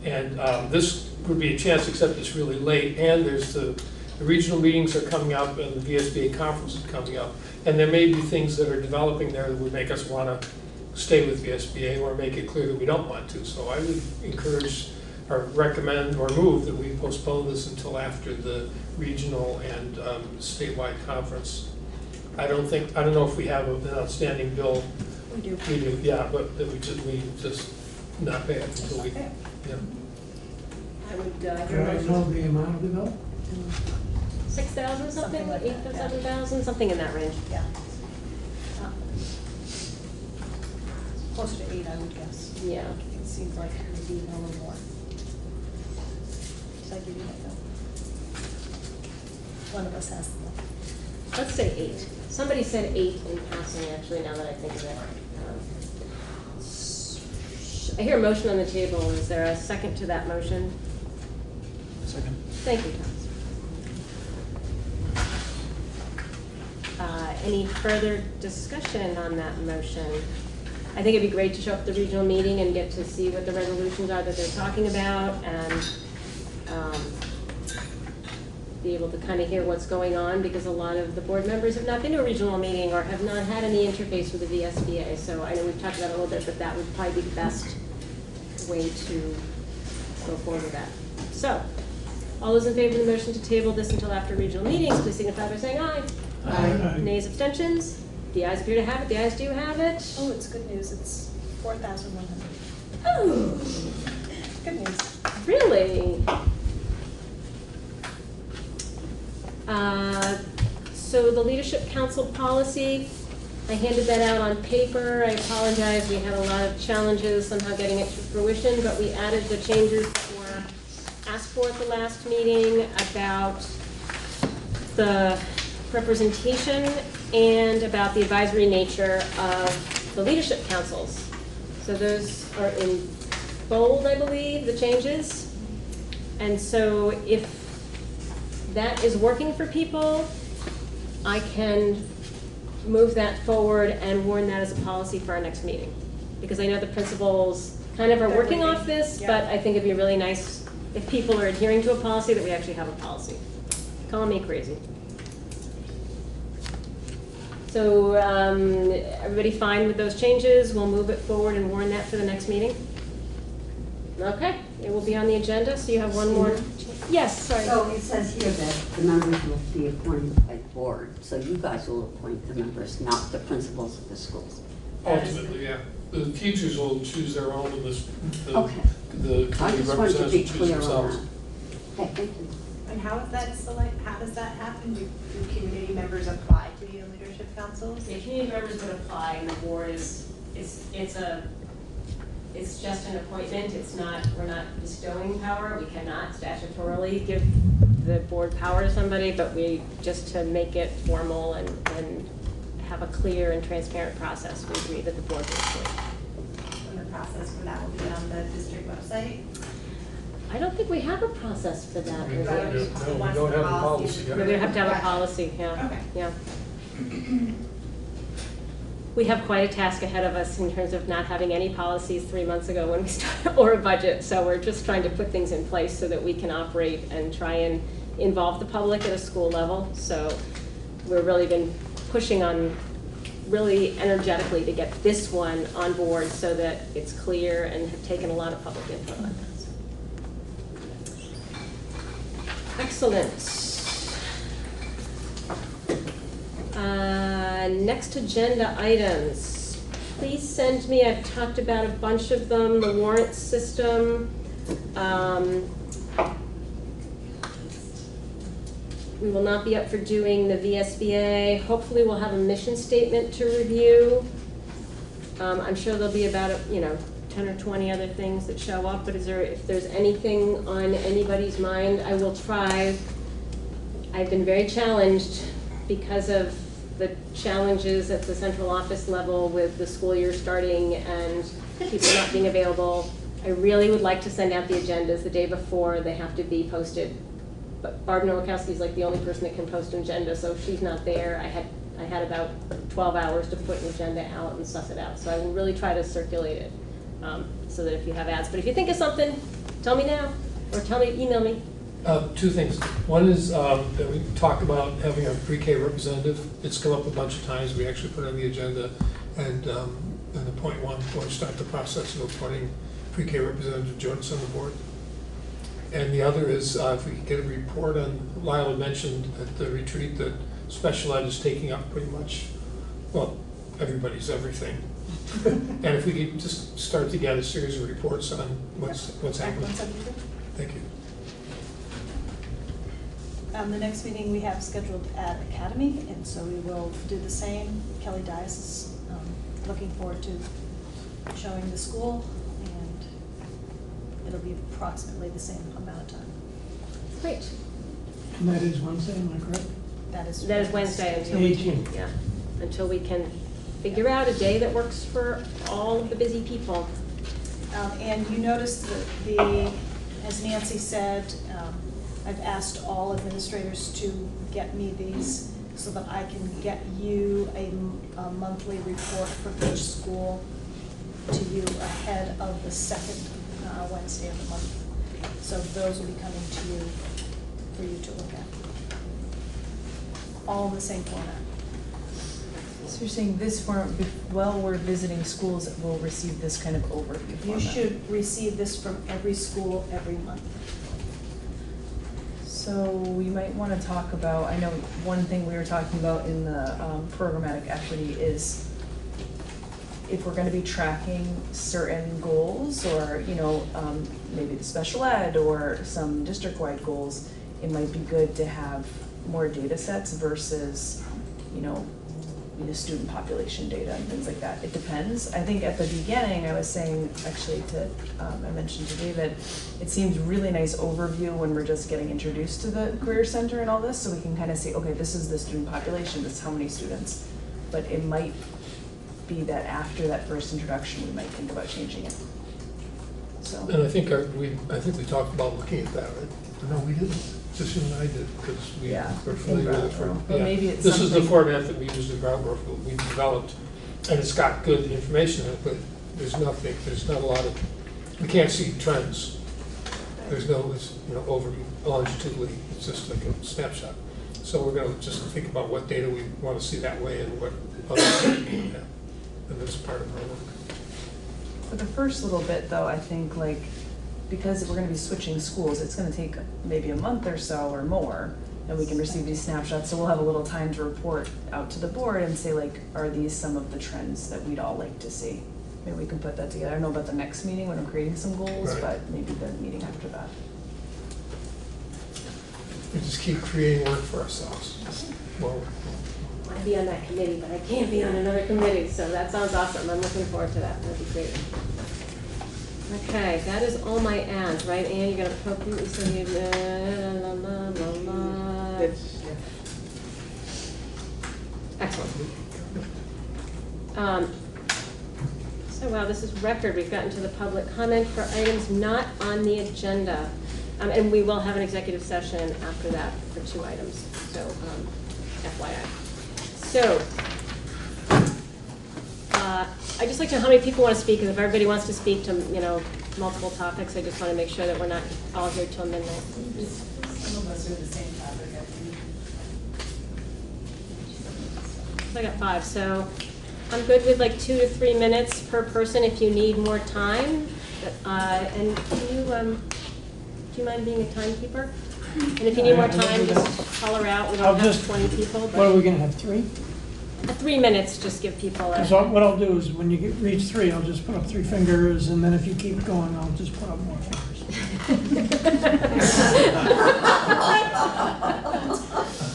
And this would be a chance, except it's really late, and there's the regional meetings are coming up, and the VSBA conference is coming up, and there may be things that are developing there that would make us want to stay with VSBA or make it clear that we don't want to. So I would encourage or recommend or move that we postpone this until after the regional and statewide conference. I don't know if we have an outstanding bill. We do. We do, yeah, but that we just not pay it until we, yeah. I would, Do I know the amount of the bill? 6,000 something, Something like 8,000, that, yeah. 7,000, something in that range. Yeah. Closer to 8, I would guess. Yeah. It seems like maybe even a little more. Should I give you that, Bill? One of us has them. Let's say 8. Somebody said 8 in passing, actually, now that I think of it. I hear a motion on the table. Is there a second to that motion? Second. Thank you, Thomas. Any further discussion on that motion? I think it'd be great to show up at the regional meeting and get to see what the resolutions are that they're talking about, and be able to kind of hear what's going on, because a lot of the board members have not been to a regional meeting or have not had any interface with the VSBA. So I know we've talked about it a little bit, but that would probably be the best way to go forward with that. So, all those in favor of the motion to table this until after regional meetings, please signify by saying aye. Aye. Nays, abstentions? The ayes appear to have it. The ayes do have it. Oh, it's good news. It's 4,100. Oh, Good news. really? So the Leadership Council policy, I handed that out on paper. I apologize, we had a lot of challenges somehow getting it to fruition, but we added the changes that were asked for at the last meeting about the representation and about the advisory nature of the leadership councils. So those are in bold, I believe, the changes. And so if that is working for people, I can move that forward and warn that as a policy for our next meeting. Because I know the principals kind of are working off this, but I think it'd be really nice if people are adhering to a policy that we actually have a policy. Call me crazy. So everybody fine with those changes? We'll move it forward and warn that for the next meeting? Okay, it will be on the agenda, so you have one more. Yes, sorry. So it says here that the members will be appointed by the board, so you guys will appoint the members, not the principals of the schools. Ultimately, yeah. The teachers will choose their own, and Okay. the I committee just wanted to representatives be will choose clear on themselves. that. Okay, thank you. And how is that how does that happen? Do community members apply to be in leadership councils? The community members would apply, and the board it's just an appointment. It's not, we're not bestowing power. We cannot statutorily give the board power to somebody, but we, just to make it formal and have a clear and transparent process, we agree that the board will appoint. And the process for that will be on the district website? I don't think we have a process for that. We don't have a policy. No, we have to have a policy, yeah. Okay. Yeah. We have quite a task ahead of us in terms of not having any policies 3 months ago when we started, or a budget. So we're just trying to put things in place so that we can operate and try and involve the public at a school level. So we've really been pushing on really energetically to get this one on board so that it's clear, and have taken a lot of public input on that. Excellent. Next agenda items. Please send me, I've talked about a bunch of them, the warrant system. We will not be up for doing the VSBA. Hopefully we'll have a mission statement to review. I'm sure there'll be about 10 or 20 other things that show up, but if there's anything on anybody's mind, I will try. I've been very challenged because of the challenges at the central office level with the school year starting and people not being available. I really would like to send out the agendas the day before. They have to be posted. But Barb Nowakowski is like the only person that can post an agenda, so if she's not there, I had about 12 hours to put an agenda out and suss it out. So I will really try to circulate it so that if you have ads. But if you think of something, tell me now, or email me. Two things. One is that we talked about having a pre-K representative. It's come up a bunch of times. We actually put it on the agenda, and the point one, we'll start the process of appointing pre-K representative to join us on the board. And the other is if we could get a report on, Lyle had mentioned at the retreat that special ed is taking up pretty much, well, everybody's everything. And if we could just start to get a series of reports on what's happening. Thank you. The next meeting we have scheduled at Academy, and so we will do the same. Kelly Dias is looking forward to showing the school, and it'll be approximately the same amount of time. Great. And that is Wednesday, am I correct? That is Wednesday until The we 18th. yeah, until we can figure out a day that works for all of the busy people. And you noticed that as Nancy said, I've asked all administrators to get me these so that I can get you a monthly report for each school to you ahead of the second Wednesday of the month. So those will be coming to you for you to look at. All in the same format. So you're saying this form, while we're visiting schools, we'll receive this kind of overview format? You should receive this from every school every month. So we might want to talk about, I know one thing we were talking about in the programmatic equity is if we're going to be tracking certain goals or, maybe the special ed or some district-wide goals, it might be good to have more data sets versus, student population data and things like that. It depends. I think at the beginning I was saying, actually I mentioned to David, it seems really nice overview when we're just getting introduced to the Career Center and all this, so we can kind of see, okay, this is the student population, this is how many students. But it might be that after that first introduction, we might think about changing it. So. And I think we talked about looking at that, right? No, we didn't. Just you and I did, because we were familiar with it from. But maybe it's This is the format that we used in Groundwork, we developed, and it's got good information in it, but there's not a lot of, we can't see trends. There's no, over longitudinally, it's just like a snapshot. So we're gonna just think about what data we want to see that way and what other data we have. And that's part of our work. For the first little bit though, I think because we're going to be switching schools, it's going to take maybe a month or so or more, and we can receive these snapshots. So we'll have a little time to report out to the board and say, are these some of the trends that we'd all like to see? Maybe we can put that together. I don't know about the next meeting when we're creating some goals, Right. but maybe the meeting after that. We just keep creating work for ourselves. Well, I'd be on that committee, but I can't be on another committee, so that sounds awesome. I'm looking forward to that. That'd be great. Okay, that is all my ads, right? And you're gonna appropriately send me Excellent. So wow, this is record. We've gotten to the public comment for items not on the agenda. And we will have an executive session after that for 2 items, so FYI. So, I'd just like to know how many people want to speak, because if everybody wants to speak to, multiple topics, I just want to make sure that we're not all here till midnight. Some of us are the same topic, I think. So I got 5, so I'm good with 2 to 3 minutes per person if you need more time. And do you mind being a timekeeper? And if you need more time, just call her out. We don't have 20 people. But What are we gonna have, 3? 3 minutes, just give people a... Because what I'll do is, when you reach 3, I'll just put up 3 fingers, and then if you keep going, I'll just put up more fingers.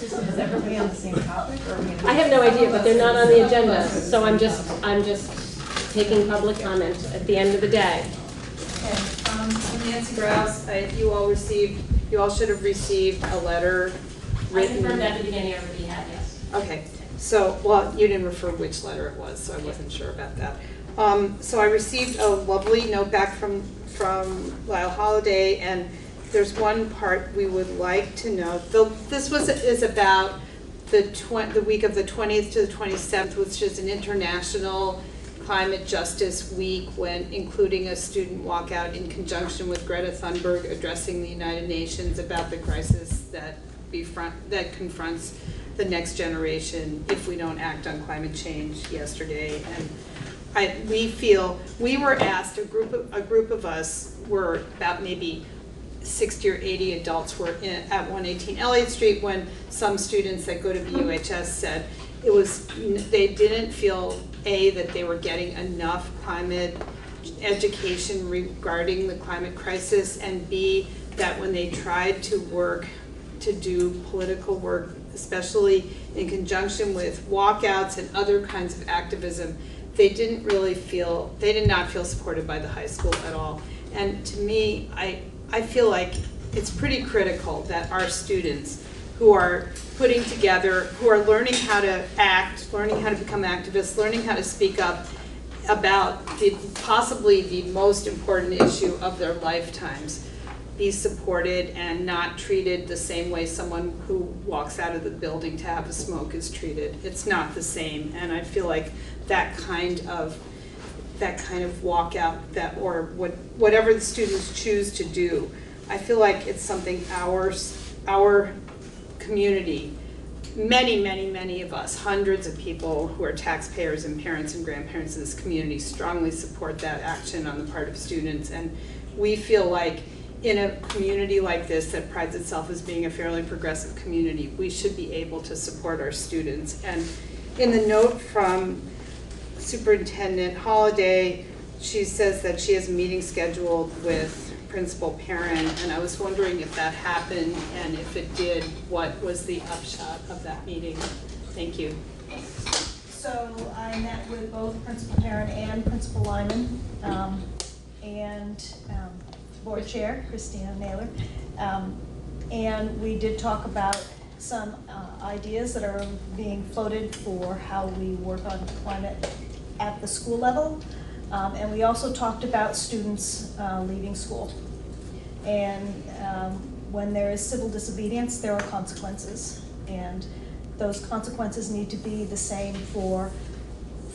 Is everybody on the same topic, or are we? I have no idea, but they're not on the agenda, so I'm just taking public comment at the end of the day. Okay, I'm Nancy Grouse. You all should have received a letter written. I confirmed at the beginning, everybody had, yes. Okay, so, well, you didn't refer which letter it was, so I wasn't sure about that. So I received a lovely note back from Lyle Holiday, and there's one part we would like to know. This is about the week of the 20th to the 27th, which is an international climate justice week, when including a student walkout in conjunction with Greta Thunberg addressing the United Nations about the crisis that confronts the next generation if we don't act on climate change yesterday. And we were asked, a group of us were about maybe 60 or 80 adults were at 118 Elliott Street when some students that go to BUHS said they didn't feel that they were getting enough climate education regarding the climate crisis, and B, that when they tried to do political work, especially in conjunction with walkouts and other kinds of activism, they did not feel supported by the high school at all. And to me, I feel like it's pretty critical that our students who are putting together, who are learning how to act, learning how to become activists, learning how to speak up about possibly the most important issue of their lifetimes, be supported and not treated the same way someone who walks out of the building to have a smoke is treated. It's not the same, and I feel like that kind of walkout, or whatever the students choose to do, I feel like it's something our community, many of us, hundreds of people who are taxpayers and parents and grandparents in this community strongly support that action on the part of students. And we feel like in a community like this that prides itself as being a fairly progressive community, we should be able to support our students. And in the note from Superintendent Holliday, she says that she has a meeting scheduled with Principal Perrin, and I was wondering if that happened, and if it did, what was the upshot of that meeting? Thank you. So I met with both Principal Perrin and Principal Lyman, and Board Chair, Christina Naylor. And we did talk about some ideas that are being floated for how we work on climate at the school level. And we also talked about students leaving school. And when there is civil disobedience, there are consequences. And those consequences need to be the same for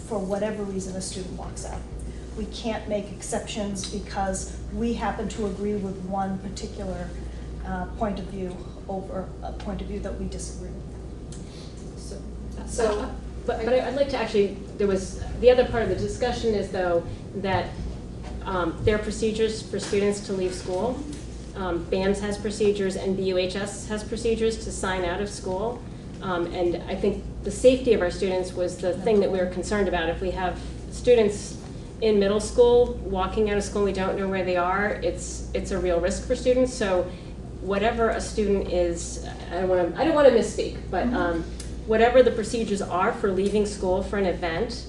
whatever reason a student walks out. We can't make exceptions because we happen to agree with one particular point of view over a point of view that we disagree with. But I'd like to actually, the other part of the discussion is though that there are procedures for students to leave school. BAMS has procedures and BUHS has procedures to sign out of school. And I think the safety of our students was the thing that we were concerned about. If we have students in middle school walking out of school, we don't know where they are, it's a real risk for students. So whatever a student is, I don't want to misspeak, but whatever the procedures are for leaving school for an event,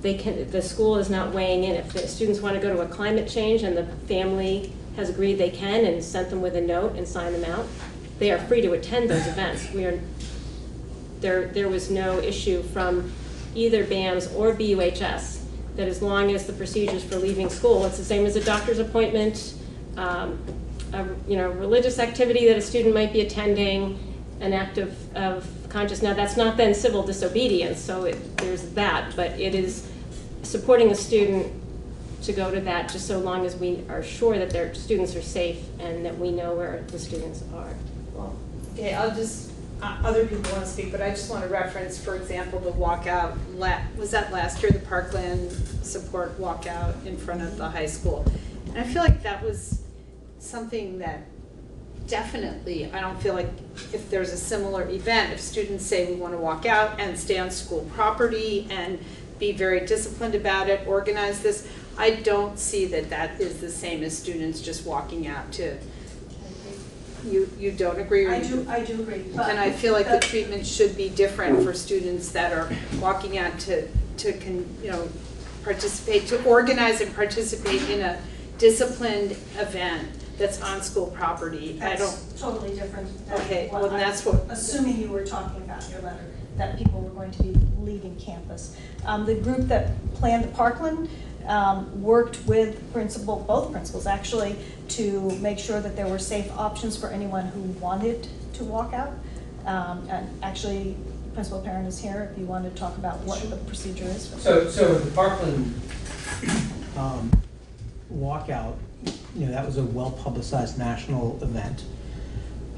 the school is not weighing in. If the students want to go to a climate change and the family has agreed they can and sent them with a note and signed them out, they are free to attend those events. There was no issue from either BAMS or BUHS that as long as the procedures for leaving school, it's the same as a doctor's appointment, religious activity that a student might be attending, an act of conscience. Now that's not then civil disobedience, so there's that, but it is supporting a student to go to that just so long as we are sure that their students are safe and that we know where the students are. Well, okay, I'll just, other people want to speak, but I just want to reference, for example, the walkout, was that last year, the Parkland support walkout in front of the high school? And I feel like that was something that definitely, I don't feel like if there's a similar event, if students say we want to walk out and stay on school property and be very disciplined about it, organize this, I don't see that that is the same as students just walking out to. You don't agree? I do agree. And I feel like the treatment should be different for students that are walking out to participate, to organize and participate in a disciplined event that's on school property. That's totally different. Okay, well that's what. Assuming you were talking about in your letter, that people were going to be leaving campus. The group that planned the Parkland worked with both principals actually, to make sure that there were safe options for anyone who wanted to walk out. And actually, Principal Perrin is here if you want to talk about what the procedure is. So the Parkland walkout, that was a well-publicized national event.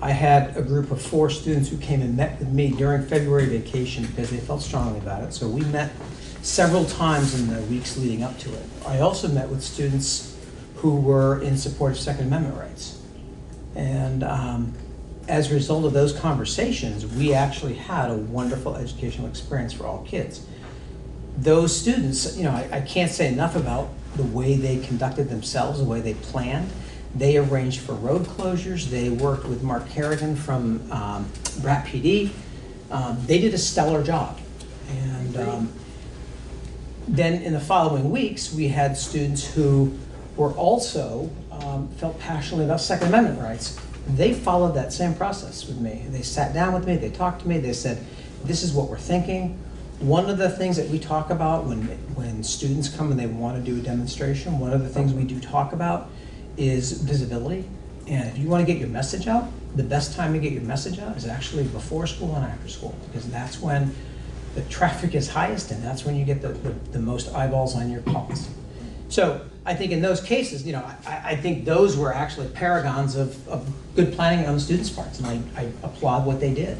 I had a group of 4 students who came and met with me during February vacation because they felt strongly about it. So we met several times in the weeks leading up to it. I also met with students who were in support of Second Amendment rights. And as a result of those conversations, we actually had a wonderful educational experience for all kids. Those students, I can't say enough about the way they conducted themselves, the way they planned. They arranged for road closures. They worked with Mark Kerrigan from Bratt PD. They did a stellar job. And Then in the following weeks, we had students who were also felt passionately about Second Amendment rights. They followed that same process with me. They sat down with me, they talked to me, they said, this is what we're thinking. One of the things that we talk about when students come and they want to do a demonstration, one of the things we do talk about is visibility. And if you want to get your message out, the best time to get your message out is actually before school and after school, because that's when the traffic is highest and that's when you get the most eyeballs on your calls. So I think in those cases, I think those were actually paragons of good planning on the students' parts, and I applaud what they did.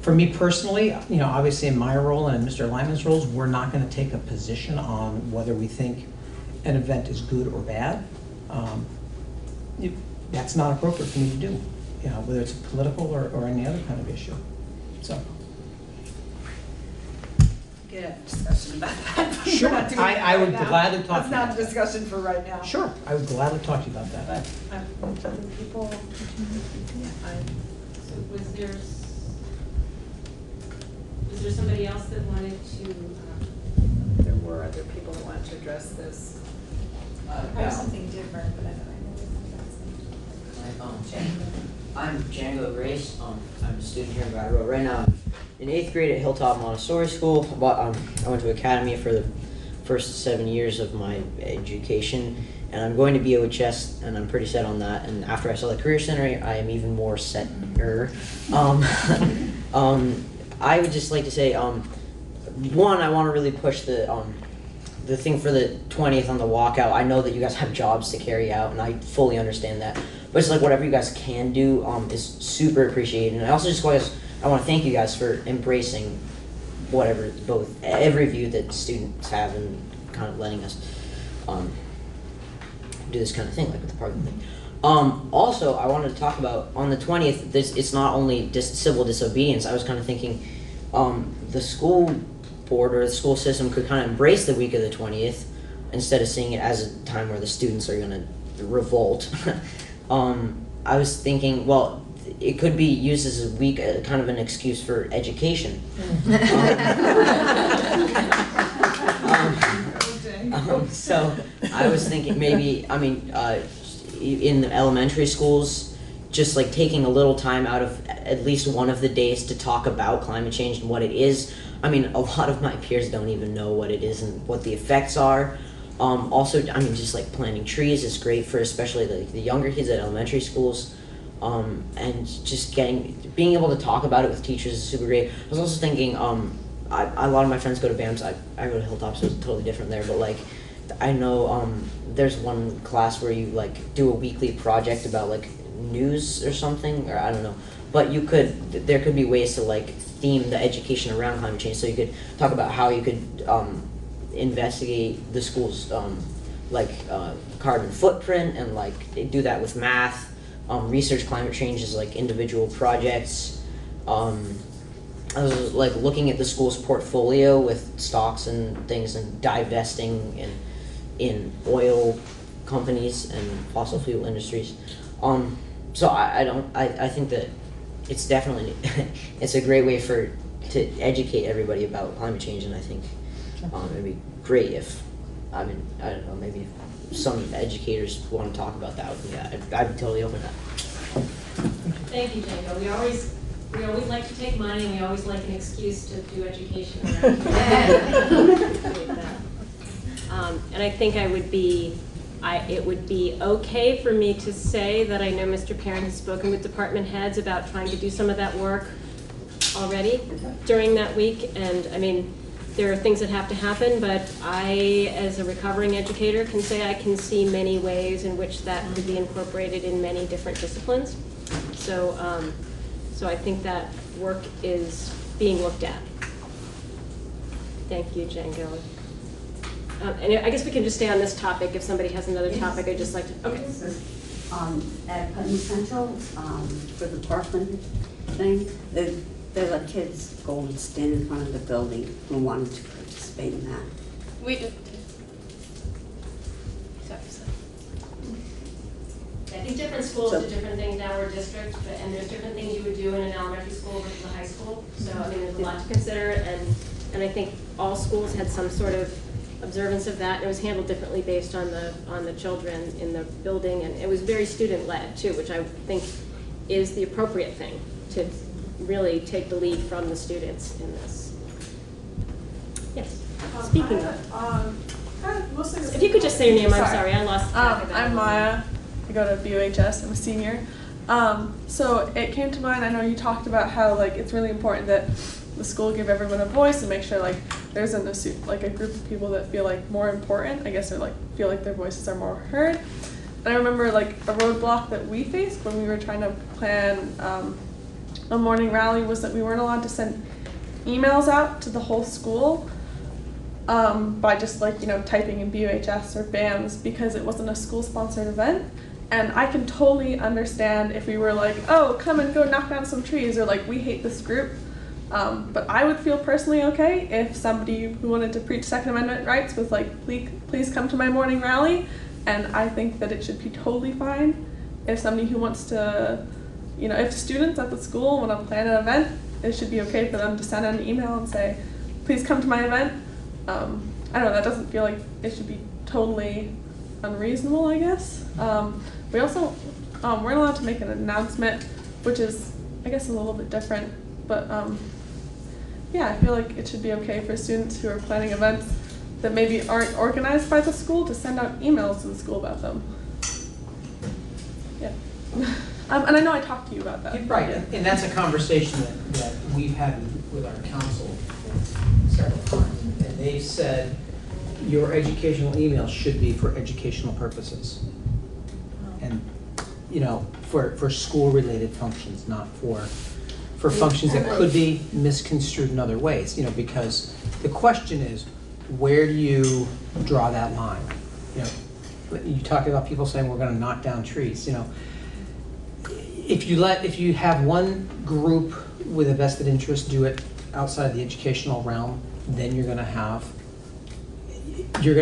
For me personally, obviously in my role and in Mr. Lyman's roles, we're not going to take a position on whether we think an event is good or bad. That's not appropriate for me to do, whether it's political or any other kind of issue. So. Get a discussion about that. Sure, We're not doing that I would right now. gladly talk That's to you not about a discussion for right now. Sure, I would gladly talk to you about that. But other people, So was there somebody else that wanted to? there were other people that wanted to address this. I have something different, but I don't know. I'm Django Grace. I'm a student here in Bratt. Right now, I'm in 8th grade at Hilltop Montessori School. But I went to Academy for the first 7 years of my education, and I'm going to be OHS, and I'm pretty set on that. And after I saw the Career Center, I am even more set-er. I would just like to say, one, I want to really push the thing for the 20th on the walkout. I know that you guys have jobs to carry out, and I fully understand that. But it's like whatever you guys can do is super appreciated. And I also just I want to thank you guys for embracing every view that students have and kind of letting us do this kind of thing, like with the parking thing. Also, I wanted to talk about on the 20th. It's not only civil disobedience. I was kind of thinking the school board or the school system could kind of embrace the week of the 20th instead of seeing it as a time where the students are going to revolt. I was thinking, well, it could be used as a week, kind of an excuse for education. So I was thinking maybe, in the elementary schools, just like taking a little time out of at least one of the days to talk about climate change and what it is. A lot of my peers don't even know what it is and what the effects are. Also, just like planting trees is great for especially the younger kids at elementary schools. And just being able to talk about it with teachers is super great. I was also thinking, a lot of my friends go to BAMS. I go to Hilltop, so it's totally different there. But I know there's one class where you do a weekly project about news or something, or I don't know. But there could be ways to theme the education around climate change. So you could talk about how you could investigate the school's carbon footprint and do that with math. Research climate change as individual projects. I was looking at the school's portfolio with stocks and things and divesting in oil companies and fossil fuel industries. So I think that it's definitely it's a great way to educate everybody about climate change, and I think it'd be great if I don't know, maybe some educators want to talk about that with me. I'd be totally open to that. Thank you, Django. We always like to take money, and we always like an excuse to do education around here. And I think it would be okay for me to say that I know Mr. Perrin has spoken with department heads about trying to do some of that work already during that week. And there are things that have to happen, but I, as a recovering educator, can say I can see many ways in which that could be incorporated in many different disciplines. So, so I think that work is being looked at. Thank you, Django. And I guess we can just stay on this topic. If somebody has another topic, I'd just like to. Okay. At Putney Central, for the Parkland thing, they let kids go and stand in front of the building who wanted to participate in that. We did. I think different schools do different things in our district, and there's different things you would do in an elementary school versus a high school. So there's a lot to consider, and I think all schools had some sort of observance of that. It was handled differently based on the children in the building, and it was very student-led too, which I think is the appropriate thing, to really take the lead from the students in this. Yes. Speaking of, mostly if you could just say your name, I'm sorry, I lost track of that. I'm Maya. I go to BUHS. I'm a senior. So it came to mind. I know you talked about how like it's really important that the school give everyone a voice and make sure like there isn't a group of people that feel like more important. I guess or like feel like their voices are more heard. And I remember like a roadblock that we faced when we were trying to plan a morning rally was that we weren't allowed to send emails out to the whole school by just like typing in BUHS or BAMS because it wasn't a school-sponsored event. And I can totally understand if we were like, oh, come and go knock down some trees, or like we hate this group. But I would feel personally okay if somebody who wanted to preach Second Amendment rights was like, please come to my morning rally. And I think that it should be totally fine if somebody who wants to, if students at the school want to plan an event, it should be okay for them to send an email and say, please come to my event. I don't know, that doesn't feel like it should be totally unreasonable, I guess. We also weren't allowed to make an announcement, which is, I guess, a little bit different. But yeah, I feel like it should be okay for students who are planning events that maybe aren't organized by the school to send out emails to the school about them. Yeah. And I know I talked to you about that. Right, and that's a conversation that we've had with our council several times. And they've said your educational email should be for educational purposes. And, for school-related functions, not for functions that could be misconstrued in other ways, because the question is, where do you draw that line? You talk about people saying we're going to knock down trees. If you have one group with a vested interest do it outside the educational realm, then you're going to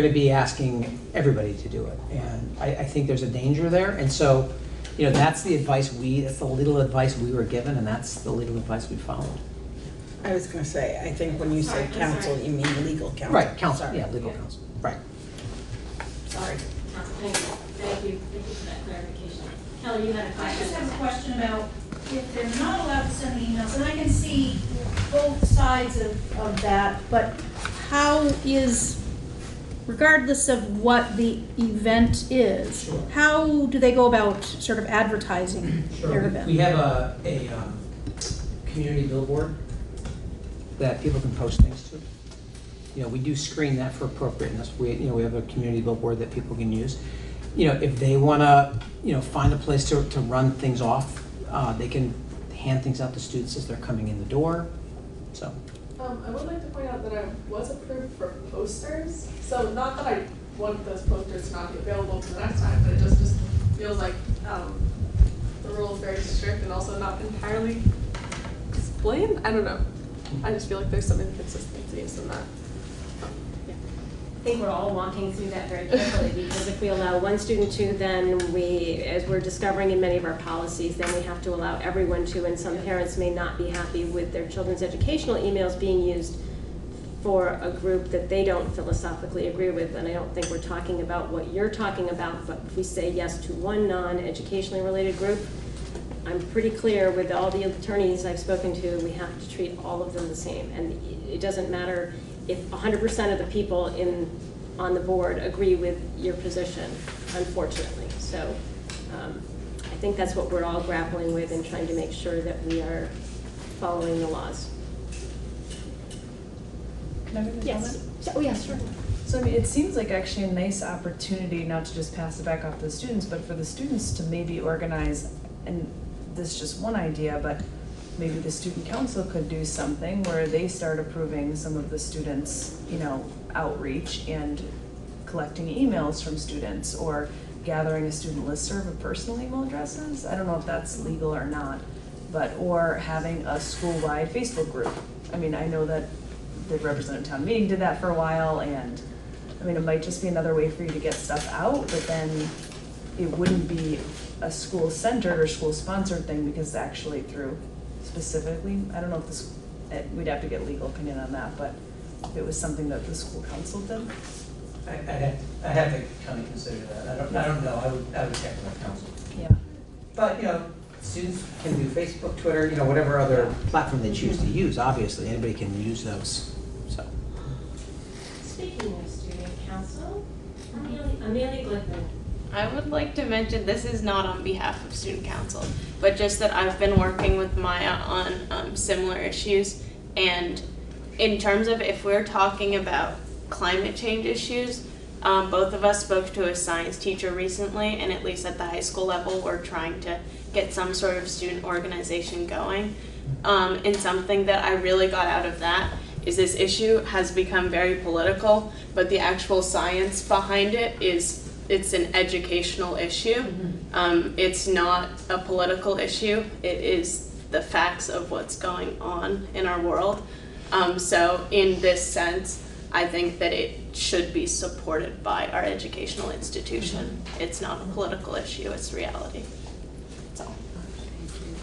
be asking everybody to do it, and I think there's a danger there. And so, that's the legal advice we were given, and that's the legal advice we followed. I was going to say, I think when you say counsel, you mean legal counsel. Right, counsel, yeah, legal counsel, right. Sorry. Thank you for that clarification. Kelly, you had a I question. just have a question about if they're not allowed to send emails, and I can see both sides of that, but how is, regardless of what the event is, Sure. how do they go about sort of advertising their event? We have a community billboard that people can post things to. We do screen that for appropriateness. We have a community billboard that people can use. If they want to, find a place to run things off, they can hand things out to students as they're coming in the door. So. I would like to point out that I was approved for posters. So not that I want those posters to not be available for the next time, but it just feels like the rule is very strict and also not entirely explained. I don't know. I just feel like there's some inconsistencies in that. I think we're all walking through that very carefully, because if we allow one student to, then we, as we're discovering in many of our policies, then we have to allow everyone to, and some parents may not be happy with their children's educational emails being used for a group that they don't philosophically agree with. And I don't think we're talking about what you're talking about, but if we say yes to one non-educationally related group, I'm pretty clear with all the attorneys I've spoken to, we have to treat all of them the same. And it doesn't matter if 100% of the people on the board agree with your position, unfortunately. So I think that's what we're all grappling with and trying to make sure that we are following the laws. Can I make a comment? Oh, yes, sure. So I mean, it seems like actually a nice opportunity not to just pass it back off to the students, but for the students to maybe organize, and this is just one idea, but maybe the student council could do something where they start approving some of the students, outreach and collecting emails from students, or gathering a student listserv of personal email addresses. I don't know if that's legal or not, or having a school-wide Facebook group. I mean, I know that the representative town meeting did that for a while, and I mean, it might just be another way for you to get stuff out, but then it wouldn't be a school-centered or school-sponsored thing, because it's actually through specifically, I don't know if this, we'd have to get legal opinion on that, but if it was something that the school council did. I have to kind of consider that. I don't know, I would check with council. Yeah. But, students can do Facebook, Twitter, whatever other platform they choose to use, obviously, anybody can use those, so. Speaking of student council, Amelia Glickman. I would like to mention this is not on behalf of student council, but just that I've been working with Maya on similar issues, and in terms of if we're talking about climate change issues, both of us spoke to a science teacher recently, and at least at the high school level, we're trying to get some sort of student organization going. And something that I really got out of that is this issue has become very political, but the actual science behind it it's an educational issue. It's not a political issue. It is the facts of what's going on in our world. So in this sense, I think that it should be supported by our educational institution. It's not a political issue, it's reality. That's all.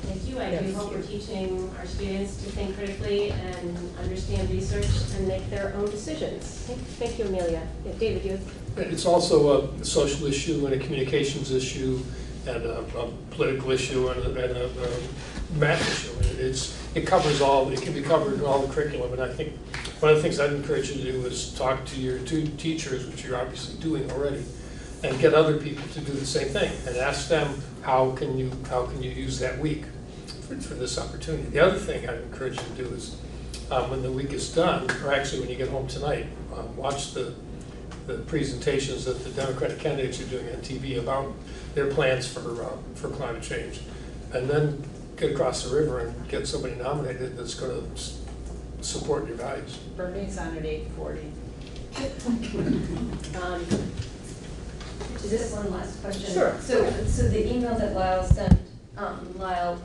Thank you. I do hope we're teaching our students to think critically and understand research and make their own decisions. Thank you, Amelia. Yeah, David, you? It's also a social issue and a communications issue and a political issue and a math issue. It covers all, it can be covered in all the curriculum, and I think one of the things I'd encourage you to do is talk to your two teachers, which you're obviously doing already, and get other people to do the same thing and ask them how can you use that week for this opportunity. The other thing I'd encourage you to do is when the week is done, or actually when you get home tonight, watch the presentations that the Democratic candidates are doing on TV about their plans for climate change, and then get across the river and get somebody nominated that's going to support your values. Bernie's on at 8:40. Is this one last question? Sure. So the email that Lyle sent, Lyle,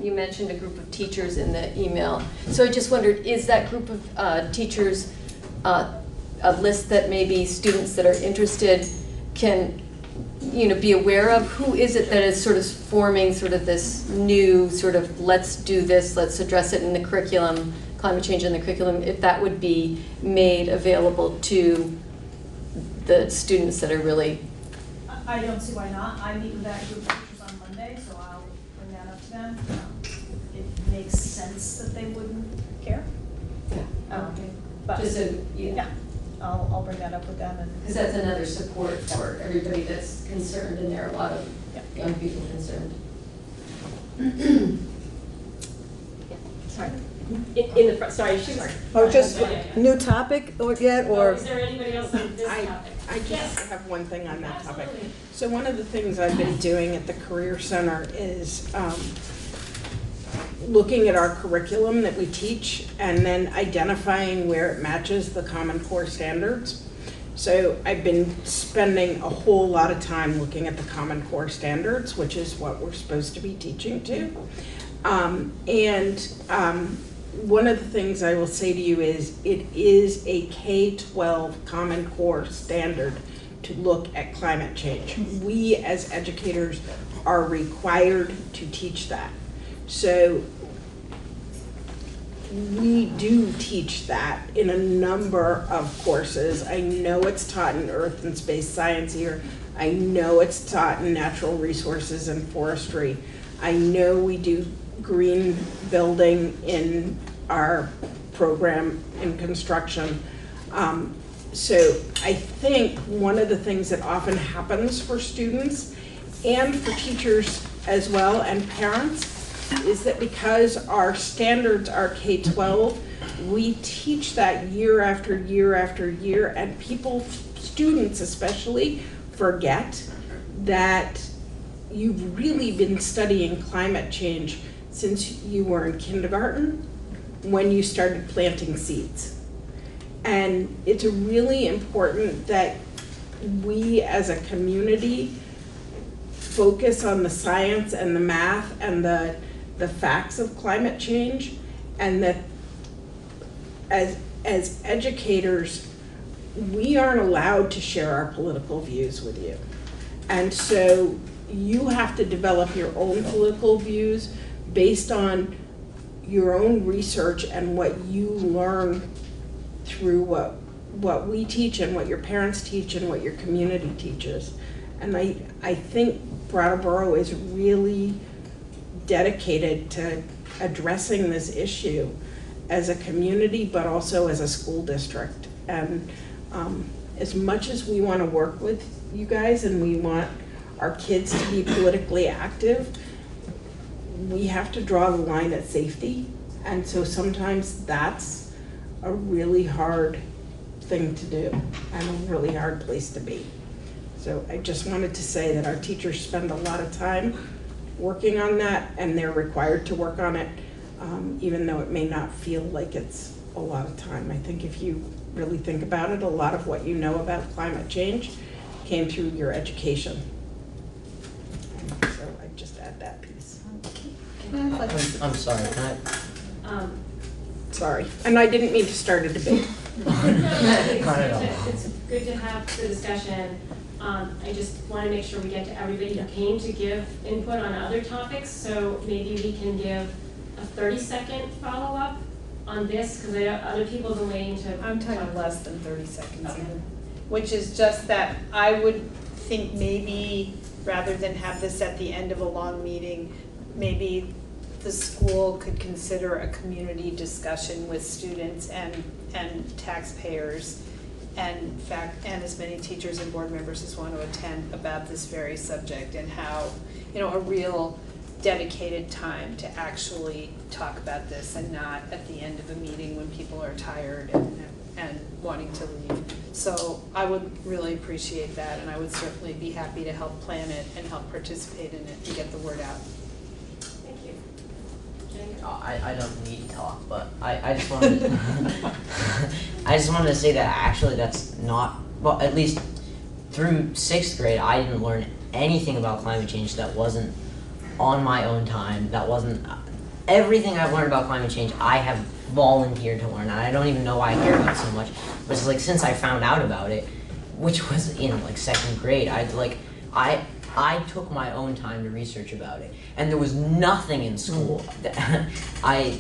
you mentioned a group of teachers in the email. So I just wondered, is that group of teachers a list that maybe students that are interested can be aware of? Who is it that is sort of forming sort of this new sort of let's do this, let's address it in the curriculum, climate change in the curriculum, if that would be made available to the students that are really... I don't see why not. I meet with that group of teachers on Monday, so I'll bring that up to them. It makes sense that they wouldn't care. But Just yeah, I'll bring that up with them. Because that's another support for everybody that's concerned, and there are a lot of young people concerned. Sorry. In the front, sorry, she was. Oh, just new topic yet, or? Is there anybody else on this topic? I just have one thing on that topic. So one of the things I've been doing at the Career Center is looking at our curriculum that we teach and then identifying where it matches the Common Core standards. So I've been spending a whole lot of time looking at the Common Core standards, which is what we're supposed to be teaching to. One of the things I will say to you is it is a K-12 Common Core standard to look at climate change. We as educators are required to teach that. So we do teach that in a number of courses. I know it's taught in Earth and Space Science here. I know it's taught in Natural Resources and Forestry. I know we do green building in our program in construction. So I think one of the things that often happens for students and for teachers as well and parents is that because our standards are K-12, we teach that year after year after year, and students especially, forget that you've really been studying climate change since you were in kindergarten when you started planting seeds. And it's really important that we as a community focus on the science and the math and the facts of climate change, and that as educators, we aren't allowed to share our political views with you. And so you have to develop your own political views based on your own research and what you learn through what what we teach and what your parents teach and what your community teaches. And I think Brattleboro is really dedicated to addressing this issue as a community, but also as a school district. And as much as we want to work with you guys and we want our kids to be politically active, we have to draw the line at safety. And so sometimes that's a really hard thing to do and a really hard place to be. So I just wanted to say that our teachers spend a lot of time working on that, and they're required to work on it, even though it may not feel like it's a lot of time. I think if you really think about it, a lot of what you know about climate change came through your education. And so I just add that piece. I'm sorry, can I? Sorry, and I didn't mean to start a debate. It's good to have the discussion. I just want to make sure we get to everybody who came to give input on other topics, so maybe we can give a 30-second follow-up on this, because I know other people have been waiting to. I'm talking less than 30 seconds even, which is just that I would think maybe rather than have this at the end of a long meeting, maybe the school could consider a community discussion with students and taxpayers and as many teachers and board members as want to attend about this very subject, and how, a real dedicated time to actually talk about this, and not at the end of a meeting when people are tired and wanting to leave. So I would really appreciate that, and I would certainly be happy to help plan it and help participate in it and get the word out. Thank you. I don't need to talk, but I just wanted to, I just wanted to say that actually that's not, well, at least through 6th grade, I didn't learn anything about climate change that wasn't on my own time. That wasn't, everything I've learned about climate change, I have volunteered to learn. And I don't even know why I care about it so much. But it's like, since I found out about it, which was in like 2nd grade, I took my own time to research about it, and there was nothing in school. I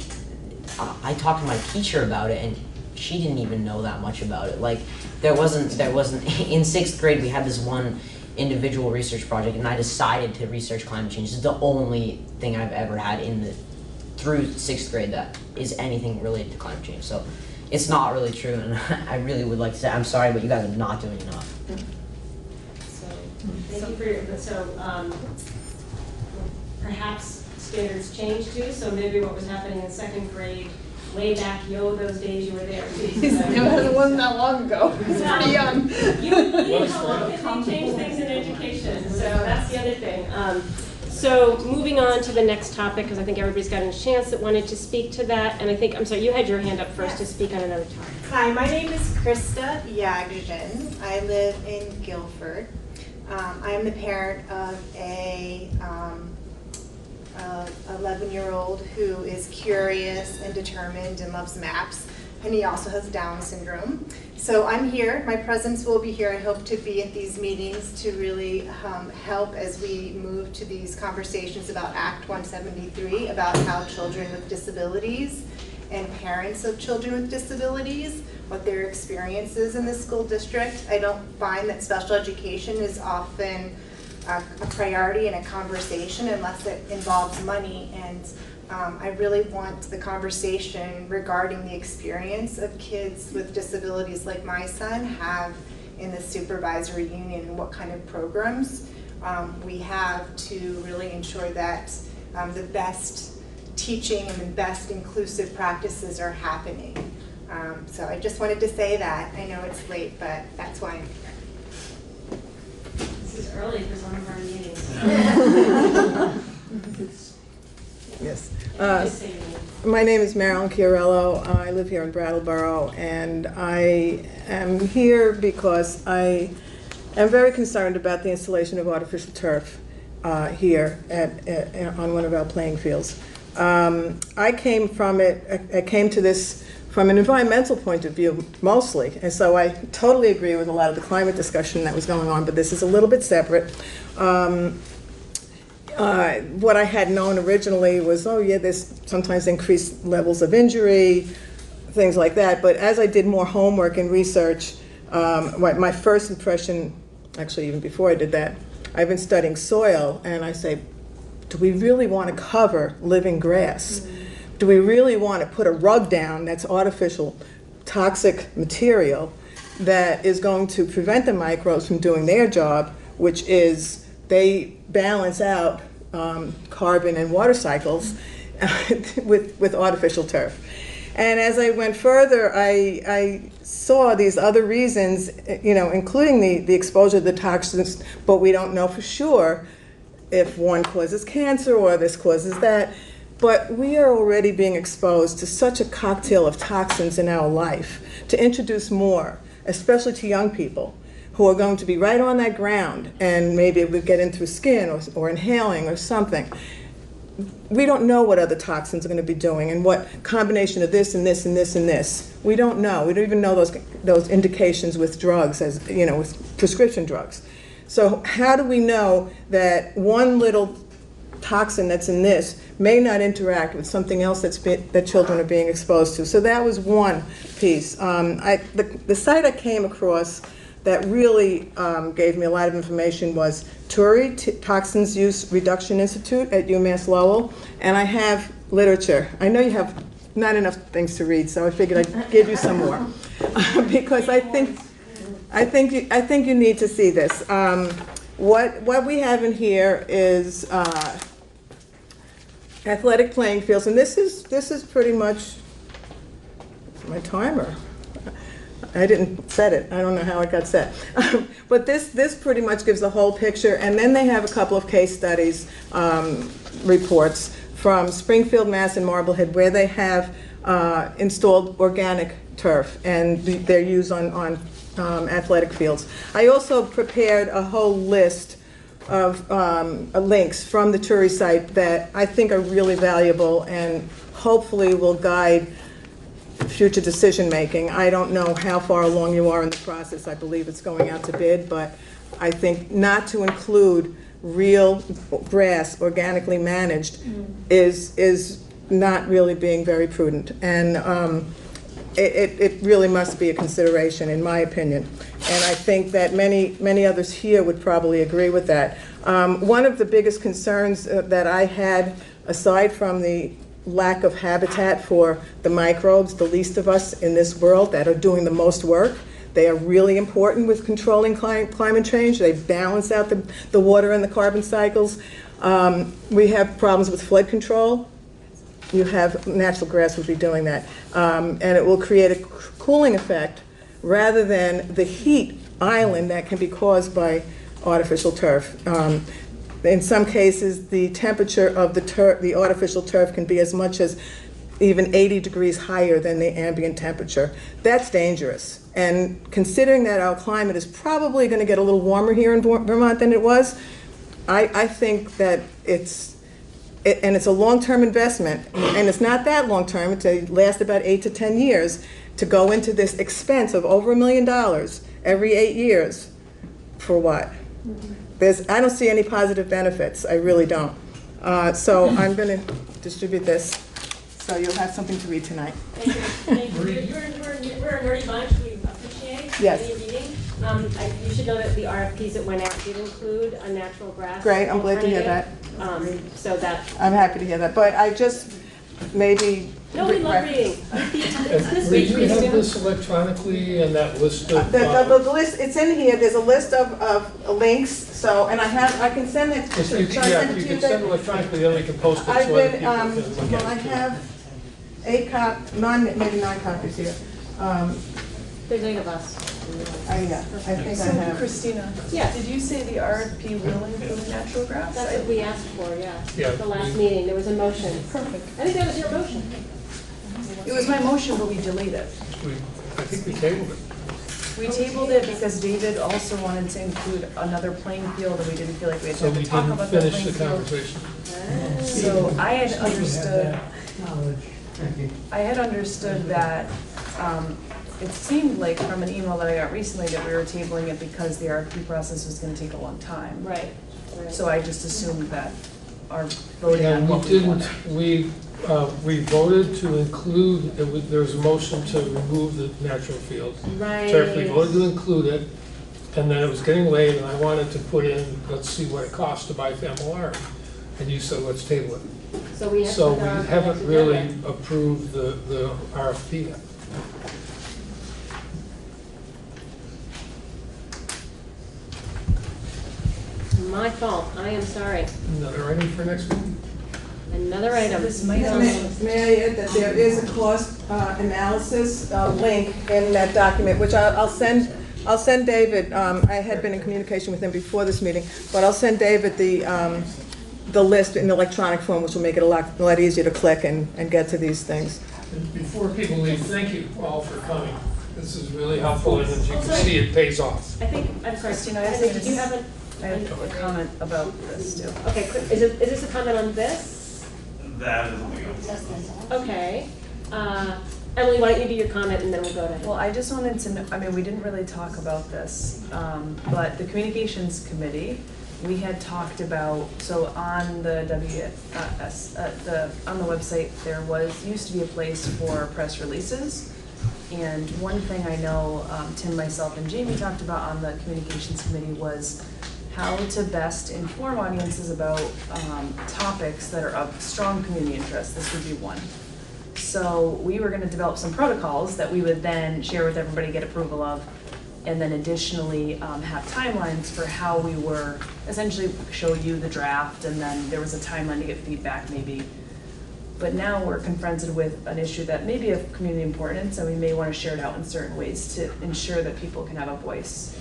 talked to my teacher about it, and she didn't even know that much about it. Like, there wasn't in 6th grade we had this one individual research project, and I decided to research climate change. This is the only thing I've ever had through 6th grade that is anything related to climate change. So it's not really true, and I really would like to say I'm sorry, but you guys are not doing enough. Thank you for your, perhaps standards change too, so maybe what was happening in 2nd grade, way back, those days you were there too. It wasn't that long ago, I was pretty young. You believe how long they change things in education, so that's the other thing. So moving on to the next topic, because I think everybody's gotten a chance that wanted to speak to that, and I think, I'm sorry, you had your hand up first to speak on another topic. Hi, my name is Krista Yagdin. I live in Guilford. I am the parent of a 11-year-old who is curious and determined and loves maps, and he also has Down syndrome. So I'm here, my presence will be here. I hope to be at these meetings to really help as we move to these conversations about Act 173, about how children with disabilities and parents of children with disabilities, what their experiences in the school district. I don't find that special education is often a priority in a conversation unless it involves money, and I really want the conversation regarding the experience of kids with disabilities like my son have in the supervisory union, and what kind of programs we have to really ensure that the best teaching and the best inclusive practices are happening. So I just wanted to say that. I know it's late, but that's why I'm here. This is early for some of our meetings. Yes. My name is Marilyn Chiarello. I live here in Brattleboro, and I am here because I am very concerned about the installation of artificial turf here on one of our playing fields. I came to this from an environmental point of view mostly, and so I totally agree with a lot of the climate discussion that was going on, but this is a little bit separate. What I had known originally was, oh yeah, there's sometimes increased levels of injury, things like that. But as I did more homework and research, my first impression, actually even before I did that, I've been studying soil, and I say, do we really want to cover living grass? Do we really want to put a rug down that's artificial, toxic material that is going to prevent the microbes from doing their job, which is they balance out carbon and water cycles with artificial turf? And as I went further, I saw these other reasons, including the exposure to the toxins, but we don't know for sure if one causes cancer or this causes that. But we are already being exposed to such a cocktail of toxins in our life. To introduce more, especially to young people who are going to be right on that ground, and maybe it would get in through skin or inhaling or something. We don't know what other toxins are going to be doing and what combination of this and this and this and this. We don't know. We don't even know those indications with drugs, as with prescription drugs. So how do we know that one little toxin that's in this may not interact with something else that children are being exposed to? So that was one piece. The site I came across that really gave me a lot of information was Turi, Toxins Use Reduction Institute at UMass Lowell, and I have literature. I know you have not enough things to read, so I figured I'd give you some more because I think you need to see this. What we have in here is athletic playing fields, and this is pretty much my timer. I didn't set it. I don't know how it got set. But this pretty much gives the whole picture. And then they have a couple of case studies, reports from Springfield, Mass. And Marblehead, where they have installed organic turf, and they're used on athletic fields. I also prepared a whole list of links from the Turi site that I think are really valuable and hopefully will guide future decision making. I don't know how far along you are in the process. I believe it's going out to bid, but I think not to include real grass organically managed is not really being very prudent, and it really must be a consideration, in my opinion. And I think that many others here would probably agree with that. One of the biggest concerns that I had, aside from the lack of habitat for the microbes, the least of us in this world that are doing the most work. They are really important with controlling climate change. They balance out the water and the carbon cycles. We have problems with flood control. You have natural grass would be doing that. And it will create a cooling effect rather than the heat island that can be caused by artificial turf. In some cases, the temperature of the artificial turf can be as much as even 80 degrees higher than the ambient temperature. That's dangerous. And considering that our climate is probably going to get a little warmer here in Vermont than it was, I think that it's a long-term investment, and it's not that long-term. It lasts about 8 to 10 years to go into this expense of over $1 million every 8 years. For what? I don't see any positive benefits. I really don't. So I'm going to distribute this, so you'll have something to read tonight. Thank you. We're a nerdy bunch. We appreciate Yes. your reading. You should know that the RFPs that went out did include a natural grass. Great, I'm glad to hear that. So that. I'm happy to hear that, but I just maybe. No, we love reading. This We do have this electronically and that list of. The list, it's in here. There's a list of links. So, and I can send it. You can send it electronically, then we can post it. I've so other been, people can look well, I at it, too. have maybe 9 copies here. There's 8 of us. Yeah, I think I have. Christina, Yes. did you say the RFP will include natural grass? That's what we asked for, yeah. Yeah. At the last meeting, there was a motion. Perfect. I think that was your motion. It was my motion, but we delayed it. I think we tabled it. We tabled it because David also wanted to include another playing field, and we didn't feel like we had So time we to talk didn't about that finish playing the field. conversation. So I had understood that, it seemed like from an email that I got recently that we were tabling it because the RFP process was gonna take a long time. Right. So I just assumed that our voting Yeah, on we what we wanted. didn't, we we voted to include, there was a motion to remove the natural field. Right. Turf, we voted to include it, and then it was getting late, and I wanted to put in, let's see what it costs to buy Familari. And you said, let's table it. So we have to So put we it on the haven't next really agenda. approved the RFP yet. My fault, I am sorry. Another item for next week? Another item. May I add that there is a cost analysis link in that document, which I'll send David. I had been in communication with him before this meeting, but I'll send David the list in electronic form, which will make it a lot easier to click and get to these things. And before people leave, thank you all for coming. This is really helpful, and as you can see, it pays off. I think, I'm sorry, Christina, I was Heather, gonna did you s- have a? I have a comment about this too. Okay, is this a comment on this? That is something else. Okay. Emily, why don't you do your comment and then we'll go to him. Well, I just wanted to know, I mean, we didn't really talk about this, but the communications committee, we had talked about, so on the on the website, there used to be a place for press releases. And one thing I know Tim, myself, and Jamie talked about on the communications committee was how to best inform audiences about topics that are of strong community interest. This would be one. So we were gonna develop some protocols that we would then share with everybody, get approval of, and then additionally have timelines for how we were, essentially show you the draft, and then there was a timeline to get feedback maybe. But now we're confronted with an issue that may be of community importance, and we may wanna share it out in certain ways to ensure that people can have a voice.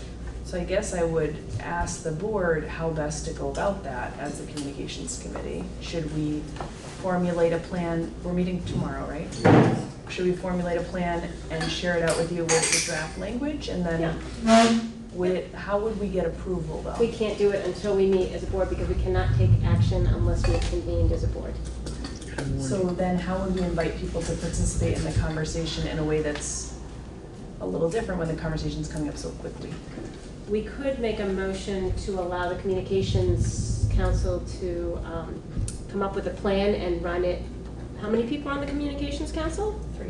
So I guess I would ask the board how best to go about that as a communications committee. Should we formulate a plan? We're meeting tomorrow, right? Should we formulate a plan and share it out with you with the draft language? And then how would we get approval though? We can't do it until we meet as a board because we cannot take action unless we've convened as a board. So then how would we invite people to participate in the conversation in a way that's a little different when the conversation's coming up so quickly? We could make a motion to allow the communications council to come up with a plan and run it. How many people are on the communications council? 3.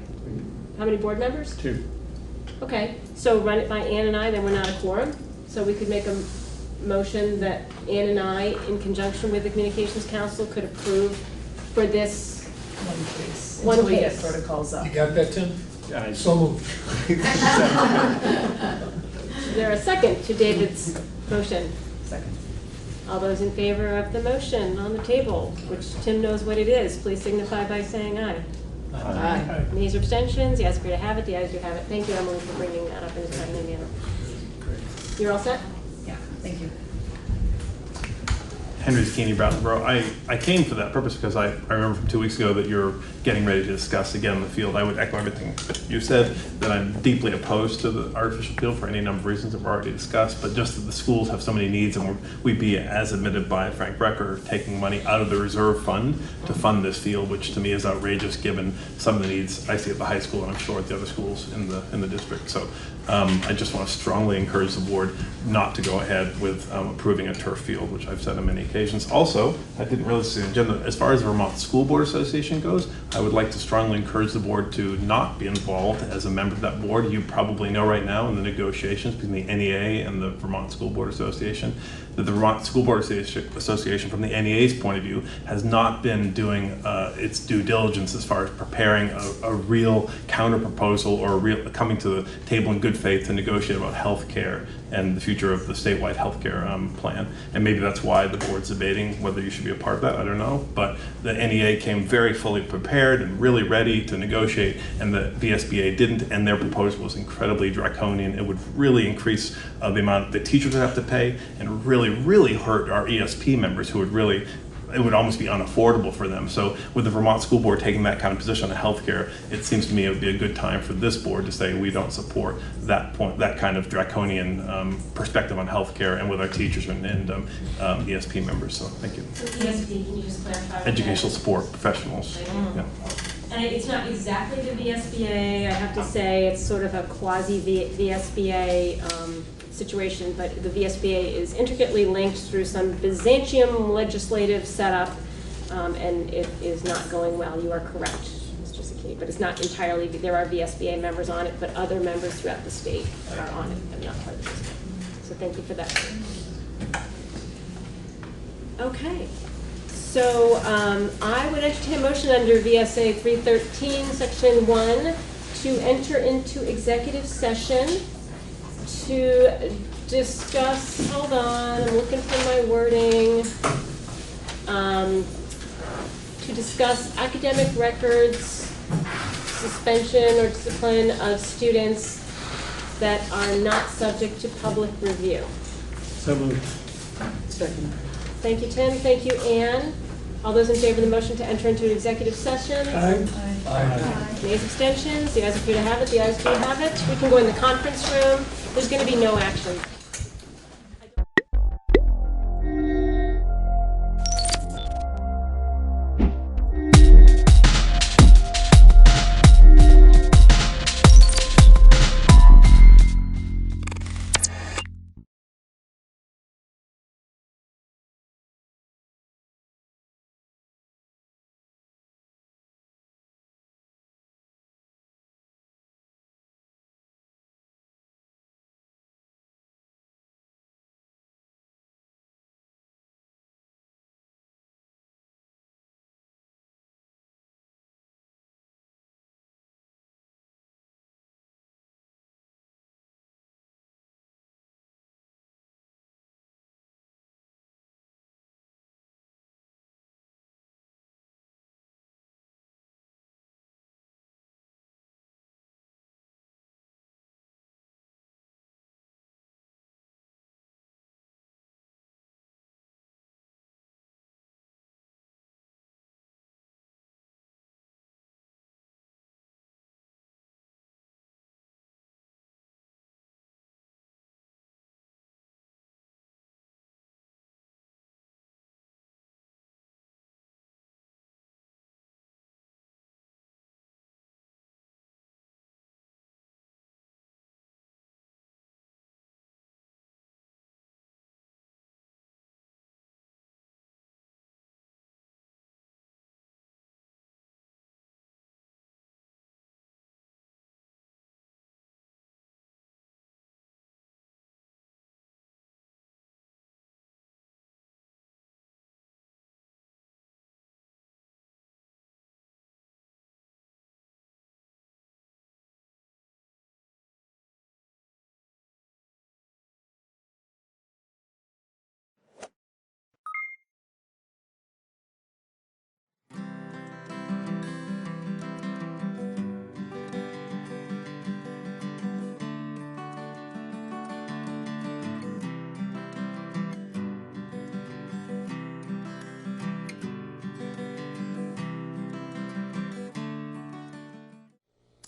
How many board members? 2. Okay, so run it by Ann and I, then we're not a quorum. So we could make a motion that Ann and I, in conjunction with the communications council, could approve for this One case. one Until we get case. protocols up. You got that, Tim? Yeah, So moved. Is there a second to David's motion? Second. All those in favor of the motion on the table, which Tim knows what it is, please signify by saying aye. Aye. Nays or abstentions? The ayes appear to have it. The ayes do have it. Thank you, Emily, for bringing that up in a timely manner. You're all set? Yeah, thank you. Henry Zucchini, Brattleboro. I came for that purpose because I remember from 2 weeks ago that you're getting ready to discuss again the field. I would echo everything that you said, that I'm deeply opposed to the artificial field for any number of reasons that we've already discussed, but just that the schools have so many needs, and we'd be, as admitted by Frank Brecker, taking money out of the reserve fund to fund this field, which to me is outrageous given some of the needs I see at the high school and I'm sure at the other schools in the district. So I just want to strongly encourage the board not to go ahead with approving a turf field, which I've said on many occasions. Also, I didn't really see the agenda. As far as the Vermont School Board Association goes, I would like to strongly encourage the board to not be involved as a member of that board. You probably know right now in the negotiations between the NEA and the Vermont School Board Association that the Vermont School Board Association, from the NEA's point of view, has not been doing its due diligence as far as preparing a real counter proposal or coming to the table in good faith to negotiate about health care and the future of the statewide healthcare plan. And maybe that's why the board's debating whether you should be a part of that, I don't know. But the NEA came very fully prepared and really ready to negotiate, and the VSBA didn't, and their proposal was incredibly draconian. It would really increase the amount that teachers would have to pay and really hurt our ESP members who would really, it would almost be unaffordable for them. So with the Vermont School Board taking that kind of position on healthcare, it seems to me it would be a good time for this board to say we don't support that kind of draconian perspective on healthcare and with our teachers and ESP members. So thank you. So ESP, can you just clarify? what Educational that is? support professionals. Yeah. And it's not exactly the VSBA, I have to say, it's sort of a quasi-VSBA situation, but the VSBA is intricately linked through some Byzantium legislative setup and it is not going well. You are correct, Mr. Zucchini, but it's not entirely, there are VSBA members on it, but other members throughout the state are on it and not part of this one. So thank you for that. Okay. So I would entertain a motion under VSA 313, Section 1, to enter into executive session to discuss, hold on, I'm looking for my wording, to discuss academic records, suspension or discipline of students that are not subject to public review. So moved. Second. Thank you, Tim. Thank you, Anne. All those in favor of the motion to enter into an executive session? Aye. Nays, abstentions? The ayes appear to have it. The ayes do have it. We can go in the conference room. There's going to be no action.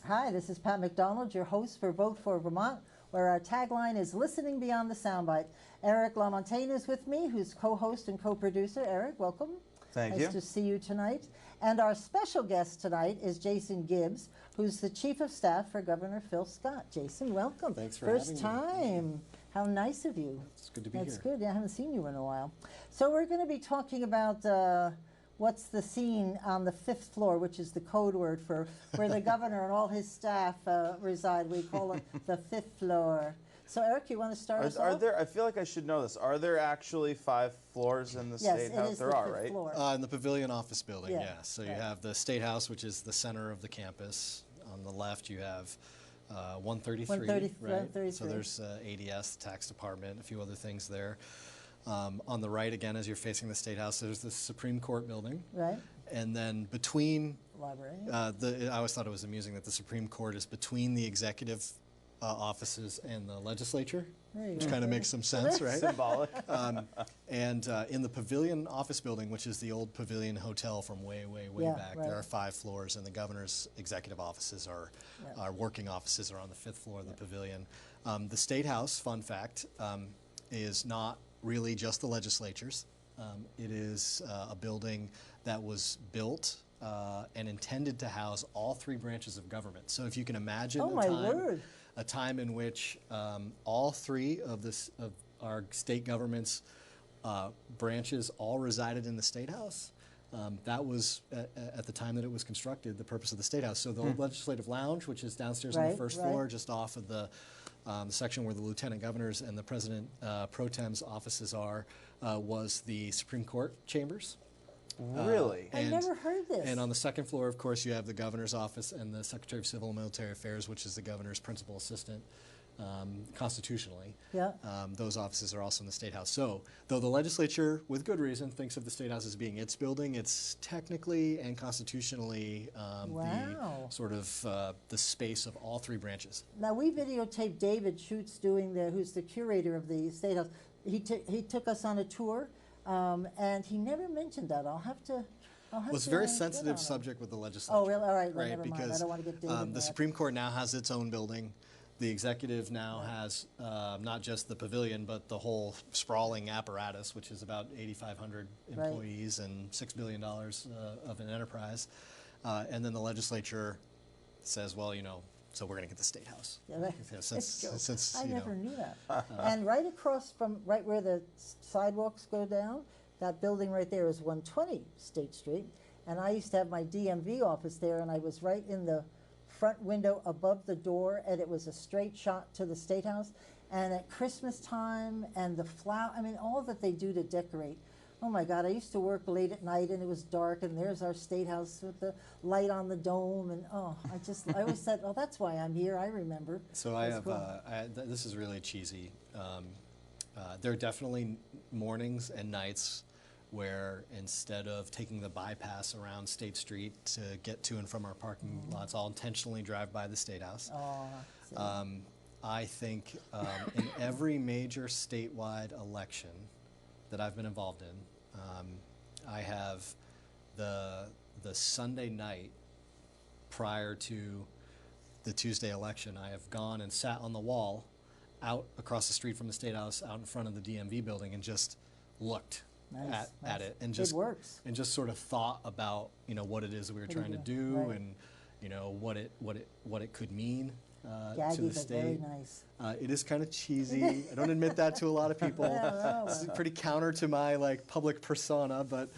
Hi, this is Pat McDonald, your host for Vote for Vermont, where our tagline is Listening Beyond the Soundbite. Eric LaMontagne is with me, who's co-host and co-producer. Eric, welcome. Thank you. Nice to see you tonight. And our special guest tonight is Jason Gibbs, who's the Chief of Staff for Governor Phil Scott. Jason, welcome. Thanks for First having me. time. How nice of you. It's good to be That's here. good. Yeah, I haven't seen you in a while. So we're going to be talking about what's the scene on the 5th floor, which is the code word for where the governor and all his staff reside. We call it the 5th floor. So Eric, you want to start us Are off? there? I feel like I should know this. Are there actually 5 floors in the Yes, State it House? is There the are, 5th right? floor. In the Pavilion office building, Yeah. yeah. So you have the State House, which is the center of the campus. On the left, you have 133, 133, right? 133. So there's ADS, the tax department, a few other things there. On the right, again, as you're facing the State House, there's the Supreme Court building. Right. And then between, Library. I always thought it was amusing that the Supreme Court is between the executive offices and the legislature, There you which go. kind of makes some sense, right? Symbolic. And in the Pavilion office building, which is the old Pavilion Hotel from way, way, way Yeah, back, right. there are 5 floors, and the governor's executive offices are, our working offices are on the 5th floor of the Pavilion. The State House, fun fact, is not really just the legislatures. It is a building that was built and intended to house all 3 branches of government. So if you can imagine Oh, my word. a time in which all 3 of our state government's branches all resided in the State House, That was, at the time that it was constructed, the purpose of the State House. So the old Legislative Lounge, which is downstairs on the Right, first floor, just off of the section where the Lieutenant Governors and the President Pro Tem's offices are, was the Supreme Court chambers. Really? I never heard this. And on the second floor, of course, you have the Governor's office and the Secretary of Civil and Military Affairs, which is the Governor's principal assistant. Constitutionally, those offices are also in the State House. So, though the legislature, with good reason, thinks of the State House as being its building, it's technically and constitutionally the sort of the space of all three branches. Now, we videotaped David Schutz who's the curator of the State House. He took us on a tour, and he never mentioned that. I'll have to. Well, it's a very sensitive subject with the legislature. Oh, really? All right, right? never mind. Because I don't want to get David the Supreme Court now has its own building. The executive now has not just the pavilion, but the whole sprawling apparatus, which is about 8,500 employees and $6 billion of an enterprise. And then the legislature says, well, so we're going to get the State House. Yeah, since I never knew that. And right across from, right where the sidewalks go down, that building right there is 120 State Street. And I used to have my DMV office there, and I was right in the front window above the door, and it was a straight shot to the State House. And at Christmas time, and the all that they do to decorate. Oh my God, I used to work late at night, and it was dark, and there's our State House with the light on the dome, and I always said, oh, that's why I'm here, I remember. So I have, this is really cheesy. There are definitely mornings and nights where instead of taking the bypass around State Street to get to and from our parking lots, I'll intentionally drive by the State House. I think in every major statewide election that I've been involved in, I have the Sunday night prior to the Tuesday election, I have gone and sat on the wall out across the street from the State House, out in front of the DMV building, and just looked at it, and just and just sort of thought about what it is that we were trying to do, and what it could mean to the state. Very nice. It is kind of cheesy. I don't admit that to a lot of people. It's pretty counter to my public persona, but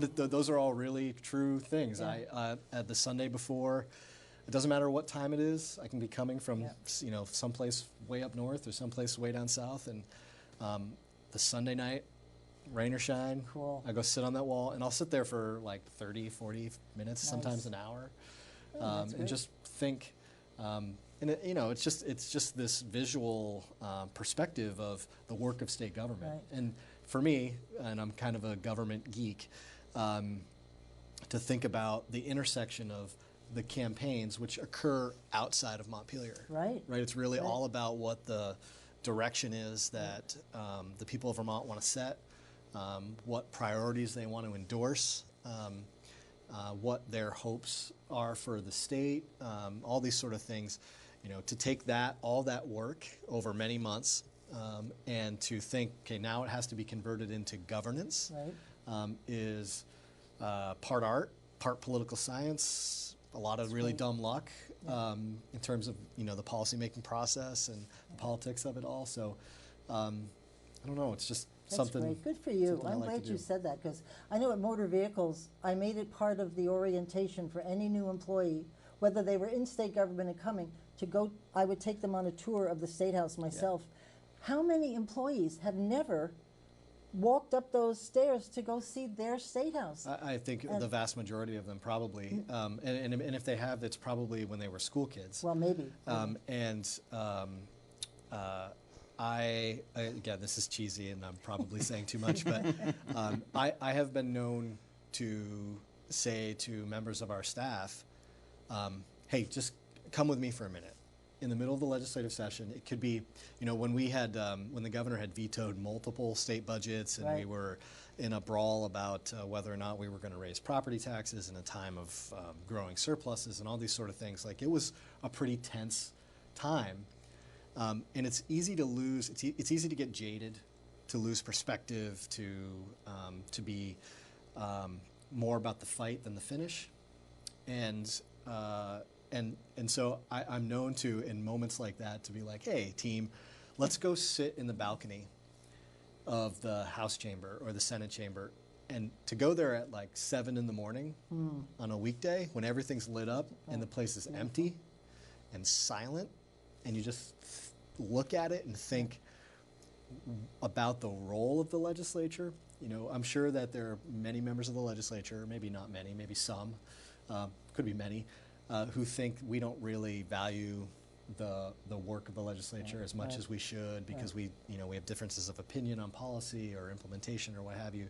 those are all really true things. Yeah. At the Sunday before, it doesn't matter what time it is. I can be coming from someplace way up north or someplace way down south, and the Sunday night, rain or shine, I go sit on that wall, and I'll sit there for 30, 40 minutes, sometimes an hour, and just think. And it's just this visual perspective of the work of state government. Right. And for me, and I'm kind of a government geek, to think about the intersection of the campaigns which occur outside of Montpelier. Right. Right. It's really all about what the direction is that the people of Vermont want to set, what priorities they want to endorse, what their hopes are for the state, all these sort of things. To take all that work over many months, and to think, okay, now it has to be converted into governance, is part art, part political science, a lot of really dumb luck in terms of the policymaking process and the politics of it all. So I don't know. It's just something. That's great. Good for you. I'm glad you said that, because I know at motor vehicles, I made it part of the orientation for any new employee, whether they were in state government and coming, to go. I would take them on a tour of the State House myself. Yeah. How many employees have never walked up those stairs to go see their State House? I think the vast majority of them probably, and if they have, it's probably when they were school kids. Well, maybe. Again, this is cheesy and I'm probably saying too much, but I have been known to say to members of our staff, hey, just come with me for a minute. In the middle of the legislative session, it could be, when we had, when the governor had vetoed multiple state budgets, and we were in a brawl about whether or not we were going to raise property taxes in a time of growing surpluses and all these sort of things. It was a pretty tense time. And it's easy to lose. It's easy to get jaded, to lose perspective, to be more about the fight than the finish, and so I'm known to, in moments like that, to be like, hey, team, let's go sit in the balcony of the House chamber or the Senate chamber and to go there at like 7 in the morning on a weekday when everything's lit up and the place is empty and silent, and you just look at it and think about the role of the legislature. You know, I'm sure that there are many members of the legislature, maybe not many, maybe some, could be many, who think we don't really value the work of the legislature as much as we should because we have differences of opinion on policy or implementation or what have you,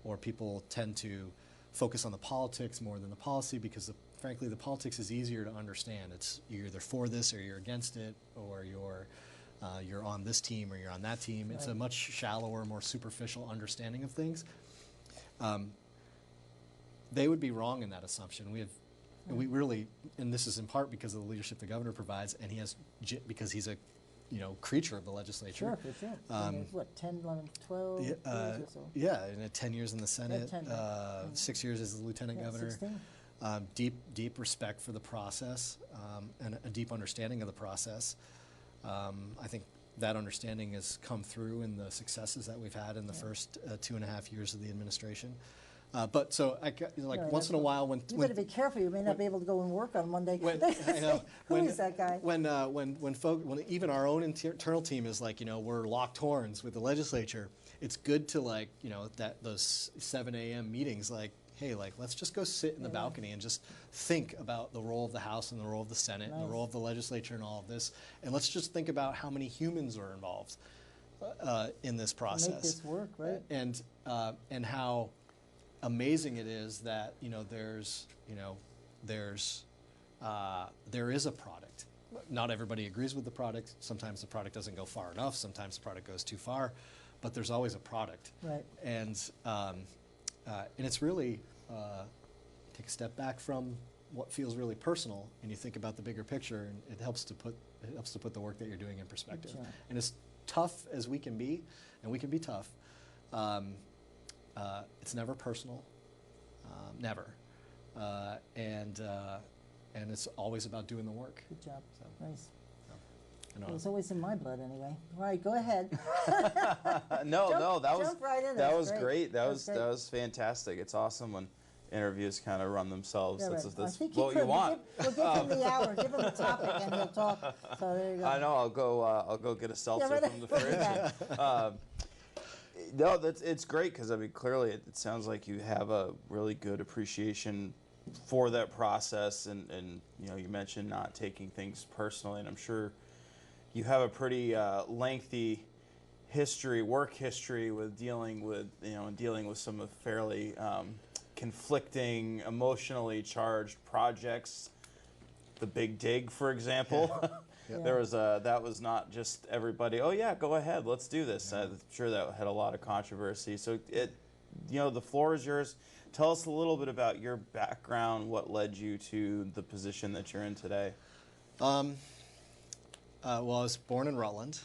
or people tend to focus on the politics more than the policy because frankly the politics is easier to understand. It's you're either for this or you're against it, or you're on this team or you're on that team. It's a much shallower, more superficial understanding of things. They would be wrong in that assumption. We really, and this is in part because of the leadership the governor provides, and because he's a creature of the legislature. Sure, for sure. What, 10, 11, 12 years or so? Yeah, and 10 years in the Senate, 6 years as the lieutenant governor. 16. Deep respect for the process and a deep understanding of the process. I think that understanding has come through in the successes that we've had in the first 2.5 years of the administration. But so, once in a while, when you better be careful. You may not be able to go and work on Monday. I know. Who is that guy? When even our own internal team is like, we're locked horns with the legislature. It's good to those 7 a.m. meetings. Hey, let's just go sit in the balcony and just think about the role of the House and the role of the Senate and the role of the legislature and all of this, and let's just think about how many humans are involved in this process. Make this work, right? And how amazing it is that there is a product. Not everybody agrees with the product. Sometimes the product doesn't go far enough. Sometimes the product goes too far, but there's always a product. Right. And it's really take a step back from what feels really personal, and you think about the bigger picture, and it helps to put the work that you're doing in perspective. Sure. And as tough as we can be, and we can be tough. It's never personal, never, and it's always about doing the work. Good job. So, nice. Well, it's always in my blood anyway. All right, go ahead. No, that was jump right in. That was great. That was fantastic. It's awesome when interviews kind of run themselves. Yeah, that's right. what you want. We'll give him the hour. Give him the topic, and he'll talk. So there you go. I know. I'll go get a seltzer from the fridge. No, it's great because clearly it sounds like you have a really good appreciation for that process, and you mentioned not taking things personally, and I'm sure you have a pretty lengthy work history with dealing with some of fairly conflicting, emotionally charged projects. The Big Dig, for example. Yeah. That was not just everybody, oh yeah, go ahead, let's do this. Yeah. I'm sure that had a lot of controversy. So the floor is yours. Tell us a little bit about your background, what led you to the position that you're in today. Well, I was born in Rutland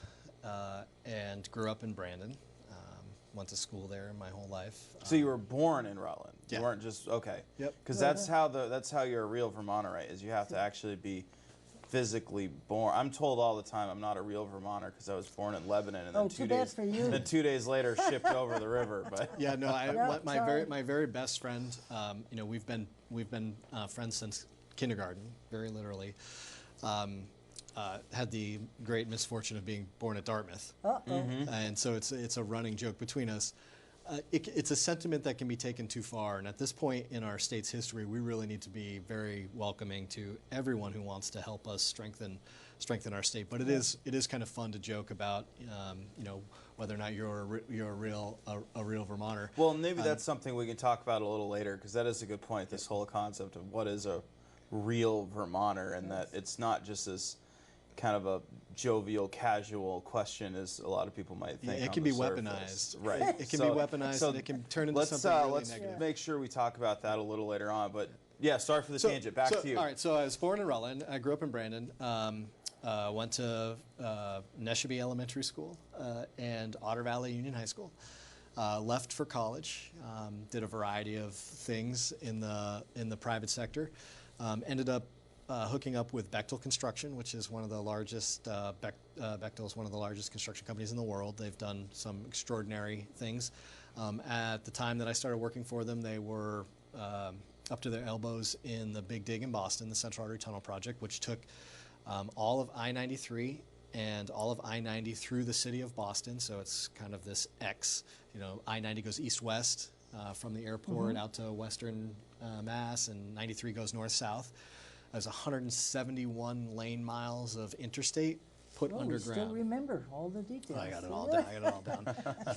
and grew up in Brandon. Went to school there my whole life. So you were born in Rutland. Yeah. You weren't just okay. Yep. Because that's how you're a real Vermonter, right? Is you have to actually be physically born. I'm told all the time I'm not a real Vermonter because I was born in Lebanon and then then 2 days later shipped over the river. But yeah, no, my very best friend. We've been friends since kindergarten, very literally. Had the great misfortune of being born at Dartmouth. And so it's a running joke between us. It's a sentiment that can be taken too far, and at this point in our state's history, we really need to be very welcoming to everyone who wants to help us strengthen our state. But it is kind of fun to joke about, whether or not you're a real Vermonter. Well, maybe that's something we can talk about a little later, because that is a good point. This whole concept of what is a real Vermonter, and that it's not just as kind of a jovial, casual question as a lot of people might think. It can be weaponized, right? It can be weaponized, and it can turn into something really negative. Let's make sure we talk about that a little later on. But yeah, sorry for the tangent. Back to you. All right. So I was born in Rutland. I grew up in Brandon. Went to Neshabie Elementary School and Otter Valley Union High School. Left for college. Did a variety of things in the private sector. Ended up hooking up with Bechtel Construction, which is one of the largest, Bechtel is one of the largest construction companies in the world. They've done some extraordinary things. At the time that I started working for them, they were up to their elbows in the Big Dig in Boston, the Central Artery Tunnel Project, which took all of I-93 and all of I-90 through the city of Boston. So it's kind of this X. I-90 goes east-west from the airport out to western Mass, and 93 goes north-south. There's 171 lane miles of interstate put Oh, underground. you still remember all the details. I got it all down. I got it all down.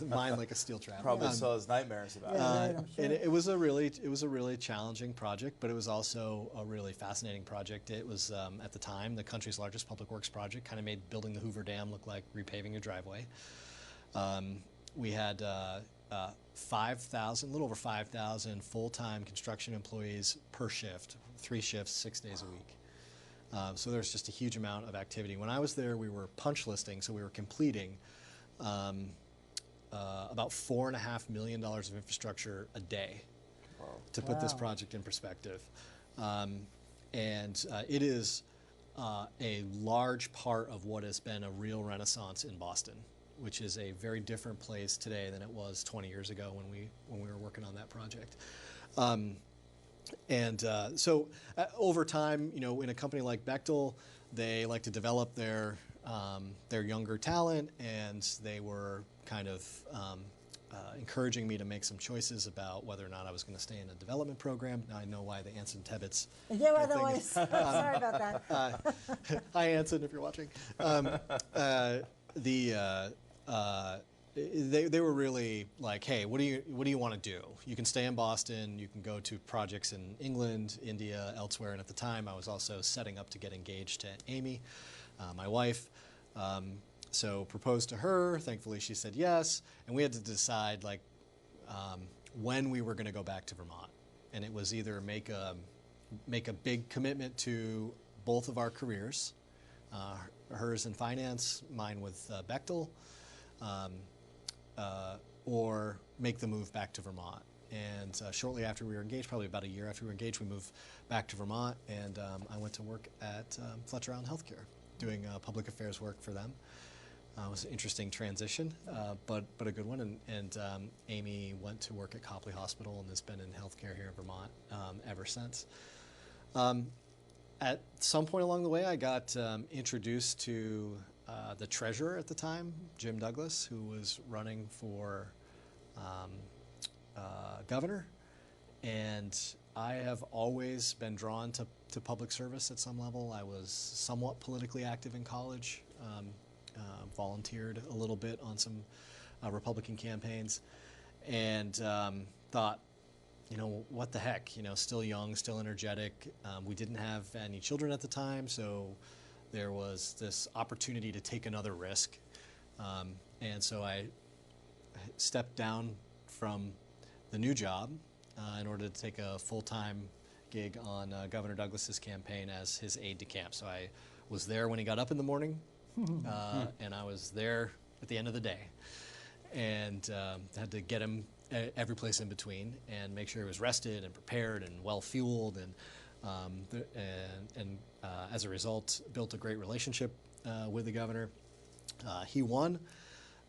Mine like a steel trap. Probably still has nightmares about it. Right, I'm sure. And it was a really challenging project, but it was also a really fascinating project. It was at the time the country's largest public works project. Kind of made building the Hoover Dam look like repaving your driveway. We had 5,000, a little over 5,000 full-time construction employees per shift, 3 shifts, 6 days a week. So there's just a huge amount of activity. When I was there, we were punch listing, so we were completing about $4.5 million of infrastructure a day to put this project in perspective. It is a large part of what has been a real renaissance in Boston, which is a very different place today than it was 20 years ago when we were working on that project. So over time, in a company like Bechtel, they like to develop their younger talent, and they were kind of encouraging me to make some choices about whether or not I was going to stay in a development program. Now I know why the Anson Tebbets. Yeah, by the way, sorry about that. Hi, Anson, if you're watching. They were really like, hey, what do you want to do? You can stay in Boston. You can go to projects in England, India, elsewhere. And at the time, I was also setting up to get engaged to Amy, my wife. So proposed to her. Thankfully, she said yes. And we had to decide when we were going to go back to Vermont. And it was either make a big commitment to both of our careers, hers in finance, mine with Bechtel. Or make the move back to Vermont. And shortly after we were engaged, probably about a year after we were engaged, we moved back to Vermont, and I went to work at Fletcher Allen Healthcare, doing public affairs work for them. It was an interesting transition, but a good one. And Amy went to work at Copley Hospital and has been in healthcare here in Vermont ever since. At some point along the way, I got introduced to the treasurer at the time, Jim Douglas, who was running for governor. And I have always been drawn to public service at some level. I was somewhat politically active in college, volunteered a little bit on some Republican campaigns, and thought, what the heck, still young, still energetic. We didn't have any children at the time, so there was this opportunity to take another risk. And so I stepped down from the new job in order to take a full-time gig on Governor Douglas's campaign as his aide-de-camp. So I was there when he got up in the morning, and I was there at the end of the day. And had to get him every place in between and make sure he was rested and prepared and well-fueled. And as a result, built a great relationship with the governor. He won,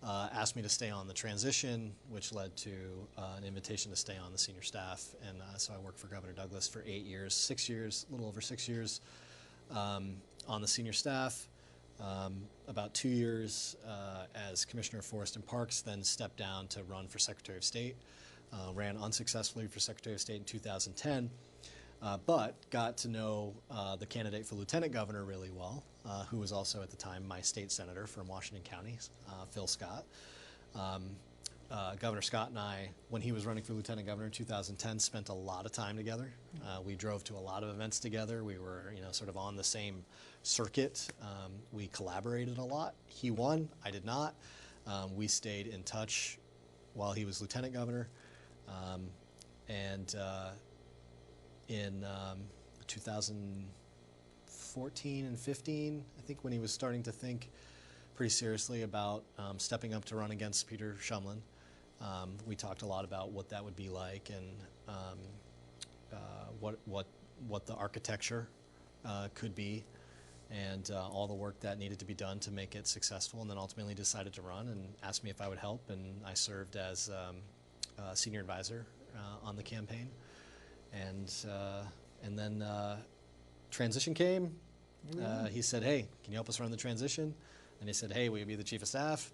asked me to stay on the transition, which led to an invitation to stay on the senior staff. And so I worked for Governor Douglas for 8 years, 6 years, a little over 6 years on the senior staff. About 2 years as Commissioner of Forest and Parks, then stepped down to run for Secretary of State. Ran unsuccessfully for Secretary of State in 2010. But got to know the candidate for lieutenant governor really well, who was also at the time my state senator from Washington County, Phil Scott. Governor Scott and I, when he was running for lieutenant governor in 2010, spent a lot of time together. We drove to a lot of events together. We were, sort of on the same circuit. We collaborated a lot. He won. I did not. We stayed in touch while he was lieutenant governor. In 2014 and 15, I think, when he was starting to think pretty seriously about stepping up to run against Peter Shumlin, we talked a lot about what that would be like and what the architecture could be, and all the work that needed to be done to make it successful. And then ultimately decided to run and asked me if I would help, and I served as senior advisor on the campaign, and then transition came. He said, "Hey, can you help us run the transition?" And he said, "Hey, will you be the chief of staff?"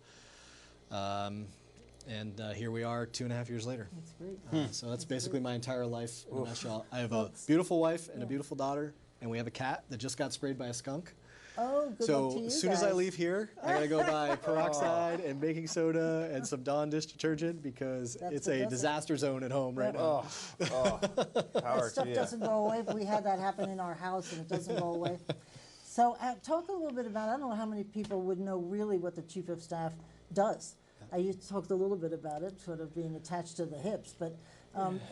And here we are 2.5 years later. That's great. So that's basically my entire life in a nutshell. I have a beautiful wife and a beautiful daughter, and we have a cat that just got sprayed by a skunk. Oh, good So luck to you as soon as I guys. leave here, I gotta go buy peroxide and baking soda and some Dawn dish detergent because it's a disaster zone at home right now. That stuff doesn't go away. We had that happen in our house, and it doesn't go away. So talk a little bit about, I don't know how many people would know really what the chief of staff does. You talked a little bit about it, sort of being attached to the hips, but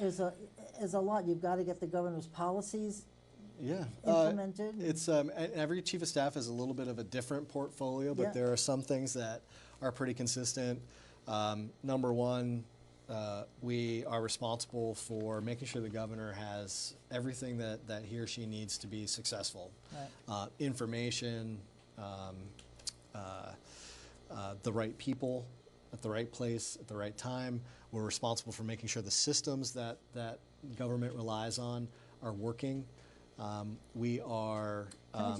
is a lot. You've got to get the governor's policies implemented. It's every chief of staff has a little bit of a different portfolio, but there are some things that are pretty consistent. Number one, we are responsible for making sure the governor has everything that he or she needs to be successful. Right. Information, the right people at the right place at the right time. We're responsible for making sure the systems that government relies on are working. We are. What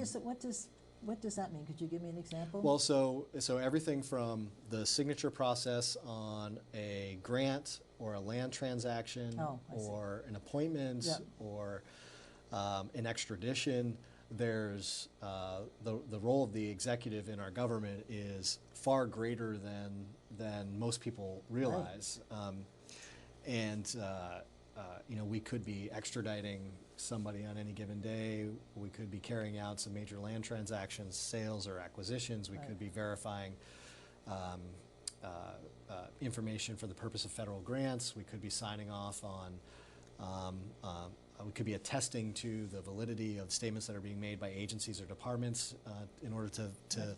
does that mean? Could you give me an example? Well, so everything from the signature process on a grant or a land transaction or an appointment or an extradition. There's the role of the executive in our government is far greater than most people realize, we could be extraditing somebody on any given day. We could be carrying out some major land transactions, sales or acquisitions. We could be verifying information for the purpose of federal grants. We could be signing off on. We could be attesting to the validity of statements that are being made by agencies or departments in order to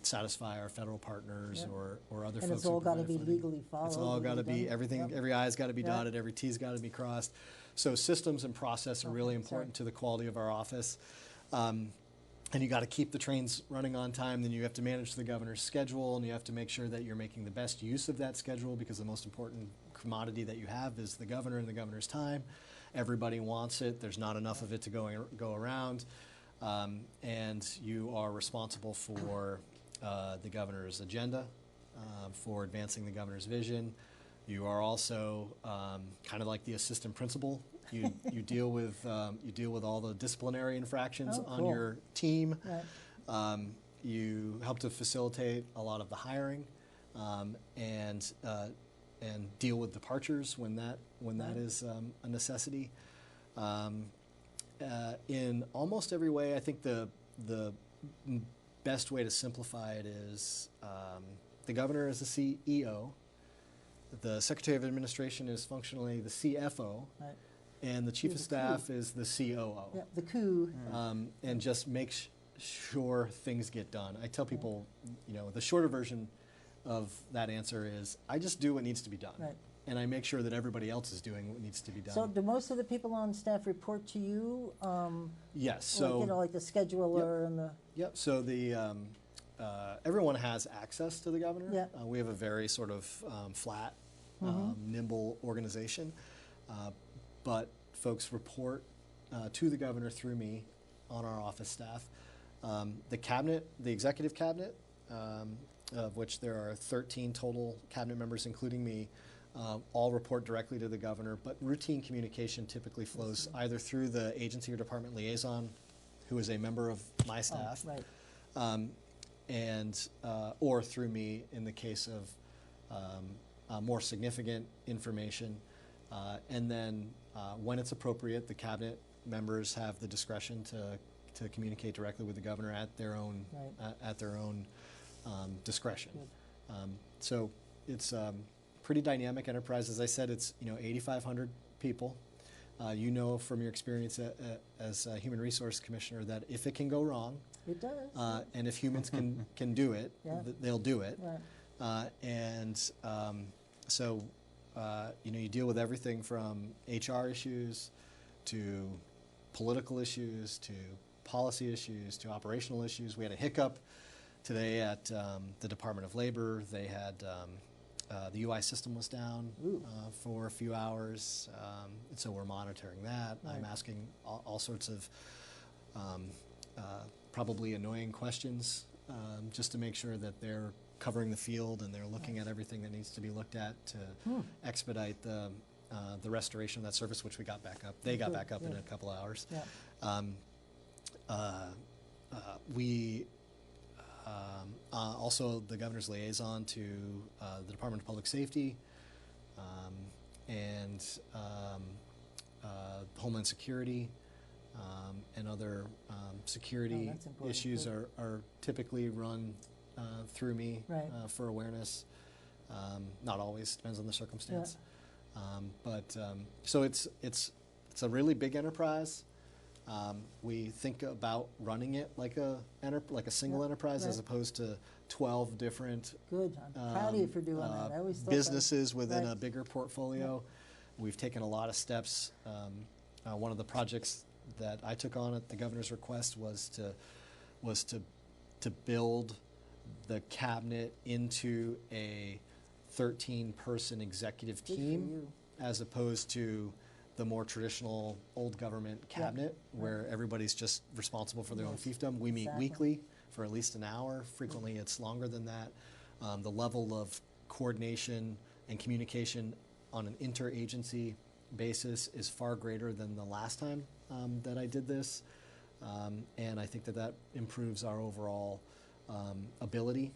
satisfy our federal partners or other folks. And it's all got to be legally followed. It's all got to be, everything, every I's got to be dotted, every T's got to be crossed. So systems and process are really important to the quality of our office. And you got to keep the trains running on time. Then you have to manage the governor's schedule, and you have to make sure that you're making the best use of that schedule, because the most important commodity that you have is the governor and the governor's time. Everybody wants it. There's not enough of it to go around. And you are responsible for the governor's agenda, for advancing the governor's vision. You are also kind of like the assistant principal. You deal with all the disciplinary infractions on your team. Right. You help to facilitate a lot of the hiring, and deal with departures when that is a necessity. In almost every way, I think the best way to simplify it is the governor is the CEO, the Secretary of Administration is functionally the CFO, and the Chief of Staff is the COO. Yeah, the coup. And just make sure things get done. I tell people, the shorter version of that answer is I just do what needs to be done. Right. And I make sure that everybody else is doing what needs to be done. So do most of the people on staff report to you? Yes. So like the scheduler and the. Yep. So the everyone has access to the governor. Yeah. We have a very sort of flat, nimble organization, but folks report to the governor through me on our office staff. The cabinet, the executive cabinet, of which there are 13 total cabinet members, including me. All report directly to the governor, but routine communication typically flows either through the agency or department liaison, who is a member of my staff, and or through me in the case of more significant information. And then when it's appropriate, the cabinet members have the discretion to communicate directly with the governor at their own discretion. So it's pretty dynamic enterprise. As I said, it's 8,500 people. From your experience as a human resource commissioner that if it can go wrong, it does. And if humans can do it, they'll do it. Right. So you deal with everything from HR issues to political issues to policy issues to operational issues. We had a hiccup today at the Department of Labor. They had The UI system was down for a few hours, and so we're monitoring that. Right. I'm asking all sorts of probably annoying questions just to make sure that they're covering the field and they're looking at everything that needs to be looked at to expedite the restoration of that service, which we got back up. They got back up in a couple of hours. We also the governor's liaison to the Department of Public Safety and Homeland Security and other security issues are typically run through me for awareness. Not always, depends on the circumstance. So it's a really big enterprise. We think about running it like a single enterprise as opposed to 12 different Good. I'm proud of you for doing that. I always thought businesses that, within a bigger portfolio. We've taken a lot of steps. One of the projects that I took on at the governor's request was to build the cabinet into a 13-person executive team as opposed to the more traditional old government cabinet where everybody's just responsible for their own fiefdom. We meet weekly for at least an hour. Frequently it's longer than that. The level of coordination and communication on an interagency basis is far greater than the last time that I did this. And I think that improves our overall ability.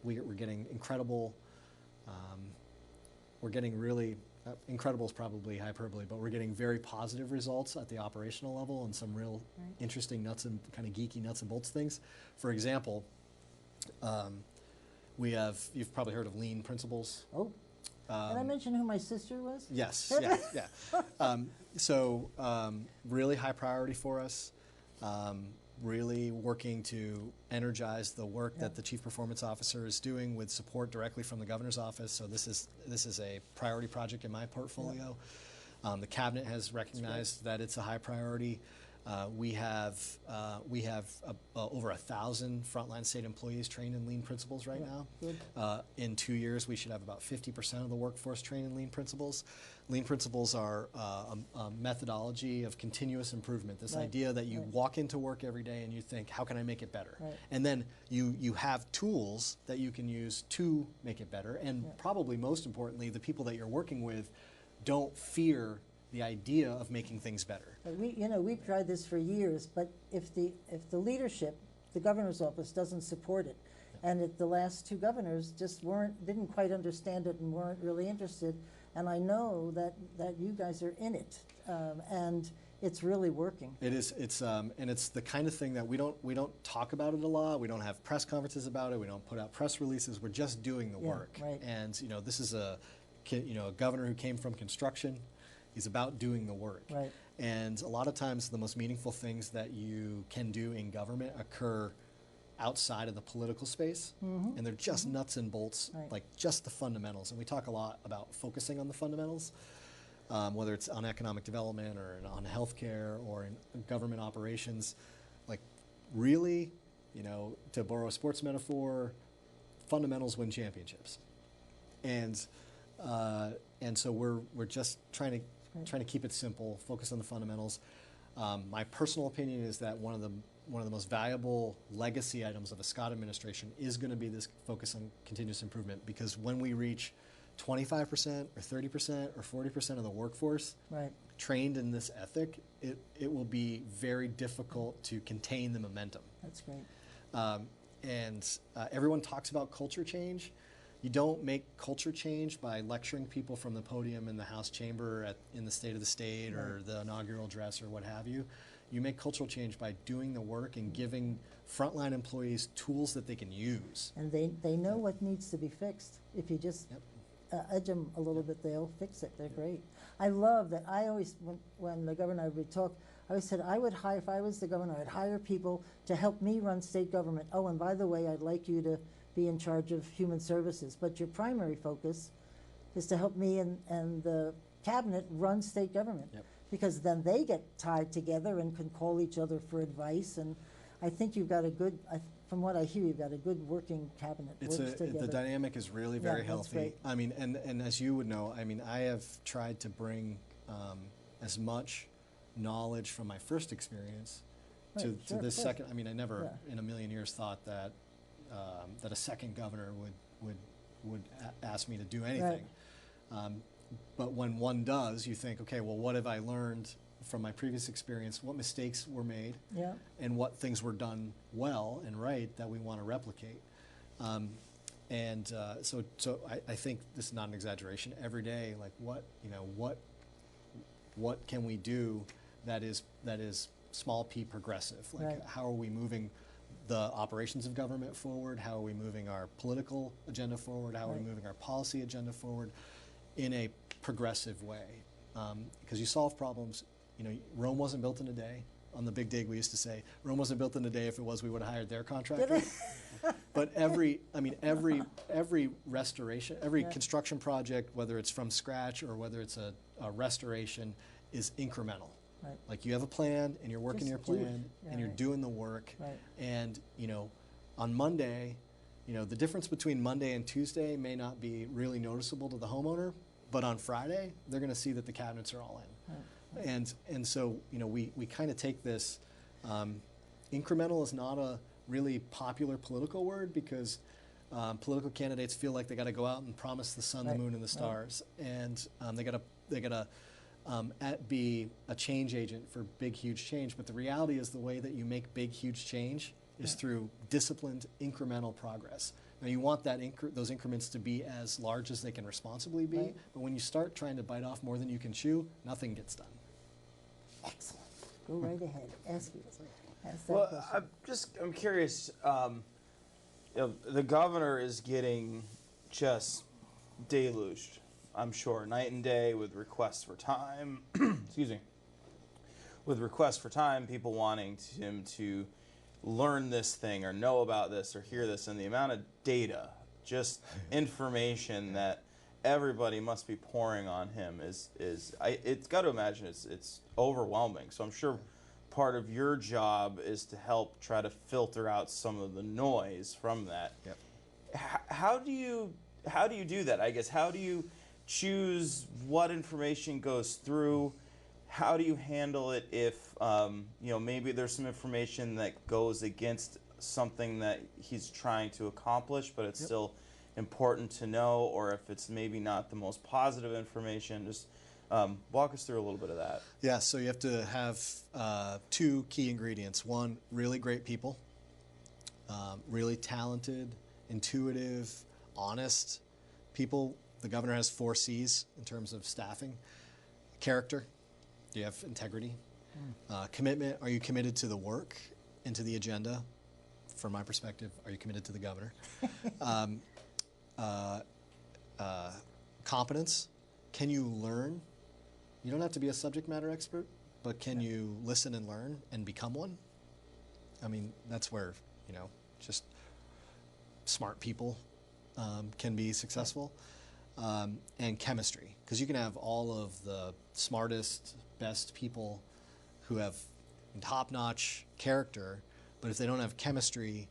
We're getting incredible, we're getting really, incredible is probably hyperbole, but we're getting very positive results at the operational level and some real interesting nuts and kind of geeky nuts and bolts things. For example, you've probably heard of lean principles. Did I mention who my sister was? Yes, really high priority for us. Really working to energize the work that the Chief Performance Officer is doing with support directly from the Governor's Office. So this is a priority project in my portfolio. The Cabinet has recognized that it's a high priority. We have over 1,000 frontline state employees trained in lean principles right now. In 2 years, we should have about 50% of the workforce trained in lean principles. Lean principles are a methodology of continuous improvement. This idea that you walk into work every day and you think, how can I make it better? And then you have tools that you can use to make it better. And probably most importantly, the people that you're working with don't fear the idea of making things better. We've tried this for years, but if the leadership, the governor's office, doesn't support it, and if the last two governors just didn't quite understand it and weren't really interested, and I know that you guys are in it, and it's really working. It is. And it's the kind of thing that we don't talk about it a lot. We don't have press conferences about it. We don't put out press releases. We're just doing the work. And this is a governor who came from construction. He's about doing the work. And a lot of times the most meaningful things that you can do in government occur outside of the political space. And they're just nuts and bolts, like just the fundamentals. And we talk a lot about focusing on the fundamentals, whether it's on economic development or on healthcare or in government operations. Like really, to borrow a sports metaphor, fundamentals win championships. And so we're just trying to keep it simple, focus on the fundamentals. My personal opinion is that one of the most valuable legacy items of the Scott administration is going to be this focus on continuous improvement, because when we reach 25% or 30% or 40% of the workforce trained in this ethic, it will be very difficult to contain the momentum. That's great. Everyone talks about culture change. You don't make culture change by lecturing people from the podium in the House chamber in the State of the State or the inaugural address or what have you. You make cultural change by doing the work and giving frontline employees tools that they can use. And they know what needs to be fixed. If you just edge them a little bit, they'll fix it. They're great. I love that. I always, when the governor would talk, I always said I would hire, if I was the governor, I'd hire people to help me run state government. Oh, and by the way, I'd like you to be in charge of human services, but your primary focus is to help me and the cabinet run state government, because then they get tied together and can call each other for advice. And I think you've got a good, from what I hear, you've got a good working cabinet. It's works together. the dynamic is really Yeah, very that's healthy. great. I mean, and as you would know, I mean, I have tried to bring as much knowledge from my first experience to Right, sure, this of course. second. I mean, I never Yeah. in a million years thought that that a second governor would ask me to do anything. But when one does, you think, okay, well, what have I learned from my previous experience? What mistakes were made? Yeah. And what things were done well and right that we want to replicate. So I think this is not an exaggeration. Every day, like what can we do that is small p progressive? Like Right. how are we moving the operations of government forward? How are we moving our political agenda forward? How are we Right. moving our policy agenda forward in a progressive way? Because you solve problems. You know, Rome wasn't built in a day. On the Big Dig, we used to say, Rome wasn't built in a day. If it was, we would have hired their contractor. But every restoration, every Yeah. construction project, whether it's from scratch or whether it's a restoration, is incremental. Right. Like you have a plan and you're working Just your do it. plan Yeah, and you're right. doing the work. Right. And, you know, on Monday, you know, the difference between Monday and Tuesday may not be really noticeable to the homeowner, but on Friday, they're going to see that the cabinets are all in. Right. And so, you know, we kind of take this, incremental is not a really popular political word because political candidates feel like they got to go out and promise the sun, Right. the moon, and the stars. And they got to be a change agent for big, huge change. But the reality is the way that you make big, huge change is through disciplined, incremental progress. Now you want that those increments to be as large as they can responsibly be, Right. but when you start trying to bite off more than you can chew, nothing gets done. Excellent. Go right ahead. Ask that Well, question. I'm curious. You know, the governor is getting just deluged, I'm sure, night and day with requests for time. Excuse me. With requests for time, people wanting him to learn this thing or know about this or hear this, and the amount of data, just information that everybody must be pouring on him it's got to imagine it's overwhelming. So I'm sure part of your job is to help try to filter out some of the noise from that. Yep. How do you do that? I guess how do you choose what information goes through? How do you handle it if you know, maybe there's some information that goes against something that he's trying to accomplish, but it's still important to know, or if it's maybe not the most positive information? Just walk us through a little bit of that. Yeah, so you have to have two key ingredients. One, really great people, really talented, intuitive, honest people. The governor has 4 C's in terms of staffing. Character, do you have integrity? Commitment, are you committed to the work and to the agenda? From my perspective, are you committed to the governor? Competence, can you learn? You don't have to be a subject matter expert, but can you listen and learn and become one? I mean, that's where, you know, just smart people can be successful. And chemistry, because you can have all of the smartest, best people who have top-notch character, but if they don't have chemistry,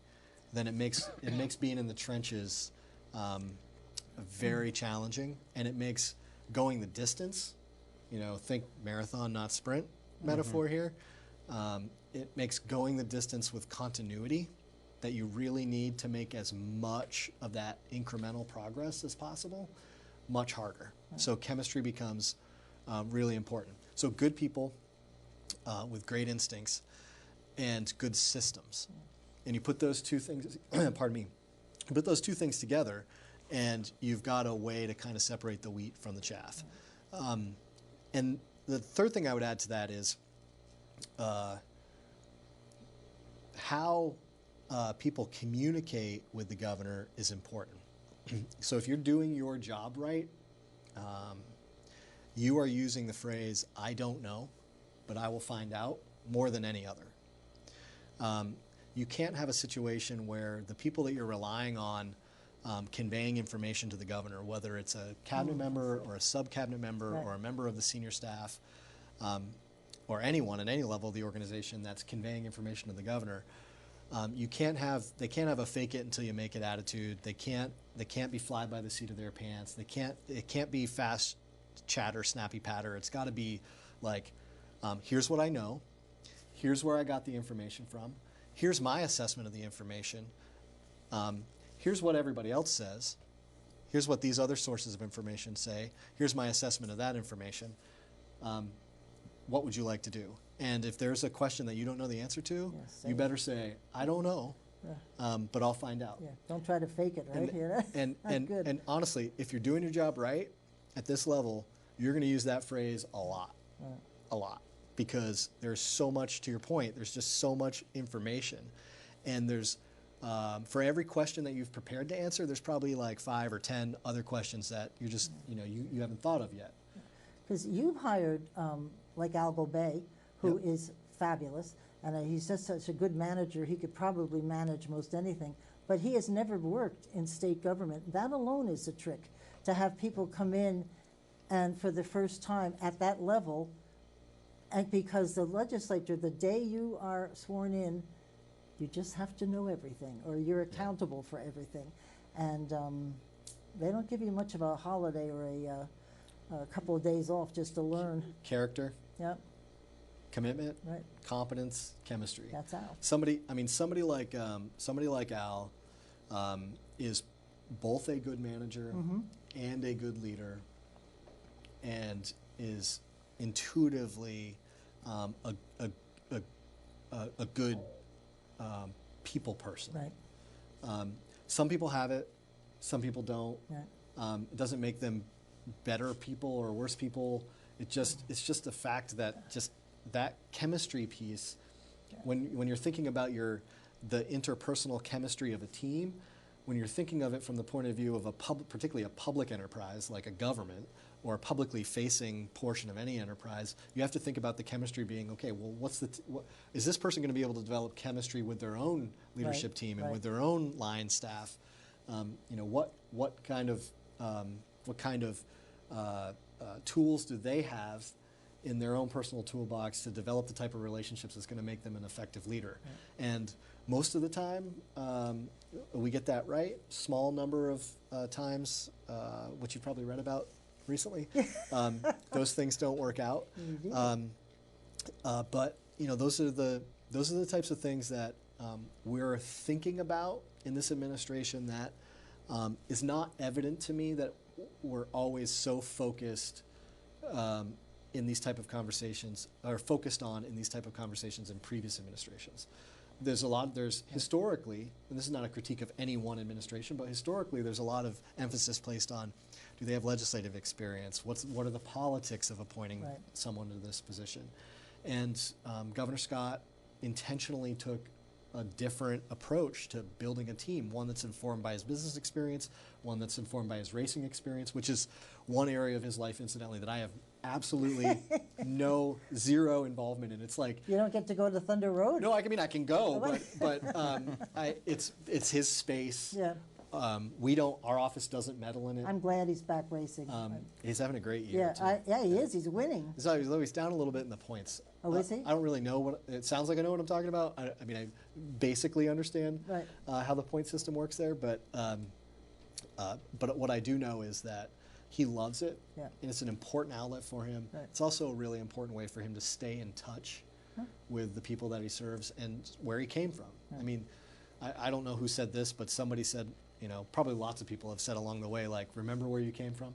then it makes being in the trenches very challenging, and it makes going the distance. You know, think marathon, not sprint metaphor here. It makes going the distance with continuity that you really need to make as much of that incremental progress as possible much harder. So chemistry becomes really important. So good people with great instincts and good systems. And you put those two things, pardon me, you put those two things together and you've got a way to kind of separate the wheat from the chaff. And the third thing I would add to that is how people communicate with the governor is important. So if you're doing your job right, you are using the phrase, I don't know, but I will find out, more than any other. You can't have a situation where the people that you're relying on conveying information to the governor, whether it's a cabinet member or a sub-cabinet member or a member of the senior staff, or anyone at any level of the organization that's conveying information to the governor, They can't have a fake it until you make it attitude. They can't be fly by the seat of their pants. It can't be fast chatter, snappy patter. It's got to be like, here's what I know. Here's where I got the information from. Here's my assessment of the information. Here's what everybody else says. Here's what these other sources of information say. Here's my assessment of that information. What would you like to do? And if there's a question that you don't know the answer to, you better say, I don't know, but I'll find out. Yeah, don't try to fake it, right? And honestly, if you're doing your job right at this level, you're going to use that phrase a lot, because there's so much, to your point, there's just so much information. And there's, for every question that you've prepared to answer, there's probably like 5 or 10 other questions that you just, you haven't thought of yet. Because you've hired, like Al Gobey, who is fabulous, and he's just such a good manager, he could probably manage most anything, but he has never worked in state government. That alone is a trick, to have people come in and for the first time at that level, and because the legislature, the day you are sworn in, you just have to know everything, or you're accountable for everything. And they don't give you much of a holiday or a couple of days off just to learn. Character. Yep. Commitment, competence, chemistry. That's Al. Somebody like Al is both a good manager and a good leader, and is intuitively a good people person. Right. Some people have it, some people don't. Right. It doesn't make them better people or worse people. It's just the fact that just that chemistry piece, when you're thinking about the interpersonal chemistry of a team, when you're thinking of it from the point of view of particularly a public enterprise like a government or a publicly facing portion of any enterprise, you have to think about the chemistry being, okay, well, is this person going to be able to develop chemistry with their own leadership team and with their own line staff? What kind of tools do they have in their own personal toolbox to develop the type of relationships that's going to make them an effective leader? Right. And most of the time, we get that right. Small number of times, which you've probably read about recently, those things don't work out. But those are the types of things that we're thinking about in this administration that is not evident to me that we're always so focused in these type of conversations, or focused on in these type of conversations in previous administrations. There's historically, and this is not a critique of any one administration, but historically there's a lot of emphasis placed on, do they have legislative experience? What are the politics of appointing someone to this position? And Governor Scott intentionally took a different approach to building a team, one that's informed by his business experience, one that's informed by his racing experience, which is one area of his life, incidentally, that I have absolutely zero involvement in. It's like, you don't get to go to Thunder Road. No, I can go, but it's his space. Yeah. Our office doesn't meddle in it. I'm glad he's back racing. He's having a great year. Yeah, he is. He's winning. So he's down a little bit in the points. Oh, is he? I don't really know it sounds like I know what I'm talking about. I mean, I basically understand how the point system works there, but what I do know is that he loves it, and it's an important outlet for him. Right. It's also a really important way for him to stay in touch with the people that he serves and where he came from. Right. I mean, I don't know who said this, but somebody said, probably lots of people have said along the way, like, remember where you came from?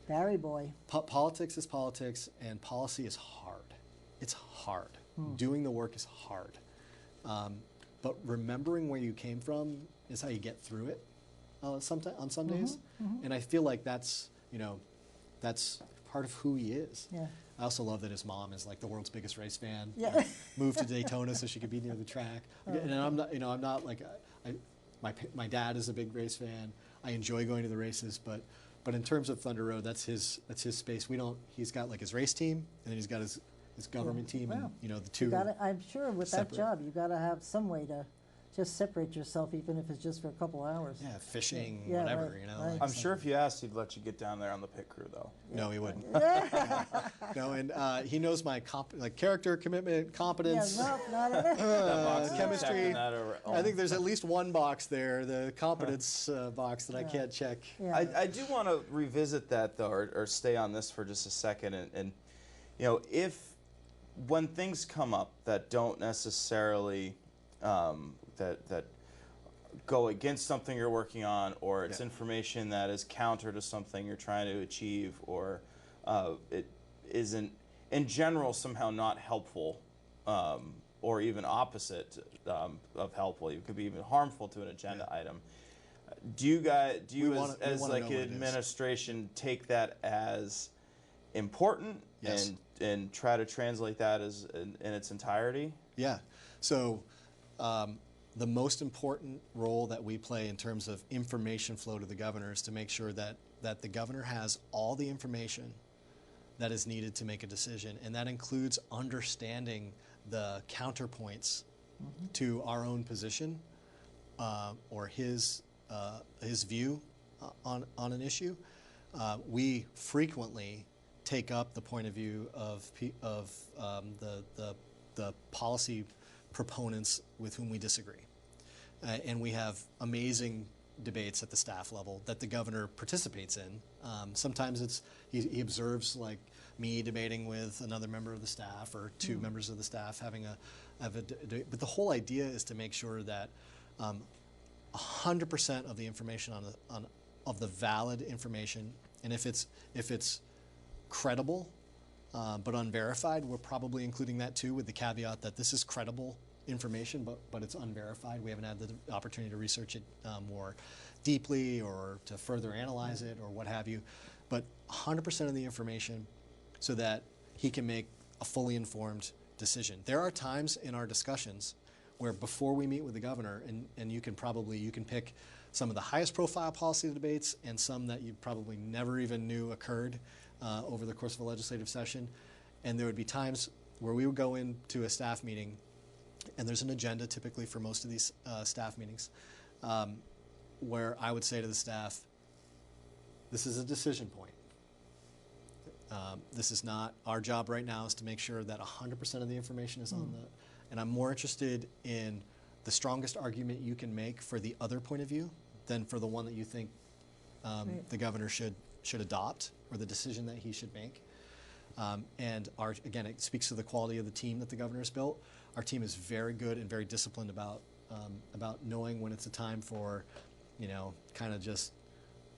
Barry boy. Politics is politics, and policy is hard. It's hard. Doing the work is hard. But remembering where you came from is how you get through it on some days. And I feel like that's part of who he is. Yeah. I also love that his mom is like the world's biggest race fan. Yeah. Moved to Daytona so she could be near the track. And I'm not like, my dad is a big race fan. I enjoy going to the races, but in terms of Thunder Road, that's his space. He's got like his race team, and then he's got his government team, and the two. I'm sure with that job, you got to have some way to just separate yourself, even if it's just for a couple hours. Yeah, fishing, Yeah, whatever, right, you know. right. like I'm sure if you asked, he'd let you get down there on the pit crew, though. No, he wouldn't. No, and he knows my character, commitment, competence, Yeah, no, not That box isn't chemistry. checking that or- I think there's at least one box there, the competence box that I can't check. Yeah. I do want to revisit that, though, or stay on this for just a second. And you know, when things come up that don't necessarily, that go against something you're working on, or it's information that is counter to something you're trying to achieve, or it isn't, in general, somehow not helpful, or even opposite of helpful. It could be even harmful to an agenda item. Do you as like an administration take that as important and try to translate that as in its entirety? Yeah. So the most important role that we play in terms of information flow to the governor is to make sure that the governor has all the information that is needed to make a decision, and that includes understanding the counterpoints to our own position or his view on an issue. We frequently take up the point of view of the policy proponents with whom we disagree. And we have amazing debates at the staff level that the governor participates in. Sometimes he observes, like me debating with another member of the staff or two members of the staff having a debate. But the whole idea is to make sure that 100% of the information of the valid information, and if it's credible but unverified, we're probably including that too, with the caveat that this is credible information, but it's unverified. We haven't had the opportunity to research it more deeply or to further analyze it or what have you. But 100% of the information so that he can make a fully informed decision. There are times in our discussions where before we meet with the governor, and you can pick some of the highest profile policy debates and some that you probably never even knew occurred over the course of a legislative session. And there would be times where we would go into a staff meeting, and there's an agenda typically for most of these staff meetings, where I would say to the staff, this is a decision point. This is not our job right now, is to make sure that 100% of the information is on the, and I'm more interested in the strongest argument you can make for the other point of view than for the one that you think the governor should adopt or the decision that he should make. And again, it speaks to the quality of the team that the governor has built. Our team is very good and very disciplined about knowing when it's a time for, kind of just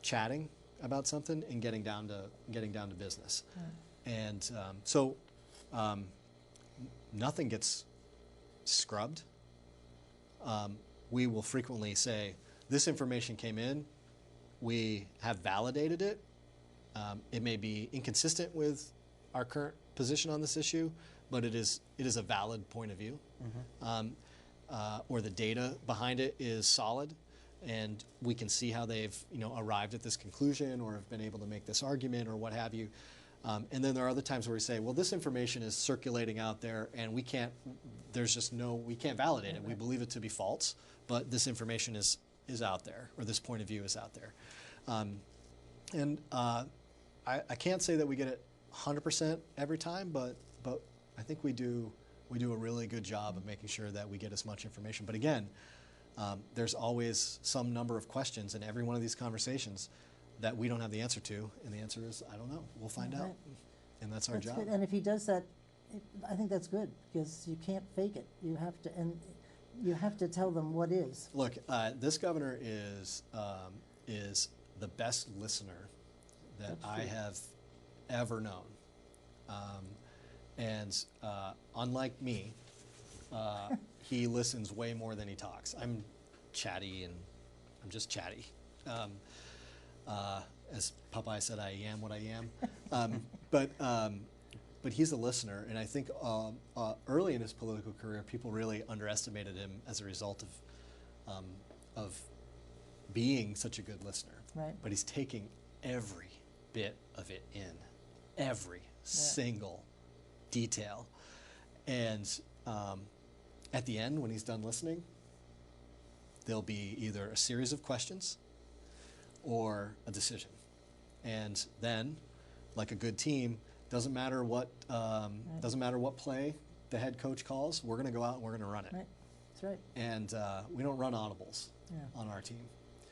chatting about something and getting down to business. And so nothing gets scrubbed. We will frequently say, this information came in, we have validated it. It may be inconsistent with our current position on this issue, but it is a valid point of view. Or the data behind it is solid, and we can see how they've arrived at this conclusion or have been able to make this argument or what have you. And then there are other times where we say, well, this information is circulating out there and we can't validate it. We believe it to be false, but this information is out there, or this point of view is out there. I can't say that we get it 100% every time, but I think we do a really good job of making sure that we get as much information. But again, there's always some number of questions in every one of these conversations that we don't have the answer to, and the answer is, I don't know. We'll find out, and that's our job. Good. And if he does that, I think that's good, because you can't fake it. You have to tell them what is. Look, this governor is the best listener that I have ever known, and unlike me, he listens way more than he talks. I'm chatty, and I'm just chatty. As Popeye said, I am what I am. But he's a listener, and I think early in his political career, people really underestimated him as a result of being such a good listener. Right. But he's taking every bit of it in, every single detail, and at the end, when he's done listening, there'll be either a series of questions or a decision. And then, like a good team, doesn't matter what play the head coach calls, we're going to go out and we're going to run it. Right. That's right. And we don't run audibles on our team.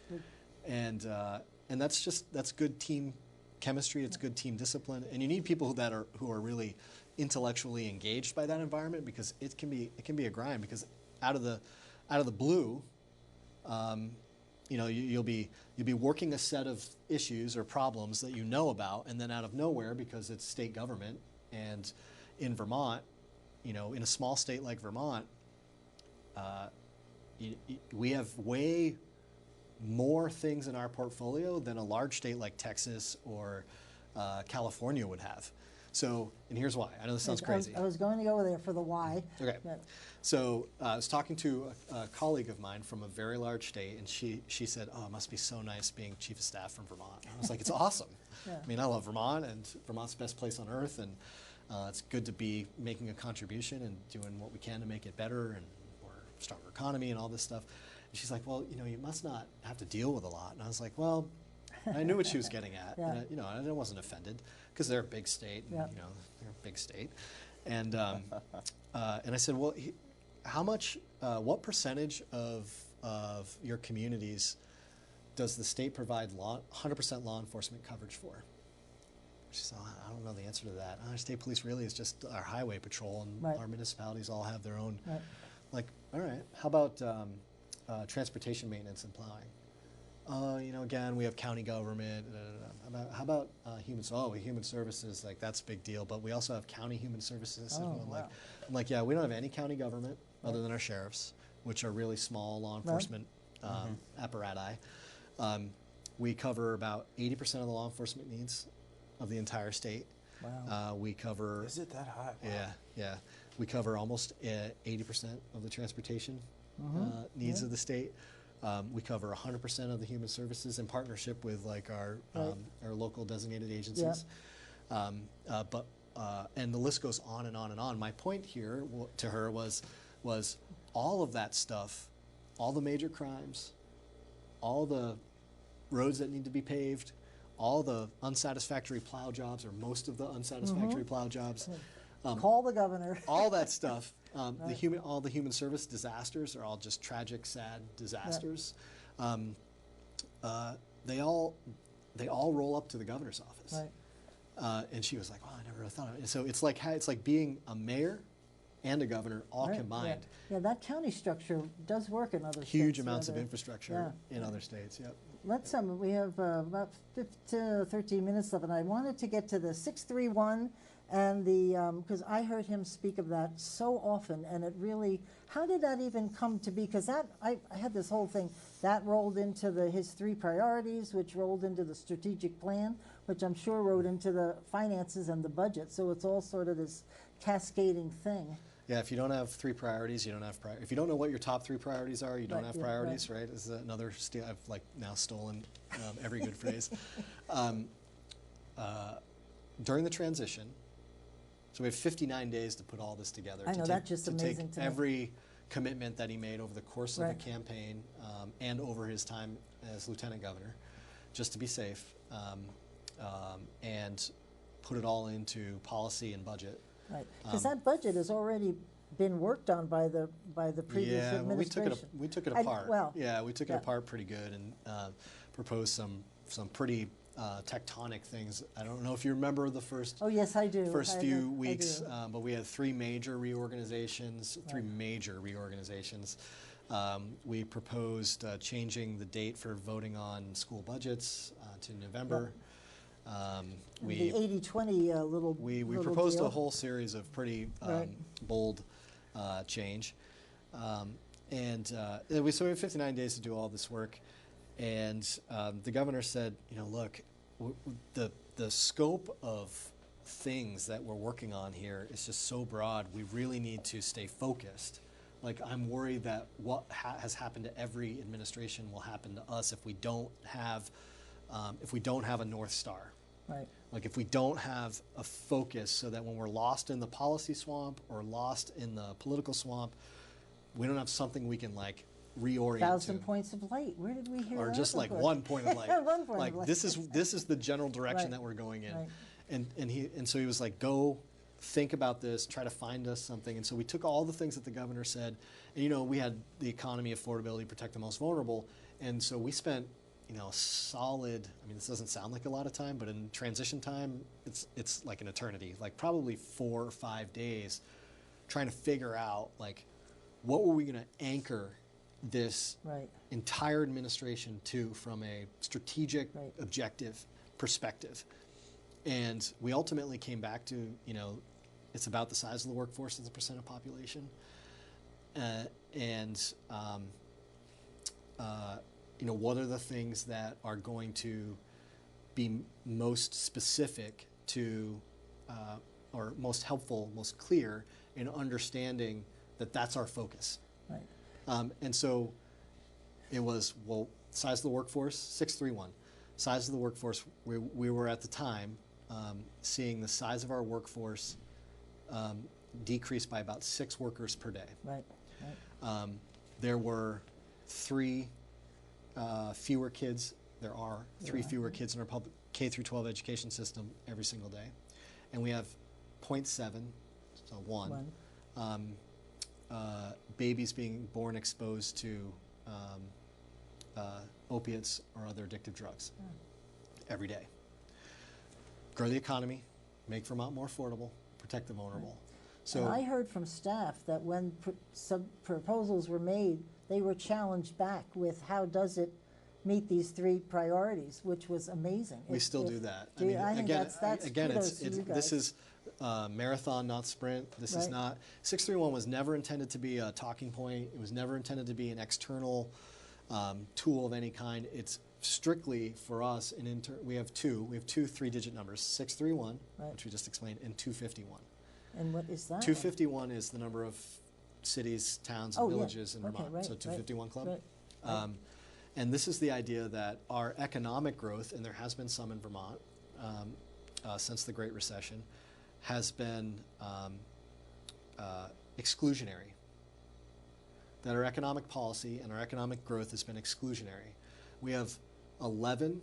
Good. And that's good team chemistry. It's good team discipline, and you need people who are really intellectually engaged by that environment, because it can be a grind. Because out of the blue, you'll be working a set of issues or problems that you know about, and then out of nowhere, because it's state government, and in Vermont, in a small state like Vermont, we have way more things in our portfolio than a large state like Texas or California would have. So, and here's why. I know this sounds crazy. I was going to go there for the why. Okay. So I was talking to a colleague of mine from a very large state, and she said, "Oh, it must be so nice being chief of staff from Vermont." I was like, "It's awesome." I mean, I love Vermont, and Vermont's the best place on earth, and it's good to be making a contribution and doing what we can to make it better, and we're a stronger economy and all this stuff. And she's like, "Well, you must not have to deal with a lot." And I was like, "Well," I knew what she was getting at. And I wasn't offended, because they're a big state. And, they're a big state. And I said, "Well, how much? What percentage of your communities does the state provide 100% law enforcement coverage for?" She said, "I don't know the answer to that. Our state police really is just our highway patrol, and our municipalities all have their own." Like, all right, how about transportation maintenance and plowing? Again, we have county government. How about human services? Like, that's a big deal. But we also have county human services. I'm like, yeah, we don't have any county government other than our sheriffs, which are really small law enforcement apparati. We cover about 80% of the law enforcement needs of the entire state. Wow. We cover. Is it that high? Wow. Yeah. We cover almost 80% of the transportation needs of the state. We cover 100% of the human services in partnership with our local designated agencies. And the list goes on and on and on. My point here to her was all of that stuff, all the major crimes, all the roads that need to be paved, all the unsatisfactory plow jobs, or most of the unsatisfactory plow jobs. Call the governor. All that stuff. All the human service disasters are all just tragic, sad disasters. They all roll up to the governor's office. Right. And she was like, "Well, I never really thought of it." So it's like being a mayor and a governor all combined. Yeah, that county structure does work in other states. Huge amounts of infrastructure in other states. Yep. Let's we have about 13 minutes left, and I wanted to get to the 631 and the because I heard him speak of that so often, and it really, how did that even come to be? Because that I had this whole thing that rolled into his 3 priorities, which rolled into the strategic plan, which I'm sure rolled into the finances and the budget. So it's all sort of this cascading thing. Yeah, if you don't have 3 priorities, you don't have priorities. If you don't know what your top 3 priorities are, you don't have priorities, right? This is another I've now stolen every good phrase. During the transition, so we have 59 days to put all this together. I know, that's just amazing to me. Every commitment that he made over the course of the campaign and over his time as lieutenant governor, just to be safe, and put it all into policy and budget. Right, because that budget has already been worked on by the previous administration. Yeah, we took it apart. We took it apart pretty good, and proposed some pretty tectonic things. I don't know if you remember the first. Oh yes, I do. First few weeks, but we had 3 major reorganizations. We proposed changing the date for voting on school budgets to November. The 80-20 little. We proposed a whole series of pretty bold change, so we have 59 days to do all this work, and the governor said, look, the scope of things that we're working on here is just so broad. We really need to stay focused. Like, I'm worried that what has happened to every administration will happen to us if we don't have a North Star. Right. Like, if we don't have a focus, so that when we're lost in the policy swamp or lost in the political swamp, we don't have something we can reorient 1,000 to. points of light. Where did we hear that? Or just like before? 1 point of light. 1 point like of light. this is the general direction Right. that we're going in. Right. And so he was like, go think about this, try to find us something. And so we took all the things that the governor said, and we had the economy, affordability, protect the most vulnerable. And so we spent a solid, this doesn't sound like a lot of time, but in transition time, it's like an eternity, like probably 4 or 5 days trying to figure out like what were we going to anchor this entire administration to from a strategic objective perspective. And we ultimately came back to, it's about the size of the workforce as a percent of population. What are the things that are going to be most specific to, or most helpful, most clear in understanding that that's our focus. Right. And so it was, size of the workforce, 631. Size of the workforce, we were at the time seeing the size of our workforce decrease by about 6 workers per day. Right. Right. There were 3 fewer kids. There are 3 fewer kids in our public K through 12 education system every single day, and we have 0.7, so 1. Babies being born exposed to opiates or other addictive drugs every day. Grow the economy, make Vermont more affordable, protect the vulnerable. So and I heard from staff that when some proposals were made, they were challenged back with how does it meet these 3 priorities, which was amazing. We still do that. I think that's this is marathon, not sprint. This is not, 631 was never intended to be a talking point. It was never intended to be an external tool of any kind. It's strictly for us, we have two 3-digit numbers, 631, which we just explained, and 251. And what is that? 251 is the number of cities, towns, and villages in Vermont. So 251 Club. And this is the idea that our economic growth, and there has been some in Vermont since the Great Recession, has been exclusionary. That our economic policy and our economic growth has been exclusionary. We have 11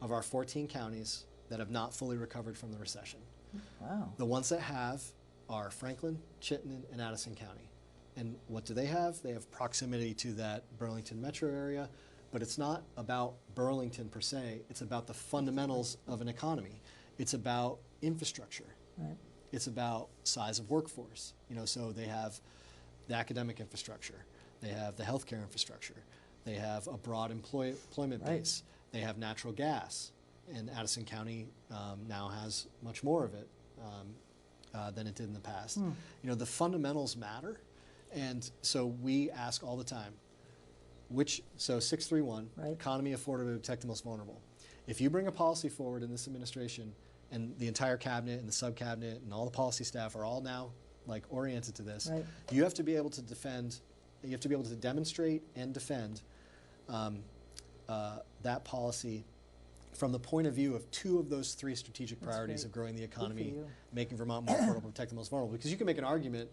of our 14 counties that have not fully recovered from the recession. Wow. The ones that have are Franklin, Chittenden, and Addison County. And what do they have? They have proximity to that Burlington metro area, but it's not about Burlington per se, it's about the fundamentals of an economy. It's about infrastructure. Right. It's about size of workforce. So they have the academic infrastructure, they have the healthcare infrastructure, they have a broad employment base, they have natural gas, and Addison County now has much more of it than it did in the past. The fundamentals matter, and so we ask all the time, so 631, economy, affordability, protect the most vulnerable. If you bring a policy forward in this administration, and the entire cabinet and the sub-cabinet and all the policy staff are all now oriented to this, you have to be able to defend, you have to be able to demonstrate and defend that policy from the point of view of 2 of those 3 strategic priorities of growing the economy, making Vermont more affordable, protect the most vulnerable. Because you can make an argument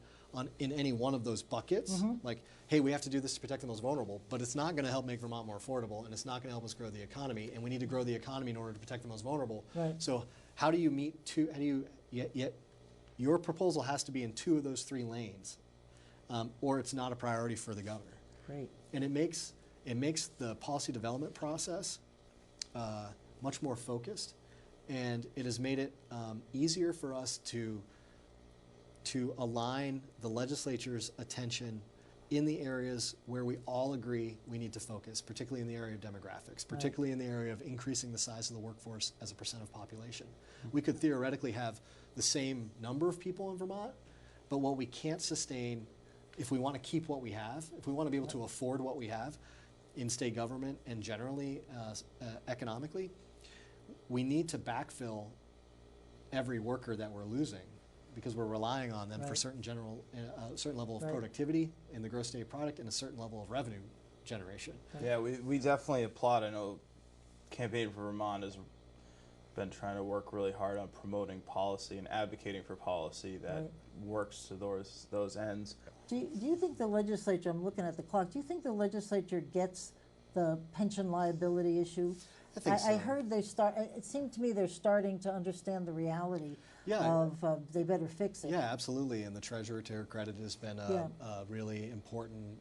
in any one of those buckets, like, hey, we have to do this to protect the most vulnerable, but it's not going to help make Vermont more affordable, and it's not going to help us grow the economy, and we need to grow the economy in order to protect the most vulnerable. So how do you meet 2, your proposal has to be in 2 of those 3 lanes, or it's not a priority for the governor. Great. And it makes the policy development process much more focused, and it has made it easier for us to align the legislature's attention in the areas where we all agree we need to focus, particularly in the area of demographics, particularly in the area of increasing the size of the workforce as a percent of population. We could theoretically have the same number of people in Vermont, but what we can't sustain, if we want to keep what we have, if we want to be able to afford what we have in state government and generally economically, we need to backfill every worker that we're losing, because we're relying on them for certain level of productivity in the gross state product and a certain level of revenue generation. Yeah, we definitely applaud. I know Campaign for Vermont has been trying to work really hard on promoting policy and advocating for policy that works to those ends. Do you think the legislature, I'm looking at the clock, do you think the legislature gets the pension liability issue? I think so. I heard it seemed to me they're starting to understand the reality of they better fix it. Yeah, absolutely. And the Treasurer, to her credit, has been a really important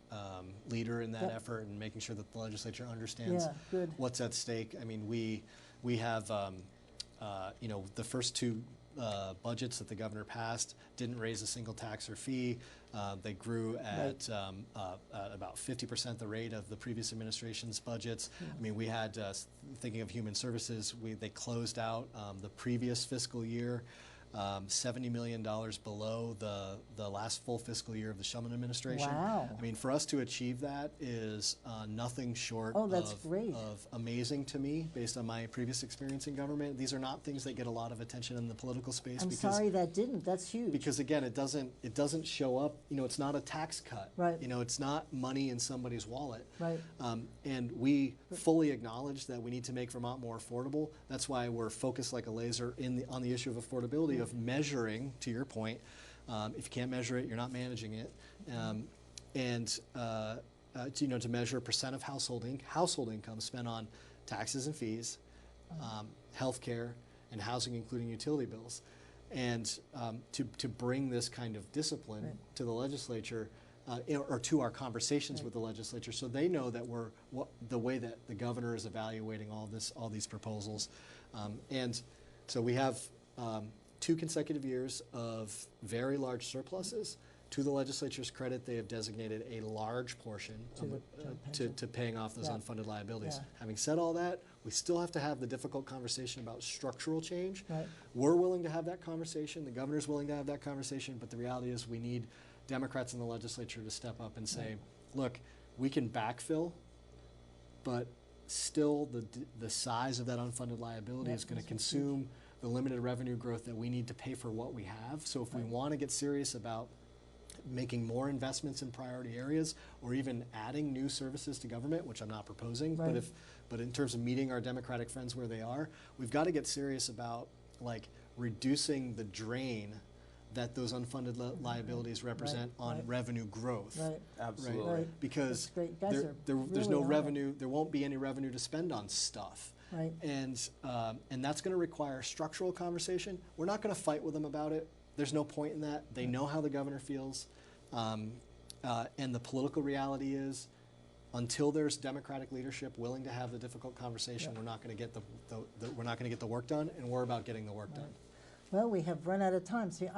leader in that effort and making sure that the legislature understands what's at stake. I mean, we have, the first two budgets that the governor passed didn't raise a single tax or fee. They grew at about 50% the rate of the previous administration's budgets. I mean, we had, thinking of human services, they closed out the previous fiscal year $70 million below the last full fiscal year of the Shuman administration. Wow. I mean, for us to achieve that is nothing short of amazing to me, based on my previous experience in government. These are not things that get a lot of attention in the political space. I'm sorry that didn't. That's huge. Because again, it doesn't show up. It's not a tax cut. Right. It's not money in somebody's wallet. Right. And we fully acknowledge that we need to make Vermont more affordable. That's why we're focused like a laser on the issue of affordability, of measuring, to your point. If you can't measure it, you're not managing it. To measure percent of household income spent on taxes and fees, health care, and housing, including utility bills. And to bring this kind of discipline to the legislature, or to our conversations with the legislature, so they know that the way that the governor is evaluating all these proposals. And so we have 2 consecutive years of very large surpluses. To the legislature's credit, they have designated a large portion to paying off those unfunded liabilities. Yeah. Having said all that, we still have to have the difficult conversation about structural change. Right. We're willing to have that conversation. The governor's willing to have that conversation. But the reality is we need Democrats in the legislature to step up and say, look, we can backfill, but still the size of that unfunded liability is going to consume the limited revenue growth that we need to pay for what we have. So if we want to get serious about making more investments in priority areas, or even adding new services to government, which I'm not proposing, but in terms of meeting our Democratic friends where they are, we've got to get serious about reducing the drain that those unfunded liabilities represent on revenue growth. Right. Absolutely. Right. Because there's no revenue, there won't be any revenue to spend on stuff. Right. And that's going to require structural conversation. We're not going to fight with them about it. There's no point in that. They know how the governor feels. And the political reality is, until there's Democratic leadership willing to have the difficult conversation, we're not going to get the work done, and we're about getting the work done. Well, we have run out of time. See,